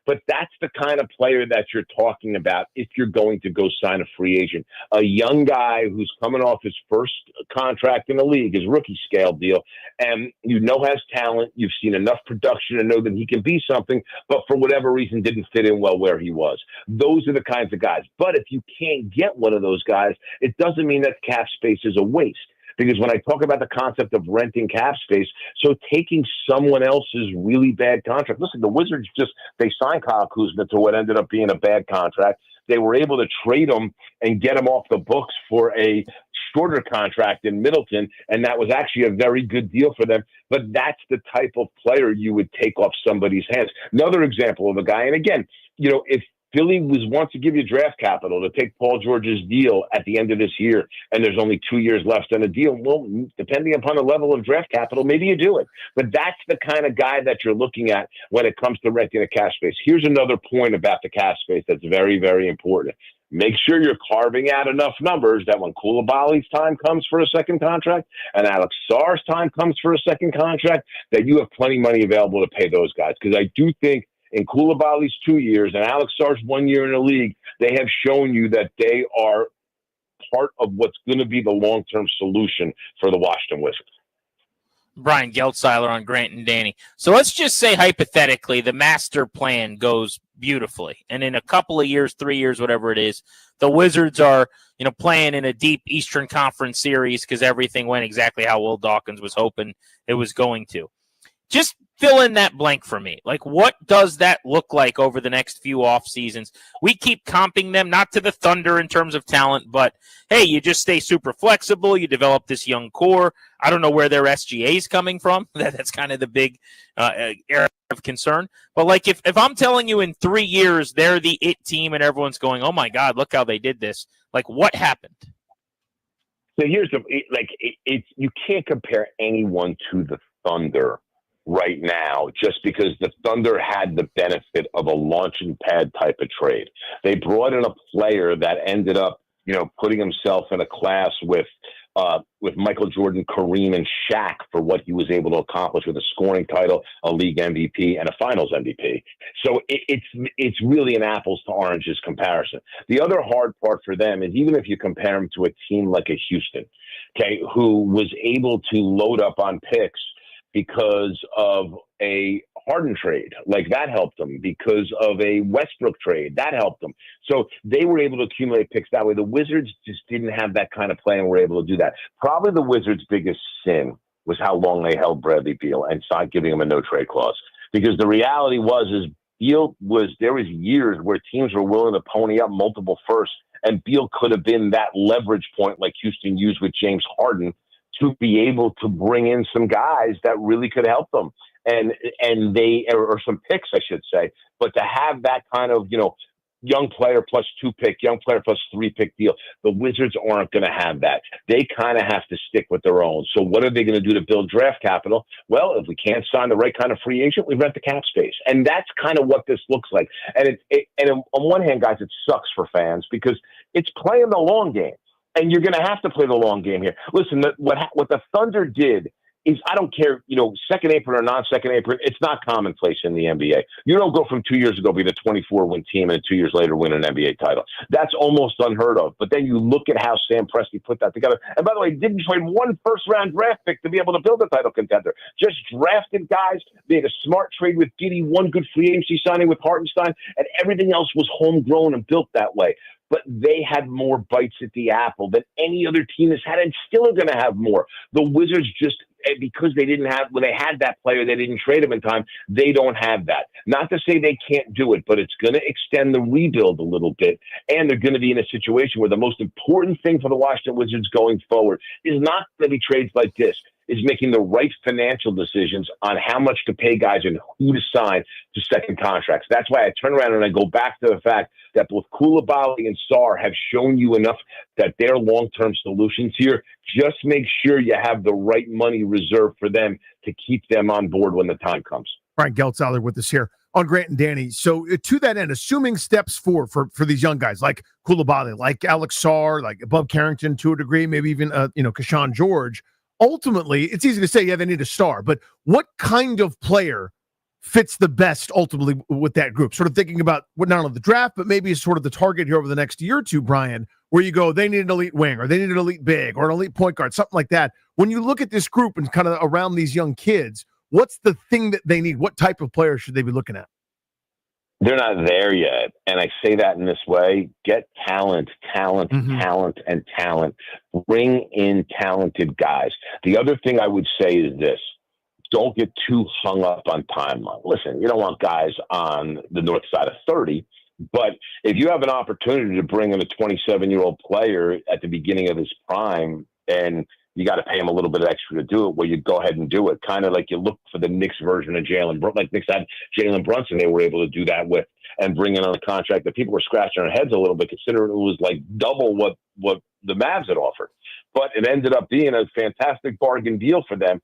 But that's the kind of player that you're talking about if you're going to go sign a free agent. A young guy who's coming off his first contract in the league, his rookie scale deal, and has talent. You've seen enough production to know that he can be something, but for whatever reason didn't fit in well where he was. Those are the kinds of guys. But if you can't get one of those guys, it doesn't mean that cap space is a waste. Because when I talk about the concept of renting cap space, so taking someone else's really bad contract. Listen, the Wizards they signed Kyle Kuzma to what ended up being a bad contract. They were able to trade him and get him off the books for a shorter contract in Middleton, and that was actually a very good deal for them. But that's the type of player you would take off somebody's hands. Another example of a guy, and again, if Philly wants to give you draft capital to take Paul George's deal at the end of this year, and there's only 2 years left on the deal. Well, depending upon the level of draft capital, maybe you do it. But that's the kind of guy that you're looking at when it comes to renting a cap space. Here's another point about the cap space that's very, very important. Make sure you're carving out enough numbers that when Koulibaly's time comes for a second contract and Alex Sarr's time comes for a second contract, that you have plenty of money available to pay those guys. Because I do think in Koulibaly's 2 years and Alex Sarr's 1 year in the league, they have shown you that they are part of what's going to be the long-term solution for the Washington Wizards. Brian Geltzeiler on Grant and Danny. So let's just say hypothetically the master plan goes beautifully, and in a couple of years, 3 years, whatever it is, the Wizards are playing in a deep Eastern Conference series because everything went exactly how Will Dawkins was hoping it was going to. Just fill in that blank for me. What does that look like over the next few off seasons? We keep comping them, not to the Thunder in terms of talent, but hey, you just stay super flexible. You develop this young core. I don't know where their SGA is coming from. That's kind of the big area of concern. But if I'm telling you in 3 years they're the it team and everyone's going, oh my God, look how they did this. What happened? So here's you can't compare anyone to the Thunder right now, just because the Thunder had the benefit of a launching pad type of trade. They brought in a player that ended up, putting himself in a class with Michael Jordan, Kareem, and Shaq for what he was able to accomplish with a scoring title, a league MVP, and a finals MVP. So it's really an apples to oranges comparison. The other hard part for them is even if you compare them to a team like a Houston, okay, who was able to load up on picks because of a Harden trade, that helped them. Because of a Westbrook trade, that helped them. So they were able to accumulate picks that way. The Wizards just didn't have that kind of play and were able to do that. Probably the Wizards' biggest sin was how long they held Bradley Beal and started giving him a no-trade clause. Because the reality there was years where teams were willing to pony up multiple firsts, and Beal could have been that leverage point like Houston used with James Harden to be able to bring in some guys that really could help them and or some picks, I should say. But to have that kind of, young player plus 2 pick, young player plus 3 pick deal, the Wizards aren't going to have that. They kind of have to stick with their own. So what are they going to do to build draft capital? Well, if we can't sign the right kind of free agent, we rent the cap space. And that's kind of what this looks like. And on one hand, guys, it sucks for fans because it's playing the long game. And you're going to have to play the long game here. Listen, what the Thunder did is, I don't care, second apron or non-second apron, it's not commonplace in the NBA. You don't go from 2 years ago be the 24-win team and 2 years later win an NBA title. That's almost unheard of. But then you look at how Sam Presti put that together. And by the way, didn't trade one first-round draft pick to be able to build a title contender. Just drafted guys, made a smart trade with Giddey, one good free agency signing with Hartenstein, and everything else was homegrown and built that way. but they had more bites at the apple than any other team has had and still are going to have more. The Wizards just, because they didn't have, when they had that player, they didn't trade him in time, they don't have that. Not to say they can't do it, but it's going to extend the rebuild a little bit, and they're going to be in a situation where the most important thing for the Washington Wizards going forward is not going to be trades like this, is making the right financial decisions on how much to pay guys and who to sign to second contracts. That's why I turn around and I go back to the fact that both Koulibaly and Sarr have shown you enough that they're long-term solutions here. Just make sure you have the right money reserved for them to keep them on board when the time comes. Brian Geltzahler with us here on Grant and Danny. So to that end, assuming steps forward for these young guys like Koulibaly, like Alex Sarr, like Bub Carrington to a degree, maybe even Keshawn George, ultimately, it's easy to say, yeah, they need a star, but what kind of player fits the best ultimately with that group? Sort of thinking about what not only the draft, but maybe sort of the target here over the next year or two, Brian, where you go, they need an elite wing or they need an elite big or an elite point guard, something like that. When you look at this group and kind of around these young kids, what's the thing that they need? What type of player should they be looking at? They're not there yet. And I say that in this way: get talent, talent. Bring in talented guys. The other thing I would say is this: don't get too hung up on timeline. Listen, you don't want guys on the north side of 30, but if you have an opportunity to bring in a 27-year-old player at the beginning of his prime, and you got to pay him a little bit extra to do it, well, you go ahead and do it. Kind of like you look for the Knicks version of Jalen Brunson. Like Knicks had Jalen Brunson, they were able to do that with and bring in on a contract that people were scratching their heads a little bit, considering it was like double what the Mavs had offered. But it ended up being a fantastic bargain deal for them.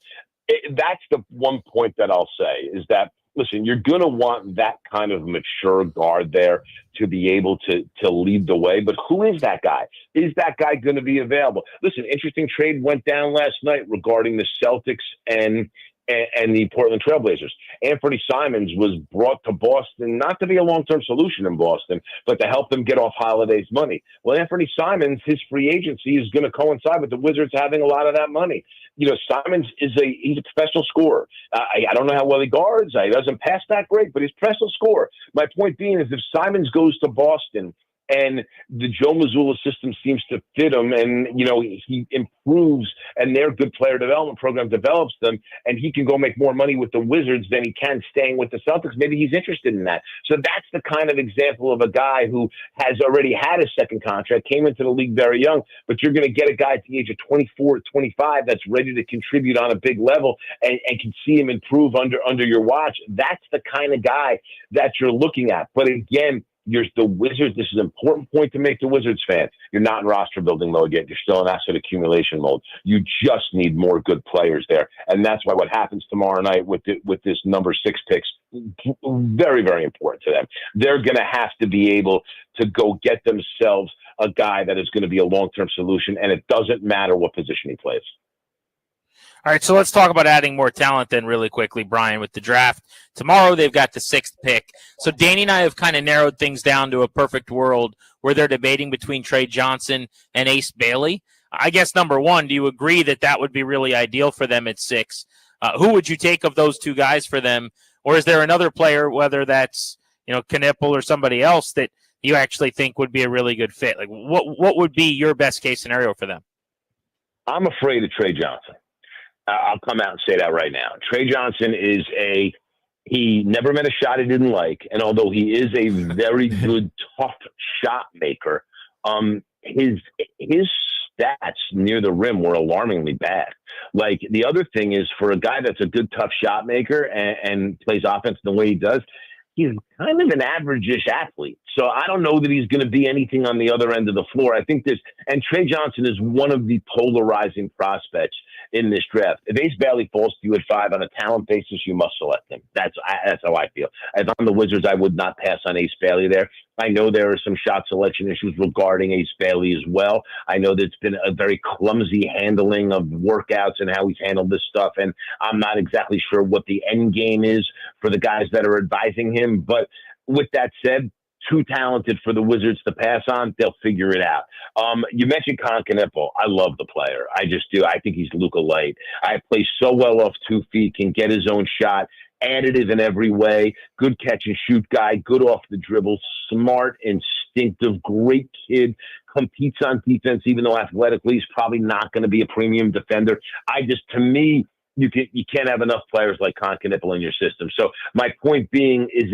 That's the one point that I'll say is that, listen, you're going to want that kind of mature guard there to be able to lead the way. But who is that guy? Is that guy going to be available? Listen, interesting trade went down last night regarding the Celtics and the Portland Trailblazers. Anthony Simons was brought to Boston not to be a long-term solution in Boston, but to help them get off Holiday's money. Well, Anthony Simons, his free agency is going to coincide with the Wizards having a lot of that money. You know, Simons he's a professional scorer. I don't know how well he guards. He doesn't pass that great, but he's a professional scorer. My point being is if Simons goes to Boston and the Joe Mazzulla system seems to fit him, and you know he improves, and their good player development program develops them, and he can go make more money with the Wizards than he can staying with the Celtics. Maybe he's interested in that. So that's the kind of example of a guy who has already had a second contract, came into the league very young, but you're going to get a guy at the age of 24, 25 that's ready to contribute on a big level and can see him improve under your watch. That's the kind of guy that you're looking at. But again, you're the Wizards. This is an important point to make to Wizards fans. You're not in roster building mode yet. You're still in asset accumulation mode. You just need more good players there. And that's why what happens tomorrow night with this number 6 picks, very, very important to them. They're going to have to be able to go get themselves a guy that is going to be a long-term solution, and it doesn't matter what position he plays. All right, so let's talk about adding more talent then really quickly, Brian, with the draft. Tomorrow they've got the 6th pick. So Danny and I have kind of narrowed things down to a perfect world where they're debating between Trey Johnson and Ace Bailey. I guess, number one, do you agree that that would be really ideal for them at 6? Who would you take of those two guys for them? Or is there another player, whether that's Knipple or somebody else, that you actually think would be a really good fit? Like, what would be your best case scenario for them? I'm afraid of Trey Johnson. I'll come out and say that right now. Trey Johnson he never met a shot he didn't like. And although he is a very good, tough shot maker, his stats near the rim were alarmingly bad. Like, the other thing is, for a guy that's a good, tough shot maker and plays offense the way he does, he's kind of an average-ish athlete. So I don't know that he's going to be anything on the other end of the floor. I think and Trey Johnson is one of the polarizing prospects in this draft. If Ace Bailey falls to you at 5 on a talent basis, you must select him. That's how I feel. As I'm the Wizards, I would not pass on Ace Bailey there. I know there are some shot selection issues regarding Ace Bailey as well. I know there's been a very clumsy handling of workouts and how he's handled this stuff, and I'm not exactly sure what the end game is for the guys that are advising him. But with that said, too talented for the Wizards to pass on. They'll figure it out. You mentioned Knipple. I love the player. I just do. I think he's Luka Light. I play so well off 2 feet, can get his own shot, additive in every way, good catch and shoot guy, good off the dribble, smart and instinctive, great kid, competes on defense, even though athletically he's probably not going to be a premium defender. To me, you can't have enough players like Concanipple in your system. So my point being is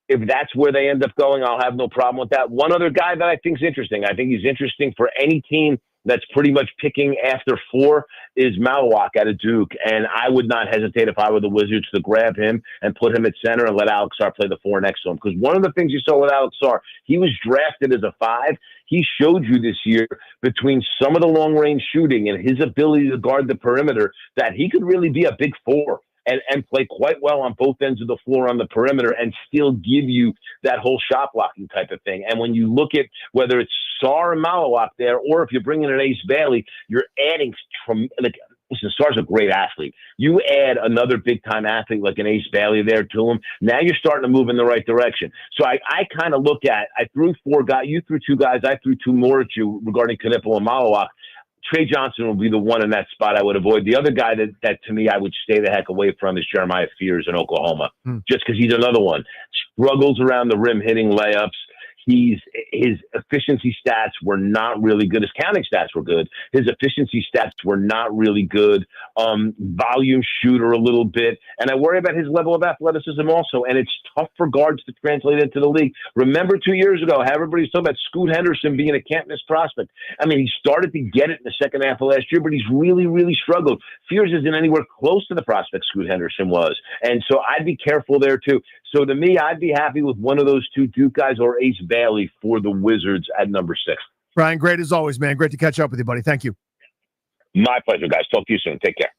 if that's where they end up going, I'll have no problem with that. One other guy that I think is interesting, I think he's interesting for any team that's pretty much picking after 4 is Malawak out of Duke. And I would not hesitate if I were the Wizards to grab him and put him at center and let Alex Sarr play the 4 next to him. Because one of the things you saw with Alex Sarr, he was drafted as a 5. He showed you this year between some of the long-range shooting and his ability to guard the perimeter that he could really be a big 4. And play quite well on both ends of the floor on the perimeter and still give you that whole shot blocking type of thing. And when you look at whether it's Sarr and Malawak there, or if you're bringing in Ace Bailey, you're adding listen, Sarr's a great athlete. You add another big-time athlete like an Ace Bailey there to him, now you're starting to move in the right direction. So I kind of look at, I threw 4 guys, you threw 2 guys, I threw 2 more at you regarding Knipple and Malawak. Trey Johnson will be the one in that spot I would avoid. The other guy that to me I would stay the heck away from is Jeremiah Fears in Oklahoma, just because he's another one. Struggles around the rim hitting layups. His efficiency stats were not really good. His counting stats were good. His efficiency stats were not really good. Volume shooter a little bit. And I worry about his level of athleticism also. And it's tough for guards to translate into the league. Remember 2 years ago, how everybody's talking about Scoot Henderson being a can't miss prospect. I mean, he started to get it in the second half of last year, but he's really, really struggled. Fears isn't anywhere close to the prospect Scoot Henderson was. And so I'd be careful there too. So to me, I'd be happy with one of those 2 Duke guys or Ace Bailey for the Wizards at number 6. Brian, great as always, man. Great to catch up with you, buddy. Thank you. My pleasure, guys. Talk to you soon. Take care.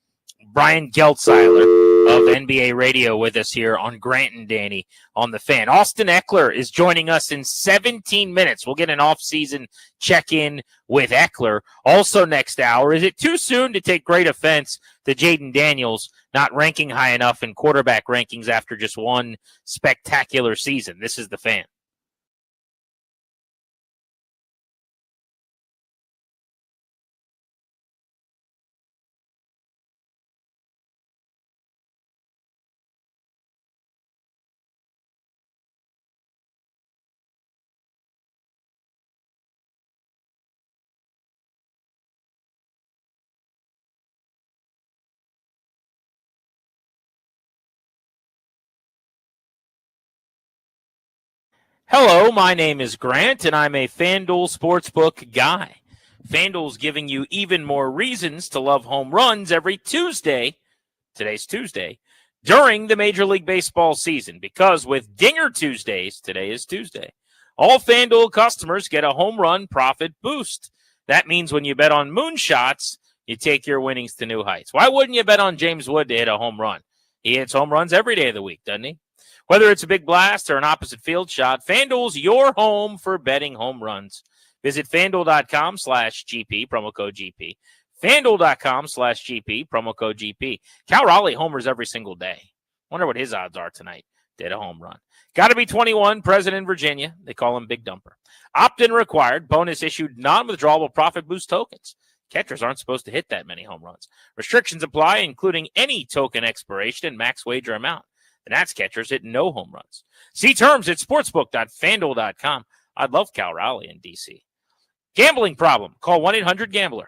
Brian Geltzeiler of NBA Radio with us here on Grant and Danny on the Fan. Austin Eckler is joining us in 17 minutes. We'll get an off-season check-in with Eckler. Also next hour, is it too soon to take great offense to Jaden Daniels not ranking high enough in quarterback rankings after just one spectacular season? This is the Fan. Hello, my name is Grant, and I'm a FanDuel Sportsbook guy. FanDuel's giving you even more reasons to love home runs every Tuesday. Today's Tuesday. During the Major League Baseball season, because with Dinger Tuesdays, today is Tuesday, all FanDuel customers get a home run profit boost. That means when you bet on moonshots, you take your winnings to new heights. Why wouldn't you bet on James Wood to hit a home run? He hits home runs every day of the week, doesn't he? Whether it's a big blast or an opposite field shot, FanDuel's your home for betting home runs. Visit FanDuel.com/GP, promo code GP. FanDuel.com/GP, promo code GP. Cal Raleigh homers every single day. Wonder what his odds are tonight. Did a home run. Got to be 21, present in Virginia. They call him Big Dumper. Opt-in required. Bonus issued non-withdrawable profit boost tokens. Catchers aren't supposed to hit that many home runs. Restrictions apply, including any token expiration and max wager amount. The Nats catchers hit no home runs. See terms at sportsbook.fanduel.com. I'd love Cal Raleigh in D.C. Gambling problem? Call 1-800-GAMBLER.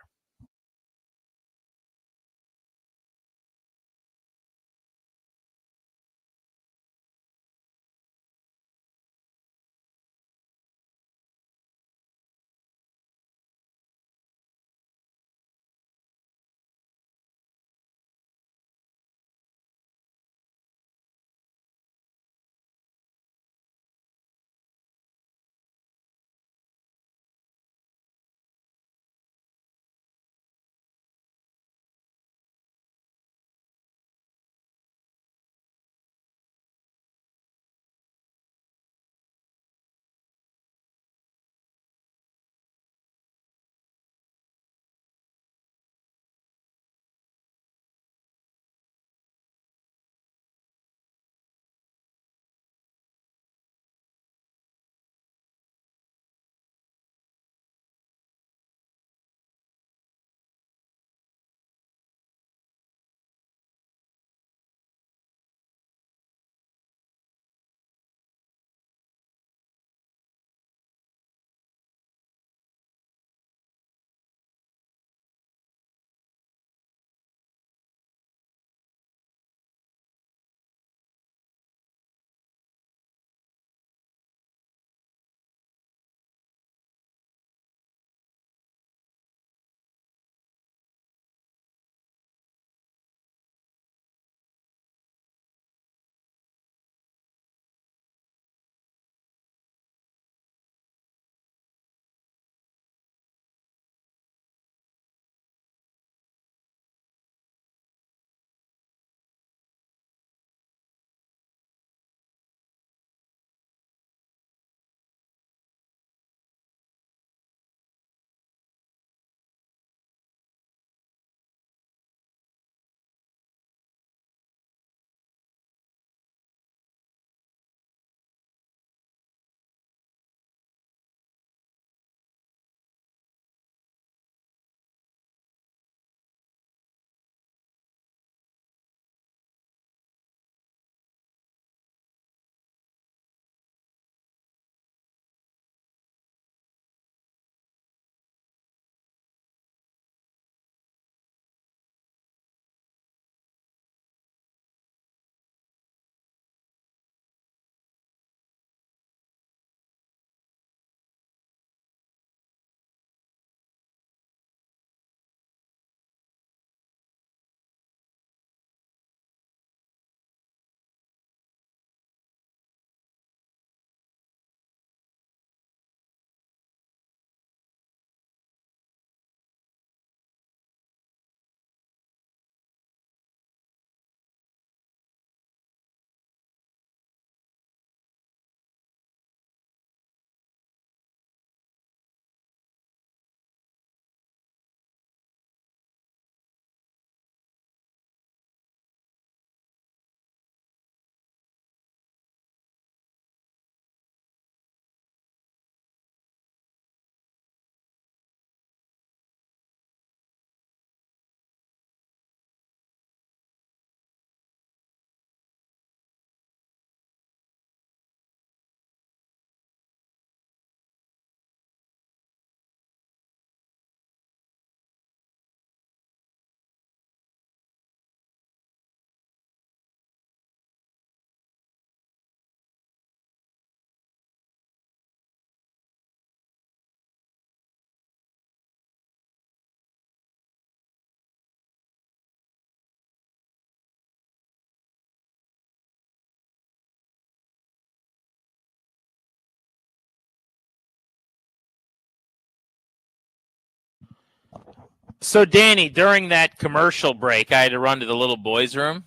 So, Danny, during that commercial break, I had to run to the little boys' room.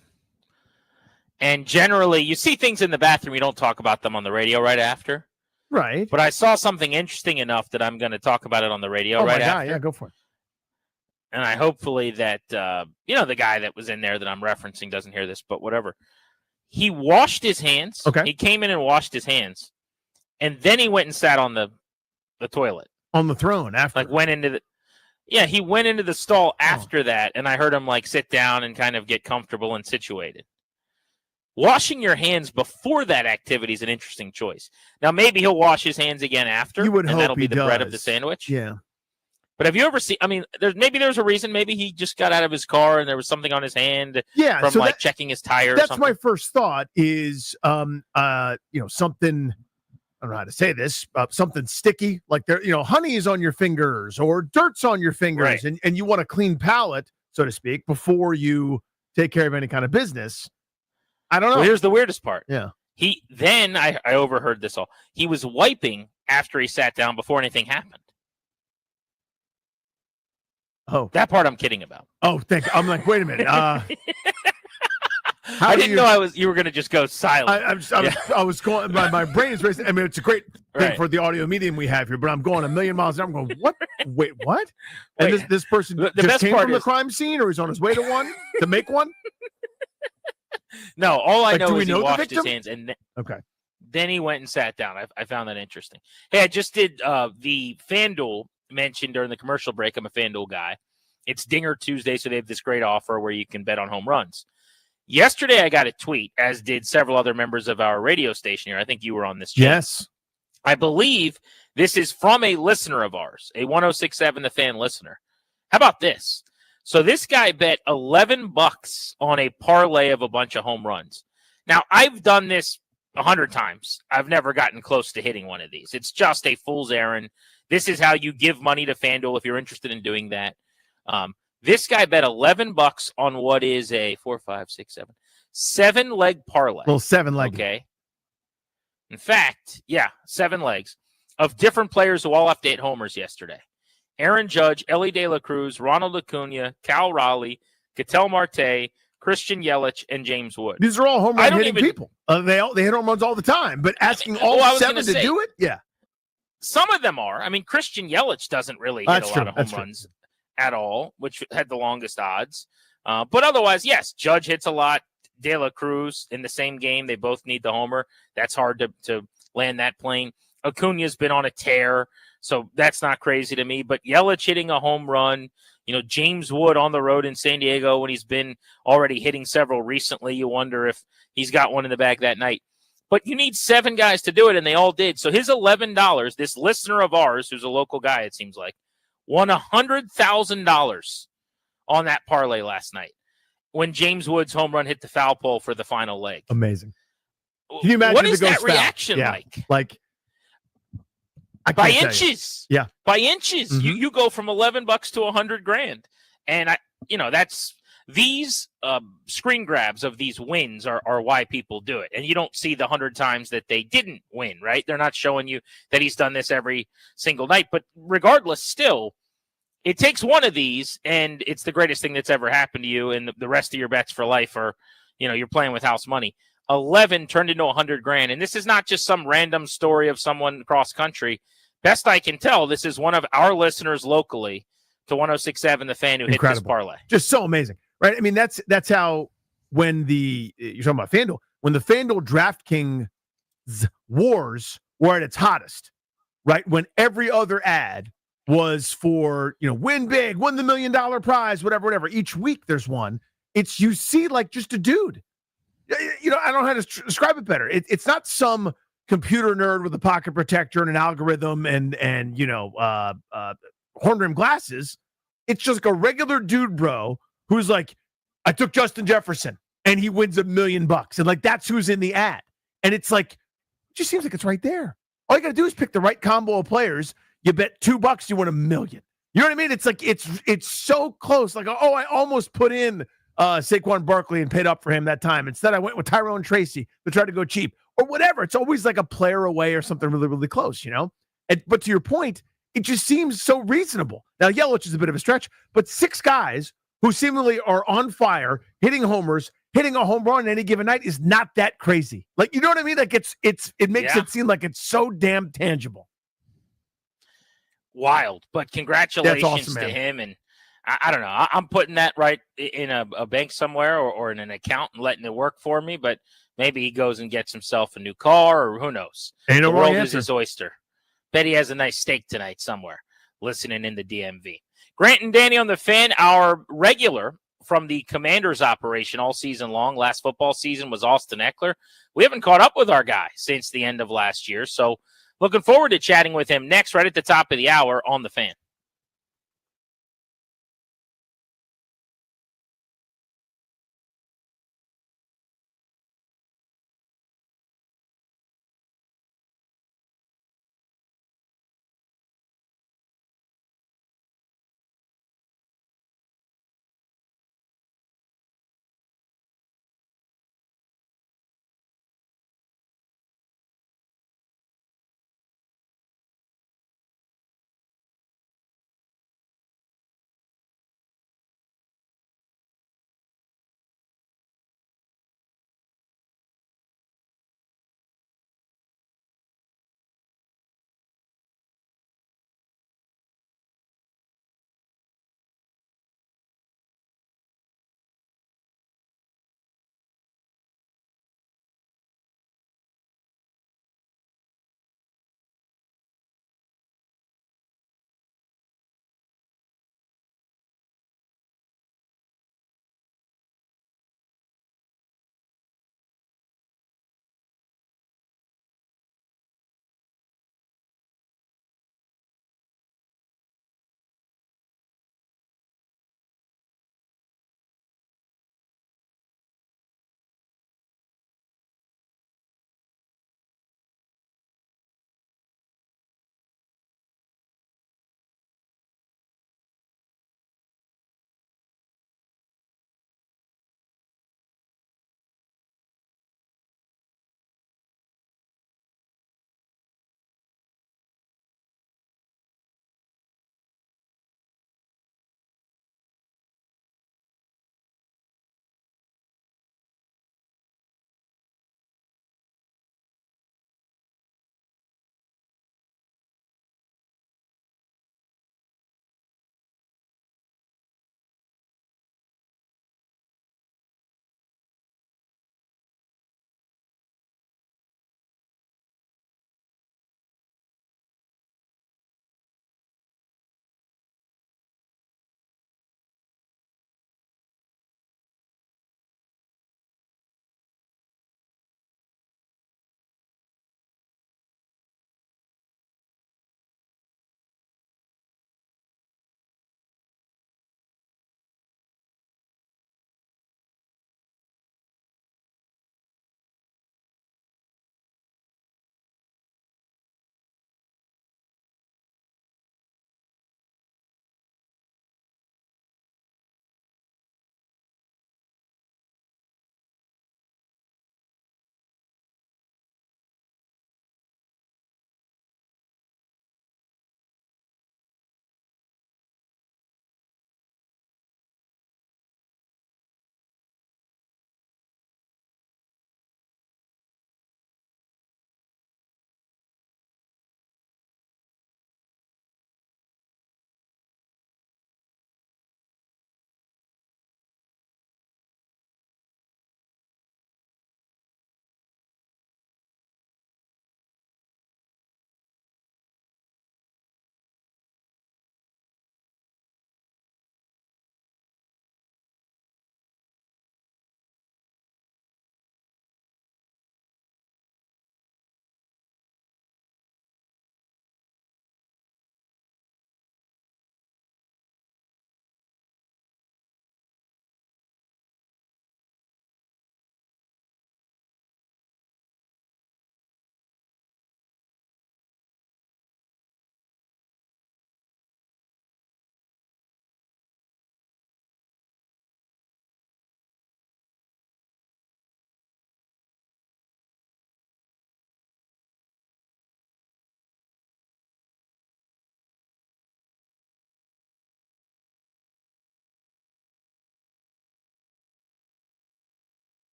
And generally, you see things in the bathroom, you don't talk about them on the radio right after. Right. But I saw something interesting enough that I'm going to talk about it on the radio Oh, right my God. after. Yeah, go for it. And I hopefully that, the guy that was in there that I'm referencing doesn't hear this, but whatever. He washed his hands. Okay. He came in and washed his hands. And then he went and sat on the toilet. On the throne after. Like went into the... Yeah, he went into the stall after that, and I heard him like sit down and kind of get comfortable and situated. Washing your hands before that activity is an interesting choice. Now, maybe he'll wash his hands again after, You would and hope that'll he be the bread of the does. sandwich. Yeah. But have you ever seen? I mean, there's a reason. Maybe he just got out of his car and there was something on his hand. Yeah, from so like that- checking his tire. Or That's something. my first thought is, something, I don't know how to say this, something sticky, like there, honey is on your fingers or dirt's on your fingers, Right. and you want a clean palate, so to speak, before you take care of any kind of business. I don't know. Well, here's the weirdest part. Yeah. I overheard this all. He was wiping after he sat down before anything happened. Oh, that part I'm kidding about. Oh, I'm like, wait a minute. I do didn't you- know you were going to just go silent. I was going. My brain is racing. I mean, it's a great thing Right. for the audio medium we have here, but I'm going a million miles an hour. I'm going, what? Wait, what? And Wait, this person the just best came part from the is- crime scene, or he's on his way to one to make one. No, all I Like, do know we is he know the washed his victim? hands and Okay. then he went and sat down. I found that interesting. Hey, I just did the FanDuel mentioned during the commercial break. I'm a FanDuel guy. It's Dinger Tuesday, so they have this great offer where you can bet on home runs. Yesterday, I got a tweet, as did several other members of our radio station here. I think you were on this chat. Yes. I believe this is from a listener of ours, a 106.7 The Fan listener. How about this? So this guy bet $11 on a parlay of a bunch of home runs. Now, I've done this 100 times. I've never gotten close to hitting one of these. It's just a fool's errand. This is how you give money to FanDuel if you're interested in doing that. This guy bet $11 on what is a 7-leg parlay. Little 7-leg. Okay. In fact, 7 legs of different players who all have to hit homers yesterday. Aaron Judge, Ellie De La Cruz, Ronald Acuna, Cal Raleigh, Ketel Marte, Christian Yelich, and James Wood. These are all home I run don't hitting even- people. They hit home runs all the time, but asking all Well, I was 7 gonna to say- do it, yeah. Some of them are. I mean, Christian Yelich doesn't really hit That's a true. lot of home That's true. runs at all, which had the longest odds. But otherwise, yes, Judge hits a lot. De La Cruz in the same game. They both need the homer. That's hard to land that plane. Acuna's been on a tear, so that's not crazy to me. But Yelich hitting a home run, James Wood on the road in San Diego when he's been already hitting several recently. You wonder if he's got one in the bag that night. But you need 7 guys to do it, and they all did. So his $11, this listener of ours, who's a local guy, it seems like, won $100,000 on that parlay last night when James Wood's home run hit the foul pole for the final leg. Amazing. Can you imagine What if is it goes that foul? reaction Yeah. like? I By can't tell you. inches. Yeah. By inches. Mhm. You go from $11 to $100,000. And that's these screen grabs of these wins are why people do it. And you don't see the 100 times that they didn't win, right? They're not showing you that he's done this every single night. But regardless, still, it takes one of these, and it's the greatest thing that's ever happened to you. And the rest of your bets for life are, you're playing with house money. 11 turned into $100,000. And this is not just some random story of someone cross country. Best I can tell, this is one of our listeners locally to 106.7 The Fan who hit this Incredible. parlay. Just so amazing, right? I mean, that's how when you're talking about FanDuel, when the FanDuel DraftKings wars were at its hottest, right? When every other ad was for, win big, win the $1 million prize, whatever. Each week there's one. It's, you see, like, just a dude. I don't know how to describe it better. It's not some computer nerd with a pocket protector and an algorithm and horn rim glasses. It's just like a regular dude, bro, who's like, I took Justin Jefferson and he wins $1 million. And like, that's who's in the ad. And it's like, it just seems like it's right there. All you got to do is pick the right combo of players. You bet $2, you win $1 million. You know what I mean? It's like, it's so close. Like, oh, I almost put in Saquon Barkley and paid up for him that time. Instead, I went with Tyrone Tracy to try to go cheap or whatever. It's always like a player away or something really, really close, But to your point, it just seems so reasonable. Now, Yelich is a bit of a stretch, but 6 guys who seemingly are on fire, hitting homers, hitting a home run any given night is not that crazy. Like, you know what I mean? Like, it makes it seem like it's so damn tangible. Wild, but congratulations awesome, to man. him. And I don't know. I'm putting that right in a bank somewhere or in an account and letting it work for me. But maybe he goes and gets himself a new car, or who knows? Ain't no The wrong world is answer. his oyster. Bet he has a nice steak tonight somewhere, listening in the DMV. Grant and Danny on the Fan, our regular from the Commanders operation all season long. Last football season was Austin Eckler. We haven't caught up with our guy since the end of last year, so looking forward to chatting with him next, right at the top of the hour on the Fan.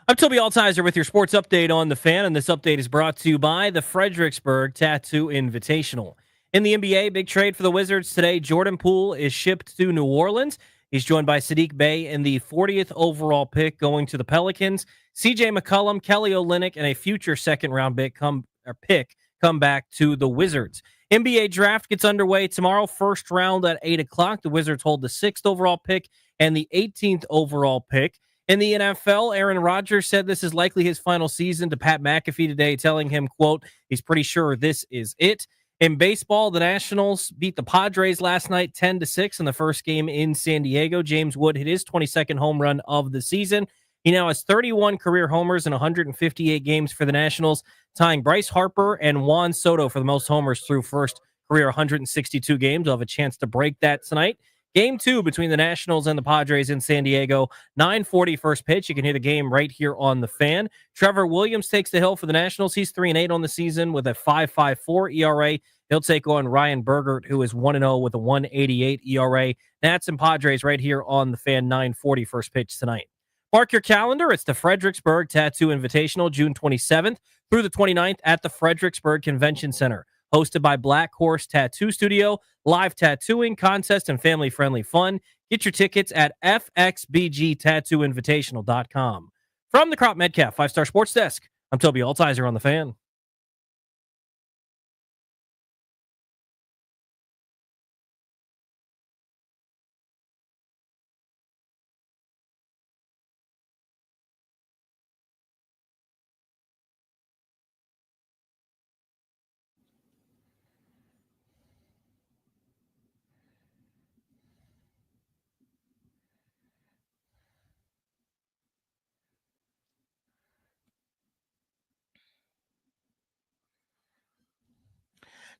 I'm Toby Altizer with your sports update on The Fan, and this update is brought to you by the Fredericksburg Tattoo Invitational. In the NBA, big trade for the Wizards today. Jordan Poole is shipped to New Orleans. He's joined by Sadiq Bey in the 40th overall pick going to the Pelicans. CJ McCollum, Kelly Olynyk, and a future second-round pick come back to the Wizards. NBA draft gets underway tomorrow, first round at 8 o'clock. The Wizards hold the 6th overall pick and the 18th overall pick. In the NFL, Aaron Rodgers said this is likely his final season to Pat McAfee today, telling him, quote, he's pretty sure this is it. In baseball, the Nationals beat the Padres last night 10-6 in the first game in San Diego. James Wood hit his 22nd home run of the season. He now has 31 career homers in 158 games for the Nationals, tying Bryce Harper and Juan Soto for the most homers through first career 162 games. They'll have a chance to break that tonight. Game 2 between the Nationals and the Padres in San Diego, 9:40 first pitch. You can hear the game right here on The Fan. Trevor Williams takes the hill for the Nationals. He's 3-8 on the season with a 5.54 ERA. He'll take on Ryan Bergert, who is 1-0 with a 1.88 ERA. Nats and Padres right here on The Fan, 9:40 first pitch tonight. Mark your calendar. It's the Fredericksburg Tattoo Invitational, June 27th through the 29th at the Fredericksburg Convention Center. Hosted by Black Horse Tattoo Studio, live tattooing, contest, and family-friendly fun. Get your tickets at fxbgtattooinvitational.com. From the Crop Metcalf 5-Star Sports Desk, I'm Toby Altizer on The Fan.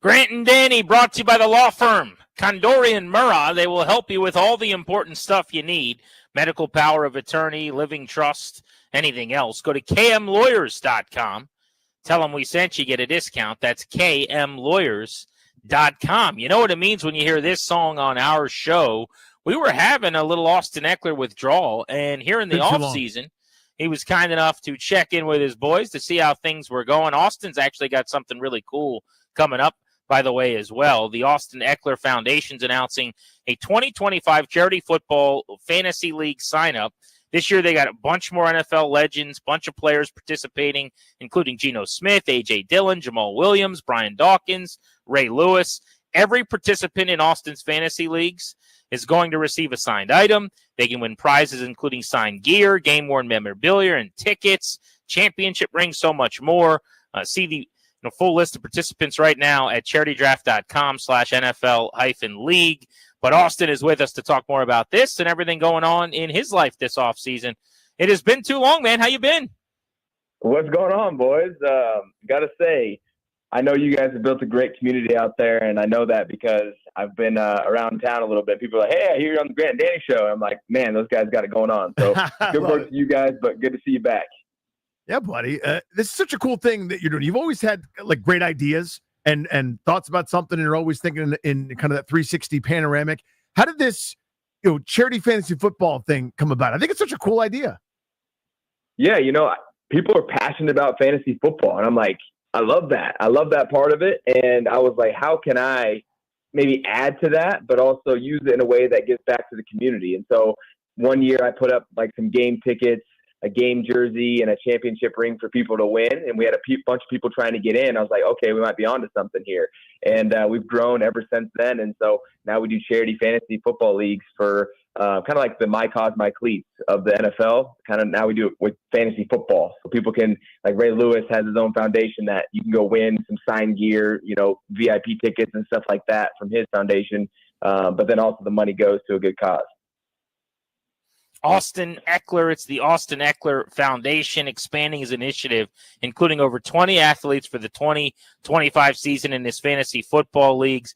Grant and Danny brought to you by the law firm Condori and Murrah. They will help you with all the important stuff you need. Medical power of attorney, living trust, anything else. Go to kmlawyers.com. Tell them we sent you, get a discount. That's kmlawyers.com. You know what it means when you hear this song on our show. We were having a little Austin Eckler withdrawal, and here in the offseason, he was kind enough to check in with his boys to see how things were going. Austin's actually got something really cool coming up, by the way, as well. The Austin Eckler Foundation's announcing a 2025 charity football fantasy league sign-up. This year, they got a bunch more NFL legends, bunch of players participating, including Geno Smith, A.J. Dillon, Jamal Williams, Brian Dawkins, Ray Lewis. Every participant in Austin's fantasy leagues is going to receive a signed item. They can win prizes, including signed gear, game-worn memorabilia, and tickets, championship rings, so much more. See the full list of participants right now at charitydraft.com/NFL-league. But Austin is with us to talk more about this and everything going on in his life this offseason. It has been too long, man. How you been? What's going on, boys? Got to say, I know you guys have built a great community out there, and I know that because I've been around town a little bit. People are like, hey, I hear you're on the Grant and Danny show. I'm like, man, those guys got it going on. So good work to you guys, but good to see you back. Yeah, buddy. This is such a cool thing that you're doing. You've always had like great ideas and thoughts about something, and you're always thinking in kind of that 360 panoramic. How did this, charity fantasy football thing come about? I think it's such a cool idea. Yeah, people are passionate about fantasy football, and I'm like, I love that. I love that part of it. And I was like, how can I maybe add to that, but also use it in a way that gives back to the community? And so one year I put up like some game tickets, a game jersey, and a championship ring for people to win. And we had a bunch of people trying to get in. I was like, okay, we might be onto something here. And we've grown ever since then. And so now we do charity fantasy football leagues for kind of like the My Cause, My Cleats of the NFL. Kind of now we do it with fantasy football. So people can, like Ray Lewis has his own foundation that you can go win some signed gear, VIP tickets and stuff like that from his foundation. But then also the money goes to a good cause. Austin Eckler. It's the Austin Eckler Foundation expanding his initiative, including over 20 athletes for the 2025 season in his fantasy football leagues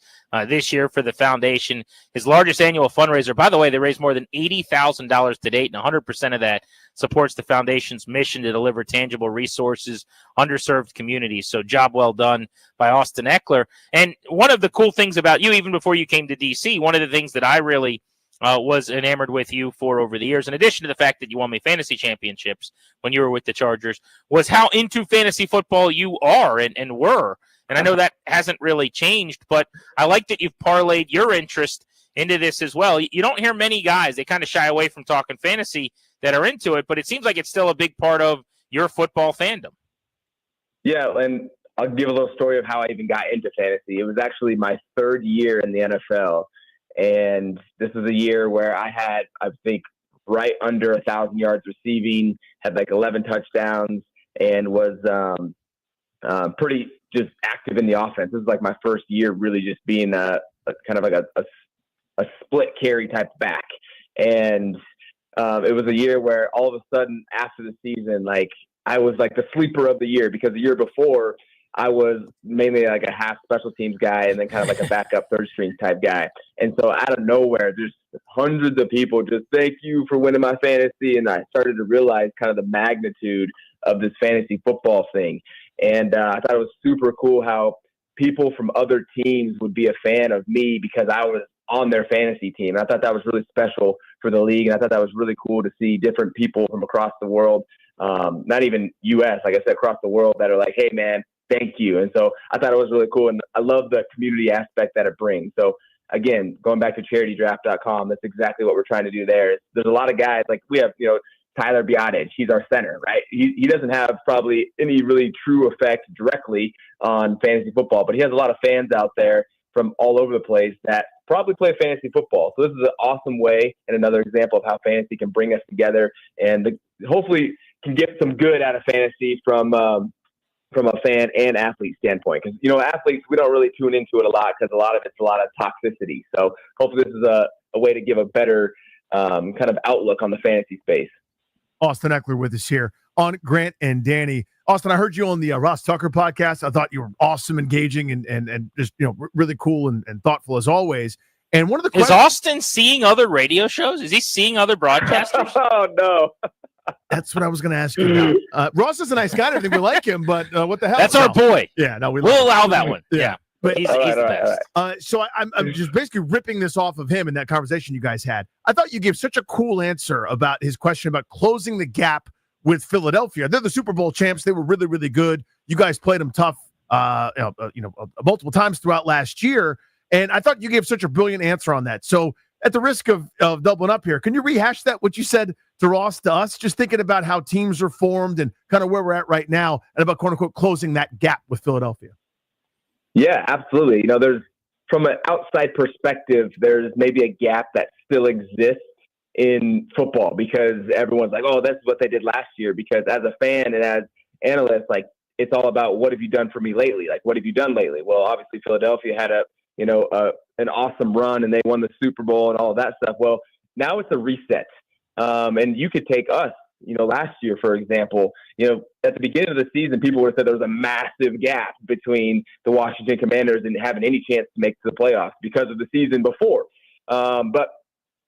this year for the foundation. His largest annual fundraiser, by the way, they raised more than $80,000 to date, and 100% of that supports the foundation's mission to deliver tangible resources, underserved communities. So job well done by Austin Eckler. And one of the cool things about you, even before you came to D.C., one of the things that I really was enamored with you for over the years, in addition to the fact that you won me fantasy championships when you were with the Chargers, was how into fantasy football you are and were. And I know that hasn't really changed, but I like that you've parlayed your interest into this as well. You don't hear many guys, they kind of shy away from talking fantasy, that are into it, but it seems like it's still a big part of your football fandom. Yeah, and I'll give a little story of how I even got into fantasy. It was actually my third year in the NFL. And this was a year where I had, I think, right under 1,000 yards receiving, had like 11 touchdowns, and was pretty just active in the offense. This was like my first year really just being a kind of like a split carry type back. And it was a year where all of a sudden after the season, like I was like the sleeper of the year, because the year before I was mainly like a half special teams guy and then kind of like a backup third string type guy. And so out of nowhere, there's hundreds of people just thank you for winning my fantasy. And I started to realize kind of the magnitude of this fantasy football thing. And I thought it was super cool how people from other teams would be a fan of me because I was on their fantasy team. And I thought that was really special for the league. And I thought that was really cool to see different people from across the world, not even U.S., like I said, across the world, that are like, hey, man, thank you. And so I thought it was really cool. And I love the community aspect that it brings. So again, going back to charitydraft.com, that's exactly what we're trying to do there. There's a lot of guys, like we have, Tyler Biotic, he's our center, right? He doesn't have probably any really true effect directly on fantasy football, but he has a lot of fans out there from all over the place that probably play fantasy football. So this is an awesome way and another example of how fantasy can bring us together and hopefully can get some good out of fantasy from a fan and athlete standpoint. Because, athletes, we don't really tune into it a lot because a lot of it's a lot of toxicity. So hopefully this is a way to give a better kind of outlook on the fantasy space. Austin Eckler with us here on Grant and Danny. Austin, I heard you on the Ross Tucker podcast. I thought you were awesome, engaging, and just really cool and thoughtful as always. And one of the is Austin seeing other radio shows? Is he seeing other broadcasters? Oh no, that's what I was going to ask you about. Ross is a nice guy. I think we like him, but what the hell? That's our boy. Yeah, no, we'll allow that one. Yeah. But he's the best. So I'm just basically ripping this off of him in that conversation you guys had. I thought you gave such a cool answer about his question about closing the gap with Philadelphia. They're the Super Bowl champs. They were really, really good. You guys played them tough, multiple times throughout last year. And I thought you gave such a brilliant answer on that. So at the risk of doubling up here, can you rehash that, what you said to Ross, to us, just thinking about how teams are formed and kind of where we're at right now and about, quote unquote, closing that gap with Philadelphia? Yeah, absolutely. There's, from an outside perspective, there's maybe a gap that still exists in football because everyone's like, oh, that's what they did last year. Because as a fan and as analysts, like, it's all about what have you done for me lately? Like, what have you done lately? Well, obviously Philadelphia had an awesome run and they won the Super Bowl and all of that stuff. Well, now it's a reset. And you could take us, last year, for example, at the beginning of the season, people would have said there was a massive gap between the Washington Commanders and having any chance to make the playoffs because of the season before. But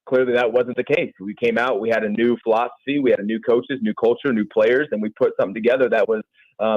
clearly that wasn't the case. We came out, we had a new philosophy, we had a new coaches, new culture, new players, and we put something together that was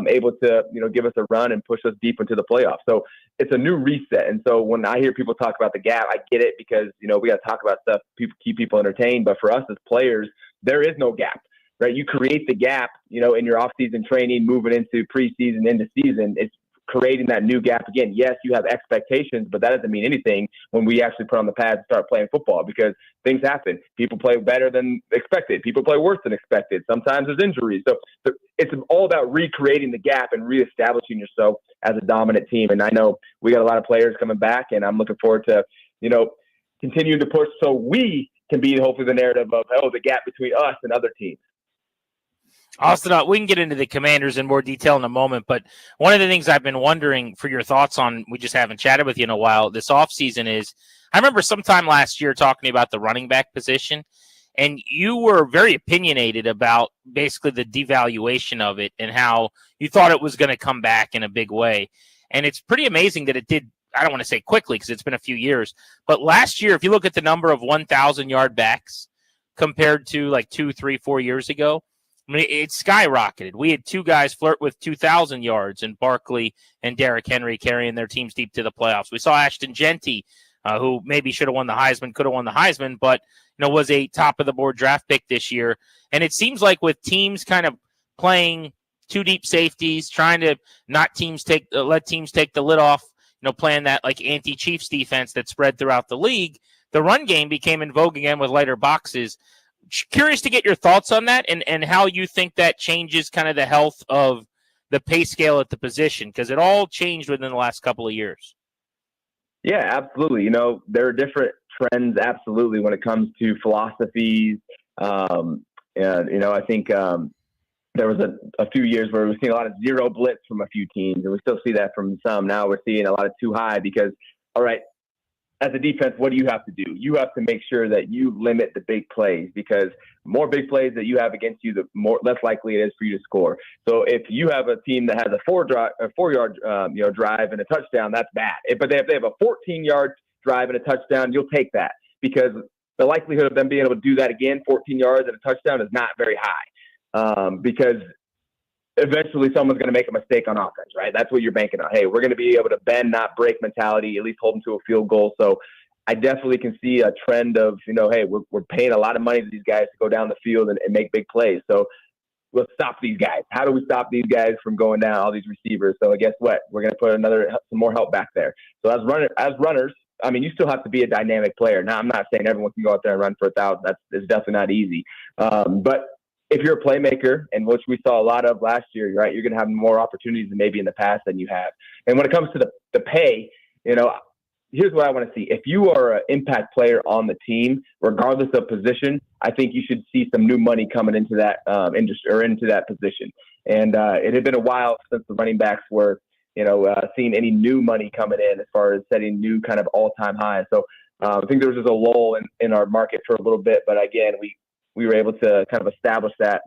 able to, give us a run and push us deep into the playoffs. So it's a new reset. And so when I hear people talk about the gap, I get it because, we got to talk about stuff, keep people entertained. But for us as players, there is no gap. Right, you create the gap, in your off-season training, moving into preseason, into season. It's creating that new gap again. Yes, you have expectations, but that doesn't mean anything when we actually put on the pads and start playing football because things happen. People play better than expected. People play worse than expected. Sometimes there's injuries. So it's all about recreating the gap and reestablishing yourself as a dominant team. And I know we got a lot of players coming back, and I'm looking forward to, continuing to push so we can be hopefully the narrative of, the gap between us and other teams. Austin, we can get into the Commanders in more detail in a moment, but one of the things I've been wondering for your thoughts on, we just haven't chatted with you in a while, this offseason is, I remember sometime last year talking about the running back position, and you were very opinionated about basically the devaluation of it and how you thought it was going to come back in a big way. And it's pretty amazing that it did, I don't want to say quickly because it's been a few years, but last year, if you look at the number of 1,000-yard backs compared to like 2, 3, 4 years ago, I mean, it skyrocketed. We had two guys flirt with 2,000 yards, and Barkley and Derrick Henry carrying their teams deep to the playoffs. We saw Ashton Genty who maybe should have won the Heisman, could have won the Heisman, but was a top of the board draft pick this year. And it seems like with teams kind of playing two deep safeties, trying to not let teams take the lid off, playing that like anti-Chiefs defense that spread throughout the league, the run game became in vogue again with lighter boxes. Curious to get your thoughts on that and how you think that changes kind of the health of the pay scale at the position, because it all changed within the last couple of years. Yeah, absolutely. There are different trends, absolutely, when it comes to philosophies. And, I think there was a few years where we've seen a lot of zero blitz from a few teams, and we still see that from some. Now we're seeing a lot of too high because, all right, as a defense, what do you have to do? You have to make sure that you limit the big plays, because more big plays that you have against you, the less likely it is for you to score. So if you have a team that has a 4-yard drive and a touchdown, that's bad. But if they have a 14-yard drive and a touchdown, you'll take that, because the likelihood of them being able to do that again, 14 yards and a touchdown, is not very high, because eventually someone's going to make a mistake on offense, right? That's what you're banking on. Hey, we're going to be able to bend, not break mentality, at least hold them to a field goal. So I definitely can see a trend of, hey, we're paying a lot of money to these guys to go down the field and make big plays. So let's stop these guys. How do we stop these guys from going down, all these receivers? So guess what? We're going to put some more help back there. So as runners, I mean, you still have to be a dynamic player. Now, I'm not saying everyone can go out there and run for 1,000. It's definitely not easy. But if you're a playmaker, and which we saw a lot of last year, right, you're going to have more opportunities than maybe in the past than you have. And when it comes to the pay, here's what I want to see. If you are an impact player on the team, regardless of position, I think you should see some new money coming into that industry or into that position. And it had been a while since the running backs were, seeing any new money coming in as far as setting new kind of all-time highs. So I think there was just a lull in our market for a little bit, but again, we were able to kind of establish that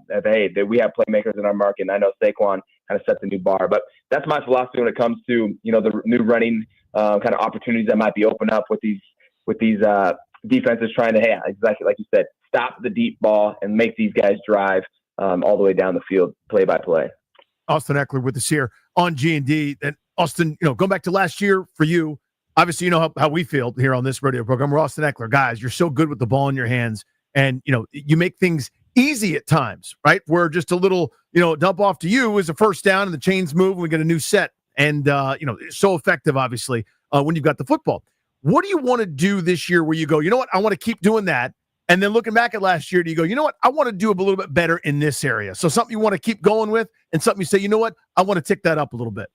we have playmakers in our market, and I know Saquon kind of sets a new bar. But that's my philosophy when it comes to, the new running kind of opportunities that might be open up with these defenses trying to, exactly like you said, stop the deep ball and make these guys drive all the way down the field, play by play. Austin Eckler with us here on G&D. And Austin, going back to last year for you, obviously you know how we feel here on this radio program. We're Austin Eckler. Guys, you're so good with the ball in your hands. And, you make things easy at times, right? Where just a little, dump off to you is a first down and the chains move and we get a new set. And, so effective, obviously, when you've got the football. What do you want to do this year where you go, you know what, I want to keep doing that? And then looking back at last year, do you go, you know what, I want to do a little bit better in this area? So something you want to keep going with and something you say, you know what, I want to tick that up a little bit.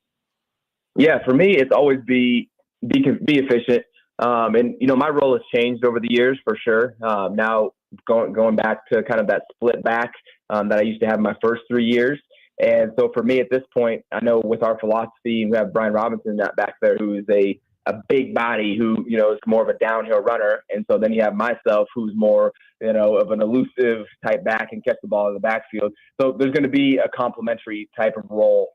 Yeah, for me, it's always be efficient. And, my role has changed over the years for sure. Now, going back to kind of that split back that I used to have in my first 3 years. And so for me at this point, I know with our philosophy, we have Brian Robinson back there, who is a big body who, is more of a downhill runner. And so then you have myself, who's more, of an elusive type back and catch the ball in the backfield. So there's going to be a complementary type of role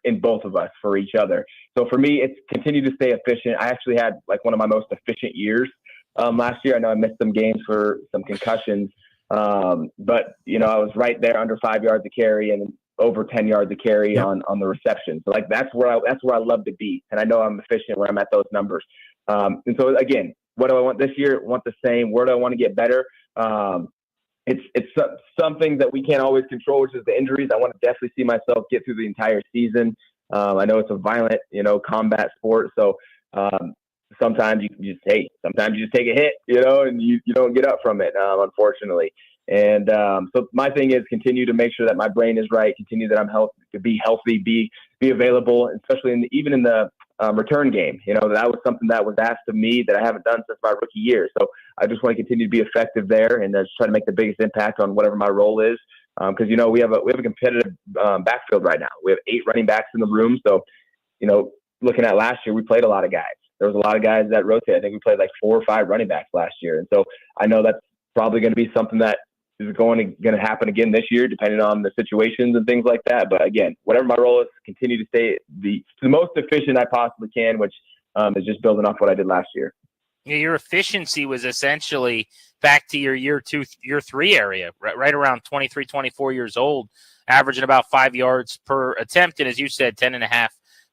in both of us for each other. So for me, it's continue to stay efficient. I actually had like one of my most efficient years last year. I know I missed some games for some concussions, but I was right there under 5 yards of carry and over 10 yards of carry on the reception. So that's where I love to be. And I know I'm efficient when I'm at those numbers. And so again, what do I want this year? I want the same. Where do I want to get better? It's something that we can't always control, which is the injuries. I want to definitely see myself get through the entire season. I know it's a violent, combat sport. So, sometimes you just take a hit, and you don't get up from it, unfortunately. And so my thing is continue to make sure that my brain is right, continue that I'm healthy, be available, especially even in the return game. That was something that was asked of me that I haven't done since my rookie year. So I just want to continue to be effective there and just try to make the biggest impact on whatever my role is. Because we have a competitive backfield right now. We have 8 running backs in the room. So looking at last year, we played a lot of guys. There was a lot of guys that rotated. I think we played like 4 or 5 running backs last year. And so I know that's probably going to be something that is going to happen again this year, depending on the situations and things like that. But again, whatever my role is, continue to stay the most efficient I possibly can, which is just building off what I did last year. Yeah, your efficiency was essentially back to your year 3 area, right around 23, 24 years old, averaging about 5 yards per attempt. And as you said, 10.5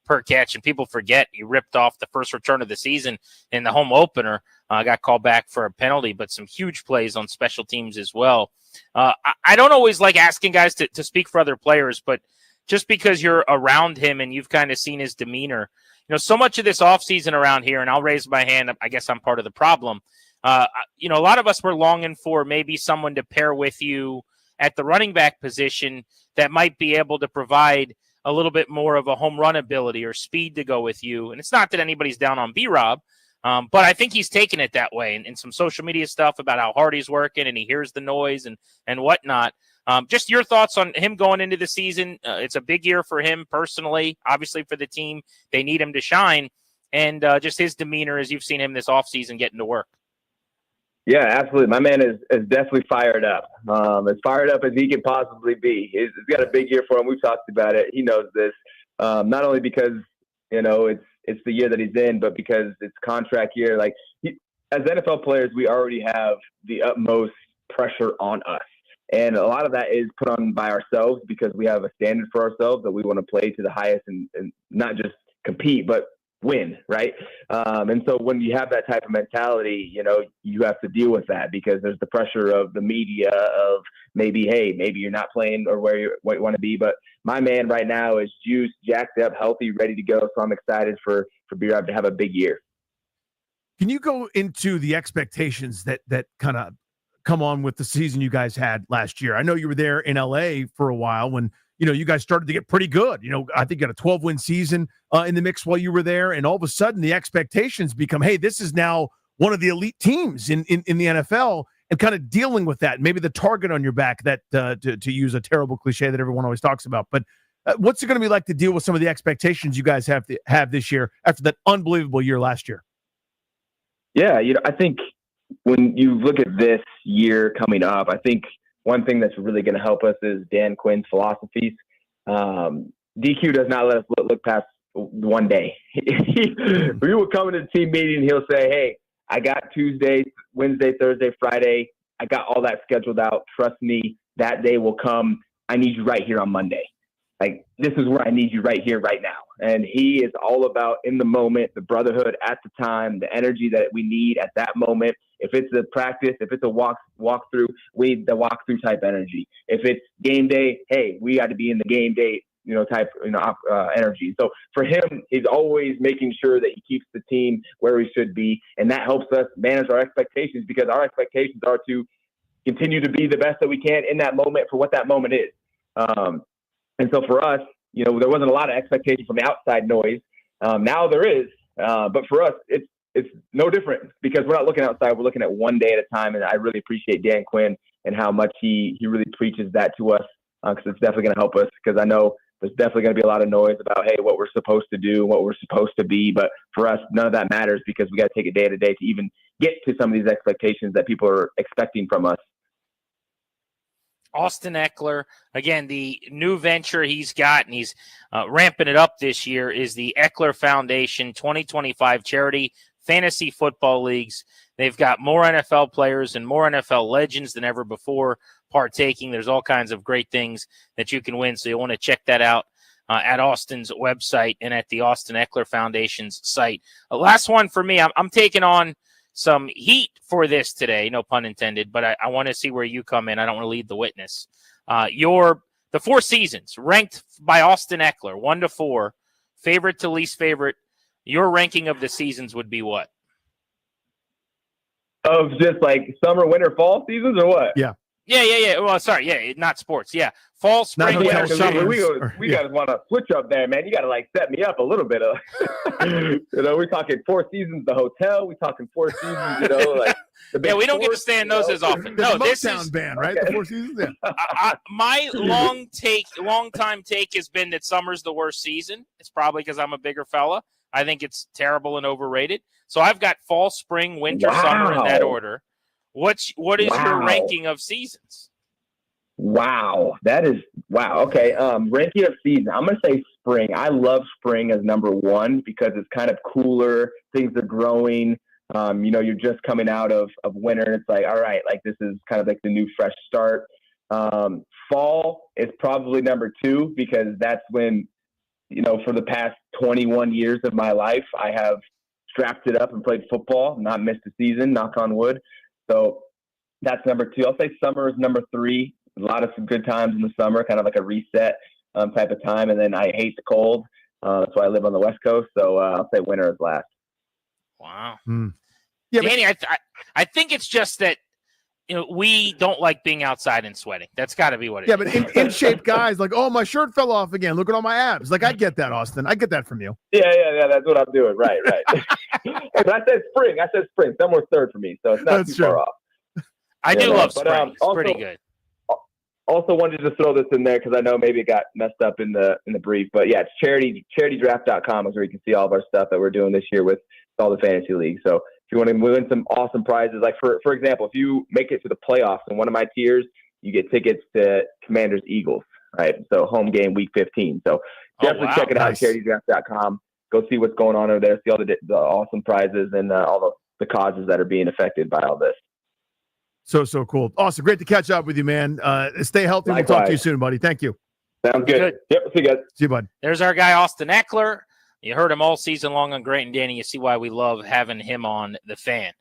per catch, and people forget he ripped off the first return of the season in the home opener. Got called back for a penalty, but some huge plays on special teams as well. I don't always like asking guys to speak for other players, but just because you're around him and you've kind of seen his demeanor, so much of this offseason around here, and I'll raise my hand, I guess I'm part of the problem. A lot of us were longing for maybe someone to pair with you at the running back position that might be able to provide a little bit more of a home run ability or speed to go with you. And it's not that anybody's down on B-Rob, but I think he's taken it that way. And some social media stuff about how hard he's working and he hears the noise and whatnot. Just your thoughts on him going into the season. It's a big year for him personally, obviously for the team. They need him to shine. And just his demeanor as you've seen him this offseason getting to work. Yeah, absolutely. My man is definitely fired up. As fired up as he can possibly be. He's got a big year for him. We've talked about it. He knows this. Not only because, it's the year that he's in, but because it's contract year. As NFL players, we already have the utmost pressure on us. And a lot of that is put on by ourselves because we have a standard for ourselves that we want to play to the highest and not just compete, but win, right? And so when you have that type of mentality, you have to deal with that because there's the pressure of the media of maybe you're not playing or what you want to be. But my man right now is juiced, jacked up, healthy, ready to go. So I'm excited for B-Rob to have a big year. Can you go into the expectations that kind of come on with the season you guys had last year? I know you were there in LA for a while when you guys started to get pretty good. I think you got a 12-win season in the mix while you were there. And all of a sudden the expectations become, hey, this is now one of the elite teams in the NFL, and kind of dealing with that. Maybe the target on your back that to use a terrible cliche that everyone always talks about. But what's it going to be like to deal with some of the expectations you guys have this year after that unbelievable year last year? Yeah, I think when you look at this year coming up, I think one thing that's really going to help us is Dan Quinn's philosophies. DQ does not let us look past one day. We will come into the team meeting, he'll say, hey, I got Tuesday, Wednesday, Thursday, Friday. I got all that scheduled out. Trust me, that day will come. I need you right here on Monday. This is where I need you right here, right now. And he is all about in the moment, the brotherhood at the time, the energy that we need at that moment. If it's a practice, if it's a walkthrough, we need the walkthrough type energy. If it's game day, hey, we got to be in the game day, type, energy. So for him, he's always making sure that he keeps the team where he should be. And that helps us manage our expectations because our expectations are to continue to be the best that we can in that moment for what that moment is. And so for us, there wasn't a lot of expectation from the outside noise. Now there is, but for us, it's no different because we're not looking outside. We're looking at one day at a time. And I really appreciate Dan Quinn and how much he really preaches that to us because it's definitely going to help us because I know there's definitely going to be a lot of noise about, hey, what we're supposed to do, what we're supposed to be. But for us, none of that matters because we got to take it day to day to even get to some of these expectations that people are expecting from us. Austin Eckler, again, the new venture he's got, and he's ramping it up this year, is the Eckler Foundation 2025 Charity Fantasy Football Leagues. They've got more NFL players and more NFL legends than ever before partaking. There's all kinds of great things that you can win, so you'll want to check that out at Austin's website and at the Austin Eckler Foundation's site. Last one for me, I'm taking on some heat for this today, no pun intended, but I want to see where you come in. I don't want to lead the witness. The 4 seasons ranked by Austin Eckler, 1 to 4, favorite to least favorite. Your ranking of the seasons would be what? Of just summer, winter, fall seasons or what? Yeah. Yeah. Well, sorry. Yeah, not sports. Yeah. Fall, spring, winter. We got to want to switch up there, man. You got to set me up a little bit. We're talking 4 seasons, the hotel. We're talking 4 seasons, yeah, we don't get to stay in those as often. No, this is band, right? The 4 seasons. Yeah. My long time take has been that summer's the worst season. It's probably because I'm a bigger fella. I think it's terrible and overrated. So I've got fall, spring, winter, summer in that order. What is your ranking of seasons? Wow. Okay. Ranking of season. I'm going to say spring. I love spring as number 1 because it's kind of cooler. Things are growing. You're just coming out of winter. And it's all right, this is kind of the new fresh start. Fall is probably number 2 because that's when for the past 21 years of my life, I have strapped it up and played football, not missed a season, knock on wood. So that's number 2. I'll say summer is number 3. A lot of some good times in the summer, kind of like a reset type of time. And then I hate the cold. That's why I live on the West Coast. So I'll say winter is last. Wow. Yeah, Danny, I think it's just that we don't like being outside and sweating. That's got to be what it is. Yeah, but in shape guys like, oh, my shirt fell off again. Look at all my abs. Like, I get that, Austin. I get that from you. Yeah. That's what I'm doing. Right. But I said spring. Someone's third for me, so it's not too far off. I do love spring. It's pretty good. Also wanted to throw this in there because I know maybe it got messed up in the brief, but yeah, it's charitydraft.com is where you can see all of our stuff that we're doing this year with all the fantasy leagues. So if you want to win some awesome prizes, like for example, if you make it to the playoffs in one of my tiers, you get tickets to Commanders Eagles, right? So home game week 15. So definitely check it out, charitydraft.com. Go see what's going on over there, see all the awesome prizes and all the causes that are being affected by all this. So cool. Awesome. Great to catch up with you, man. Stay healthy. Likewise. We'll talk to you soon, buddy. Thank you. Sounds good. Yep. See you guys. See you, bud. There's our guy, Austin Eckler. You heard him all season long on Grant and Danny. You see why we love having him on The Fan.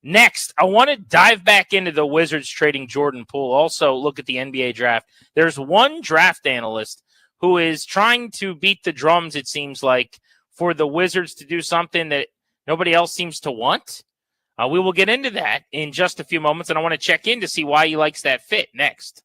Next, I want to dive back into the Wizards trading Jordan Poole. Also, look at the NBA draft. There's one draft analyst who is trying to beat the drums, it seems like, for the Wizards to do something that nobody else seems to want. We will get into that in just a few moments, and I want to check in to see why he likes that fit next.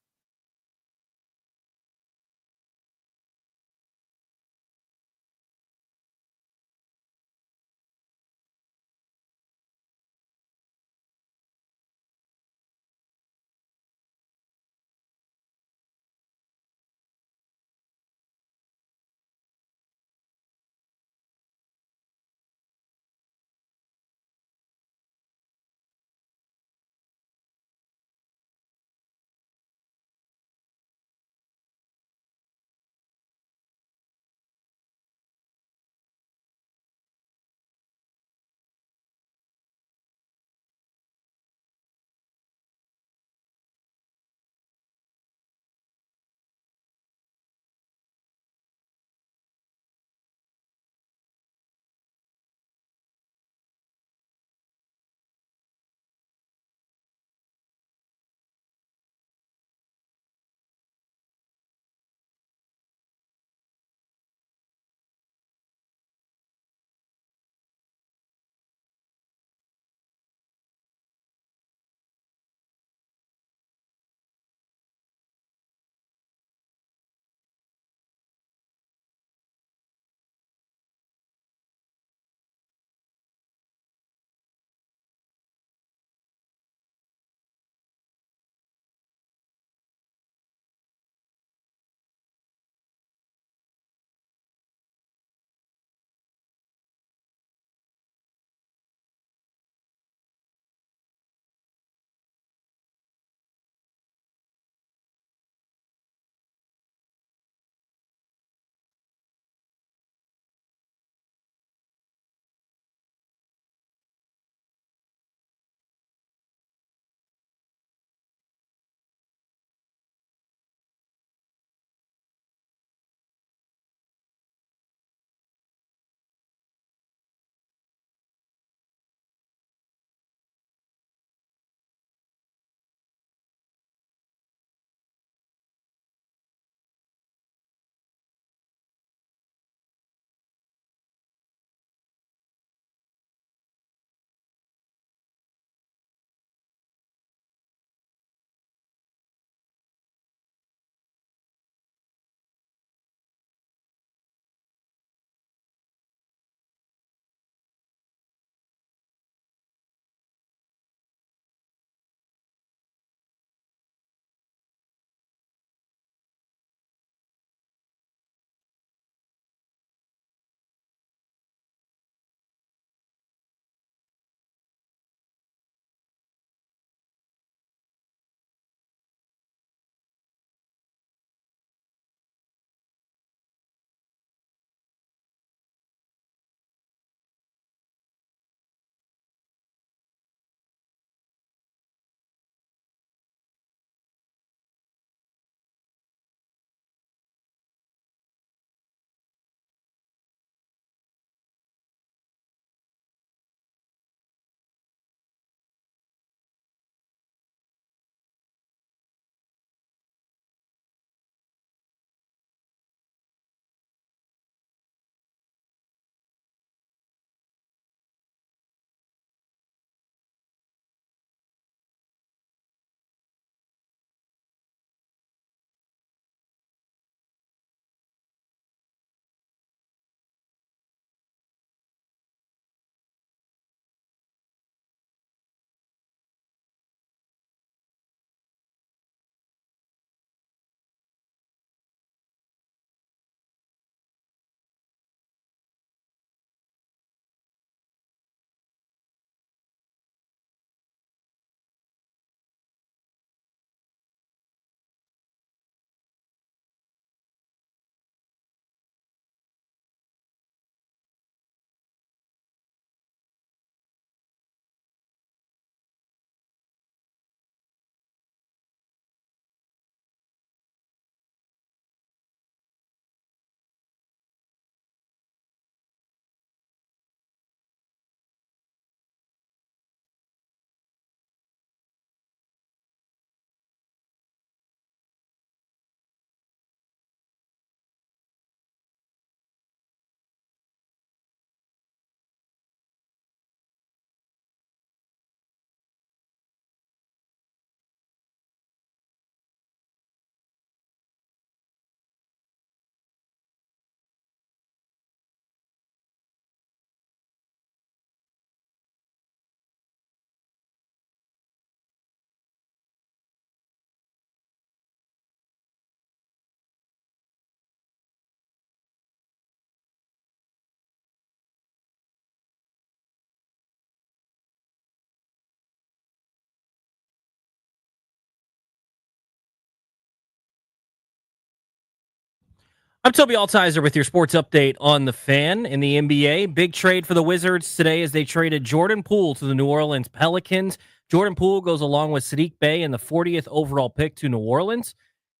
I'm Toby Altizer with your sports update on the Fan. In the NBA, big trade for the Wizards today as they traded Jordan Poole to the New Orleans Pelicans. Jordan Poole goes along with Sadiq Bey and the 40th overall pick to New Orleans.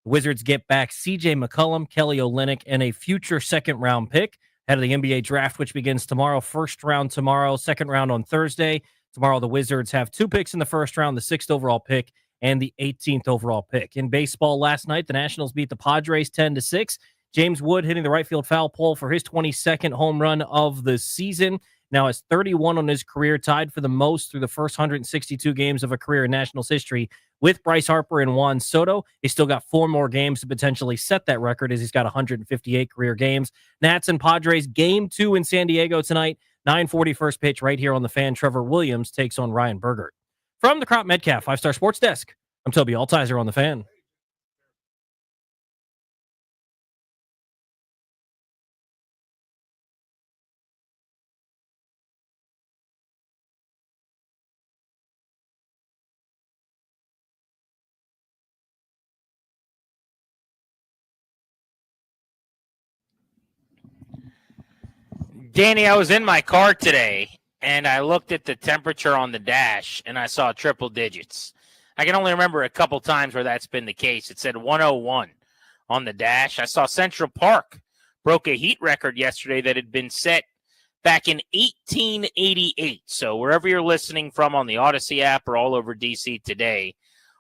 The Wizards get back C.J. McCollum, Kelly Olynyk, and a future second-round pick ahead of the NBA draft, which begins tomorrow. First round tomorrow, second round on Thursday. Tomorrow, the Wizards have 2 picks in the first round, the 6th overall pick and the 18th overall pick. In baseball last night, the Nationals beat the Padres 10-6. James Wood hitting the right field foul pole for his 22nd home run of the season. Now has 31 on his career, tied for the most through the first 162 games of a career in Nationals history with Bryce Harper and Juan Soto. He's still got 4 more games to potentially set that record as he's got 158 career games. Nats and Padres, Game 2 in San Diego tonight. 9:40 first pitch right here on the Fan. Trevor Williams takes on Ryan Bergert. From the Crop Metcalf 5-Star Sports Desk, I'm Toby Altizer on the Fan. Danny, I was in my car today, and I looked at the temperature on the dash, and I saw triple digits. I can only remember a couple times where that's been the case. It said 101 on the dash. I saw Central Park broke a heat record yesterday that had been set back in 1888. So wherever you're listening from on the Odyssey app or all over D.C. today,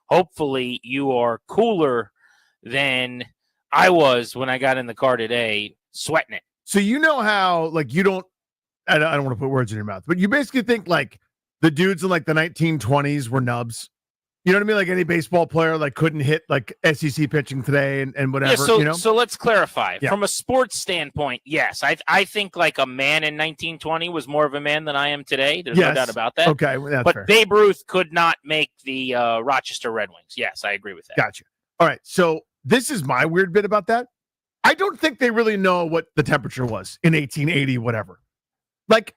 hopefully you are cooler than I was when I got in the car today, sweating it. So you know how, like, you don't, I don't want to put words in your mouth, but you basically think, like, the dudes in, like, the 1920s were nubs. You know what I mean? Like, any baseball player, like, couldn't hit, like, SEC pitching today and whatever, Yeah, so, you know? so let's clarify. Yeah. From a sports standpoint, yes. I think, like, a man in 1920 was more of a man than I am today. There's no doubt about that. Okay, well, that's but fair. Babe Ruth could not make the Rochester Red Wings. Yes, I agree with that. Gotcha. All right, so this is my weird bit about that. I don't think they really know what the temperature was in 1880, whatever. Like,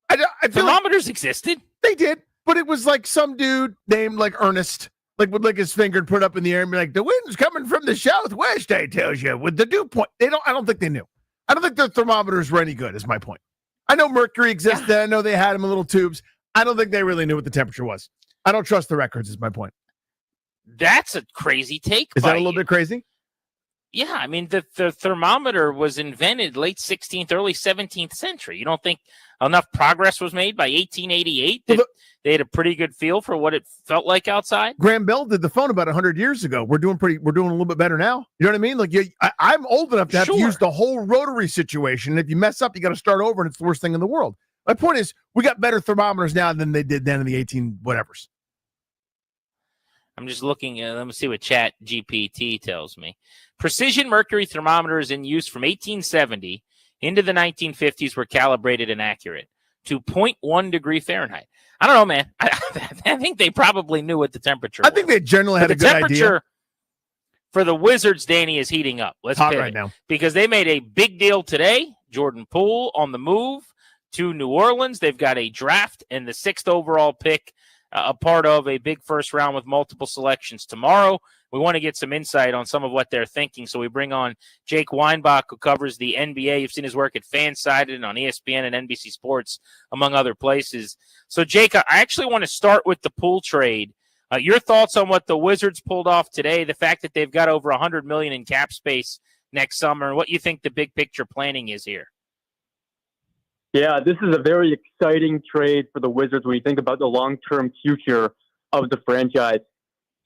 I feel thermometers existed. They did, but it was like some dude named like Ernest, like would lick his finger and put it up in the air and be like, "The wind's coming from the southwest." I tells you with the dew point. I don't think they knew. I don't think their thermometers were any good. Is my point. I know mercury existed. I know they had them in little tubes. I don't think they really knew what the temperature was. I don't trust the records. Is my point. That's a crazy take. Is that a little bit crazy? Yeah, I mean, the thermometer was invented late 16th, early 17th century. You don't think enough progress was made by 1888 that they had a pretty good feel for what it felt like outside? Graham Bell did the phone about 100 years ago. We're doing a little bit better now. You know what I mean? Like, I'm old enough to have to use the whole rotary situation. If you mess up, you got to start over, and it's the worst thing in the world. My point is, we got better thermometers now than they did then in the 18 whatevers. I'm just looking at, let me see what Chat GPT tells me. Precision mercury thermometers in use from 1870 into the 1950s were calibrated and accurate to 0.1 degree Fahrenheit. I don't know, man. I think they probably knew what the temperature was. I think they generally had a good idea. The temperature for the Wizards, Danny, is heating up. Let's hot pivot, right now. because they made a big deal today. Jordan Poole on the move to New Orleans. They've got a draft and the 6th overall pick, a part of a big first round with multiple selections tomorrow. We want to get some insight on some of what they're thinking, so we bring on Jake Weinbach, who covers the NBA. You've seen his work at Fansided and on ESPN and NBC Sports, among other places. So, Jake, I actually want to start with the Poole trade. Your thoughts on what the Wizards pulled off today, the fact that they've got over $100 million in cap space next summer, and what you think the big picture planning is here. Yeah, this is a very exciting trade for the Wizards when you think about the long-term future of the franchise.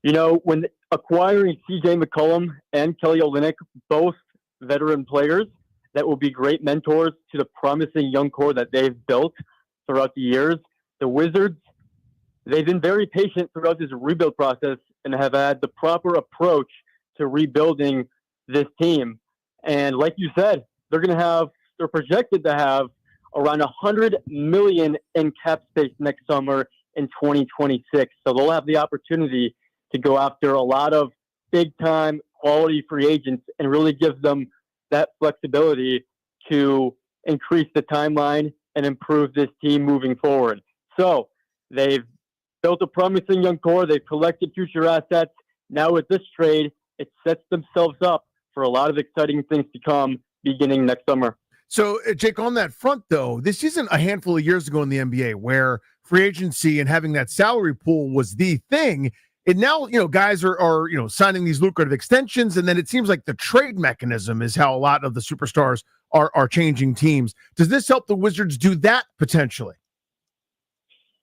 You know, when acquiring C.J. McCollum and Kelly Olynyk, both veteran players that will be great mentors to the promising young core that they've built throughout the years, the Wizards, they've been very patient throughout this rebuild process and have had the proper approach to rebuilding this team. And like you said, they're projected to have around $100 million in cap space next summer in 2026. So they'll have the opportunity to go after a lot of big-time quality free agents and really give them that flexibility to increase the timeline and improve this team moving forward. So they've built a promising young core. They've collected future assets. Now with this trade, it sets themselves up for a lot of exciting things to come beginning next summer. So, Jake, on that front, though, this isn't a handful of years ago in the NBA where free agency and having that salary pool was the thing. And now, guys are signing these lucrative extensions, and then it seems like the trade mechanism is how a lot of the superstars are changing teams. Does this help the Wizards do that potentially?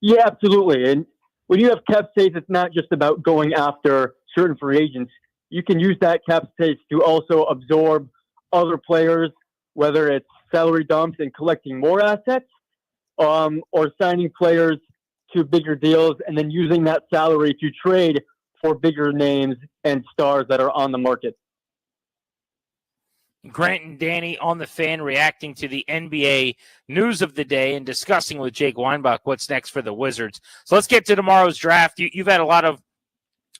Yeah, absolutely. And when you have cap space, it's not just about going after certain free agents. You can use that cap space to also absorb other players, whether it's salary dumps and collecting more assets, or signing players to bigger deals and then using that salary to trade for bigger names and stars that are on the market. Grant and Danny on the Fan reacting to the NBA news of the day and discussing with Jake Weinbach what's next for the Wizards. So let's get to tomorrow's draft. You've had a lot of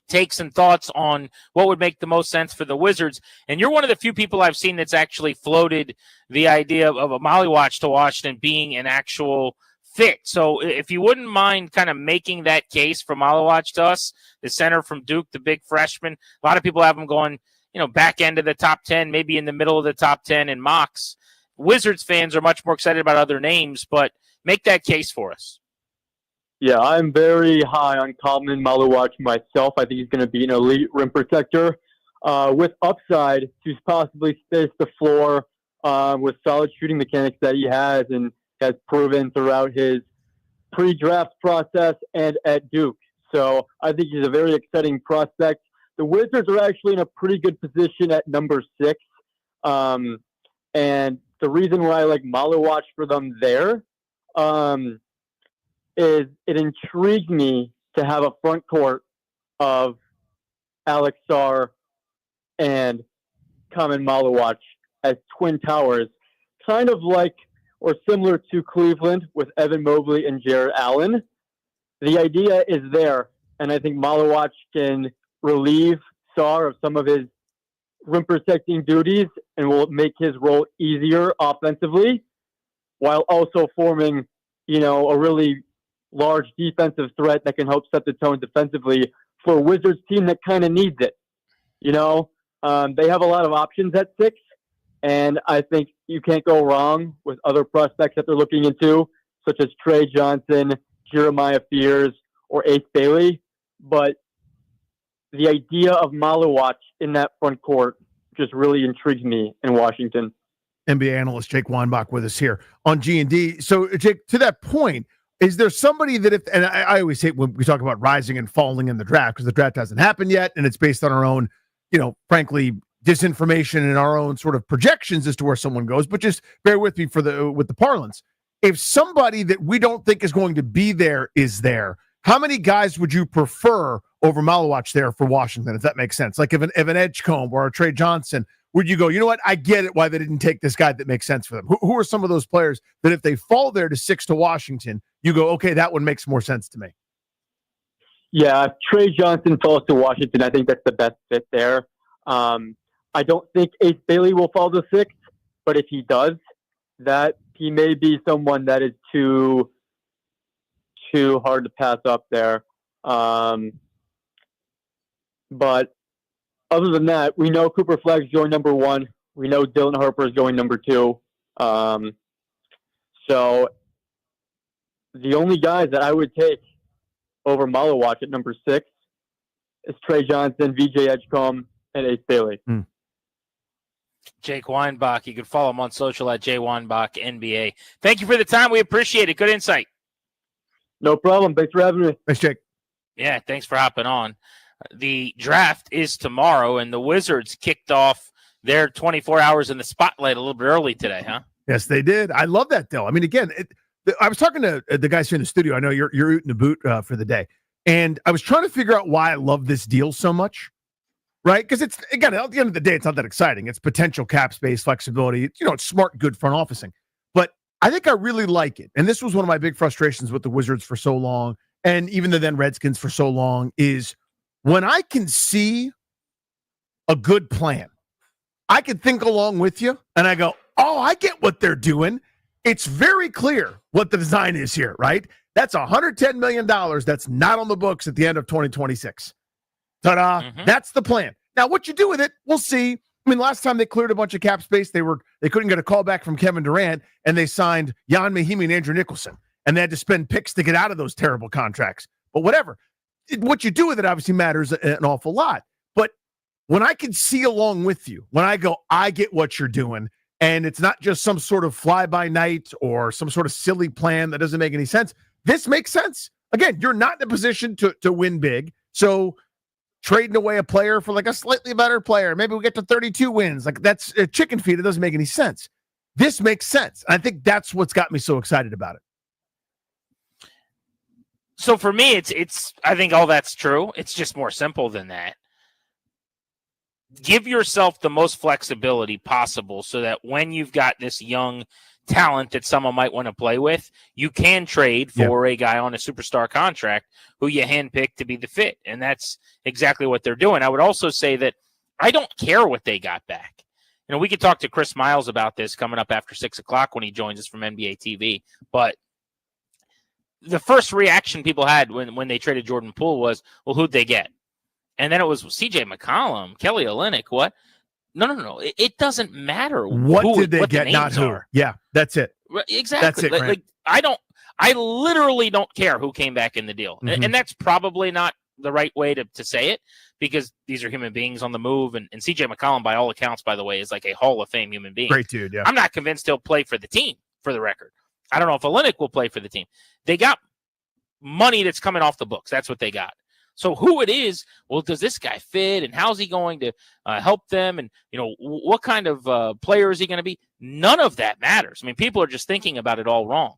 takes and thoughts on what would make the most sense for the Wizards, and you're one of the few people I've seen that's actually floated the idea of a Molly Watch to Washington being an actual fit. So if you wouldn't mind kind of making that case for Molly Watch to us, the center from Duke, the big freshman, a lot of people have him going back end of the top 10, maybe in the middle of the top 10 in mocks. Wizards fans are much more excited about other names, but make that case for us. Yeah, I'm very high on Coleman Maluwach myself. I think he's going to be an elite rim protector with upside to possibly space the floor with solid shooting mechanics that he has and has proven throughout his pre-draft process and at Duke. So I think he's a very exciting prospect. The Wizards are actually in a pretty good position at number 6. And the reason why I like Maluwach for them there is it intrigued me to have a front court of Alex Sarr and Common Maluwach as twin towers, kind of like or similar to Cleveland with Evan Mobley and Jarrett Allen. The idea is there, and I think Maluwach can relieve Sarr of some of his rim protecting duties and will make his role easier offensively, while also forming, a really large defensive threat that can help set the tone defensively for a Wizards team that kind of needs it. They have a lot of options at 6, and I think you can't go wrong with other prospects that they're looking into, such as Trey Johnson, Jeremiah Fears, or Ace Bailey. But the idea of Maluwach in that front court just really intrigues me in Washington. NBA analyst Jake Weinbach with us here on G&D. So, Jake, to that point, is there somebody that and I always hate when we talk about rising and falling in the draft because the draft hasn't happened yet and it's based on our own, frankly, disinformation and our own sort of projections as to where someone goes, but just bear with me with the parlance. If somebody that we don't think is going to be there is there, how many guys would you prefer over Maluwach there for Washington, if that makes sense? Like if an Edgecombe or a Trey Johnson, would you go, you know what, I get it why they didn't take this guy that makes sense for them? Who are some of those players that if they fall there to 6 to Washington, you go, okay, that one makes more sense to me? Yeah, if Trey Johnson falls to Washington, I think that's the best fit there. I don't think Ace Bailey will fall to 6, but if he does, that he may be someone that is too hard to pass up there. But other than that, we know Cooper Flagg's going number 1. We know Dylan Harper is going number 2. So the only guys that I would take over Maluwach at number 6 is Trey Johnson, VJ Edgecombe, and Ace Bailey. Jake Weinbach. You can follow him on social at JWeinbach NBA. Thank you for the time. We appreciate it. Good insight. No problem. Thanks for having me. Thanks, Jake. Yeah, thanks for hopping on. The draft is tomorrow, and the Wizards kicked off their 24 hours in the spotlight a little bit early today, huh? Yes, they did. I love that, though. I mean, again, I was talking to the guys here in the studio. I know you're rooting the boot for the day. And I was trying to figure out why I love this deal so much, right? Because it's, again, at the end of the day, it's not that exciting. It's potential cap space, flexibility. It's smart, good front officing. But I think I really like it. And this was one of my big frustrations with the Wizards for so long, and even the then Redskins for so long, is when I can see a good plan, I can think along with you, and I go, oh, I get what they're doing. It's very clear what the design is here, right? That's $110 million that's not on the books at the end of 2026. Ta-da. That's the plan. Now, what you do with it, we'll see. I mean, last time they cleared a bunch of cap space, they couldn't get a call back from Kevin Durant, and they signed Jan Mahimi and Andrew Nicholson, and they had to spend picks to get out of those terrible contracts. But whatever. What you do with it obviously matters an awful lot. But when I can see along with you, when I go, I get what you're doing, and it's not just some sort of fly-by-night or some sort of silly plan that doesn't make any sense. This makes sense. Again, you're not in a position to win big, so trading away a player for like a slightly better player, maybe we get to 32 wins. Like that's a chicken feed. It doesn't make any sense. This makes sense. I think that's what's got me so excited about it. So for me, it's. I think all that's true. It's just more simple than that. Give yourself the most flexibility possible so that when you've got this young talent that someone might want to play with, you can trade for a guy on a superstar contract who you handpick to be the fit. And that's exactly what they're doing. I would also say that I don't care what they got back. You know, we could talk to Chris Miles about this coming up after 6 o'clock when he joins us from NBA TV. But the first reaction people had when they traded Jordan Poole was, well, who'd they get? And then it was CJ McCollum, Kelly Olynyk. What? No. It doesn't matter. What did they get? Not who. Are. Yeah, that's it. Exactly. That's it, I literally don't care who came back in the deal. Mm-hmm. And that's probably not the right way to say it because these are human beings on the move. And CJ McCollum, by all accounts, by the way, is like a Hall of Fame human being. Great dude, yeah. I'm not convinced he'll play for the team, for the record. I don't know if Olynyk will play for the team. They got money that's coming off the books. That's what they got. So who it is, well, does this guy fit, and how's he going to help them, and what kind of player is he going to be? None of that matters. I mean, people are just thinking about it all wrong.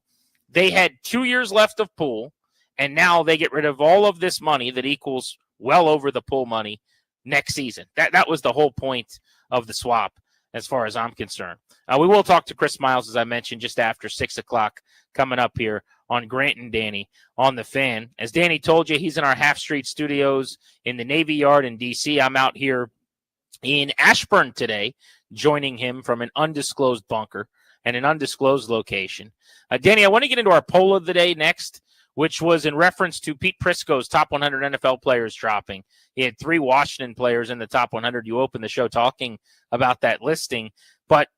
They had 2 years left of Poole, and now they get rid of all of this money that equals well over the Poole money next season. That was the whole point of the swap, as far as I'm concerned. We will talk to Chris Miles, as I mentioned, just after 6 o'clock coming up here on Grant and Danny on the Fan. As Danny told you, he's in our Half Street studios in the Navy Yard in D.C. I'm out here in Ashburn today, joining him from an undisclosed bunker and an undisclosed location. Danny, I want to get into our poll of the day next, which was in reference to Pete Prisco's top 100 NFL players dropping. He had 3 Washington players in the top 100. You opened the show talking about that listing. But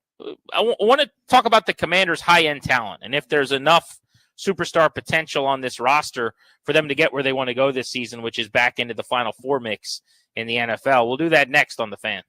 I want to talk about the Commanders' high-end talent and if there's enough superstar potential on this roster for them to get where they want to go this season, which is back into the Final Four mix in the NFL. We'll do that next on The Fan.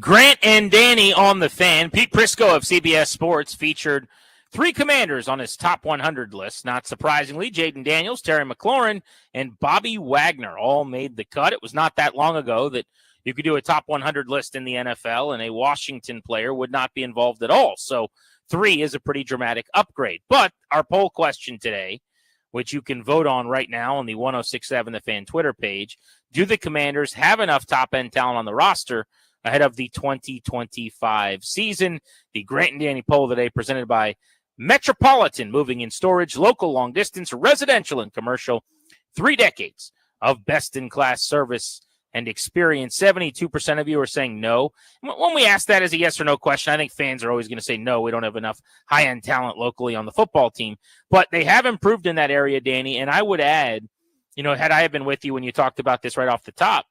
Grant and Danny on the Fan. Pete Prisco of CBS Sports featured 3 Commanders on his top 100 list. Not surprisingly, Jaden Daniels, Terry McLaurin, and Bobby Wagner all made the cut. It was not that long ago that you could do a top 100 list in the NFL and a Washington player would not be involved at all. So 3 is a pretty dramatic upgrade. But our poll question today, which you can vote on right now on the 1067 The Fan Twitter page, do the Commanders have enough top-end talent on the roster ahead of the 2025 season? The Grant and Danny poll today presented by Metropolitan Moving and Storage, local, long distance, residential, and commercial. 3 decades of best-in-class service and experience. 72% of you are saying no. When we ask that as a yes or no question, I think fans are always going to say no, we don't have enough high-end talent locally on the football team. But they have improved in that area, Danny, and I would add, had I been with you when you talked about this right off the top,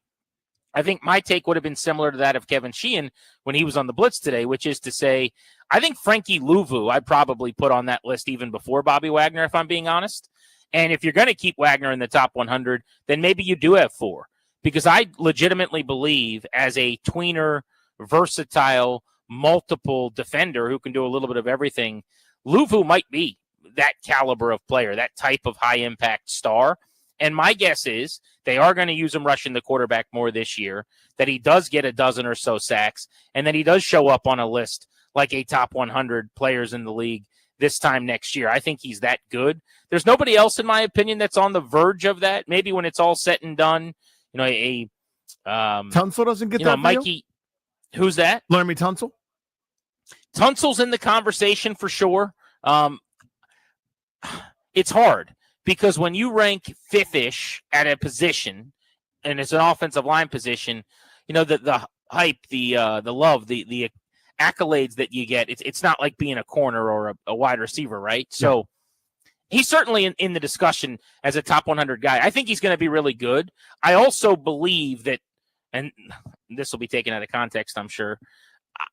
I think my take would have been similar to that of Kevin Sheehan when he was on the Blitz today, which is to say, I think Frankie Louvu I'd probably put on that list even before Bobby Wagner, if I'm being honest. And if you're going to keep Wagner in the top 100, then maybe you do have 4. Because I legitimately believe as a tweener, versatile, multiple defender who can do a little bit of everything, Louvu might be that caliber of player, that type of high-impact star. And my guess is they are going to use him rushing the quarterback more this year, that he does get a dozen or so sacks, and that he does show up on a list like a top 100 players in the league this time next year. I think he's that good. There's nobody else, in my opinion, that's on the verge of that. Maybe when it's all said and done, Tunsil doesn't get that Mikey. Who's that? Laramie Tunsil? Tunsil's in the conversation for sure. It's hard. Because when you rank 5th-ish at a position, and it's an offensive line position, the hype, the love, the accolades that you get, it's not like being a corner or a wide receiver, right? Yeah. So he's certainly in the discussion as a top 100 guy. I think he's going to be really good. I also believe that, and this will be taken out of context, I'm sure,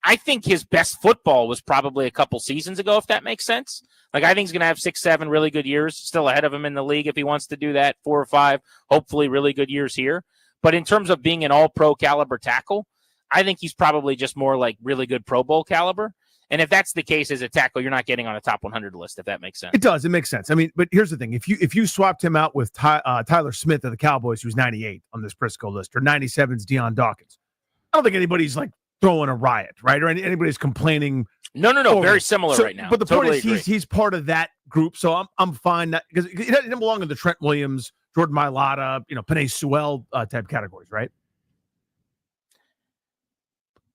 I think his best football was probably a couple seasons ago, if that makes sense. Like, I think he's going to have 6-7 really good years, still ahead of him in the league if he wants to do that, 4 or 5, hopefully really good years here. But in terms of being an all-pro caliber tackle, I think he's probably just more like really good Pro Bowl caliber. And if that's the case as a tackle, you're not getting on a top 100 list, if that makes sense. It does. It makes sense. I mean, but here's the thing. If you swapped him out with Tyler Smith of the Cowboys, who's 98 on this Prisco list, or 97's Deion Dawkins, I don't think anybody's like throwing a riot, right? Or anybody's complaining. No. Very similar right now. But the totally point is he's part of that group, so I'm fine because he doesn't belong in the Trent Williams, Jordan Mailata, Penei Sewell type categories, right?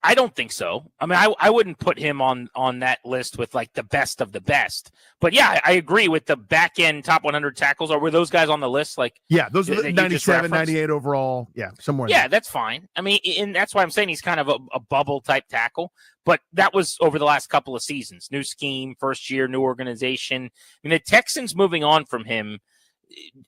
I don't think so. I mean, I wouldn't put him on that list with like the best of the best. But yeah, I agree with the back end top 100 tackles. Or were those guys on the list? Like, yeah, those are 97, 98 overall. Yeah, somewhere. Yeah, that's fine. I mean, and that's why I'm saying he's kind of a bubble type tackle. But that was over the last couple of seasons. New scheme, first year, new organization. I mean, the Texans moving on from him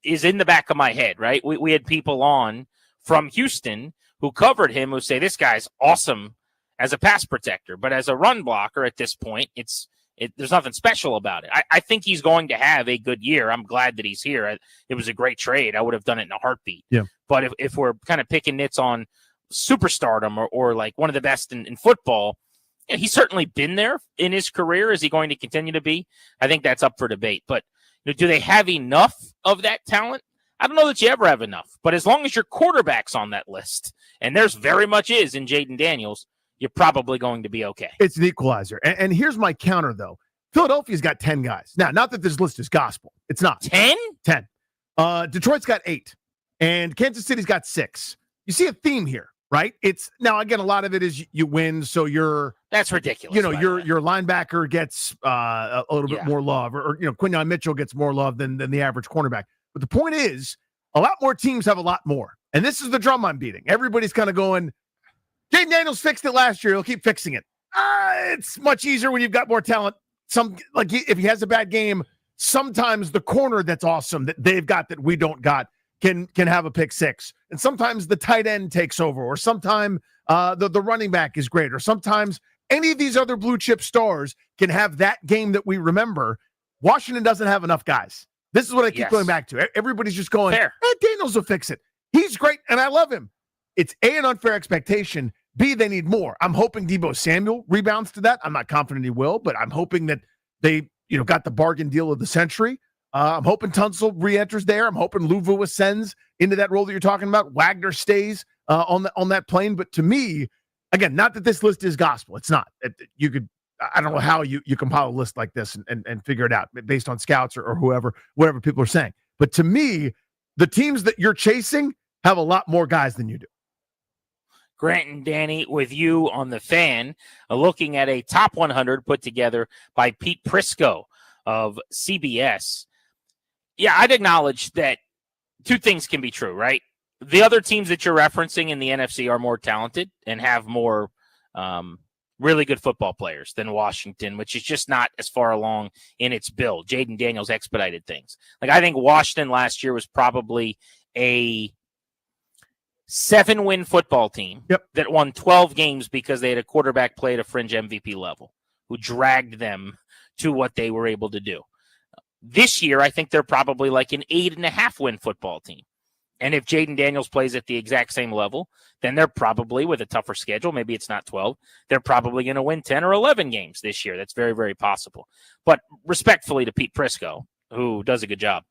is in the back of my head, right? We had people on from Houston who covered him who say this guy's awesome as a pass protector, but as a run blocker at this point, there's nothing special about it. I think he's going to have a good year. I'm glad that he's here. It was a great trade. I would have done it in a heartbeat. Yeah. But if we're kind of picking nits on superstardom or like one of the best in football, he's certainly been there in his career. Is he going to continue to be? I think that's up for debate. But do they have enough of that talent? I don't know that you ever have enough. But as long as your quarterback's on that list, and there's very much is in Jaden Daniels, you're probably going to be okay. It's an equalizer. And here's my counter, though. Philadelphia's got 10 guys. Now, not that this list is gospel. It's not. 10? 10. Detroit's got 8. And Kansas City's got 6. You see a theme here, right? It's now, again, a lot of it is you win, so that's ridiculous. Your linebacker gets a little bit more love, or Quinyon Mitchell gets more love than the average cornerback. But the point is, a lot more teams have a lot more. And this is the drum I'm beating. Everybody's kind of going, Jaden Daniels fixed it last year. He'll keep fixing it. It's much easier when you've got more talent. If he has a bad game, sometimes the corner that's awesome that they've got that we don't got can have a pick 6. And sometimes the tight end takes over, or sometimes the running back is great, or sometimes any of these other blue chip stars can have that game that we remember. Washington doesn't have enough guys. This is what I keep going back to. Everybody's just going, Daniels will fix it. He's great, and I love him. It's an unfair expectation. B, they need more. I'm hoping Deebo Samuel rebounds to that. I'm not confident he will, but I'm hoping that they, got the bargain deal of the century. I'm hoping Tunsil re-enters there. I'm hoping Luvu ascends into that role that you're talking about. Wagner stays on that plane. But to me, again, not that this list is gospel. It's not. I don't know how you compile a list like this and figure it out based on scouts or whatever people are saying. But to me, the teams that you're chasing have a lot more guys than you do. Grant and Danny with you on the Fan, looking at a top 100 put together by Pete Prisco of CBS. Yeah, I'd acknowledge that two things can be true, right? The other teams that you're referencing in the NFC are more talented and have more really good football players than Washington, which is just not as far along in its build. Jaden Daniels expedited things. Like, I think Washington last year was probably a 7-win football team that won 12 games because they had a quarterback play at a fringe MVP level who dragged them to what they were able to do. This year, I think they're probably like an 8.5-win football team. And if Jaden Daniels plays at the exact same level, then they're probably, with a tougher schedule, maybe it's not 12, they're probably going to win 10 or 11 games this year. That's very, very possible. But respectfully to Pete Prisco, who does a good job,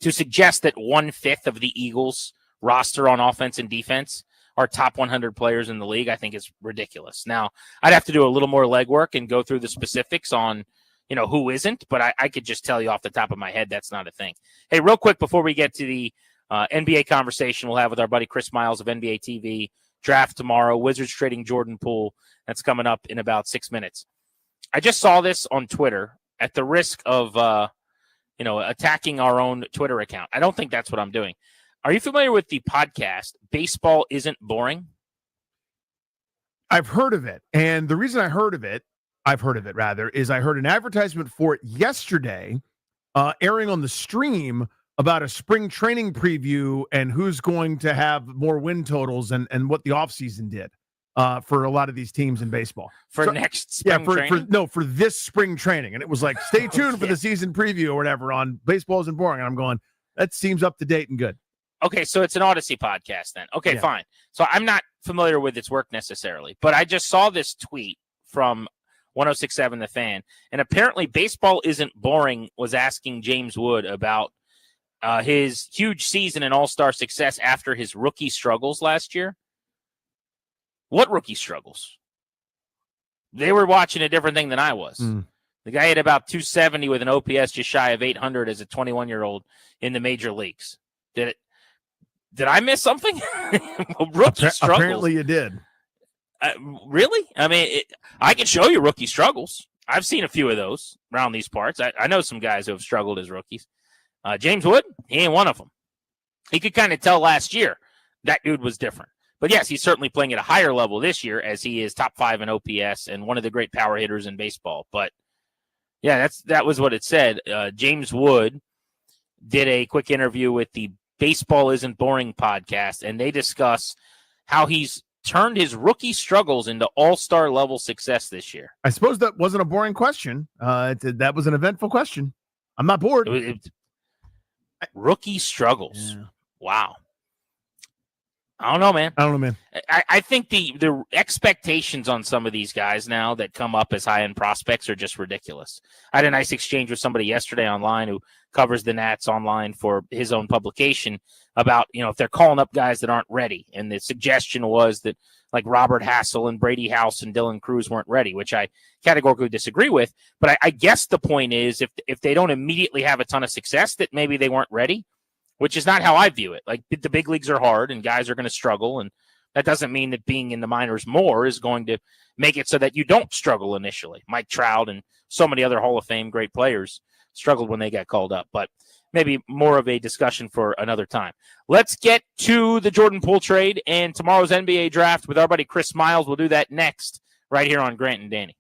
to suggest that 1/5 of the Eagles roster on offense and defense are top 100 players in the league, I think is ridiculous. Now, I'd have to do a little more legwork and go through the specifics on, who isn't, but I could just tell you off the top of my head that's not a thing. Hey, real quick before we get to the NBA conversation we'll have with our buddy Chris Miles of NBA TV, draft tomorrow, Wizards trading Jordan Poole, that's coming up in about 6 minutes. I just saw this on Twitter at the risk of, attacking our own Twitter account. I don't think that's what I'm doing. Are you familiar with the podcast, Baseball Isn't Boring? I've heard of it. And the reason I've heard of it, is I heard an advertisement for it yesterday airing on the stream about a spring training preview and who's going to have more win totals and what the offseason did for a lot of these teams in baseball. Next spring training? For this spring training. And it was like, stay tuned for the season preview or whatever on Baseball Isn't Boring. And I'm going, that seems up to date and good. Okay, so it's an Odyssey podcast then. Okay, fine. So I'm not familiar with its work necessarily, but I just saw this tweet from 106.7 The Fan, and apparently Baseball Isn't Boring was asking James Wood about his huge season and all-star success after his rookie struggles last year. What rookie struggles? They were watching a different thing than I was. The guy had about 270 with an OPS just shy of 800 as a 21-year-old in the major leagues. Did I miss something? Rookie struggles. Apparently you did. Really? I mean, I can show you rookie struggles. I've seen a few of those around these parts. I know some guys who have struggled as rookies. James Wood, he ain't one of them. He could kind of tell last year that dude was different. But yes, he's certainly playing at a higher level this year as he is top 5 in OPS and one of the great power hitters in baseball. But yeah, that was what it said. James Wood did a quick interview with the Baseball Isn't Boring podcast, and they discuss how he's turned his rookie struggles into all-star level success this year. I suppose that wasn't a boring question. That was an eventful question. I'm not bored. Rookie struggles. Yeah. Wow. I don't know, man. I think the expectations on some of these guys now that come up as high-end prospects are just ridiculous. I had a nice exchange with somebody yesterday online who covers the Nats online for his own publication about, if they're calling up guys that aren't ready. And the suggestion was that like Robert Hassel and Brady House and Dylan Cruz weren't ready, which I categorically disagree with. But I guess the point is if they don't immediately have a ton of success, that maybe they weren't ready, which is not how I view it. Like, the big leagues are hard and guys are going to struggle. And that doesn't mean that being in the minors more is going to make it so that you don't struggle initially. Mike Trout and so many other Hall of Fame great players struggled when they got called up, but maybe more of a discussion for another time. Let's get to the Jordan Poole trade and tomorrow's NBA draft with our buddy Chris Miles. We'll do that next right here on Grant and Danny.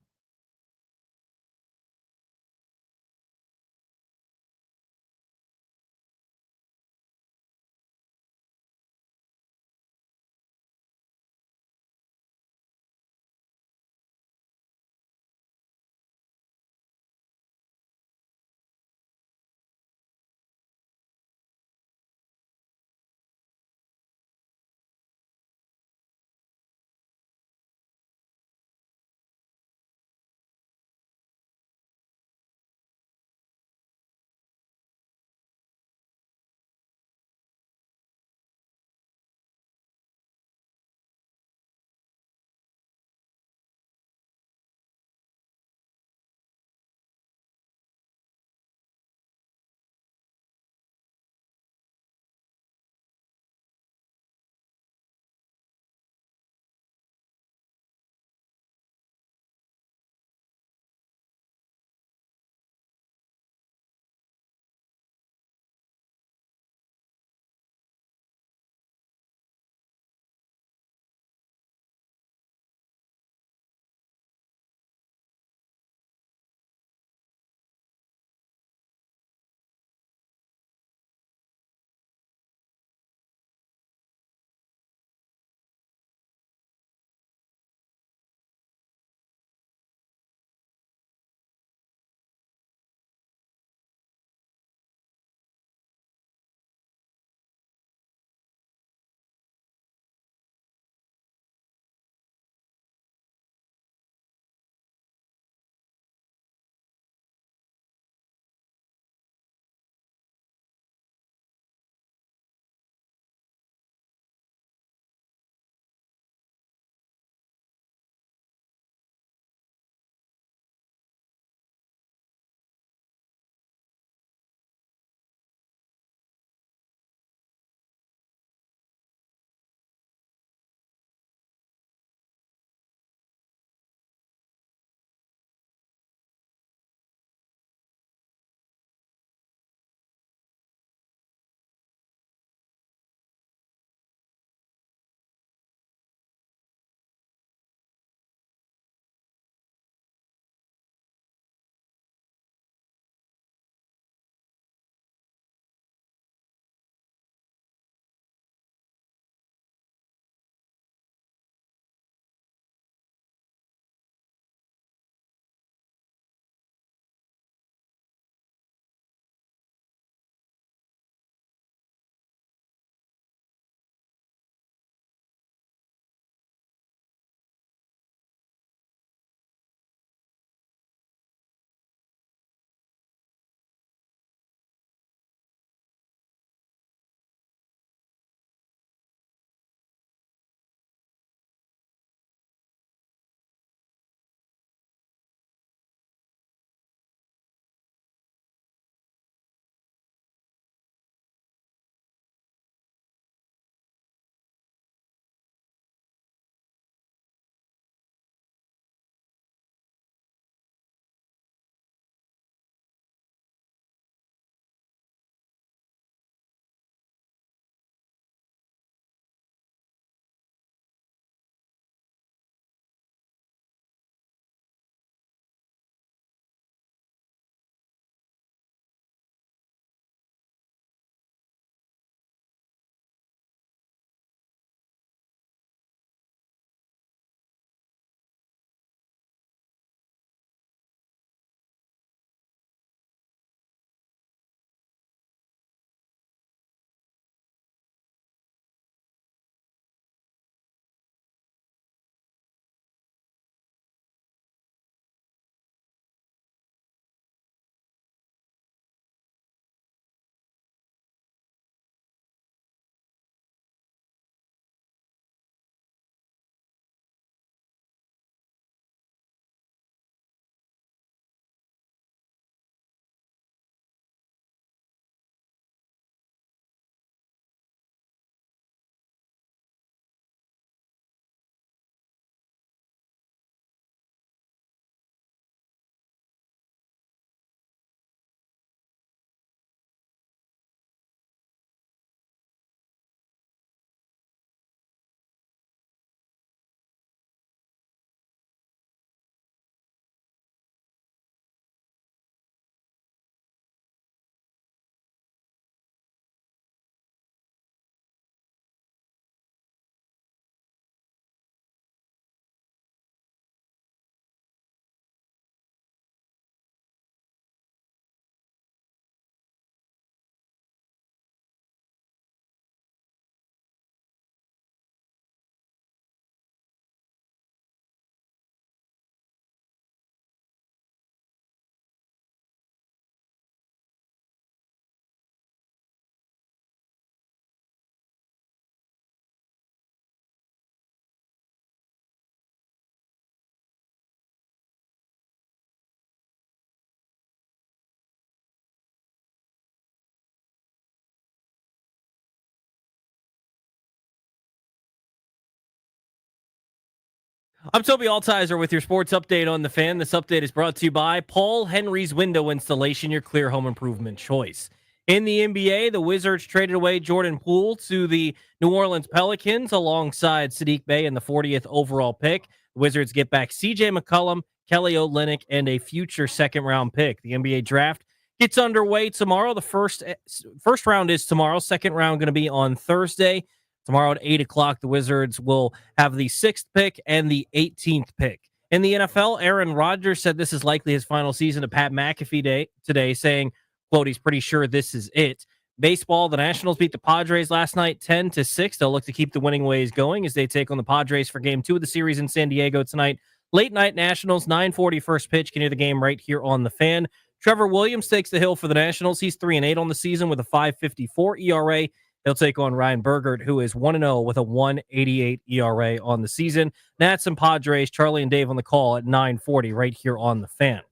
I'm Toby Altizer with your sports update on The Fan. This update is brought to you by Paul Henry's Window Installation, your clear home improvement choice. In the NBA, the Wizards traded away Jordan Poole to the New Orleans Pelicans alongside Sadiq Bey in the 40th overall pick. The Wizards get back C.J. McCollum, Kelly Olynyk, and a future second-round pick. The NBA draft gets underway tomorrow. The first round is tomorrow. Second round going to be on Thursday. Tomorrow at 8 o'clock, the Wizards will have the 6th pick and the 18th pick. In the NFL, Aaron Rodgers said this is likely his final season to Pat McAfee today, saying, quote, he's pretty sure this is it. Baseball, the Nationals beat the Padres last night 10-6. They'll look to keep the winning ways going as they take on the Padres for Game 2 of the series in San Diego tonight. Late night Nationals, 9:40 first pitch. Can hear the game right here on The Fan. Trevor Williams takes the hill for the Nationals. He's 3-8 on the season with a 5.54 ERA. They'll take on Ryan Bergert, who is 1-0 with a 1.88 ERA on the season. Nats and Padres, Charlie and Dave on the call at 9:40 right here on The Fan.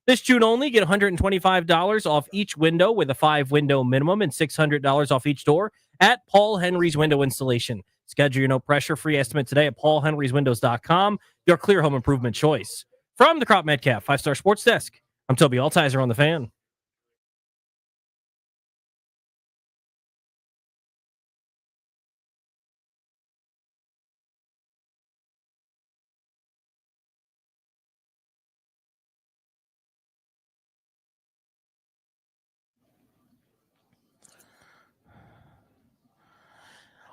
This June only, get $125 off each window with a 5-window minimum and $600 off each door at Paul Henry's Window Installation. Schedule your no-pressure free estimate today at paulhenryswindows.com, your clear home improvement choice. From the Crop Metcalf 5-Star Sports Desk, I'm Toby Altizer on The Fan.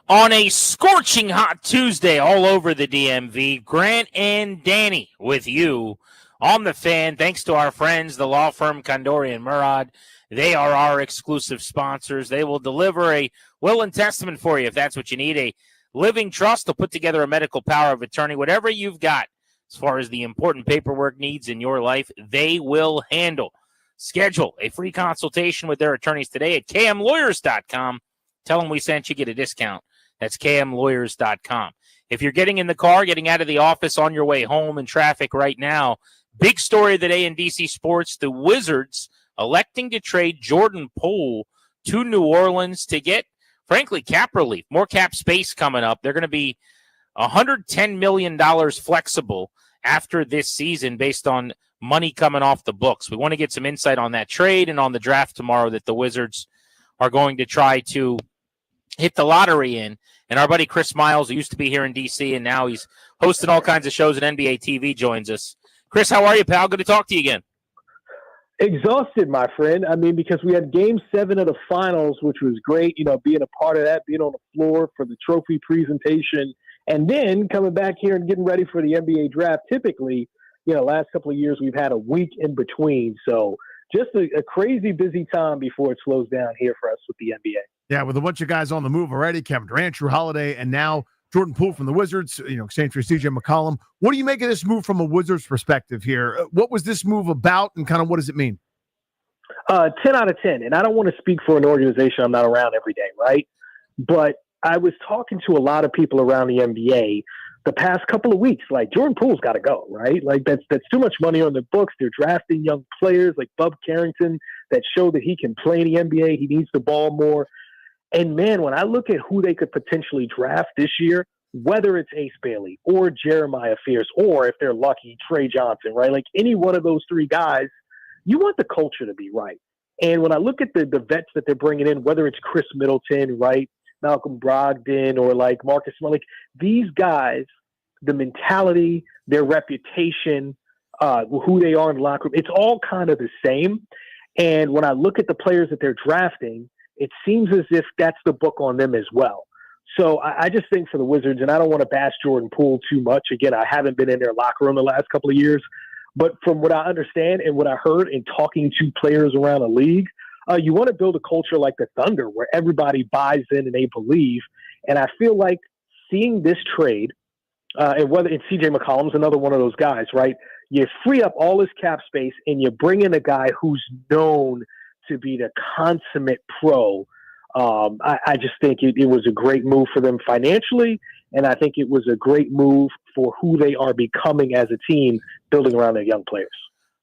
On a scorching hot Tuesday all over the DMV, Grant and Danny with you on The Fan. Thanks to our friends, the law firm Condori and Murad. They are our exclusive sponsors. They will deliver a will and testament for you if that's what you need. A living trust. They'll put together a medical power of attorney. Whatever you've got as far as the important paperwork needs in your life, they will handle. Schedule a free consultation with their attorneys today at kmlawyers.com. Tell them we sent you, get a discount. That's kmlawyers.com. If you're getting in the car, getting out of the office on your way home in traffic right now, big story of the day in DC sports, the Wizards electing to trade Jordan Poole to New Orleans to get, frankly, cap relief, more cap space coming up. They're going to be $110 million flexible after this season based on money coming off the books. We want to get some insight on that trade and on the draft tomorrow that the Wizards are going to try to hit the lottery in. And our buddy Chris Miles, who used to be here in D.C. and now he's hosting all kinds of shows at NBA TV, joins us. Chris, how are you, pal? Good to talk to you again. Exhausted, my friend. I mean, because we had Game 7 of the finals, which was great, being a part of that, being on the floor for the trophy presentation, and then coming back here and getting ready for the NBA draft. Typically, last couple of years, we've had a week in between. So just a crazy busy time before it slows down here for us with the NBA. Yeah, with a bunch of guys on the move already, Kevin Durant, Drew Holiday, and now Jordan Poole from the Wizards, exchange for C.J. McCollum. What do you make of this move from a Wizards perspective here? What was this move about, and kind of what does it mean? 10 out of 10. And I don't want to speak for an organization I'm not around every day, right? But I was talking to a lot of people around the NBA the past couple of weeks. Like, Jordan Poole's got to go, right? Like, that's too much money on the books. They're drafting young players like Bub Carrington that show that he can play in the NBA. He needs the ball more. And, man, when I look at who they could potentially draft this year, whether it's Ace Bailey or Jeremiah Fierce or, if they're lucky, Trey Johnson, right? Like, any one of those three guys, you want the culture to be right. And when I look at the vets that they're bringing in, whether it's Chris Middleton, right, Malcolm Brogdon, or like Marcus Smart, like these guys, the mentality, their reputation, who they are in the locker room, it's all kind of the same. And when I look at the players that they're drafting, it seems as if that's the book on them as well. So I just think for the Wizards, and I don't want to bash Jordan Poole too much. Again, I haven't been in their locker room the last couple of years. But from what I understand and what I heard in talking to players around the league, you want to build a culture like the Thunder where everybody buys in and they believe. And I feel like seeing this trade, and whether it's C.J. McCollum's another one of those guys, right? You free up all this cap space and you bring in a guy who's known to be the consummate pro. I just think it was a great move for them financially, and I think it was a great move for who they are becoming as a team, building around their young players.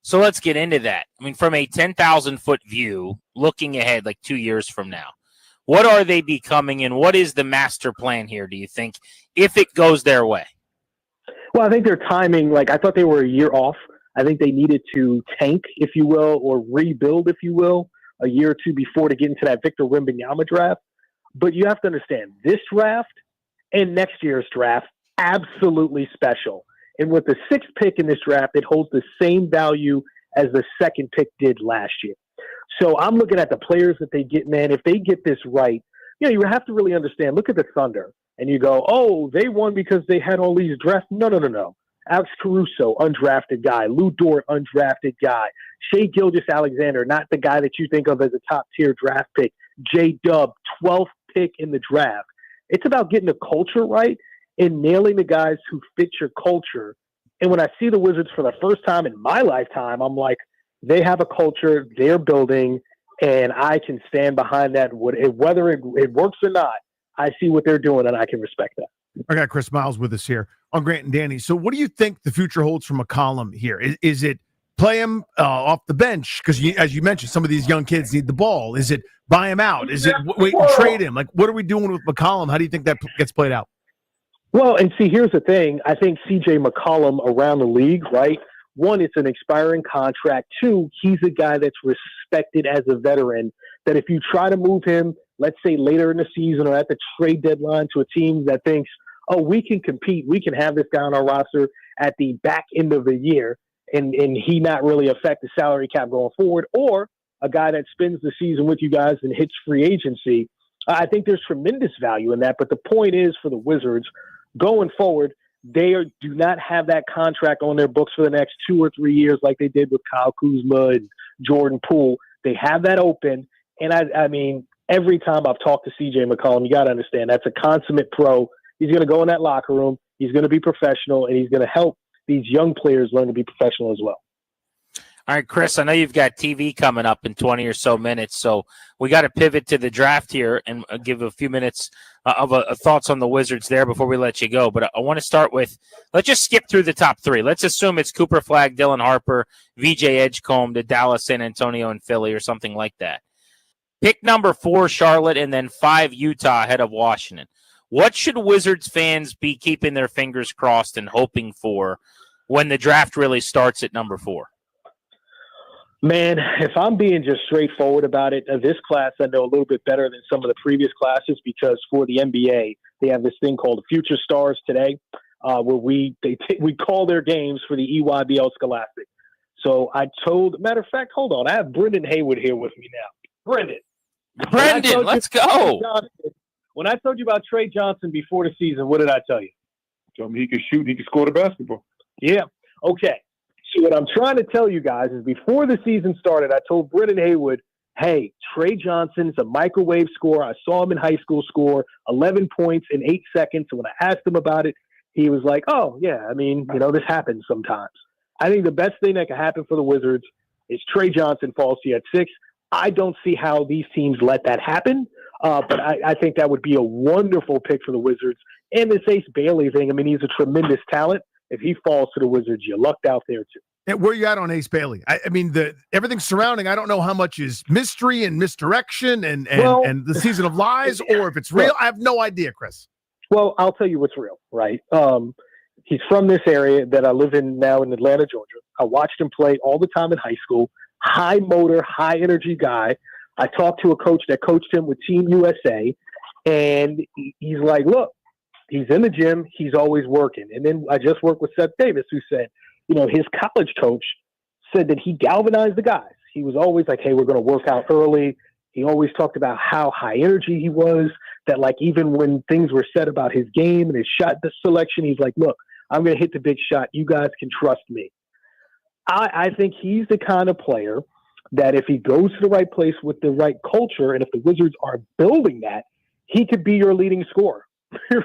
So let's get into that. I mean, from a 10,000-foot view, looking ahead like 2 years from now, what are they becoming, and what is the master plan here, do you think, if it goes their way? Well, I think their timing, like I thought they were a year off. I think they needed to tank, if you will, or rebuild, if you will, a year or two before to get into that Victor Wembanyama draft. But you have to understand, this draft and next year's draft, absolutely special. And with the 6th pick in this draft, it holds the same value as the 2nd pick did last year. So I'm looking at the players that they get, man. If they get this right, you have to really understand. Look at the Thunder, and you go, oh, they won because they had all these drafts. No. Alex Caruso, undrafted guy. Lou Dort, undrafted guy. Shai Gilgeous-Alexander, not the guy that you think of as a top-tier draft pick. J-Dub, 12th pick in the draft. It's about getting the culture right and nailing the guys who fit your culture. And when I see the Wizards for the first time in my lifetime, I'm like, they have a culture, they're building, and I can stand behind that. Whether it works or not, I see what they're doing, and I can respect that. I got Chris Miles with us here on Grant and Danny. So what do you think the future holds for McCollum here? Is it play him off the bench? Because as you mentioned, some of these young kids need the ball. Is it buy him out? Is it wait and trade him? Like, what are we doing with McCollum? How do you think that gets played out? Well, and see, here's the thing. I think C.J. McCollum around the league, right? One, it's an expiring contract. Two, he's a guy that's respected as a veteran, that if you try to move him, let's say later in the season or at the trade deadline to a team that thinks, oh, we can compete, we can have this guy on our roster at the back end of the year, and he not really affect the salary cap going forward, or a guy that spends the season with you guys and hits free agency. I think there's tremendous value in that. But the point is, for the Wizards, going forward, do not have that contract on their books for the next 2 or 3 years like they did with Kyle Kuzma and Jordan Poole. They have that open. And I mean, every time I've talked to C.J. McCollum, you got to understand, that's a consummate pro. He's going to go in that locker room. He's going to be professional, and he's going to help these young players learn to be professional as well. All right, Chris, I know you've got TV coming up in 20 or so minutes, so we got to pivot to the draft here and give a few minutes of thoughts on the Wizards there before we let you go. But I want to start with, let's just skip through the top 3. Let's assume it's Cooper Flagg, Dylan Harper, VJ Edgecombe to Dallas, San Antonio, and Philly or something like that. Pick number 4, Charlotte, and then 5, Utah ahead of Washington. What should Wizards fans be keeping their fingers crossed and hoping for when the draft really starts at number 4? Man, if I'm being just straightforward about it, this class I know a little bit better than some of the previous classes, because for the NBA, they have this thing called the Future Stars today, where we call their games for the EYBL Scholastic. So matter of fact, hold on, I have Brendan Haywood here with me now. Brendan, let's go. When I told you about Trey Johnson before the season, what did I tell you? Told me he could shoot, he could score the basketball. Yeah. Okay. So what I'm trying to tell you guys is, before the season started, I told Brendan Haywood, hey, Trey Johnson's a microwave scorer. I saw him in high school score 11 points in 8 seconds. And when I asked him about it, he was like, oh, yeah, I mean, this happens sometimes. I think the best thing that can happen for the Wizards is Trey Johnson falls to you at 6. I don't see how these teams let that happen. But I think that would be a wonderful pick for the Wizards. And this Ace Bailey thing, I mean, he's a tremendous talent. If he falls to the Wizards, you lucked out there too. And where you at on Ace Bailey? I mean, everything surrounding, I don't know how much is mystery and misdirection and the season of lies, or if it's real. I have no idea, Chris. Well, I'll tell you what's real, right? He's from this area that I live in now in Atlanta, Georgia. I watched him play all the time in high school. High motor, high energy guy. I talked to a coach that coached him with Team USA, and he's like, look, he's in the gym. He's always working. And then I just worked with Seth Davis, who said, his college coach said that he galvanized the guys. He was always like, hey, we're going to work out early. He always talked about how high energy he was, that like even when things were said about his game and his shot selection, he's like, look, I'm going to hit the big shot. You guys can trust me. I think he's the kind of player that if he goes to the right place with the right culture, and if the Wizards are building that, he could be your leading scorer,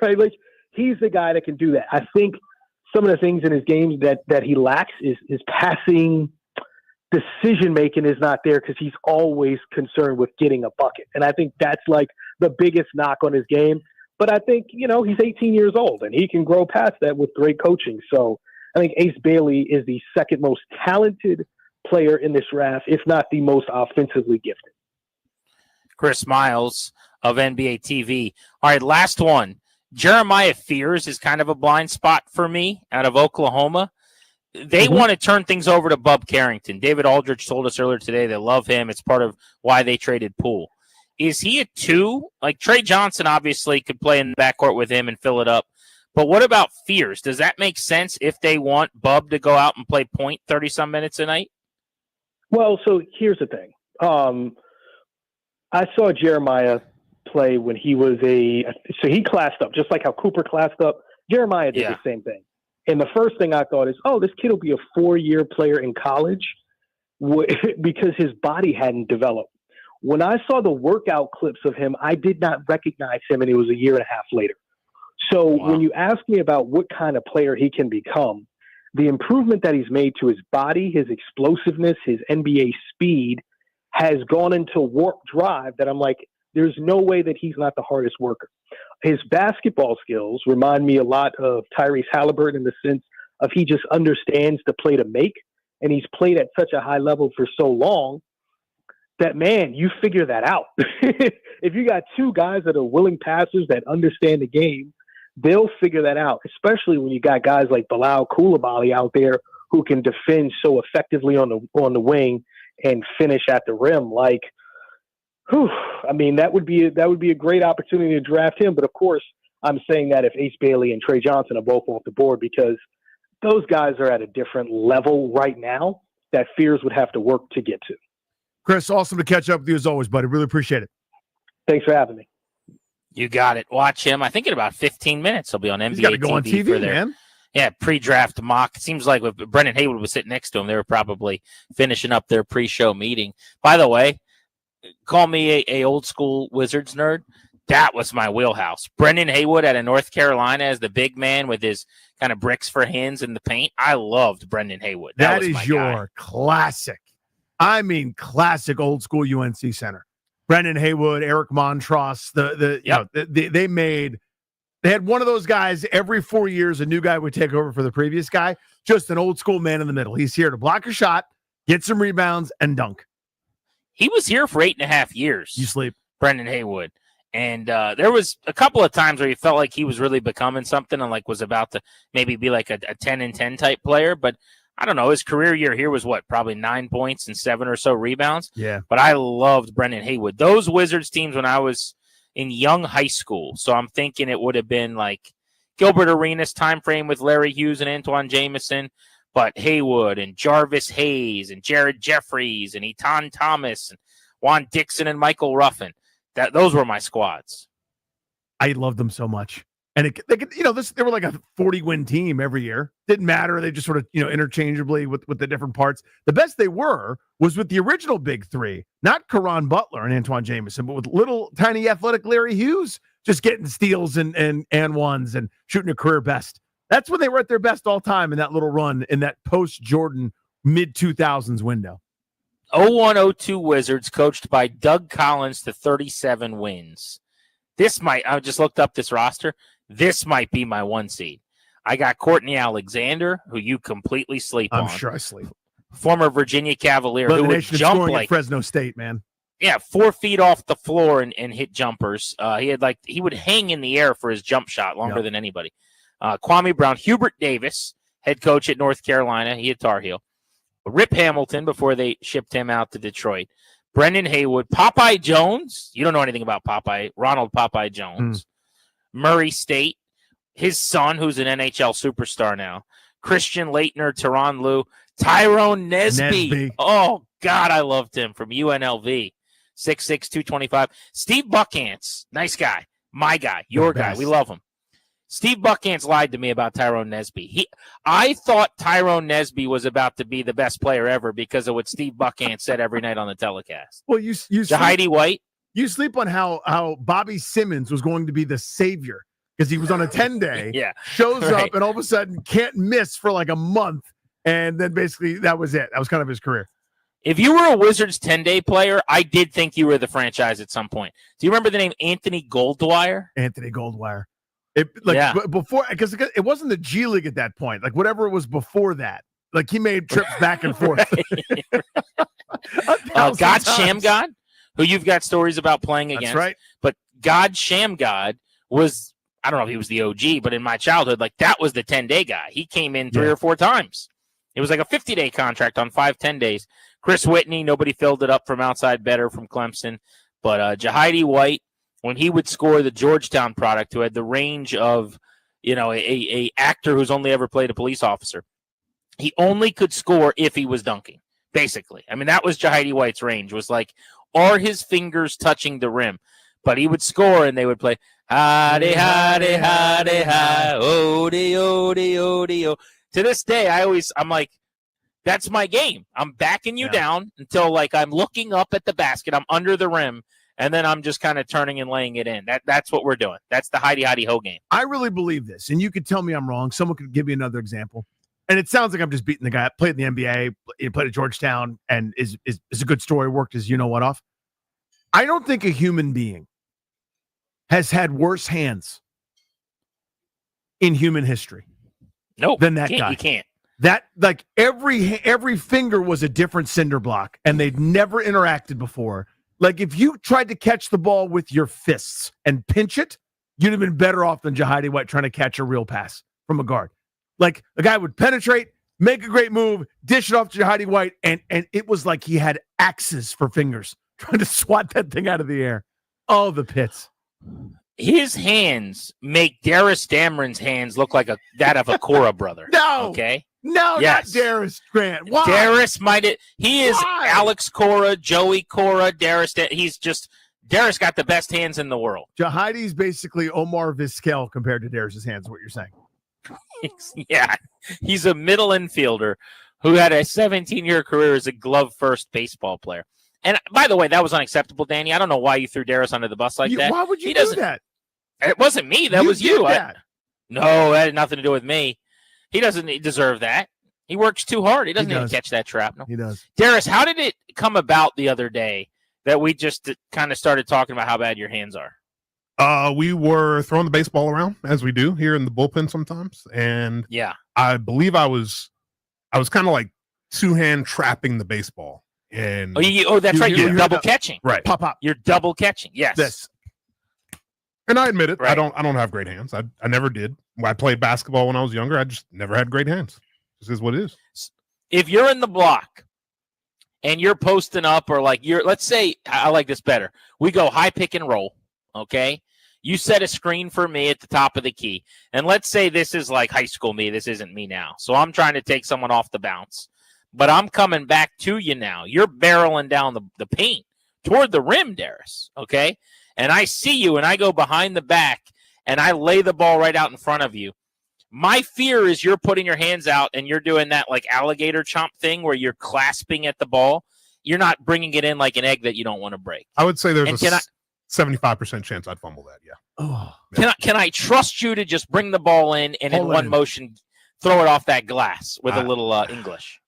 right? Like, he's the guy that can do that. I think some of the things in his games that he lacks is passing. Decision-making is not there because he's always concerned with getting a bucket. And I think that's like the biggest knock on his game. But I think, he's 18 years old and he can grow past that with great coaching. So I think Ace Bailey is the second most talented player in this draft, if not the most offensively gifted. Chris Miles of NBA TV. All right, last one. Jeremiah Fears is kind of a blind spot for me out of Oklahoma. They want to turn things over to Bub Carrington. David Aldridge told us earlier today they love him. It's part of why they traded Poole. Is he a 2? Like Trey Johnson obviously could play in the backcourt with him and fill it up. But what about Fears? Does that make sense if they want Bub to go out and play point 30-some minutes a night? Well, so here's the thing. I saw Jeremiah play when he was so he classed up, just like how Cooper classed up. Jeremiah did the same thing. And the first thing I thought is, this kid will be a 4-year player in college because his body hadn't developed. When I saw the workout clips of him, I did not recognize him, and it was a year and a half later. So when you ask me about what kind of player he can become, the improvement that he's made to his body, his explosiveness, his NBA speed has gone into warp drive that I'm like, there's no way that he's not the hardest worker. His basketball skills remind me a lot of Tyrese Halliburton in the sense of he just understands the play to make, and he's played at such a high level for so long that, man, you figure that out. If you got 2 guys that are willing passers that understand the game, they'll figure that out, especially when you got guys like Bilal Coulibaly out there who can defend so effectively on the wing and finish at the rim. Like, I mean, that would be a great opportunity to draft him. But of course, I'm saying that if Ace Bailey and Trey Johnson are both off the board, because those guys are at a different level right now that Fears would have to work to get to. Chris, awesome to catch up with you as always, buddy. Really appreciate it. Thanks for having me. You got it. Watch him. I think in about 15 minutes he'll be on NBA He's got to go on TV, for their, man. Yeah, pre-draft mock. It seems like if Brendan Haywood was sitting next to him, they were probably finishing up their pre-show meeting. By the way, call me a old school Wizards nerd. That was my wheelhouse. Brendan Haywood out of North Carolina as the big man with his kind of bricks for hands in the paint. I loved Brendan Haywood. That is your classic. I mean, classic old school UNC center. Brendan Haywood, Eric Montross. They had one of those guys every 4 years. A new guy would take over for the previous guy. Just an old school man in the middle. He's here to block a shot, get some rebounds, and dunk. He was here for 8.5 years. You sleep, Brendan Haywood. And there was a couple of times where he felt like he was really becoming something and like was about to maybe be like a 10-and-10 type player. But I don't know. His career year here was probably 9 points and 7 or so rebounds. Yeah. But I loved Brendan Haywood. Those Wizards teams when I was in young high school. So I'm thinking it would have been like Gilbert Arenas time frame with Larry Hughes and Antoine Jameson. But Haywood and Jarvis Hayes and Jared Jeffries and Etan Thomas and Juan Dixon and Michael Ruffin. Those were my squads. I loved them so much. And they were like a 40-win team every year. Didn't matter. They just sort of, interchangeably with the different parts. The best they were was with the original big three, not Caron Butler and Antoine Jameson, but with little tiny athletic Larry Hughes, just getting steals and ones and shooting a career best. That's when they were at their best all time in that little run in that post-Jordan mid-2000s window. 01-02 Wizards coached by Doug Collins to 37 wins. I just looked up this roster. This might be my 1 seed. I got Courtney Alexander, who you completely sleep on. I'm sure I sleep. Former Virginia Cavalier who would jump like Fresno State, man. Yeah, 4 feet off the floor and hit jumpers. He would hang in the air for his jump shot longer than anybody. Kwame Brown, Hubert Davis, head coach at North Carolina. He had Tar Heel. Rip Hamilton before they shipped him out to Detroit. Brendan Haywood, Popeye Jones. You don't know anything about Popeye. Ronald Popeye Jones. Murray State. His son, who's an NHL superstar now. Christian Leitner, Tyronn Lue. Tyrone Nesby. Oh, God, I loved him from UNLV. 6'6", 225. Steve Buckhantz. Nice guy. My guy. Your guy. We love him. Steve Buckhantz lied to me about Tyrone Nesby. I thought Tyrone Nesby was about to be the best player ever because of what Steve Buckhantz said every night on the telecast. Well, you Heidi White. You sleep on how Bobby Simmons was going to be the savior because he was on a 10-day. Shows up and all of a sudden can't miss for like a month, and then basically that was it. That was kind of his career. If you were a Wizards 10-day player, I did think you were the franchise at some point. Do you remember the name Anthony Goldwire? Anthony Goldwire. Before, because it wasn't the G League at that point. Like whatever it was before that. Like he made trips back and forth. God Shamgod, who you've got stories about playing against. That's right. But God Shamgod was I don't know if he was the OG, but in my childhood, like that was the 10-day guy. He came in 3 or 4 times. It was like a 50-day contract on 5-10 days. Chris Whitney, nobody filled it up from outside better from Clemson. But Jahidi White, when he would score the Georgetown product, who had the range of, a actor who's only ever played a police officer, he only could score if he was dunking, basically. I mean, that was Jahidi White's range, was like, are his fingers touching the rim? But he would score, and they would play, ha-de, ha-de, ha-de, ha, oh-de, oh-de, oh-de, oh. To this day, I'm like, that's my game. I'm backing you down until, like, I'm looking up at the basket. I'm under the rim, and then I'm just kind of turning and laying it in. That's what we're doing. That's the hidey-ho game. I really believe this, and you could tell me I'm wrong. Someone could give me another example. And it sounds like I'm just beating the guy. Played in the NBA, played at Georgetown, and is a good story. Worked his you-know-what off. I don't think a human being has had worse hands in human history. Nope. Than that guy. You can't. That, like, every finger was a different cinder block, and they'd never interacted before. Like, if you tried to catch the ball with your fists and pinch it, you'd have been better off than Jahidi White trying to catch a real pass from a guard. Like, a guy would penetrate, make a great move, dish it off to Jahidi White, and it was like he had axes for fingers trying to swat that thing out of the air. Oh, the pits. His hands make Darius Dameron's hands look like that of a Cora brother. No. Okay? No, yes. Not Darius Grant. Why? Darius he is Why? Alex Cora, Joey Cora, Darius. Darius got the best hands in the world. Jahidi's basically Omar Vizquel compared to Darius's hands, is what you're saying. Yeah. He's a middle infielder who had a 17-year career as a glove-first baseball player. And by the way, that was unacceptable, Danny. I don't know why you threw Darius under the bus like that. Why would you do that? It wasn't me. That was you. That. No, that had nothing to do with me. He doesn't deserve that. He works too hard. He doesn't He even does. catch that trap. No. He does. Darius, how did it come about the other day that we just kind of started talking about how bad your hands are? We were throwing the baseball around, as we do here in the bullpen sometimes, and Yeah. I believe I was kind of like two-hand trapping the baseball. And That's right. You're double catching. Right. Pop. You're double catching. Yes. This. And I admit it, Right. I don't have great hands. I never did. When I played basketball when I was younger, I just never had great hands. This is what it is. If you're in the block and you're posting up, or like let's say, I like this better. We go high pick and roll. Okay. You set a screen for me at the top of the key. And let's say this is like high school me. This isn't me now. So I'm trying to take someone off the bounce. But I'm coming back to you now. You're barreling down the paint toward the rim, Darius, okay? And I see you, and I go behind the back, and I lay the ball right out in front of you. My fear is you're putting your hands out, and you're doing that like alligator chomp thing where you're clasping at the ball. You're not bringing it in like an egg that you don't want to break. I would say there's And a 75% chance I'd fumble that, yeah. Oh. Can I trust you to just bring the ball in and in one motion throw it off that glass with a little English?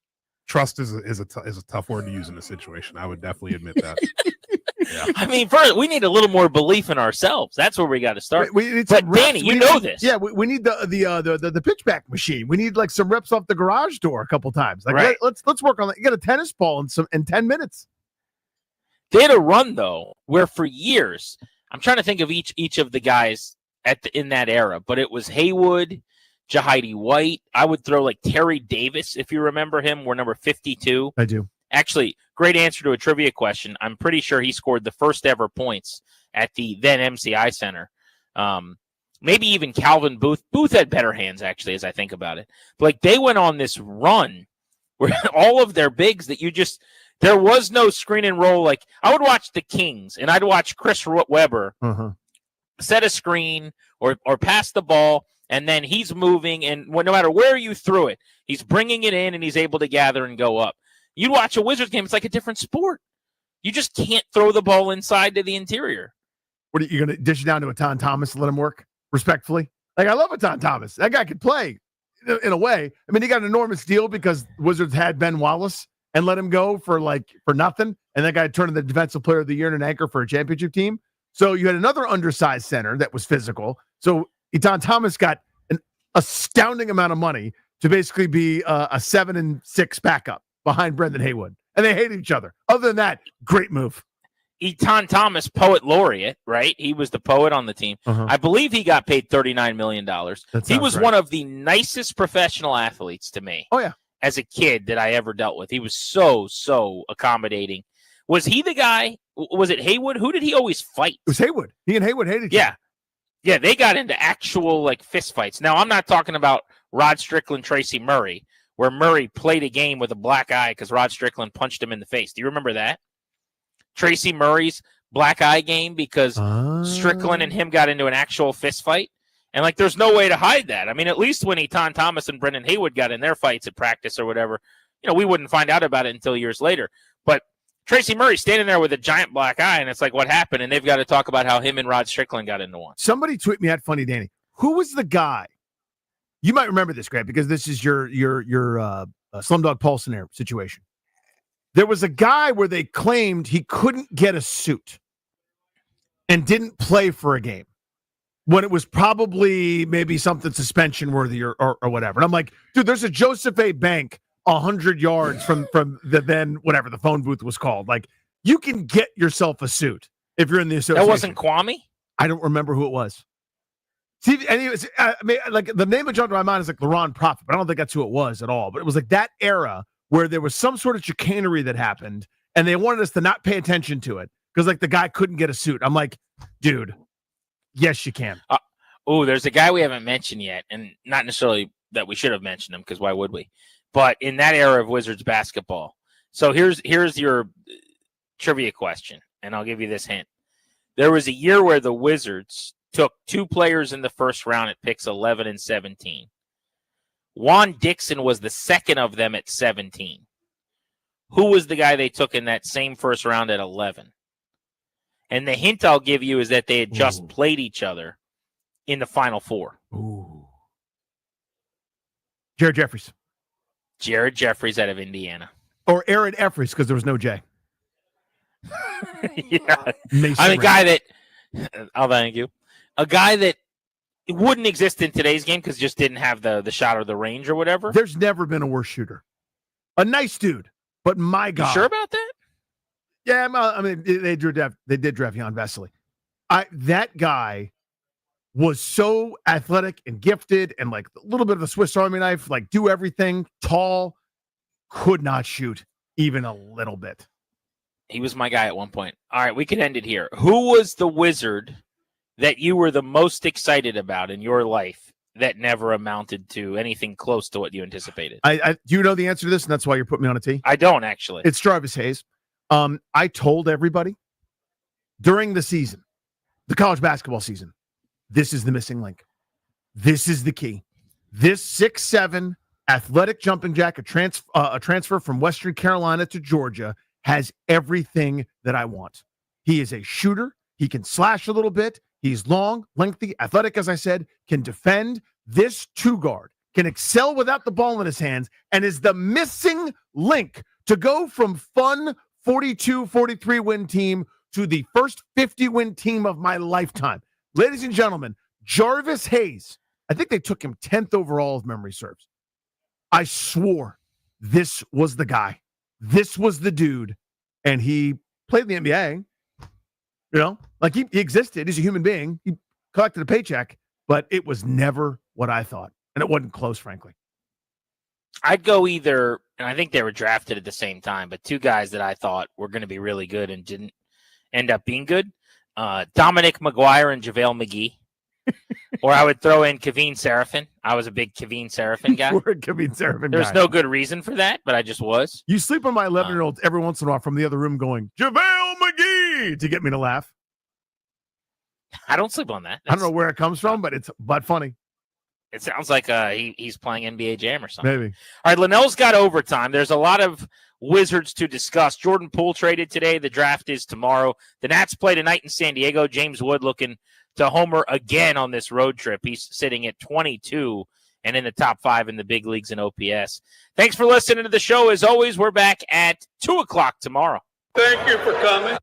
Trust is a tough word to use in a situation. I would definitely admit that. Yeah. I mean, first, we need a little more belief in ourselves. That's where we got to start. We need But some reps. Danny, We you need know some- this. Yeah, we need the pitch back machine. We need like some reps off the garage door a couple times. Like Right. let's work on that. You get a tennis ball in 10 minutes. They had a run though, where for years, I'm trying to think of each of the guys in that era, but it was Haywood, Jahidi White. I would throw like Terry Davis, if you remember him. We're number 52. I do. Actually, great answer to a trivia question. I'm pretty sure he scored the first ever points at the then MCI Center. Maybe even Calvin Booth. Booth had better hands, actually, as I think about it. But like they went on this run where all of their bigs that there was no screen and roll. Like I would watch the Kings and I'd watch Chris Webber set a screen or pass the ball, and then he's moving, and no matter where you threw it, he's bringing it in and he's able to gather and go up. You'd watch a Wizards game, it's like a different sport. You just can't throw the ball inside to the interior. What are you going to dish it down to Etan Thomas and let him work respectfully? Like I love Etan Thomas. That guy could play in a way. I mean, he got an enormous deal because Wizards had Ben Wallace and let him go for nothing. And that guy turned into the defensive player of the year and an anchor for a championship team. So you had another undersized center that was physical. So Etan Thomas got an astounding amount of money to basically be a 7-6 backup behind Brendan Haywood. And they hated each other. Other than that, great move. Etan Thomas, poet laureate, right? He was the poet on the team. I believe he got paid $39 million. He was one of the nicest professional athletes to me. Oh, yeah. As a kid that I ever dealt with. He was so accommodating. Was he the guy? Was it Haywood? Who did he always fight? It was Haywood. He and Haywood hated each other. Yeah, they got into actual like fist fights. Now, I'm not talking about Rod Strickland, Tracy Murray, where Murray played a game with a black eye because Rod Strickland punched him in the face. Do you remember that? Tracy Murray's black eye game because Strickland and him got into an actual fist fight. And, like, there's no way to hide that. I mean, at least when Etan Thomas and Brendan Haywood got in their fights at practice or whatever, you know, we wouldn't find out about it until years later. But Tracy Murray standing there with a giant black eye, and it's like, what happened? And they've got to talk about how him and Rod Strickland got into one. Somebody tweet me at Funny Danny. Who was the guy? You might remember this, Grant, because this is your Slumdog Paulson situation. There was a guy where they claimed he couldn't get a suit and didn't play for a game when it was probably maybe something suspension worthy or whatever. And I'm like, dude, there's a Joseph A. Bank 100 yards from the then whatever the phone booth was called. Like, you can get yourself a suit if you're in the association. That wasn't Kwame? I don't remember who it was. See, and he was, I mean, like, the name that jumped to my mind is like Laron Prophet, but I don't think that's who it was at all. But it was like that era where there was some sort of chicanery that happened, and they wanted us to not pay attention to it because, like, the guy couldn't get a suit. I'm like, dude, yes, you can. There's a guy we haven't mentioned yet, and not necessarily that we should have mentioned him because why would we? But in that era of Wizards basketball. So here's your trivia question, and I'll give you this hint. There was a year where the Wizards took two players in the first round at picks 11 and 17. Juan Dixon was the second of them at 17. Who was the guy they took in that same first round at 11? And the hint I'll give you is that they had just played each other in the Final Four. Jared Jeffries. Jared Jeffries out of Indiana. Or Aaron Effries, because there was no J. Yeah. A guy that, oh, thank you. A guy that wouldn't exist in today's game because just didn't have the shot or the range or whatever. There's never been a worse shooter. A nice dude, but my God. You sure about that? Yeah, I mean, they did draft Jan Vesely. That guy was so athletic and gifted and like a little bit of a Swiss Army knife, like do everything, tall, could not shoot even a little bit. He was my guy at one point. All right, we can end it here. Who was the Wizard that you were the most excited about in your life that never amounted to anything close to what you anticipated? Do you know the answer to this, and that's why you're putting me on a tee? I don't, actually. It's Jarvis Hayes. I told everybody during the season, the college basketball season, this is the missing link. This is the key. This 6'7" athletic jumping jack, a transfer from Western Carolina to Georgia, has everything that I want. He is a shooter. He can slash a little bit. He's long, lengthy, athletic, as I said, can defend. This two guard can excel without the ball in his hands and is the missing link to go from fun 42, 43 win team to the first 50 win team of my lifetime. Ladies and gentlemen, Jarvis Hayes. I think they took him 10th overall, if memory serves. I swore this was the guy. This was the dude. And he played in the NBA. You know, like he existed. He's a human being. He collected a paycheck, but it was never what I thought. And it wasn't close, frankly. I'd go either, and I think they were drafted at the same time, but two guys that I thought were going to be really good and didn't end up being good. Dominic McGuire and JaVale McGee. Or I would throw in Kevin Seraphin. I was a big Kevin Seraphin guy. You were a Kevin Seraphin guy. There's no good reason for that, but I just was. You sleep on my 11-year-olds every once in a while from the other room going, JaVale McGee, to get me to laugh. I don't sleep on that. I don't know where it comes from, but it's funny. It sounds like he's playing NBA Jam or something. Maybe. All right, Lynnell's got overtime. There's a lot of Wizards to discuss. Jordan Poole traded today. The draft is tomorrow. The Nats play tonight in San Diego. James Wood looking to homer again on this road trip. He's sitting at 22 and in the top 5 in the big leagues in OPS. Thanks for listening to the show. As always, we're back at 2 o'clock tomorrow. Thank you for coming.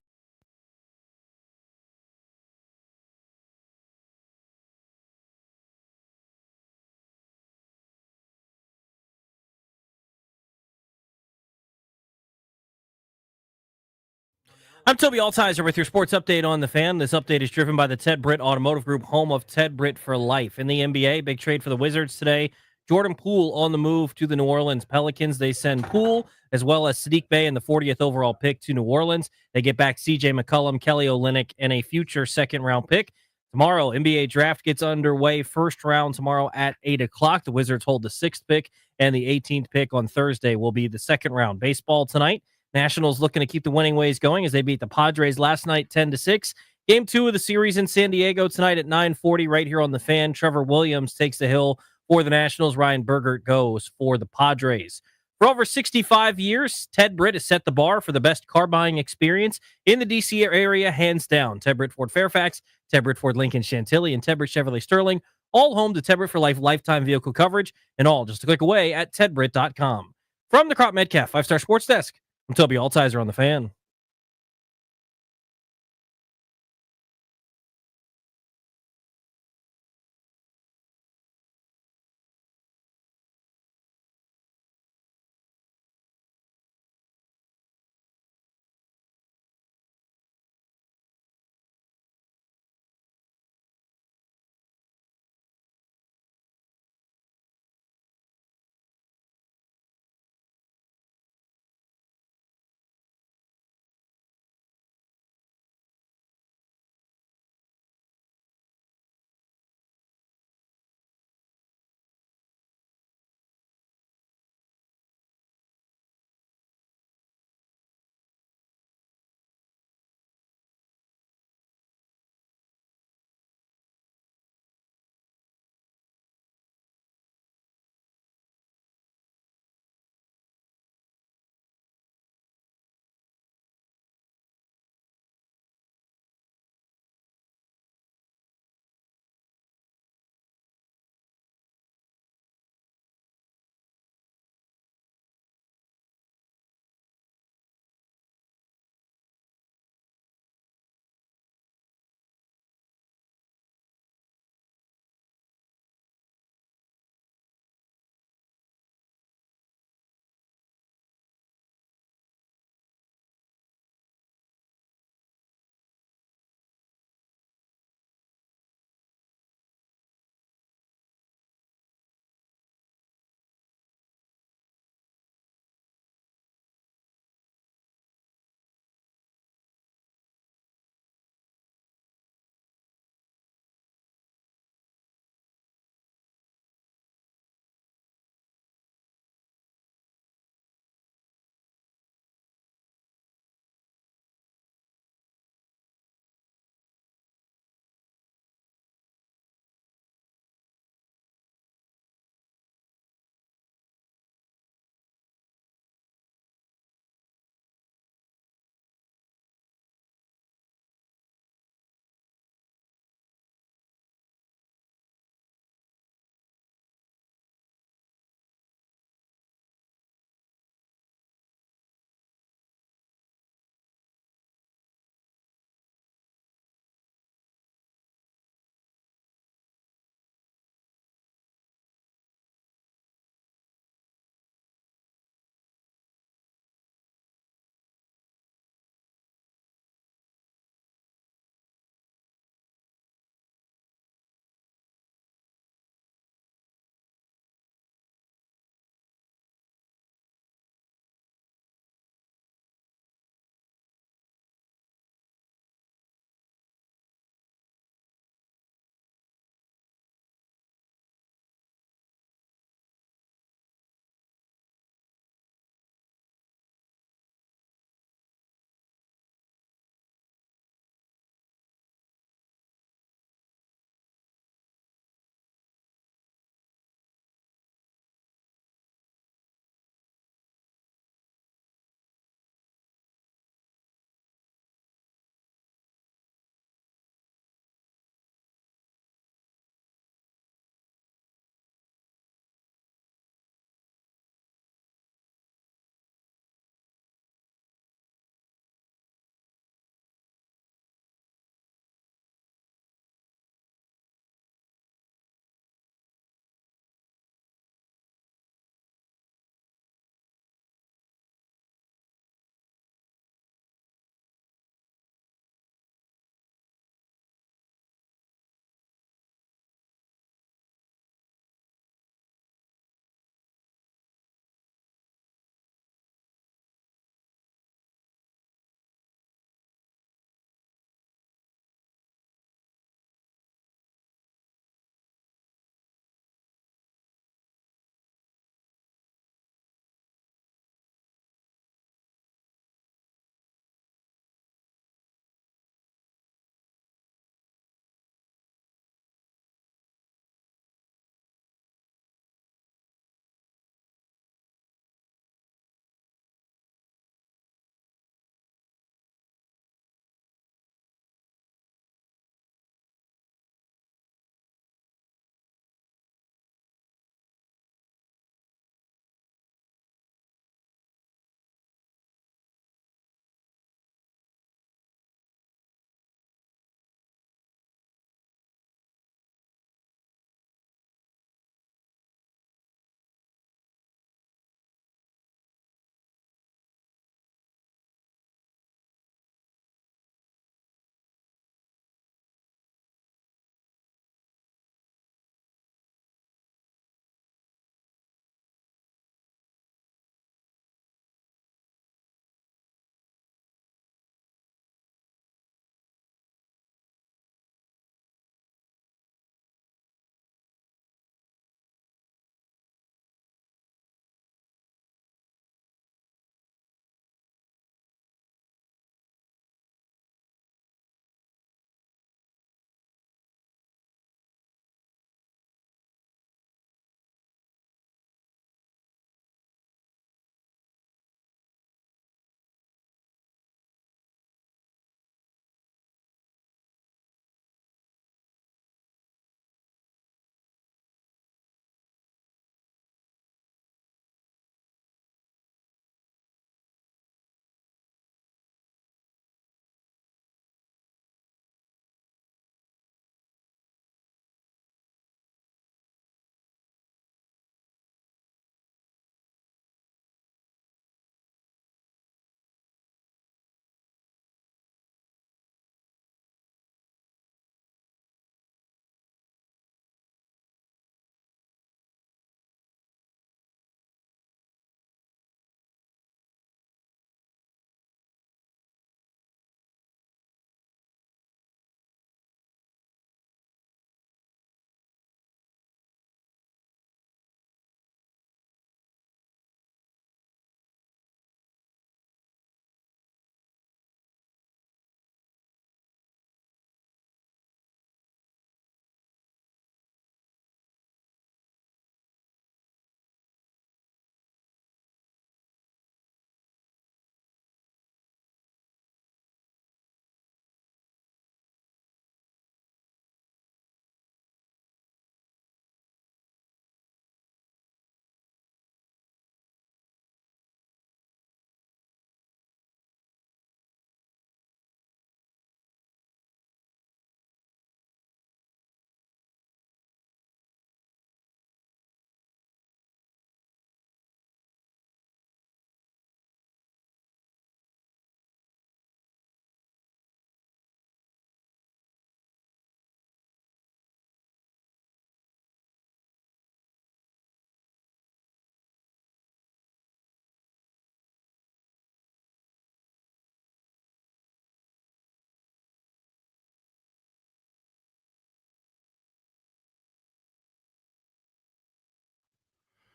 I'm Toby Altizer with your sports update on the Fan. This update is driven by the Ted Britt Automotive Group, home of Ted Britt for life. In the NBA, big trade for the Wizards today. Jordan Poole on the move to the New Orleans Pelicans. They send Poole as well as Sadiq Bey and the 40th overall pick to New Orleans. They get back C.J. McCollum, Kelly Olynyk, and a future second-round pick. Tomorrow, NBA draft gets underway. First round tomorrow at 8 o'clock. The Wizards hold the 6th pick, and the 18th pick on Thursday will be the second round. Baseball tonight. Nationals looking to keep the winning ways going as they beat the Padres last night 10-6. Game 2 of the series in San Diego tonight at 9:40 right here on the Fan. Trevor Williams takes the hill for the Nationals. Ryan Bergert goes for the Padres. For over 65 years, Ted Britt has set the bar for the best car buying experience in the D.C. area, hands down. Ted Britt Ford Fairfax, Ted Britt Ford Lincoln Chantilly, and Ted Britt Chevrolet Sterling, all home to Ted Britt for Life lifetime vehicle coverage, and all just a click away at tedbritt.com. From the Crop Metcalf 5-Star Sports Desk, I'm Toby Altizer on the Fan.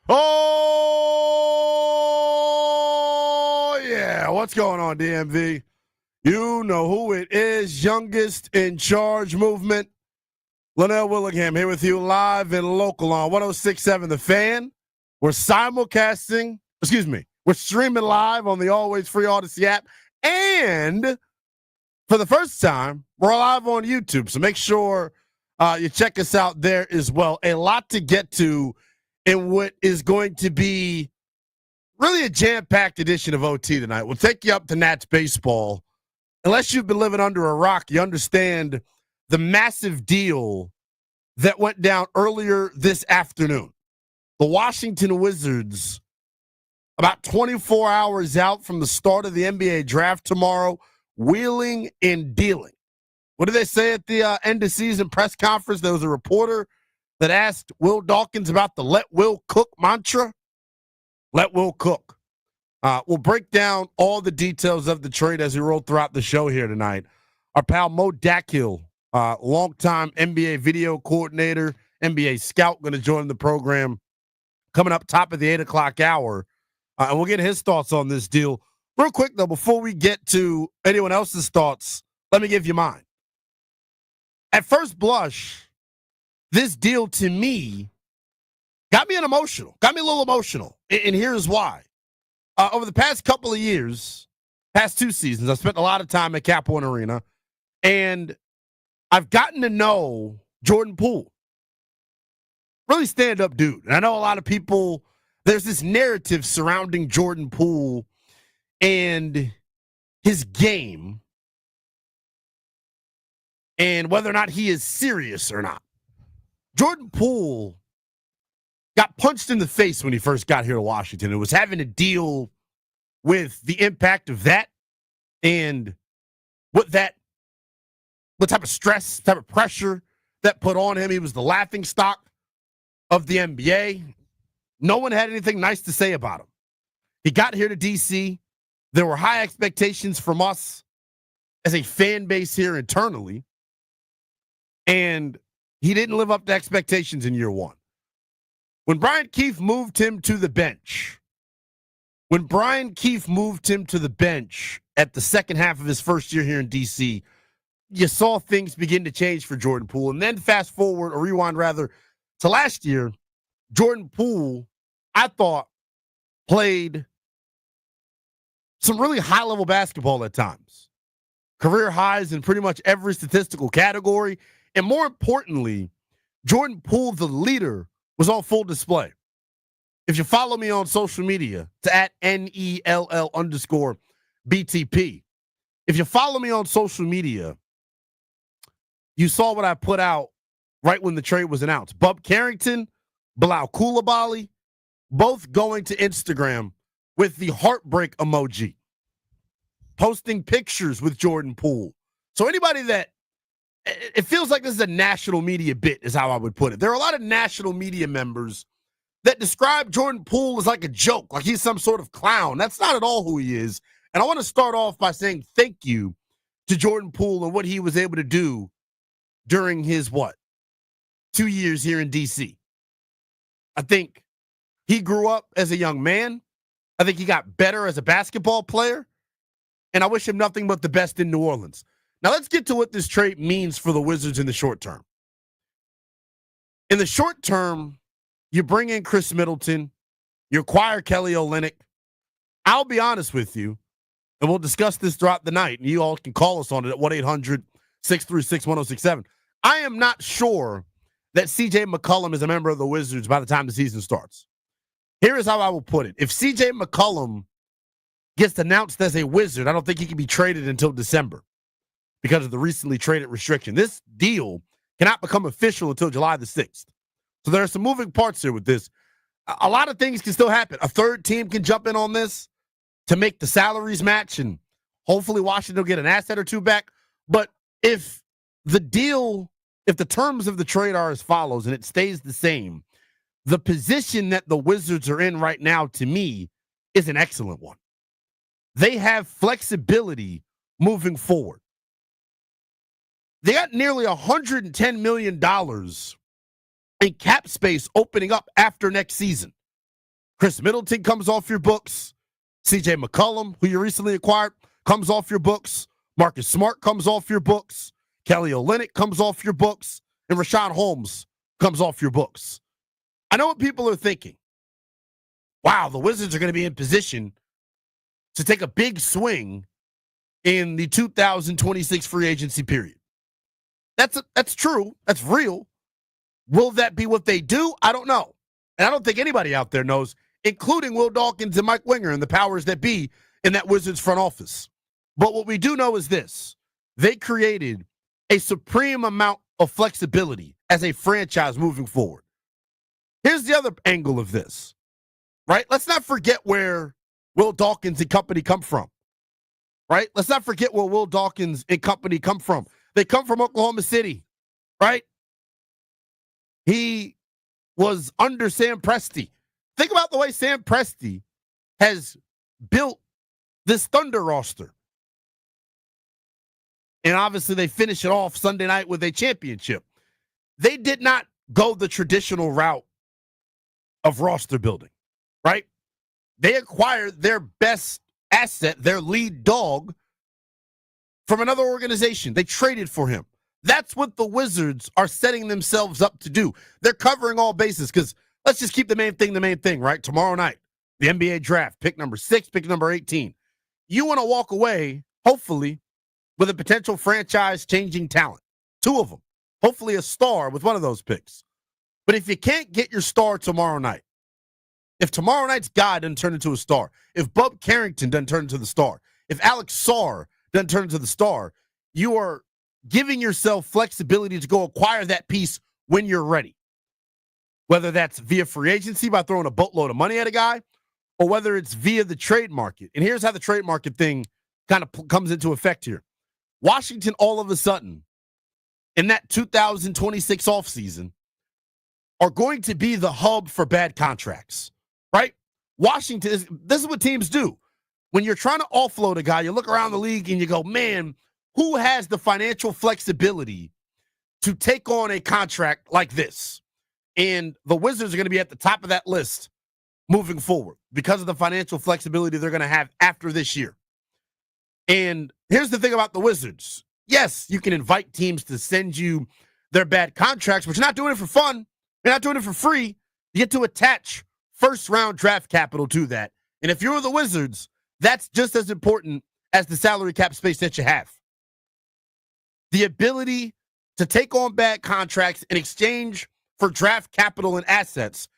Oh, yeah. What's going on, DMV? You know who it is. Youngest in charge movement. Lynnell Willingham here with you live and local on 106.7 The Fan. We're simulcasting. We're streaming live on the always free Odyssey app. And for the first time, we're live on YouTube. So make sure you check us out there as well. A lot to get to in what is going to be really a jam-packed edition of OT tonight. We'll take you up to Nats baseball. Unless you've been living under a rock, you understand the massive deal that went down earlier this afternoon. The Washington Wizards, about 24 hours out from the start of the NBA draft tomorrow, wheeling and dealing. What did they say at the end of season press conference? There was a reporter that asked Will Dawkins about the let Will cook mantra. Let Will cook. We'll break down all the details of the trade as we roll throughout the show here tonight. Our pal Mo Dakhil, longtime NBA video coordinator, NBA scout, going to join the program coming up top of the 8 o'clock hour. And we'll get his thoughts on this deal. Real quick, though, before we get to anyone else's thoughts, let me give you mine. At first blush, this deal to me got me a little emotional. And here's why. Over the past couple of years, past 2 seasons, I've spent a lot of time at Cap One Arena, and I've gotten to know Jordan Poole. Really stand-up dude. And I know a lot of people, there's this narrative surrounding Jordan Poole and his game and whether or not he is serious or not. Jordan Poole got punched in the face when he first got here to Washington. It was having to deal with the impact of that and what type of stress, type of pressure that put on him. He was the laughing stock of the NBA. No one had anything nice to say about him. He got here to D.C. There were high expectations from us as a fan base here internally, and he didn't live up to expectations in year one. When Brian Keefe moved him to the bench, at the second half of his first year here in D.C., you saw things begin to change for Jordan Poole. And then fast forward, or rewind rather, to last year, Jordan Poole, I thought, played some really high-level basketball at times. Career highs in pretty much every statistical category. And more importantly, Jordan Poole, the leader, was on full display. If you follow me on social media, to at NELL_BTP. If you follow me on social media, you saw what I put out right when the trade was announced. Bub Carrington, Bilal Coulibaly, both going to Instagram with the heartbreak emoji, posting pictures with Jordan Poole. So anybody that, it feels like this is a national media bit is how I would put it. There are a lot of national media members that describe Jordan Poole as like a joke, like he's some sort of clown. That's not at all who he is. And I want to start off by saying thank you to Jordan Poole and what he was able to do during his, 2 years here in D.C. I think he grew up as a young man. I think he got better as a basketball player. And I wish him nothing but the best in New Orleans. Now let's get to what this trade means for the Wizards in the short term. In the short term, you bring in Chris Middleton, you acquire Kelly Olynyk. I'll be honest with you, and we'll discuss this throughout the night, and you all can call us on it at 1-800-636-1067. I am not sure that C.J. McCollum is a member of the Wizards by the time the season starts. Here is how I will put it. If C.J. McCollum gets announced as a Wizard, I don't think he can be traded until December because of the recently traded restriction. This deal cannot become official until July the 6th. So there are some moving parts here with this. A lot of things can still happen. A third team can jump in on this to make the salaries match, and hopefully Washington will get an asset or two back. But if the terms of the trade are as follows and it stays the same, the position that the Wizards are in right now, to me, is an excellent one. They have flexibility moving forward. They got nearly $110 million in cap space opening up after next season. Chris Middleton comes off your books. CJ McCollum, who you recently acquired, comes off your books. Marcus Smart comes off your books. Kelly Olynyk comes off your books. And Rashawn Holmes comes off your books. I know what people are thinking. Wow, the Wizards are going to be in position to take a big swing in the 2026 free agency period. That's true. That's real. Will that be what they do? I don't know. And I don't think anybody out there knows, including Will Dawkins and Mike Winger and the powers that be in that Wizards front office. But what we do know is this. They created a supreme amount of flexibility as a franchise moving forward. Here's the other angle of this, right? Let's not forget where Will Dawkins and company come from, right? Let's not forget where Will Dawkins and company come from. They come from Oklahoma City, right? He was under Sam Presti. Think about the way Sam Presti has built this Thunder roster. And obviously they finish it off Sunday night with a championship. They did not go the traditional route of roster building, right? They acquired their best asset, their lead dog, from another organization. They traded for him. That's what the Wizards are setting themselves up to do. They're covering all bases because let's just keep the main thing, right? Tomorrow night, the NBA draft, pick number 6, pick number 18. You want to walk away, hopefully, with a potential franchise-changing talent. 2 of them. Hopefully a star with one of those picks. But if you can't get your star tomorrow night, if tomorrow night's guy doesn't turn into a star, if Bub Carrington doesn't turn into the star, if Alex Sarr doesn't turn into the star, you are giving yourself flexibility to go acquire that piece when you're ready. Whether that's via free agency by throwing a boatload of money at a guy, or whether it's via the trade market. And here's how the trade market thing kind of comes into effect here. Washington, all of a sudden, in that 2026 offseason, are going to be the hub for bad contracts, right? Washington, this is what teams do. When you're trying to offload a guy, you look around the league and you go, man, who has the financial flexibility to take on a contract like this? And the Wizards are going to be at the top of that list moving forward because of the financial flexibility they're going to have after this year. And here's the thing about the Wizards. Yes, you can invite teams to send you their bad contracts, but you're not doing it for fun. You're not doing it for free. You get to attach first-round draft capital to that. And if you're the Wizards, that's just as important as the salary cap space that you have. The ability to take on bad contracts in exchange for draft capital and assets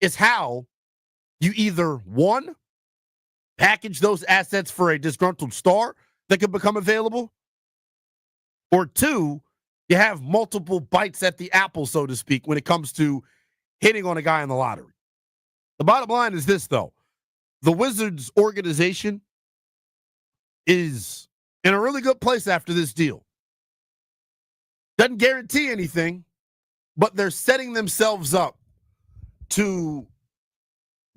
is how you either, 1, package those assets for a disgruntled star that could become available, or 2, you have multiple bites at the apple, so to speak, when it comes to hitting on a guy in the lottery. The bottom line is this, though. The Wizards organization is in a really good place after this deal. Doesn't guarantee anything, but they're setting themselves up to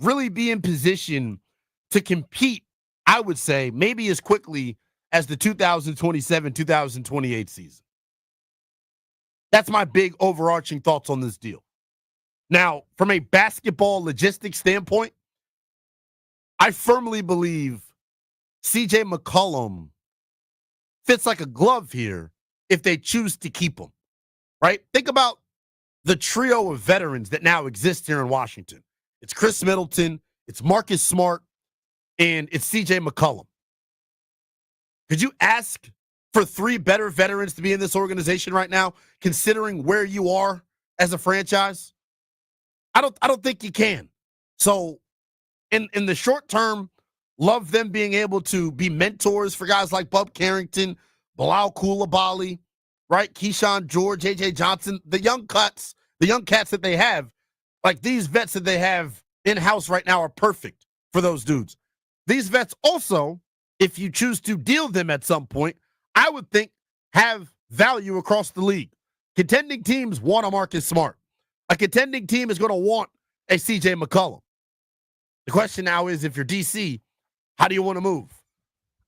really be in position to compete, I would say, maybe as quickly as the 2027-2028 season. That's my big overarching thoughts on this deal. Now, from a basketball logistics standpoint, I firmly believe CJ McCollum fits like a glove here if they choose to keep him, right? Think about the trio of veterans that now exist here in Washington. It's Chris Middleton, it's Marcus Smart, and it's CJ McCollum. Could you ask for 3 better veterans to be in this organization right now, considering where you are as a franchise? I don't think you can. So in the short term, love them being able to be mentors for guys like Bub Carrington, Bilal Coulibaly, right? Keyshawn George, AJ Johnson, the young cats that they have, like these vets that they have in-house right now are perfect for those dudes. These vets also, if you choose to deal them at some point, I would think have value across the league. Contending teams want a Marcus Smart. A contending team is going to want a CJ McCollum. The question now is, if you're DC, how do you want to move?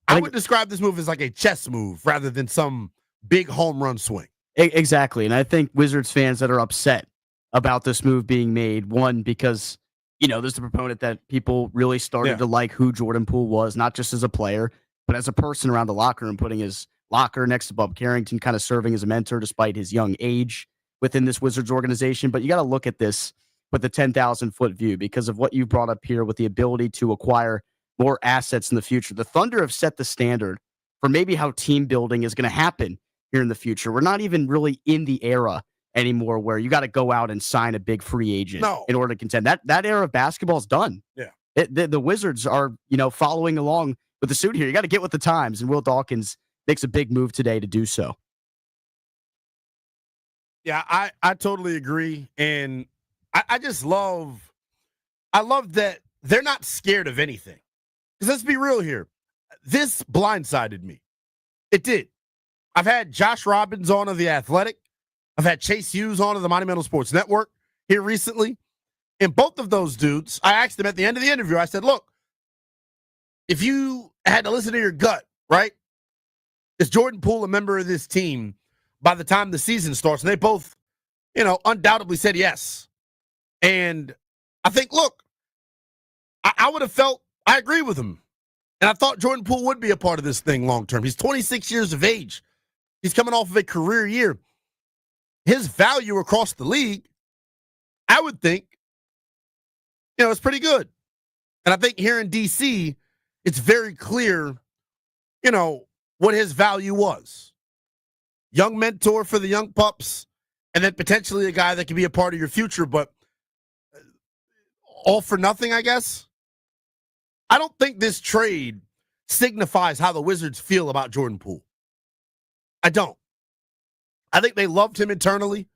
I would describe this move as like a chess move rather than some big home run swing. Exactly. And I think Wizards fans that are upset about this move being made, one, because there's the proponent that people really started Yeah. to like who Jordan Poole was, not just as a player, but as a person around the locker room, putting his locker next to Bob Carrington, kind of serving as a mentor despite his young age within this Wizards organization. But you got to look at this with the 10,000-foot view because of what you brought up here with the ability to acquire more assets in the future. The Thunder have set the standard for maybe how team building is going to happen here in the future. We're not even really in the era anymore where you got to go out and sign a big free agent in order to contend. That era of basketball is done. Yeah. The Wizards are, following along with the suit here. You got to get with the times, and Will Dawkins makes a big move today to do so. Yeah, I totally agree. And I just love that they're not scared of anything. Because let's be real here. This blindsided me. It did. I've had Josh Robbins on of The Athletic. I've had Chase Hughes on of the Monumental Sports Network here recently. And both of those dudes, I asked them at the end of the interview, I said, look, if you had to listen to your gut, right? Is Jordan Poole a member of this team by the time the season starts? And they both, undoubtedly said yes. And I think, look, I would have felt, I agree with him. And I thought Jordan Poole would be a part of this thing long term. He's 26 years of age. He's coming off of a career year. His value across the league, I would think, it's pretty good. And I think here in D.C., it's very clear, what his value was. Young mentor for the young pups, and then potentially a guy that can be a part of your future, but all for nothing, I guess. I don't think this trade signifies how the Wizards feel about Jordan Poole. I don't. I think they loved him internally.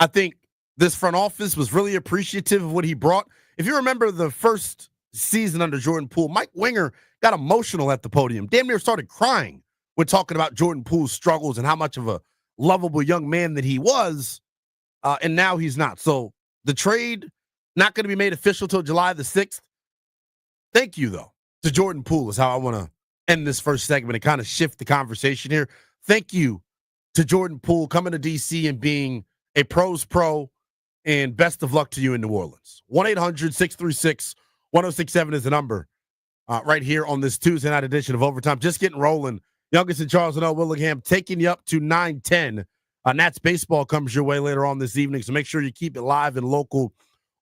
I think this front office was really appreciative of what he brought. If you remember the first season under Jordan Poole, Mike Winger got emotional at the podium, damn near started crying when talking about Jordan Poole's struggles and how much of a lovable young man that he was, and now he's not. So the trade, not going to be made official till July the 6th. Thank you, though, to Jordan Poole is how I want to end this first segment and kind of shift the conversation here. Thank you to Jordan Poole coming to D.C. and being a pro's pro, and best of luck to you in New Orleans. 1-800-636-1067 is the number right here on this Tuesday night edition of Overtime. Just getting rolling. Youngest and Charles Lynnell Willingham taking you up to 9:10. Nats baseball comes your way later on this evening, so make sure you keep it live and local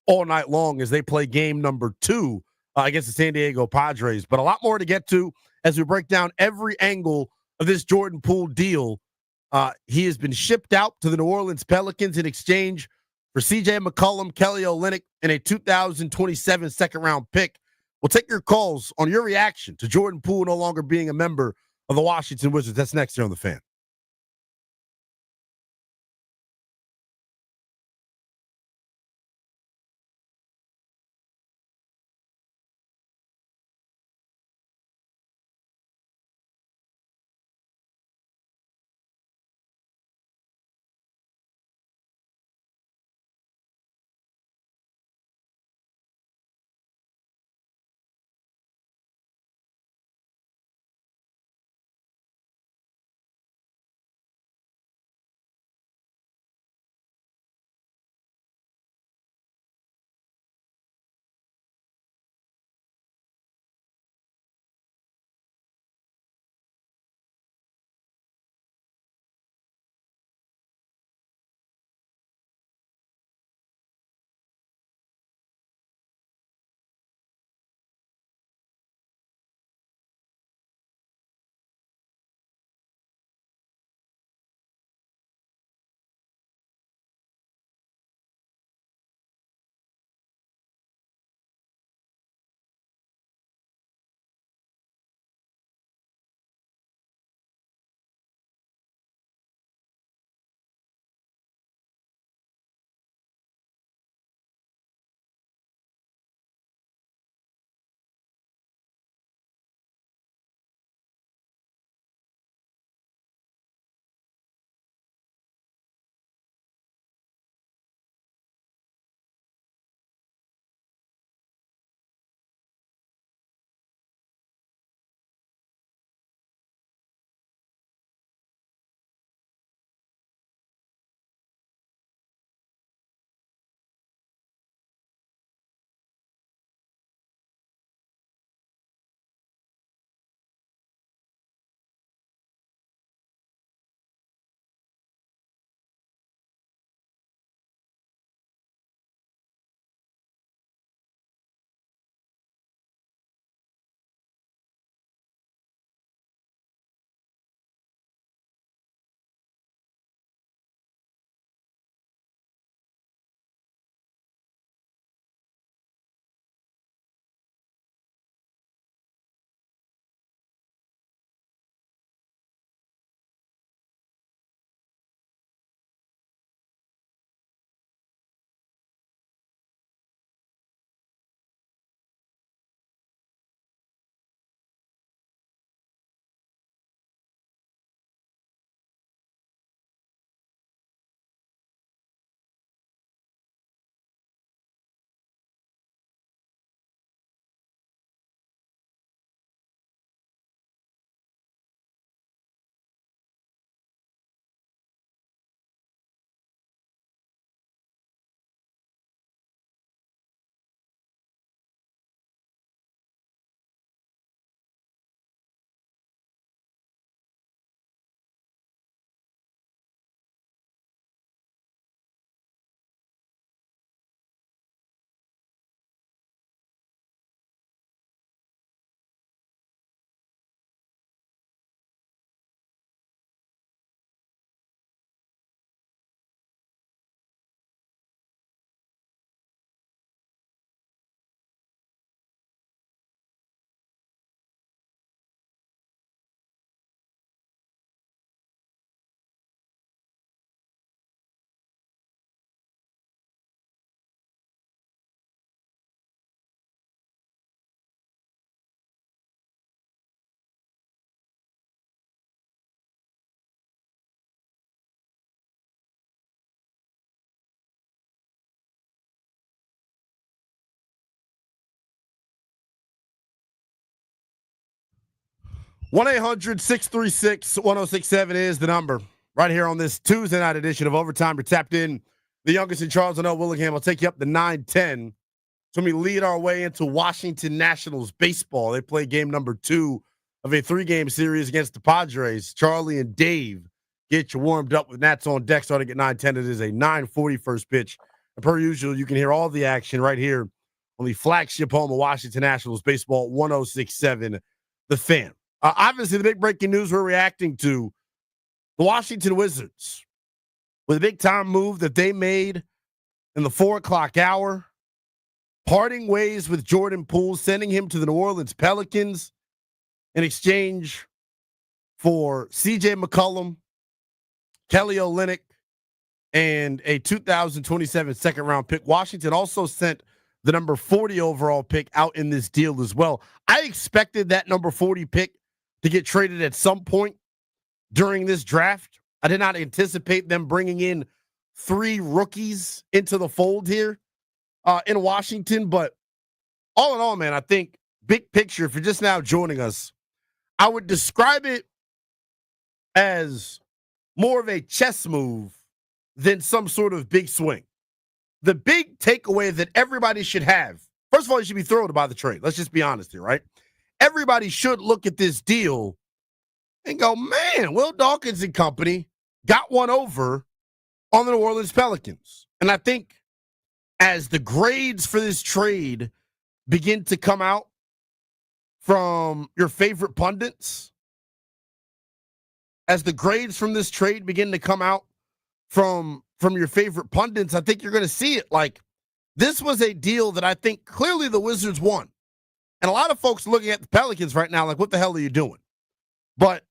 all night long as they play game number 2 against the San Diego Padres. But a lot more to get to as we break down every angle of this Jordan Poole deal. He has been shipped out to the New Orleans Pelicans in exchange for C.J. McCollum, Kelly Olynyk, and a 2027 second-round pick. We'll take your calls on your reaction to Jordan Poole no longer being a member of the Washington Wizards. That's next here on The Fan. 1-800-636-1067 is the number. Right here on this Tuesday night edition of Overtime. We're tapped in. The youngest in Charles, Lynnell Willingham, will take you up to 9:10. So we lead our way into Washington Nationals baseball. They play game number 2 of a 3-game series against the Padres. Charlie and Dave get you warmed up with Nats on deck starting at 9:10. It is a 9:40 first pitch. And per usual, you can hear all the action right here on the flagship home of Washington Nationals baseball, 106.7 The Fan. Obviously, the big breaking news we're reacting to, the Washington Wizards, with a big-time move that they made in the 4 o'clock hour, parting ways with Jordan Poole, sending him to the New Orleans Pelicans in exchange for C.J. McCollum, Kelly Olynyk, and a 2027 second-round pick. Washington also sent the number 40 overall pick out in this deal as well. I expected that number 40 pick to get traded at some point during this draft. I did not anticipate them bringing in 3 rookies into the fold here in Washington. But all in all, man, I think big picture, if you're just now joining us, I would describe it as more of a chess move than some sort of big swing. The big takeaway that everybody should have, first of all, you should be thrilled by the trade. Let's just be honest here, right? Everybody should look at this deal and go, man, Will Dawkins and company got one over on the New Orleans Pelicans. And I think as the grades for this trade begin to come out from your favorite pundits, as the grades from this trade begin to come out from your favorite pundits, I think you're going to see it. Like, this was a deal that I think clearly the Wizards won. And a lot of folks looking at the Pelicans right now like, what the hell are you doing? But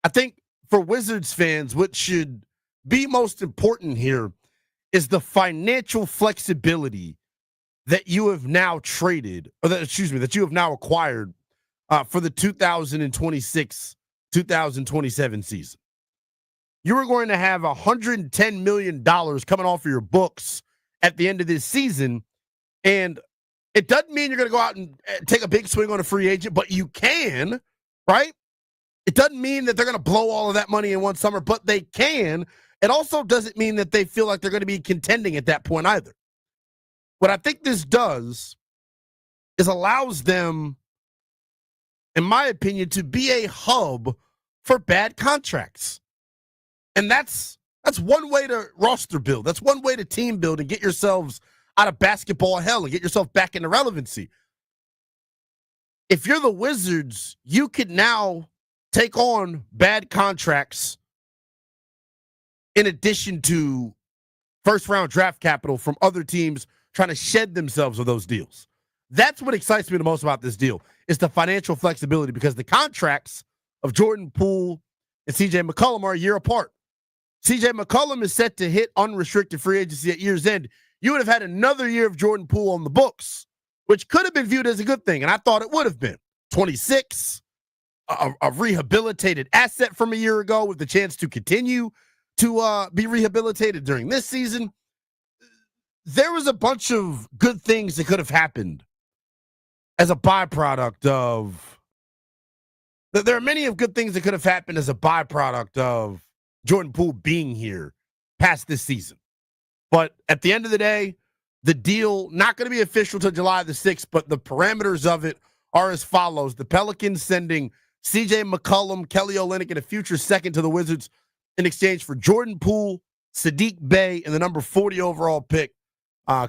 I think for Wizards fans, what should be most important here is the financial flexibility that you have now traded, or that, that you have now acquired for the 2026-2027 season. You are going to have $110 million coming off of your books at the end of this season. And it doesn't mean you're going to go out and take a big swing on a free agent, but you can, right? It doesn't mean that they're going to blow all of that money in one summer, but they can. It also doesn't mean that they feel like they're going to be contending at that point either. What I think this does is allows them, in my opinion, to be a hub for bad contracts. And that's one way to roster build. That's one way to team build and get yourselves out of basketball hell and get yourself back into relevancy. If you're the Wizards, you could now take on bad contracts in addition to first-round draft capital from other teams trying to shed themselves of those deals. That's what excites me the most about this deal, is the financial flexibility, because the contracts of Jordan Poole and C.J. McCollum are a year apart. C.J. McCollum is set to hit unrestricted free agency at year's end. You would have had another year of Jordan Poole on the books, which could have been viewed as a good thing, and I thought it would have been. 26, a rehabilitated asset from a year ago with the chance to continue to be rehabilitated during this season. There was a bunch of good things that could have happened as a byproduct of. There are many of good things that could have happened as a byproduct of Jordan Poole being here past this season. But at the end of the day, the deal not going to be official till July the 6th, but the parameters of it are as follows. The Pelicans sending C.J. McCollum, Kelly Olynyk, and a future second to the Wizards in exchange for Jordan Poole, Sadiq Bey, and the number 40 overall pick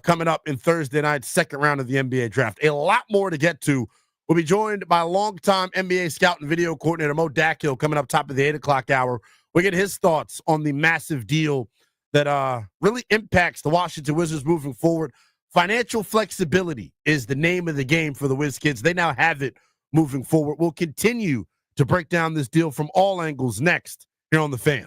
coming up in Thursday night's second round of the NBA draft. A lot more to get to. We'll be joined by longtime NBA scout and video coordinator Mo Dackhill coming up top of the 8 o'clock hour. We get his thoughts on the massive deal that really impacts the Washington Wizards moving forward. Financial flexibility is the name of the game for the Wiz Kids. They now have it moving forward. We'll continue to break down this deal from all angles next here on The Fan.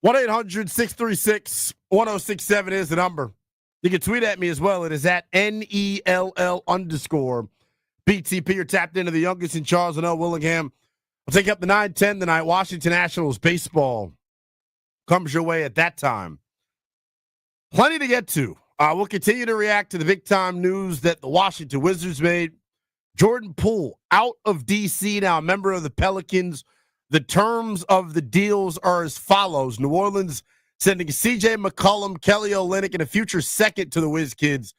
1-800-636-1067 is the number. You can tweet at me as well. It is at NELL_BTP. You're tapped into the youngest in Charles, Lynnell Willingham. I'll take you up to 9:10 tonight. Washington Nationals baseball comes your way at that time. Plenty to get to. We'll continue to react to the big-time news that the Washington Wizards made. Jordan Poole out of D.C. now, a member of the Pelicans. The terms of the deals are as follows. New Orleans sending C.J. McCollum, Kelly Olynyk, and a future second to the Wiz Kids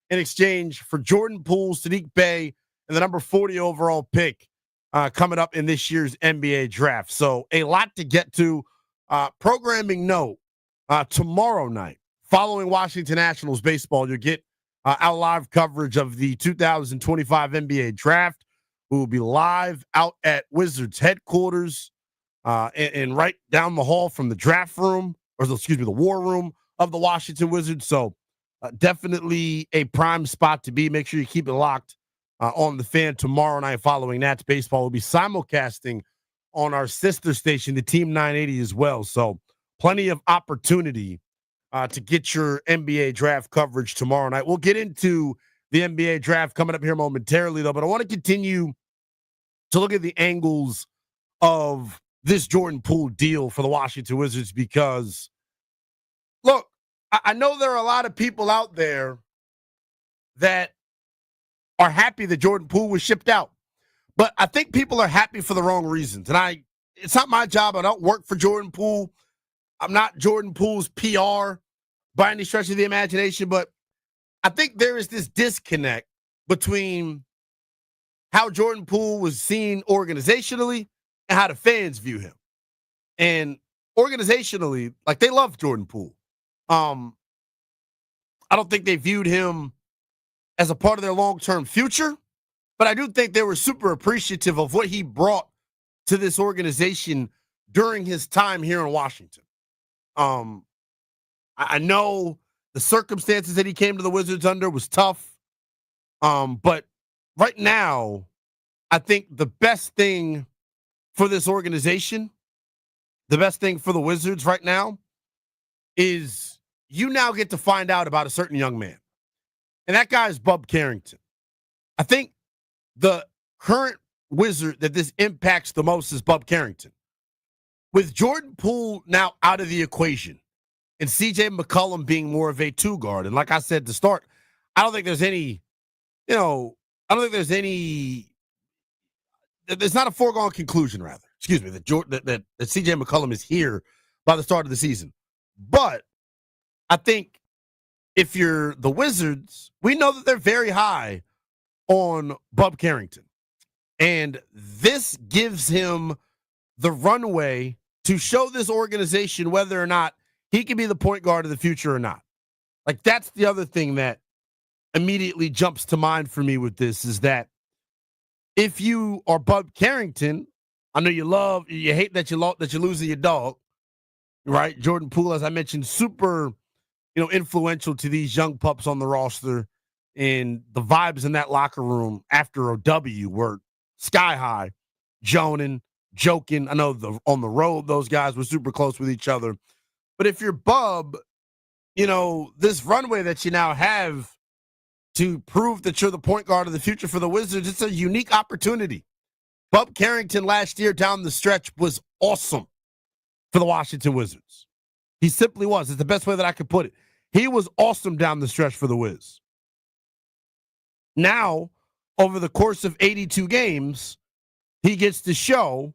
in exchange for Jordan Poole, Sadiq Bey, and the number 40 overall pick coming up in this year's NBA draft. So a lot to get to. Programming note, tomorrow night, following Washington Nationals baseball, you'll get our live coverage of the 2025 NBA draft. We will be live out at Wizards headquarters and right down the hall from the draft room, or excuse me, the war room of the Washington Wizards. So definitely a prime spot to be. Make sure you keep it locked on the Fan tomorrow night following Nats baseball. We'll be simulcasting on our sister station, the Team 980 as well. So plenty of opportunity to get your NBA draft coverage tomorrow night. We'll get into the NBA draft coming up here momentarily, though, but I want to continue to look at the angles of this Jordan Poole deal for the Washington Wizards because, look, I know there are a lot of people out there that are happy that Jordan Poole was shipped out. But I think people are happy for the wrong reasons. And it's not my job. I don't work for Jordan Poole. I'm not Jordan Poole's PR by any stretch of the imagination. But I think there is this disconnect between how Jordan Poole was seen organizationally and how the fans view him. And organizationally, like, they love Jordan Poole. I don't think they viewed him as a part of their long-term future. But I do think they were super appreciative of what he brought to this organization during his time here in Washington. I know the circumstances that he came to the Wizards under was tough. But right now, I think the best thing for this organization, the best thing for the Wizards right now, is you now get to find out about a certain young man. And that guy is Bub Carrington. I think the current Wizard that this impacts the most is Bub Carrington. With Jordan Poole now out of the equation and C.J. McCollum being more of a two guard, and like I said to start, I don't think there's any, there's not a foregone conclusion, rather, that C.J. McCollum is here by the start of the season. But I think if you're the Wizards, we know that they're very high on Bub Carrington. And this gives him the runway to show this organization whether or not he can be the point guard of the future or not. Like, that's the other thing that immediately jumps to mind for me with this is that if you are Bub Carrington, I know you hate that you're losing your dog, right? Jordan Poole, as I mentioned, super, influential to these young pups on the roster. And the vibes in that locker room after a W were sky high, joking. I know on the road, those guys were super close with each other. But if you're Bub, this runway that you now have to prove that you're the point guard of the future for the Wizards, it's a unique opportunity. Bub Carrington last year down the stretch was awesome for the Washington Wizards. He simply was. It's the best way that I could put it. He was awesome down the stretch for the Wiz. Now, over the course of 82 games, he gets to show,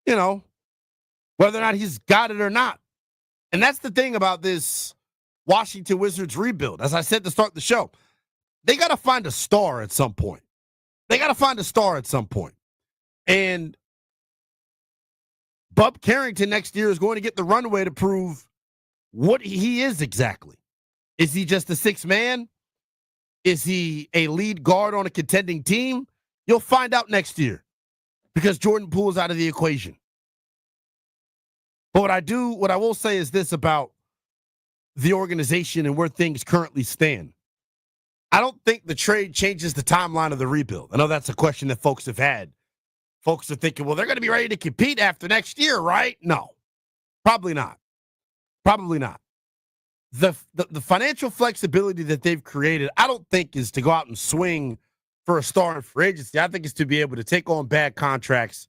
whether or not he's got it or not. And that's the thing about this Washington Wizards rebuild. As I said to start the show, they got to find a star at some point. And Bub Carrington next year is going to get the runway to prove what he is exactly. Is he just a sixth man? Is he a lead guard on a contending team? You'll find out next year because Jordan Poole is out of the equation. But what I will say is this about the organization and where things currently stand. I don't think the trade changes the timeline of the rebuild. I know that's a question that folks have had. Folks are thinking, well, they're going to be ready to compete after next year, right? No, probably not. Probably not. The financial flexibility that they've created, I don't think is to go out and swing for a star in free agency. I think it's to be able to take on bad contracts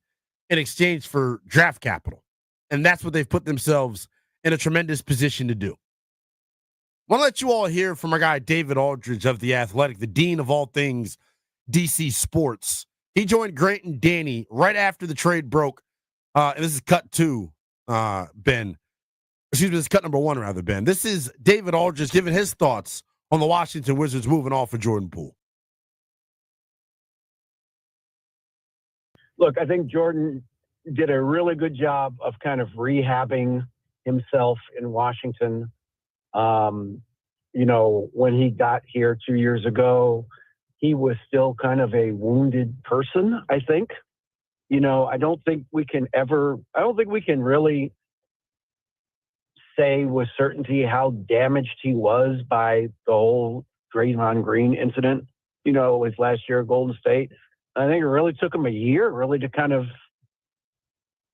in exchange for draft capital. And that's what they've put themselves in a tremendous position to do. I want to let you all hear from our guy, David Aldridge of The Athletic, the dean of all things DC sports. He joined Grant and Danny right after the trade broke. And this is cut two, Ben. Excuse me, this is cut number one, rather, Ben. This is David Aldridge giving his thoughts on the Washington Wizards moving off for Jordan Poole. Look, I think Jordan did a really good job of kind of rehabbing himself in Washington. When he got here 2 years ago, he was still kind of a wounded person, I think. I don't think we can really say with certainty how damaged he was by the whole Draymond Green incident, his last year at Golden State. I think it really took him a year really to kind of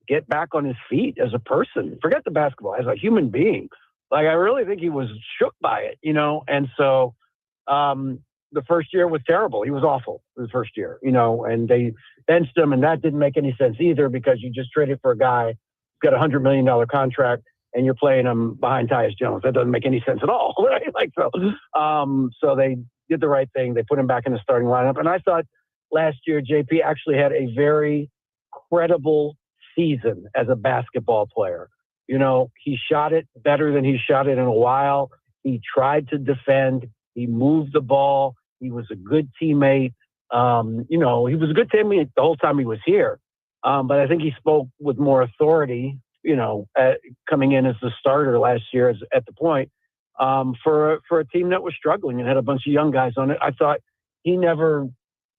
get back on his feet as a person. Forget the basketball, as a human being. Like, I really think he was shook by it, And so the first year was terrible. He was awful the first year, and they benched him, and that didn't make any sense either because you just traded for a guy who's got a $100 million contract and you're playing him behind Tyus Jones. That doesn't make any sense at all, right? So they did the right thing. They put him back in the starting lineup. And I thought last year, JP actually had a very credible season as a basketball player. He shot it better than he shot it in a while. He tried to defend. He moved the ball. He was a good teammate. He was a good teammate the whole time he was here. But I think he spoke with more authority, coming in as the starter last year at the point for a team that was struggling and had a bunch of young guys on it. I thought he never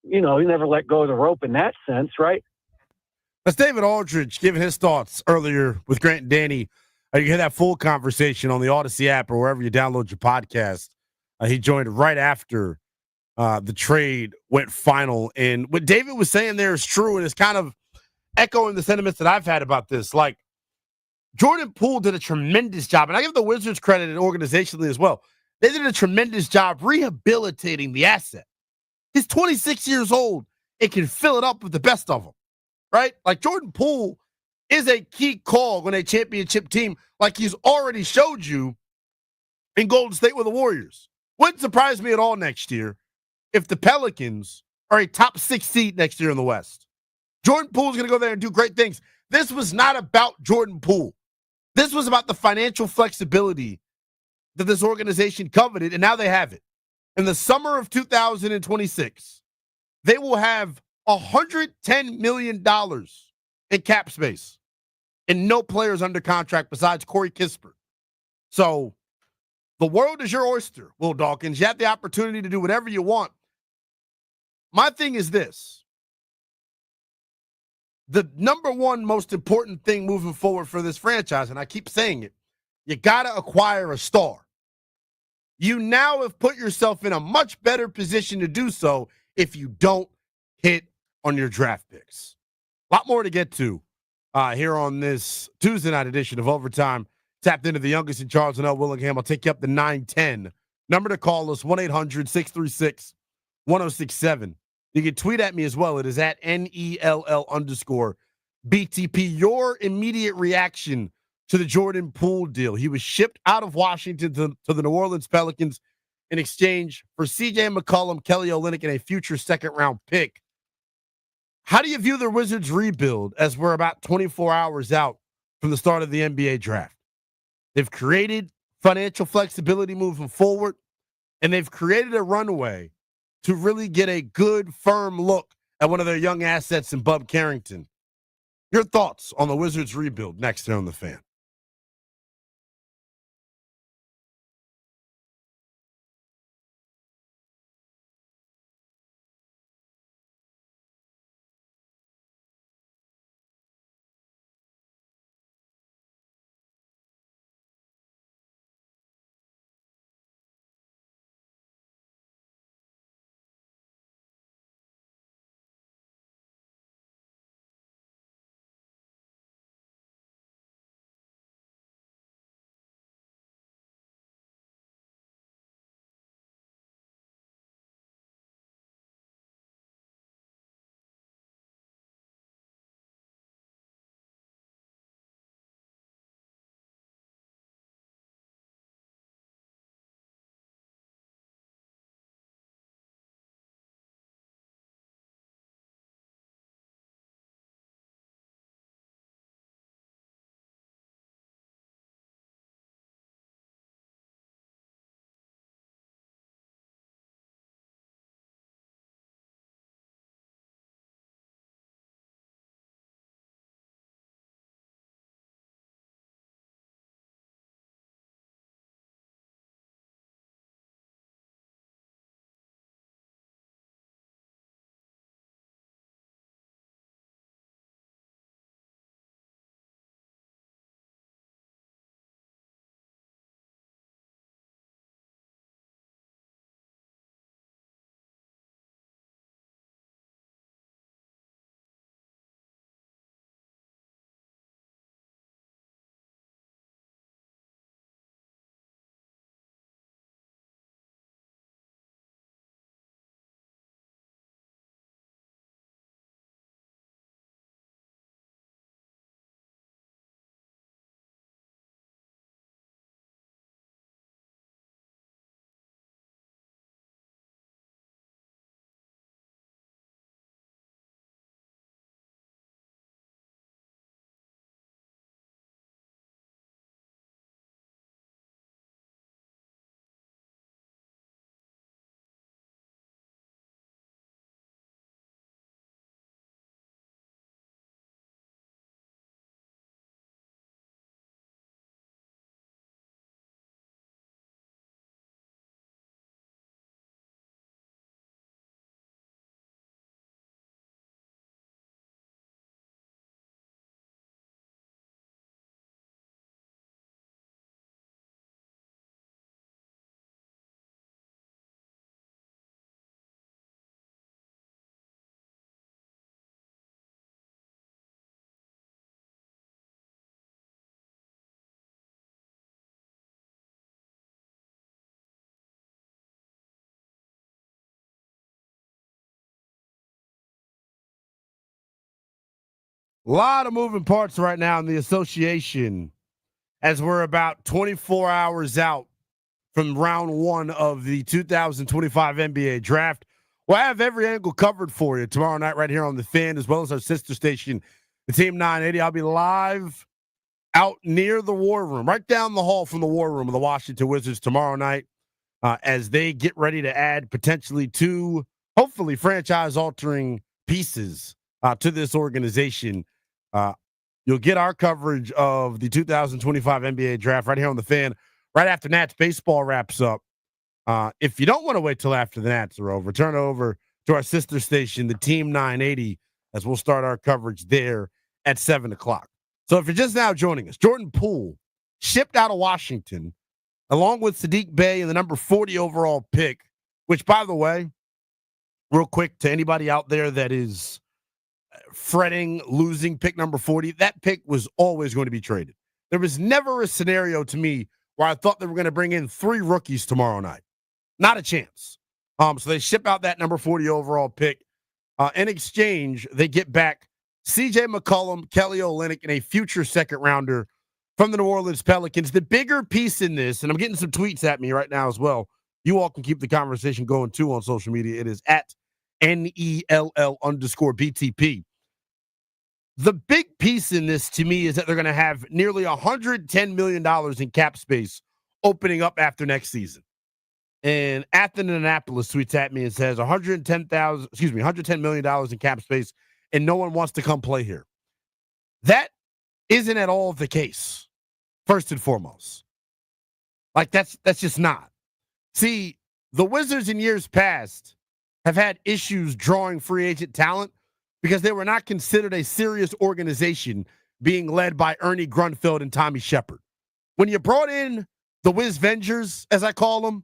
let go of the rope in that sense, right? That's David Aldridge giving his thoughts earlier with Grant and Danny. You can hear that full conversation on the Odyssey app or wherever you download your podcast. He joined right after the trade went final. And what David was saying there is true, and it's kind of echoing the sentiments that I've had about this. Like, Jordan Poole did a tremendous job, and I give the Wizards credit and organizationally as well. They did a tremendous job rehabilitating the asset. He's 26 years old and can fill it up with the best of them, right? Like, Jordan Poole is a key cog on a championship team like he's already showed you in Golden State with the Warriors. Wouldn't surprise me at all next year if the Pelicans are a top 6 seed next year in the West. Jordan Poole's going to go there and do great things. This was not about Jordan Poole. This was about the financial flexibility that this organization coveted, and now they have it. In the summer of 2026, they will have $110 million in cap space and no players under contract besides Corey Kispert. So the world is your oyster, Will Dawkins. You have the opportunity to do whatever you want. My thing is this. The number one most important thing moving forward for this franchise, and I keep saying it, you got to acquire a star. You now have put yourself in a much better position to do so if you don't hit on your draft picks. A lot more to get to here on this Tuesday night edition of Overtime. Tapped into the youngest in Charles, Lynnell Willingham. I'll take you up to 910. Number to call us, 1-800-636-1067. You can tweet at me as well. It is at NELL_BTP. Your immediate reaction to the Jordan Poole deal. He was shipped out of Washington to the New Orleans Pelicans in exchange for CJ McCollum, Kelly Olynyk, and a future second-round pick. How do you view the Wizards' rebuild as we're about 24 hours out from the start of the NBA draft? They've created financial flexibility moving forward, and they've created a runway to really get a good, firm look at one of their young assets in Bub Carrington. Your thoughts on the Wizards' rebuild next here on The Fan. A lot of moving parts right now in the association as we're about 24 hours out from round one of the 2025 NBA draft. We'll have every angle covered for you tomorrow night right here on The Fan, as well as our sister station, the Team 980. I'll be live out near the War Room, right down the hall from the War Room of the Washington Wizards tomorrow night as they get ready to add potentially two, hopefully franchise-altering pieces to this organization. You'll get our coverage of the 2025 NBA draft right here on The Fan right after Nats baseball wraps up. If you don't want to wait till after the Nats are over, turn over to our sister station, the Team 980, as we'll start our coverage there at 7 o'clock. So if you're just now joining us, Jordan Poole shipped out of Washington along with Sadiq Bey and the number 40 overall pick, which, by the way, real quick to anybody out there that is fretting losing pick number 40, that pick was always going to be traded. There was never a scenario to me where I thought they were going to bring in 3 rookies tomorrow night. Not a chance. So they ship out that number 40 overall pick. In exchange, they get back CJ McCollum, Kelly Olynyk, and a future second rounder from the New Orleans Pelicans. The bigger piece in this, and I'm getting some tweets at me right now as well. You all can keep the conversation going too on social media. It is at NELL_BTP. The big piece in this to me is that they're going to have nearly $110 million in cap space opening up after next season. And Athen Annapolis tweets at me and says $110 million in cap space, and no one wants to come play here. That isn't at all the case, first and foremost. Like, that's just not. See, the Wizards in years past have had issues drawing free agent talent because they were not considered a serious organization being led by Ernie Grunfeld and Tommy Shepard. When you brought in the Wiz Vengers, as I call them,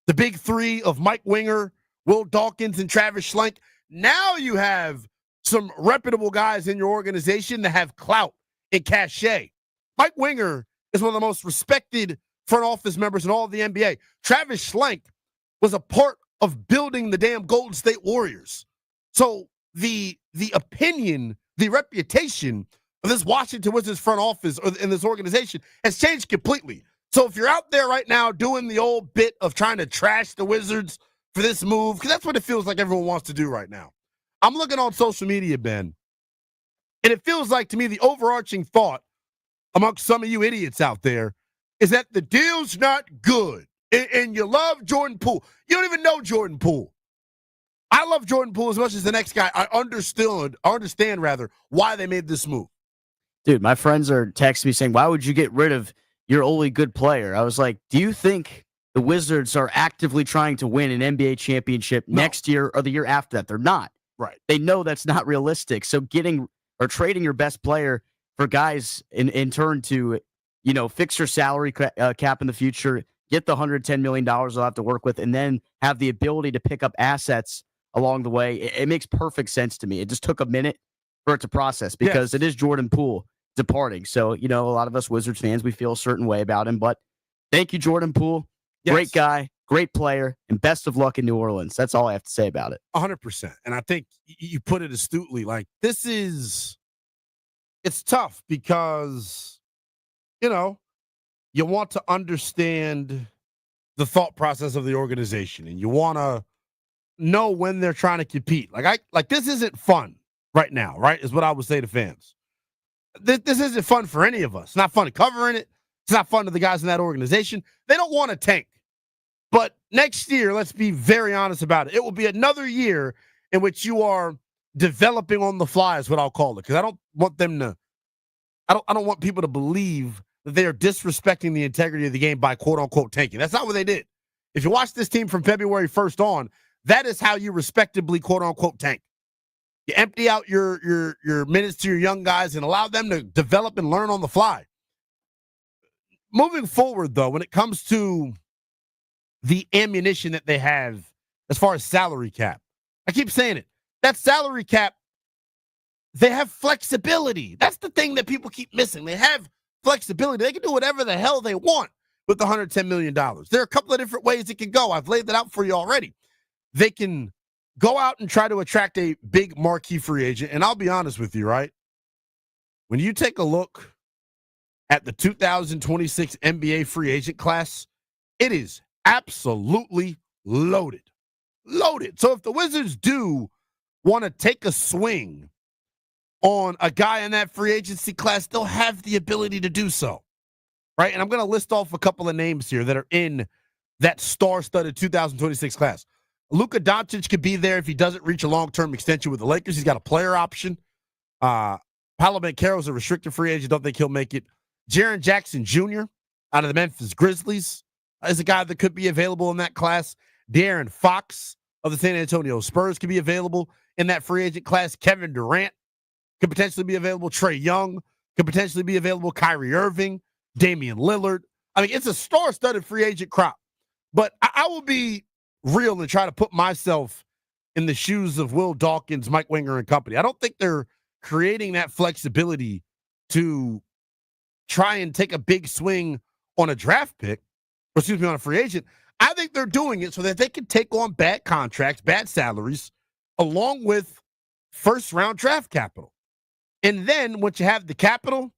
the big three of Mike Winger, Will Dawkins, and Travis Schlenk, now you have some reputable guys in your organization that have clout and cachet. Mike Winger is one of the most respected front office members in all of the NBA. Travis Schlenk was a part of building the damn Golden State Warriors. So the opinion, the reputation of this Washington Wizards front office or in this organization has changed completely. So if you're out there right now doing the old bit of trying to trash the Wizards for this move, because that's what it feels like everyone wants to do right now. I'm looking on social media, Ben, and it feels like to me the overarching thought amongst some of you idiots out there is that the deal's not good, and you love Jordan Poole. You don't even know Jordan Poole. I love Jordan Poole as much as the next guy. I understand why they made this move. Dude, my friends are texting me saying, why would you get rid of your only good player? I was like, do you think the Wizards are actively trying to win an NBA championship next year or the year after that? They're not. Right. They know that's not realistic. So getting or trading your best player for guys in turn to, fix your salary cap in the future, get the $110 million they'll have to work with, and then have the ability to pick up assets along the way. It makes perfect sense to me. It just took a minute for it to process because It is Jordan Poole departing. So, a lot of us Wizards fans, we feel a certain way about him. But thank you, Jordan Poole. Yes. Great guy, great player, and best of luck in New Orleans. That's all I have to say about it. 100%. And I think you put it astutely. Like, it's tough because, you want to understand the thought process of the organization and you want to know when they're trying to compete. Like this isn't fun right now, right? Is what I would say to fans. This isn't fun for any of us. It's not fun covering it. It's not fun to the guys in that organization. They don't want to tank. But next year, let's be very honest about it. It will be another year in which you are developing on the fly, is what I'll call it. Because I don't want them to, I don't want people to believe that they are disrespecting the integrity of the game by quote unquote tanking. That's not what they did. If you watch this team from February 1st on, that is how you respectably quote unquote tank. You empty out your minutes to your young guys and allow them to develop and learn on the fly. Moving forward, though, when it comes to the ammunition that they have as far as salary cap, I keep saying it. That salary cap, they have flexibility. That's the thing that people keep missing. They have flexibility. They can do whatever the hell they want with the $110 million. There are a couple of different ways it can go. I've laid that out for you already. They can go out and try to attract a big marquee free agent. And I'll be honest with you, right? when you take a look at the 2026 NBA free agent class, it is absolutely loaded. Loaded. So if the Wizards do want to take a swing on a guy in that free agency class, they'll have the ability to do so. Right? And I'm going to list off a couple of names here that are in that star-studded 2026 class. Luka Doncic could be there if he doesn't reach a long-term extension with the Lakers. He's got a player option. Paolo Banchero's a restricted free agent. Don't think he'll make it. Jaren Jackson Jr. out of the Memphis Grizzlies is a guy that could be available in that class. De'Aaron Fox of the San Antonio Spurs could be available in that free agent class. Kevin Durant could potentially be available. Trae Young could potentially be available. Kyrie Irving, Damian Lillard. I mean, it's a star-studded free agent crop. But I will be real and try to put myself in the shoes of Will Dawkins, Mike Winger, and company. I don't think they're creating that flexibility to try and take a big swing on a draft pick, or excuse me, on a free agent. I think they're doing it so that they can take on bad contracts, bad salaries, along with first-round draft capital. And then once you have the capital,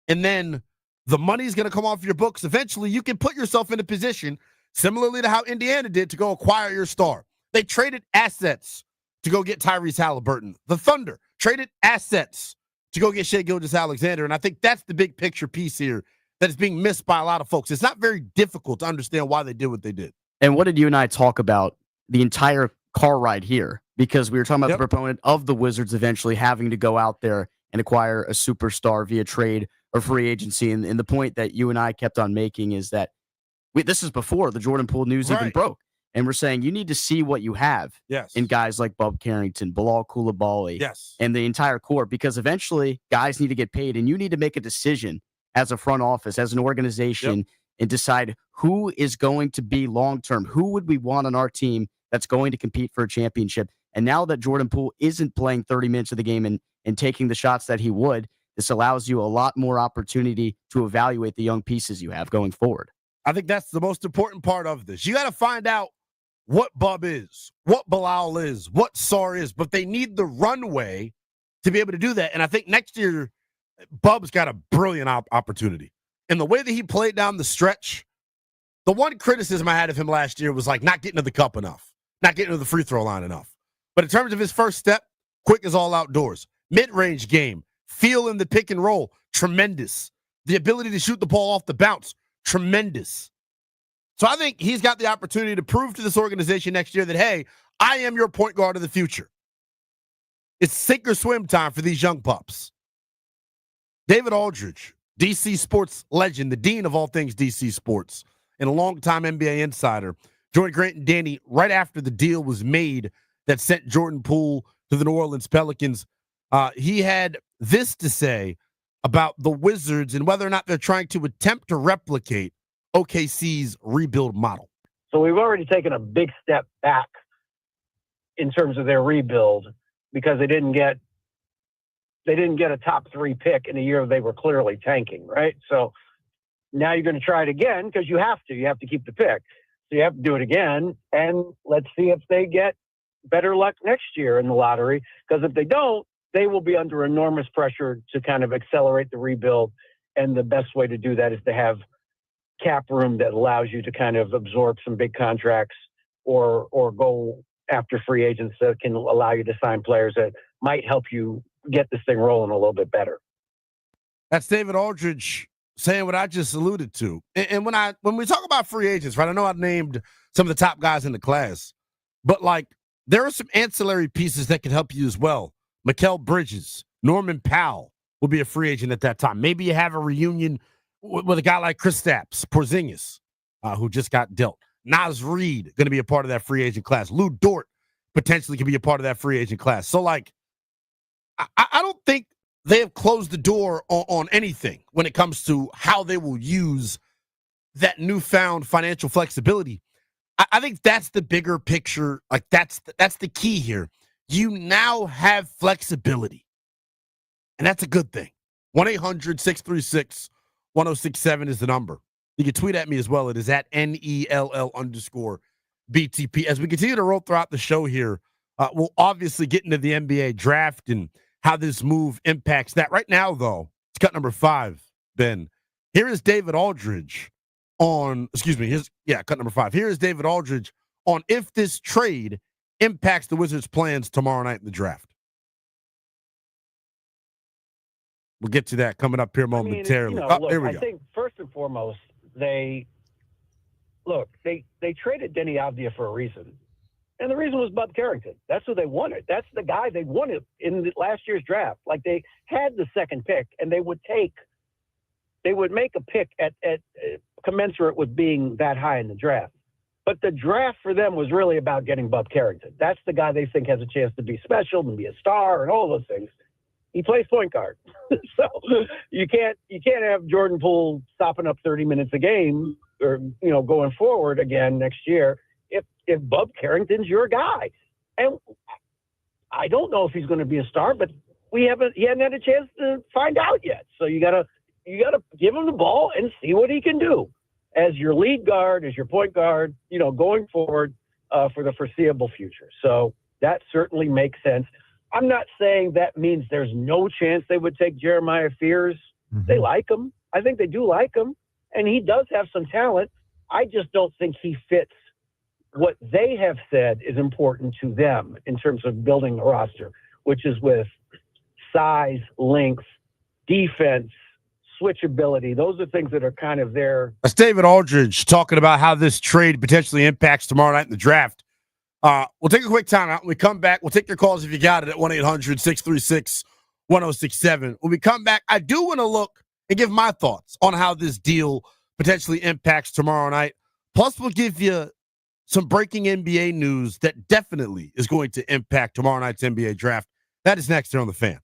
and then the money's going to come off your books, eventually you can put yourself in a position, similarly to how Indiana did, to go acquire your star. They traded assets to go get Tyrese Halliburton. The Thunder traded assets to go get Shai Gilgeous-Alexander, and I think that's the big picture piece here that is being missed by a lot of folks. It's not very difficult to understand why they did what they did. And what did you and I talk about the entire car ride here? Because we were talking about the proponent of the Wizards eventually having to go out there and acquire a superstar via trade or free agency. And the point that you and I kept on making is that this is before the Jordan Poole news even broke. And we're saying you need to see what you have in guys like Bub Carrington, Bilal Coulibaly, and the entire core, because eventually guys need to get paid, and you need to make a decision as a front office, as an organization, and decide who is going to be long-term. Who would we want on our team that's going to compete for a championship? And now that Jordan Poole isn't playing 30 minutes of the game and taking the shots that he would, this allows you a lot more opportunity to evaluate the young pieces you have going forward. I think that's the most important part of this. You got to find out what Bub is, what Bilal is, what Sar is, but they need the runway to be able to do that. And I think next year, Bub's got a brilliant opportunity. And the way that he played down the stretch, the one criticism I had of him last year was like not getting to the cup enough, not getting to the free throw line enough. But in terms of his first step, quick as all outdoors, mid-range game, feel in the pick and roll, tremendous. The ability to shoot the ball off the bounce, tremendous. So I think he's got the opportunity to prove to this organization next year that, hey, I am your point guard of the future. It's sink or swim time for these young pups. David Aldridge, DC sports legend, the dean of all things DC sports, and a longtime NBA insider, joined Grant and Danny right after the deal was made that sent Jordan Poole to the New Orleans Pelicans. He had this to say about the Wizards and whether or not they're trying to attempt to replicate OKC's rebuild model. So we've already taken a big step back in terms of their rebuild because they didn't get a top 3 pick in a year they were clearly tanking, right? So now you're going to try it again because you have to keep the pick. So you have to do it again, and let's see if they get better luck next year in the lottery, because if they don't, they will be under enormous pressure to kind of accelerate the rebuild, and the best way to do that is to have cap room that allows you to kind of absorb some big contracts or go after free agents that can allow you to sign players that might help you get this thing rolling a little bit better. That's David Aldridge saying what I just alluded to. And when we talk about free agents, right, I know I named some of the top guys in the class, but like there are some ancillary pieces that can help you as well. Mikal Bridges, Norman Powell will be a free agent at that time. Maybe you have a reunion with a guy like Kristaps Porzingis, who just got dealt. Naz Reid going to be a part of that free agent class. Lou Dort potentially can be a part of that free agent class. So, like, I don't think they have closed the door on anything when it comes to how they will use that newfound financial flexibility. I think that's the bigger picture. Like, that's the key here. You now have flexibility, and that's a good thing. 1-800-636-1067 is the number. You can tweet at me as well. It is at NELL_BTP. As we continue to roll throughout the show here, we'll obviously get into the NBA draft and how this move impacts that. Right now, though, it's cut number 5, Ben. Here is David Aldridge on, cut number 5. Here is David Aldridge on if this trade impacts the Wizards' plans tomorrow night in the draft. We'll get to that coming up here momentarily. Here we go. I think first and foremost, they traded Denny Avdia for a reason. And the reason was Bub Carrington. That's who they wanted. That's the guy they wanted in last year's draft. Like, they had the second pick, and they would make a pick at commensurate with being that high in the draft. But the draft for them was really about getting Bub Carrington. That's the guy they think has a chance to be special and be a star and all those things. He plays point guard. So you can't have Jordan Poole stopping up 30 minutes a game or, going forward again next year if Bub Carrington's your guy. And I don't know if he's going to be a star, but he hadn't had a chance to find out yet. So you gotta give him the ball and see what he can do as your lead guard, as your point guard, going forward for the foreseeable future. So that certainly makes sense. I'm not saying that means there's no chance they would take Jeremiah Fears. Mm-hmm. They like him. I think they do like him, and he does have some talent. I just don't think he fits what they have said is important to them in terms of building a roster, which is with size, length, defense, switchability. Those are things that are kind of there. That's David Aldridge talking about how this trade potentially impacts tomorrow night in the draft. We'll take a quick timeout. When we come back, we'll take your calls if you got it at 1-800-636-1067. When we come back, I do want to look and give my thoughts on how this deal potentially impacts tomorrow night. Plus, we'll give you some breaking NBA news that definitely is going to impact tomorrow night's NBA draft. That is next here on The Fan.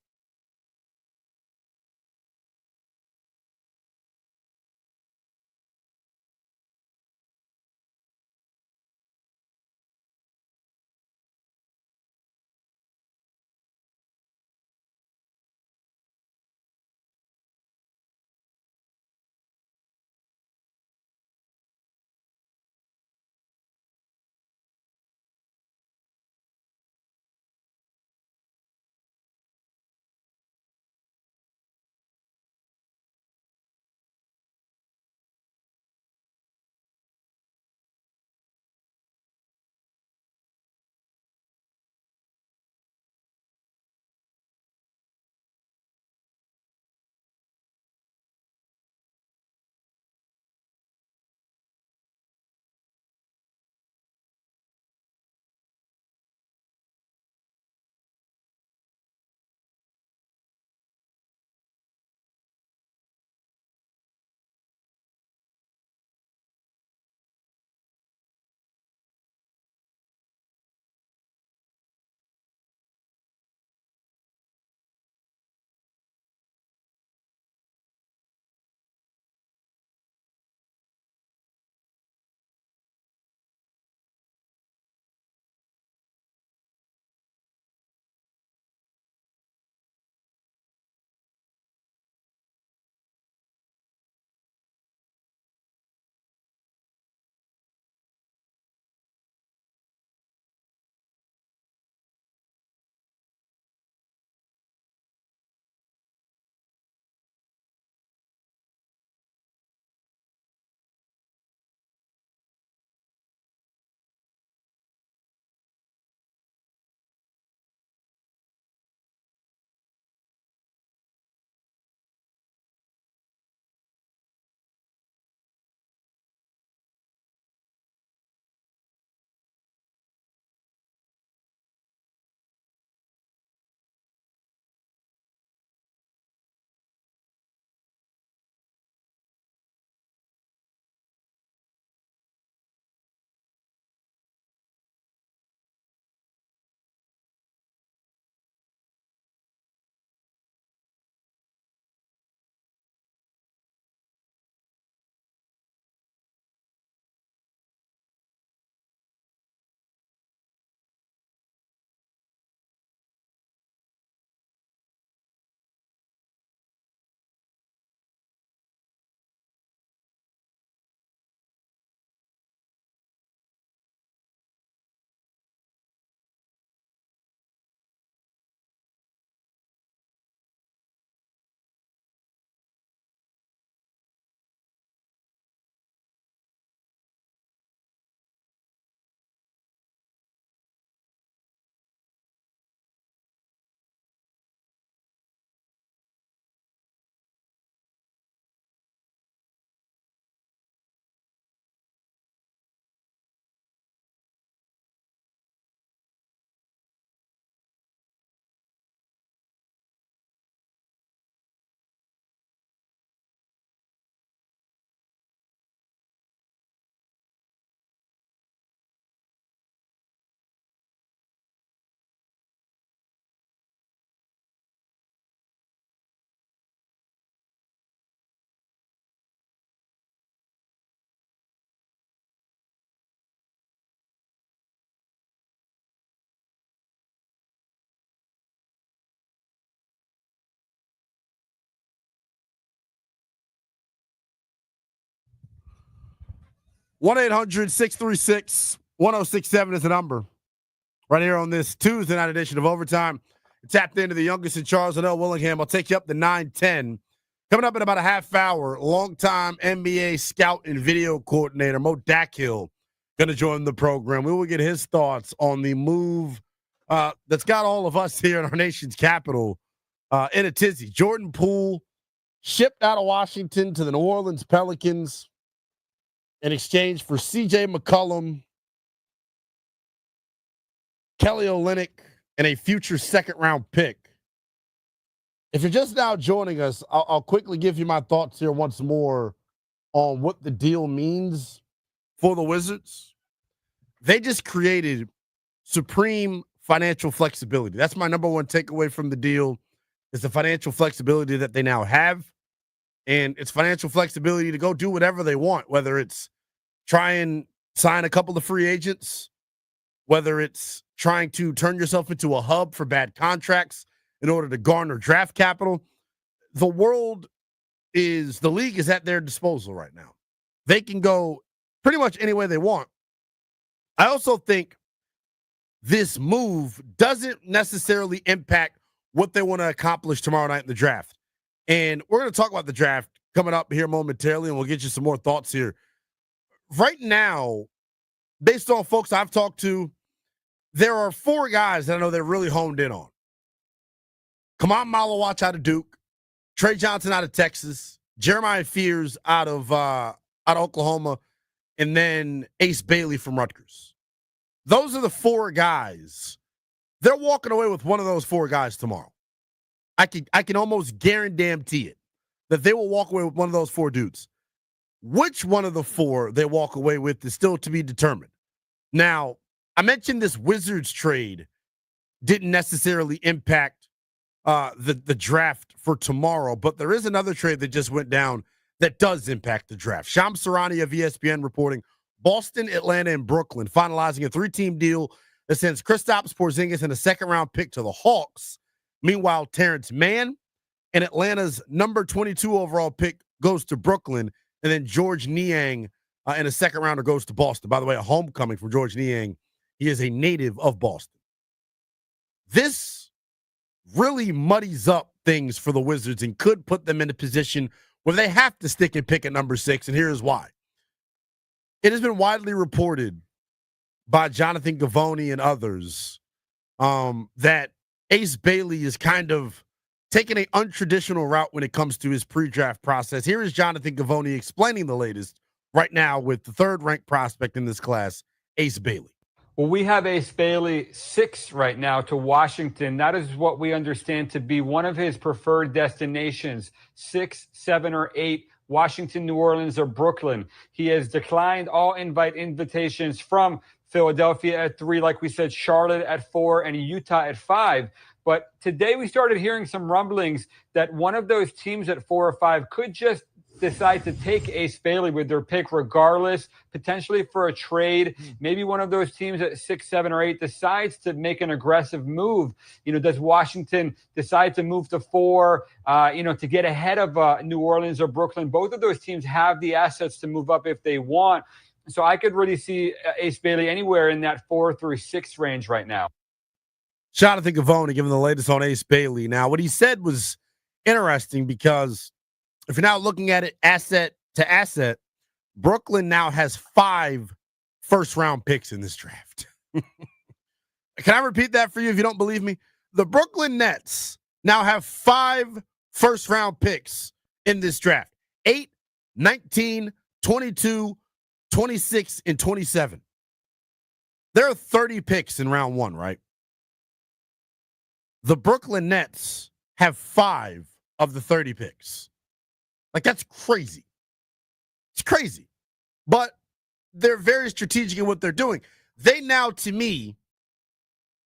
1-800-636-1067 is the number. Right here on this Tuesday night edition of Overtime. Tapped into the youngest in Charles, Lynnell Willingham. I'll take you up to 9:10. Coming up in about a half hour, longtime NBA scout and video coordinator Mo Dackhill going to join the program. We will get his thoughts on the move that's got all of us here in our nation's capital in a tizzy. Jordan Poole shipped out of Washington to the New Orleans Pelicans in exchange for C.J. McCollum, Kelly Olynyk, and a future second-round pick. If you're just now joining us, I'll quickly give you my thoughts here once more on what the deal means for the Wizards. They just created supreme financial flexibility. That's my number one takeaway from the deal, is the financial flexibility that they now have. And it's financial flexibility to go do whatever they want, whether it's try and sign a couple of free agents, whether it's trying to turn yourself into a hub for bad contracts in order to garner draft capital. The league is at their disposal right now. They can go pretty much any way they want. I also think this move doesn't necessarily impact what they want to accomplish tomorrow night in the draft. And we're going to talk about the draft coming up here momentarily, and we'll get you some more thoughts here. Right now, based on folks I've talked to, there are 4 guys that I know they're really honed in on. Kamon Malawach out of Duke, Trey Johnson out of Texas, Jeremiah Fears out of Oklahoma, and then Ace Bailey from Rutgers. Those are the 4 guys. They're walking away with one of those 4 guys tomorrow. I can almost guarantee it that they will walk away with one of those 4 dudes. Which one of the 4 they walk away with is still to be determined. Now, I mentioned this Wizards trade didn't necessarily impact the draft for tomorrow, but there is another trade that just went down that does impact the draft. Shams Charania of ESPN reporting Boston, Atlanta, and Brooklyn finalizing a 3-team deal that sends Kristaps Porzingis and a second-round pick to the Hawks. Meanwhile, Terrence Mann and Atlanta's number 22 overall pick goes to Brooklyn, and then George Niang and a second-rounder goes to Boston. By the way, a homecoming for George Niang. He is a native of Boston. This really muddies up things for the Wizards and could put them in a position where they have to stick and pick at number 6, and here's why. It has been widely reported by Jonathan Givony and others that Ace Bailey is kind of taking an untraditional route when it comes to his pre-draft process. Here is Jonathan Givony explaining the latest right now with the 3rd-ranked prospect in this class, Ace Bailey. Well, we have Ace Bailey 6 right now to Washington. That is what we understand to be one of his preferred destinations, 6, 7, or 8, Washington, New Orleans, or Brooklyn. He has declined all invitations from Philadelphia at 3, like we said, Charlotte at 4, and Utah at 5. But today we started hearing some rumblings that one of those teams at 4 or 5 could just decide to take Ace Bailey with their pick regardless, potentially for a trade. Maybe one of those teams at 6, 7, or 8 decides to make an aggressive move. Does Washington decide to move to 4, to get ahead of New Orleans or Brooklyn? Both of those teams have the assets to move up if they want. So I could really see Ace Bailey anywhere in that 4 through 6 range right now. Jonathan Givony giving the latest on Ace Bailey. Now, what he said was interesting because if you're now looking at it asset to asset, Brooklyn now has 5 first-round picks in this draft. Can I repeat that for you if you don't believe me? The Brooklyn Nets now have 5 first-round picks in this draft. 8, 19, 22, 26, and 27. There are 30 picks in round 1, right? The Brooklyn Nets have 5 of the 30 picks. Like, that's crazy. It's crazy. But they're very strategic in what they're doing. They now, to me,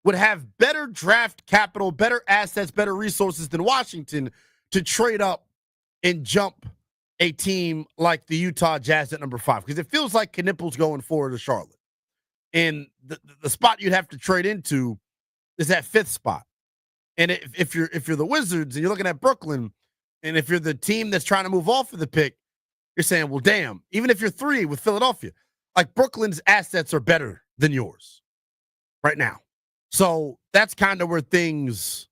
would have better draft capital, better assets, better resources than Washington to trade up and jump a team like the Utah Jazz at number 5. Because it feels like Knippel's going forward to Charlotte. And the spot you'd have to trade into is that 5th spot. And if you're the Wizards and you're looking at Brooklyn, and if you're the team that's trying to move off of the pick, you're saying, well, damn, even if you're 3 with Philadelphia, like Brooklyn's assets are better than yours right now. So that's kind of where things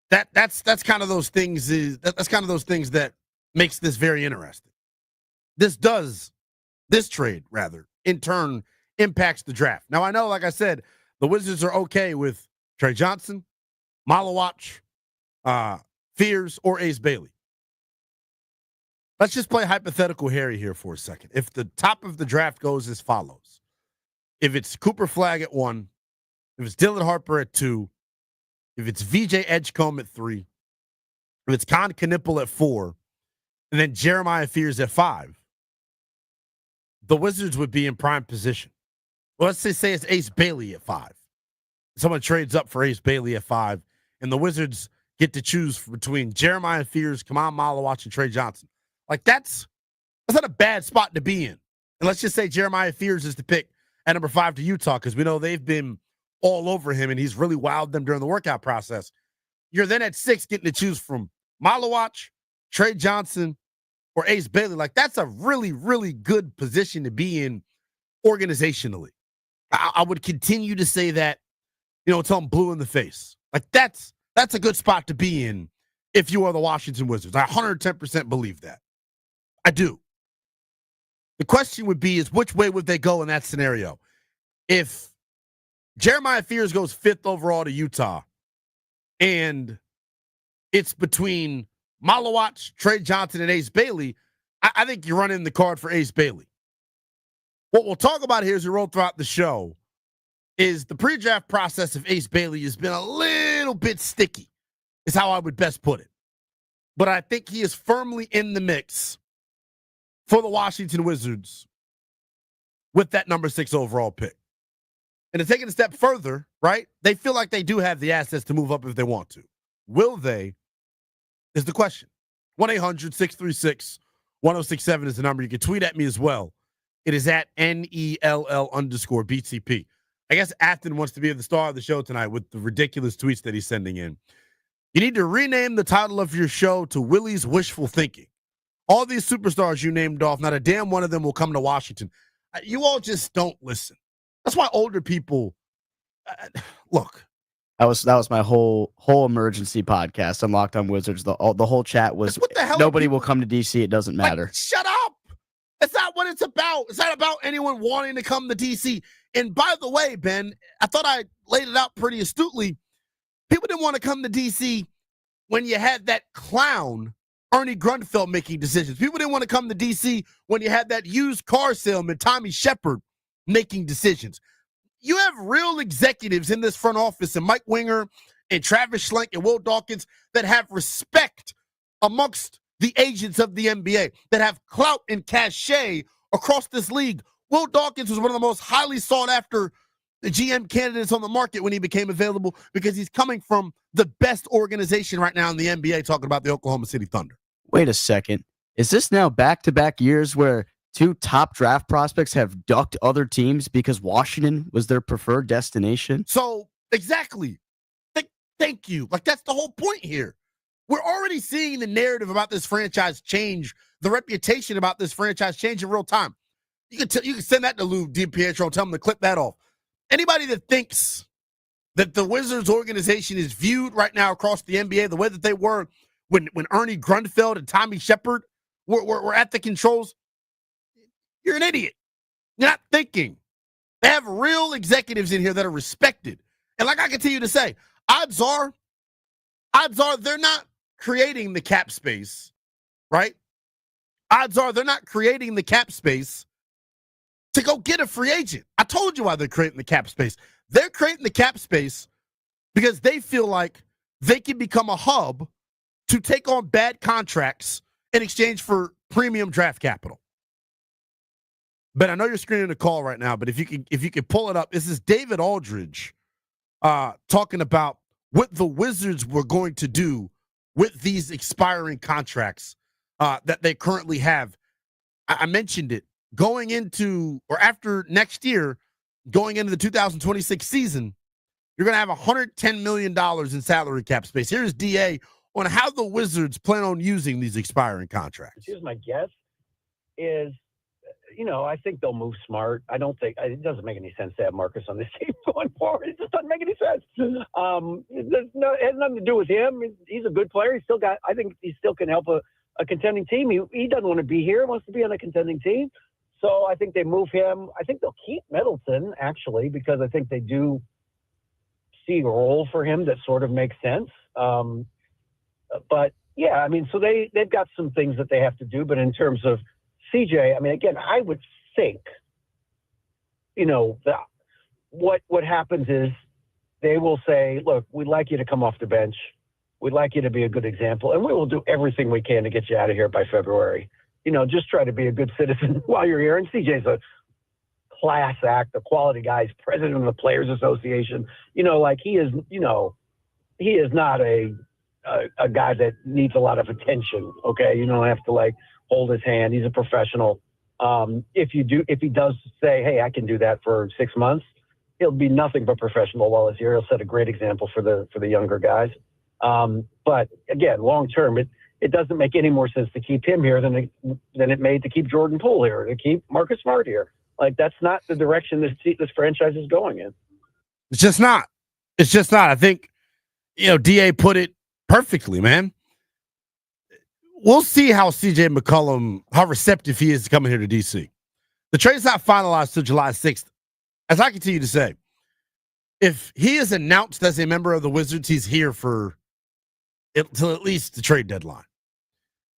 that's kind of those things that makes this very interesting. This trade rather in turn impacts the draft. Now I know, like I said, the Wizards are okay with Trey Johnson, Malawach, Fears, or Ace Bailey. Let's just play hypothetical Harry here for a second. If the top of the draft goes as follows, if it's Cooper Flagg at 1, if it's Dylan Harper at 2, if it's VJ Edgecombe at 3, if it's Con Knipple at 4, and then Jeremiah Fears at 5, the Wizards would be in prime position. Well, let's say it's Ace Bailey at 5. Someone trades up for Ace Bailey at 5, and the Wizards get to choose between Jeremiah Fears, Kamal Malawach, and Trey Johnson. Like, that's not a bad spot to be in. And let's just say Jeremiah Fears is the pick at number 5 to Utah, because we know they've been all over him, and he's really wowed them during the workout process. You're then at 6 getting to choose from Malawach, Trey Johnson, or Ace Bailey. Like, that's a really, really good position to be in organizationally. I would continue to say that, until I'm blue in the face. Like, that's a good spot to be in if you are the Washington Wizards. I 110% believe that. I do. The question would be is which way would they go in that scenario? If Jeremiah Fears goes 5th overall to Utah and it's between Malawach, Trey Johnson, and Ace Bailey, I think you're running the card for Ace Bailey. What we'll talk about here as we roll throughout the show is the pre-draft process of Ace Bailey has been a little bit sticky, is how I would best put it. But I think he is firmly in the mix for the Washington Wizards with that number 6 overall pick. And to take it a step further, right, they feel like they do have the assets to move up if they want to. Will they is the question. 1-800-636-1067 is the number. You can tweet at me as well. It is at NELL_BTP. I guess Afton wants to be the star of the show tonight with the ridiculous tweets that he's sending in. You need to rename the title of your show to Willie's Wishful Thinking. All these superstars you named off, not a damn one of them will come to Washington. You all just don't listen. That's why older people look. That was my whole emergency podcast on Locked On Wizards. The whole chat was nobody will come to DC. It doesn't matter. Like, shut up. That's not what it's about. It's not about anyone wanting to come to DC. And by the way, Ben, I thought I laid it out pretty astutely. People didn't want to come to DC when you had that clown Ernie Grunfeld making decisions. People didn't want to come to DC when you had that used car salesman Tommy Shepard making decisions. You have real executives in this front office, and Mike Winger and Travis Schlenk and Will Dawkins, that have respect amongst the agents of the NBA, that have clout and cachet across this league. Will Dawkins was one of the most highly sought after GM candidates on the market when he became available, because he's coming from the best organization right now in the NBA, talking about the Oklahoma City Thunder. Wait a second. Is this now back-to-back years where 2 top draft prospects have ducked other teams because Washington was their preferred destination? So, exactly. Thank you. Like, that's the whole point here. We're already seeing the narrative about this franchise change, the reputation about this franchise change in real time. You can send that to Lou DiPietro and tell him to clip that off. Anybody that thinks that the Wizards organization is viewed right now across the NBA the way that they were when Ernie Grunfeld and Tommy Shepard were at the controls, you're an idiot. You're not thinking. They have real executives in here that are respected. And like I continue to say, odds are they're not creating the cap space, right? Odds are they're not creating the cap space to go get a free agent. I told you why they're creating the cap space. They're creating the cap space because they feel like they can become a hub to take on bad contracts in exchange for premium draft capital. But I know you're screening a call right now, but if you can pull it up, this is David Aldridge talking about what the Wizards were going to do with these expiring contracts that they currently have. I mentioned it. Going into or after next year, going into the 2026 season, you're going to have $110 million in salary cap space. Here's DA on how the Wizards plan on using these expiring contracts. Here's my guess is, I think they'll move smart. I don't think it doesn't make any sense to have Marcus on this team going forward. It just doesn't make any sense. It has nothing to do with him. He's a good player. I think he still can help a contending team. He doesn't want to be here. He wants to be on a contending team. So I think they move him. I think they'll keep Middleton, actually, because I think they do see a role for him that sort of makes sense. But, yeah, I mean, so they've got some things that they have to do. But in terms of CJ, I mean, again, I would think, that what happens is they will say, look, we'd like you to come off the bench. We'd like you to be a good example. And we will do everything we can to get you out of here by February. Just try to be a good citizen while you're here. And CJ's a class act, a quality guy. He's president of the Players Association. He is, he is not a guy that needs a lot of attention. Okay. You don't have to hold his hand. He's a professional. If he does say, hey, I can do that for 6 months, he'll be nothing but professional while he's here. He'll set a great example for the younger guys. But again, long term, it doesn't make any more sense to keep him here than it made to keep Jordan Poole here, to keep Marcus Smart here. That's not the direction this franchise is going in. It's just not. I think, DA put it perfectly, man. We'll see how CJ McCollum, how receptive he is to coming here to DC. The trade's not finalized till July 6th. As I continue to say, if he is announced as a member of the Wizards, he's here for till at least the trade deadline.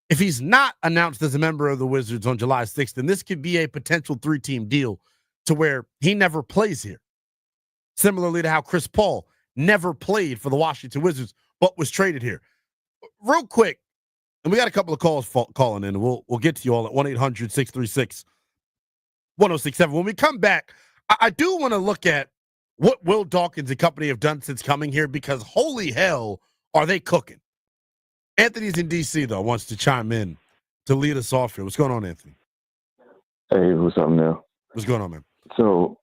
If he's not announced as a member of the Wizards on July 6th, then this could be a potential 3-team deal to where he never plays here. Similarly to how Chris Paul never played for the Washington Wizards, but was traded here. Real quick, and we got a couple of calls calling in, and we'll get to you all at 1-800-636-1067. When we come back, I do want to look at what Will Dawkins and company have done since coming here, because holy hell, are they cooking. Anthony's in D.C., though, wants to chime in to lead us off here. What's going on, Anthony? Hey, what's up, now? What's going on, man? So,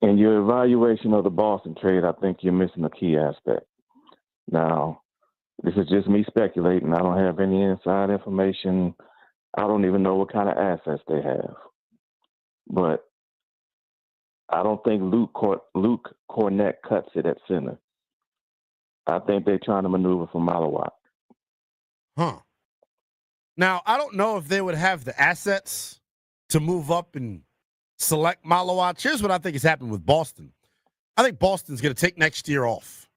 in your evaluation of the Boston trade, I think you're missing a key aspect. Now, this is just me speculating. I don't have any inside information. I don't even know what kind of assets they have. But I don't think Luke Cornett cuts it at center. I think they're trying to maneuver for Malawat. Huh. Now, I don't know if they would have the assets to move up and select Malawat. Here's what I think has happened with Boston. I think Boston's going to take next year off.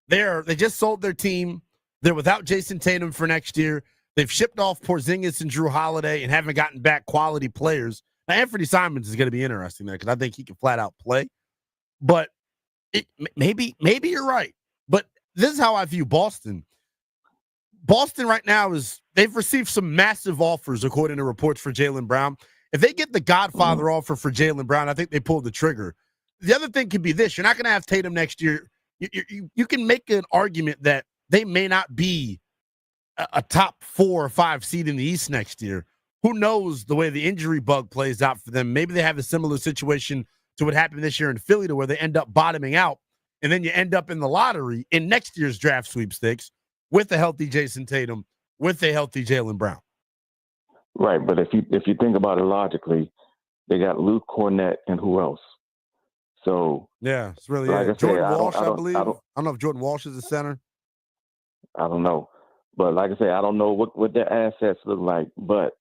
They just sold their team. They're without Jason Tatum for next year. They've shipped off Porzingis and Drew Holiday and haven't gotten back quality players. Now, Anthony Simons is going to be interesting there because I think he can flat out play. But maybe you're right. But this is how I view Boston. Boston right now they've received some massive offers, according to reports, for Jaylen Brown. If they get the Godfather offer for Jaylen Brown, I think they pulled the trigger. The other thing could be this. You're not going to have Tatum next year. You can make an argument that they may not be a top 4 or 5 seed in the East next year. Who knows the way the injury bug plays out for them? Maybe they have a similar situation to what happened this year in Philly, to where they end up bottoming out, and then you end up in the lottery in next year's draft sweepstakes with a healthy Jason Tatum, with a healthy Jaylen Brown. Right, but if you think about it logically, they got Luke Cornett and who else? So yeah, it's really like Jordan Walsh, I believe. I don't know if Jordan Walsh is the center. I don't know, but like I say, I don't know what their assets look like. But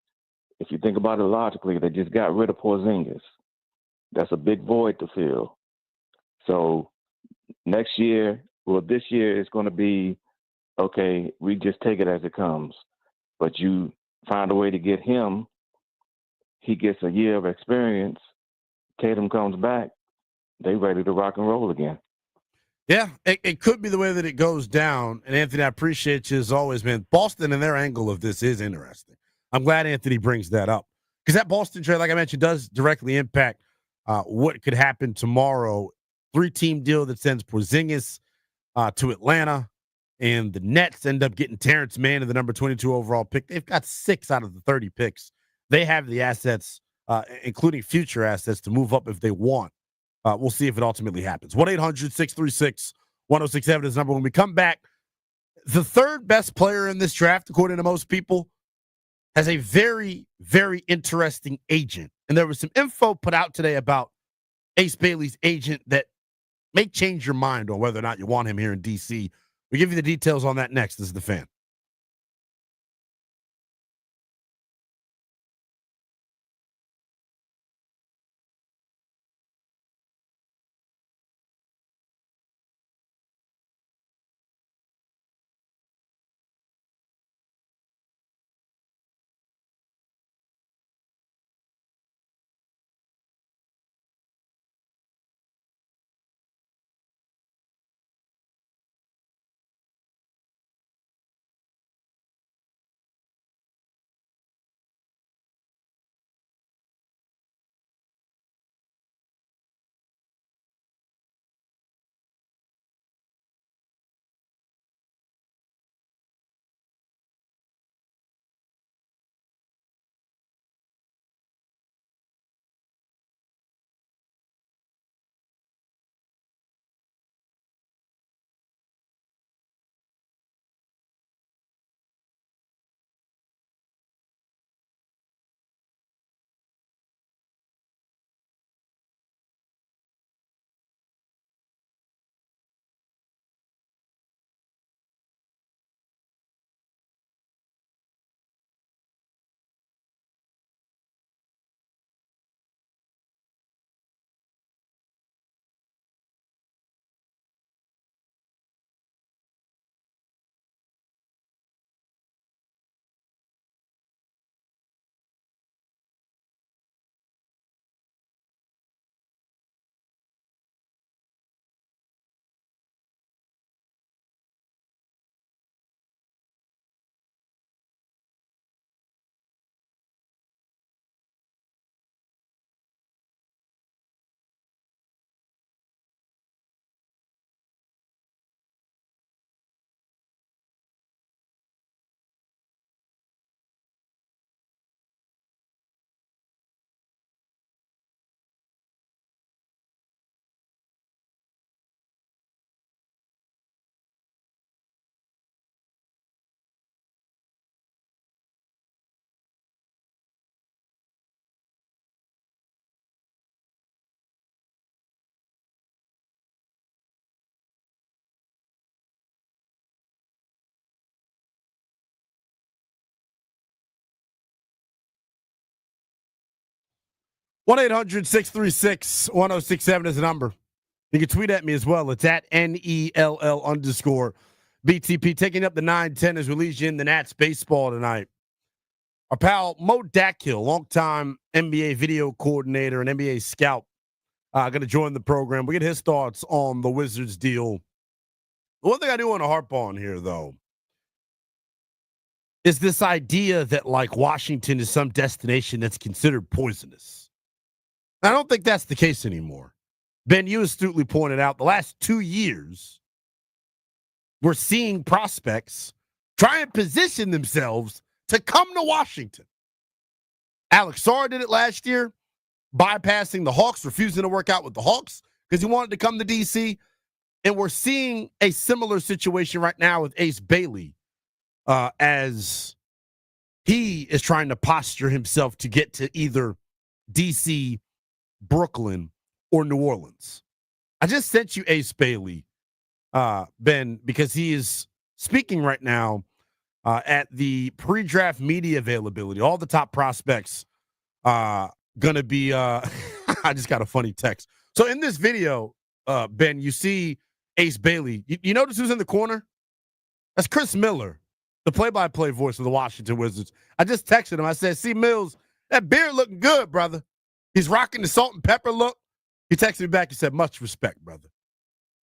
if you think about it logically, they just got rid of Porzingis. That's a big void to fill. So this year it's going to be, okay, we just take it as it comes. But you find a way to get him. He gets a year of experience. Tatum comes back. They ready to rock and roll again. Yeah, it could be the way that it goes down. And, Anthony, I appreciate you as always, man. Boston and their angle of this is interesting. I'm glad Anthony brings that up. Because that Boston trade, like I mentioned, does directly impact what could happen tomorrow. 3-team deal that sends Porzingis to Atlanta. And the Nets end up getting Terrence Mann, the number 22 overall pick. They've got 6 out of the 30 picks. They have the assets, including future assets, to move up if they want. We'll see if it ultimately happens. 1-800-636-1067 is the number. When we come back, the third best player in this draft, according to most people, has a very, very interesting agent. And there was some info put out today about Ace Bailey's agent that may change your mind on whether or not you want him here in D.C. We'll give you the details on that next. This is The Fan. One 800-636-1067 is the number. You can tweet at me as well. It's at NELL_BTP. Taking up the 9-10 as we lead you in the Nats baseball tonight. Our pal Mo Dackhill, longtime NBA video coordinator and NBA scout, going to join the program. We get his thoughts on the Wizards deal. The one thing I do want to harp on here, though, is this idea that, like, Washington is some destination that's considered poisonous. I don't think that's the case anymore. Ben, you astutely pointed out the last 2 years, we're seeing prospects try and position themselves to come to Washington. Alex Sarr did it last year, bypassing the Hawks, refusing to work out with the Hawks because he wanted to come to D.C. And we're seeing a similar situation right now with Ace Bailey as he is trying to posture himself to get to either D.C., Brooklyn, or New Orleans. I just sent you Ace Bailey, Ben, because he is speaking right now at the pre-draft media availability. All the top prospects gonna be I just got a funny text. So in this video, Ben, you see Ace Bailey. You notice who's in the corner? That's Chris Miller, the play-by-play voice of the Washington Wizards. I just texted him. I said, see, Mills, that beard looking good, brother. He's rocking the salt and pepper look. He texted me back. He said, much respect, brother.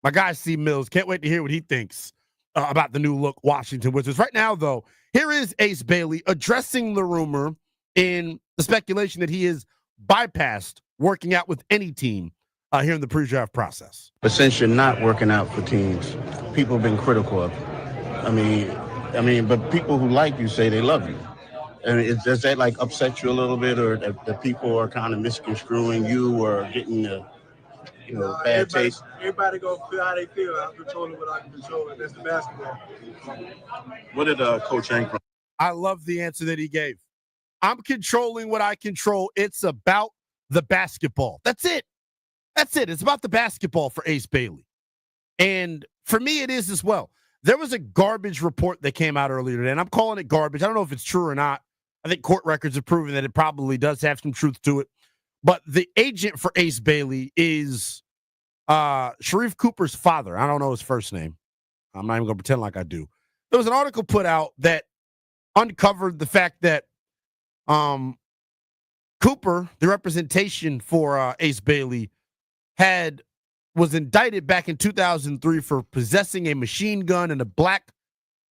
My guy, C. Mills. Can't wait to hear what he thinks about the new look Washington Wizards. Right now, though, here is Ace Bailey addressing the rumor in the speculation that he is bypassed working out with any team here in the pre-draft process. But since you're not working out for teams, people have been critical of you. I mean, but people who like you say they love you. And does that like upset you a little bit, or that people are kind of misconstruing you or getting bad taste? Everybody go feel how they feel. I'm controlling what I can control, and that's the basketball. What did Coach Hank? I love the answer that he gave. I'm controlling what I control. It's about the basketball. That's it. That's it. It's about the basketball for Ace Bailey. And for me, it is as well. There was a garbage report that came out earlier today, and I'm calling it garbage. I don't know if it's true or not. I think court records have proven that it probably does have some truth to it. But the agent for Ace Bailey is Sharif Cooper's father. I don't know his first name. I'm not even going to pretend like I do. There was an article put out that uncovered the fact that Cooper, the representation for Ace Bailey, was indicted back in 2003 for possessing a machine gun and a black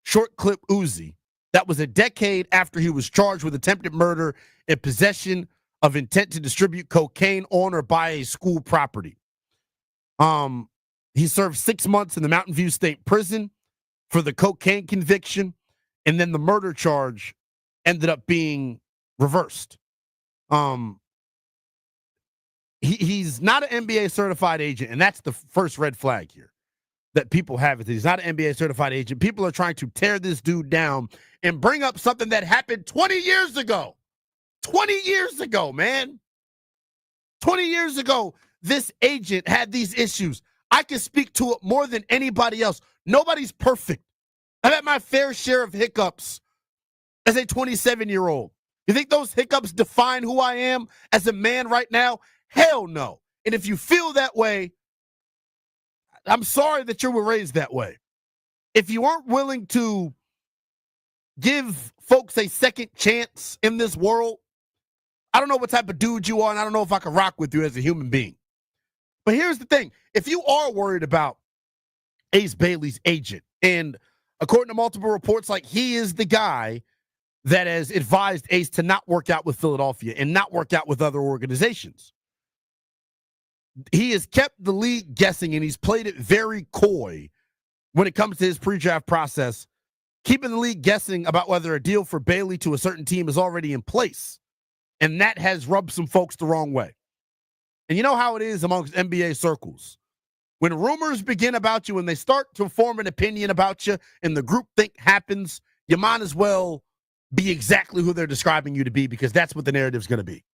short clip Uzi. That was a decade after he was charged with attempted murder and possession of intent to distribute cocaine on or by a school property. He served 6 months in the Mountain View State Prison for the cocaine conviction, and then the murder charge ended up being reversed. He's not an NBA certified agent, and that's the first red flag here that people have. Is he's not an NBA certified agent. People are trying to tear this dude down and bring up something that happened 20 years ago. 20 years ago, man. 20 years ago, this agent had these issues. I can speak to it more than anybody else. Nobody's perfect. I've had my fair share of hiccups as a 27-year-old. You think those hiccups define who I am as a man right now? Hell no. And if you feel that way, I'm sorry that you were raised that way. If you aren't willing to give folks a second chance in this world, I don't know what type of dude you are, and I don't know if I can rock with you as a human being. But here's the thing. If you are worried about Ace Bailey's agent, and according to multiple reports, like he is the guy that has advised Ace to not work out with Philadelphia and not work out with other organizations. He has kept the league guessing, and he's played it very coy when it comes to his pre-draft process, keeping the league guessing about whether a deal for Bailey to a certain team is already in place. And that has rubbed some folks the wrong way. And you know how it is amongst NBA circles. When rumors begin about you and they start to form an opinion about you and the groupthink happens, you might as well be exactly who they're describing you to be, because that's what the narrative's going to be.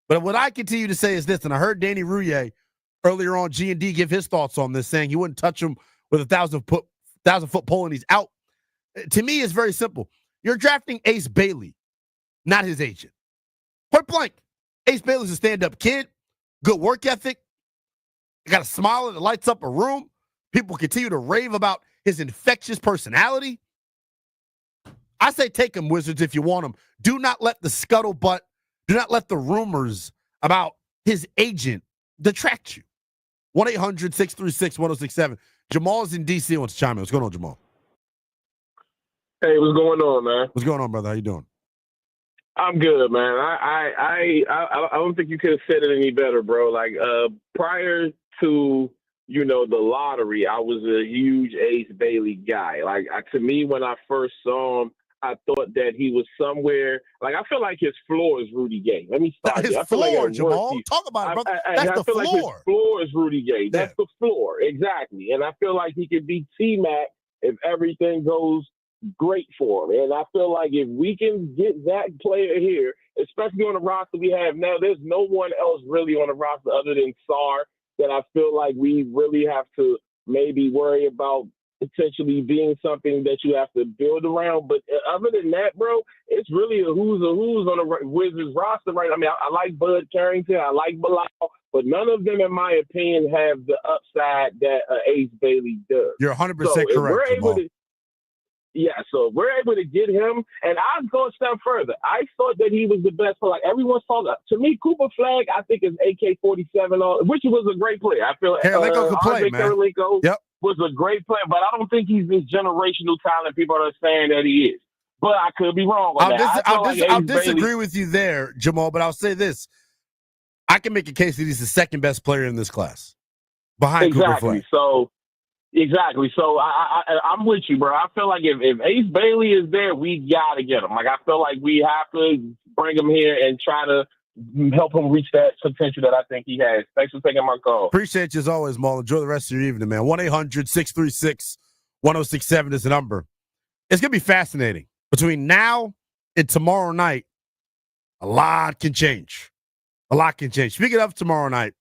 But what I continue to say is this, and I heard Danny Rouillet earlier on G&D give his thoughts on this, saying he wouldn't touch him with a 1,000-foot pole and he's out. To me, it's very simple. You're drafting Ace Bailey, not his agent. Point blank. Ace Bailey's a stand-up kid, good work ethic, got a smile that lights up a room. People continue to rave about his infectious personality. I say take him, Wizards, if you want him. Do not let the scuttlebutt, do not let the rumors about his agent detract you. 1-800-636-1067. Jamal is in D.C. wants to chime in. What's going on, Jamal? Hey, what's going on, man? What's going on, brother? How you doing? I'm good, man. I don't think you could have said it any better, bro. Like prior to the lottery, I was a huge Ace Bailey guy. Like to me, when I first saw him, I thought that he was somewhere. Like I feel like his floor is Rudy Gay. Let me start. His floor, Jamal. Talk about it, brother. That's the floor. Like his floor is Rudy Gay. That's the floor, exactly. And I feel like he could be T-Mac if everything goes great for him. And I feel like if we can get that player here, especially on the roster we have now, there's no one else really on the roster other than Sarr that I feel like we really have to maybe worry about potentially being something that you have to build around. But other than that, bro, it's really a who's on the Wizards roster right now. I mean, I like Bud Carrington, I like Bilal, but none of them, in my opinion, have the upside that Ace Bailey does. You're 100% correct, Jamal. So if we're able to get him, and I'll go a step further. I thought that he was the best player. Like everyone's talking. To me, Cooper Flag, I think is AK-47, which was a great player. I feel Karolinko could play, man. Karolinko was a great player, but I don't think he's this generational talent people are saying that he is. But I could be wrong on that. I'll disagree with you there, Jamal, but I'll say this. I can make a case that he's the second best player in this class behind Cooper Flag. Exactly. So I'm with you, bro. I feel like if Ace Bailey is there, we got to get him. Like, I feel like we have to bring him here and try to help him reach that potential that I think he has. Thanks for taking my call. Appreciate you as always, Maul. Enjoy the rest of your evening, man. 1-800-636-1067 is the number. It's going to be fascinating. Between now and tomorrow night, A lot can change. A lot can change. Speaking of tomorrow night,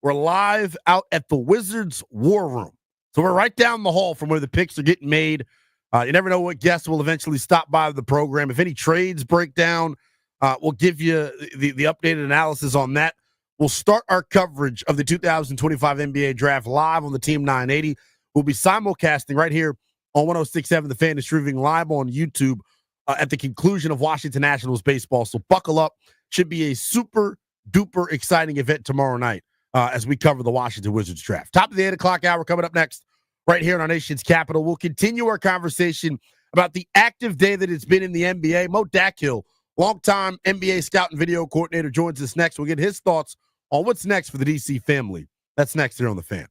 we're live out at the Wizards War Room. So we're right down the hall from where the picks are getting made. You never know what guests will eventually stop by the program. If any trades break down, we'll give you the updated analysis on that. We'll start our coverage of the 2025 NBA Draft live on the Team 980. We'll be simulcasting right here on 106.7 The Fan, streaming live on YouTube at the conclusion of Washington Nationals baseball. So buckle up. Should be a super duper exciting event tomorrow night as we cover the Washington Wizards draft. Top of the 8 o'clock hour coming up next right here in our nation's capital. We'll continue our conversation about the active day that it's been in the NBA. Mo Dackhill, longtime NBA scout and video coordinator, joins us next. We'll get his thoughts on what's next for the DC family. That's next here on The Fan.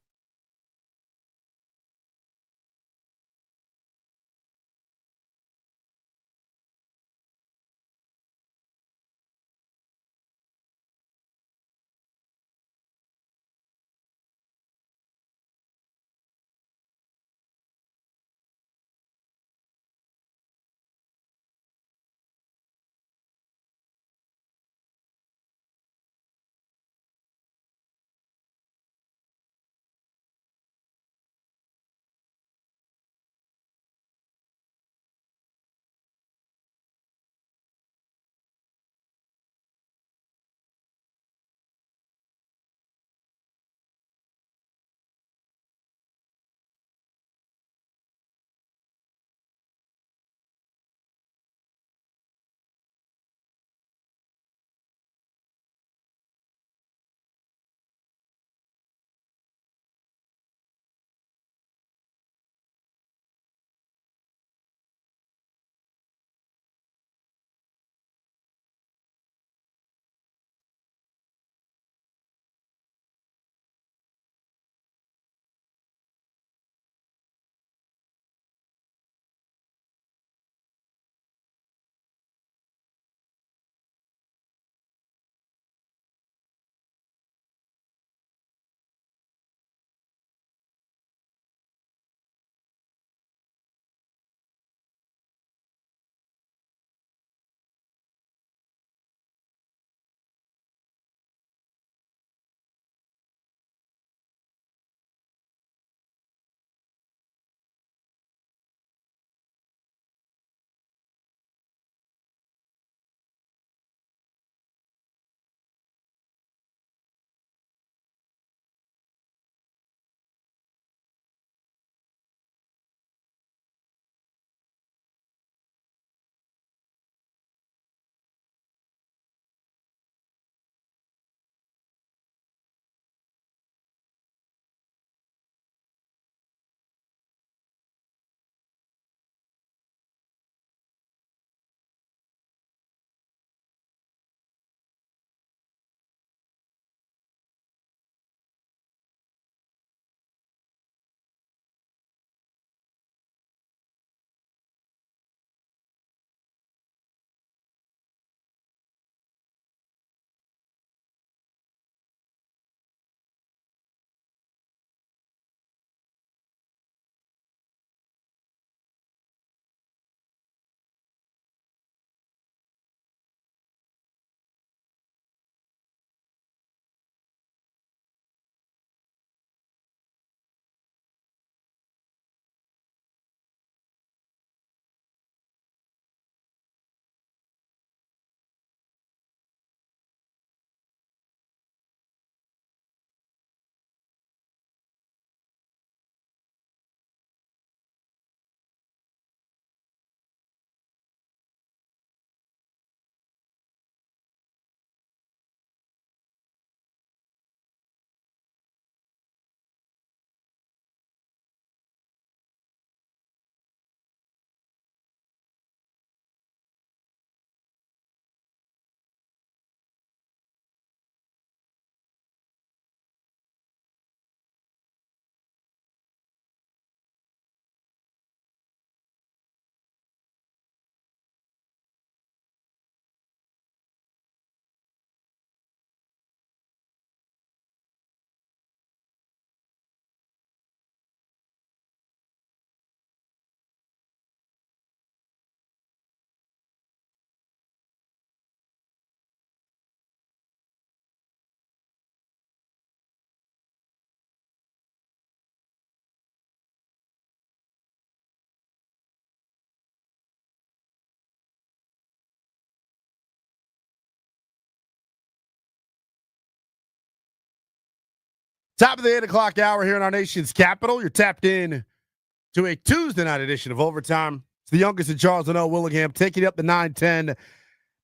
Top of the 8 o'clock hour here in our nation's capital. You're tapped in to a Tuesday night edition of Overtime. It's the youngest of Charles and Lynnell Willingham taking it up to 9-10.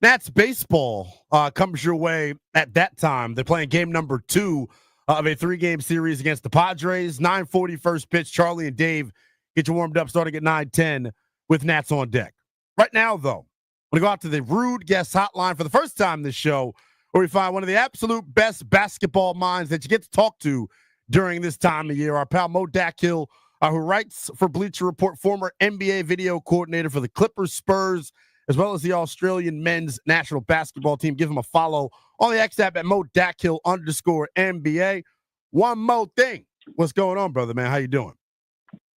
Nats baseball comes your way at that time. They're playing game number 2 of a 3-game series against the Padres. 9:40 first pitch. Charlie and Dave get you warmed up starting at 9:10 with Nats on deck. Right now, though, I'm going to go out to the Rude Guest Hotline for the first time this show, where we find one of the absolute best basketball minds that you get to talk to during this time of year. Our pal Mo Dackhill, who writes for Bleacher Report, former NBA video coordinator for the Clippers, Spurs, as well as the Australian men's national basketball team. Give him a follow on the X app at Mo Dackhill _NBA. One more thing. What's going on, brother, man? How you doing?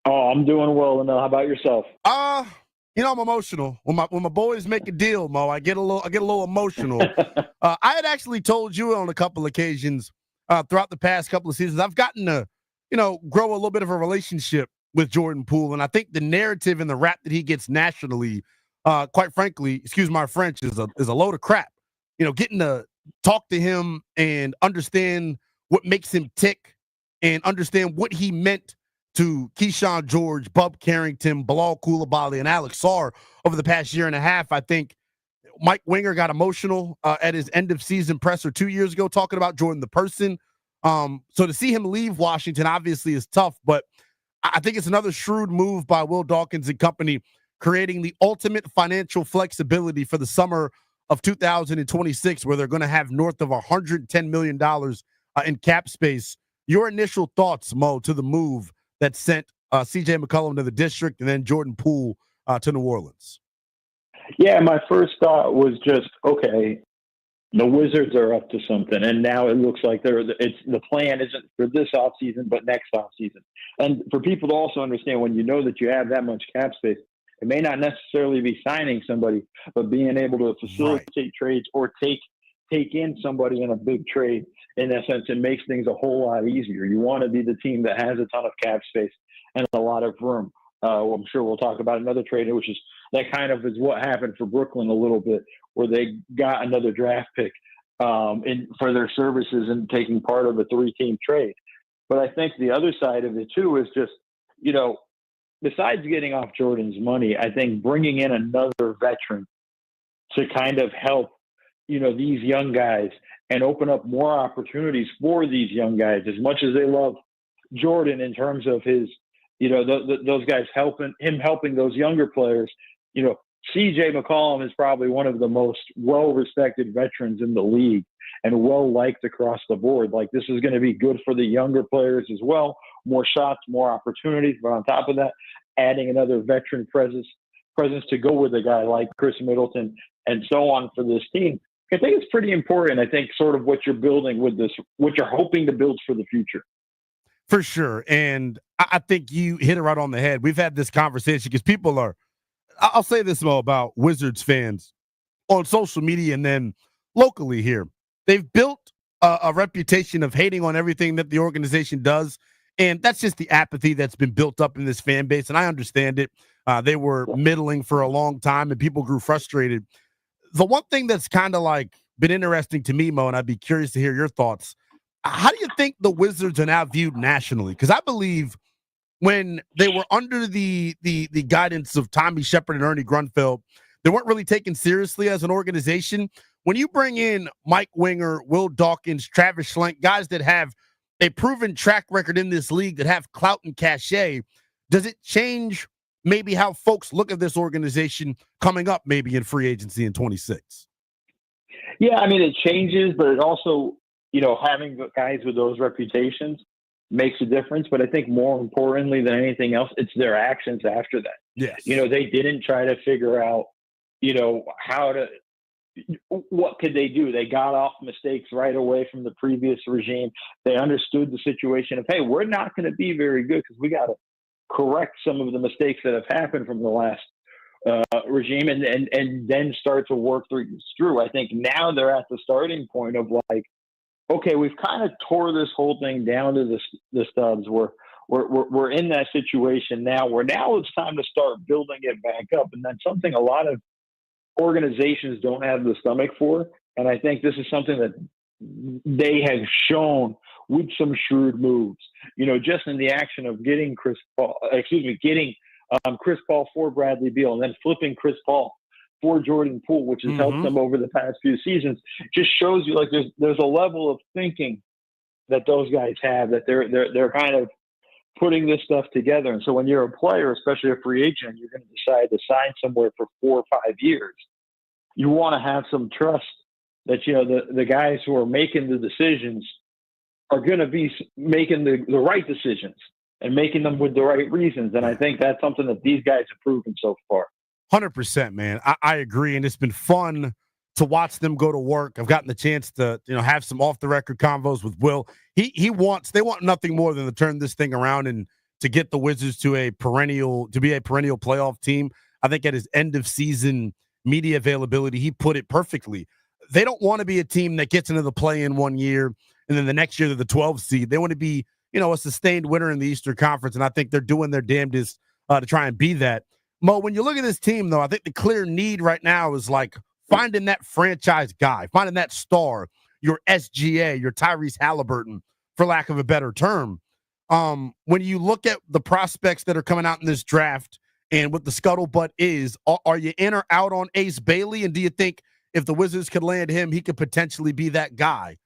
Oh, I'm doing well, Lynnell. How about yourself? I'm emotional. When my boys make a deal, Mo, I get a little emotional. I had actually told you on a couple occasions throughout the past couple of seasons, I've gotten to, grow a little bit of a relationship with Jordan Poole. And I think the narrative and the rap that he gets nationally, quite frankly, excuse my French, is a load of crap. Getting to talk to him and understand what makes him tick and understand what he meant to Keyshawn George, Bub Carrington, Bilal Coulibaly, and Alex Sarr over the past year and a half. I think Mike Winger got emotional at his end-of-season presser 2 years ago talking about Jordan the person. So to see him leave Washington obviously is tough, but I think it's another shrewd move by Will Dawkins and company, creating the ultimate financial flexibility for the summer of 2026, where they're going to have north of $110 million in cap space. Your initial thoughts, Mo, to the move that sent C.J. McCollum to the district and then Jordan Poole to New Orleans? Yeah, my first thought was just, okay, the Wizards are up to something, and now it looks like the plan isn't for this offseason, but next offseason. And for people to also understand, when you know that you have that much cap space, it may not necessarily be signing somebody, but being able to facilitate trades or take in somebody in a big trade. In that sense, it makes things a whole lot easier. You want to be the team that has a ton of cap space and a lot of room. I'm sure we'll talk about another trade, which is that kind of is what happened for Brooklyn a little bit, where they got another draft pick for their services and taking part of a 3-team trade. But I think the other side of it too is just, besides getting off Jordan's money, I think bringing in another veteran to kind of help, these young guys and open up more opportunities for these young guys, as much as they love Jordan in terms of his, those guys helping those younger players. C.J. McCollum is probably one of the most well-respected veterans in the league and well-liked across the board. Like, this is going to be good for the younger players as well. More shots, more opportunities. But on top of that, adding another veteran presence to go with a guy like Chris Middleton and so on for this team. I think it's pretty important. I think sort of what you're building with this, what you're hoping to build for the future. For sure. And I think you hit it right on the head. We've had this conversation because people are, I'll say this, Mo, about Wizards fans on social media and then locally here. They've built a reputation of hating on everything that the organization does. And that's just the apathy that's been built up in this fan base. And I understand it. They were middling for a long time and people grew frustrated. The one thing that's kind of like been interesting to me, Mo, and I'd be curious to hear your thoughts. How do you think the Wizards are now viewed nationally? Because I believe when they were under the guidance of Tommy Shepard and Ernie Grunfeld, they weren't really taken seriously as an organization. When you bring in Mike Winger, Will Dawkins, Travis Schlenk, guys that have a proven track record in this league, that have clout and cachet, does it change maybe how folks look at this organization coming up maybe in free agency in 26? Yeah, I mean, it changes, but it also, having guys with those reputations makes a difference. But I think more importantly than anything else, it's their actions after that. Yes. They didn't try to figure out, what could they do? They got off mistakes right away from the previous regime. They understood the situation of, hey, we're not going to be very good because we got to correct some of the mistakes that have happened from the last regime and then start to work through. I think now they're at the starting point of like, okay, we've kind of tore this whole thing down to the stubs. We're in that situation now where now it's time to start building it back up. And that's something a lot of organizations don't have the stomach for. And I think this is something that they have shown with some shrewd moves. Just in the action of getting Chris Paul for Bradley Beal and then flipping Chris Paul for Jordan Poole, which has helped them over the past few seasons, just shows you like there's a level of thinking that those guys have, that they're kind of putting this stuff together. And so when you're a player, especially a free agent, you're going to decide to sign somewhere for 4 or 5 years, you want to have some trust that, the guys who are making the decisions are going to be making the right decisions and making them with the right reasons. And I think that's something that these guys have proven so far. 100%, man. I agree. And it's been fun to watch them go to work. I've gotten the chance to, have some off the record convos with Will. They want nothing more than to turn this thing around and to get the Wizards to be a perennial playoff team. I think at his end of season media availability, he put it perfectly. They don't want to be a team that gets into the play-in one year and then the next year they're the 12th seed. They want to be, a sustained winner in the Eastern Conference, and I think they're doing their damnedest to try and be that. Mo, when you look at this team, though, I think the clear need right now is like finding that franchise guy, finding that star, your SGA, your Tyrese Halliburton, for lack of a better term. When you look at the prospects that are coming out in this draft and what the scuttlebutt is, are you in or out on Ace Bailey? And do you think if the Wizards could land him, he could potentially be that guy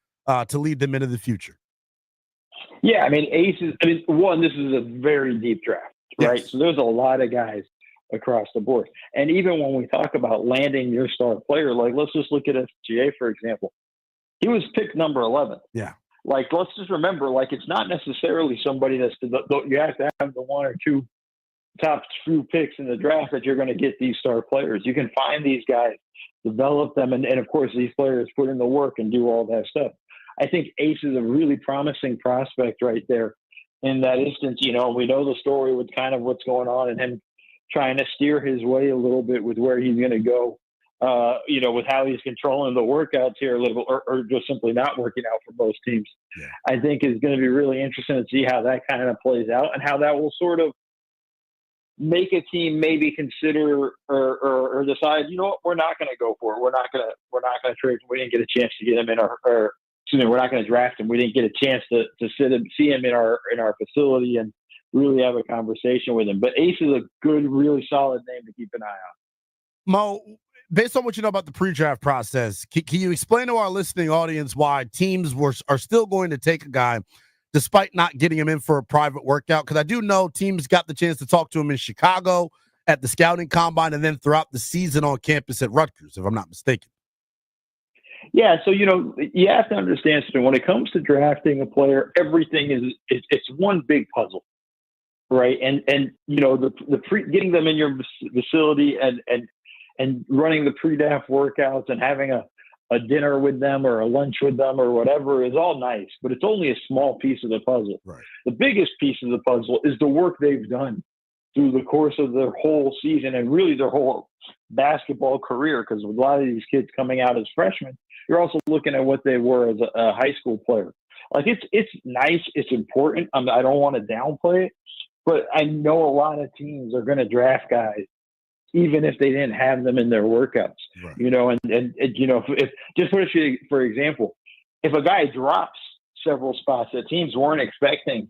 to lead them into the future? Yeah, Ace is, this is a very deep draft, right? Yes. So there's a lot of guys across the board. And even when we talk about landing your star player, like let's just look at SGA, for example. He was picked number 11. Yeah. Like, let's just remember, like, it's not necessarily somebody you have to have the 1 or 2 top few picks in the draft that you're going to get these star players. You can find these guys, develop them, and of course, these players put in the work and do all that stuff. I think Ace is a really promising prospect right there in that instance. We know the story with kind of what's going on and him trying to steer his way a little bit with where he's going to go, with how he's controlling the workouts here a little bit, or just simply not working out for most teams. Yeah. I think is going to be really interesting to see how that kind of plays out and how that will sort of make a team maybe consider or decide, we're not going to go for it. We're not going to trade him. We didn't get a chance to get him in we're not going to draft him. We didn't get a chance to see him in our facility and really have a conversation with him. But Ace is a good, really solid name to keep an eye on. Mo, based on what you know about the pre-draft process, can you explain to our listening audience why teams are still going to take a guy despite not getting him in for a private workout? Because I do know teams got the chance to talk to him in Chicago at the scouting combine and then throughout the season on campus at Rutgers, if I'm not mistaken. Yeah, so you have to understand something. When it comes to drafting a player, everything it's one big puzzle, right? And getting them in your facility and running the pre-draft workouts and having a dinner with them or a lunch with them or whatever is all nice, but it's only a small piece of the puzzle. Right. The biggest piece of the puzzle is the work they've done through the course of their whole season and really their whole basketball career, because with a lot of these kids coming out as freshmen, you're also looking at what they were as a high school player. Like it's nice, it's important. I don't want to downplay it, but I know a lot of teams are going to draft guys even if they didn't have them in their workouts. Right. If just for example, if a guy drops several spots that teams weren't expecting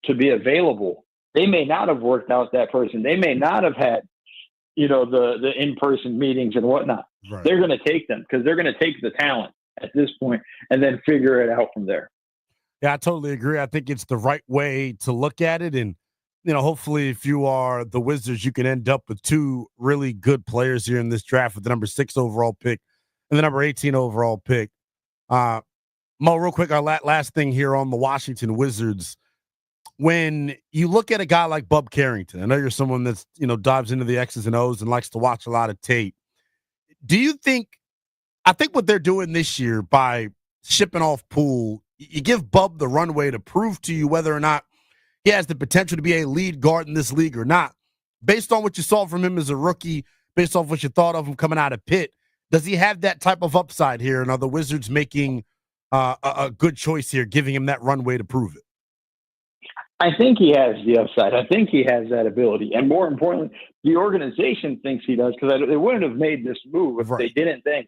to be available, they may not have worked out that person. They may not have had, the in-person meetings and whatnot. Right. They're going to take them because they're going to take the talent at this point and then figure it out from there. Yeah, I totally agree. I think it's the right way to look at it. And, hopefully if you are the Wizards, you can end up with 2 really good players here in this draft with the number 6 overall pick and the number 18 overall pick. Mo, real quick, our last thing here on the Washington Wizards. When you look at a guy like Bub Carrington, I know you're someone that's, dives into the X's and O's and likes to watch a lot of tape. Do you think, I think what they're doing this year by shipping off Poole, you give Bub the runway to prove to you whether or not he has the potential to be a lead guard in this league or not. Based on what you saw from him as a rookie, based off what you thought of him coming out of Pitt, does he have that type of upside here? And are the Wizards making a good choice here, giving him that runway to prove it? I think he has the upside. I think he has that ability. And more importantly, the organization thinks he does, because they wouldn't have made this move if they didn't think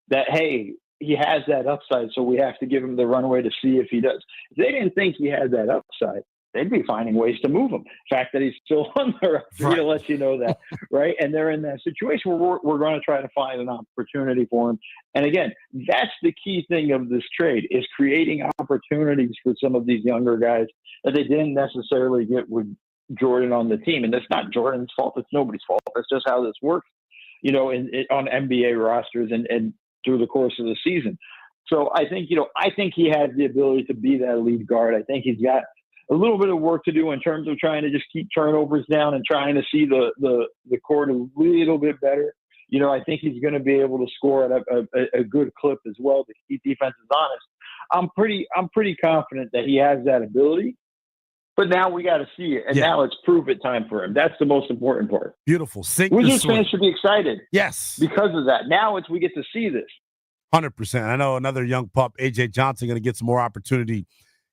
that, hey, he has that upside, so we have to give him the runway to see if he does. If they didn't think he had that upside, they'd be finding ways to move him. The fact that he's still on the roster to let you know that, right? And they're in that situation where we're going to try to find an opportunity for him. And again, that's the key thing of this trade, is creating opportunities for some of these younger guys that they didn't necessarily get with Jordan on the team. And that's not Jordan's fault. It's nobody's fault. That's just how this works, on NBA rosters and through the course of the season. So I think he has the ability to be that lead guard. I think he's got a little bit of work to do in terms of trying to just keep turnovers down and trying to see the court a little bit better. I think he's going to be able to score at a good clip as well to keep defenses honest. I'm pretty confident that he has that ability. But now we got to see it, and now it's prove it time for him. That's the most important part. Beautiful. Wizards fans should be excited. Yes. Because of that. Now we get to see this. 100%. I know another young pup, A.J. Johnson, going to get some more opportunity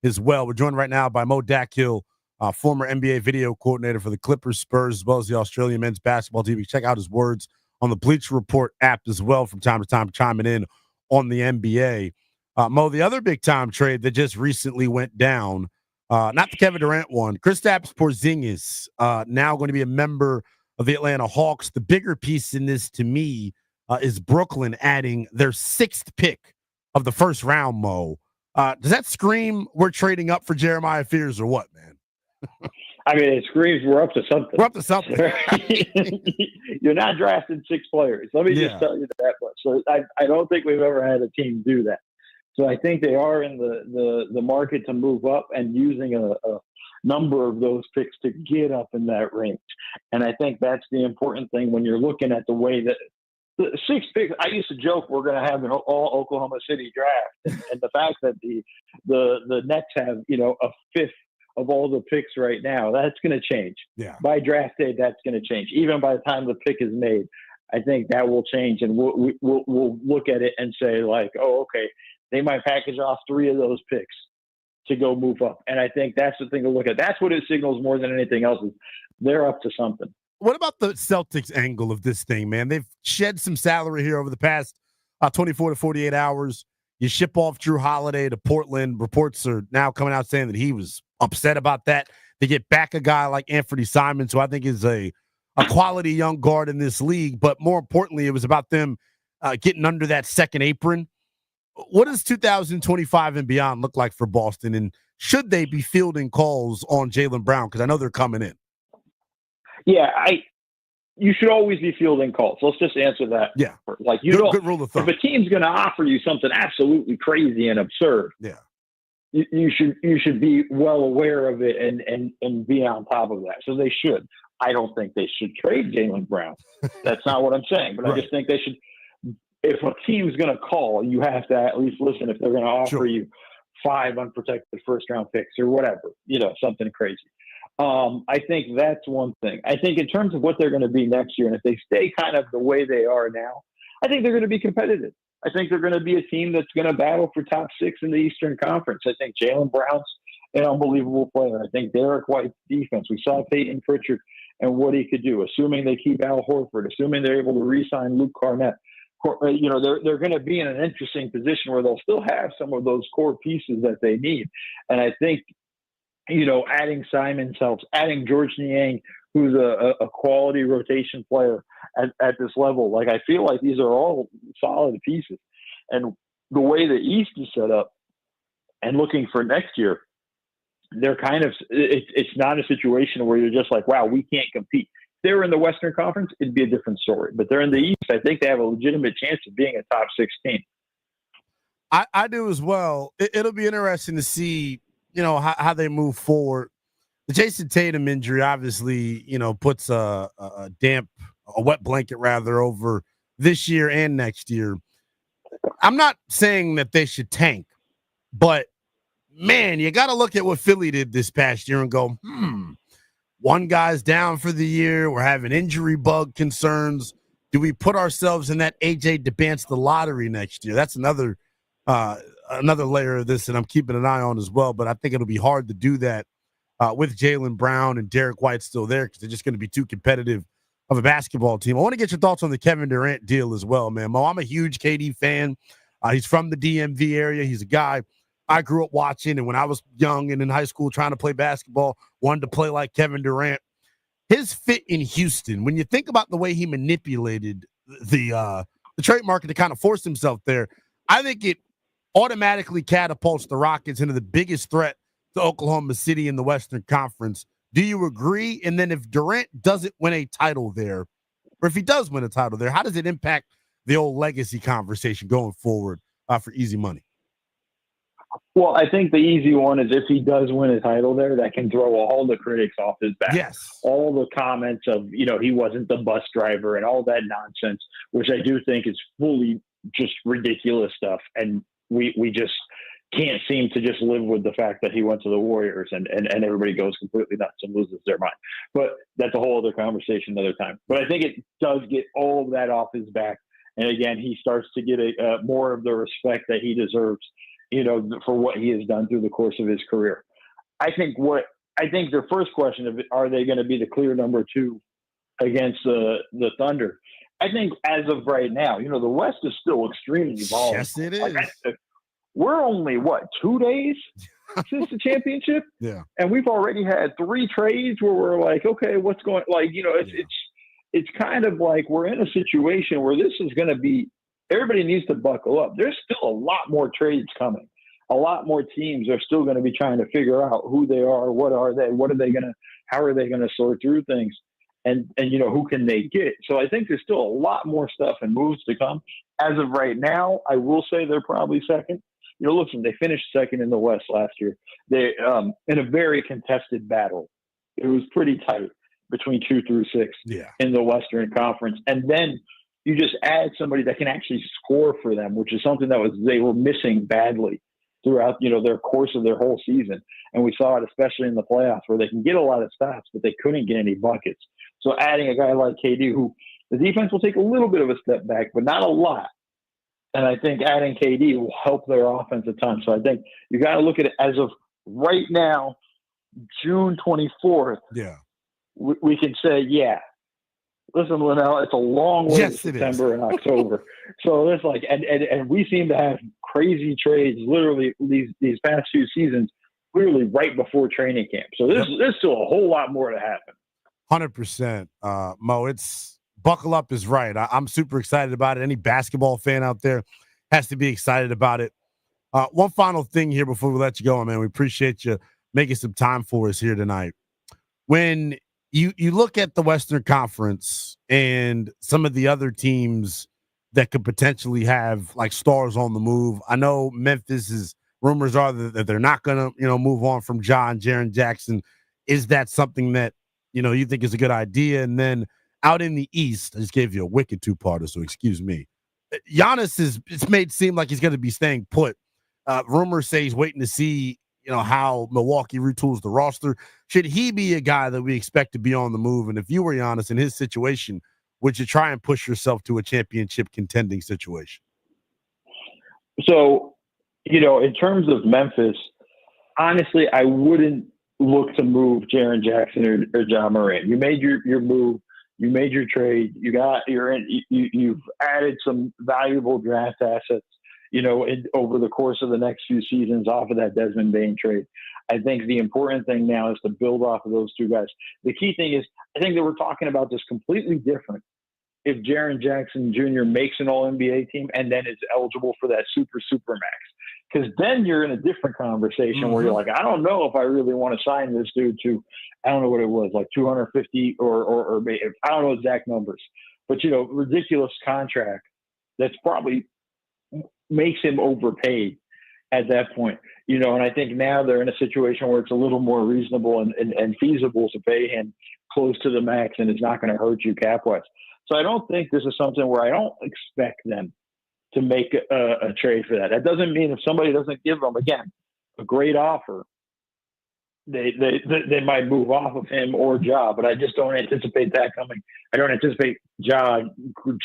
as well. We're joined right now by Mo Dakhil, former NBA video coordinator for the Clippers, Spurs, as well as the Australian men's basketball team. You check out his words on the Bleacher Report app as well from time to time, chiming in on the NBA. Mo, the other big-time trade that just recently went down, not the Kevin Durant one, Kristaps Porzingis, now going to be a member of the Atlanta Hawks. The bigger piece in this to me is Brooklyn adding their 6th pick of the first round, Mo. Does that scream we're trading up for Jeremiah Fears or what, man? I mean, it screams we're up to something. We're up to something. You're not drafting 6 players. Let me just tell you that much. So I don't think we've ever had a team do that. So I think they are in the market to move up and using a number of those picks to get up in that range. And I think that's the important thing when you're looking at the way that the 6 picks. I used to joke we're going to have an all Oklahoma City draft, and the fact that the Nets have a 5th of all the picks right now, that's going to change. Yeah. By draft day, that's going to change. Even by the time the pick is made, I think that will change, and we'll look at it and say like, oh, okay, they might package off 3 of those picks to go move up. And I think that's the thing to look at. That's what it signals more than anything else, is they're up to something. What about the Celtics angle of this thing, man? They've shed some salary here over the past 24 to 48 hours. You ship off Drew Holiday to Portland. Reports are now coming out saying that he was upset about that. They get back a guy like Anthony Simons, who I think is a quality young guard in this league. But more importantly, it was about them getting under that second apron. What does 2025 and beyond look like for Boston? And should they be fielding calls on Jaylen Brown? Because I know they're coming in. Yeah, you should always be fielding calls. Let's just answer that. Yeah. Like good rule of thumb. If a team's going to offer you something absolutely crazy and absurd, you should be well aware of it and be on top of that. So they should. I don't think they should trade Jaylen Brown. That's not what I'm saying. But right. I just think they should. If a team's going to call, you have to at least listen if they're going to offer you 5 unprotected first-round picks or whatever, something crazy. I think that's one thing. I think in terms of what they're going to be next year, and if they stay kind of the way they are now, I think they're going to be competitive. I think they're going to be a team that's going to battle for top 6 in the Eastern Conference. I think Jaylen Brown's an unbelievable player. I think Derek White's defense. We saw Peyton Pritchard and what he could do, assuming they keep Al Horford, assuming they're able to re-sign Luke Cornett. They're going to be in an interesting position where they'll still have some of those core pieces that they need. And I think, adding Simons helps, adding George Niang, who's a quality rotation player at this level. Like, I feel like these are all solid pieces. And the way the East is set up and looking for next year, they're it's not a situation where you're just like, wow, we can't compete. If they were in the Western Conference, it'd be a different story. But they're in the East. I think they have a legitimate chance of being a top 6 team. I do as well. It'll be interesting to see, how they move forward. The Jason Tatum injury obviously, puts a wet blanket rather over this year and next year. I'm not saying that they should tank, but man, you got to look at what Philly did this past year and go, one guy's down for the year. We're having injury bug concerns. Do we put ourselves in that AJ to dance the lottery next year? That's another layer of this that I'm keeping an eye on as well. But I think it'll be hard to do that with Jaylen Brown and Derek White still there because they're just going to be too competitive of a basketball team. I want to get your thoughts on the Kevin Durant deal as well, man. Mo, I'm a huge KD fan. He's from the DMV area. He's a guy I grew up watching, and when I was young and in high school trying to play basketball, wanted to play like Kevin Durant. His fit in Houston, when you think about the way he manipulated the trade market to kind of force himself there, I think it automatically catapults the Rockets into the biggest threat to Oklahoma City in the Western Conference. Do you agree? And then if Durant doesn't win a title there, or if he does win a title there, how does it impact the old legacy conversation going forward for easy money? Well, I think the easy one is if he does win a title there, that can throw all the critics off his back. Yes. All the comments of, he wasn't the bus driver and all that nonsense, which I do think is fully just ridiculous stuff. And we just can't seem to just live with the fact that he went to the Warriors and everybody goes completely nuts and loses their mind. But that's a whole other conversation another time. But I think it does get all of that off his back. And again, he starts to get more of the respect that he deserves, for what he has done through the course of his career. I think their first question of are they going to be the clear number 2 against the Thunder? I think as of right now, the West is still extremely volatile. Yes, it is. We're only 2 days since the championship, yeah, and we've already had 3 trades where we're like, okay, what's going? It's kind of like we're in a situation where this is going to be. Everybody needs to buckle up. There's still a lot more trades coming. A lot more teams are still going to be trying to figure out who they are, what are they, how are they going to sort through things, and who can they get. So I think there's still a lot more stuff and moves to come. As of right now, I will say they're probably second. Listen, they finished second in the West last year. They in a very contested battle. It was pretty tight between 2 through 6 in the Western Conference, and then you just add somebody that can actually score for them, which is something they were missing badly throughout, their course of their whole season. And we saw it especially in the playoffs where they can get a lot of stops, but they couldn't get any buckets. So adding a guy like KD, who the defense will take a little bit of a step back, but not a lot. And I think adding KD will help their offense a ton. So I think you got to look at it as of right now, June 24th. Yeah. We can say, listen, Lynnell, it's a long way to September and October. So there's and we seem to have crazy trades literally these past few seasons, literally right before training camp. So there's still a whole lot more to happen. 100%. Mo, it's buckle up is right. I'm super excited about it. Any basketball fan out there has to be excited about it. One final thing here before we let you go, man. We appreciate you making some time for us here tonight. When you look at the Western Conference and some of the other teams that could potentially have like stars on the move. I know Memphis rumors are that they're not going to, move on from Jaren Jackson. Is that something that, you think is a good idea? And then out in the East, I just gave you a wicked two-parter, so excuse me. Giannis it's made seem like he's going to be staying put. Rumors say he's waiting to see how Milwaukee retools the roster. Should he be a guy that we expect to be on the move? And if you were Giannis in his situation, would you try and push yourself to a championship contending situation? So, in terms of Memphis, honestly, I wouldn't look to move Jaren Jackson or John Morant. You made your move. You made your trade. You've added some valuable draft assets, over the course of the next few seasons off of that Desmond Bane trade. I think the important thing now is to build off of those two guys. The key thing is, I think that we're talking about this completely different if Jaren Jackson Jr. makes an All-NBA team and then is eligible for that super max. Because then you're in a different conversation where you're like, I don't know if I really want to sign this dude to, I don't know what it was, like 250 or I don't know exact numbers. But, ridiculous contract that's probably makes him overpaid at that point. And I think now they're in a situation where it's a little more reasonable and feasible to pay him close to the max, and it's not going to hurt you cap-wise. So I don't think this is something where I don't expect them to make a trade for that. That doesn't mean if somebody doesn't give them, again, a great offer, they might move off of him or Ja, but I just don't anticipate that coming. I don't anticipate Ja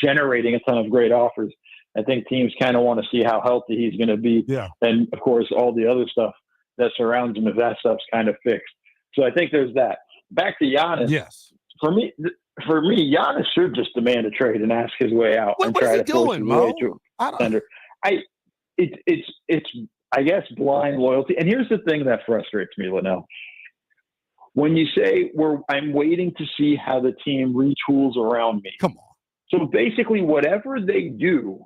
generating a ton of great offers. I think teams kind of want to see how healthy he's going to be. Yeah. And, of course, all the other stuff that surrounds him if that stuff's kind of fixed. So I think there's that. Back to Giannis. Yes. For me, Giannis should just demand a trade and ask his way out and try to force his way to a contender. it's I guess blind loyalty. And here's the thing that frustrates me, Lynnell. When you say I'm waiting to see how the team retools around me. Come on. So basically, whatever they do,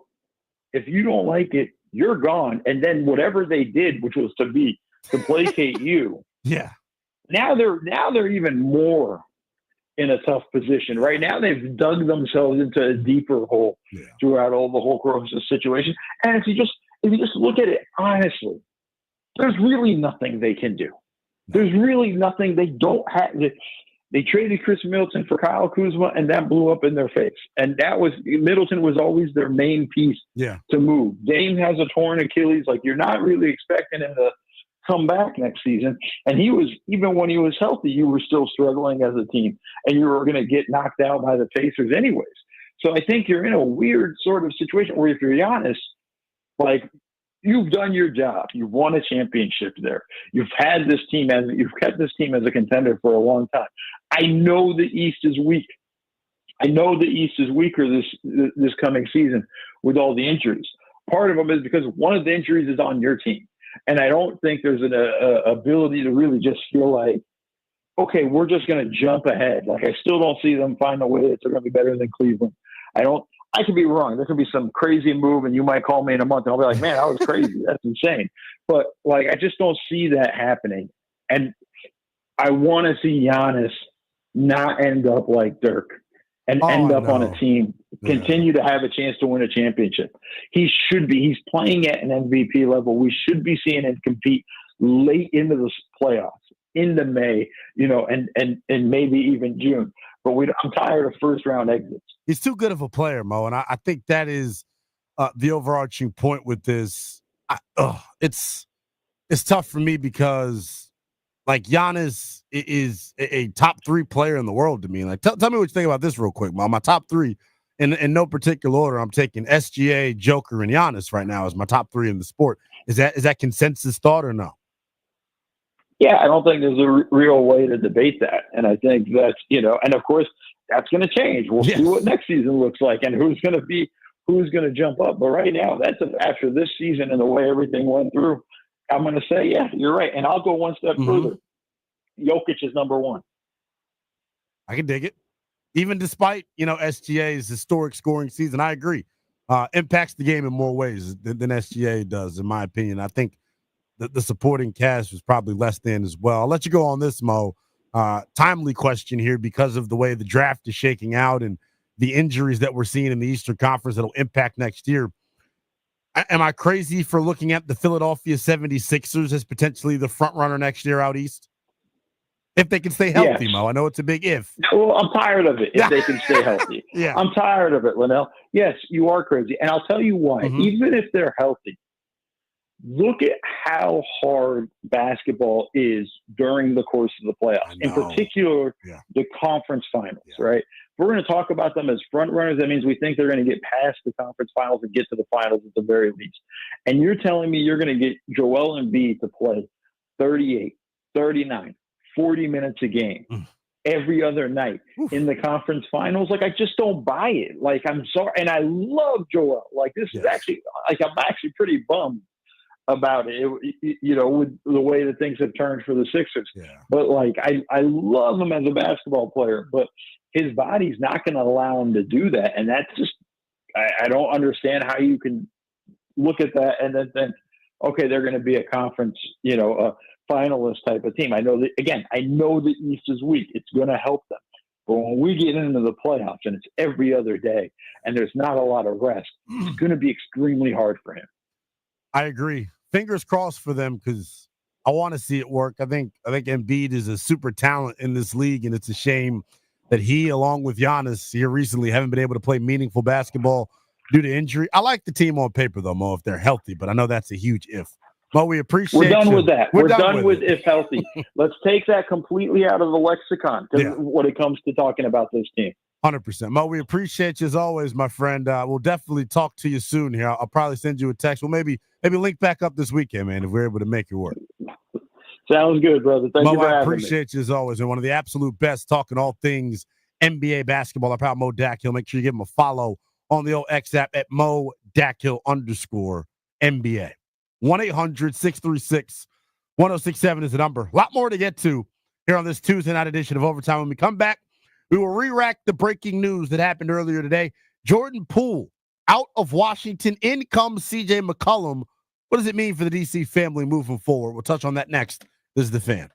if you don't like it, you're gone. And then whatever they did, which was to placate you. Yeah. Now they're even more in a tough position. Right now, they've dug themselves into a deeper hole throughout all the whole Gross situation. And if you just look at it honestly, there's really nothing they can do. There's really nothing they don't have. They traded Chris Middleton for Kyle Kuzma, and that blew up in their face. And Middleton was always their main piece to move. Dame has a torn Achilles. Like, you're not really expecting him to come back next season. And even when he was healthy, you were still struggling as a team, and you were going to get knocked out by the Pacers anyways. So I think you're in a weird sort of situation where, if you're Giannis, like, you've done your job. You've won a championship there. You've kept this team as a contender for a long time. I know the East is weak. I know the East is weaker this coming season with all the injuries. Part of them is because one of the injuries is on your team. And I don't think there's an ability to really just feel like, okay, we're just going to jump ahead. Like, I still don't see them find a way that they're going to be better than Cleveland. I could be wrong. There could be some crazy move, and you might call me in a month, and I'll be like, man, that was crazy. That's insane. But, like, I just don't see that happening. And I want to see Giannis not end up like Dirk and end up on a team, continue to have a chance to win a championship. He should be. He's playing at an MVP level. We should be seeing him compete late into the playoffs, into May, and maybe even June. But I'm tired of first-round exits. He's too good of a player, Mo, and I think that is the overarching point with this. It's tough for me because, like, Giannis is a top 3 player in the world to me. Like, tell me what you think about this real quick, Mo. My top 3, in no particular order, I'm taking SGA, Joker, and Giannis right now as my top 3 in the sport. Is that consensus thought or no? Yeah, I don't think there's a real way to debate that. And I think that's, and of course, that's going to change. We'll see what next season looks like and who's going to jump up. But right now, after this season and the way everything went through, I'm going to say, yeah, you're right. And I'll go one step further. Jokic is number 1. I can dig it. Even despite, SGA's historic scoring season, I agree. Impacts the game in more ways than SGA does, in my opinion. I think the supporting cast was probably less than as well. I'll let you go on this, Mo. Timely question here because of the way the draft is shaking out and the injuries that we're seeing in the Eastern Conference that'll impact next year. Am I crazy for looking at the Philadelphia 76ers as potentially the front runner next year out East? If they can stay healthy, Mo. I know it's a big if. Well, I'm tired of it if they can stay healthy. I'm tired of it, Lynnell. Yes, you are crazy. And I'll tell you why. Even if they're healthy, look at how hard basketball is during the course of the playoffs, in particular the conference finals, right? If we're going to talk about them as front runners, that means we think they're going to get past the conference finals and get to the finals at the very least. And you're telling me you're going to get Joel Embiid to play 38, 39, 40 minutes a game every other night in the conference finals? Like, I just don't buy it. Like, I'm sorry. And I love Joel. Like, this is actually, like, I'm actually pretty bummed about it, with the way that things have turned for the Sixers. But, like, I love him as a basketball player, but his body's not going to allow him to do that. And that's just, I don't understand how you can look at that and then think, okay, they're going to be a conference, a finalist type of team. I know the East is weak. It's going to help them. But when we get into the playoffs and it's every other day and there's not a lot of rest, it's going to be extremely hard for him. I agree. Fingers crossed for them because I want to see it work. I think Embiid is a super talent in this league, and it's a shame that he, along with Giannis here recently, haven't been able to play meaningful basketball due to injury. I like the team on paper, though, Mo, if they're healthy, but I know that's a huge if. Mo, we appreciate We're done you. with that. We're done with if healthy. Let's take that completely out of the lexicon when it comes to talking about this team. 100%. Mo, we appreciate you as always, my friend. We'll definitely talk to you soon here. I'll probably send you a text. We'll maybe link back up this weekend, man, if we're able to make it work. Sounds good, brother. Thank you for having me. I appreciate you as always. And one of the absolute best talking all things NBA basketball. Our pal Mo Dackhill. Make sure you give him a follow on the old X app at Mo Dackhill _ NBA. 1-800-636-1067 is the number. A lot more to get to here on this Tuesday night edition of Overtime. When we come back, we will re-rack the breaking news that happened earlier today. Jordan Poole out of Washington. In comes C.J. McCollum. What does it mean for the D.C. family moving forward? We'll touch on that next. This is The Fan.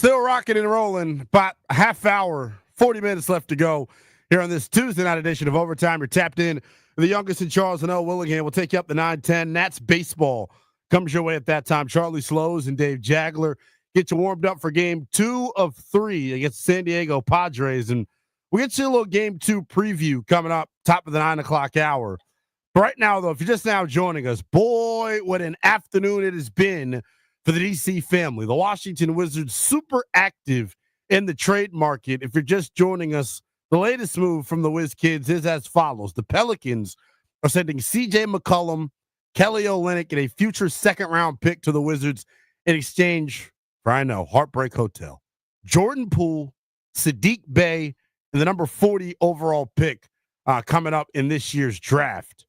Still rocking and rolling. About a half hour, 40 minutes left to go here on this Tuesday night edition of Overtime. You're tapped in. The youngest in Charles, Lynnell Willingham, will take you up to 9:10. That's baseball. Comes your way at that time. Charlie Slows and Dave Jagler get you warmed up for game 2 of 3 against the San Diego Padres. And we'll get you a little game 2 preview coming up, top of the 9 o'clock hour. But right now, though, if you're just now joining us, boy, what an afternoon it has been for the DC family. The Washington Wizards super active in the trade market. If you're just joining us, the latest move from the Wiz Kids is as follows. The Pelicans are sending C.J. McCollum, Kelly Olynyk, and a future second-round pick to the Wizards in exchange for, I know, Heartbreak Hotel, Jordan Poole, Sadiq Bey, and the number 40 overall pick coming up in this year's draft.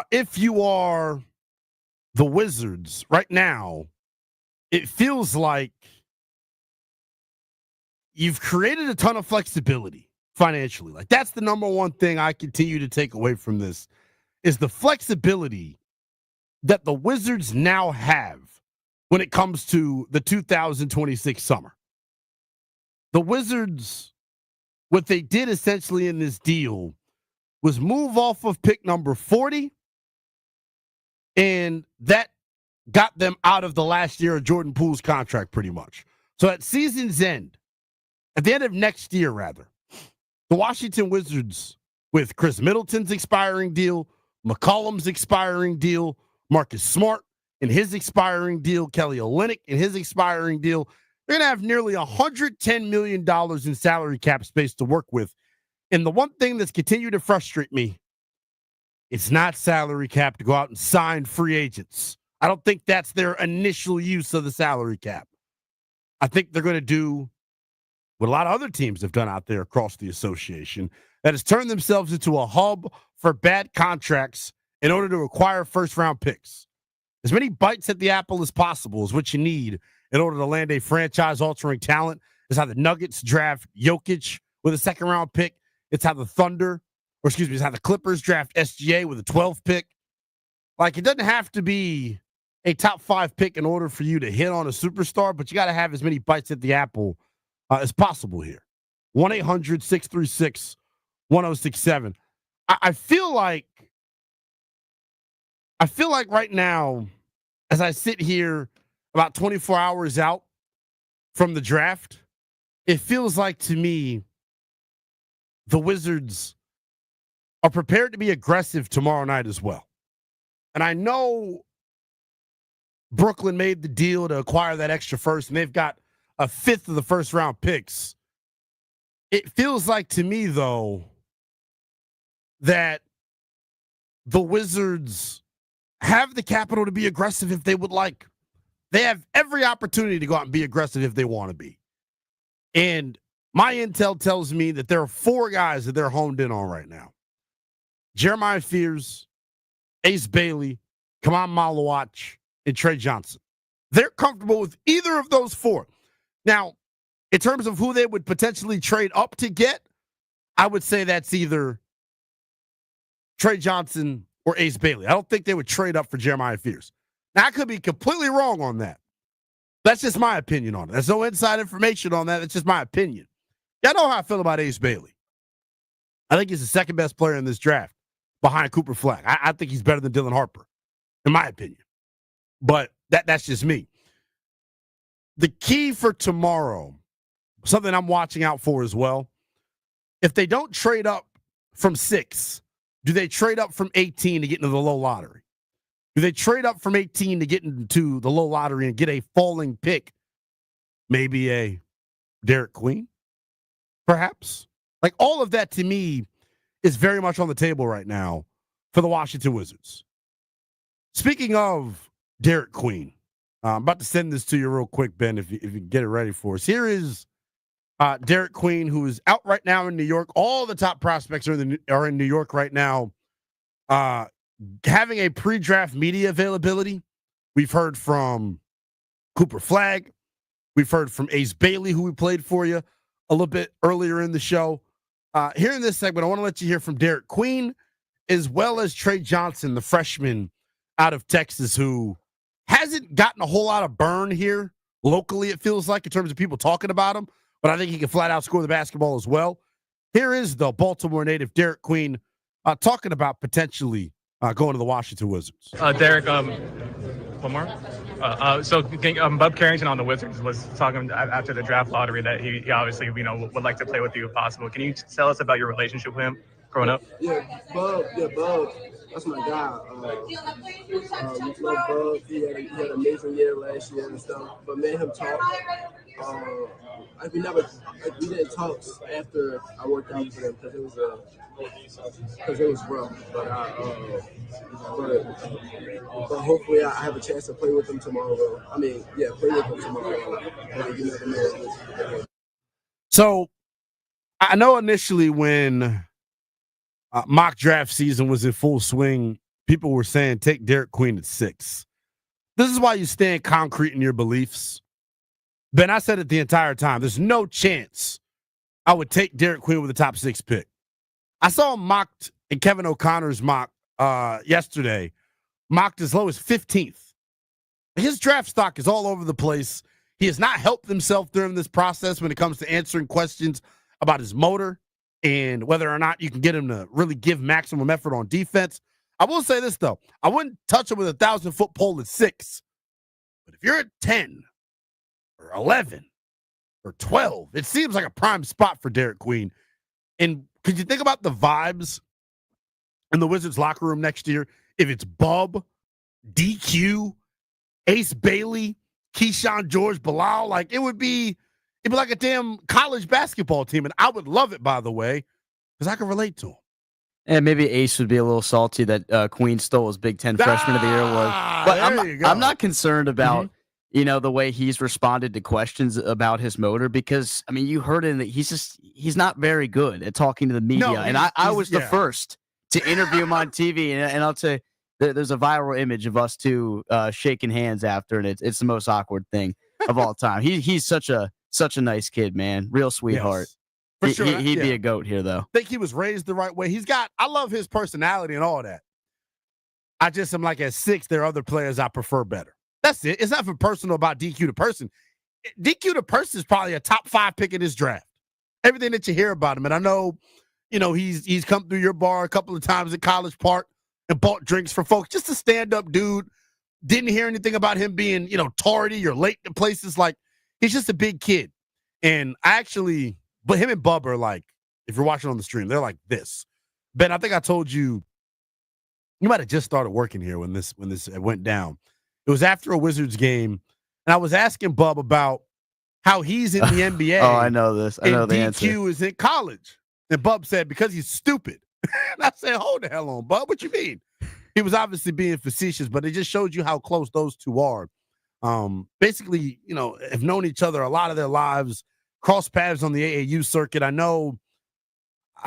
If you are the Wizards right now, it feels like you've created a ton of flexibility financially. Like, that's the number one thing I continue to take away from this is the flexibility that the Wizards now have when it comes to the 2026 summer. The Wizards, what they did essentially in this deal was move off of pick number 40, and that got them out of the last year of Jordan Poole's contract pretty much. So at season's end, at the end of next year, rather, the Washington Wizards, with Chris Middleton's expiring deal, McCollum's expiring deal, Marcus Smart in his expiring deal, Kelly Olynyk in his expiring deal, they're going to have nearly $110 million in salary cap space to work with. And the one thing that's continued to frustrate me, it's not salary cap to go out and sign free agents. I don't think that's their initial use of the salary cap. I think they're going to do what a lot of other teams have done out there across the association, that has turned themselves into a hub for bad contracts in order to acquire first-round picks. As many bites at the apple as possible is what you need in order to land a franchise-altering talent. It's how the Nuggets draft Jokic with a second-round pick. It's how the it's how the Clippers draft SGA with a 12th pick. Like, it doesn't have to be a top 5 pick in order for you to hit on a superstar, but you got to have as many bites at the apple as possible here. 1-800-636-1067. I feel like right now, as I sit here about 24 hours out from the draft, it feels like to me the Wizards are prepared to be aggressive tomorrow night as well. And I know Brooklyn made the deal to acquire that extra first, and they've got a fifth of the first-round picks. It feels like to me, though, that the Wizards have the capital to be aggressive if they would like. They have every opportunity to go out and be aggressive if they want to be. And my intel tells me that there are 4 guys that they're honed in on right now. Jeremiah Fears, Ace Bailey, Keim Malawach, and Trey Johnson. They're comfortable with either of those 4. Now, in terms of who they would potentially trade up to get, I would say that's either Trey Johnson or Ace Bailey. I don't think they would trade up for Jeremiah Fears. Now, I could be completely wrong on that. That's just my opinion on it. There's no inside information on that. It's just my opinion. Y'all know how I feel about Ace Bailey. I think he's the second best player in this draft behind Cooper Flag. I think he's better than Dylan Harper, in my opinion. But that's just me. The key for tomorrow, something I'm watching out for as well, if they don't trade up from 6, do they trade up from 18 to get into the low lottery? Do they trade up from 18 to get into the low lottery and get a falling pick? Maybe a Derek Queen, perhaps? Like, all of that to me is very much on the table right now for the Washington Wizards. Speaking of Derek Queen, I'm about to send this to you real quick, Ben, if you get it ready for us. Here is Derek Queen, who is out right now in New York. All the top prospects are in New York right now, having a pre-draft media availability. We've heard from Cooper Flag. We've heard from Ace Bailey, who we played for you a little bit earlier in the show. Here in this segment, I want to let you hear from Derek Queen, as well as Trey Johnson, the freshman out of Texas, who hasn't gotten a whole lot of burn here locally, it feels like, in terms of people talking about him, but I think he can flat out score the basketball as well. Here is the Baltimore native, Derek Queen, talking about potentially going to the Washington Wizards. Derek, one more. So Bub Carrington on the Wizards was talking after the draft lottery that he obviously, would like to play with you if possible. Can you tell us about your relationship with him growing up? Yeah, Bub, that's my guy. Bub, he had an amazing year last year and stuff. But me and him talk. We didn't talk after I worked out for him because it was rough. But hopefully I have a chance to play with him tomorrow. Play with him tomorrow. You never know. So I know initially when mock draft season was in full swing, people were saying take Derek Queen at 6. This is why you stand concrete in your beliefs. Ben, I said it the entire time. There's no chance I would take Derek Queen with the top 6 pick. I saw him mocked in Kevin O'Connor's mock yesterday, mocked as low as 15th. His draft stock is all over the place. He has not helped himself during this process when it comes to answering questions about his motor and whether or not you can get him to really give maximum effort on defense. I will say this, though. I wouldn't touch him with a 1,000-foot pole at 6. But if you're at 10 or 11 or 12, it seems like a prime spot for Derek Queen. And could you think about the vibes in the Wizards locker room next year if it's Bub, DQ, Ace Bailey, Keyshawn George, Bilal? Like, it'd be like a damn college basketball team. And I would love it, by the way, because I can relate to him. And maybe Ace would be a little salty that Queen stole his Big Ten Freshman of the Year award. But I'm not concerned about the way he's responded to questions about his motor, because you heard him that he's not very good at talking to the media. No, and I was the first to interview him on TV, and I'll tell you, there's a viral image of us two shaking hands after, and it's the most awkward thing of all time. He's such a nice kid, man, real sweetheart. Yes. For sure. He'd be a goat here, though. I think he was raised the right way. I love his personality and all that. I just am like, at 6, there are other players I prefer better. That's it. It's nothing personal about DQ the person. DQ the person is probably a top 5 pick in this draft. Everything that you hear about him. And I know, he's come through your bar a couple of times at College Park and bought drinks for folks. Just a stand-up dude. Didn't hear anything about him being, tardy or late to places. Like, he's just a big kid. And but him and Bub are like, if you're watching on the stream, they're like this. Ben, I think I told you might have just started working here when this went down. It was after a Wizards game, and I was asking Bub about how he's in the NBA. Oh, I know this. I know the answer. DQ is in college. And Bub said, because he's stupid. And I said, hold the hell on, Bub. What you mean? He was obviously being facetious, but it just showed you how close those two are. Basically, have known each other a lot of their lives, cross paths on the AAU circuit. I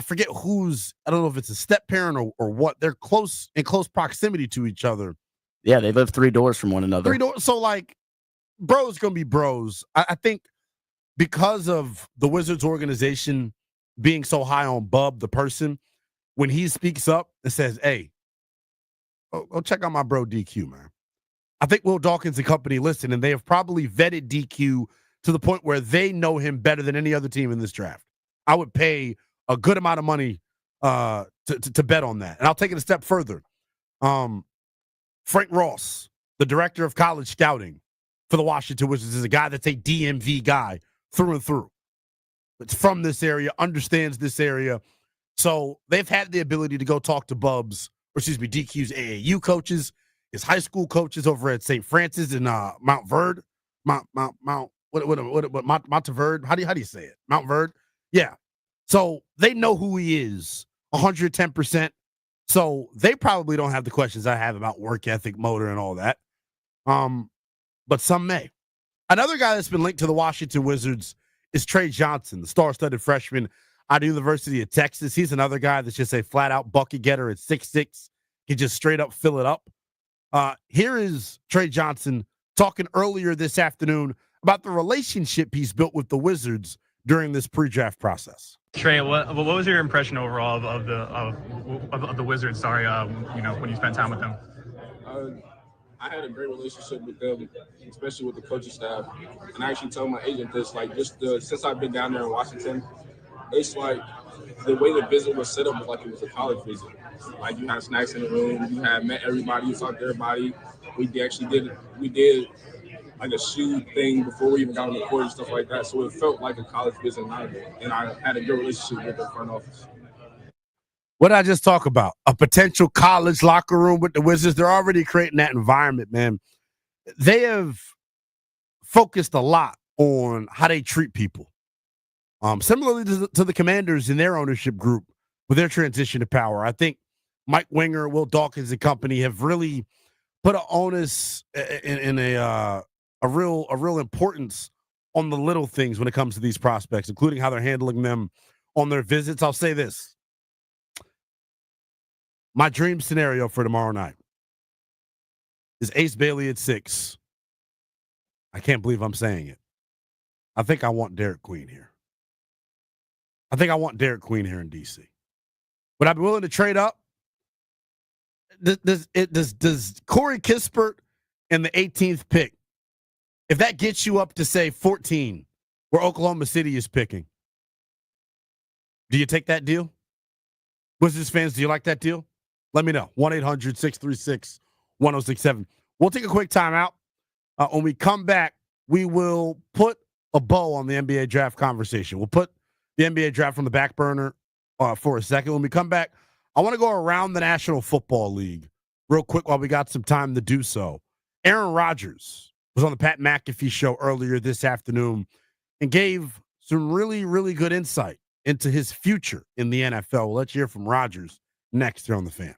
forget I don't know if it's a step parent or what. They're in close proximity to each other. Yeah, they live 3 doors from one another. 3 doors. So, bros going to be bros. I think because of the Wizards organization being so high on Bub, the person, when he speaks up and says, hey, go check out my bro DQ, man. I think Will Dawkins and company listen, and they have probably vetted DQ to the point where they know him better than any other team in this draft. I would pay a good amount of money to bet on that. And I'll take it a step further. Frank Ross, the director of college scouting for the Washington Wizards, is a guy that's a DMV guy through and through. It's from this area, understands this area. So they've had the ability to go talk to DQ's AAU coaches, his high school coaches over at St. Francis in Monteverde. Monteverde? How do you say it? Mount Verde? Yeah. So they know who he is 110%. So they probably don't have the questions I have about work ethic, motor, and all that. But some may. Another guy that's been linked to the Washington Wizards is Trey Johnson, the star-studded freshman out of University of Texas. He's another guy that's just a flat-out bucket getter at 6'6". He just straight up fill it up. Here is Trey Johnson talking earlier this afternoon about the relationship he's built with the Wizards during this pre-draft process. Trey, what was your impression overall of the Wizards? Sorry, when you spent time with them. I had a great relationship with them, especially with the coaching staff. And I actually told my agent this, like, since I've been down there in Washington, it's like the way the visit was set up was like it was a college visit. Like, you had snacks in the room, you had met everybody, you talked to everybody. We did like a shoe thing before we even got on the court and stuff like that. So it felt like a college visit, and I had a good relationship with the front office. What did I just talk about? A potential college locker room with the Wizards. They're already creating that environment, man. They have focused a lot on how they treat people. Similarly to the Commanders in their ownership group with their transition to power. I think Mike Winger, Will Dawkins and company have really put an onus in a real importance on the little things when it comes to these prospects, including how they're handling them on their visits. I'll say this. My dream scenario for tomorrow night is Ace Bailey at 6. I can't believe I'm saying it. I think I want Derek Queen here. I think I want Derek Queen here in D.C. Would I be willing to trade up? Does Corey Kispert and the 18th pick, if that gets you up to, say, 14, where Oklahoma City is picking, do you take that deal? Wizards fans, do you like that deal? Let me know. 1-800-636-1067. We'll take a quick timeout. When we come back, we will put a bow on the NBA draft conversation. We'll put the NBA draft on the back burner for a second. When we come back, I want to go around the National Football League real quick while we got some time to do so. Aaron Rodgers was on the Pat McAfee show earlier this afternoon and gave some really, really good insight into his future in the NFL. We'll let you hear from Rodgers next here on The Fan.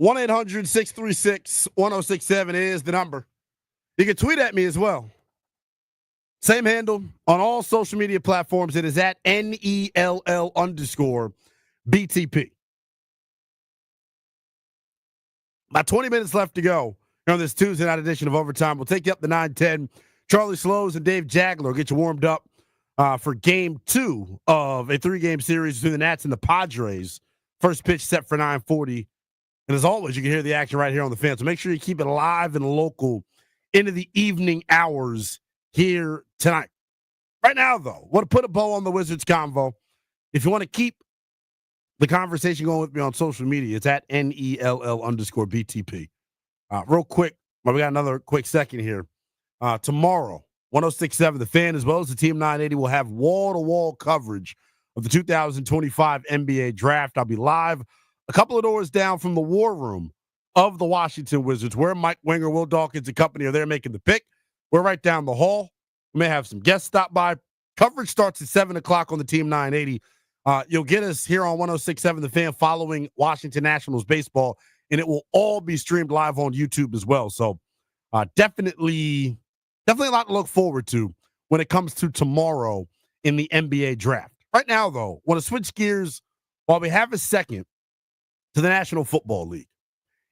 One 800-636-1067 is the number. You can tweet at me as well. Same handle on all social media platforms. It is at NELL_BTP. About 20 minutes left to go on this Tuesday night edition of Overtime. We'll take you up to 9:10. Charlie Slows and Dave Jagler will get you warmed up for game 2 of a 3-game series between the Nats and the Padres. First pitch set for 9:40. And as always, you can hear the action right here on the Fan. So make sure you keep it live and local into the evening hours here tonight. Right now, though, want to put a bow on the Wizards convo. If you want to keep the conversation going with me on social media, it's at NELL_BTP. Real quick, we got another quick second here. Tomorrow, 106.7 The Fan, as well as the Team 980, will have wall-to-wall coverage of the 2025 NBA Draft. I'll be live a couple of doors down from the war room of the Washington Wizards, where Mike Winger, Will Dawkins, and company are there making the pick. We're right down the hall. We may have some guests stop by. Coverage starts at 7 o'clock on the Team 980. You'll get us here on 106.7 The Fan following Washington Nationals baseball, and it will all be streamed live on YouTube as well. So definitely a lot to look forward to when it comes to tomorrow in the NBA Draft. Right now, though, want to switch gears while we have a second to the National Football League.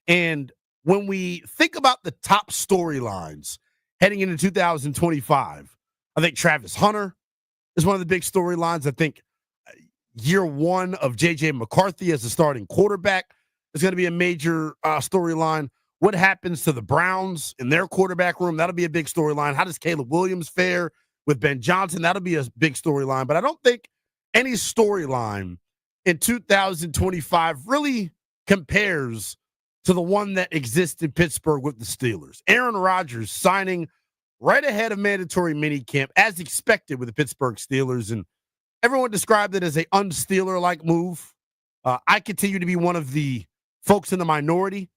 And when we think about the top storylines heading into 2025, I think Travis Hunter is one of the big storylines. I think year 1 of J.J. McCarthy as a starting quarterback is going to be a major storyline. What happens to the Browns in their quarterback room? That'll be a big storyline. How does Caleb Williams fare with Ben Johnson? That'll be a big storyline. But I don't think any storyline in 2025 really compares to the one that exists in Pittsburgh with the Steelers. Aaron Rodgers signing right ahead of mandatory minicamp, as expected with the Pittsburgh Steelers, and everyone described it as a un-Steeler-like move. I continue to be one of the folks in the minority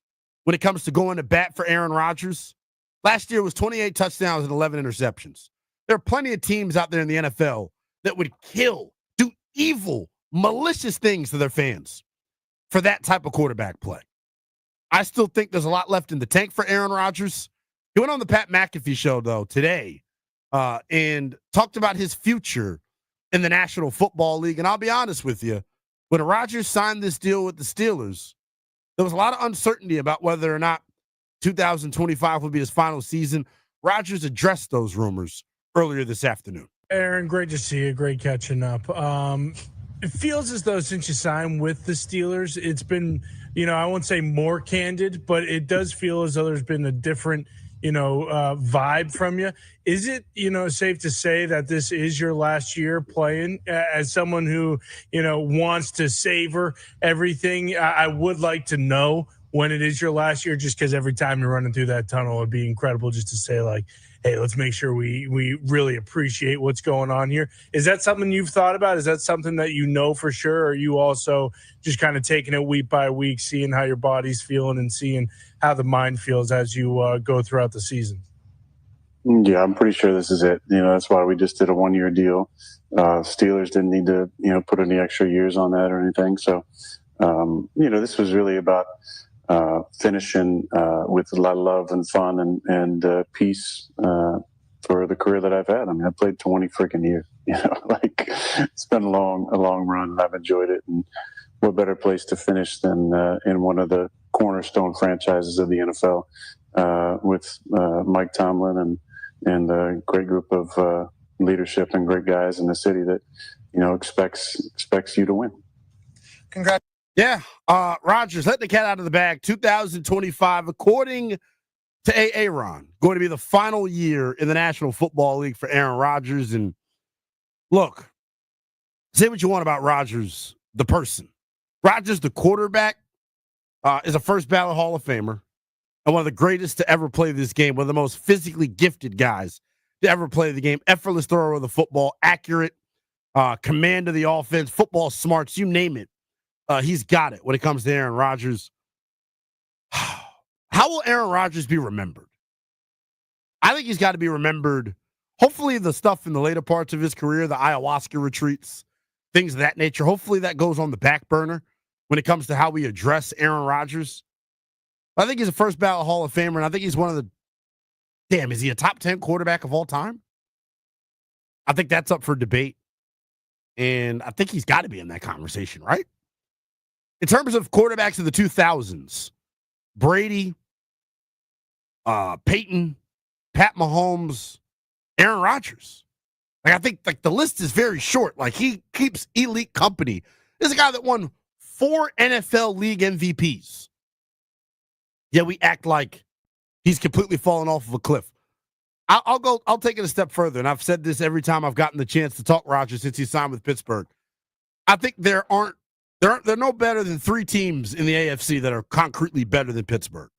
when it comes to going to bat for Aaron Rodgers. Last year was 28 touchdowns and 11 interceptions. There are plenty of teams out there in the NFL that would kill, do evil, malicious things to their fans for that type of quarterback play. I still think there's a lot left in the tank for Aaron Rodgers. He went on the Pat McAfee show, though, today and talked about his future in the National Football League. And I'll be honest with you, when Rodgers signed this deal with the Steelers, there was a lot of uncertainty about whether or not 2025 would be his final season. Rodgers addressed those rumors earlier this afternoon. Aaron, great to see you. Great catching up. It feels as though since you signed with the Steelers, it's been, I won't say more candid, but it does feel as though there's been a different, vibe from you. Is it, safe to say that this is your last year playing? As someone who, wants to savor everything, I would like to know when it is your last year, just because every time you're running through that tunnel, it'd be incredible just to say, like, hey, let's make sure we really appreciate what's going on here. Is that something you've thought about? Is that something that you know for sure? Or are you also just kind of taking it week by week, seeing how your body's feeling and seeing how the mind feels as you go throughout the season? Yeah, I'm pretty sure this is it. That's why we just did a 1-year deal. Steelers didn't need to, put any extra years on that or anything. So, this was really about finishing with a lot of love and fun and peace for the career that I've had. I mean, I played 20 freaking years. It's been a long run, and I've enjoyed it. And what better place to finish than in one of the cornerstone franchises of the NFL with Mike Tomlin and a great group of leadership and great guys in the city that expects you to win. Congrats. Yeah, Rodgers let the cat out of the bag. 2025, according to Aaron, going to be the final year in the National Football League for Aaron Rodgers. And look, say what you want about Rodgers, the person. Rodgers, the quarterback, is a first ballot Hall of Famer and one of the greatest to ever play this game, one of the most physically gifted guys to ever play the game. Effortless thrower of the football, accurate, command of the offense, football smarts, you name it. He's got it when it comes to Aaron Rodgers. How will Aaron Rodgers be remembered? I think he's got to be remembered. Hopefully the stuff in the later parts of his career, the ayahuasca retreats, things of that nature, hopefully that goes on the back burner when it comes to how we address Aaron Rodgers. I think he's a first ballot Hall of Famer, and I think he's one of the damn, is he a top 10 quarterback of all time? I think that's up for debate. And I think he's got to be in that conversation, right? In terms of quarterbacks of the 2000s, Brady, Peyton, Pat Mahomes, Aaron Rodgers. Like, I think like the list is very short. Like, he keeps elite company. This is a guy that won 4 NFL league MVPs. Yet we act like he's completely fallen off of a cliff. I'll take it a step further, and I've said this every time I've gotten the chance to talk Rodgers since he signed with Pittsburgh. I think there are no better than 3 teams in the AFC that are concretely better than Pittsburgh.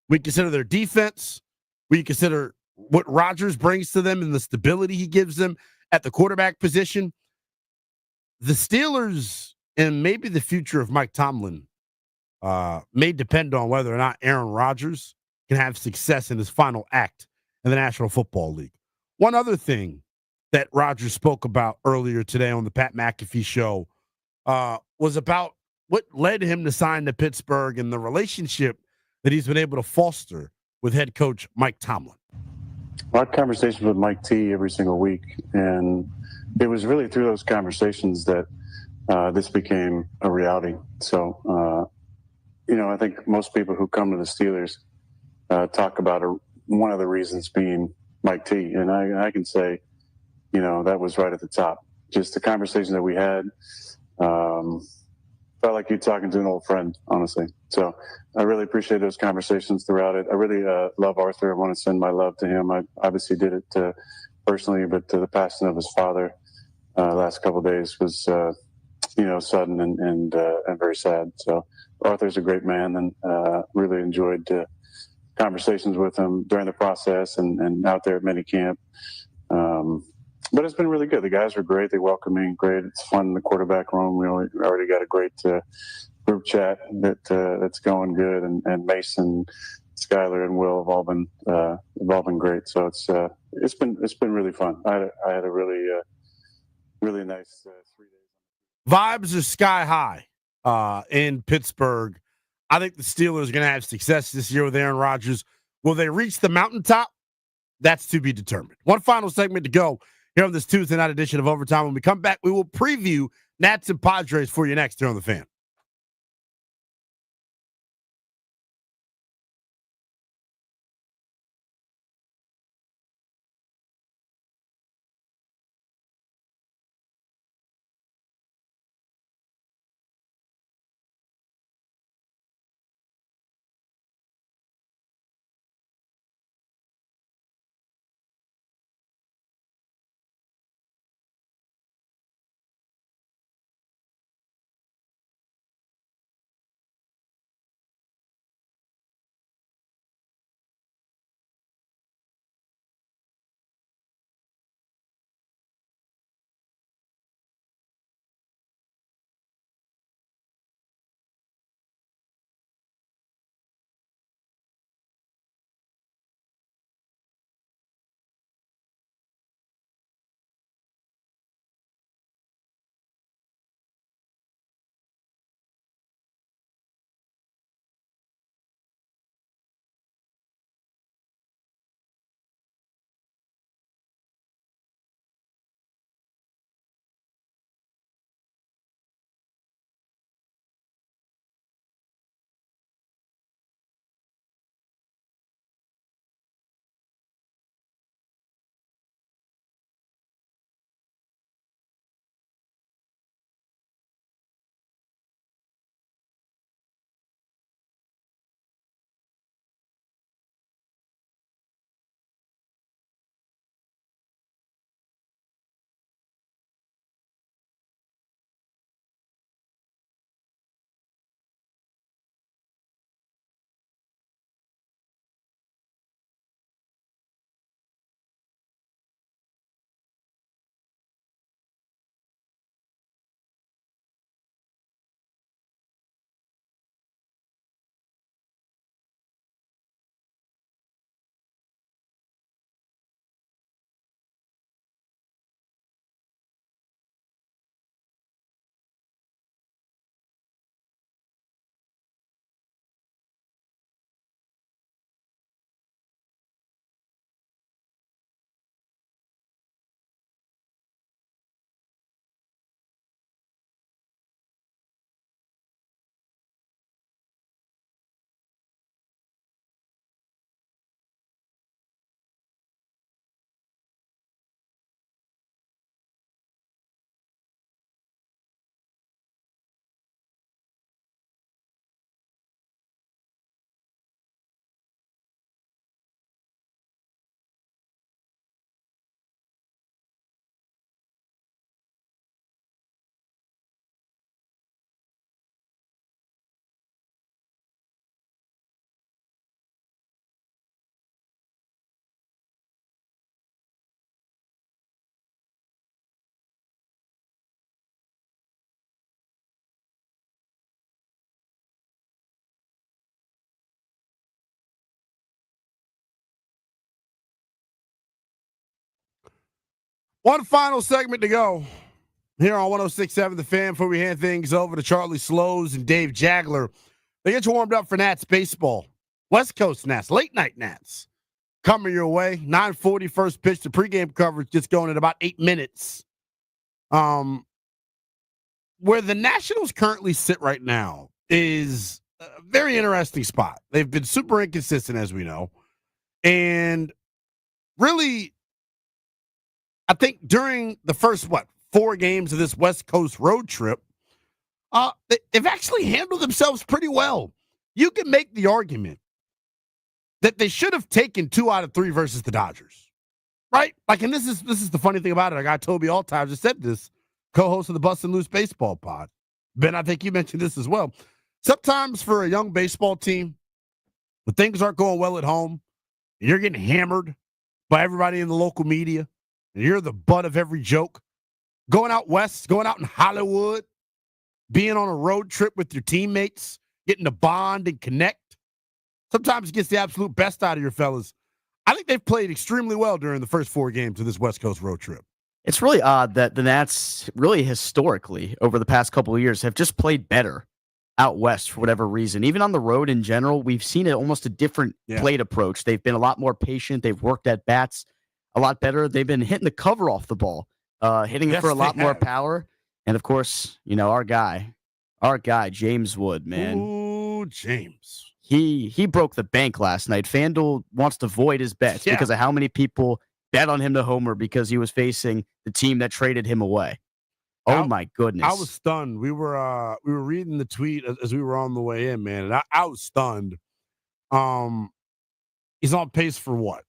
We consider their defense. We consider what Rodgers brings to them and the stability he gives them at the quarterback position. The Steelers and maybe the future of Mike Tomlin may depend on whether or not Aaron Rodgers can have success in his final act in the National Football League. One other thing that Rodgers spoke about earlier today on the Pat McAfee show was about what led him to sign to Pittsburgh and the relationship that he's been able to foster with head coach Mike Tomlin. I had conversations with Mike T every single week, and it was really through those conversations that this became a reality. So, I think most people who come to the Steelers talk about one of the reasons being Mike T, and I can say, that was right at the top. Just the conversation that we had felt like you're talking to an old friend, honestly. So I really appreciate those conversations throughout it. I really love Arthur. I want to send my love to him. I obviously did it personally, but the passing of his father last couple of days was, sudden and very sad. So Arthur's a great man, and really enjoyed conversations with him during the process and out there at minicamp. But it's been really good. The guys were great. They welcomed me great. It's fun in the quarterback room. We already got a great group chat that's going good. And Mason, Skylar, and Will have all been great. So it's been really fun. I had a really nice 3 days. Vibes are sky high in Pittsburgh. I think the Steelers are going to have success this year with Aaron Rodgers. Will they reach the mountaintop? That's to be determined. One final segment to go here on this Tuesday night edition of Overtime. When we come back, we will preview Nats and Padres for you next here on The Fan. One final segment to go here on 106.7 The Fan before we hand things over to Charlie Slows and Dave Jagler. They get you warmed up for Nats baseball. West Coast Nats, late night Nats. Coming your way. 9:40 first pitch. The pregame coverage just going in about 8 minutes. Where the Nationals currently sit right now is a very interesting spot. They've been super inconsistent, as we know. And really, I think during the first, 4 games of this West Coast road trip, they've actually handled themselves pretty well. You can make the argument that they should have taken 2 out of 3 versus the Dodgers, right? Like, and this is the funny thing about it. Like, I Toby Altimes just said this, co-host of the Bust and Loose Baseball Pod. Ben, I think you mentioned this as well. Sometimes for a young baseball team, when things aren't going well at home, and you're getting hammered by everybody in the local media, and you're the butt of every joke, going out west, going out in Hollywood, being on a road trip with your teammates, getting to bond and connect, sometimes it gets the absolute best out of your fellas. I think they've played extremely well during the first 4 games of this West Coast road trip. It's really odd that the Nats really historically over the past couple of years have just played better out west for whatever reason. Even on the road in general, we've seen it almost a different plate approach. They've been a lot more patient. They've worked at bats a lot better. They've been hitting the cover off the ball, hitting it for a lot more power. And of course, our guy, James Wood, man. Ooh, James. He broke the bank last night. FanDuel wants to void his bets because of how many people bet on him to homer because he was facing the team that traded him away. Oh my goodness. I was stunned. We were reading the tweet as we were on the way in, man, and I was stunned. He's on pace for what?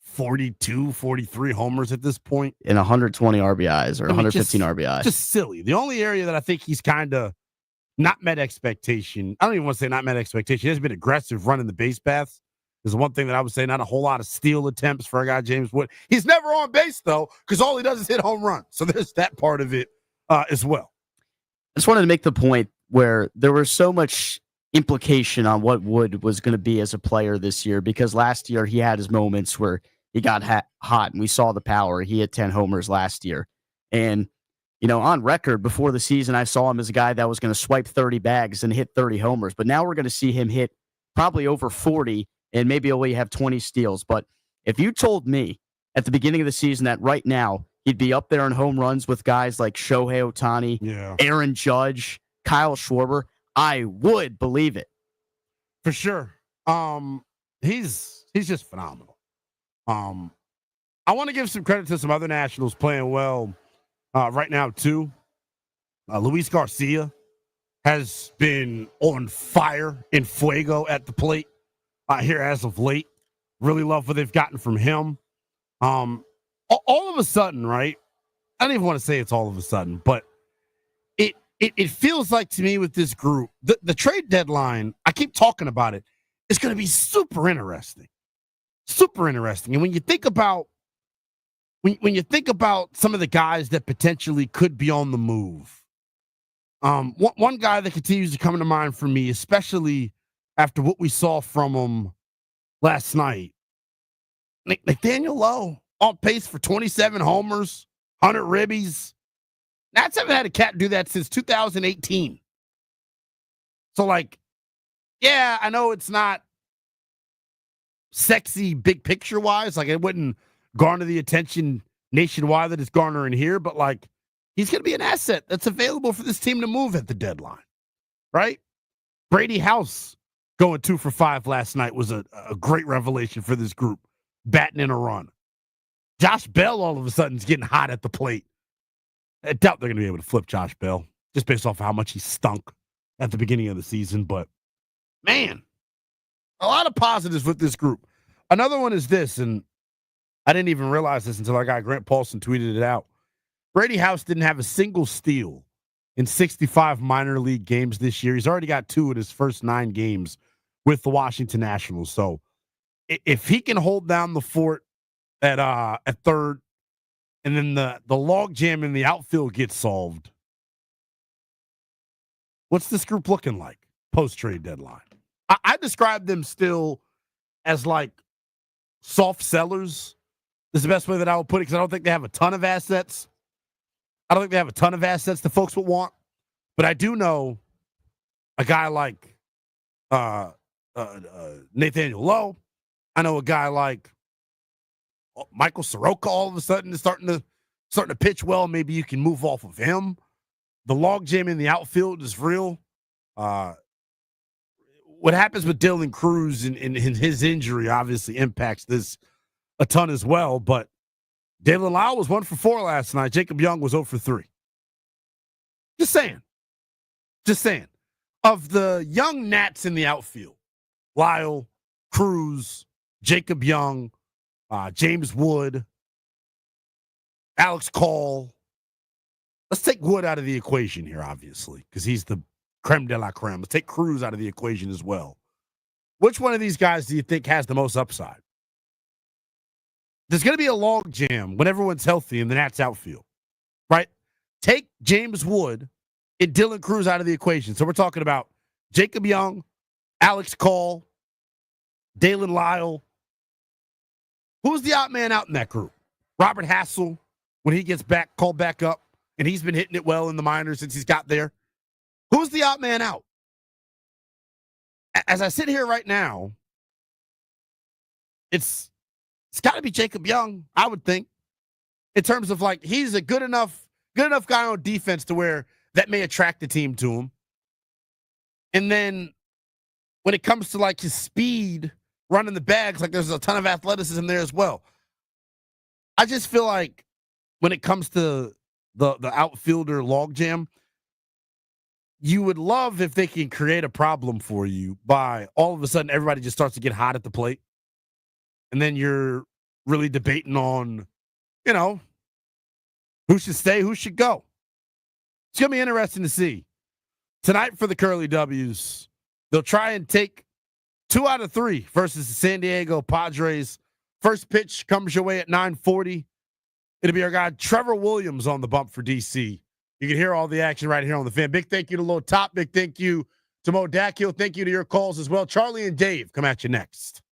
42, 43 homers at this point. In 120 RBIs or 115 RBIs. Just silly. The only area that I think he's kind of not met expectation. I don't even want to say not met expectation. He has been aggressive running the base paths. There's one thing that I would say, not a whole lot of steal attempts for a guy, James Wood. He's never on base, though, because all he does is hit home runs. So there's that part of it as well. I just wanted to make the point where there was so much implication on what Wood was going to be as a player this year, because last year he had his moments where he got hot and we saw the power. He hit 10 homers last year. And, on record before the season, I saw him as a guy that was going to swipe 30 bags and hit 30 homers. But now we're going to see him hit probably over 40 and maybe only have 20 steals. But if you told me at the beginning of the season that right now he'd be up there in home runs with guys like Shohei Ohtani, Aaron Judge, Kyle Schwarber, I would believe it. For sure. He's just phenomenal. I want to give some credit to some other Nationals playing well right now, too. Luis Garcia has been on fire in fuego at the plate here as of late. Really love what they've gotten from him. All of a sudden, right? I don't even want to say it's all of a sudden, but it feels like to me with this group, the trade deadline, I keep talking about it, is going to be super interesting. Super interesting. And when you think about some of the guys that potentially could be on the move, one guy that continues to come to mind for me, especially after what we saw from him last night, Nathaniel Lowe, on pace for 27 homers, 100 ribbies. Nats haven't had a cat do that since 2018. So, I know it's not sexy big picture wise. It wouldn't garner the attention nationwide that it's garnering here, but he's going to be an asset that's available for this team to move at the deadline, right? Brady House going 2 for 5 last night was a great revelation for this group, batting in a run. Josh Bell all of a sudden is getting hot at the plate. I doubt they're going to be able to flip Josh Bell just based off of how much he stunk at the beginning of the season. But, man, a lot of positives with this group. Another one is this, and I didn't even realize this until our guy Grant Paulson tweeted it out. Brady House didn't have a single steal in 65 minor league games this year. He's already got 2 in his first 9 games with the Washington Nationals. So if he can hold down the fort at third, and then the log jam in the outfield gets solved, what's this group looking like post-trade deadline? I describe them still as soft sellers is the best way that I would put it, because I don't think they have a ton of assets. I don't think they have a ton of assets that folks would want. But I do know a guy like Nathaniel Lowe. I know a guy like Michael Soroka all of a sudden is starting to pitch well. Maybe you can move off of him. The logjam in the outfield is real. What happens with Dylan Cruz and his injury obviously impacts this a ton as well. But Dalen Lyle was 1 for 4 last night. Jacob Young was 0 for 3. Just saying. Of the young Nats in the outfield, Lyle, Cruz, Jacob Young, James Wood, Alex Call. Let's take Wood out of the equation here, obviously, because he's the creme de la creme. Let's take Cruz out of the equation as well. Which one of these guys do you think has the most upside? There's going to be a log jam when everyone's healthy in the Nats outfield, right? Take James Wood and Dylan Cruz out of the equation. So we're talking about Jacob Young, Alex Call, Dalen Lyle. Who's the odd man out in that group? Robert Hassel, when he gets called back up, and he's been hitting it well in the minors since he's got there. Who's the odd man out? As I sit here right now, it's got to be Jacob Young, I would think, in terms of like he's a good enough guy on defense to where that may attract the team to him. And then when it comes to like his speed, running the bags, like there's a ton of athleticism there as well. I just feel like when it comes to the outfielder logjam, you would love if they can create a problem for you by all of a sudden everybody just starts to get hot at the plate. And then you're really debating on, who should stay, who should go. It's going to be interesting to see. Tonight for the Curly W's, they'll try and take 2 out of 3 versus the San Diego Padres. First pitch comes your way at 9:40. It'll be our guy Trevor Williams on the bump for DC. You can hear all the action right here on the Fan. Big thank you to Low Top. Big thank you to Mo Dackhill. Thank you to your calls as well. Charlie and Dave come at you next.